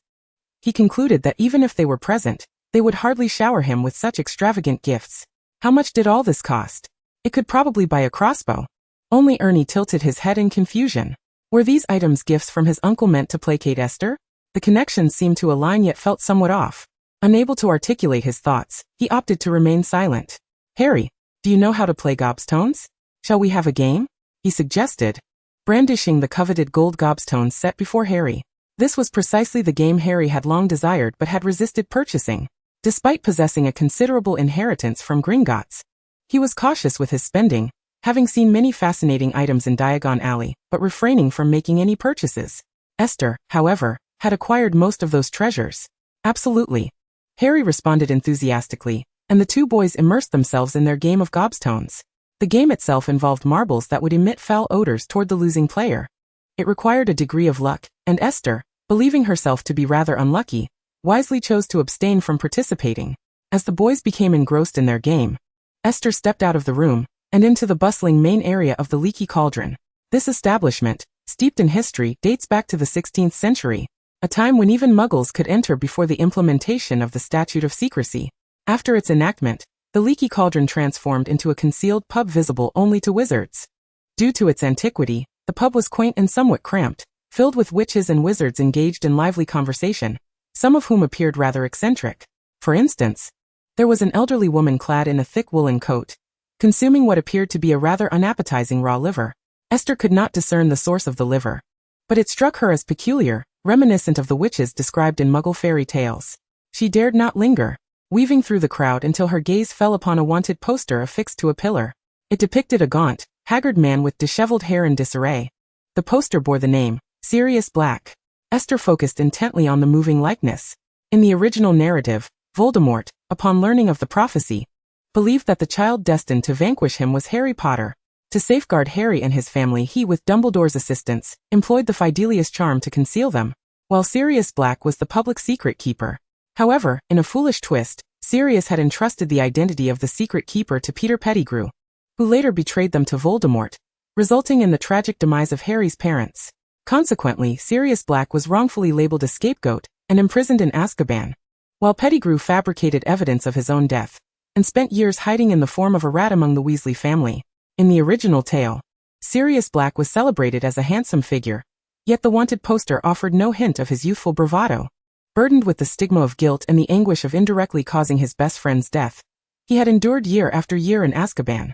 [SPEAKER 1] he concluded that even if they were present, they would hardly shower him with such extravagant gifts. How much did all this cost? It could probably buy a crossbow. Only Ernie tilted his head in confusion. Were these items gifts from his uncle meant to placate Esther? The connections seemed to align yet felt somewhat off. Unable to articulate his thoughts, he opted to remain silent. "Harry, do you know how to play gobstones? Shall we have a game?" he suggested, brandishing the coveted gold gobstones set before Harry. This was precisely the game Harry had long desired but had resisted purchasing. Despite possessing a considerable inheritance from Gringotts, he was cautious with his spending, having seen many fascinating items in Diagon Alley, but refraining from making any purchases. Esther, however, had acquired most of those treasures. "Absolutely," Harry responded enthusiastically, and the two boys immersed themselves in their game of gobstones. The game itself involved marbles that would emit foul odors toward the losing player. It required a degree of luck, and Esther, believing herself to be rather unlucky, wisely chose to abstain from participating. As the boys became engrossed in their game, Esther stepped out of the room and into the bustling main area of the Leaky Cauldron. This establishment, steeped in history, dates back to the 16th century, a time when even muggles could enter before the implementation of the Statute of Secrecy. After its enactment, the Leaky Cauldron transformed into a concealed pub visible only to wizards. Due to its antiquity, the pub was quaint and somewhat cramped, filled with witches and wizards engaged in lively conversation, some of whom appeared rather eccentric. For instance, there was an elderly woman clad in a thick woolen coat, consuming what appeared to be a rather unappetizing raw liver. Esther could not discern the source of the liver, but it struck her as peculiar, reminiscent of the witches described in Muggle fairy tales. She dared not linger, weaving through the crowd until her gaze fell upon a wanted poster affixed to a pillar. It depicted a gaunt, haggard man with disheveled hair in disarray. The poster bore the name, Sirius Black. Esther focused intently on the moving likeness. In the original narrative, Voldemort, upon learning of the prophecy, believed that the child destined to vanquish him was Harry Potter. To safeguard Harry and his family, he, with Dumbledore's assistance, employed the Fidelius charm to conceal them, while Sirius Black was the public secret keeper. However, in a foolish twist, Sirius had entrusted the identity of the secret keeper to Peter Pettigrew, who later betrayed them to Voldemort, resulting in the tragic demise of Harry's parents. Consequently, Sirius Black was wrongfully labeled a scapegoat and imprisoned in Azkaban, while Pettigrew fabricated evidence of his own death and spent years hiding in the form of a rat among the Weasley family. In the original tale, Sirius Black was celebrated as a handsome figure, yet the wanted poster offered no hint of his youthful bravado. Burdened with the stigma of guilt and the anguish of indirectly causing his best friend's death, he had endured year after year in Azkaban,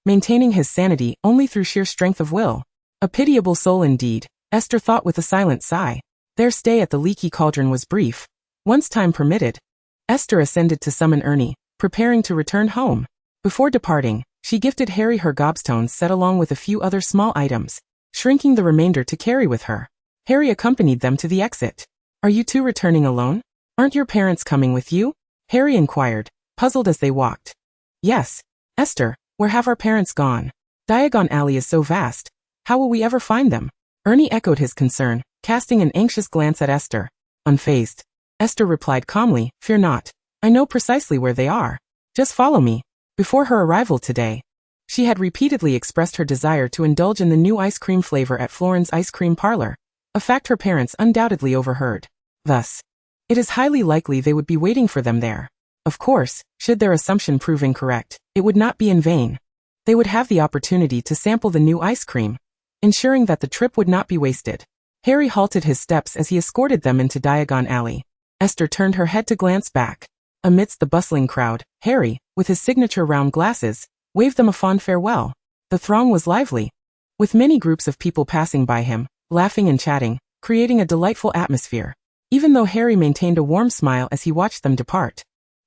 [SPEAKER 1] maintaining his sanity only through sheer strength of will. A pitiable soul indeed, Esther thought with a silent sigh. Their stay at the Leaky Cauldron was brief. Once time permitted, Esther ascended to summon Ernie, preparing to return home. Before departing, she gifted Harry her gobstones set along with a few other small items, shrinking the remainder to carry with her. Harry accompanied them to the exit. Are you two returning alone? Aren't your parents coming with you? Harry inquired, puzzled as they walked. Yes. Esther, where have our parents gone? Diagon Alley is so vast. How will we ever find them? Ernie echoed his concern, casting an anxious glance at Esther. Unfazed, Esther replied calmly, Fear not. I know precisely where they are. Just follow me. Before her arrival today, she had repeatedly expressed her desire to indulge in the new ice cream flavor at Floren's ice cream parlor, a fact her parents undoubtedly overheard. Thus, it is highly likely they would be waiting for them there. Of course, should their assumption prove incorrect, it would not be in vain. They would have the opportunity to sample the new ice cream, ensuring that the trip would not be wasted. Harry halted his steps as he escorted them into Diagon Alley. Esther turned her head to glance back. Amidst the bustling crowd, Harry, with his signature round glasses, waved them a fond farewell. The throng was lively, with many groups of people passing by him, laughing and chatting, creating a delightful atmosphere. Even though Harry maintained a warm smile as he watched them depart,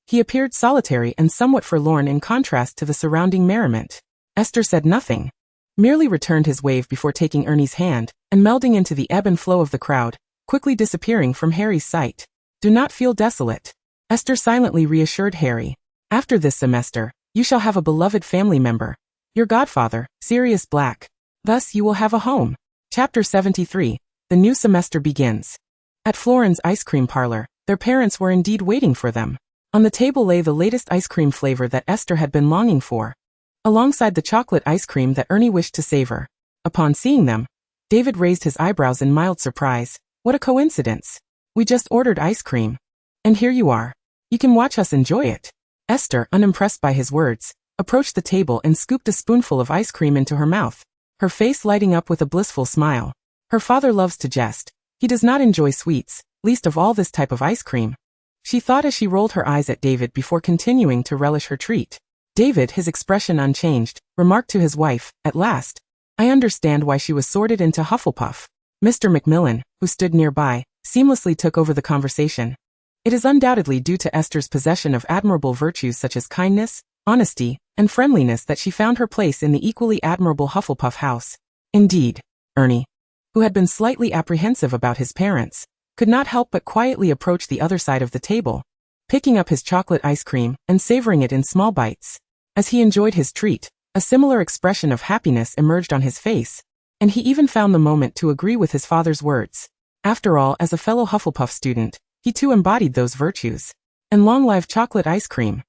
[SPEAKER 1] he appeared solitary and somewhat forlorn in contrast to the surrounding merriment. Esther said nothing, merely returned his wave before taking Ernie's hand and melding into the ebb and flow of the crowd, quickly disappearing from Harry's sight. Do not feel desolate, Esther silently reassured Harry. After this semester, you shall have a beloved family member, your godfather, Sirius Black. Thus you will have a home. Chapter 73. The new semester begins. At Floren's ice cream parlor, their parents were indeed waiting for them. On the table lay the latest ice cream flavor that Esther had been longing for, alongside the chocolate ice cream that Ernie wished to savor. Upon seeing them, David raised his eyebrows in mild surprise. What a coincidence. We just ordered ice cream. And here you are. You can watch us enjoy it. Esther, unimpressed by his words, approached the table and scooped a spoonful of ice cream into her mouth, her face lighting up with a blissful smile. Her father loves to jest. He does not enjoy sweets, least of all this type of ice cream, she thought as she rolled her eyes at David before continuing to relish her treat. David, his expression unchanged, remarked to his wife, at last, I understand why she was sorted into Hufflepuff. Mr. Macmillan, who stood nearby, seamlessly took over the conversation. It is undoubtedly due to Esther's possession of admirable virtues such as kindness, honesty, and friendliness that she found her place in the equally admirable Hufflepuff house. Indeed, Ernie, who had been slightly apprehensive about his parents, could not help but quietly approach the other side of the table, picking up his chocolate ice cream and savoring it in small bites. As he enjoyed his treat, a similar expression of happiness emerged on his face, and he even found the moment to agree with his father's words. After all, as a fellow Hufflepuff student, he too embodied those virtues. And long live chocolate ice cream.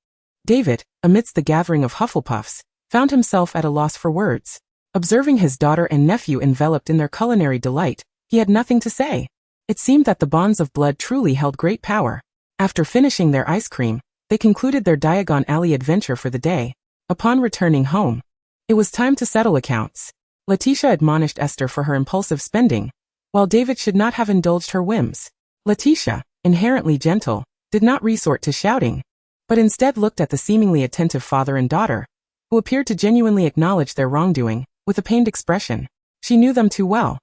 [SPEAKER 1] David, amidst the gathering of Hufflepuffs, found himself at a loss for words. Observing his daughter and nephew enveloped in their culinary delight, he had nothing to say. It seemed that the bonds of blood truly held great power. After finishing their ice cream, they concluded their Diagon Alley adventure for the day. Upon returning home, it was time to settle accounts. Letitia admonished Esther for her impulsive spending, while David should not have indulged her whims. Letitia, inherently gentle, did not resort to shouting, but instead looked at the seemingly attentive father and daughter, who appeared to genuinely acknowledge their wrongdoing, with a pained expression. She knew them too well.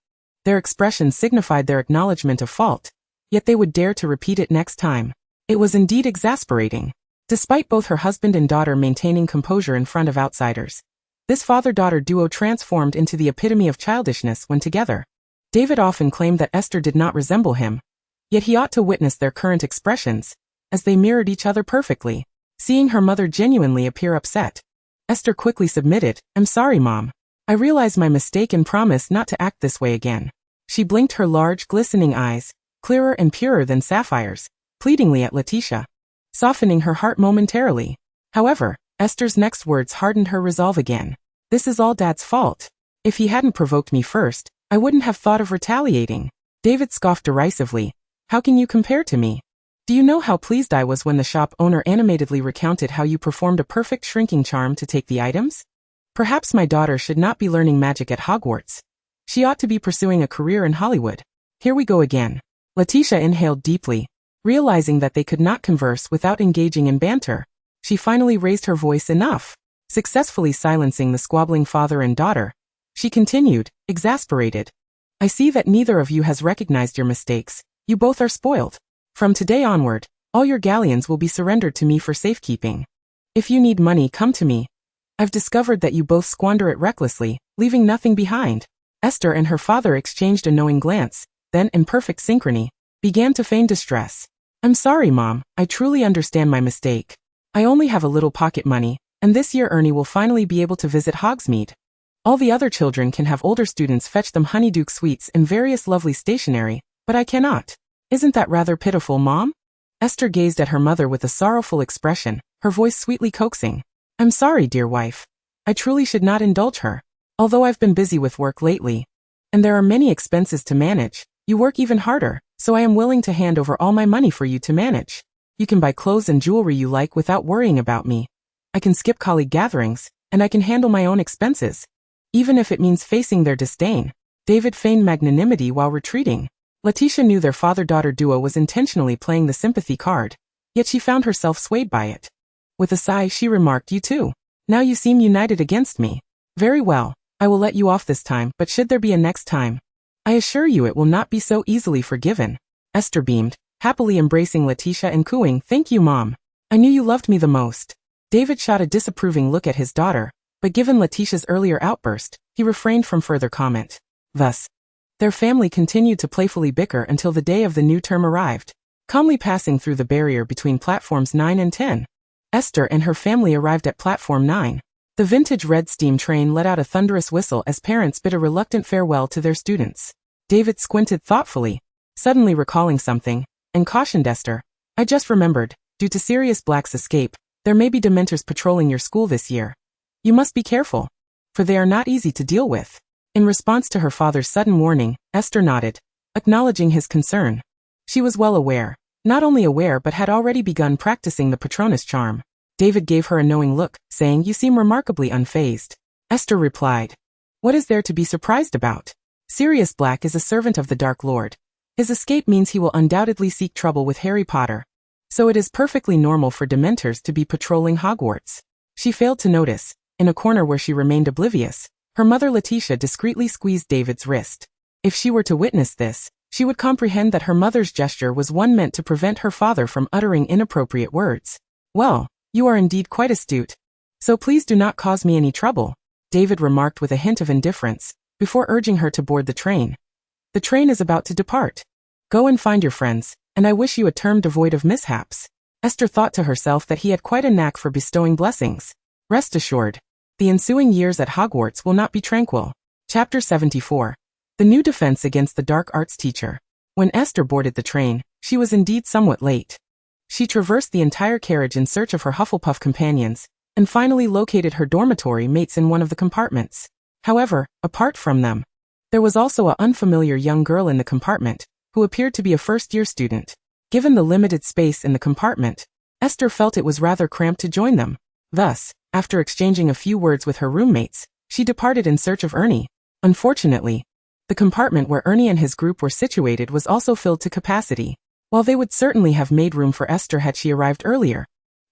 [SPEAKER 1] Their expressions signified their acknowledgement of fault, yet they would dare to repeat it next time. It was indeed exasperating. Despite both her husband and daughter maintaining composure in front of outsiders, this father-daughter duo transformed into the epitome of childishness when together. David often claimed that Esther did not resemble him, yet he ought to witness their current expressions, as they mirrored each other perfectly. Seeing her mother genuinely appear upset, Esther quickly submitted, I'm sorry, Mom. I realize my mistake and promise not to act this way again. She blinked her large, glistening eyes, clearer and purer than sapphires, pleadingly at Letitia, softening her heart momentarily. However, Esther's next words hardened her resolve again. This is all Dad's fault. If he hadn't provoked me first, I wouldn't have thought of retaliating. David scoffed derisively. How can you compare to me? Do you know how pleased I was when the shop owner animatedly recounted how you performed a perfect shrinking charm to take the items? Perhaps my daughter should not be learning magic at Hogwarts. She ought to be pursuing a career in Hollywood. Here we go again. Letitia inhaled deeply, realizing that they could not converse without engaging in banter. She finally raised her voice enough, successfully silencing the squabbling father and daughter. She continued, exasperated. I see that neither of you has recognized your mistakes. You both are spoiled. From today onward, all your galleons will be surrendered to me for safekeeping. If you need money, come to me. I've discovered that you both squander it recklessly, leaving nothing behind. Esther and her father exchanged a knowing glance, then, in perfect synchrony, began to feign distress. I'm sorry, Mom, I truly understand my mistake. I only have a little pocket money, and this year Ernie will finally be able to visit Hogsmeade. All the other children can have older students fetch them honeydew sweets and various lovely stationery, but I cannot. Isn't that rather pitiful, Mom? Esther gazed at her mother with a sorrowful expression, her voice sweetly coaxing. I'm sorry, dear wife. I truly should not indulge her. Although I've been busy with work lately, and there are many expenses to manage, you work even harder, so I am willing to hand over all my money for you to manage. You can buy clothes and jewelry you like without worrying about me. I can skip colleague gatherings, and I can handle my own expenses, even if it means facing their disdain. David feigned magnanimity while retreating. Letitia knew their father-daughter duo was intentionally playing the sympathy card, yet she found herself swayed by it. With a sigh, she remarked, You too. Now you seem united against me. Very well, I will let you off this time, but should there be a next time, I assure you it will not be so easily forgiven. Esther beamed, happily embracing Letitia and cooing, Thank you, Mom. I knew you loved me the most. David shot a disapproving look at his daughter, but given Letitia's earlier outburst, he refrained from further comment. Thus, their family continued to playfully bicker until the day of the new term arrived. Calmly passing through the barrier between platforms 9 and 10, Esther and her family arrived at platform 9. The vintage red steam train let out a thunderous whistle as parents bid a reluctant farewell to their students. David squinted thoughtfully, suddenly recalling something, and cautioned Esther, I just remembered, due to Sirius Black's escape, there may be Dementors patrolling your school this year. You must be careful, for they are not easy to deal with. In response to her father's sudden warning, Esther nodded, acknowledging his concern. She was well aware, not only aware but had already begun practicing the Patronus charm. David gave her a knowing look, saying, You seem remarkably unfazed. Esther replied, What is there to be surprised about? Sirius Black is a servant of the Dark Lord. His escape means he will undoubtedly seek trouble with Harry Potter. So it is perfectly normal for Dementors to be patrolling Hogwarts. She failed to notice, in a corner where she remained oblivious, her mother Letitia discreetly squeezed David's wrist. If she were to witness this, she would comprehend that her mother's gesture was one meant to prevent her father from uttering inappropriate words. Well, you are indeed quite astute. So please do not cause me any trouble, David remarked with a hint of indifference, before urging her to board the train. The train is about to depart. Go and find your friends, and I wish you a term devoid of mishaps. Esther thought to herself that he had quite a knack for bestowing blessings. Rest assured, the ensuing years at Hogwarts will not be tranquil. Chapter 74. The new defense against the dark arts teacher. When Esther boarded the train, she was indeed somewhat late. She traversed the entire carriage in search of her Hufflepuff companions, and finally located her dormitory mates in one of the compartments. However, apart from them, there was also an unfamiliar young girl in the compartment, who appeared to be a first-year student. Given the limited space in the compartment, Esther felt it was rather cramped to join them. Thus, after exchanging a few words with her roommates, she departed in search of Ernie. Unfortunately, the compartment where Ernie and his group were situated was also filled to capacity. While they would certainly have made room for Esther had she arrived earlier,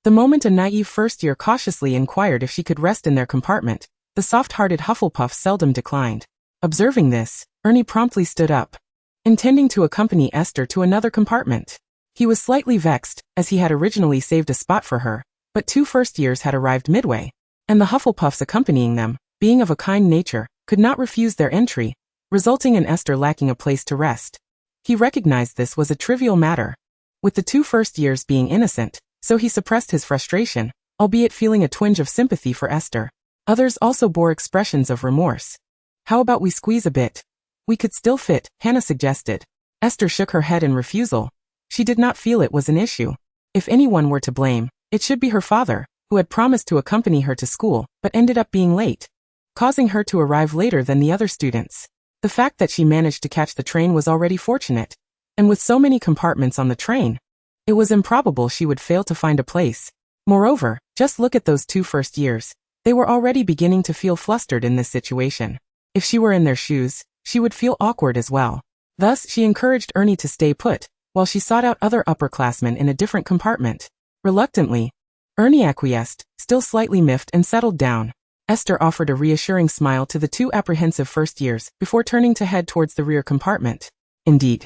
[SPEAKER 1] the moment a naive first-year cautiously inquired if she could rest in their compartment, the soft-hearted Hufflepuff seldom declined. Observing this, Ernie promptly stood up, intending to accompany Esther to another compartment. He was slightly vexed, as he had originally saved a spot for her, but 2 first-years had arrived midway, and the Hufflepuffs accompanying them, being of a kind nature, could not refuse their entry, resulting in Esther lacking a place to rest. He recognized this was a trivial matter, with the 2 first-years being innocent, so he suppressed his frustration, albeit feeling a twinge of sympathy for Esther. Others also bore expressions of remorse. How about we squeeze a bit? We could still fit, Hannah suggested. Esther shook her head in refusal. She did not feel it was an issue. If anyone were to blame, it should be her father, who had promised to accompany her to school, but ended up being late, causing her to arrive later than the other students. The fact that she managed to catch the train was already fortunate, and with so many compartments on the train, it was improbable she would fail to find a place. Moreover, just look at those 2 first-years. They were already beginning to feel flustered in this situation. If she were in their shoes, she would feel awkward as well. Thus, she encouraged Ernie to stay put, while she sought out other upperclassmen in a different compartment. Reluctantly, Ernie acquiesced, still slightly miffed, and settled down. Esther offered a reassuring smile to the 2 apprehensive first-years before turning to head towards the rear compartment. Indeed,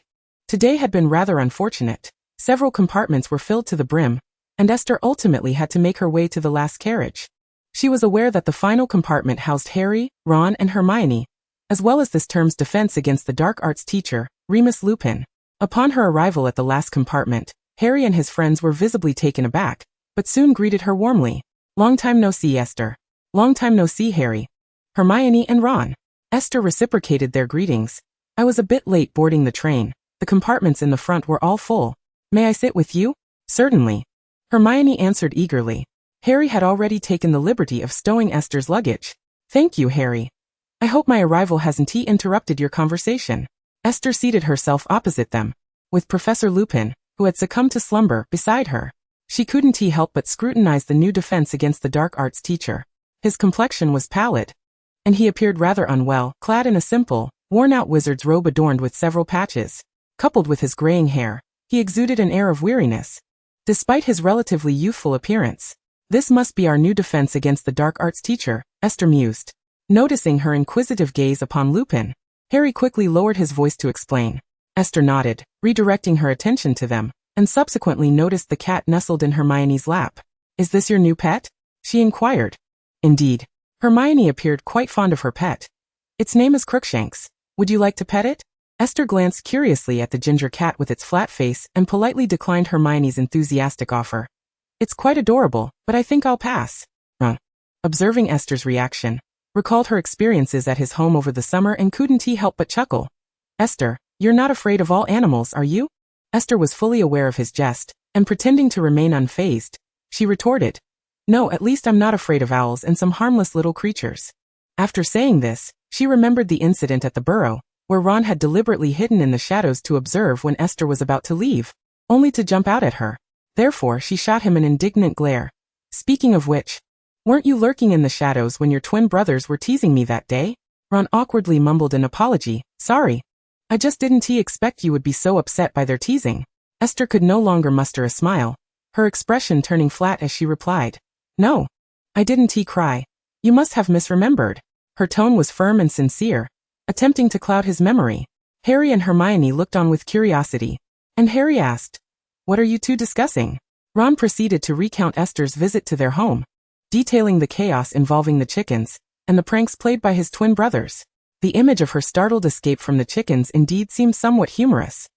[SPEAKER 1] today had been rather unfortunate. Several compartments were filled to the brim, and Esther ultimately had to make her way to the last carriage. She was aware that the final compartment housed Harry, Ron, and Hermione, as well as this term's defense against the dark arts teacher, Remus Lupin. Upon her arrival at the last compartment, Harry and his friends were visibly taken aback, but soon greeted her warmly. "Long time no see, Esther. Long time no see, Harry. Hermione and Ron." Esther reciprocated their greetings. "I was a bit late boarding the train. The compartments in the front were all full. May I sit with you?" "Certainly," Hermione answered eagerly. Harry had already taken the liberty of stowing Esther's luggage. "Thank you, Harry. I hope my arrival hasn't interrupted your conversation." Esther seated herself opposite them, with Professor Lupin, who had succumbed to slumber, beside her. She couldn't help but scrutinize the new defense against the dark arts teacher. His complexion was pallid, and he appeared rather unwell, clad in a simple, worn-out wizard's robe adorned with several patches. Coupled with his graying hair, he exuded an air of weariness. Despite his relatively youthful appearance, "This must be our new defense against the dark arts teacher," Esther mused. Noticing her inquisitive gaze upon Lupin, Harry quickly lowered his voice to explain. Esther nodded, redirecting her attention to them, and subsequently noticed the cat nestled in Hermione's lap. "Is this your new pet?" she inquired. Indeed, Hermione appeared quite fond of her pet. "Its name is Crookshanks. Would you like to pet it?" Esther glanced curiously at the ginger cat with its flat face and politely declined Hermione's enthusiastic offer. "It's quite adorable, but I think I'll pass." Observing Esther's reaction, recalled her experiences at his home over the summer and couldn't help but chuckle. "Esther, you're not afraid of all animals, are you?" Esther was fully aware of his jest, and pretending to remain unfazed, she retorted, "No, at least I'm not afraid of owls and some harmless little creatures." After saying this, she remembered the incident at the burrow, where Ron had deliberately hidden in the shadows to observe when Esther was about to leave, only to jump out at her. Therefore, she shot him an indignant glare. "Speaking of which, weren't you lurking in the shadows when your twin brothers were teasing me that day?" Ron awkwardly mumbled an apology. "Sorry. I just didn't expect you would be so upset by their teasing." Esther could no longer muster a smile, her expression turning flat as she replied, "No. I didn't cry. You must have misremembered." Her tone was firm and sincere, attempting to cloud his memory. Harry and Hermione looked on with curiosity, and Harry asked, "What are you two discussing?" Ron proceeded to recount Esther's visit to their home, detailing the chaos involving the chickens, and the pranks played by his twin brothers. The image of her startled escape from the chickens indeed seemed somewhat humorous.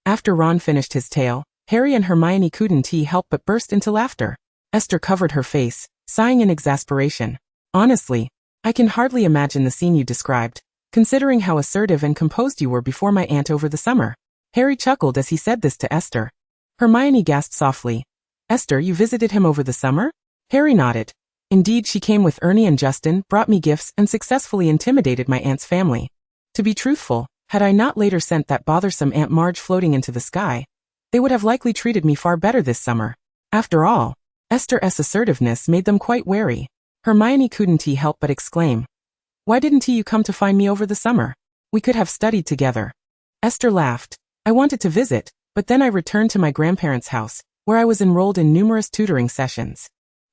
[SPEAKER 1] After Ron finished his tale, Harry and Hermione couldn't help but burst into laughter. Esther covered her face, sighing in exasperation. "Honestly, I can hardly imagine the scene you described, considering how assertive and composed you were before my aunt over the summer." Harry chuckled as he said this to Esther. Hermione gasped softly. "Esther, you visited him over the summer?" Harry nodded. "Indeed, she came with Ernie and Justin, brought me gifts, and successfully intimidated my aunt's family. To be truthful, had I not later sent that bothersome Aunt Marge floating into the sky, they would have likely treated me far better this summer." After all, Esther's assertiveness made them quite wary. Hermione couldn't help but exclaim, "Why didn't you come to find me over the summer? We could have studied together." Esther laughed. "I wanted to visit, but then I returned to my grandparents' house, where I was enrolled in numerous tutoring sessions.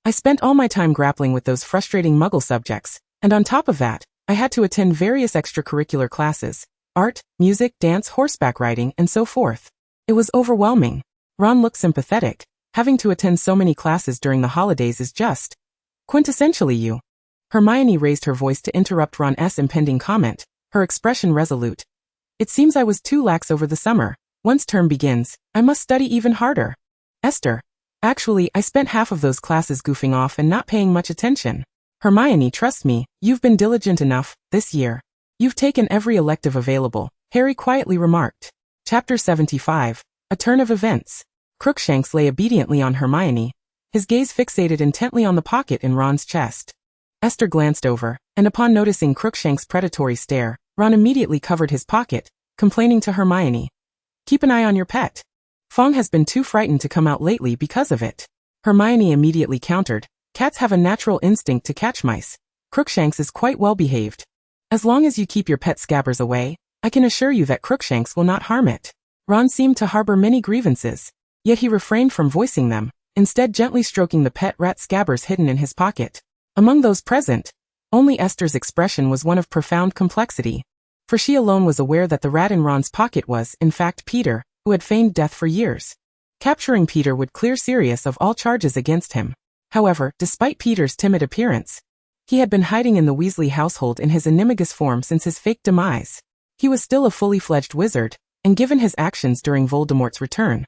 [SPEAKER 1] I spent all my time grappling with those frustrating Muggle subjects, and on top of that, I had to attend various extracurricular classes, art, music, dance, horseback riding, and so forth. It was overwhelming." Ron looked sympathetic. "Having to attend so many classes during the holidays is just quintessentially you." Hermione raised her voice to interrupt Ron's impending comment, her expression resolute. "It seems I was too lax over the summer. Once term begins, I must study even harder." "Esther, actually, I spent half of those classes goofing off and not paying much attention." "Hermione, trust me, you've been diligent enough, this year. You've taken every elective available," Harry quietly remarked. Chapter 75. A Turn of Events. Crookshanks lay obediently on Hermione, his gaze fixated intently on the pocket in Ron's chest. Esther glanced over, and upon noticing Crookshanks' predatory stare, Ron immediately covered his pocket, complaining to Hermione, "Keep an eye on your pet. Fong has been too frightened to come out lately because of it." Hermione immediately countered, "Cats have a natural instinct to catch mice. Crookshanks is quite well behaved. As long as you keep your pet Scabbers away, I can assure you that Crookshanks will not harm it." Ron seemed to harbor many grievances, yet he refrained from voicing them, instead gently stroking the pet rat Scabbers hidden in his pocket. Among those present, only Esther's expression was one of profound complexity, for she alone was aware that the rat in Ron's pocket was, in fact, Peter, who had feigned death for years. Capturing Peter would clear Sirius of all charges against him. However, despite Peter's timid appearance, he had been hiding in the Weasley household in his animagus form since his fake demise. He was still a fully fledged wizard, and given his actions during Voldemort's return,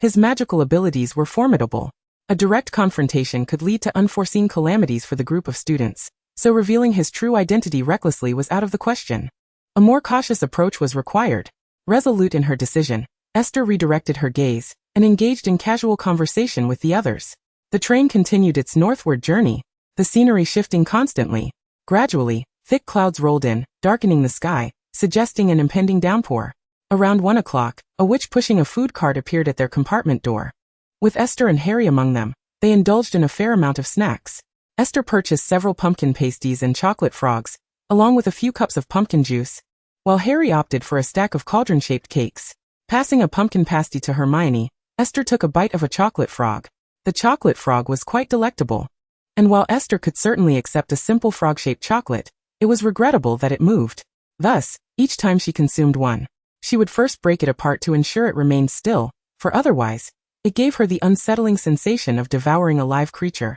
[SPEAKER 1] his magical abilities were formidable. A direct confrontation could lead to unforeseen calamities for the group of students, so revealing his true identity recklessly was out of the question. A more cautious approach was required. Resolute in her decision, Esther redirected her gaze and engaged in casual conversation with the others. The train continued its northward journey, the scenery shifting constantly. Gradually, thick clouds rolled in, darkening the sky, suggesting an impending downpour. Around 1 o'clock, a witch pushing a food cart appeared at their compartment door. With Esther and Harry among them, they indulged in a fair amount of snacks. Esther purchased several pumpkin pasties and chocolate frogs, along with a few cups of pumpkin juice, while Harry opted for a stack of cauldron-shaped cakes. Passing a pumpkin pasty to Hermione, Esther took a bite of a chocolate frog. The chocolate frog was quite delectable. And while Esther could certainly accept a simple frog-shaped chocolate, it was regrettable that it moved. Thus, each time she consumed one, she would first break it apart to ensure it remained still, for otherwise, it gave her the unsettling sensation of devouring a live creature.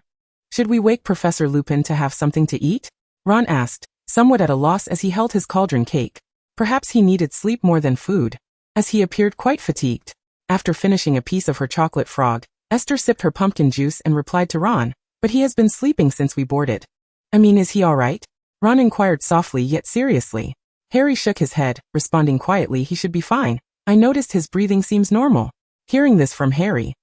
[SPEAKER 1] "Should we wake Professor Lupin to have something to eat?" Ron asked, somewhat at a loss as he held his cauldron cake. Perhaps he needed sleep more than food, as he appeared quite fatigued. After finishing a piece of her chocolate frog, Esther sipped her pumpkin juice and replied to Ron, "But he has been sleeping since we boarded." "I mean, is he all right?" Ron inquired softly yet seriously. Harry shook his head, responding quietly, "He should be fine. I noticed his breathing seems normal." Hearing this from Harry,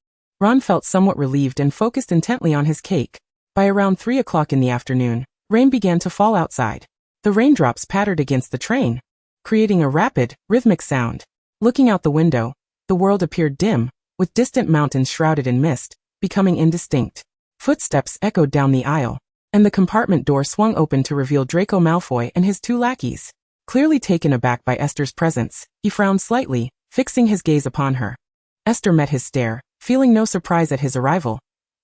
[SPEAKER 1] Ron felt somewhat relieved and focused intently on his cake. By around 3 o'clock in the afternoon, rain began to fall outside. The raindrops pattered against the train, creating a rapid, rhythmic sound. Looking out the window, the world appeared dim, with distant mountains shrouded in mist, becoming indistinct. Footsteps echoed down the aisle, and the compartment door swung open to reveal Draco Malfoy and his 2 lackeys. Clearly taken aback by Esther's presence, he frowned slightly, fixing his gaze upon her. Esther met his stare, feeling no surprise at his arrival.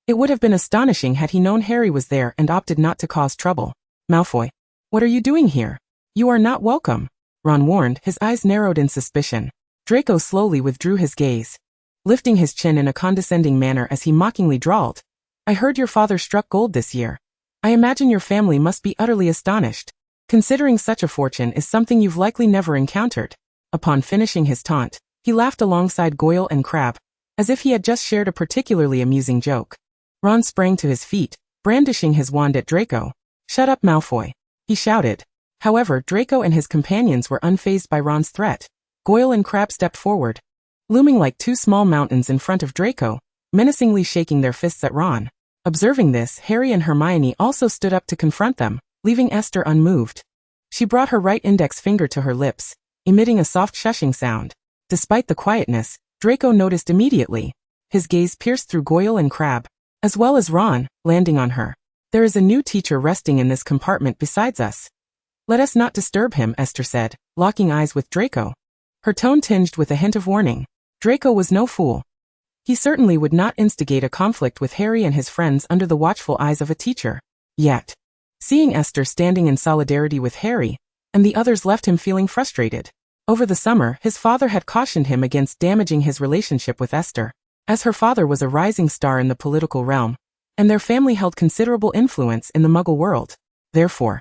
[SPEAKER 1] It would have been astonishing had he known Harry was there and opted not to cause trouble. "Malfoy, what are you doing here? You are not welcome," Ron warned, his eyes narrowed in suspicion. Draco slowly withdrew his gaze, lifting his chin in a condescending manner as he mockingly drawled, "I heard your father struck gold this year. I imagine your family must be utterly astonished, considering such a fortune is something you've likely never encountered." Upon finishing his taunt, he laughed alongside Goyle and Crabbe, as if he had just shared a particularly amusing joke. Ron sprang to his feet, brandishing his wand at Draco. "Shut up, Malfoy," he shouted. However, Draco and his companions were unfazed by Ron's threat. Goyle and Crabbe stepped forward, looming like 2 small mountains in front of Draco, menacingly shaking their fists at Ron. Observing this, Harry and Hermione also stood up to confront them, leaving Esther unmoved. She brought her right index finger to her lips, emitting a soft shushing sound. Despite the quietness, Draco noticed immediately. His gaze pierced through Goyle and Crabbe, as well as Ron, landing on her. "There is a new teacher resting in this compartment besides us. Let us not disturb him," Esther said, locking eyes with Draco. Her tone tinged with a hint of warning. Draco was no fool. He certainly would not instigate a conflict with Harry and his friends under the watchful eyes of a teacher. Yet, seeing Esther standing in solidarity with Harry, and the others left him feeling frustrated. Over the summer, his father had cautioned him against damaging his relationship with Esther, as her father was a rising star in the political realm, and their family held considerable influence in the Muggle world. Therefore,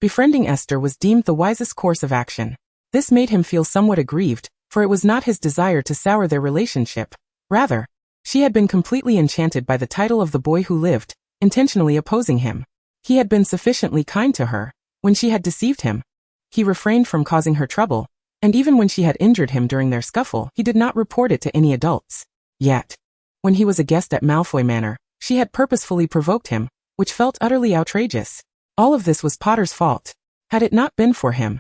[SPEAKER 1] befriending Esther was deemed the wisest course of action. This made him feel somewhat aggrieved, for it was not his desire to sour their relationship. Rather, she had been completely enchanted by the title of the boy who lived, intentionally opposing him. He had been sufficiently kind to her, when she had deceived him. He refrained from causing her trouble, and even when she had injured him during their scuffle, he did not report it to any adults. Yet, when he was a guest at Malfoy Manor, she had purposefully provoked him, which felt utterly outrageous. All of this was Potter's fault. Had it not been for him,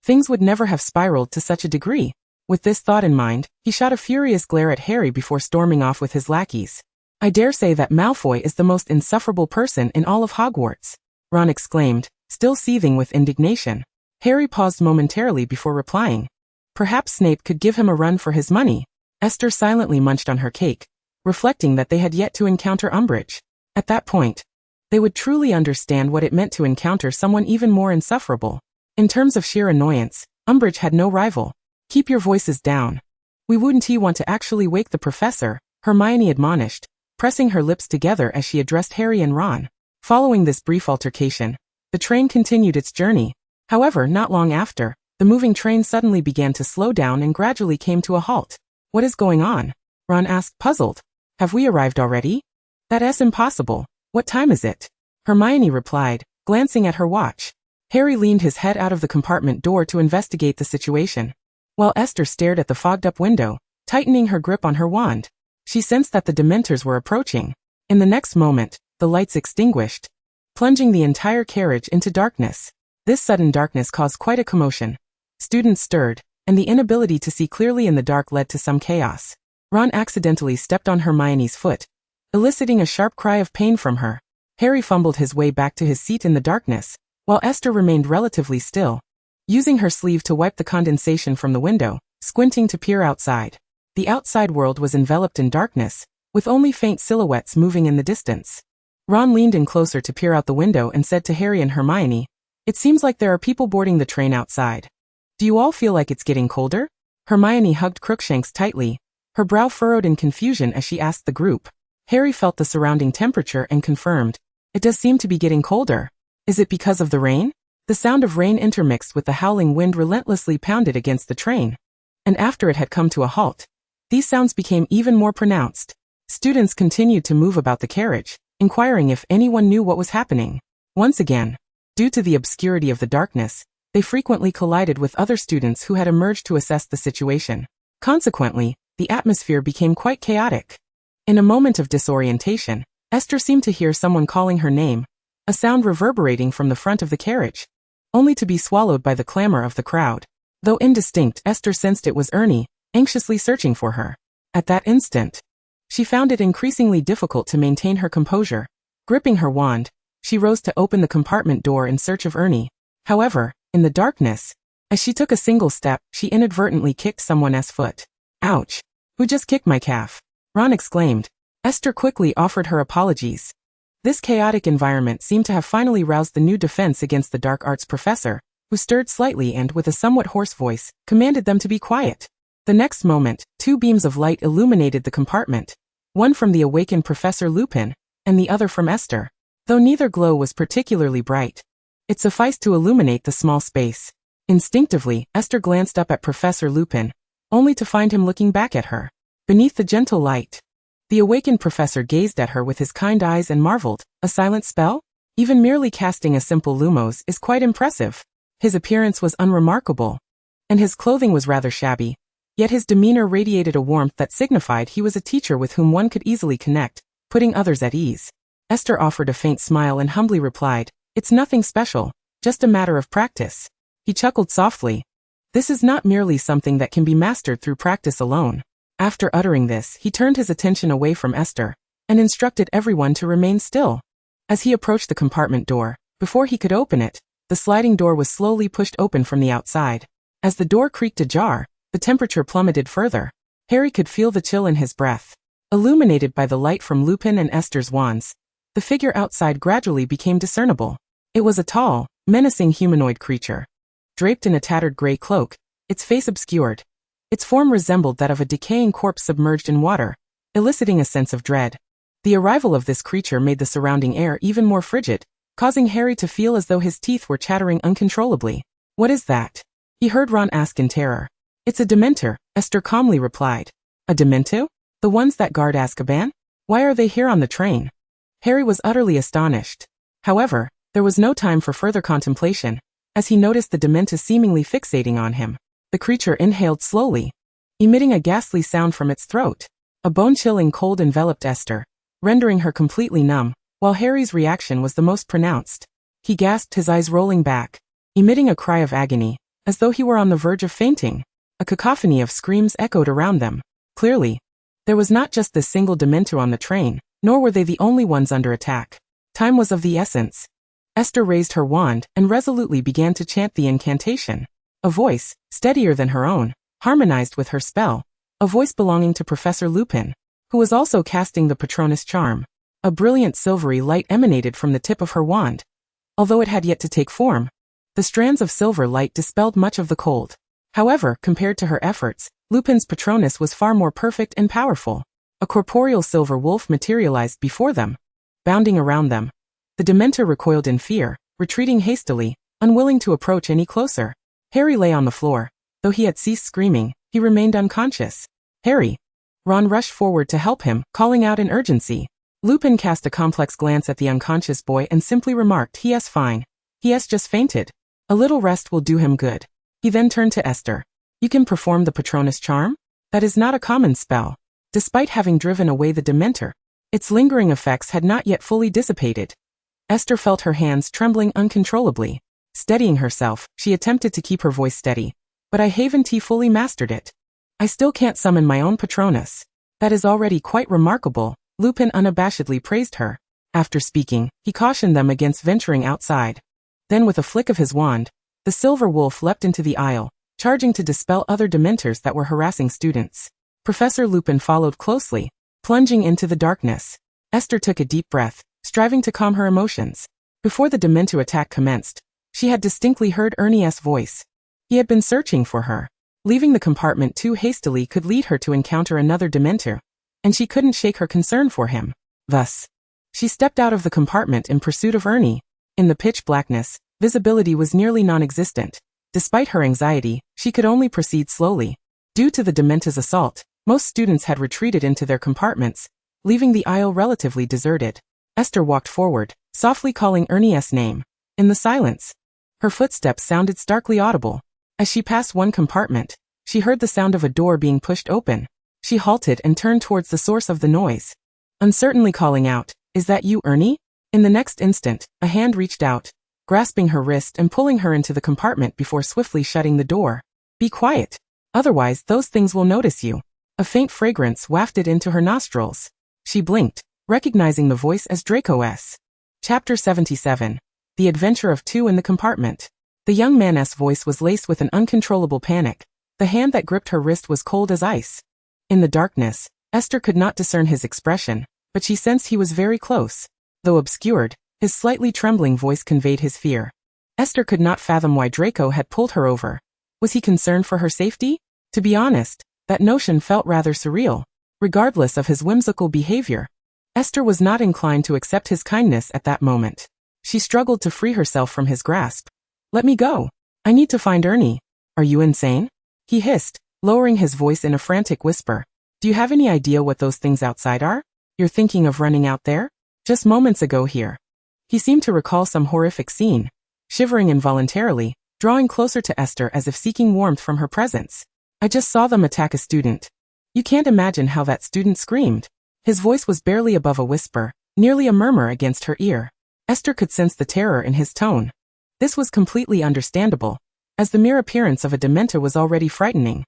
[SPEAKER 1] things would never have spiraled to such a degree. With this thought in mind, he shot a furious glare at Harry before storming off with his lackeys. "I dare say that Malfoy is the most insufferable person in all of Hogwarts," Ron exclaimed, still seething with indignation. Harry paused momentarily before replying. Perhaps Snape could give him a run for his money. Esther silently munched on her cake, reflecting that they had yet to encounter Umbridge. At that point, they would truly understand what it meant to encounter someone even more insufferable. In terms of sheer annoyance, Umbridge had no rival. "Keep your voices down. We wouldn't want to actually wake the professor," Hermione admonished, pressing her lips together as she addressed Harry and Ron. Following this brief altercation, the train continued its journey. However, not long after, the moving train suddenly began to slow down and gradually came to a halt. What is going on? Ron asked, puzzled. Have we arrived already? That's impossible. What time is it? Hermione replied, glancing at her watch. Harry leaned his head out of the compartment door to investigate the situation, while Esther stared at the fogged-up window, tightening her grip on her wand. She sensed that the Dementors were approaching. In the next moment, the lights extinguished, plunging the entire carriage into darkness. This sudden darkness caused quite a commotion. Students stirred, and the inability to see clearly in the dark led to some chaos. Ron accidentally stepped on Hermione's foot, eliciting a sharp cry of pain from her. Harry fumbled his way back to his seat in the darkness, while Esther remained relatively still, using her sleeve to wipe the condensation from the window, squinting to peer outside. The outside world was enveloped in darkness, with only faint silhouettes moving in the distance. Ron leaned in closer to peer out the window and said to Harry and Hermione, "It seems like there are people boarding the train outside. Do you all feel like it's getting colder?" Hermione hugged Crookshanks tightly, her brow furrowed in confusion as she asked the group. Harry felt the surrounding temperature and confirmed, "It does seem to be getting colder. Is it because of the rain?" The sound of rain intermixed with the howling wind relentlessly pounded against the train. And after it had come to a halt, these sounds became even more pronounced. Students continued to move about the carriage, inquiring if anyone knew what was happening. Once again, due to the obscurity of the darkness, they frequently collided with other students who had emerged to assess the situation. Consequently, the atmosphere became quite chaotic. In a moment of disorientation, Esther seemed to hear someone calling her name, a sound reverberating from the front of the carriage, only to be swallowed by the clamor of the crowd. Though indistinct, Esther sensed it was Ernie, anxiously searching for her. At that instant, she found it increasingly difficult to maintain her composure. Gripping her wand, she rose to open the compartment door in search of Ernie. However, in the darkness, as she took a single step, she inadvertently kicked someone's foot. "Ouch! Who just kicked my calf?" Ron exclaimed. Esther quickly offered her apologies. This chaotic environment seemed to have finally roused the new defense against the dark arts professor, who stirred slightly and, with a somewhat hoarse voice, commanded them to be quiet. The next moment, two beams of light illuminated the compartment, one from the awakened Professor Lupin, and the other from Esther. Though neither glow was particularly bright, it sufficed to illuminate the small space. Instinctively, Esther glanced up at Professor Lupin, only to find him looking back at her. Beneath the gentle light, the awakened professor gazed at her with his kind eyes and marveled, "A silent spell? Even merely casting a simple lumos is quite impressive." His appearance was unremarkable, and his clothing was rather shabby, yet his demeanor radiated a warmth that signified he was a teacher with whom one could easily connect, putting others at ease. Esther offered a faint smile and humbly replied, "It's nothing special, just a matter of practice." He chuckled softly. "This is not merely something that can be mastered through practice alone." After uttering this, he turned his attention away from Esther, and instructed everyone to remain still. As he approached the compartment door, before he could open it, the sliding door was slowly pushed open from the outside. As the door creaked ajar, the temperature plummeted further. Harry could feel the chill in his breath. Illuminated by the light from Lupin and Esther's wands, the figure outside gradually became discernible. It was a tall, menacing humanoid creature, draped in a tattered gray cloak, its face obscured. Its form resembled that of a decaying corpse submerged in water, eliciting a sense of dread. The arrival of this creature made the surrounding air even more frigid, causing Harry to feel as though his teeth were chattering uncontrollably. "What is that?" he heard Ron ask in terror. "It's a Dementor," Esther calmly replied. "A Demento? The ones that guard Azkaban? Why are they here on the train?" Harry was utterly astonished. However, there was no time for further contemplation, as he noticed the Dementor seemingly fixating on him. The creature inhaled slowly, emitting a ghastly sound from its throat. A bone-chilling cold enveloped Esther, rendering her completely numb, while Harry's reaction was the most pronounced. He gasped, his eyes rolling back, emitting a cry of agony, as though he were on the verge of fainting. A cacophony of screams echoed around them. Clearly, there was not just this single Dementor on the train, nor were they the only ones under attack. Time was of the essence. Esther raised her wand and resolutely began to chant the incantation. A voice, steadier than her own, harmonized with her spell, a voice belonging to Professor Lupin, who was also casting the Patronus charm. A brilliant silvery light emanated from the tip of her wand. Although it had yet to take form, the strands of silver light dispelled much of the cold. However, compared to her efforts, Lupin's Patronus was far more perfect and powerful. A corporeal silver wolf materialized before them, bounding around them. The Dementor recoiled in fear, retreating hastily, unwilling to approach any closer. Harry lay on the floor. Though he had ceased screaming, he remained unconscious. Harry! Ron rushed forward to help him, calling out in urgency. Lupin cast a complex glance at the unconscious boy and simply remarked, "He's fine. He's just fainted. A little rest will do him good." He then turned to Esther. "You can perform the Patronus charm? That is not a common spell." Despite having driven away the Dementor, its lingering effects had not yet fully dissipated. Esther felt her hands trembling uncontrollably. Steadying herself, she attempted to keep her voice steady. "But I haven't fully mastered it. I still can't summon my own Patronus." "That is already quite remarkable," Lupin unabashedly praised her. After speaking, he cautioned them against venturing outside. Then with a flick of his wand, the silver wolf leapt into the aisle, charging to dispel other Dementors that were harassing students. Professor Lupin followed closely, plunging into the darkness. Esther took a deep breath, striving to calm her emotions. Before the Dementor attack commenced, she had distinctly heard Ernie's voice. He had been searching for her. Leaving the compartment too hastily could lead her to encounter another Dementor, and she couldn't shake her concern for him. Thus, she stepped out of the compartment in pursuit of Ernie. In the pitch blackness, visibility was nearly non-existent. Despite her anxiety, she could only proceed slowly. Due to the Dementor's assault, most students had retreated into their compartments, leaving the aisle relatively deserted. Esther walked forward, softly calling Ernie's name. In the silence, her footsteps sounded starkly audible. As she passed one compartment, she heard the sound of a door being pushed open. She halted and turned towards the source of the noise, uncertainly calling out, "Is that you, Ernie?" In the next instant, a hand reached out, grasping her wrist and pulling her into the compartment before swiftly shutting the door. "Be quiet. Otherwise, those things will notice you." A faint fragrance wafted into her nostrils. She blinked, recognizing the voice as Draco's. Chapter 77. The Adventure of Two in the Compartment. The young man's voice was laced with an uncontrollable panic. The hand that gripped her wrist was cold as ice. In the darkness, Esther could not discern his expression, but she sensed he was very close. Though obscured, his slightly trembling voice conveyed his fear. Esther could not fathom why Draco had pulled her over. Was he concerned for her safety? To be honest, that notion felt rather surreal. Regardless of his whimsical behavior, Esther was not inclined to accept his kindness at that moment. She struggled to free herself from his grasp. "Let me go. I need to find Ernie." "Are you insane?" he hissed, lowering his voice in a frantic whisper. "Do you have any idea what those things outside are? You're thinking of running out there? Just moments ago here." He seemed to recall some horrific scene, shivering involuntarily, drawing closer to Esther as if seeking warmth from her presence. "I just saw them attack a student. You can't imagine how that student screamed." His voice was barely above a whisper, nearly a murmur against her ear. Esther could sense the terror in his tone. This was completely understandable, as the mere appearance of a Dementor was already frightening.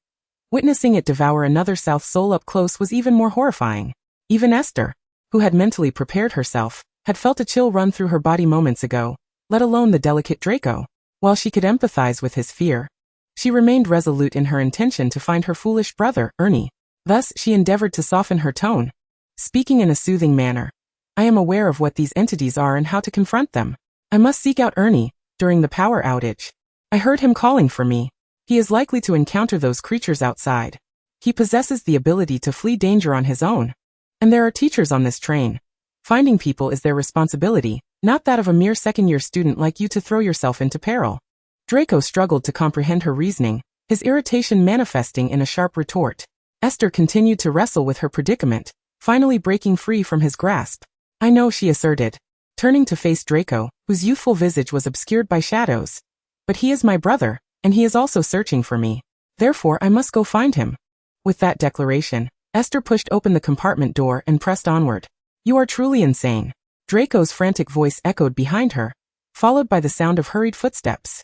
[SPEAKER 1] Witnessing it devour another South soul up close was even more horrifying. Even Esther, who had mentally prepared herself, had felt a chill run through her body moments ago, let alone the delicate Draco. While she could empathize with his fear, she remained resolute in her intention to find her foolish brother, Ernie. Thus, she endeavored to soften her tone, speaking in a soothing manner. "I am aware of what these entities are and how to confront them. I must seek out Ernie during the power outage. I heard him calling for me. He is likely to encounter those creatures outside. He possesses the ability to flee danger on his own. And there are teachers on this train. Finding people is their responsibility, not that of a mere second-year student like you to throw yourself into peril." Draco struggled to comprehend her reasoning, his irritation manifesting in a sharp retort. Esther continued to wrestle with her predicament, finally breaking free from his grasp. "I know," she asserted, turning to face Draco, whose youthful visage was obscured by shadows. "But he is my brother, and he is also searching for me. Therefore, I must go find him." With that declaration, Esther pushed open the compartment door and pressed onward. "You are truly insane." Draco's frantic voice echoed behind her, followed by the sound of hurried footsteps.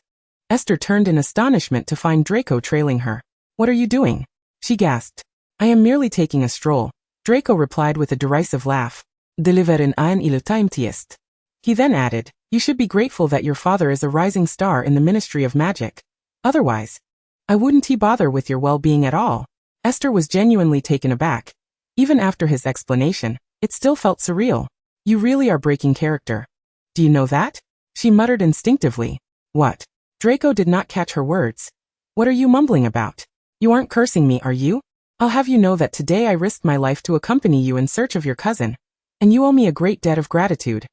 [SPEAKER 1] Esther turned in astonishment to find Draco trailing her. "What are you doing?" she gasped. "I am merely taking a stroll," Draco replied with a derisive laugh. "Deliveren aan il timetiest." He then added, "You should be grateful that your father is a rising star in the Ministry of Magic. Otherwise, I wouldn't bother with your well-being at all." Esther was genuinely taken aback. Even after his explanation, it still felt surreal. "You really are breaking character. Do you know that?" she muttered instinctively. "What?" Draco did not catch her words. "What are you mumbling about? You aren't cursing me, are you?" I'll have you know that today I risked my life to accompany you in search of your cousin, and you owe me a great debt of gratitude.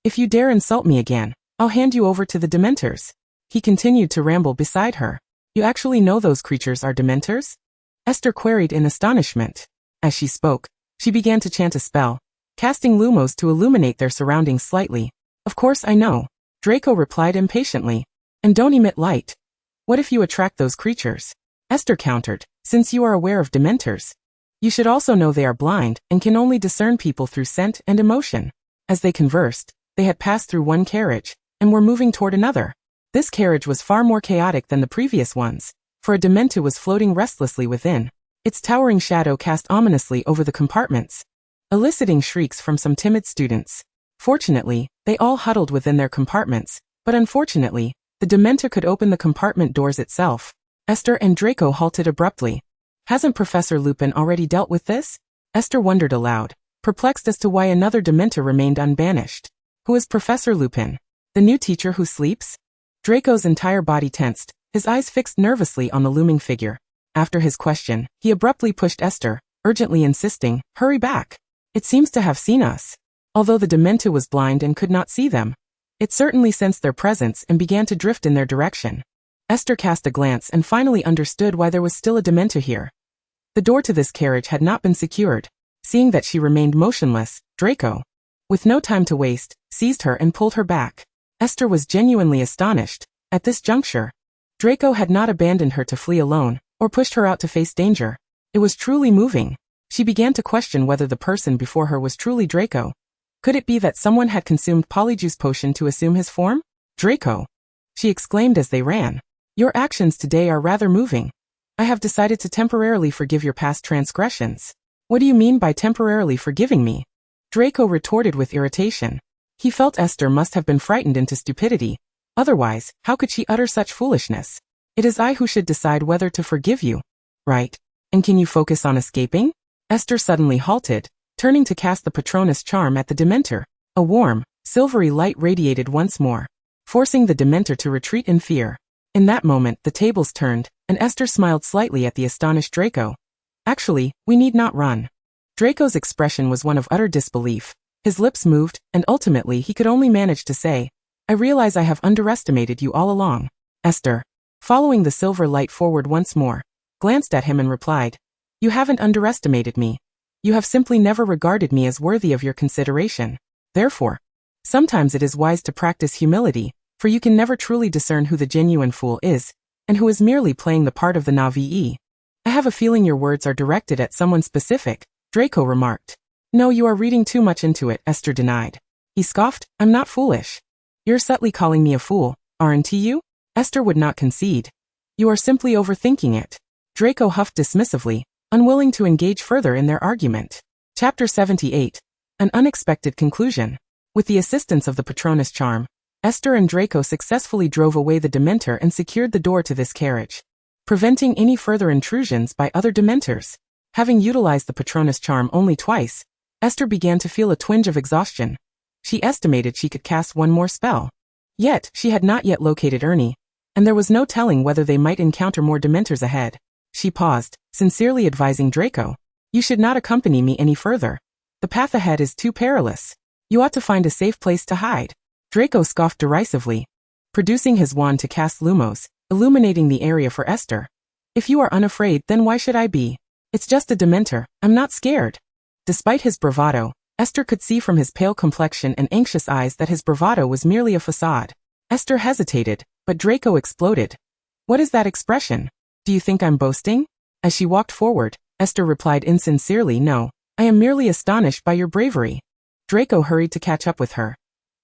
[SPEAKER 1] If you dare insult me again, I'll hand you over to the Dementors." He continued to ramble beside her. "You actually know those creatures are Dementors?" Esther queried in astonishment. As she spoke, she began to chant a spell, casting lumos to illuminate their surroundings slightly. "Of course I know," Draco replied impatiently. "And don't emit light. What if you attract those creatures?" Esther countered. "Since you are aware of Dementors, you should also know they are blind and can only discern people through scent and emotion." As they conversed, they had passed through one carriage and were moving toward another. This carriage was far more chaotic than the previous ones, for a Dementor was floating restlessly within, its towering shadow cast ominously over the compartments, eliciting shrieks from some timid students. Fortunately, they all huddled within their compartments, but unfortunately, the Dementor could open the compartment doors itself. Esther and Draco halted abruptly. "Hasn't Professor Lupin already dealt with this?" Esther wondered aloud, perplexed as to why another Dementor remained unbanished. "Who is Professor Lupin? The new teacher who sleeps?" Draco's entire body tensed, his eyes fixed nervously on the looming figure. After his question, he abruptly pushed Esther, urgently insisting, "Hurry back. It seems to have seen us." Although the Dementor was blind and could not see them, it certainly sensed their presence and began to drift in their direction. Esther cast a glance and finally understood why there was still a Dementor here. The door to this carriage had not been secured. Seeing that she remained motionless, Draco, with no time to waste, seized her and pulled her back. Esther was genuinely astonished. At this juncture, Draco had not abandoned her to flee alone, or pushed her out to face danger. It was truly moving. She began to question whether the person before her was truly Draco. Could it be that someone had consumed Polyjuice potion to assume his form? "Draco!" she exclaimed as they ran. "Your actions today are rather moving. I have decided to temporarily forgive your past transgressions." "What do you mean by temporarily forgiving me?" Draco retorted with irritation. He felt Esther must have been frightened into stupidity. Otherwise, how could she utter such foolishness? "It is I who should decide whether to forgive you. Right? And can you focus on escaping?" Esther suddenly halted, turning to cast the Patronus charm at the Dementor. A warm, silvery light radiated once more, forcing the Dementor to retreat in fear. In that moment, the tables turned, and Esther smiled slightly at the astonished Draco. "Actually, we need not run." Draco's expression was one of utter disbelief. His lips moved, and ultimately he could only manage to say, "I realize I have underestimated you all along." Esther, following the silver light forward once more, glanced at him and replied, "You haven't underestimated me. You have simply never regarded me as worthy of your consideration. Therefore, sometimes it is wise to practice humility, for you can never truly discern who the genuine fool is, and who is merely playing the part of the naive." "I have a feeling your words are directed at someone specific," Draco remarked. "No, you are reading too much into it," Esther denied. He scoffed, "I'm not foolish. You're subtly calling me a fool, aren't you?" Esther would not concede. "You are simply overthinking it." Draco huffed dismissively, unwilling to engage further in their argument. Chapter 78. An unexpected conclusion. With the assistance of the Patronus charm, Esther and Draco successfully drove away the Dementor and secured the door to this carriage, preventing any further intrusions by other Dementors. Having utilized the Patronus charm only twice, Esther began to feel a twinge of exhaustion. She estimated she could cast one more spell. Yet, she had not yet located Ernie, and there was no telling whether they might encounter more Dementors ahead. She paused, sincerely advising Draco, "You should not accompany me any further. The path ahead is too perilous. You ought to find a safe place to hide." Draco scoffed derisively, producing his wand to cast lumos, illuminating the area for Esther. "If you are unafraid, then why should I be? It's just a Dementor. I'm not scared." Despite his bravado, Esther could see from his pale complexion and anxious eyes that his bravado was merely a facade. Esther hesitated, but Draco exploded. "What is that expression? Do you think I'm boasting?" As she walked forward, Esther replied insincerely, "No, I am merely astonished by your bravery." Draco hurried to catch up with her.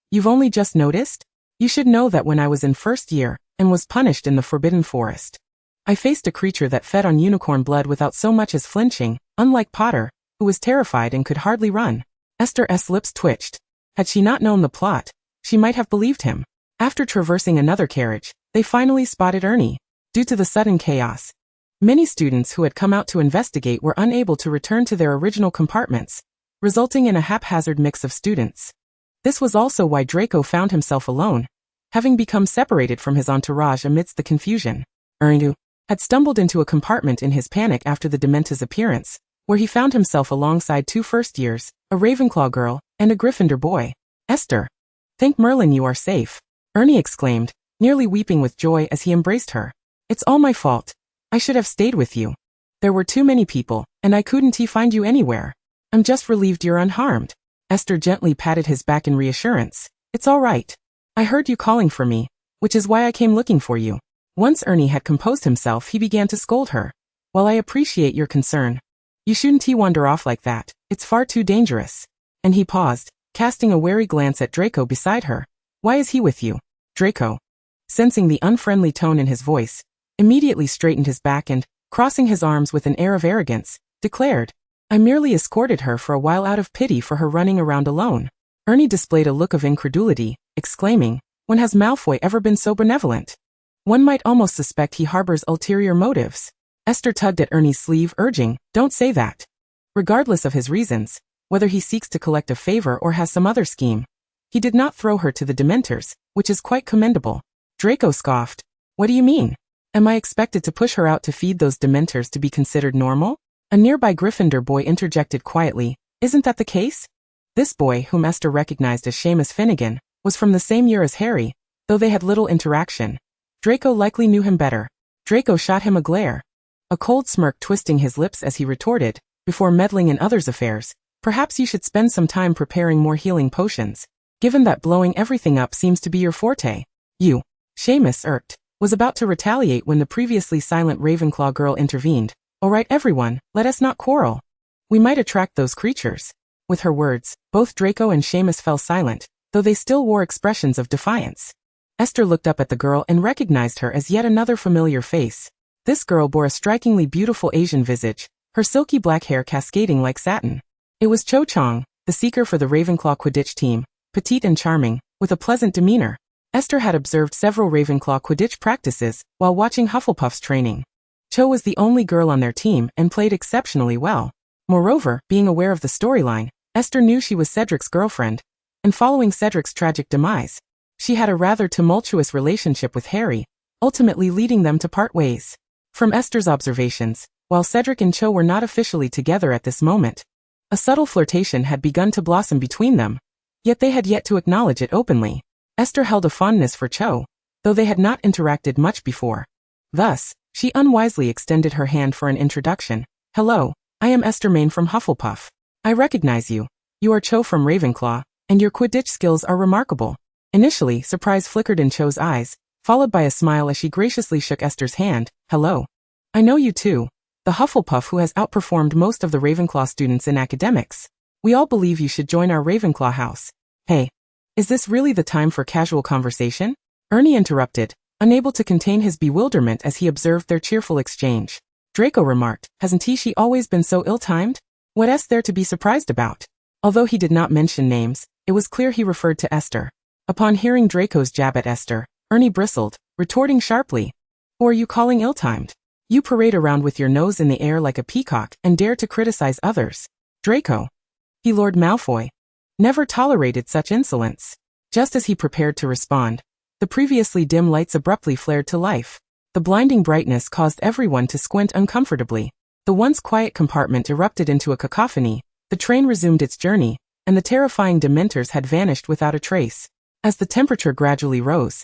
[SPEAKER 1] "You've only just noticed? You should know that when I was in first year, and was punished in the Forbidden Forest, I faced a creature that fed on unicorn blood without so much as flinching, unlike Potter, who was terrified and could hardly run." Esther's lips twitched. Had she not known the plot, she might have believed him. After traversing another carriage, they finally spotted Ernie. Due to the sudden chaos, many students who had come out to investigate were unable to return to their original compartments, resulting in a haphazard mix of students. This was also why Draco found himself alone, having become separated from his entourage amidst the confusion. "Ernie, had stumbled into a compartment in his panic after the Dementa's appearance, where he found himself alongside 2 first-years, a Ravenclaw girl, and a Gryffindor boy. Esther. Thank Merlin you are safe, Ernie exclaimed, nearly weeping with joy as he embraced her. It's all my fault. I should have stayed with you. There were too many people, and I couldn't find you anywhere. I'm just relieved you're unharmed. Esther gently patted his back in reassurance. It's all right. I heard you calling for me, which is why I came looking for you. Once Ernie had composed himself, he began to scold her. Well, I appreciate your concern. You shouldn't wander off like that. It's far too dangerous. And he paused, casting a wary glance at Draco beside her. Why is he with you? Draco, sensing the unfriendly tone in his voice, immediately straightened his back and, crossing his arms with an air of arrogance, declared, I merely escorted her for a while out of pity for her running around alone. Ernie displayed a look of incredulity, exclaiming, when has Malfoy ever been so benevolent? One might almost suspect he harbors ulterior motives. Esther tugged at Ernie's sleeve, urging, don't say that. Regardless of his reasons, whether he seeks to collect a favor or has some other scheme, he did not throw her to the Dementors, which is quite commendable. Draco scoffed. What do you mean? Am I expected to push her out to feed those Dementors to be considered normal? A nearby Gryffindor boy interjected quietly, isn't that the case? This boy, whom Esther recognized as Seamus Finnegan, was from the same year as Harry, though they had little interaction. Draco likely knew him better. Draco shot him a glare, a cold smirk twisting his lips as he retorted, before meddling in others' affairs, perhaps you should spend some time preparing more healing potions, given that blowing everything up seems to be your forte. You, Seamus irked, was about to retaliate when the previously silent Ravenclaw girl intervened. All right everyone, let us not quarrel. We might attract those creatures. With her words, both Draco and Seamus fell silent, though they still wore expressions of defiance. Esther looked up at the girl and recognized her as yet another familiar face. This girl bore a strikingly beautiful Asian visage, her silky black hair cascading like satin. It was Cho Chang, the seeker for the Ravenclaw Quidditch team, petite and charming, with a pleasant demeanor. Esther had observed several Ravenclaw Quidditch practices while watching Hufflepuff's training. Cho was the only girl on their team and played exceptionally well. Moreover, being aware of the storyline, Esther knew she was Cedric's girlfriend, and following Cedric's tragic demise, she had a rather tumultuous relationship with Harry, ultimately leading them to part ways. From Esther's observations, while Cedric and Cho were not officially together at this moment, a subtle flirtation had begun to blossom between them, yet they had yet to acknowledge it openly. Esther held a fondness for Cho, though they had not interacted much before. Thus, she unwisely extended her hand for an introduction. Hello, I am Esther Main from Hufflepuff. I recognize you. You are Cho from Ravenclaw, and your Quidditch skills are remarkable. Initially, surprise flickered in Cho's eyes, followed by a smile as she graciously shook Esther's hand. Hello. I know you too, the Hufflepuff who has outperformed most of the Ravenclaw students in academics. We all believe you should join our Ravenclaw house. Hey, is this really the time for casual conversation? Ernie interrupted, unable to contain his bewilderment as he observed their cheerful exchange. Draco remarked, hasn't she always been so ill-timed? What is there to be surprised about? Although he did not mention names, it was clear he referred to Esther. Upon hearing Draco's jab at Esther, Ernie bristled, retorting sharply. Who are you calling ill-timed? You parade around with your nose in the air like a peacock and dare to criticize others. Draco. He Lord Malfoy. Never tolerated such insolence. Just as he prepared to respond, the previously dim lights abruptly flared to life. The blinding brightness caused everyone to squint uncomfortably. The once quiet compartment erupted into a cacophony, the train resumed its journey, and the terrifying Dementors had vanished without a trace. As the temperature gradually rose,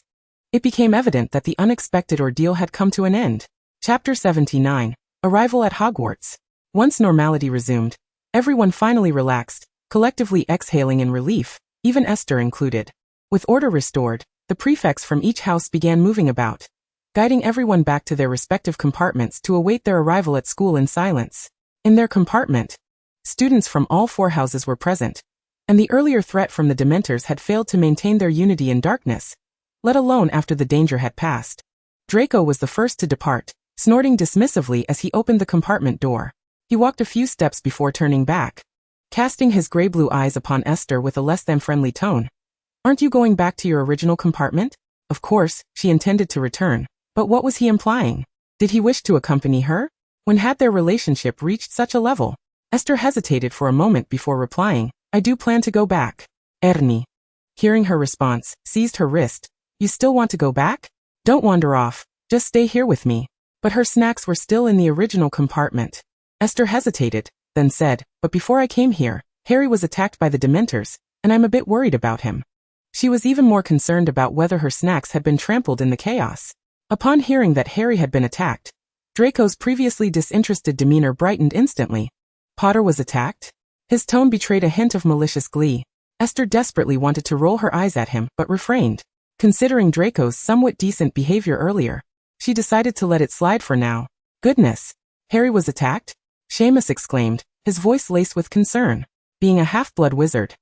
[SPEAKER 1] it became evident that the unexpected ordeal had come to an end. Chapter 79. Arrival at Hogwarts. Once normality resumed, everyone finally relaxed, collectively exhaling in relief, even Esther included. With order restored, the prefects from each house began moving about, guiding everyone back to their respective compartments to await their arrival at school in silence. In their compartment, students from all 4 houses were present, and the earlier threat from the Dementors had failed to maintain their unity in darkness, let alone after the danger had passed. Draco was the first to depart, snorting dismissively as he opened the compartment door. He walked a few steps before turning back, casting his gray-blue eyes upon Esther with a less-than-friendly tone. Aren't you going back to your original compartment? Of course, she intended to return, but what was he implying? Did he wish to accompany her? When had their relationship reached such a level? Esther hesitated for a moment before replying, I do plan to go back. Ernie, hearing her response, seized her wrist. You still want to go back? Don't wander off, just stay here with me. but her snacks were still in the original compartment. Esther hesitated, then said, "But before I came here, Harry was attacked by the Dementors, and I'm a bit worried about him." She was even more concerned about whether her snacks had been trampled in the chaos. Upon hearing that Harry had been attacked, Draco's previously disinterested demeanor brightened instantly. Potter was attacked? His tone betrayed a hint of malicious glee. Esther desperately wanted to roll her eyes at him, but refrained. Considering Draco's somewhat decent behavior earlier, she decided to let it slide for now. "Goodness! Harry was attacked?" Seamus exclaimed, his voice laced with concern. Being a half-blood wizard,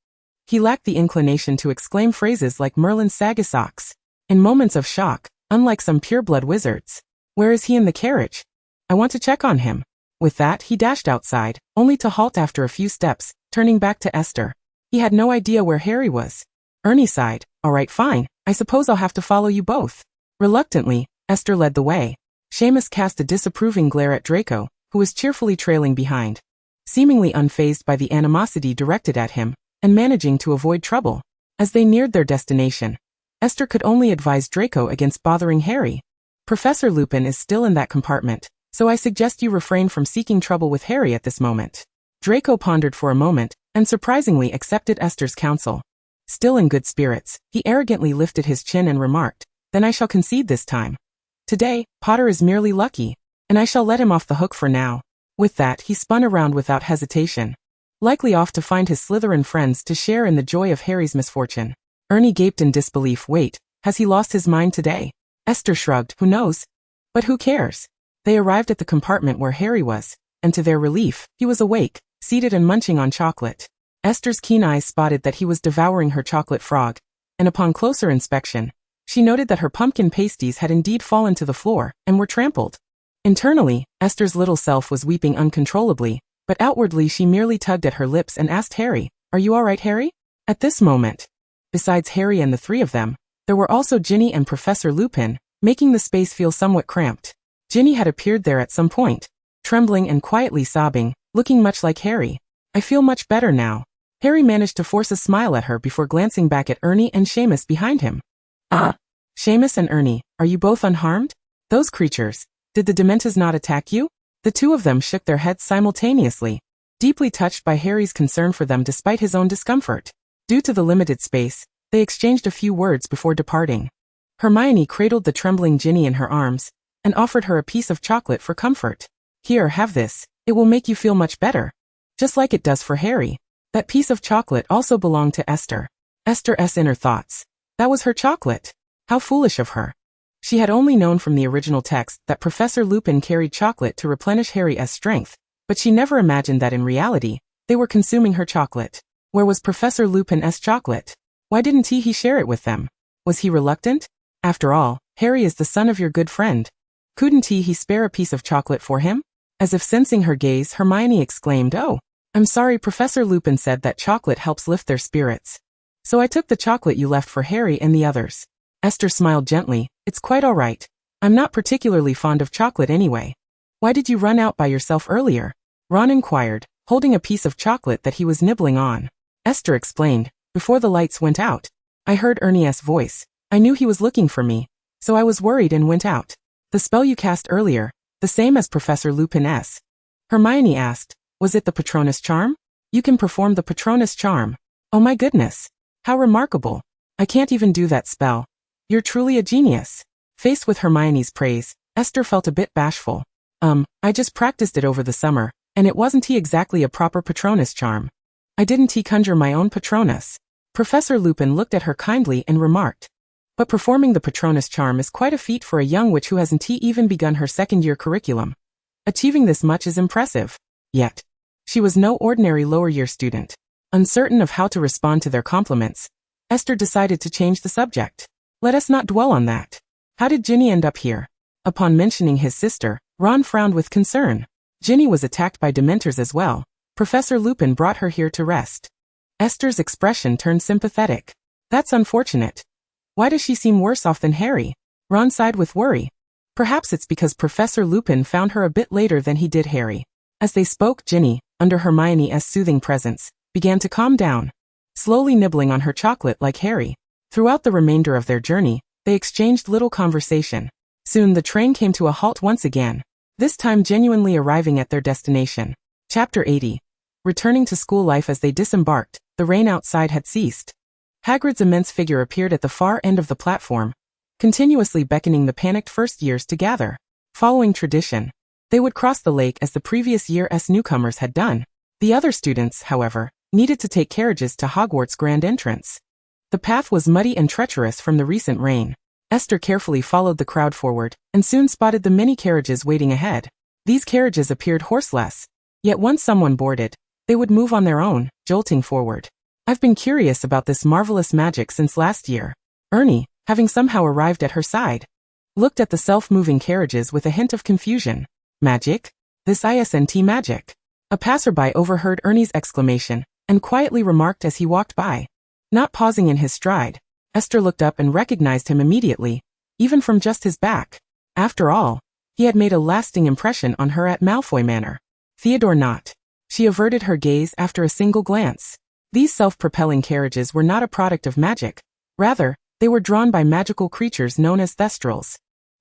[SPEAKER 1] he lacked the inclination to exclaim phrases like Merlin's Sagisox. In moments of shock, unlike some pure-blood wizards. "Where is he in the carriage? I want to check on him." With that, he dashed outside, only to halt after a few steps, turning back to Esther. He had no idea where Harry was. Ernie sighed. "All right, fine. I suppose I'll have to follow you both." Reluctantly, Esther led the way. Seamus cast a disapproving glare at Draco, who was cheerfully trailing behind, seemingly unfazed by the animosity directed at him, and managing to avoid trouble. As they neared their destination, Esther could only advise Draco against bothering Harry. "Professor Lupin is still in that compartment, so I suggest you refrain from seeking trouble with Harry at this moment." Draco pondered for a moment, and surprisingly accepted Esther's counsel. Still in good spirits, he arrogantly lifted his chin and remarked, "Then I shall concede this time. Today, Potter is merely lucky, and I shall let him off the hook for now." With that, he spun around without hesitation, likely off to find his Slytherin friends to share in the joy of Harry's misfortune. Ernie gaped in disbelief. "Wait, has he lost his mind today?" Esther shrugged. "Who knows? But who cares?" They arrived at the compartment where Harry was, and to their relief, he was awake, seated and munching on chocolate. Esther's keen eyes spotted that he was devouring her chocolate frog, and upon closer inspection, she noted that her pumpkin pasties had indeed fallen to the floor and were trampled. Internally, Esther's little self was weeping uncontrollably, but outwardly she merely tugged at her lips and asked Harry, "Are you all right, Harry?" At this moment, besides Harry and the three of them, there were also Ginny and Professor Lupin, making the space feel somewhat cramped. Ginny had appeared there at some point, trembling and quietly sobbing, looking much like Harry. "I feel much better now." Harry managed to force a smile at her before glancing back at Ernie and Seamus behind him. "Ah! Seamus and Ernie, are you both unharmed? Those creatures, did the Dementors not attack you?" The two of them shook their heads simultaneously, deeply touched by Harry's concern for them despite his own discomfort. Due to the limited space, they exchanged a few words before departing. Hermione cradled the trembling Ginny in her arms, and offered her a piece of chocolate for comfort. "Here, have this. It will make you feel much better. Just like it does for Harry." That piece of chocolate also belonged to Esther. Esther's inner thoughts. That was her chocolate. How foolish of her. She had only known from the original text that Professor Lupin carried chocolate to replenish Harry's strength, but she never imagined that in reality, they were consuming her chocolate. Where was Professor Lupin's chocolate? Why didn't he share it with them? Was he reluctant? After all, Harry is the son of your good friend. Couldn't he spare a piece of chocolate for him? As if sensing her gaze, Hermione exclaimed, "Oh, I'm sorry, Professor Lupin said that chocolate helps lift their spirits. So I took the chocolate you left for Harry and the others." Esther smiled gently. "It's quite all right. I'm not particularly fond of chocolate anyway." "Why did you run out by yourself earlier?" Ron inquired, holding a piece of chocolate that he was nibbling on. Esther explained, "Before the lights went out, I heard Ernie's voice. I knew he was looking for me, so I was worried and went out." "The spell you cast earlier, the same as Professor Lupin's?" Hermione asked. "Was it the Patronus charm?" "You can perform the Patronus charm." "Oh my goodness. How remarkable. I can't even do that spell. You're truly a genius." Faced with Hermione's praise, Esther felt a bit bashful. I just practiced it over the summer, and it wasn't exactly a proper Patronus charm. I didn't conjure my own Patronus." Professor Lupin looked at her kindly and remarked, "But performing the Patronus charm is quite a feat for a young witch who hasn't even begun her second-year curriculum. Achieving this much is impressive." Yet, she was no ordinary lower-year student. Uncertain of how to respond to their compliments, Esther decided to change the subject. "Let us not dwell on that. How did Ginny end up here?" Upon mentioning his sister, Ron frowned with concern. "Ginny was attacked by Dementors as well. Professor Lupin brought her here to rest." Esther's expression turned sympathetic. "That's unfortunate. Why does she seem worse off than Harry?" Ron sighed with worry. "Perhaps it's because Professor Lupin found her a bit later than he did Harry." As they spoke, Ginny, under Hermione's soothing presence, began to calm down, slowly nibbling on her chocolate like Harry. Throughout the remainder of their journey, they exchanged little conversation. Soon the train came to a halt once again, this time genuinely arriving at their destination. Chapter 80. Returning to school life. As they disembarked, the rain outside had ceased. Hagrid's immense figure appeared at the far end of the platform, continuously beckoning the panicked first years to gather. Following tradition, they would cross the lake as the previous year's newcomers had done. The other students, however, needed to take carriages to Hogwarts' grand entrance. The path was muddy and treacherous from the recent rain. Esther carefully followed the crowd forward, and soon spotted the many carriages waiting ahead. These carriages appeared horseless, yet once someone boarded, they would move on their own, jolting forward. I've been curious about this marvelous magic since last year. Ernie, having somehow arrived at her side, looked at the self-moving carriages with a hint of confusion. Magic? This isn't magic. A passerby overheard Ernie's exclamation, and quietly remarked as he walked by. Not pausing in his stride, Esther looked up and recognized him immediately, even from just his back. After all, he had made a lasting impression on her at Malfoy Manor. Theodore not. She averted her gaze after a single glance. These self-propelling carriages were not a product of magic. Rather, they were drawn by magical creatures known as thestrals.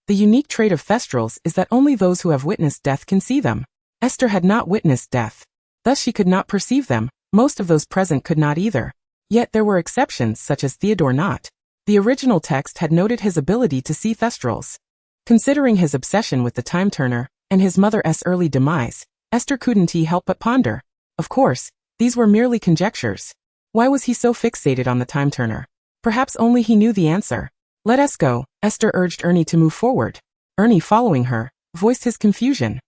[SPEAKER 1] The unique trait of thestrals is that only those who have witnessed death can see them. Esther had not witnessed death. Thus she could not perceive them. Most of those present could not either. Yet there were exceptions such as Theodore Knott. The original text had noted his ability to see thestrals. Considering his obsession with the time turner, and his mother's early demise, Esther couldn't help but ponder. Of course, these were merely conjectures. Why was he so fixated on the time turner? Perhaps only he knew the answer. Let us go, Esther urged Ernie to move forward. Ernie, following her, voiced his confusion.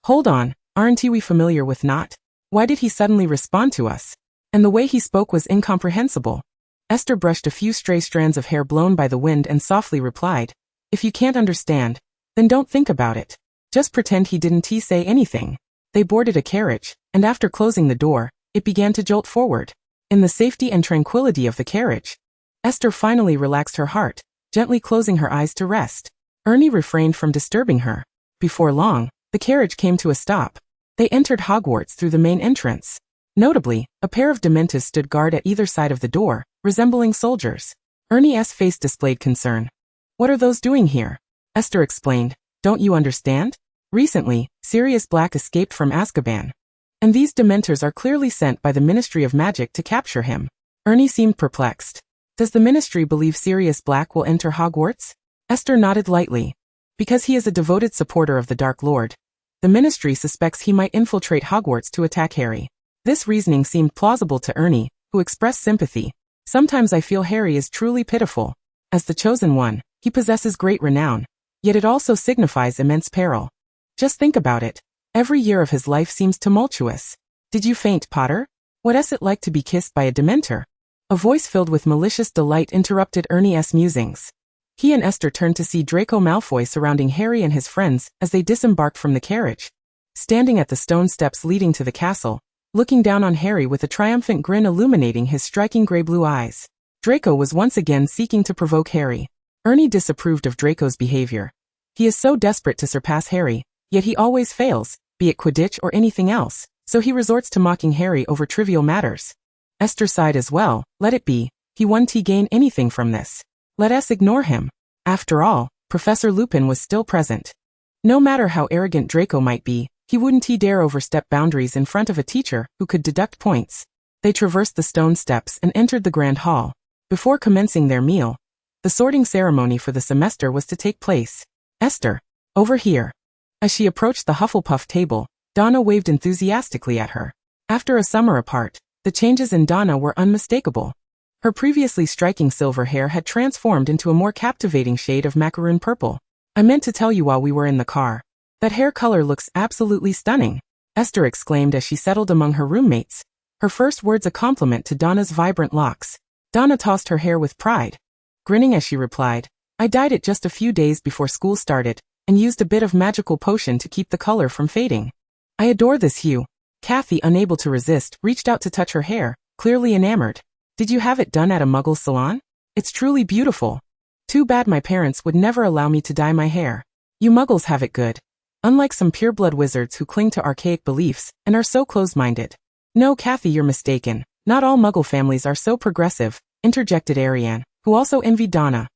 [SPEAKER 1] Hold on, aren't we familiar with Knott? Why did he suddenly respond to us? And the way he spoke was incomprehensible. Esther brushed a few stray strands of hair blown by the wind and softly replied, if you can't understand, then don't think about it. Just pretend he didn't say anything. They boarded a carriage, and after closing the door, it began to jolt forward. In the safety and tranquility of the carriage, Esther finally relaxed her heart, gently closing her eyes to rest. Ernie refrained from disturbing her. Before long, the carriage came to a stop. They entered Hogwarts through the main entrance. Notably, a pair of Dementors stood guard at either side of the door, resembling soldiers. Ernie's face displayed concern. What are those doing here? Esther explained. Don't you understand? Recently, Sirius Black escaped from Azkaban. And these Dementors are clearly sent by the Ministry of Magic to capture him. Ernie seemed perplexed. Does the Ministry believe Sirius Black will enter Hogwarts? Esther nodded lightly. Because he is a devoted supporter of the Dark Lord, the Ministry suspects he might infiltrate Hogwarts to attack Harry. This reasoning seemed plausible to Ernie, who expressed sympathy. Sometimes I feel Harry is truly pitiful. As the chosen one, he possesses great renown, yet it also signifies immense peril. Just think about it. Every year of his life seems tumultuous. Did you faint, Potter? What's it like to be kissed by a Dementor? A voice filled with malicious delight interrupted Ernie's musings. He and Esther turned to see Draco Malfoy surrounding Harry and his friends as they disembarked from the carriage. Standing at the stone steps leading to the castle, looking down on Harry with a triumphant grin illuminating his striking gray-blue eyes. Draco was once again seeking to provoke Harry. Ernie disapproved of Draco's behavior. He is so desperate to surpass Harry, yet he always fails, be it Quidditch or anything else, so he resorts to mocking Harry over trivial matters. Esther sighed as well. Let it be. He won't gain anything from this. Let us ignore him. After all, Professor Lupin was still present. No matter how arrogant Draco might be, he wouldn't dare overstep boundaries in front of a teacher who could deduct points. They traversed the stone steps and entered the grand hall. Before commencing their meal, the sorting ceremony for the semester was to take place. Esther, over here. As she approached the Hufflepuff table, Donna waved enthusiastically at her. After a summer apart, the changes in Donna were unmistakable. Her previously striking silver hair had transformed into a more captivating shade of macaroon purple. I meant to tell you while we were in the car. That hair color looks absolutely stunning, Esther exclaimed as she settled among her roommates. Her first words a compliment to Donna's vibrant locks. Donna tossed her hair with pride, grinning as she replied, I dyed it just a few days before school started, and used a bit of magical potion to keep the color from fading. I adore this hue. Kathy, unable to resist, reached out to touch her hair, clearly enamored. Did you have it done at a Muggle salon? It's truly beautiful. Too bad my parents would never allow me to dye my hair. You Muggles have it good. Unlike some pureblood wizards who cling to archaic beliefs and are so close-minded. No, Kathy, you're mistaken. Not all Muggle families are so progressive, interjected Ariane, who also envied Donna.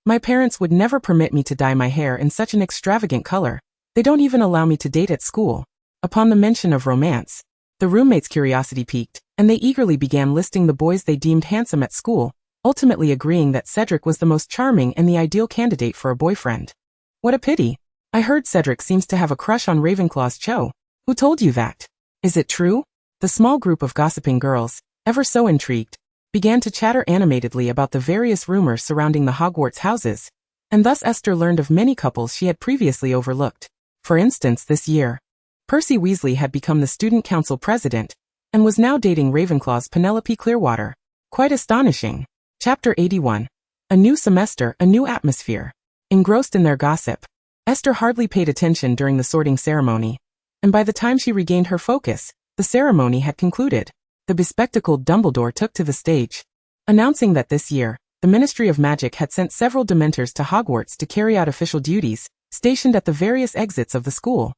[SPEAKER 1] My parents would never permit me to dye my hair in such an extravagant color. They don't even allow me to date at school. Upon the mention of romance, the roommates' curiosity piqued, and they eagerly began listing the boys they deemed handsome at school, ultimately agreeing that Cedric was the most charming and the ideal candidate for a boyfriend. What a pity. I heard Cedric seems to have a crush on Ravenclaw's Cho. Who told you that? Is it true? The small group of gossiping girls, ever so intrigued, began to chatter animatedly about the various rumors surrounding the Hogwarts houses, and thus Esther learned of many couples she had previously overlooked. For instance, this year, Percy Weasley had become the student council president, and was now dating Ravenclaw's Penelope Clearwater. Quite astonishing. Chapter 81. A new semester, a new atmosphere. Engrossed in their gossip, Esther hardly paid attention during the sorting ceremony, and by the time she regained her focus, the ceremony had concluded. The bespectacled Dumbledore took to the stage, announcing that this year, the Ministry of Magic had sent several Dementors to Hogwarts to carry out official duties, stationed at the various exits of the school.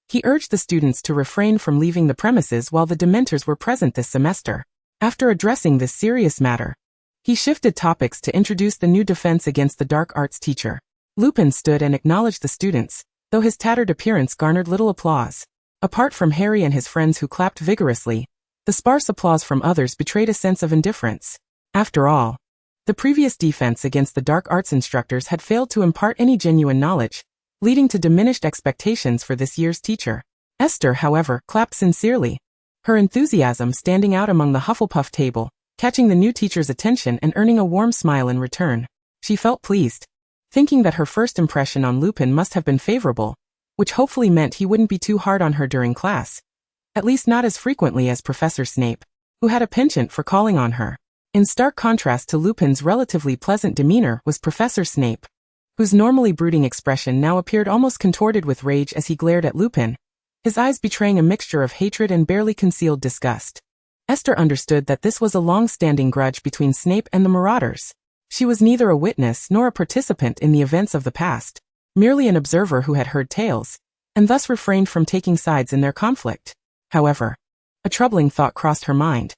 [SPEAKER 1] He urged the students to refrain from leaving the premises while the Dementors were present this semester. After addressing this serious matter, he shifted topics to introduce the new defense against the dark arts teacher. Lupin stood and acknowledged the students, though his tattered appearance garnered little applause. Apart from Harry and his friends who clapped vigorously, the sparse applause from others betrayed a sense of indifference. After all, the previous defense against the dark arts instructors had failed to impart any genuine knowledge, leading to diminished expectations for this year's teacher. Esther, however, clapped sincerely, her enthusiasm standing out among the Hufflepuff table, catching the new teacher's attention and earning a warm smile in return. She felt pleased, thinking that her first impression on Lupin must have been favorable, which hopefully meant he wouldn't be too hard on her during class. At least not as frequently as Professor Snape, who had a penchant for calling on her. In stark contrast to Lupin's relatively pleasant demeanor was Professor Snape, whose normally brooding expression now appeared almost contorted with rage as he glared at Lupin, his eyes betraying a mixture of hatred and barely concealed disgust. Esther understood that this was a long-standing grudge between Snape and the Marauders. She was neither a witness nor a participant in the events of the past, merely an observer who had heard tales, and thus refrained from taking sides in their conflict. However, a troubling thought crossed her mind.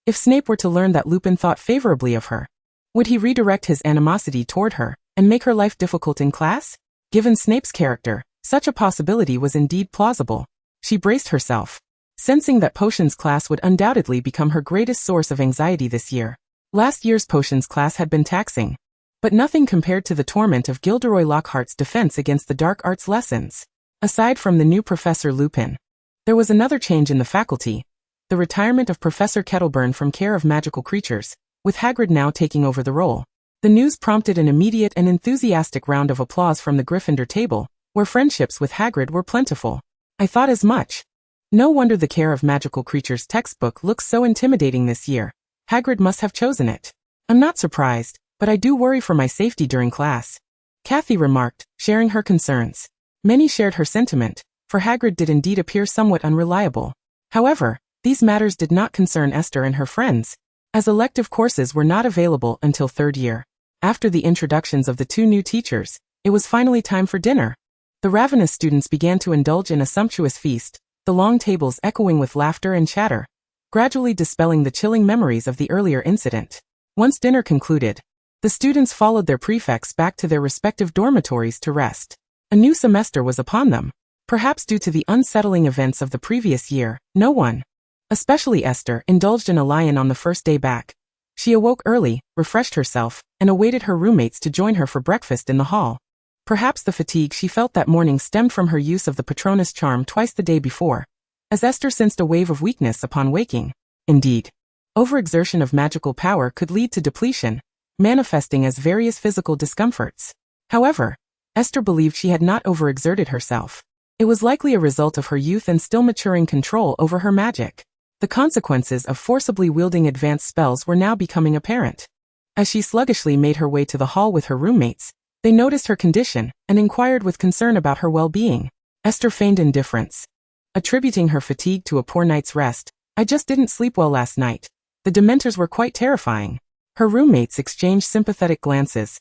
[SPEAKER 1] If Snape were to learn that Lupin thought favorably of her, would he redirect his animosity toward her and make her life difficult in class? Given Snape's character, such a possibility was indeed plausible. She braced herself, sensing that potions class would undoubtedly become her greatest source of anxiety this year. Last year's potions class had been taxing, but nothing compared to the torment of Gilderoy Lockhart's defense against the dark arts lessons. Aside from the new Professor Lupin, there was another change in the faculty, the retirement of Professor Kettleburn from care of magical creatures, with Hagrid now taking over the role. The news prompted an immediate and enthusiastic round of applause from the Gryffindor table, where friendships with Hagrid were plentiful. I thought as much. No wonder the care of magical creatures textbook looks so intimidating this year. Hagrid must have chosen it. I'm not surprised, but I do worry for my safety during class, Kathy remarked, sharing her concerns. Many shared her sentiment, for Hagrid did indeed appear somewhat unreliable. However, these matters did not concern Esther and her friends, as elective courses were not available until third year. After the introductions of the two new teachers, it was finally time for dinner. The ravenous students began to indulge in a sumptuous feast, the long tables echoing with laughter and chatter, gradually dispelling the chilling memories of the earlier incident. Once dinner concluded, the students followed their prefects back to their respective dormitories to rest. A new semester was upon them. Perhaps due to the unsettling events of the previous year, no one, especially Esther, indulged in a lie-in on the first day back. She awoke early, refreshed herself, and awaited her roommates to join her for breakfast in the hall. Perhaps the fatigue she felt that morning stemmed from her use of the Patronus charm twice the day before, as Esther sensed a wave of weakness upon waking. Indeed, overexertion of magical power could lead to depletion, manifesting as various physical discomforts. However, Esther believed she had not overexerted herself. It was likely a result of her youth and still maturing control over her magic. The consequences of forcibly wielding advanced spells were now becoming apparent. As she sluggishly made her way to the hall with her roommates, they noticed her condition and inquired with concern about her well-being. Esther feigned indifference, attributing her fatigue to a poor night's rest. I just didn't sleep well last night. The Dementors were quite terrifying. Her roommates exchanged sympathetic glances,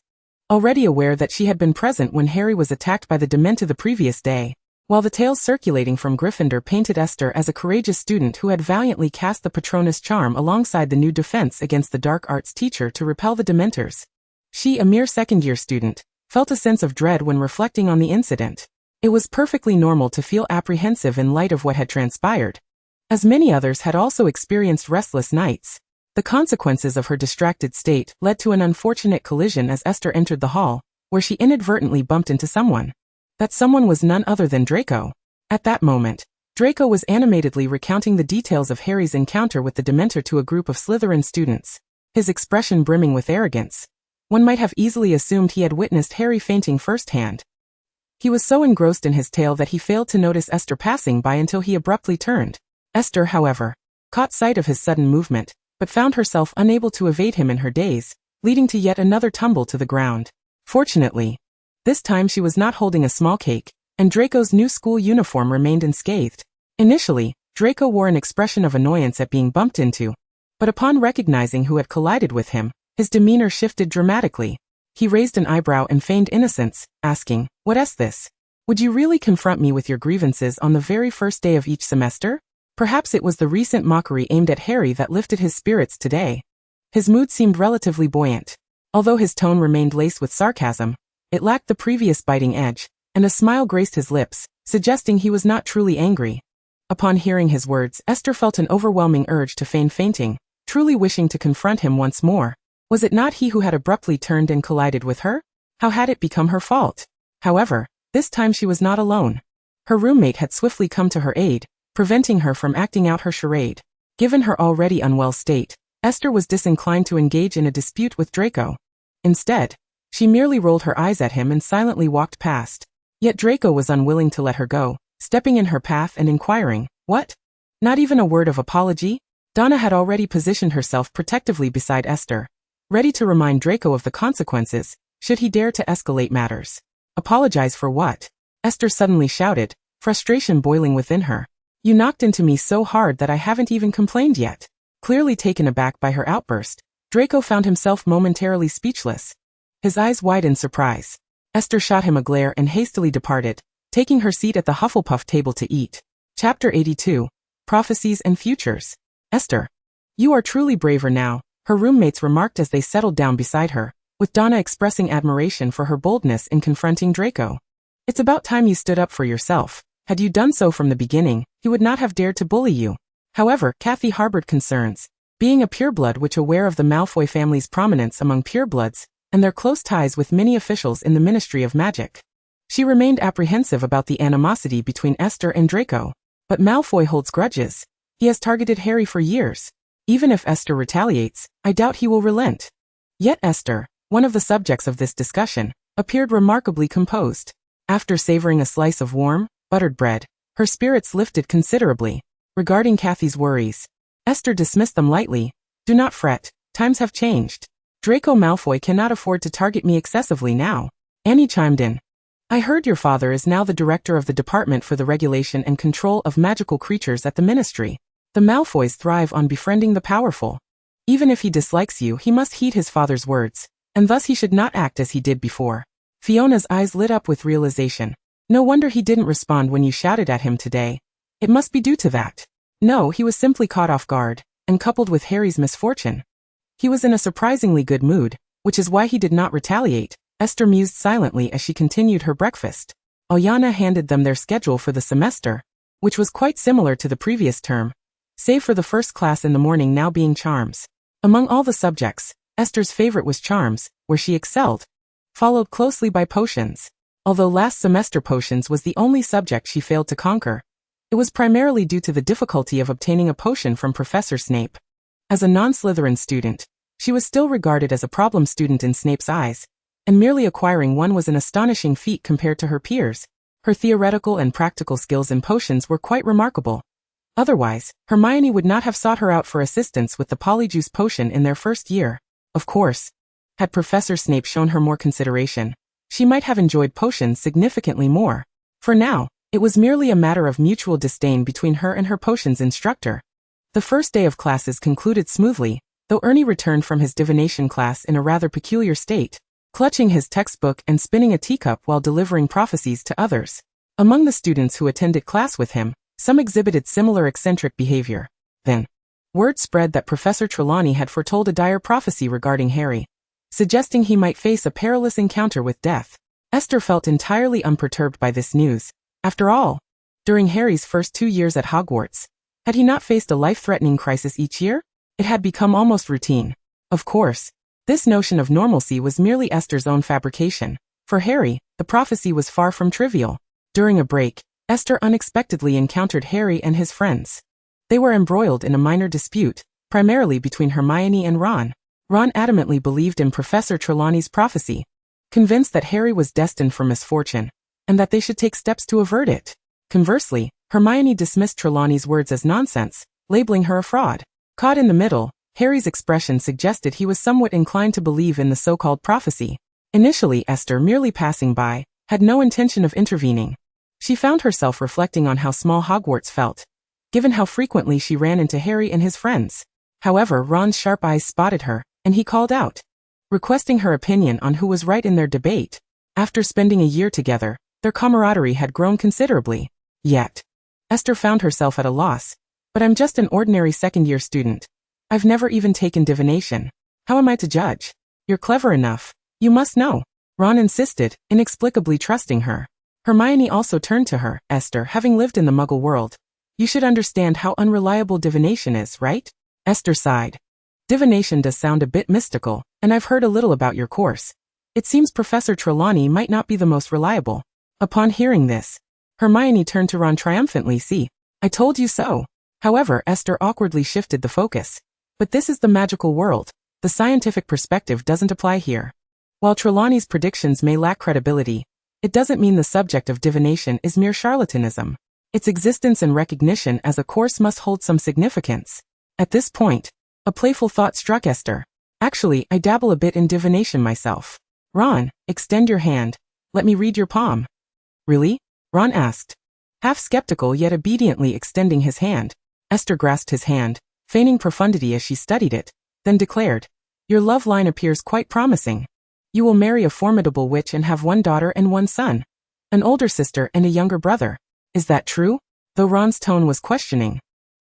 [SPEAKER 1] already aware that she had been present when Harry was attacked by the Dementor the previous day. While the tales circulating from Gryffindor painted Esther as a courageous student who had valiantly cast the Patronus charm alongside the new defense against the dark arts teacher to repel the Dementors, She, a mere second-year student, felt a sense of dread when reflecting on the incident. It was perfectly normal to feel apprehensive in light of what had transpired, as many others had also experienced restless nights. The consequences of her distracted state led to an unfortunate collision as Esther entered the hall, where she inadvertently bumped into someone. That someone was none other than Draco. At that moment, Draco was animatedly recounting the details of Harry's encounter with the Dementor to a group of Slytherin students, his expression brimming with arrogance. One might have easily assumed he had witnessed Harry fainting firsthand. He was so engrossed in his tale that he failed to notice Esther passing by until he abruptly turned. Esther, however, caught sight of his sudden movement, but found herself unable to evade him in her daze, leading to yet another tumble to the ground. Fortunately, this time she was not holding a small cake, and Draco's new school uniform remained unscathed. Initially, Draco wore an expression of annoyance at being bumped into, but upon recognizing who had collided with him, his demeanor shifted dramatically. He raised an eyebrow and feigned innocence, asking, "What's this? Would you really confront me with your grievances on the very first day of each semester?" Perhaps it was the recent mockery aimed at Harry that lifted his spirits today. His mood seemed relatively buoyant. Although his tone remained laced with sarcasm, it lacked the previous biting edge, and a smile graced his lips, suggesting he was not truly angry. Upon hearing his words, Esther felt an overwhelming urge to feign fainting, truly wishing to confront him once more. Was it not he who had abruptly turned and collided with her? How had it become her fault? However, this time she was not alone. Her roommate had swiftly come to her aid, preventing her from acting out her charade. Given her already unwell state, Esther was disinclined to engage in a dispute with Draco. Instead, she merely rolled her eyes at him and silently walked past. Yet Draco was unwilling to let her go, stepping in her path and inquiring, "What? Not even a word of apology?" Donna had already positioned herself protectively beside Esther, ready to remind Draco of the consequences, should he dare to escalate matters. "Apologize for what?" Esther suddenly shouted, frustration boiling within her. "You knocked into me so hard that I haven't even complained yet." Clearly taken aback by her outburst, Draco found himself momentarily speechless. His eyes wide in surprise. Esther shot him a glare and hastily departed, taking her seat at the Hufflepuff table to eat. Chapter 82. Prophecies and Futures. "Esther, you are truly braver now," her roommates remarked as they settled down beside her, with Donna expressing admiration for her boldness in confronting Draco. "It's about time you stood up for yourself. Had you done so from the beginning, he would not have dared to bully you." However, Kathy harbored concerns. Being a pureblood which aware of the Malfoy family's prominence among purebloods, and their close ties with many officials in the Ministry of Magic, she remained apprehensive about the animosity between Esther and Draco. But Malfoy holds grudges. He has targeted Harry for years. Even if Esther retaliates, I doubt he will relent. Yet Esther, one of the subjects of this discussion, appeared remarkably composed. After savoring a slice of warm, buttered bread, her spirits lifted considerably. Regarding Kathy's worries, Esther dismissed them lightly. "Do not fret, times have changed. Draco Malfoy cannot afford to target me excessively now." Annie chimed in. "I heard your father is now the director of the Department for the Regulation and Control of Magical Creatures at the Ministry. The Malfoys thrive on befriending the powerful. Even if he dislikes you, he must heed his father's words, and thus he should not act as he did before." Fiona's eyes lit up with realization. "No wonder he didn't respond when you shouted at him today. It must be due to that." "No, he was simply caught off guard, and coupled with Harry's misfortune, he was in a surprisingly good mood, which is why he did not retaliate." Esther mused silently as she continued her breakfast. Alyana handed them their schedule for the semester, which was quite similar to the previous term, save for the first class in the morning now being charms. Among all the subjects, Esther's favorite was charms, where she excelled, followed closely by potions. Although last semester potions was the only subject she failed to conquer, it was primarily due to the difficulty of obtaining a potion from Professor Snape. As a non-Slytherin student, she was still regarded as a problem student in Snape's eyes, and merely acquiring one was an astonishing feat compared to her peers. Her theoretical and practical skills in potions were quite remarkable. Otherwise, Hermione would not have sought her out for assistance with the Polyjuice potion in their first year. Of course, had Professor Snape shown her more consideration, she might have enjoyed potions significantly more. For now, it was merely a matter of mutual disdain between her and her potions instructor. The first day of classes concluded smoothly, though Ernie returned from his divination class in a rather peculiar state, clutching his textbook and spinning a teacup while delivering prophecies to others. Among the students who attended class with him, some exhibited similar eccentric behavior. Then, word spread that Professor Trelawney had foretold a dire prophecy regarding Harry. suggesting he might face a perilous encounter with death. Esther felt entirely unperturbed by this news. After all, during Harry's first 2 years at Hogwarts, had he not faced a life-threatening crisis each year? It had become almost routine. Of course, this notion of normalcy was merely Esther's own fabrication. For Harry, the prophecy was far from trivial. During a break, Esther unexpectedly encountered Harry and his friends. They were embroiled in a minor dispute, primarily between Hermione and Ron. Ron adamantly believed in Professor Trelawney's prophecy, convinced that Harry was destined for misfortune, and that they should take steps to avert it. Conversely, Hermione dismissed Trelawney's words as nonsense, labeling her a fraud. Caught in the middle, Harry's expression suggested he was somewhat inclined to believe in the so-called prophecy. Initially, Esther, merely passing by, had no intention of intervening. She found herself reflecting on how small Hogwarts felt, given how frequently she ran into Harry and his friends. However, Ron's sharp eyes spotted her, and he called out, requesting her opinion on who was right in their debate. After spending a year together, their camaraderie had grown considerably. Yet, Esther found herself at a loss. But I'm just an ordinary second-year student. I've never even taken divination. How am I to judge? You're clever enough. You must know. Ron insisted, inexplicably trusting her. Hermione also turned to her. Esther, having lived in the Muggle world, you should understand how unreliable divination is, right? Esther sighed. Divination does sound a bit mystical, and I've heard a little about your course. It seems Professor Trelawney might not be the most reliable. Upon hearing this, Hermione turned to Ron triumphantly. See, I told you so. However, Esther awkwardly shifted the focus. But this is the magical world. The scientific perspective doesn't apply here. While Trelawney's predictions may lack credibility, it doesn't mean the subject of divination is mere charlatanism. Its existence and recognition as a course must hold some significance. At this point, a playful thought struck Esther. Actually, I dabble a bit in divination myself. Ron, extend your hand. Let me read your palm. Really? Ron asked, half skeptical yet obediently extending his hand. Esther grasped his hand, feigning profundity as she studied it, then declared, your love line appears quite promising. You will marry a formidable witch and have one daughter and one son, an older sister and a younger brother. Is that true? Though Ron's tone was questioning,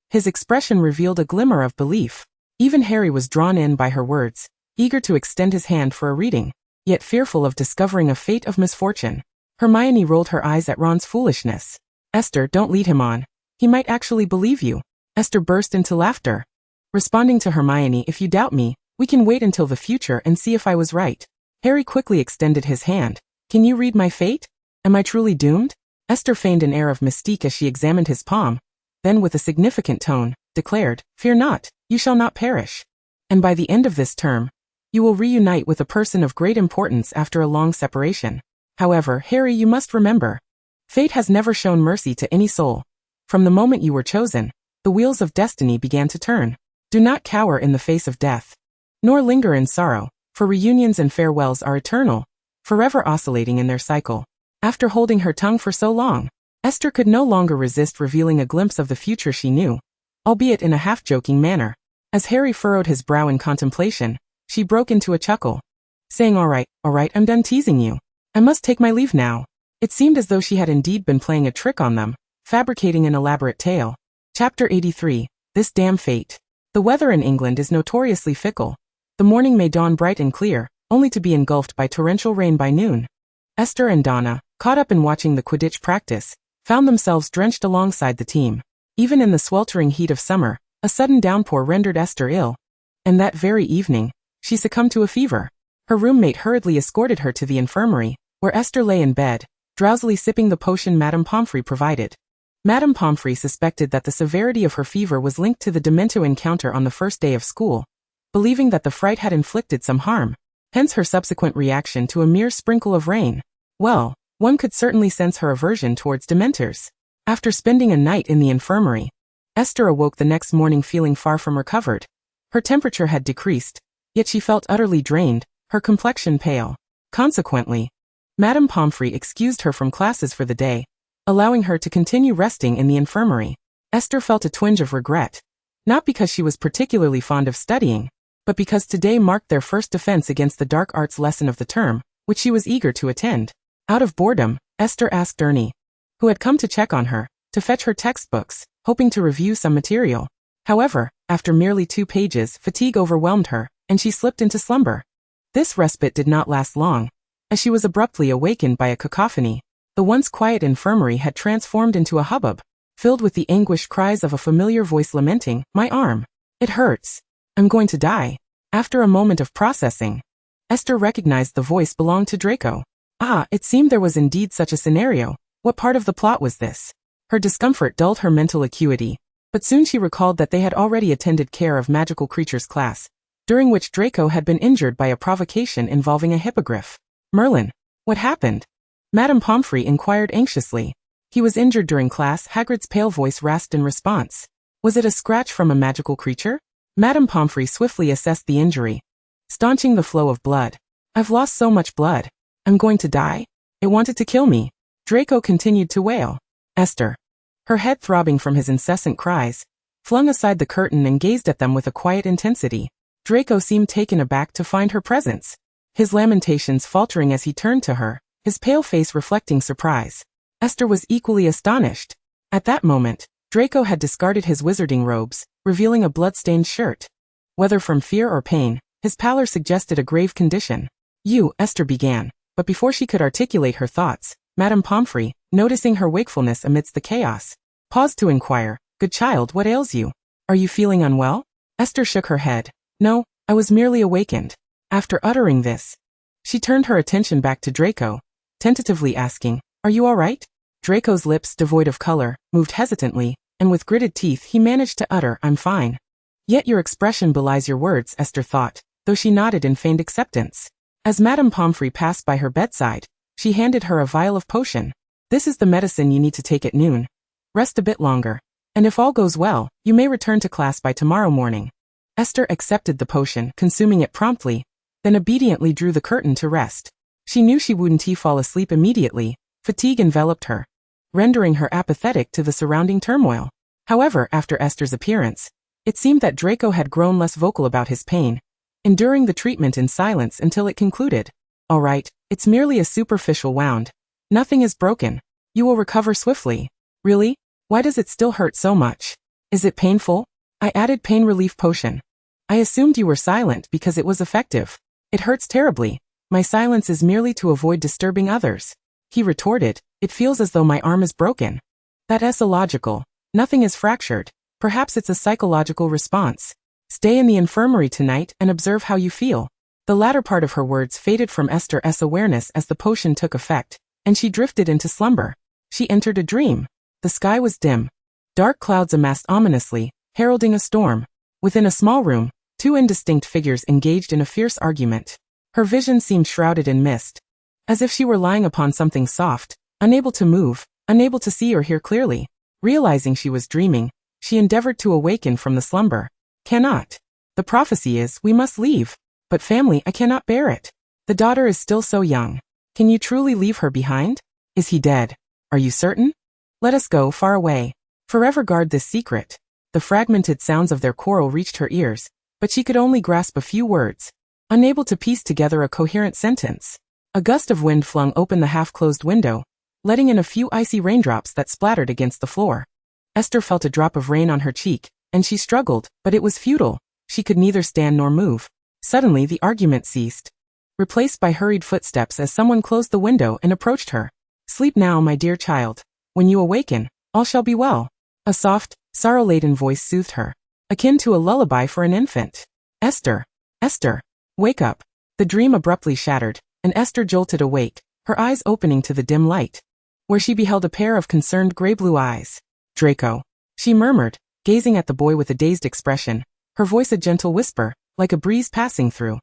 [SPEAKER 1] his expression revealed a glimmer of belief. Even Harry was drawn in by her words, eager to extend his hand for a reading, yet fearful of discovering a fate of misfortune. Hermione rolled her eyes at Ron's foolishness. Esther, don't lead him on. He might actually believe you. Esther burst into laughter, responding to Hermione, if you doubt me, we can wait until the future and see if I was right. Harry quickly extended his hand. Can you read my fate? Am I truly doomed? Esther feigned an air of mystique as she examined his palm, then with a significant tone, declared, fear not, you shall not perish. And by the end of this term, you will reunite with a person of great importance after a long separation. However, Harry, you must remember, fate has never shown mercy to any soul. From the moment you were chosen, the wheels of destiny began to turn. Do not cower in the face of death, nor linger in sorrow, for reunions and farewells are eternal, forever oscillating in their cycle. After holding her tongue for so long, Esther could no longer resist revealing a glimpse of the future she knew, albeit in a half-joking manner. As Harry furrowed his brow in contemplation, she broke into a chuckle, saying, all right, I'm done teasing you. I must take my leave now. It seemed as though she had indeed been playing a trick on them, fabricating an elaborate tale. Chapter 83. This damn fate. The weather in England is notoriously fickle. The morning may dawn bright and clear, only to be engulfed by torrential rain by noon. Esther and Donna, caught up in watching the Quidditch practice, found themselves drenched alongside the team. Even in the sweltering heat of summer, a sudden downpour rendered Esther ill. And that very evening, she succumbed to a fever. Her roommate hurriedly escorted her to the infirmary, where Esther lay in bed, drowsily sipping the potion Madame Pomfrey provided. Madame Pomfrey suspected that the severity of her fever was linked to the Demento encounter on the first day of school, believing that the fright had inflicted some harm, hence her subsequent reaction to a mere sprinkle of rain. Well, one could certainly sense her aversion towards Dementors. After spending a night in the infirmary, Esther awoke the next morning feeling far from recovered. Her temperature had decreased, yet she felt utterly drained, her complexion pale. Consequently, Madame Pomfrey excused her from classes for the day, allowing her to continue resting in the infirmary. Esther felt a twinge of regret, not because she was particularly fond of studying, but because today marked their first defense against the dark arts lesson of the term, which she was eager to attend. Out of boredom, Esther asked Ernie, who had come to check on her, to fetch her textbooks, hoping to review some material. However, after merely 2 pages, fatigue overwhelmed her, and she slipped into slumber. This respite did not last long, as she was abruptly awakened by a cacophony. The once quiet infirmary had transformed into a hubbub, filled with the anguished cries of a familiar voice lamenting, "My arm. It hurts. I'm going to die." After a moment of processing, Esther recognized the voice belonged to Draco. Ah, it seemed there was indeed such a scenario. What part of the plot was this? Her discomfort dulled her mental acuity, but soon she recalled that they had already attended care of magical creatures class, during which Draco had been injured by a provocation involving a hippogriff. Merlin, what happened? Madame Pomfrey inquired anxiously. He was injured during class, Hagrid's pale voice rasped in response. Was it a scratch from a magical creature? Madame Pomfrey swiftly assessed the injury, staunching the flow of blood. I've lost so much blood. I'm going to die? It wanted to kill me. Draco continued to wail. Esther, her head throbbing from his incessant cries, flung aside the curtain and gazed at them with a quiet intensity. Draco seemed taken aback to find her presence, his lamentations faltering as he turned to her, his pale face reflecting surprise. Esther was equally astonished. At that moment, Draco had discarded his wizarding robes, revealing a blood-stained shirt. Whether from fear or pain, his pallor suggested a grave condition. You, Esther began, but before she could articulate her thoughts, Madame Pomfrey, noticing her wakefulness amidst the chaos, paused to inquire, "Good child, what ails you? Are you feeling unwell?" Esther shook her head. "No, I was merely awakened." After uttering this, she turned her attention back to Draco, tentatively asking, "Are you all right?" Draco's lips, devoid of color, moved hesitantly, and with gritted teeth he managed to utter, "I'm fine." Yet your expression belies your words, Esther thought, though she nodded in feigned acceptance. As Madame Pomfrey passed by her bedside, she handed her a vial of potion. "This is the medicine you need to take at noon. Rest a bit longer, and if all goes well, you may return to class by tomorrow morning." Esther accepted the potion, consuming it promptly, then obediently drew the curtain to rest. She knew she wouldn't fall asleep immediately. Fatigue enveloped her, rendering her apathetic to the surrounding turmoil. However, after Esther's appearance, it seemed that Draco had grown less vocal about his pain, enduring the treatment in silence until it concluded. "All right, it's merely a superficial wound. Nothing is broken. You will recover swiftly." "Really? Why does it still hurt so much? Is it painful?" "I added pain relief potion. I assumed you were silent because it was effective." "It hurts terribly. My silence is merely to avoid disturbing others," he retorted. "It feels as though my arm is broken." "That's illogical. Nothing is fractured. Perhaps it's a psychological response. Stay in the infirmary tonight and observe how you feel." The latter part of her words faded from Esther's awareness as the potion took effect, and she drifted into slumber. She entered a dream. The sky was dim. Dark clouds amassed ominously, heralding a storm. Within a small room, two indistinct figures engaged in a fierce argument. Her vision seemed shrouded in mist, as if she were lying upon something soft, unable to move, unable to see or hear clearly. Realizing she was dreaming, she endeavored to awaken from the slumber. "Cannot. The prophecy is, we must leave. But family, I cannot bear it. The daughter is still so young. Can you truly leave her behind? Is he dead? Are you certain? Let us go far away. Forever guard this secret." The fragmented sounds of their quarrel reached her ears, but she could only grasp a few words, unable to piece together a coherent sentence. A gust of wind flung open the half-closed window, letting in a few icy raindrops that splattered against the floor. Esther felt a drop of rain on her cheek, and she struggled, but it was futile. She could neither stand nor move. Suddenly the argument ceased, replaced by hurried footsteps as someone closed the window and approached her. "Sleep now, my dear child. When you awaken, all shall be well." A soft, sorrow-laden voice soothed her, akin to a lullaby for an infant. "Esther, Esther, wake up." The dream abruptly shattered, and Esther jolted awake, her eyes opening to the dim light, where she beheld a pair of concerned gray-blue eyes. "Draco," she murmured, gazing at the boy with a dazed expression, her voice a gentle whisper, like a breeze passing through.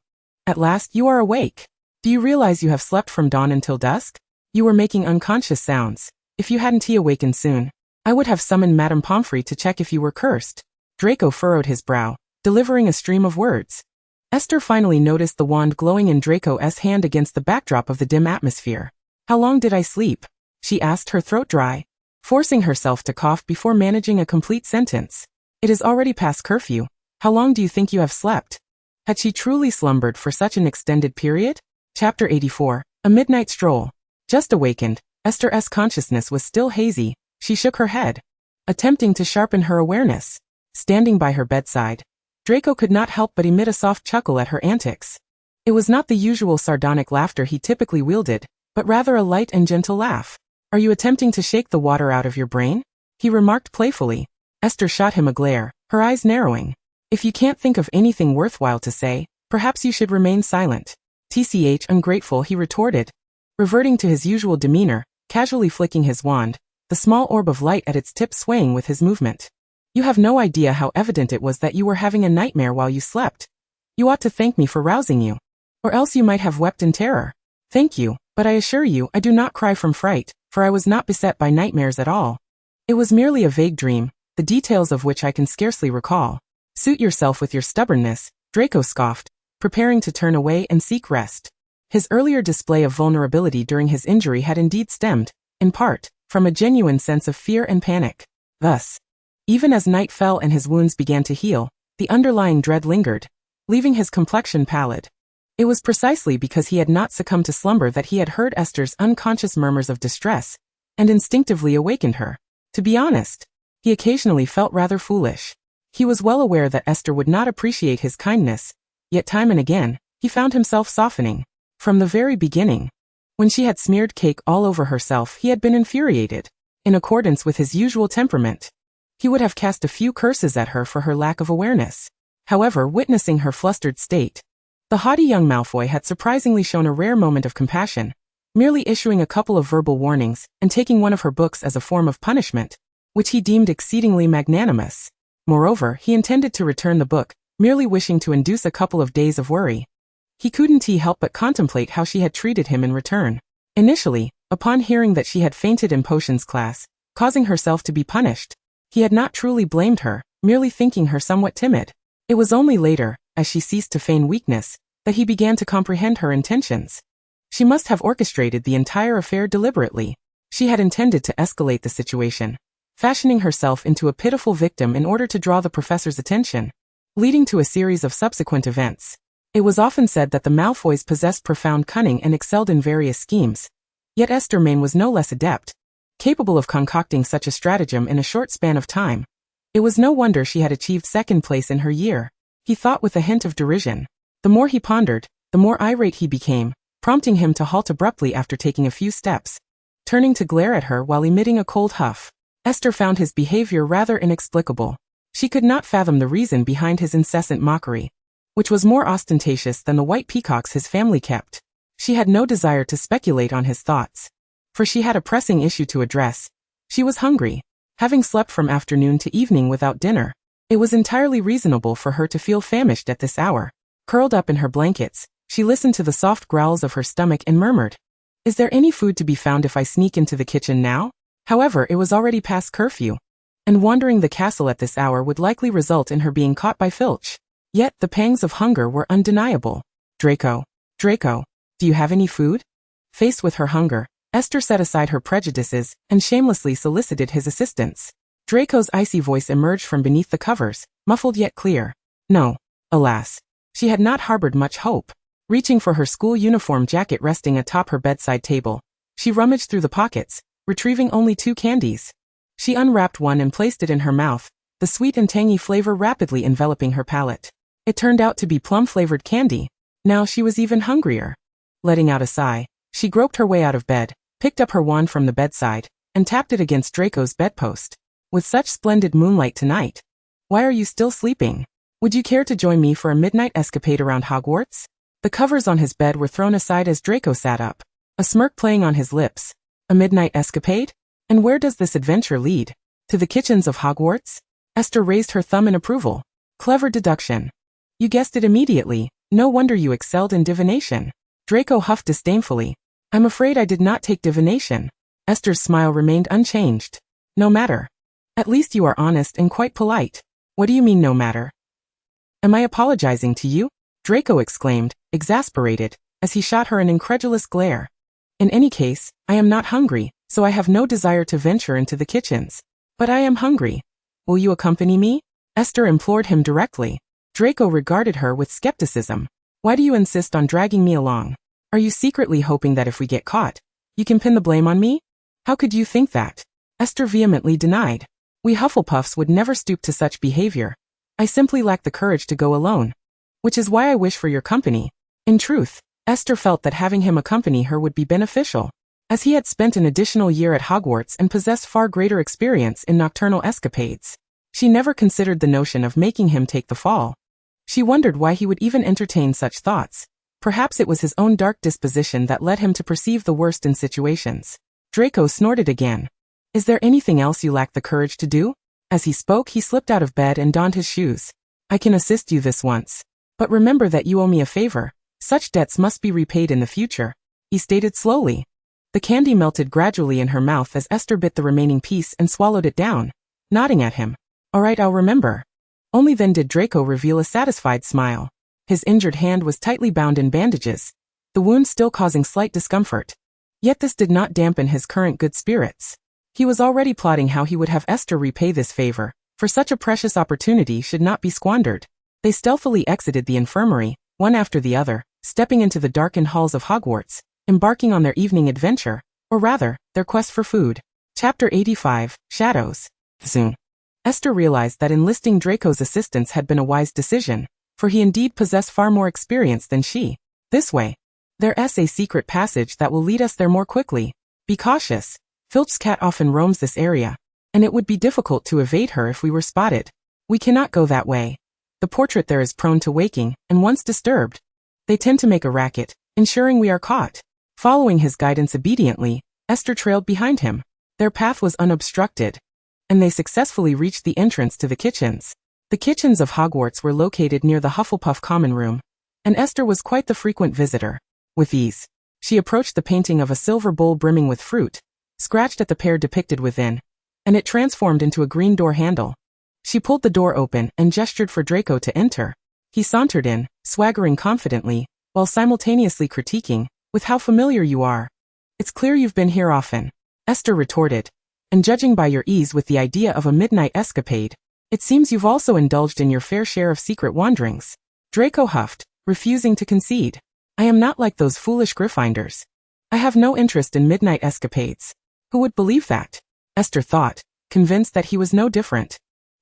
[SPEAKER 1] "At last you are awake. Do you realize you have slept from dawn until dusk? You were making unconscious sounds. If you hadn't awakened soon, I would have summoned Madame Pomfrey to check if you were cursed." Draco furrowed his brow, delivering a stream of words. Esther finally noticed the wand glowing in Draco's hand against the backdrop of the dim atmosphere. "How long did I sleep?" she asked, her throat dry, forcing herself to cough before managing a complete sentence. "It is already past curfew. How long do you think you have slept?" Had she truly slumbered for such an extended period? Chapter 84. A Midnight Stroll. Just awakened, Esther's consciousness was still hazy. She shook her head, attempting to sharpen her awareness. Standing by her bedside, Draco could not help but emit a soft chuckle at her antics. It was not the usual sardonic laughter he typically wielded, but rather a light and gentle laugh. "Are you attempting to shake the water out of your brain?" he remarked playfully. Esther shot him a glare, her eyes narrowing. "If you can't think of anything worthwhile to say, perhaps you should remain silent." "Tch, ungrateful," he retorted, reverting to his usual demeanor, casually flicking his wand, the small orb of light at its tip swaying with his movement. "You have no idea how evident it was that you were having a nightmare while you slept. You ought to thank me for rousing you. Or else you might have wept in terror." "Thank you, but I assure you I do not cry from fright, for I was not beset by nightmares at all. It was merely a vague dream, the details of which I can scarcely recall." "Suit yourself with your stubbornness," Draco scoffed, preparing to turn away and seek rest. His earlier display of vulnerability during his injury had indeed stemmed, in part, from a genuine sense of fear and panic. Thus, even as night fell and his wounds began to heal, the underlying dread lingered, leaving his complexion pallid. It was precisely because he had not succumbed to slumber that he had heard Esther's unconscious murmurs of distress, and instinctively awakened her. To be honest, he occasionally felt rather foolish. He was well aware that Esther would not appreciate his kindness, yet time and again, he found himself softening. From the very beginning, when she had smeared cake all over herself, he had been infuriated. In accordance with his usual temperament, he would have cast a few curses at her for her lack of awareness. However, witnessing her flustered state, the haughty young Malfoy had surprisingly shown a rare moment of compassion, merely issuing a couple of verbal warnings and taking one of her books as a form of punishment, which he deemed exceedingly magnanimous. Moreover, he intended to return the book, merely wishing to induce a couple of days of worry. He couldn't help but contemplate how she had treated him in return. Initially, upon hearing that she had fainted in potions class, causing herself to be punished, he had not truly blamed her, merely thinking her somewhat timid. It was only later, as she ceased to feign weakness, that he began to comprehend her intentions. She must have orchestrated the entire affair deliberately. She had intended to escalate the situation, fashioning herself into a pitiful victim in order to draw the professor's attention, leading to a series of subsequent events. It was often said that the Malfoys possessed profound cunning and excelled in various schemes, yet Esther Main was no less adept, capable of concocting such a stratagem in a short span of time. It was no wonder she had achieved second place in her year, he thought with a hint of derision. The more he pondered, the more irate he became, prompting him to halt abruptly after taking a few steps, turning to glare at her while emitting a cold huff. Esther found his behavior rather inexplicable. She could not fathom the reason behind his incessant mockery, which was more ostentatious than the white peacocks his family kept. She had no desire to speculate on his thoughts, for she had a pressing issue to address. She was hungry, having slept from afternoon to evening without dinner. It was entirely reasonable for her to feel famished at this hour. Curled up in her blankets, she listened to the soft growls of her stomach and murmured, "Is there any food to be found if I sneak into the kitchen now?" However, it was already past curfew, and wandering the castle at this hour would likely result in her being caught by Filch. Yet the pangs of hunger were undeniable. Draco, do you have any food?" Faced with her hunger, Esther set aside her prejudices and shamelessly solicited his assistance. Draco's icy voice emerged from beneath the covers, muffled yet clear. No. Alas. She had not harbored much hope. Reaching for her school uniform jacket resting atop her bedside table, she rummaged through the pockets, retrieving only 2 candies. She unwrapped one and placed it in her mouth, the sweet and tangy flavor rapidly enveloping her palate. It turned out to be plum-flavored candy. Now she was even hungrier. Letting out a sigh, she groped her way out of bed, picked up her wand from the bedside, and tapped it against Draco's bedpost. "With such splendid moonlight tonight, why are you still sleeping? Would you care to join me for a midnight escapade around Hogwarts?" The covers on his bed were thrown aside as Draco sat up, a smirk playing on his lips. "A midnight escapade? And where does this adventure lead? To the kitchens of Hogwarts?" Esther raised her thumb in approval. "Clever deduction. You guessed it immediately. No wonder you excelled in divination." Draco huffed disdainfully. "I'm afraid I did not take divination." Esther's smile remained unchanged. "No matter. At least you are honest and quite polite." "What do you mean no matter? Am I apologizing to you?" Draco exclaimed, exasperated, as he shot her an incredulous glare. "In any case, I am not hungry, so I have no desire to venture into the kitchens. But I am hungry. Will you accompany me?" Esther implored him directly. Draco regarded her with skepticism. "Why do you insist on dragging me along? Are you secretly hoping that if we get caught, you can pin the blame on me? How could you think that?" Esther vehemently denied. "We Hufflepuffs would never stoop to such behavior. I simply lack the courage to go alone. Which is why I wish for your company." In truth, Esther felt that having him accompany her would be beneficial, as he had spent an additional year at Hogwarts and possessed far greater experience in nocturnal escapades. She never considered the notion of making him take the fall. She wondered why he would even entertain such thoughts. Perhaps it was his own dark disposition that led him to perceive the worst in situations. Draco snorted again. Is there anything else you lack the courage to do? As he spoke, he slipped out of bed and donned his shoes. I can assist you this once. But remember that you owe me a favor. Such debts must be repaid in the future, he stated slowly. The candy melted gradually in her mouth as Esther bit the remaining piece and swallowed it down, nodding at him. All right, I'll remember. Only then did Draco reveal a satisfied smile. His injured hand was tightly bound in bandages, the wound still causing slight discomfort. Yet this did not dampen his current good spirits. He was already plotting how he would have Esther repay this favor, for such a precious opportunity should not be squandered. They stealthily exited the infirmary, one after the other, stepping into the darkened halls of Hogwarts, embarking on their evening adventure, or rather, their quest for food. Chapter 85, Shadows. Soon. Esther realized that enlisting Draco's assistance had been a wise decision, for he indeed possessed far more experience than she. This way. There's a secret passage that will lead us there more quickly. Be cautious. Filch's cat often roams this area, and it would be difficult to evade her if we were spotted. We cannot go that way. The portrait there is prone to waking, and once disturbed, they tend to make a racket, ensuring we are caught. Following his guidance obediently, Esther trailed behind him. Their path was unobstructed, and they successfully reached the entrance to the kitchens. The kitchens of Hogwarts were located near the Hufflepuff common room, and Esther was quite the frequent visitor. With ease, she approached the painting of a silver bowl brimming with fruit, scratched at the pear depicted within, and it transformed into a green door handle. She pulled the door open and gestured for Draco to enter. He sauntered in, swaggering confidently, while simultaneously critiquing, with how familiar you are. It's clear you've been here often, Esther retorted, and judging by your ease with the idea of a midnight escapade, it seems you've also indulged in your fair share of secret wanderings. Draco huffed, refusing to concede. I am not like those foolish Gryffindors. I have no interest in midnight escapades. Who would believe that? Esther thought, convinced that he was no different.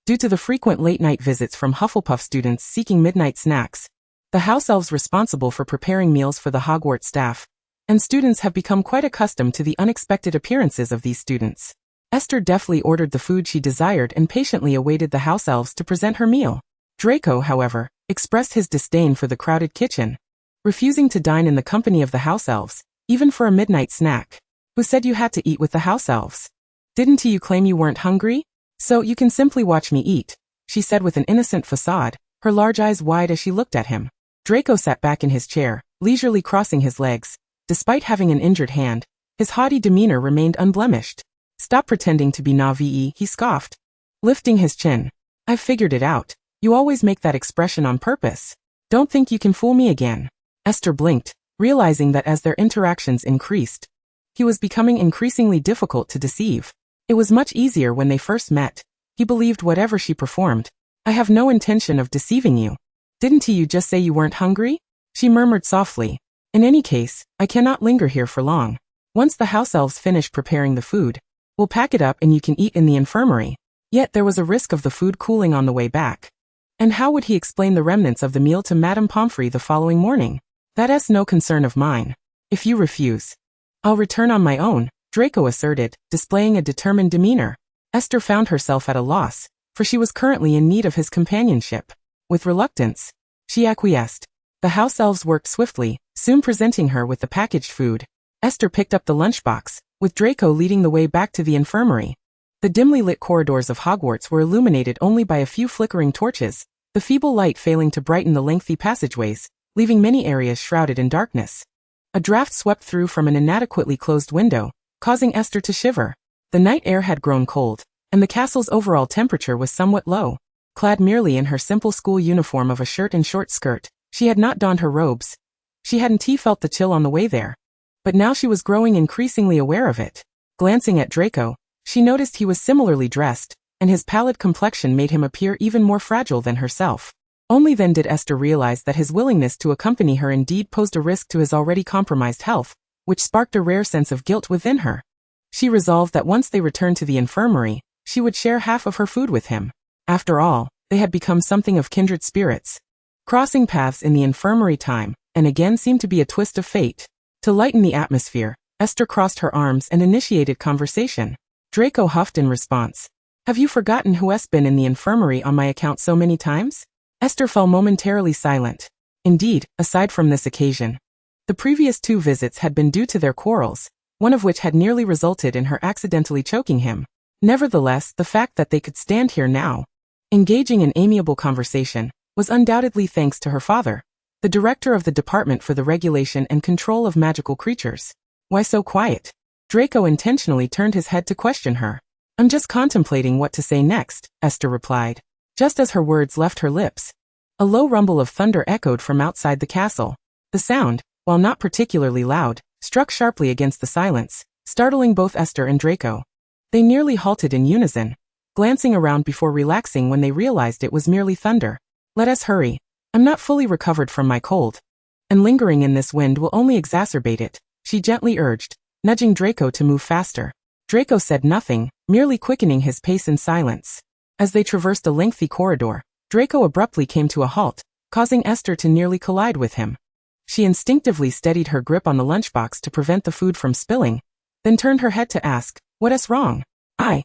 [SPEAKER 1] Due to the frequent late-night visits from Hufflepuff students seeking midnight snacks, the house elves responsible for preparing meals for the Hogwarts staff, and students have become quite accustomed to the unexpected appearances of these students. Esther deftly ordered the food she desired and patiently awaited the house elves to present her meal. Draco, however, expressed his disdain for the crowded kitchen, refusing to dine in the company of the house elves, even for a midnight snack. Who said you had to eat with the house elves? Didn't you claim you weren't hungry? So you can simply watch me eat, she said with an innocent facade, her large eyes wide as she looked at him. Draco sat back in his chair, leisurely crossing his legs. Despite having an injured hand, his haughty demeanor remained unblemished. Stop pretending to be naive, he scoffed, lifting his chin. I've figured it out. You always make that expression on purpose. Don't think you can fool me again. Esther blinked, realizing that as their interactions increased, he was becoming increasingly difficult to deceive. It was much easier when they first met. He believed whatever she performed. I have no intention of deceiving you. Didn't you just say you weren't hungry? She murmured softly. In any case, I cannot linger here for long. Once the house elves finish preparing the food, we'll pack it up and you can eat in the infirmary. Yet there was a risk of the food cooling on the way back. And how would he explain the remnants of the meal to Madame Pomfrey the following morning? That's no concern of mine. If you refuse, I'll return on my own, Draco asserted, displaying a determined demeanor. Esther found herself at a loss, for she was currently in need of his companionship. With reluctance, she acquiesced. The house elves worked swiftly, soon presenting her with the packaged food. Esther picked up the lunchbox, with Draco leading the way back to the infirmary. The dimly lit corridors of Hogwarts were illuminated only by a few flickering torches, the feeble light failing to brighten the lengthy passageways, leaving many areas shrouded in darkness. A draft swept through from an inadequately closed window, causing Esther to shiver. The night air had grown cold, and the castle's overall temperature was somewhat low. Clad merely in her simple school uniform of a shirt and short skirt, she had not donned her robes. She hadn't felt the chill on the way there. But now she was growing increasingly aware of it. Glancing at Draco, she noticed he was similarly dressed, and his pallid complexion made him appear even more fragile than herself. Only then did Esther realize that his willingness to accompany her indeed posed a risk to his already compromised health, which sparked a rare sense of guilt within her. She resolved that once they returned to the infirmary, she would share half of her food with him. After all, they had become something of kindred spirits. Crossing paths in the infirmary time, and again seemed to be a twist of fate. To lighten the atmosphere, Esther crossed her arms and initiated conversation. Draco huffed in response. Have you forgotten who has been in the infirmary on my account so many times? Esther fell momentarily silent. Indeed, aside from this occasion, the previous 2 visits had been due to their quarrels, one of which had nearly resulted in her accidentally choking him. Nevertheless, the fact that they could stand here now, engaging in amiable conversation, was undoubtedly thanks to her father, the director of the Department for the Regulation and Control of Magical Creatures. Why so quiet? Draco intentionally turned his head to question her. I'm just contemplating what to say next, Esther replied. Just as her words left her lips, a low rumble of thunder echoed from outside the castle. The sound, while not particularly loud, struck sharply against the silence, startling both Esther and Draco. They nearly halted in unison, glancing around before relaxing when they realized it was merely thunder. Let us hurry. I'm not fully recovered from my cold, and lingering in this wind will only exacerbate it, she gently urged, nudging Draco to move faster. Draco said nothing, merely quickening his pace in silence. As they traversed a lengthy corridor, Draco abruptly came to a halt, causing Esther to nearly collide with him. She instinctively steadied her grip on the lunchbox to prevent the food from spilling, then turned her head to ask, "What's wrong?" I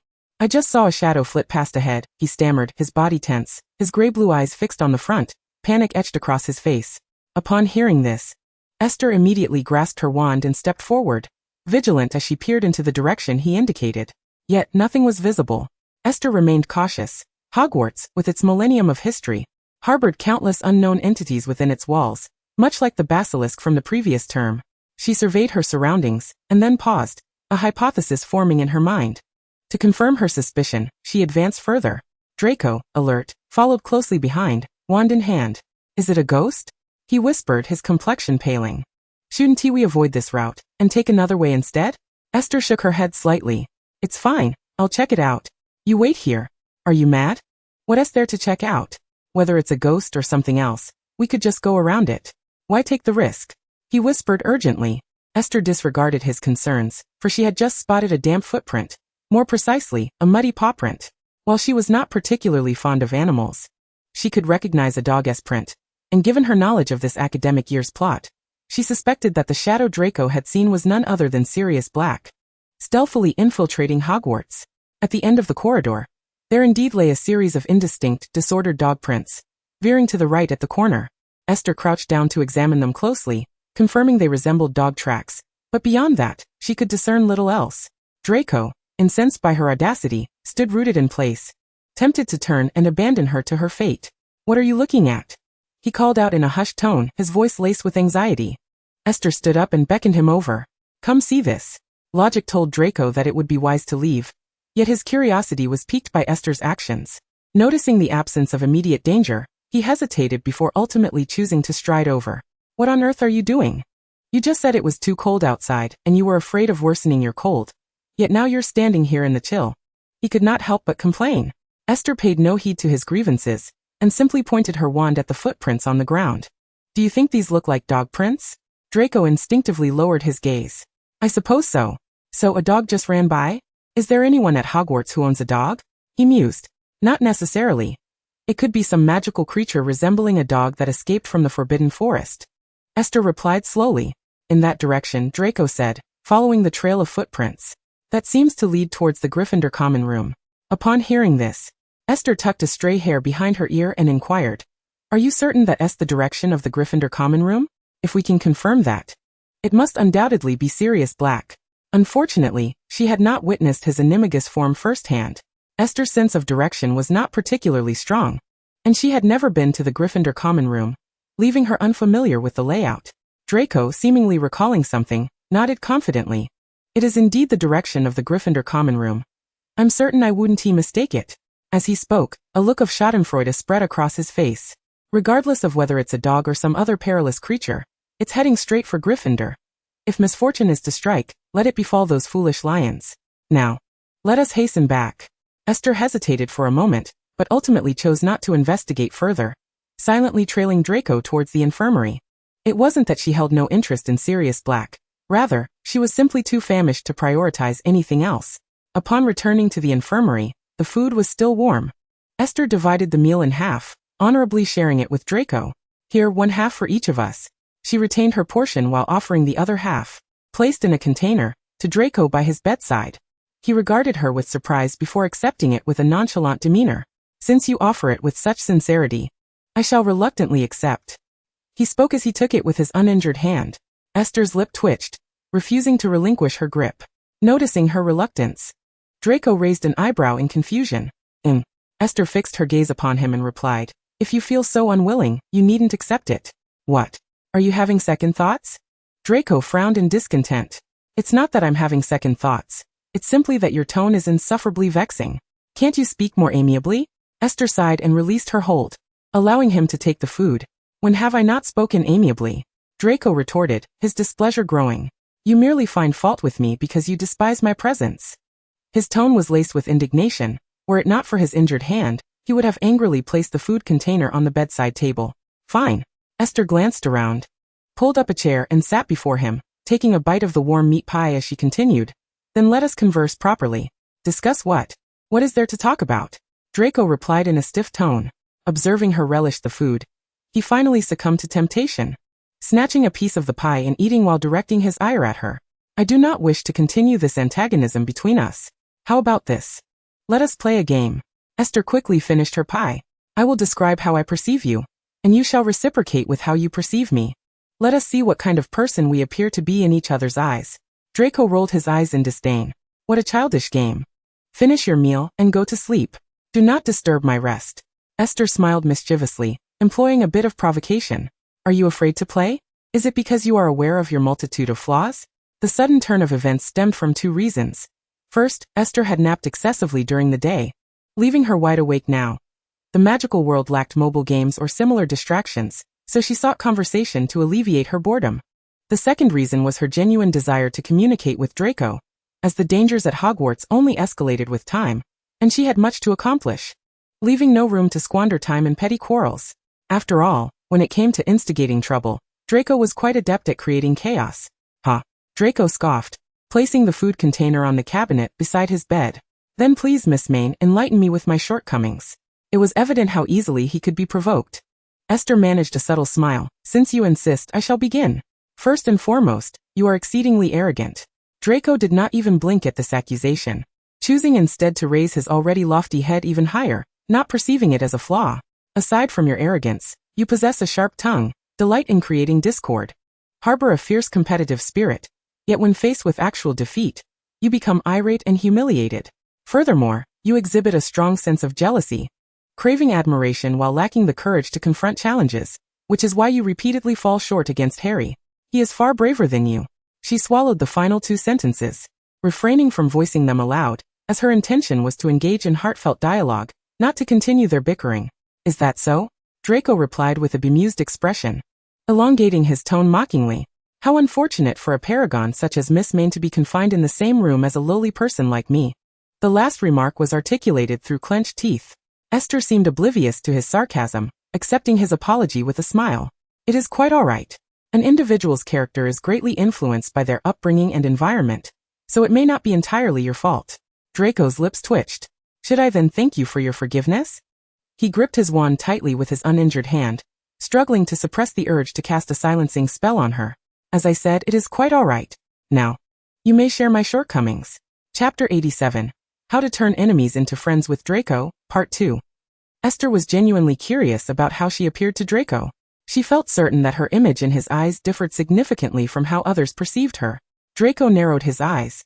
[SPEAKER 1] just saw a shadow flit past ahead," he stammered, his body tense, his gray-blue eyes fixed on the front, panic etched across his face. Upon hearing this, Esther immediately grasped her wand and stepped forward, vigilant as she peered into the direction he indicated. Yet nothing was visible. Esther remained cautious. Hogwarts, with its millennium of history, harbored countless unknown entities within its walls, much like the basilisk from the previous term. She surveyed her surroundings, and then paused, a hypothesis forming in her mind. To confirm her suspicion, she advanced further. Draco, alert, followed closely behind, wand in hand. "Is it a ghost?" he whispered, his complexion paling. "Shouldn't we avoid this route, and take another way instead?" Esther shook her head slightly. "It's fine, I'll check it out. You wait here. Are you mad? What's there to check out? Whether it's a ghost or something else, we could just go around it. Why take the risk?" he whispered urgently. Esther disregarded his concerns, for she had just spotted a damp footprint. More precisely, a muddy paw print. While she was not particularly fond of animals, she could recognize a dog's print, and given her knowledge of this academic year's plot, she suspected that the shadow Draco had seen was none other than Sirius Black, stealthily infiltrating Hogwarts. At the end of the corridor, there indeed lay a series of indistinct, disordered dog prints, veering to the right at the corner. Esther crouched down to examine them closely, confirming they resembled dog tracks, but beyond that, she could discern little else. Draco, incensed by her audacity, stood rooted in place, tempted to turn and abandon her to her fate. "What are you looking at?" he called out in a hushed tone, his voice laced with anxiety. Esther stood up and beckoned him over. "Come see this." Logic told Draco that it would be wise to leave, yet his curiosity was piqued by Esther's actions. Noticing the absence of immediate danger, he hesitated before ultimately choosing to stride over. "What on earth are you doing? You just said it was too cold outside, and you were afraid of worsening your cold. Yet now you're standing here in the chill." He could not help but complain. Esther paid no heed to his grievances, and simply pointed her wand at the footprints on the ground. "Do you think these look like dog prints?" Draco instinctively lowered his gaze. "I suppose so. So a dog just ran by? Is there anyone at Hogwarts who owns a dog?" he mused. "Not necessarily. It could be some magical creature resembling a dog that escaped from the Forbidden Forest." Esther replied slowly. "In that direction," Draco said, following the trail of footprints. "That seems to lead towards the Gryffindor common room." Upon hearing this, Esther tucked a stray hair behind her ear and inquired, "Are you certain that that's the direction of the Gryffindor common room? If we can confirm that, it must undoubtedly be Sirius Black." Unfortunately, she had not witnessed his animagus form firsthand. Esther's sense of direction was not particularly strong, and she had never been to the Gryffindor common room, leaving her unfamiliar with the layout. Draco, seemingly recalling something, nodded confidently. "It is indeed the direction of the Gryffindor common room. I'm certain I wouldn't mistake it." As he spoke, a look of schadenfreude spread across his face. Regardless of whether it's a dog or some other perilous creature, it's heading straight for Gryffindor. If misfortune is to strike, let it befall those foolish lions. Now, let us hasten back. Esther hesitated for a moment, but ultimately chose not to investigate further, silently trailing Draco towards the infirmary. It wasn't that she held no interest in Sirius Black. Rather, she was simply too famished to prioritize anything else. Upon returning to the infirmary, the food was still warm. Esther divided the meal in half, honorably sharing it with Draco. "Here, one half for each of us," She retained her portion while offering the other half, placed in a container, to Draco by his bedside. He regarded her with surprise before accepting it with a nonchalant demeanor. Since you offer it with such sincerity, I shall reluctantly accept. He spoke as he took it with his uninjured hand. Esther's lip twitched, refusing to relinquish her grip. Noticing her reluctance, Draco raised an eyebrow in confusion. Esther fixed her gaze upon him and replied, if you feel so unwilling, you needn't accept it. What? Are you having second thoughts? Draco frowned in discontent. It's not that I'm having second thoughts. It's simply that your tone is insufferably vexing. Can't you speak more amiably? Esther sighed and released her hold, allowing him to take the food. When have I not spoken amiably? Draco retorted, his displeasure growing. You merely find fault with me because you despise my presence. His tone was laced with indignation. Were it not for his injured hand, he would have angrily placed the food container on the bedside table. Fine. Esther glanced around, pulled up a chair and sat before him, taking a bite of the warm meat pie as she continued. Then let us converse properly. Discuss what? What is there to talk about? Draco replied in a stiff tone. Observing her relish the food, he finally succumbed to temptation, snatching a piece of the pie and eating while directing his ire at her. I do not wish to continue this antagonism between us. How about this? Let us play a game. Esther quickly finished her pie. I will describe how I perceive you, and you shall reciprocate with how you perceive me. Let us see what kind of person we appear to be in each other's eyes. Draco rolled his eyes in disdain. What a childish game. Finish your meal and go to sleep. Do not disturb my rest. Esther smiled mischievously, employing a bit of provocation. Are you afraid to play? Is it because you are aware of your multitude of flaws? The sudden turn of events stemmed from two reasons. First, Esther had napped excessively during the day, leaving her wide awake now. The magical world lacked mobile games or similar distractions, so she sought conversation to alleviate her boredom. The second reason was her genuine desire to communicate with Draco, as the dangers at Hogwarts only escalated with time, and she had much to accomplish, leaving no room to squander time in petty quarrels. After all, when it came to instigating trouble, Draco was quite adept at creating chaos. Draco scoffed, placing the food container on the cabinet beside his bed. Then please, Miss Main, enlighten me with my shortcomings. It was evident how easily he could be provoked. Esther managed a subtle smile. Since you insist, I shall begin. First and foremost, you are exceedingly arrogant. Draco did not even blink at this accusation, choosing instead to raise his already lofty head even higher, not perceiving it as a flaw. Aside from your arrogance, you possess a sharp tongue, delight in creating discord, harbor a fierce competitive spirit, yet when faced with actual defeat, you become irate and humiliated. Furthermore, you exhibit a strong sense of jealousy, craving admiration while lacking the courage to confront challenges, which is why you repeatedly fall short against Harry. He is far braver than you. She swallowed the final two sentences, refraining from voicing them aloud, as her intention was to engage in heartfelt dialogue, not to continue their bickering. Is that so? Draco replied with a bemused expression, elongating his tone mockingly. How unfortunate for a paragon such as Miss Main to be confined in the same room as a lowly person like me. The last remark was articulated through clenched teeth. Esther seemed oblivious to his sarcasm, accepting his apology with a smile. It is quite all right. An individual's character is greatly influenced by their upbringing and environment, so it may not be entirely your fault. Draco's lips twitched. Should I then thank you for your forgiveness? He gripped his wand tightly with his uninjured hand, struggling to suppress the urge to cast a silencing spell on her. As I said, it is quite all right. Now, you may share my shortcomings. Chapter 87. How to Turn Enemies into Friends with Draco, Part 2. Esther was genuinely curious about how she appeared to Draco. She felt certain that her image in his eyes differed significantly from how others perceived her. Draco narrowed his eyes,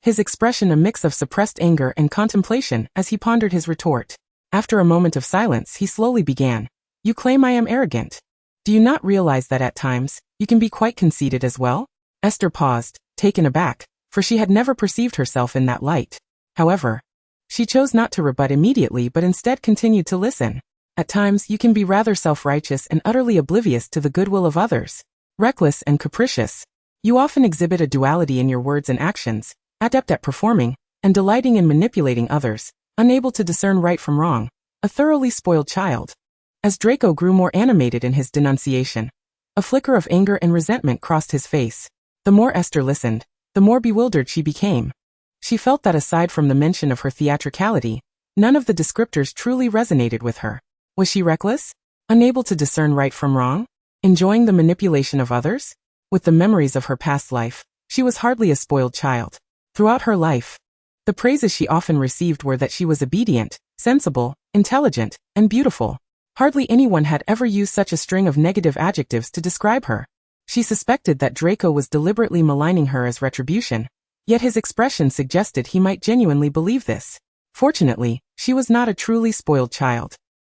[SPEAKER 1] his expression a mix of suppressed anger and contemplation as he pondered his retort. After a moment of silence, he slowly began. You claim I am arrogant. Do you not realize that at times, you can be quite conceited as well? Esther paused, taken aback, for she had never perceived herself in that light. However, she chose not to rebut immediately but instead continued to listen. At times, you can be rather self-righteous and utterly oblivious to the goodwill of others. Reckless and capricious. You often exhibit a duality in your words and actions, adept at performing, and delighting in manipulating others, unable to discern right from wrong. A thoroughly spoiled child. As Draco grew more animated in his denunciation, a flicker of anger and resentment crossed his face. The more Esther listened, the more bewildered she became. She felt that aside from the mention of her theatricality, none of the descriptors truly resonated with her. Was she reckless? Unable to discern right from wrong? Enjoying the manipulation of others? With the memories of her past life, she was hardly a spoiled child. Throughout her life, the praises she often received were that she was obedient, sensible, intelligent, and beautiful. Hardly anyone had ever used such a string of negative adjectives to describe her. She suspected that Draco was deliberately maligning her as retribution, yet his expression suggested he might genuinely believe this. Fortunately, she was not a truly spoiled child.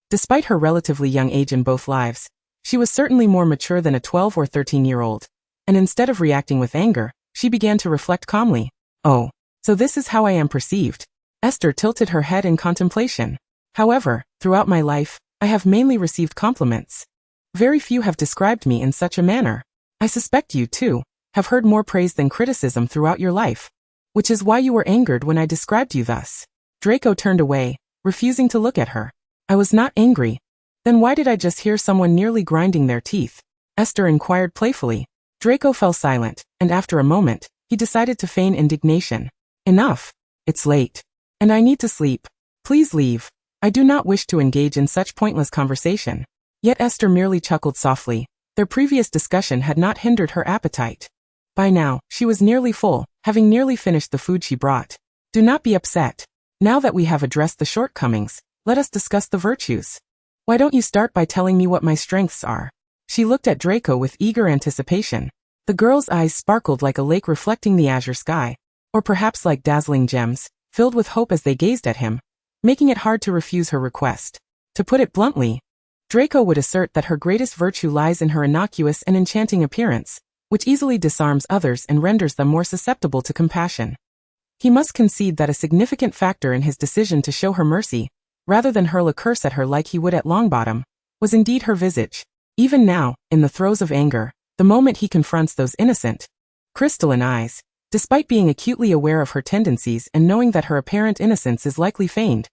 [SPEAKER 1] Despite her relatively young age in both lives, she was certainly more mature than a 12 or 13-year-old, and instead of reacting with anger, she began to reflect calmly. Oh, so this is how I am perceived. Esther tilted her head in contemplation. However, throughout my life, I have mainly received compliments. Very few have described me in such a manner. I suspect you, too, have heard more praise than criticism throughout your life, which is why you were angered when I described you thus. Draco turned away, refusing to look at her. I was not angry. Then why did I just hear someone nearly grinding their teeth? Esther inquired playfully. Draco fell silent, and after a moment, he decided to feign indignation. Enough. It's late. And I need to sleep. Please leave. I do not wish to engage in such pointless conversation. Yet Esther merely chuckled softly. Their previous discussion had not hindered her appetite. By now, she was nearly full, having nearly finished the food she brought. Do not be upset. Now that we have addressed the shortcomings, let us discuss the virtues. Why don't you start by telling me what my strengths are? She looked at Draco with eager anticipation. The girl's eyes sparkled like a lake reflecting the azure sky, or perhaps like dazzling gems, filled with hope as they gazed at him, making it hard to refuse her request. To put it bluntly, Draco would assert that her greatest virtue lies in her innocuous and enchanting appearance, which easily disarms others and renders them more susceptible to compassion. He must concede that a significant factor in his decision to show her mercy, rather than hurl a curse at her like he would at Longbottom, was indeed her visage. Even now, in the throes of anger, the moment he confronts those innocent, crystalline eyes, despite being acutely aware of her tendencies and knowing that her apparent innocence is likely feigned,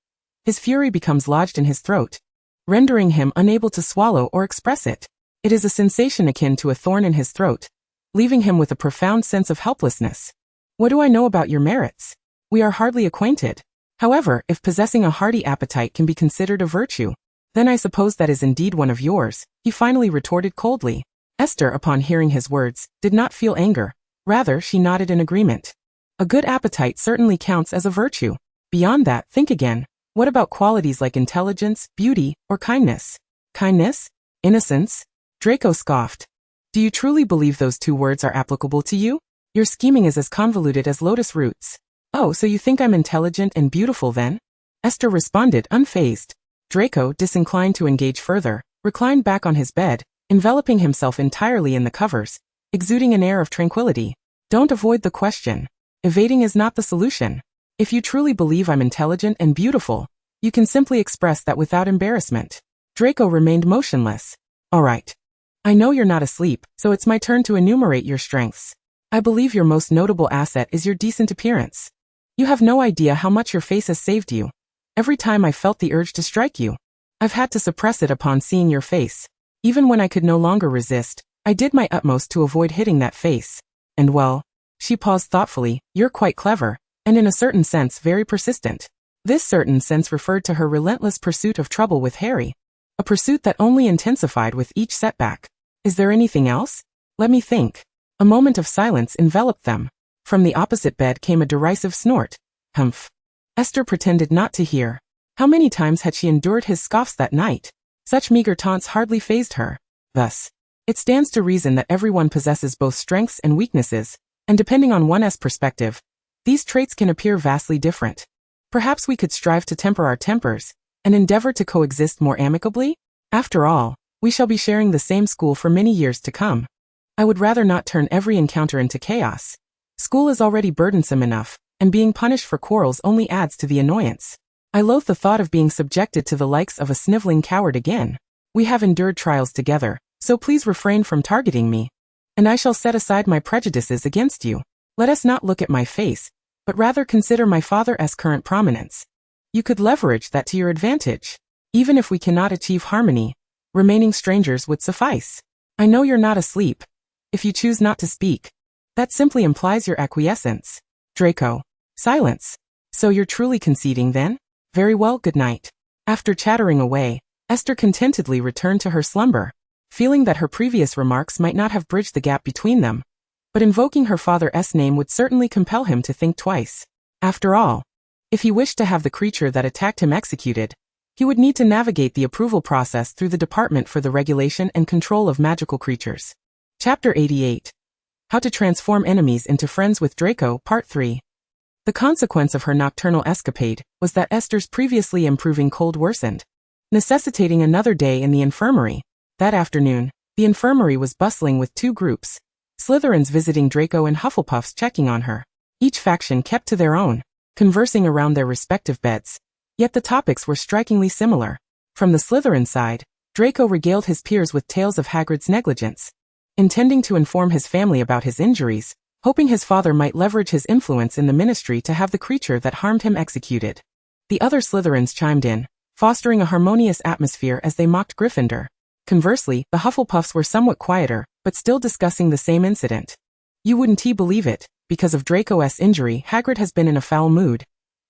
[SPEAKER 1] his fury becomes lodged in his throat, rendering him unable to swallow or express it. It is a sensation akin to a thorn in his throat, leaving him with a profound sense of helplessness. What do I know about your merits? We are hardly acquainted. However, if possessing a hearty appetite can be considered a virtue, then I suppose that is indeed one of yours, he finally retorted coldly. Esther, upon hearing his words, did not feel anger. Rather, she nodded in agreement. A good appetite certainly counts as a virtue. Beyond that, think again. What about qualities like intelligence, beauty, or kindness? Kindness? Innocence? Draco scoffed. Do you truly believe those two words are applicable to you? Your scheming is as convoluted as lotus roots. Oh, so you think I'm intelligent and beautiful then? Esther responded unfazed. Draco, disinclined to engage further, reclined back on his bed, enveloping himself entirely in the covers, exuding an air of tranquility. Don't avoid the question. Evading is not the solution. If you truly believe I'm intelligent and beautiful, you can simply express that without embarrassment. Draco remained motionless. All right. I know you're not asleep, so it's my turn to enumerate your strengths. I believe your most notable asset is your decent appearance. You have no idea how much your face has saved you. Every time I felt the urge to strike you, I've had to suppress it upon seeing your face. Even when I could no longer resist, I did my utmost to avoid hitting that face. And well, she paused thoughtfully, you're quite clever, and in a certain sense very persistent. This certain sense referred to her relentless pursuit of trouble with Harry, a pursuit that only intensified with each setback. Is there anything else? Let me think. A moment of silence enveloped them. From the opposite bed came a derisive snort. Humph. Esther pretended not to hear. How many times had she endured his scoffs that night? Such meager taunts hardly fazed her. Thus, it stands to reason that everyone possesses both strengths and weaknesses, and depending on one's perspective, these traits can appear vastly different. Perhaps we could strive to temper our tempers, and endeavor to coexist more amicably? After all, we shall be sharing the same school for many years to come. I would rather not turn every encounter into chaos. School is already burdensome enough, and being punished for quarrels only adds to the annoyance. I loathe the thought of being subjected to the likes of a sniveling coward again. We have endured trials together, so please refrain from targeting me, and I shall set aside my prejudices against you. Let us not look at my face, but rather consider my father's current prominence. You could leverage that to your advantage. Even if we cannot achieve harmony, remaining strangers would suffice. I know you're not asleep. If you choose not to speak, that simply implies your acquiescence. Draco. Silence. So you're truly conceding then? Very well, good night. After chattering away, Esther contentedly returned to her slumber. feeling that her previous remarks might not have bridged the gap between them. But invoking her father's name would certainly compel him to think twice. After all, if he wished to have the creature that attacked him executed, he would need to navigate the approval process through the Department for the Regulation and Control of Magical Creatures. Chapter 88. How to Transform Enemies into Friends with Draco, Part 3. The consequence of her nocturnal escapade was that Esther's previously improving cold worsened, necessitating another day in the infirmary. That afternoon, the infirmary was bustling with two groups, Slytherins visiting Draco and Hufflepuffs checking on her. Each faction kept to their own, conversing around their respective beds. Yet the topics were strikingly similar. From the Slytherin side, Draco regaled his peers with tales of Hagrid's negligence, intending to inform his family about his injuries, hoping his father might leverage his influence in the ministry to have the creature that harmed him executed. The other Slytherins chimed in, fostering a harmonious atmosphere as they mocked Gryffindor. Conversely, the Hufflepuffs were somewhat quieter, but still discussing the same incident. You wouldn't believe it, because of Draco's injury, Hagrid has been in a foul mood.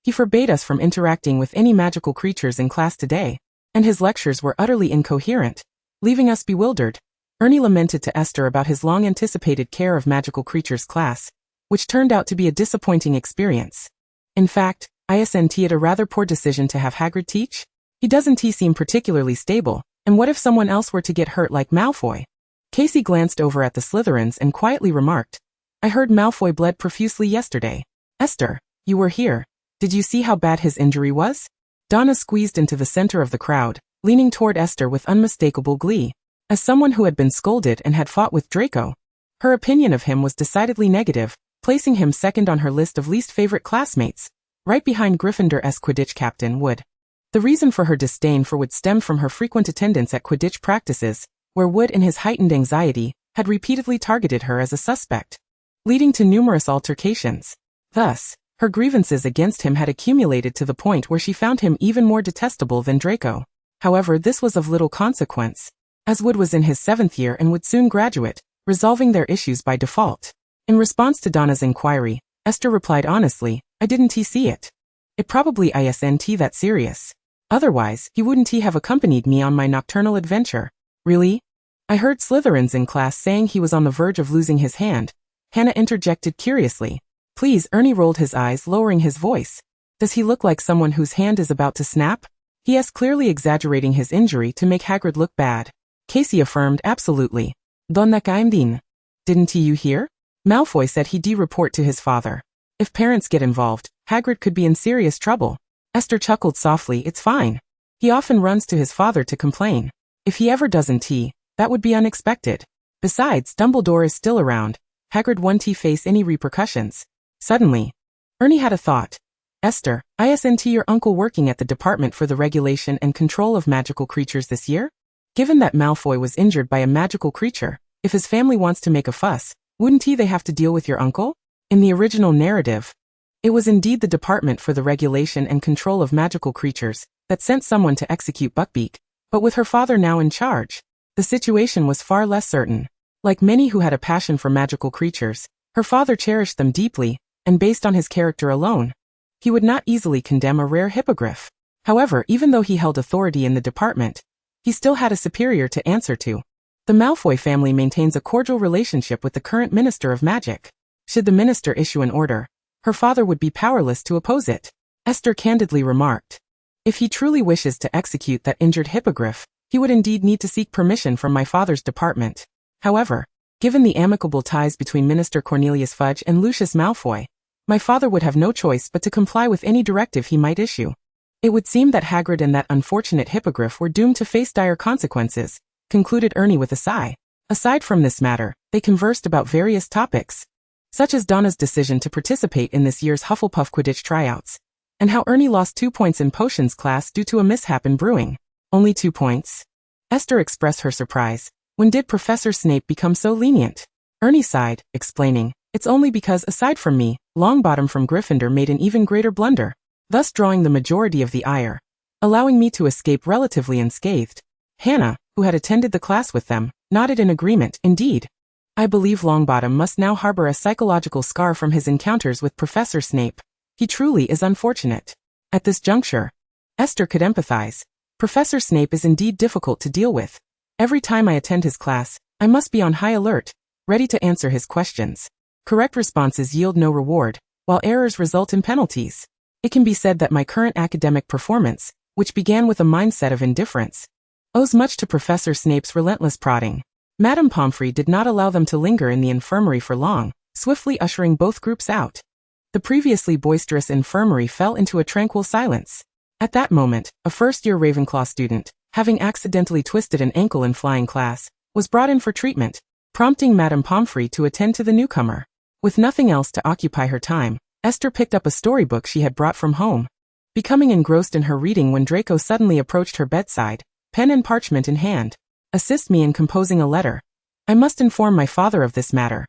[SPEAKER 1] He forbade us from interacting with any magical creatures in class today, and his lectures were utterly incoherent, leaving us bewildered. Ernie lamented to Esther about his long-anticipated care of magical creatures class, which turned out to be a disappointing experience. In fact, isn't it a rather poor decision to have Hagrid teach? He doesn't seem particularly stable, and what if someone else were to get hurt like Malfoy? Casey glanced over at the Slytherins and quietly remarked, I heard Malfoy bled profusely yesterday. Esther, you were here. Did you see how bad his injury was? Donna squeezed into the center of the crowd, leaning toward Esther with unmistakable glee. As someone who had been scolded and had fought with Draco, her opinion of him was decidedly negative, placing him second on her list of least favorite classmates, right behind Gryffindor's Quidditch captain Wood. The reason for her disdain for Wood stemmed from her frequent attendance at Quidditch practices, where Wood in his heightened anxiety had repeatedly targeted her as a suspect, leading to numerous altercations. Thus, her grievances against him had accumulated to the point where she found him even more detestable than Draco. However, this was of little consequence, as Wood was in his 7th year and would soon graduate, resolving their issues by default. In response to Donna's inquiry, Esther replied honestly, I didn't see it. It probably isn't that serious. Otherwise, he wouldn't have accompanied me on my nocturnal adventure. Really? I heard Slytherins in class saying he was on the verge of losing his hand. Hannah interjected curiously. Please, Ernie rolled his eyes, lowering his voice. Does he look like someone whose hand is about to snap? He is clearly exaggerating his injury to make Hagrid look bad. Casey affirmed absolutely. Donna din. Didn't you hear? Malfoy said he'd report to his father. If parents get involved, Hagrid could be in serious trouble. Esther chuckled softly, it's fine. He often runs to his father to complain. If he ever doesn't, that would be unexpected. Besides, Dumbledore is still around. Hagrid won't face any repercussions. Suddenly, Ernie had a thought. Esther, isn't your uncle working at the Department for the Regulation and Control of Magical Creatures this year? Given that Malfoy was injured by a magical creature, if his family wants to make a fuss, wouldn't they have to deal with your uncle? In the original narrative, it was indeed the Department for the Regulation and Control of Magical Creatures that sent someone to execute Buckbeak, but with her father now in charge, the situation was far less certain. Like many who had a passion for magical creatures, her father cherished them deeply, and based on his character alone, he would not easily condemn a rare hippogriff. However, even though he held authority in the department, he still had a superior to answer to. The Malfoy family maintains a cordial relationship with the current Minister of Magic. Should the minister issue an order, her father would be powerless to oppose it. Esther candidly remarked. If he truly wishes to execute that injured hippogriff, he would indeed need to seek permission from my father's department. However, given the amicable ties between Minister Cornelius Fudge and Lucius Malfoy, my father would have no choice but to comply with any directive he might issue. It would seem that Hagrid and that unfortunate hippogriff were doomed to face dire consequences, concluded Ernie with a sigh. Aside from this matter, they conversed about various topics, such as Donna's decision to participate in this year's Hufflepuff Quidditch tryouts, and how Ernie lost 2 points in potions class due to a mishap in brewing. Only 2 points? Esther expressed her surprise. When did Professor Snape become so lenient? Ernie sighed, explaining, it's only because, aside from me, Longbottom from Gryffindor made an even greater blunder, thus drawing the majority of the ire, allowing me to escape relatively unscathed. Hannah, who had attended the class with them, nodded in agreement. Indeed, I believe Longbottom must now harbor a psychological scar from his encounters with Professor Snape. He truly is unfortunate. At this juncture, Esther could empathize. Professor Snape is indeed difficult to deal with. Every time I attend his class, I must be on high alert, ready to answer his questions. Correct responses yield no reward, while errors result in penalties. It can be said that my current academic performance, which began with a mindset of indifference, owes much to Professor Snape's relentless prodding. Madame Pomfrey did not allow them to linger in the infirmary for long, swiftly ushering both groups out. The previously boisterous infirmary fell into a tranquil silence. At that moment, a first-year Ravenclaw student, having accidentally twisted an ankle in flying class, was brought in for treatment, prompting Madame Pomfrey to attend to the newcomer. With nothing else to occupy her time, Esther picked up a storybook she had brought from home. Becoming engrossed in her reading when Draco suddenly approached her bedside, pen and parchment in hand. "Assist me in composing a letter. I must inform my father of this matter,"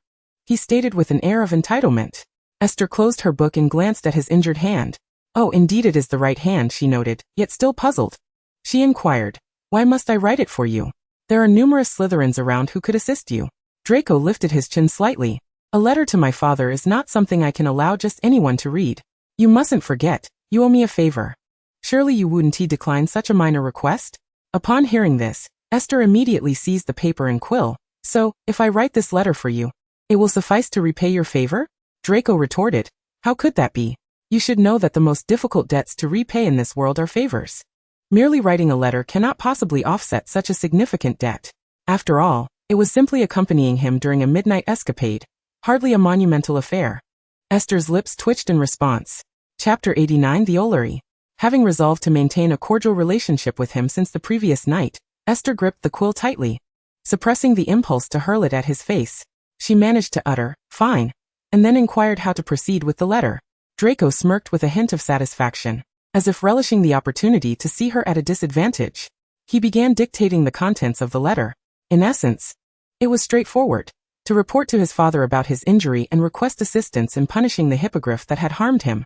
[SPEAKER 1] he stated with an air of entitlement. Esther closed her book and glanced at his injured hand. "Oh, indeed it is the right hand," she noted, yet still puzzled. She inquired, "Why must I write it for you? There are numerous Slytherins around who could assist you." Draco lifted his chin slightly. "A letter to my father is not something I can allow just anyone to read. You mustn't forget, you owe me a favor. Surely you wouldn't decline such a minor request?" Upon hearing this, Esther immediately seized the paper and quill. "So, if I write this letter for you, it will suffice to repay your favor?" Draco retorted. "How could that be? You should know that the most difficult debts to repay in this world are favors. Merely writing a letter cannot possibly offset such a significant debt. After all, it was simply accompanying him during a midnight escapade, hardly a monumental affair." Esther's lips twitched in response. Chapter 89 The Olary. Having resolved to maintain a cordial relationship with him since the previous night, Esther gripped the quill tightly. Suppressing the impulse to hurl it at his face, she managed to utter, "Fine," and then inquired how to proceed with the letter. Draco smirked with a hint of satisfaction, as if relishing the opportunity to see her at a disadvantage. He began dictating the contents of the letter. In essence, it was straightforward: to report to his father about his injury and request assistance in punishing the hippogriff that had harmed him,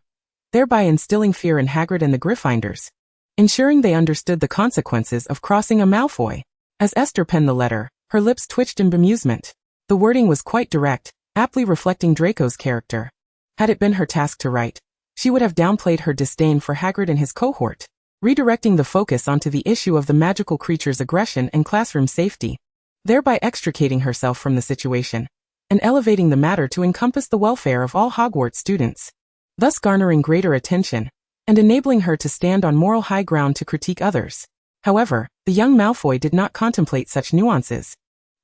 [SPEAKER 1] thereby instilling fear in Hagrid and the Gryffindors, ensuring they understood the consequences of crossing a Malfoy. As Esther penned the letter, her lips twitched in bemusement. The wording was quite direct, aptly reflecting Draco's character. Had it been her task to write, she would have downplayed her disdain for Hagrid and his cohort, redirecting the focus onto the issue of the magical creature's aggression and classroom safety, thereby extricating herself from the situation, and elevating the matter to encompass the welfare of all Hogwarts students, thus garnering greater attention, and enabling her to stand on moral high ground to critique others. However, the young Malfoy did not contemplate such nuances,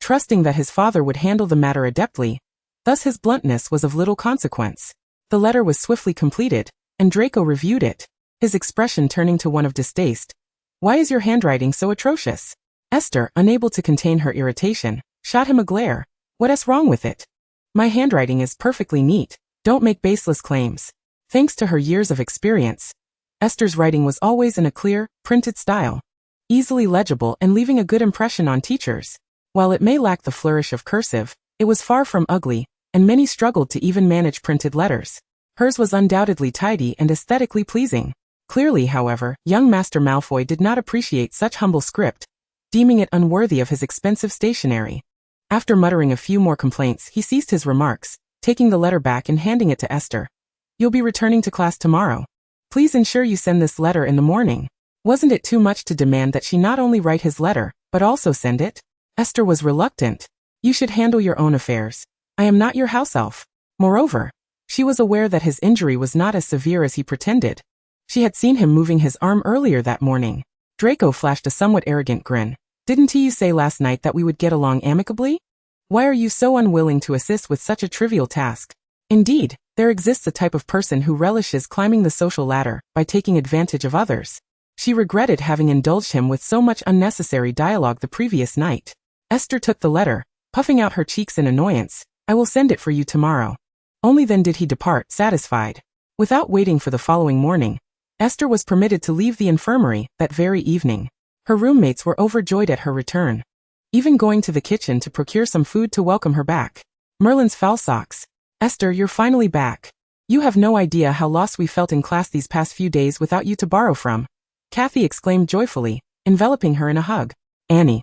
[SPEAKER 1] trusting that his father would handle the matter adeptly. Thus his bluntness was of little consequence. The letter was swiftly completed, and Draco reviewed it, his expression turning to one of distaste. "Why is your handwriting so atrocious?" Esther, unable to contain her irritation, shot him a glare. "What's wrong with it? My handwriting is perfectly neat. Don't make baseless claims." Thanks to her years of experience, Esther's writing was always in a clear, printed style, easily legible and leaving a good impression on teachers. While it may lack the flourish of cursive, it was far from ugly, and many struggled to even manage printed letters. Hers was undoubtedly tidy and aesthetically pleasing. Clearly, however, young Master Malfoy did not appreciate such humble script, deeming it unworthy of his expensive stationery. After muttering a few more complaints, he ceased his remarks, taking the letter back and handing it to Esther. "You'll be returning to class tomorrow. Please ensure you send this letter in the morning." Wasn't it too much to demand that she not only write his letter, but also send it? Esther was reluctant. "You should handle your own affairs. I am not your house elf." Moreover, she was aware that his injury was not as severe as he pretended. She had seen him moving his arm earlier that morning. Draco flashed a somewhat arrogant grin. "Didn't you say last night that we would get along amicably? Why are you so unwilling to assist with such a trivial task?" Indeed, there exists a type of person who relishes climbing the social ladder by taking advantage of others. She regretted having indulged him with so much unnecessary dialogue the previous night. Esther took the letter, puffing out her cheeks in annoyance. "I will send it for you tomorrow." Only then did he depart, satisfied. Without waiting for the following morning, Esther was permitted to leave the infirmary that very evening. Her roommates were overjoyed at her return, even going to the kitchen to procure some food to welcome her back. Merlin's foul socks. "Esther, you're finally back. You have no idea how lost we felt in class these past few days without you to borrow from," Kathy exclaimed joyfully, enveloping her in a hug. Annie,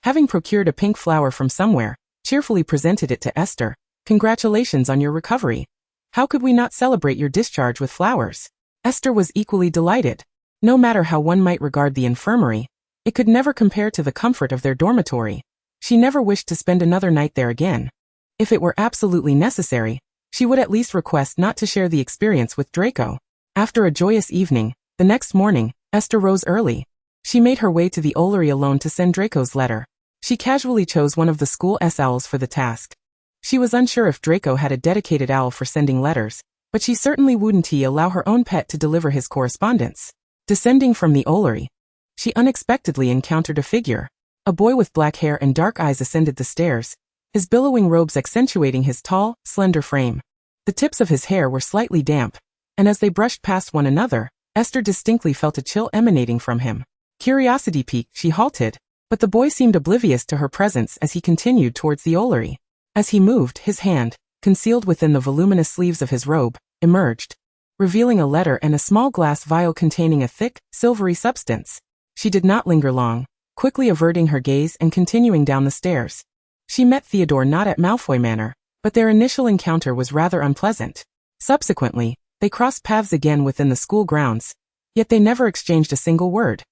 [SPEAKER 1] having procured a pink flower from somewhere, cheerfully presented it to Esther. "Congratulations on your recovery. How could we not celebrate your discharge with flowers?" Esther was equally delighted. No matter how one might regard the infirmary, It could never compare to the comfort of their dormitory. She never wished to spend another night there again. If it were absolutely necessary, she would at least request not to share the experience with Draco. After a joyous evening, the next morning, Esther rose early. She made her way to the Ollery alone to send Draco's letter. She casually chose one of the school owls for the task. She was unsure if Draco had a dedicated owl for sending letters, but she certainly wouldn't allow her own pet to deliver his correspondence. Descending from the Ollery, she unexpectedly encountered a figure. A boy with black hair and dark eyes ascended the stairs, his billowing robes accentuating his tall, slender frame. The tips of his hair were slightly damp, and as they brushed past one another, Esther distinctly felt a chill emanating from him. Curiosity piqued, she halted, but the boy seemed oblivious to her presence as he continued towards the Ollery. As he moved, his hand, concealed within the voluminous sleeves of his robe, emerged, revealing a letter and a small glass vial containing a thick, silvery substance. She did not linger long, quickly averting her gaze and continuing down the stairs. She met Theodore not at Malfoy Manor, but their initial encounter was rather unpleasant. Subsequently, they crossed paths again within the school grounds, yet they never exchanged a single word.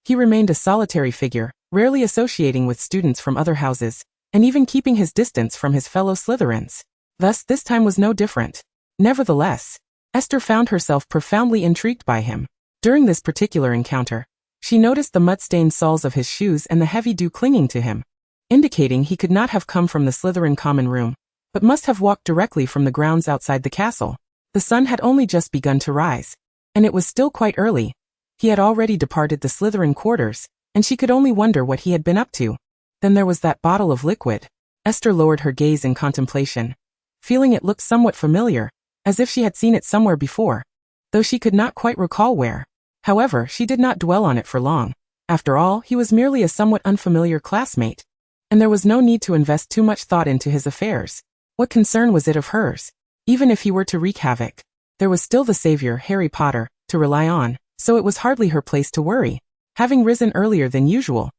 [SPEAKER 1] He remained a solitary figure, rarely associating with students from other houses, and even keeping his distance from his fellow Slytherins. Thus, this time was no different. Nevertheless, Esther found herself profoundly intrigued by him. During this particular encounter, she noticed the mud-stained soles of his shoes and the heavy dew clinging to him, indicating he could not have come from the Slytherin common room, but must have walked directly from the grounds outside the castle. The sun had only just begun to rise, and it was still quite early. He had already departed the Slytherin quarters, and she could only wonder what he had been up to. Then there was that bottle of liquid. Esther lowered her gaze in contemplation, feeling it looked somewhat familiar, as if she had seen it somewhere before, though she could not quite recall where. However, she did not dwell on it for long. After all, he was merely a somewhat unfamiliar classmate, and there was no need to invest too much thought into his affairs. What concern was it of hers? Even if he were to wreak havoc, there was still the savior, Harry Potter, to rely on, so it was hardly her place to worry. Having risen earlier than usual,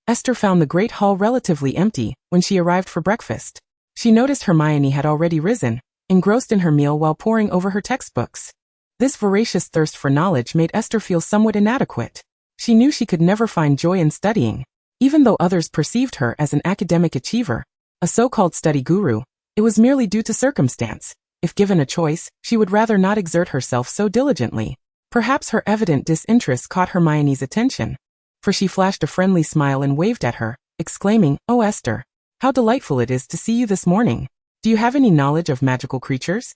[SPEAKER 1] Esther found the great hall relatively empty when she arrived for breakfast. She noticed Hermione had already risen, engrossed in her meal while poring over her textbooks. This voracious thirst for knowledge made Esther feel somewhat inadequate. She knew she could never find joy in studying. Even though others perceived her as an academic achiever, a so-called study guru, it was merely due to circumstance. If given a choice, she would rather not exert herself so diligently. Perhaps her evident disinterest caught Hermione's attention, for she flashed a friendly smile and waved at her, exclaiming, "Oh Esther, how delightful it is to see you this morning. Do you have any knowledge of magical creatures?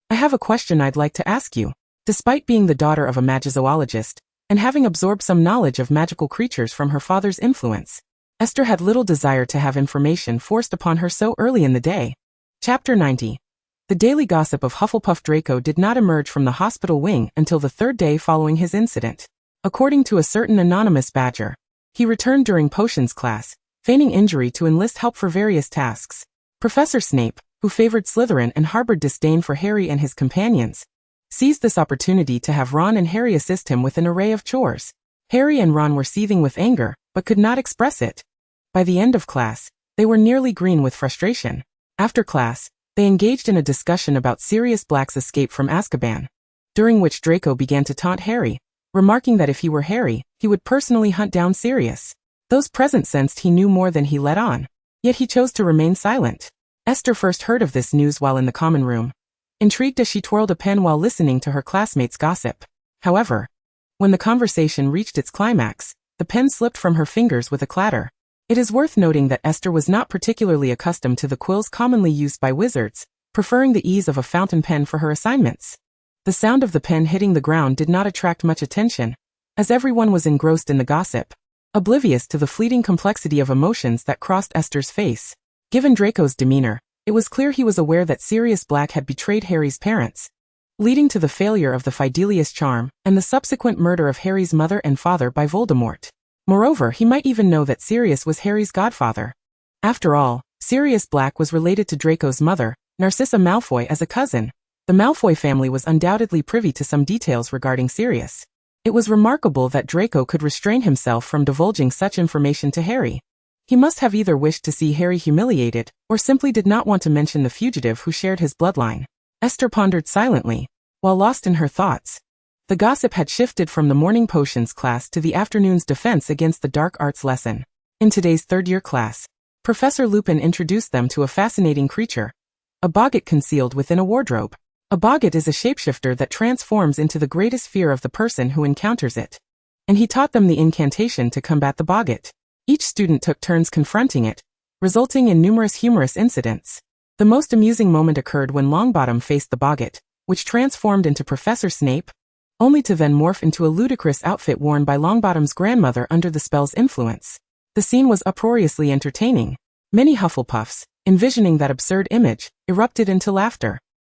[SPEAKER 1] I have a question I'd like to ask you." Despite being the daughter of a magizoologist, and having absorbed some knowledge of magical creatures from her father's influence, Esther had little desire to have information forced upon her so early in the day. Chapter 90. The daily gossip of Hufflepuff. Draco did not emerge from the hospital wing until the third day following his incident. According to a certain anonymous badger, he returned during potions class, feigning injury to enlist help for various tasks. Professor Snape, who favored Slytherin and harbored disdain for Harry and his companions, seized this opportunity to have Ron and Harry assist him with an array of chores. Harry and Ron were seething with anger, but could not express it. By the end of class, they were nearly green with frustration. After class, they engaged in a discussion about Sirius Black's escape from Azkaban, during which Draco began to taunt Harry, remarking that if he were Harry, he would personally hunt down Sirius. Those present sensed he knew more than he let on, yet he chose to remain silent. Esther first heard of this news while in the common room, intrigued as she twirled a pen while listening to her classmates' gossip. However, when the conversation reached its climax, the pen slipped from her fingers with a clatter. It is worth noting that Esther was not particularly accustomed to the quills commonly used by wizards, preferring the ease of a fountain pen for her assignments. The sound of the pen hitting the ground did not attract much attention, as everyone was engrossed in the gossip, oblivious to the fleeting complexity of emotions that crossed Esther's face. Given Draco's demeanor, it was clear he was aware that Sirius Black had betrayed Harry's parents, leading to the failure of the Fidelius charm and the subsequent murder of Harry's mother and father by Voldemort. Moreover, he might even know that Sirius was Harry's godfather. After all, Sirius Black was related to Draco's mother, Narcissa Malfoy, as a cousin. The Malfoy family was undoubtedly privy to some details regarding Sirius. It was remarkable that Draco could restrain himself from divulging such information to Harry. He must have either wished to see Harry humiliated, or simply did not want to mention the fugitive who shared his bloodline. Esther pondered silently, while lost in her thoughts. The gossip had shifted from the morning potions class to the afternoon's defense against the dark arts lesson. In today's third-year class, Professor Lupin introduced them to a fascinating creature, a boggart concealed within a wardrobe. A boggart is a shapeshifter that transforms into the greatest fear of the person who encounters it. And he taught them the incantation to combat the boggart. Each student took turns confronting it, resulting in numerous humorous incidents. The most amusing moment occurred when Longbottom faced the boggart, which transformed into Professor Snape, only to then morph into a ludicrous outfit worn by Longbottom's grandmother under the spell's influence. The scene was uproariously entertaining. Many Hufflepuffs, envisioning that absurd image, erupted into laughter.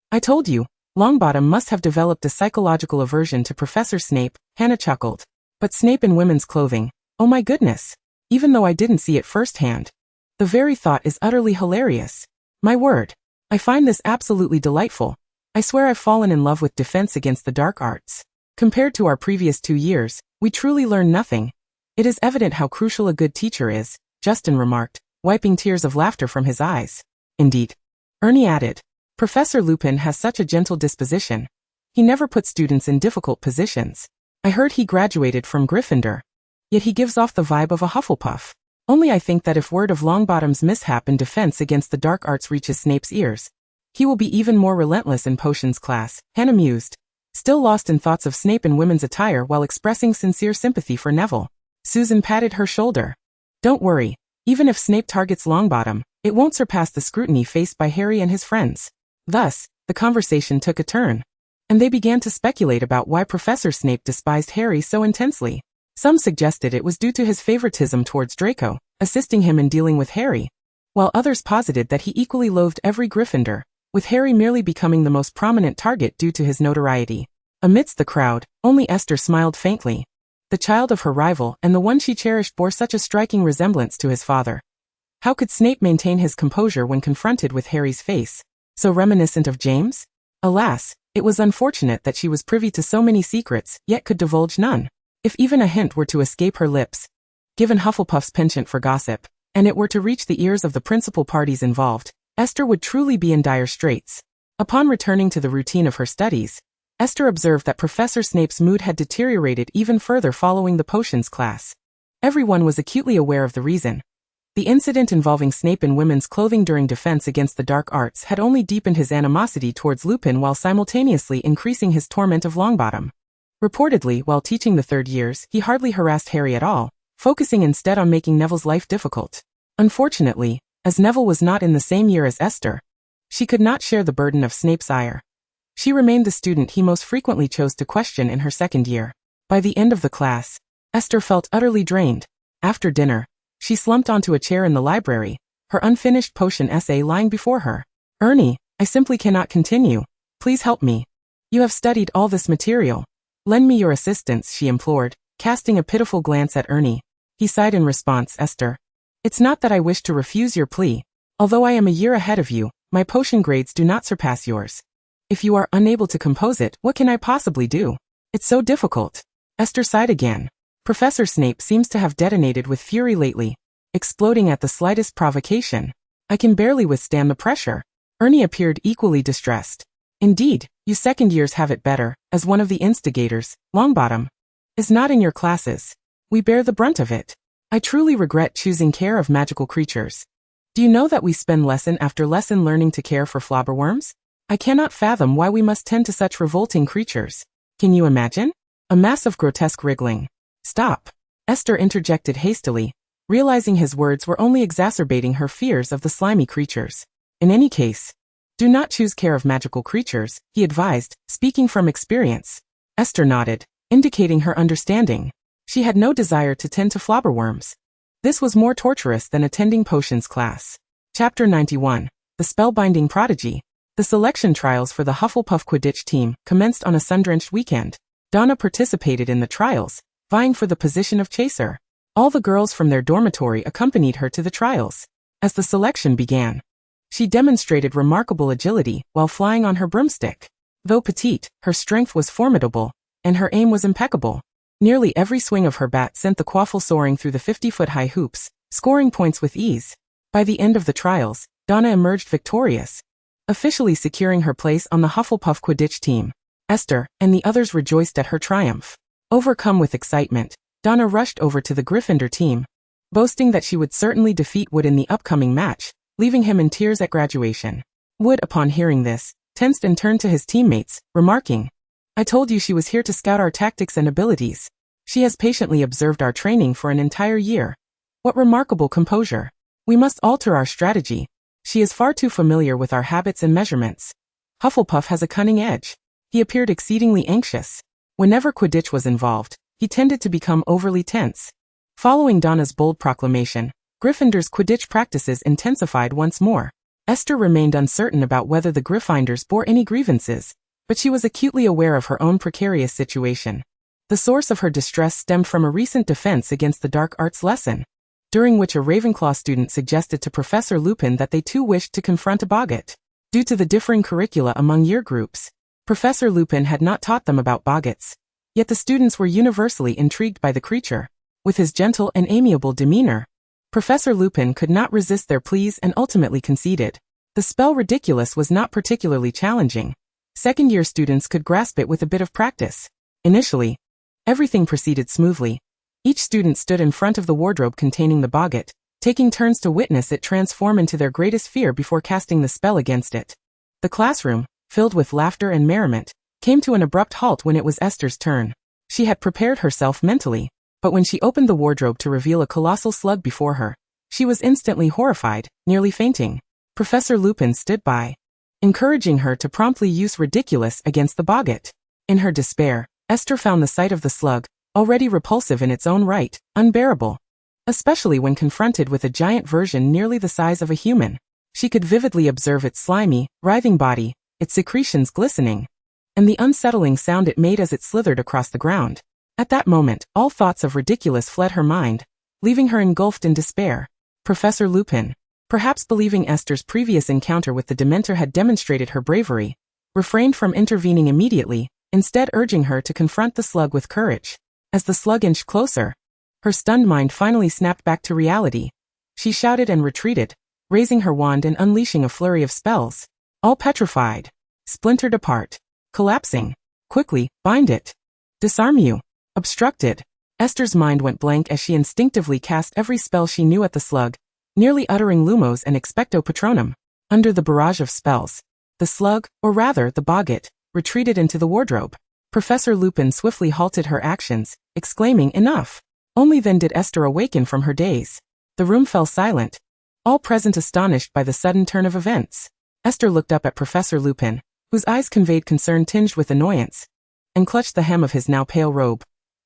[SPEAKER 1] I told you, Longbottom must have developed a psychological aversion to Professor Snape, Hannah chuckled. But Snape in women's clothing, oh my goodness. Even though I didn't see it firsthand. The very thought is utterly hilarious. My word. I find this absolutely delightful. I swear I've fallen in love with Defense Against the Dark Arts. Compared to our previous 2 years, we truly learn nothing. It is evident how crucial a good teacher is, Justin remarked, wiping tears of laughter from his eyes. Indeed. Ernie added. Professor Lupin has such a gentle disposition. He never puts students in difficult positions. I heard he graduated from Gryffindor. Yet he gives off the vibe of a Hufflepuff. Only I think that if word of Longbottom's mishap in Defense Against the Dark Arts reaches Snape's ears, he will be even more relentless in potions class, Hannah mused, still lost in thoughts of Snape in women's attire while expressing sincere sympathy for Neville. Susan patted her shoulder. Don't worry, even if Snape targets Longbottom, it won't surpass the scrutiny faced by Harry and his friends. Thus, the conversation took a turn. And they began to speculate about why Professor Snape despised Harry so intensely. Some suggested it was due to his favoritism towards Draco, assisting him in dealing with Harry, while others posited that he equally loathed every Gryffindor, with Harry merely becoming the most prominent target due to his notoriety. Amidst the crowd, only Esther smiled faintly. The child of her rival and the one she cherished bore such a striking resemblance to his father. How could Snape maintain his composure when confronted with Harry's face, so reminiscent of James? Alas, it was unfortunate that she was privy to so many secrets, yet could divulge none. If even a hint were to escape her lips, given Hufflepuff's penchant for gossip, and it were to reach the ears of the principal parties involved, Esther would truly be in dire straits. Upon returning to the routine of her studies, Esther observed that Professor Snape's mood had deteriorated even further following the potions class. Everyone was acutely aware of the reason. The incident involving Snape in women's clothing during Defense Against the Dark Arts had only deepened his animosity towards Lupin while simultaneously increasing his torment of Longbottom. Reportedly, while teaching the third years, he hardly harassed Harry at all, focusing instead on making Neville's life difficult. Unfortunately, as Neville was not in the same year as Esther, she could not share the burden of Snape's ire. She remained the student he most frequently chose to question in her second year. By the end of the class, Esther felt utterly drained. After dinner, she slumped onto a chair in the library, her unfinished potion essay lying before her. Ernie, I simply cannot continue. Please help me. You have studied all this material. Lend me your assistance, she implored, casting a pitiful glance at Ernie. He sighed in response, Esther. It's not that I wish to refuse your plea. Although I am a year ahead of you, my potion grades do not surpass yours. If you are unable to compose it, what can I possibly do? It's so difficult. Esther sighed again. Professor Snape seems to have detonated with fury lately, exploding at the slightest provocation. I can barely withstand the pressure. Ernie appeared equally distressed. Indeed, you second years have it better, as one of the instigators, Longbottom, is not in your classes. We bear the brunt of it. I truly regret choosing care of magical creatures. Do you know that we spend lesson after lesson learning to care for flobberworms? I cannot fathom why we must tend to such revolting creatures. Can you imagine? A mass of grotesque wriggling. Stop. Esther interjected hastily, realizing his words were only exacerbating her fears of the slimy creatures. In any case, do not choose care of magical creatures, he advised, speaking from experience. Esther nodded, indicating her understanding. She had no desire to tend to flobberworms. This was more torturous than attending potions class. Chapter 91. The Spellbinding Prodigy. The selection trials for the Hufflepuff Quidditch team commenced on a sun-drenched weekend. Donna participated in the trials, vying for the position of chaser. All the girls from their dormitory accompanied her to the trials. As the selection began, she demonstrated remarkable agility while flying on her broomstick. Though petite, her strength was formidable, and her aim was impeccable. Nearly every swing of her bat sent the quaffle soaring through the 50-foot-high hoops, scoring points with ease. By the end of the trials, Donna emerged victorious, officially securing her place on the Hufflepuff Quidditch team. Esther and the others rejoiced at her triumph. Overcome with excitement, Donna rushed over to the Gryffindor team, boasting that she would certainly defeat Wood in the upcoming match, leaving him in tears at graduation. Wood, upon hearing this, tensed and turned to his teammates, remarking, "I told you she was here to scout our tactics and abilities. She has patiently observed our training for an entire year. What remarkable composure. We must alter our strategy. She is far too familiar with our habits and measurements. Hufflepuff has a cunning edge." He appeared exceedingly anxious. Whenever Quidditch was involved, he tended to become overly tense. Following Donna's bold proclamation, Gryffindor's Quidditch practices intensified once more. Esther remained uncertain about whether the Gryffindors bore any grievances, but she was acutely aware of her own precarious situation. The source of her distress stemmed from a recent defense against the dark arts lesson, during which a Ravenclaw student suggested to Professor Lupin that they too wished to confront a boggart. Due to the differing curricula among year groups, Professor Lupin had not taught them about boggarts, yet the students were universally intrigued by the creature. With his gentle and amiable demeanor, Professor Lupin could not resist their pleas and ultimately conceded. The spell Ridiculous was not particularly challenging. Second-year students could grasp it with a bit of practice. Initially, everything proceeded smoothly. Each student stood in front of the wardrobe containing the boggart, taking turns to witness it transform into their greatest fear before casting the spell against it. The classroom, filled with laughter and merriment, came to an abrupt halt when it was Esther's turn. She had prepared herself mentally, but when she opened the wardrobe to reveal a colossal slug before her, she was instantly horrified, nearly fainting. Professor Lupin stood by, encouraging her to promptly use Ridiculous against the boggart. In her despair, Esther found the sight of the slug, already repulsive in its own right, unbearable. Especially when confronted with a giant version nearly the size of a human. She could vividly observe its slimy, writhing body, its secretions glistening, and the unsettling sound it made as it slithered across the ground. At that moment, all thoughts of Ridiculous fled her mind, leaving her engulfed in despair. Professor Lupin, perhaps believing Esther's previous encounter with the Dementor had demonstrated her bravery, refrained from intervening immediately, instead urging her to confront the slug with courage. As the slug inched closer, her stunned mind finally snapped back to reality. She shouted and retreated, raising her wand and unleashing a flurry of spells. All petrified, splintered apart, collapsing. Quickly, bind it. Disarm you. Obstructed. Esther's mind went blank as she instinctively cast every spell she knew at the slug, nearly uttering Lumos and Expecto Patronum. Under the barrage of spells, the slug, or rather the boggart, retreated into the wardrobe. Professor Lupin swiftly halted her actions, exclaiming, "Enough!" Only then did Esther awaken from her daze. The room fell silent, all present astonished by the sudden turn of events. Esther looked up at Professor Lupin, whose eyes conveyed concern tinged with annoyance, and clutched the hem of his now pale robe,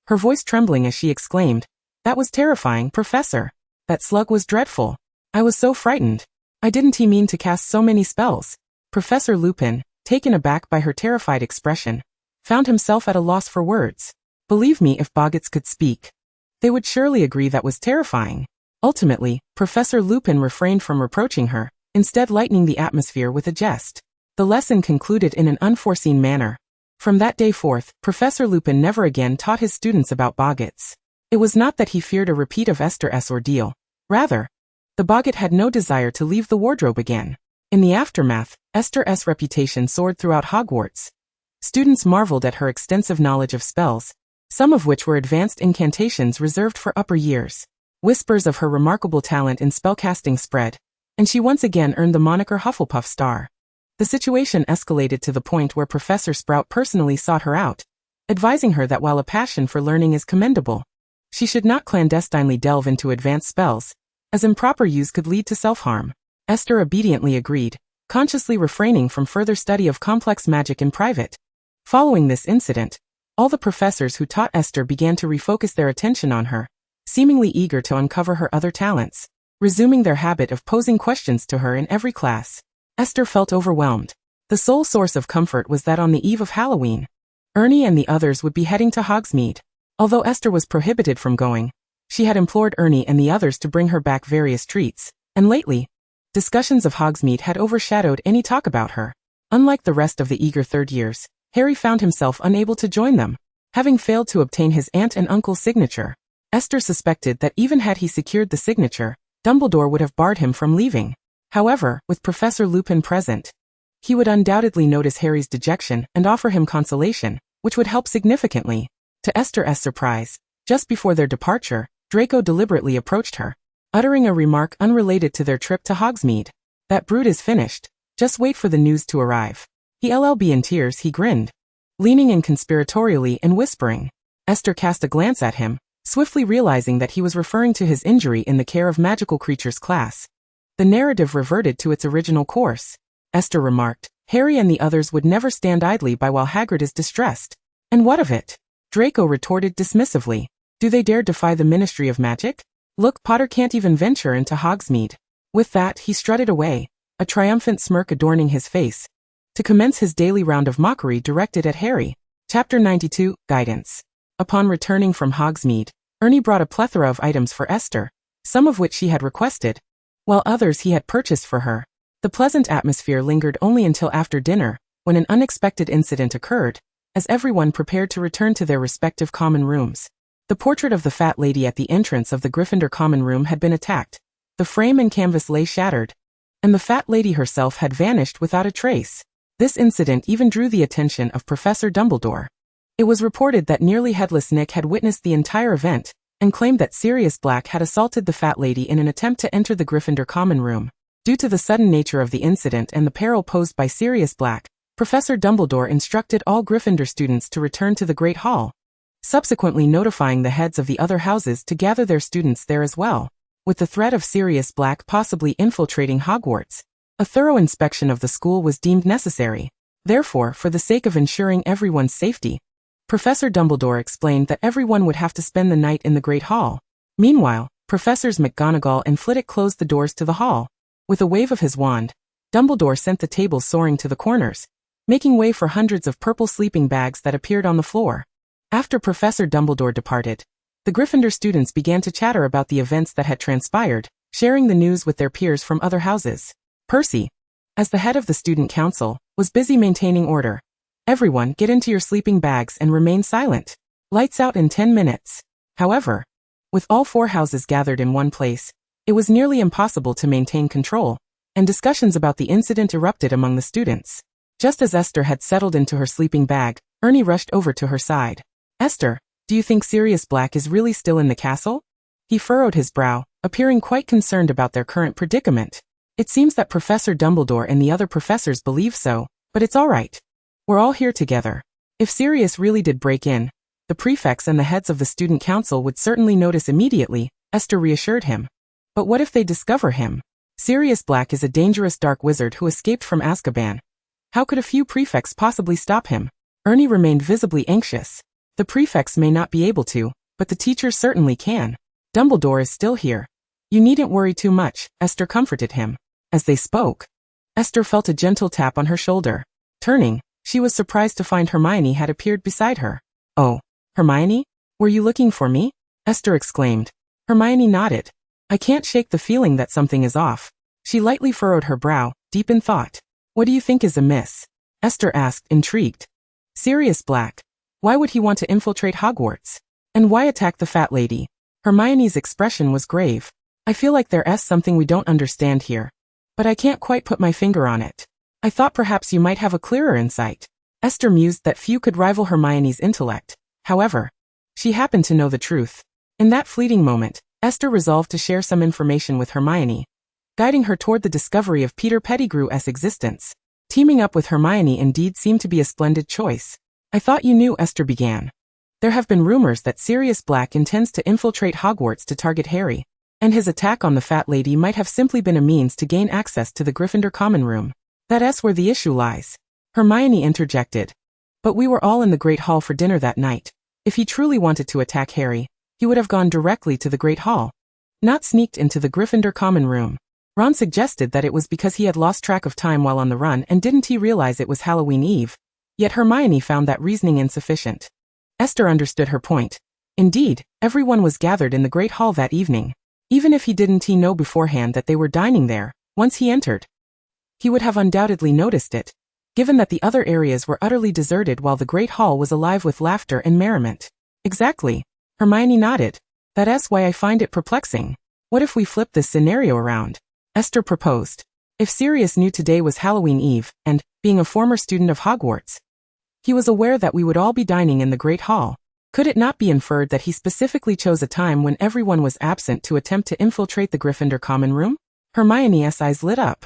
[SPEAKER 1] her voice trembling as she exclaimed, "That was terrifying, Professor. That slug was dreadful. I was so frightened. I didn't mean to cast so many spells." Professor Lupin, taken aback by her terrified expression, found himself at a loss for words. Believe me, if boggarts could speak, they would surely agree that was terrifying. Ultimately, Professor Lupin refrained from reproaching her, instead lightening the atmosphere with a jest. The lesson concluded in an unforeseen manner. From that day forth, Professor Lupin never again taught his students about boggarts. It was not that he feared a repeat of Esther's ordeal. Rather, the boggart had no desire to leave the wardrobe again. In the aftermath, Esther's reputation soared throughout Hogwarts. Students marveled at her extensive knowledge of spells, some of which were advanced incantations reserved for upper years. Whispers of her remarkable talent in spellcasting spread, and she once again earned the moniker Hufflepuff Star. The situation escalated to the point where Professor Sprout personally sought her out, advising her that while a passion for learning is commendable, she should not clandestinely delve into advanced spells, as improper use could lead to self-harm. Esther obediently agreed, consciously refraining from further study of complex magic in private. Following this incident, all the professors who taught Esther began to refocus their attention on her, seemingly eager to uncover her other talents, resuming their habit of posing questions to her in every class. Esther felt overwhelmed. The sole source of comfort was that on the eve of Halloween, Ernie and the others would be heading to Hogsmeade. Although Esther was prohibited from going, she had implored Ernie and the others to bring her back various treats, and lately, discussions of Hogsmeade had overshadowed any talk about her. Unlike the rest of the eager third years, Harry found himself unable to join them. Having failed to obtain his aunt and uncle's signature, Esther suspected that even had he secured the signature, Dumbledore would have barred him from leaving. However, with Professor Lupin present, He would undoubtedly notice Harry's dejection and offer him consolation, which would help significantly. To Esther's surprise, just before their departure, Draco deliberately approached her, uttering a remark unrelated to their trip to Hogsmeade. That brood is finished. Just wait for the news to arrive. He LLB in tears, he grinned, leaning in conspiratorially and whispering. Esther cast a glance at him, swiftly realizing that he was referring to his injury in the Care of Magical Creatures class. The narrative reverted to its original course. Esther remarked, Harry and the others would never stand idly by while Hagrid is distressed. And what of it? Draco retorted dismissively. Do they dare defy the Ministry of Magic? Look, Potter can't even venture into Hogsmeade. With that, he strutted away, a triumphant smirk adorning his face, to commence his daily round of mockery directed at Harry. Chapter 92, Guidance. Upon returning from Hogsmeade, Ernie brought a plethora of items for Esther, some of which she had requested, while others he had purchased for her. The pleasant atmosphere lingered only until after dinner, when an unexpected incident occurred, as everyone prepared to return to their respective common rooms. The portrait of the fat lady at the entrance of the Gryffindor common room had been attacked. The frame and canvas lay shattered, and the fat lady herself had vanished without a trace. This incident even drew the attention of Professor Dumbledore. It was reported that nearly headless Nick had witnessed the entire event, and claimed that Sirius Black had assaulted the fat lady in an attempt to enter the Gryffindor common room. Due to the sudden nature of the incident and the peril posed by Sirius Black, Professor Dumbledore instructed all Gryffindor students to return to the Great Hall, subsequently notifying the heads of the other houses to gather their students there as well. With the threat of Sirius Black possibly infiltrating Hogwarts, a thorough inspection of the school was deemed necessary. Therefore, for the sake of ensuring everyone's safety, Professor Dumbledore explained that everyone would have to spend the night in the Great Hall. Meanwhile, Professors McGonagall and Flitwick closed the doors to the hall. With a wave of his wand, Dumbledore sent the tables soaring to the corners, making way for hundreds of purple sleeping bags that appeared on the floor. After Professor Dumbledore departed, the Gryffindor students began to chatter about the events that had transpired, sharing the news with their peers from other houses. Percy, as the head of the student council, was busy maintaining order. Everyone, get into your sleeping bags and remain silent. Lights out in 10 minutes. However, with all four houses gathered in one place, it was nearly impossible to maintain control, and discussions about the incident erupted among the students. Just as Esther had settled into her sleeping bag, Ernie rushed over to her side. Esther, do you think Sirius Black is really still in the castle? He furrowed his brow, appearing quite concerned about their current predicament. It seems that Professor Dumbledore and the other professors believe so, but it's all right. We're all here together. If Sirius really did break in, the prefects and the heads of the student council would certainly notice immediately, Esther reassured him. But what if they discover him? Sirius Black is a dangerous dark wizard who escaped from Azkaban. How could a few prefects possibly stop him? Ernie remained visibly anxious. The prefects may not be able to, but the teachers certainly can. Dumbledore is still here. You needn't worry too much, Esther comforted him. As they spoke, Esther felt a gentle tap on her shoulder. Turning, she was surprised to find Hermione had appeared beside her. Oh, Hermione? Were you looking for me? Esther exclaimed. Hermione nodded. I can't shake the feeling that something is off. She lightly furrowed her brow, deep in thought. What do you think is amiss? Esther asked, intrigued. Sirius Black. Why would he want to infiltrate Hogwarts? And why attack the fat lady? Hermione's expression was grave. I feel like there's something we don't understand here. But I can't quite put my finger on it. I thought perhaps you might have a clearer insight. Esther mused that few could rival Hermione's intellect. However, she happened to know the truth. In that fleeting moment, Esther resolved to share some information with Hermione, guiding her toward the discovery of Peter Pettigrew's existence. Teaming up with Hermione indeed seemed to be a splendid choice. I thought you knew, Esther began. There have been rumors that Sirius Black intends to infiltrate Hogwarts to target Harry, and his attack on the fat lady might have simply been a means to gain access to the Gryffindor common room. That's where the issue lies. Hermione interjected. But we were all in the Great Hall for dinner that night. If he truly wanted to attack Harry, he would have gone directly to the Great Hall, not sneaked into the Gryffindor common room. Ron suggested that it was because he had lost track of time while on the run and didn't he realize it was Halloween Eve. Yet Hermione found that reasoning insufficient. Esther understood her point. Indeed, everyone was gathered in the Great Hall that evening. Even if he didn't know beforehand that they were dining there, once he entered, he would have undoubtedly noticed it, given that the other areas were utterly deserted while the Great Hall was alive with laughter and merriment. Exactly. Hermione nodded. That's why I find it perplexing. What if we flip this scenario around? Esther proposed. If Sirius knew today was Halloween Eve, and, being a former student of Hogwarts, he was aware that we would all be dining in the Great Hall, could it not be inferred that he specifically chose a time when everyone was absent to attempt to infiltrate the Gryffindor common room? Hermione's eyes lit up.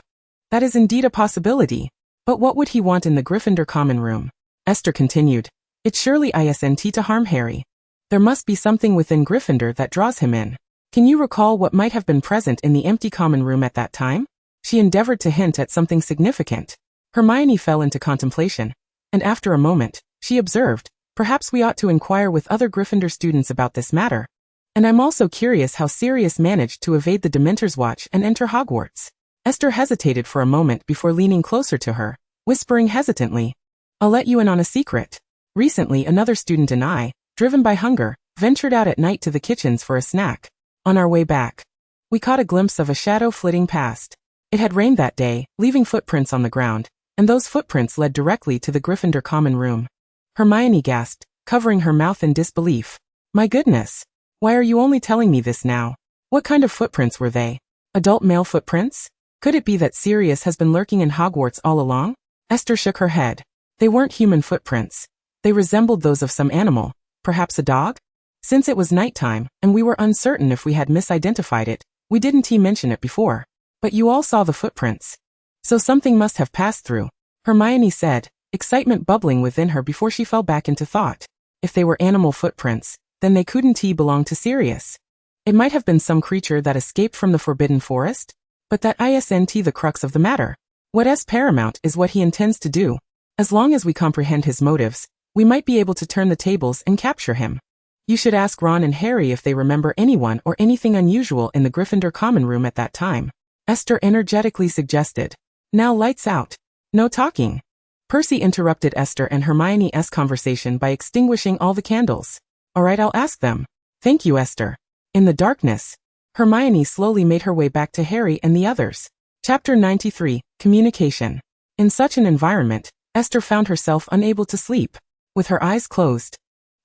[SPEAKER 1] That is indeed a possibility. But what would he want in the Gryffindor common room? Esther continued. It surely isn't to harm Harry. There must be something within Gryffindor that draws him in. Can you recall what might have been present in the empty common room at that time? She endeavored to hint at something significant. Hermione fell into contemplation, and after a moment, she observed, perhaps we ought to inquire with other Gryffindor students about this matter. And I'm also curious how Sirius managed to evade the Dementor's watch and enter Hogwarts. Esther hesitated for a moment before leaning closer to her, whispering hesitantly, I'll let you in on a secret. Recently another student and I, driven by hunger, ventured out at night to the kitchens for a snack. On our way back, we caught a glimpse of a shadow flitting past. It had rained that day, leaving footprints on the ground, and those footprints led directly to the Gryffindor common room. Hermione gasped, covering her mouth in disbelief. My goodness! Why are you only telling me this now? What kind of footprints were they? Adult male footprints? Could it be that Sirius has been lurking in Hogwarts all along? Esther shook her head. They weren't human footprints. They resembled those of some animal, perhaps a dog? Since it was nighttime, and we were uncertain if we had misidentified it, we didn't mention it before. But you all saw the footprints. So something must have passed through, Hermione said, excitement bubbling within her before she fell back into thought. If they were animal footprints, then they couldn't belong to Sirius. It might have been some creature that escaped from the Forbidden Forest, but that isn't the crux of the matter. What's paramount is what he intends to do. As long as we comprehend his motives, we might be able to turn the tables and capture him. You should ask Ron and Harry if they remember anyone or anything unusual in the Gryffindor common room at that time. Esther energetically suggested. Now lights out. No talking. Percy interrupted Esther and Hermione's conversation by extinguishing all the candles. All right, I'll ask them. Thank you, Esther. In the darkness, Hermione slowly made her way back to Harry and the others. Chapter 93, Communication. In such an environment, Esther found herself unable to sleep. With her eyes closed,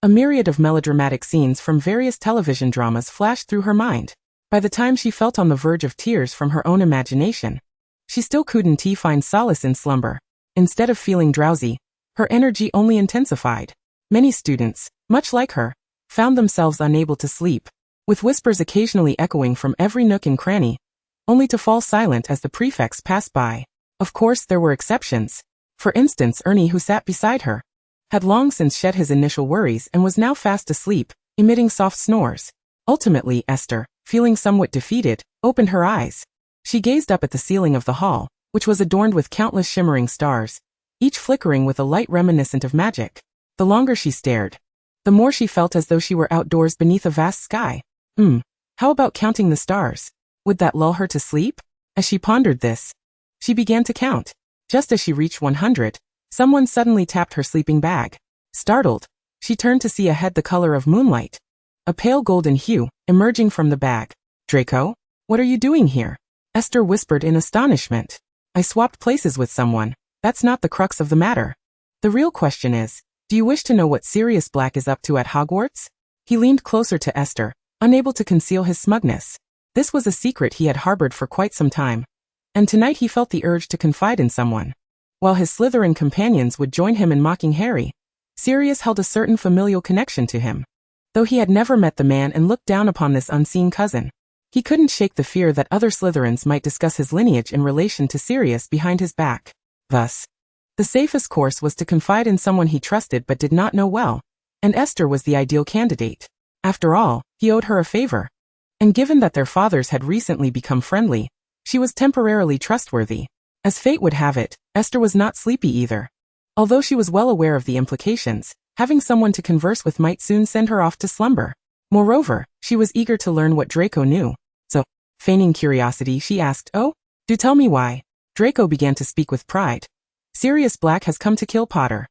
[SPEAKER 1] a myriad of melodramatic scenes from various television dramas flashed through her mind. By the time she felt on the verge of tears from her own imagination, she still couldn't find solace in slumber. Instead of feeling drowsy, her energy only intensified. Many students, much like her, found themselves unable to sleep, with whispers occasionally echoing from every nook and cranny, only to fall silent as the prefects passed by. Of course, there were exceptions. For instance, Ernie, who sat beside her, had long since shed his initial worries and was now fast asleep, emitting soft snores. Ultimately, Esther, feeling somewhat defeated, opened her eyes. She gazed up at the ceiling of the hall, which was adorned with countless shimmering stars, each flickering with a light reminiscent of magic. The longer she stared, the more she felt as though she were outdoors beneath a vast sky. How about counting the stars? Would that lull her to sleep? As she pondered this, she began to count. Just as she reached 100, someone suddenly tapped her sleeping bag. Startled, she turned to see a head the color of moonlight, a pale golden hue, emerging from the bag. Draco, what are you doing here? Esther whispered in astonishment. I swapped places with someone. That's not the crux of the matter. The real question is, do you wish to know what Sirius Black is up to at Hogwarts? He leaned closer to Esther, unable to conceal his smugness. This was a secret he had harbored for quite some time, and tonight he felt the urge to confide in someone. While his Slytherin companions would join him in mocking Harry, Sirius held a certain familial connection to him. Though he had never met the man and looked down upon this unseen cousin, he couldn't shake the fear that other Slytherins might discuss his lineage in relation to Sirius behind his back. Thus, the safest course was to confide in someone he trusted but did not know well, and Esther was the ideal candidate. After all, he owed her a favor. And given that their fathers had recently become friendly, she was temporarily trustworthy. As fate would have it, Esther was not sleepy either. Although she was well aware of the implications, having someone to converse with might soon send her off to slumber. Moreover, she was eager to learn what Draco knew. So, feigning curiosity, she asked, "Oh, do tell me why." Draco began to speak with pride. "Sirius Black has come to kill Potter.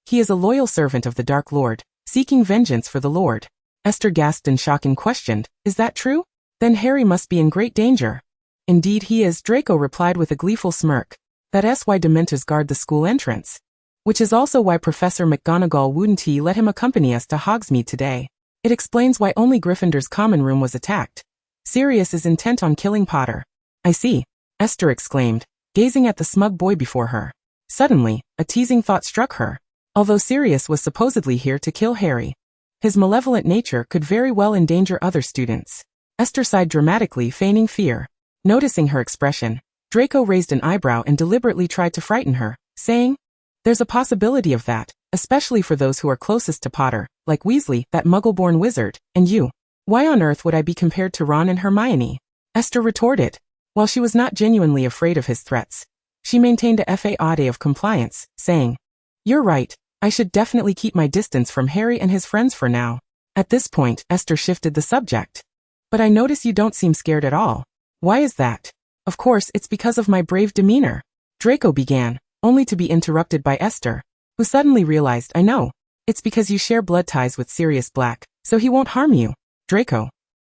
[SPEAKER 1] He is a loyal servant of the Dark Lord, seeking vengeance for the Lord." Esther gasped in shock and questioned, "Is that true? Then Harry must be in great danger." "Indeed he is," Draco replied with a gleeful smirk. "That's why Dementors guard the school entrance. Which is also why Professor McGonagall wouldn't let him accompany us to Hogsmeade today. It explains why only Gryffindor's common room was attacked. Sirius is intent on killing Potter." "I see," Esther exclaimed, gazing at the smug boy before her. Suddenly, a teasing thought struck her. Although Sirius was supposedly here to kill Harry, his malevolent nature could very well endanger other students. Esther sighed dramatically, feigning fear. Noticing her expression, Draco raised an eyebrow and deliberately tried to frighten her, saying, "There's a possibility of that, especially for those who are closest to Potter, like Weasley, that muggle-born wizard, and you. Why on earth would I be compared to Ron and Hermione?" Esther retorted. While she was not genuinely afraid of his threats, she maintained a facade of compliance, saying, "You're right, I should definitely keep my distance from Harry and his friends for now." At this point, Esther shifted the subject. "But I notice you don't seem scared at all. Why is that?" "Of course, it's because of my brave demeanor," Draco began, only to be interrupted by Esther, who suddenly realized, "I know. It's because you share blood ties with Sirius Black, so he won't harm you." Draco.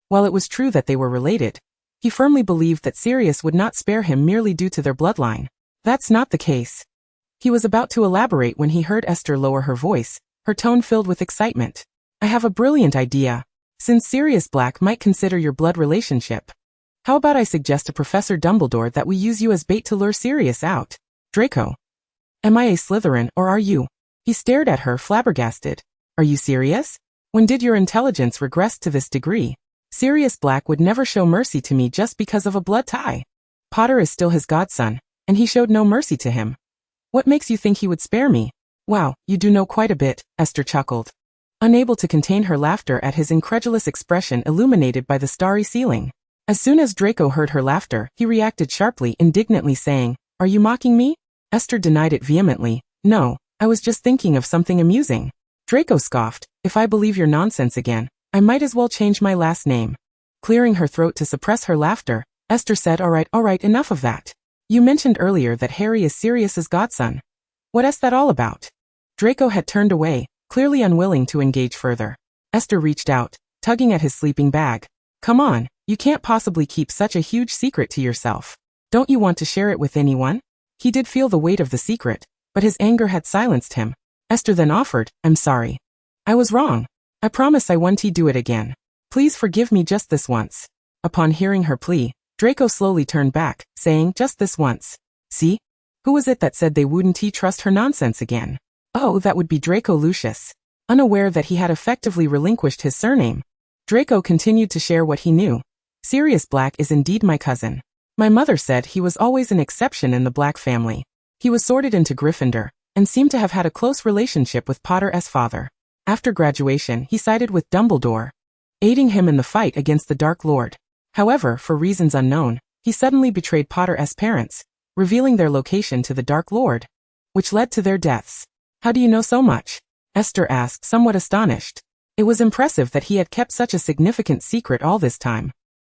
[SPEAKER 1] While it was true that they were related, he firmly believed that Sirius would not spare him merely due to their bloodline. That's not the case. He was about to elaborate when he heard Esther lower her voice, her tone filled with excitement. "I have a brilliant idea. Since Sirius Black might consider your blood relationship, how about I suggest to Professor Dumbledore that we use you as bait to lure Sirius out?" Draco. "Am I a Slytherin or are you?" He stared at her, flabbergasted. "Are you serious? When did your intelligence regress to this degree? Sirius Black would never show mercy to me just because of a blood tie. Potter is still his godson, and he showed no mercy to him. What makes you think he would spare me?" "Wow, you do know quite a bit," Esther chuckled, unable to contain her laughter at his incredulous expression illuminated by the starry ceiling. As soon as Draco heard her laughter, he reacted sharply, indignantly saying, "Are you mocking me?" Esther denied it vehemently. "No, I was just thinking of something amusing." Draco scoffed, "If I believe your nonsense again, I might as well change my last name." Clearing her throat to suppress her laughter, Esther said, all right, enough of that. You mentioned earlier that Harry is Sirius's godson. What's that all about?" Draco had turned away, clearly unwilling to engage further. Esther reached out, tugging at his sleeping bag. "Come on, you can't possibly keep such a huge secret to yourself. Don't you want to share it with anyone?" He did feel the weight of the secret, but his anger had silenced him. Esther then offered, "I'm sorry. I was wrong. I promise I won't do it again. Please forgive me just this once." Upon hearing her plea, Draco slowly turned back, saying, "Just this once. See? Who was it that said they wouldn't trust her nonsense again?" Oh, that would be Draco Lucius. Unaware that he had effectively relinquished his surname, Draco continued to share what he knew. "Sirius Black is indeed my cousin. My mother said he was always an exception in the Black family. He was sorted into Gryffindor, and seemed to have had a close relationship with Potter's father. After graduation, he sided with Dumbledore, aiding him in the fight against the Dark Lord. However, for reasons unknown, he suddenly betrayed Potter's parents, revealing their location to the Dark Lord, which led to their deaths." "How do you know so much?" Esther asked, somewhat astonished. It was impressive that he had kept such a significant secret all this time.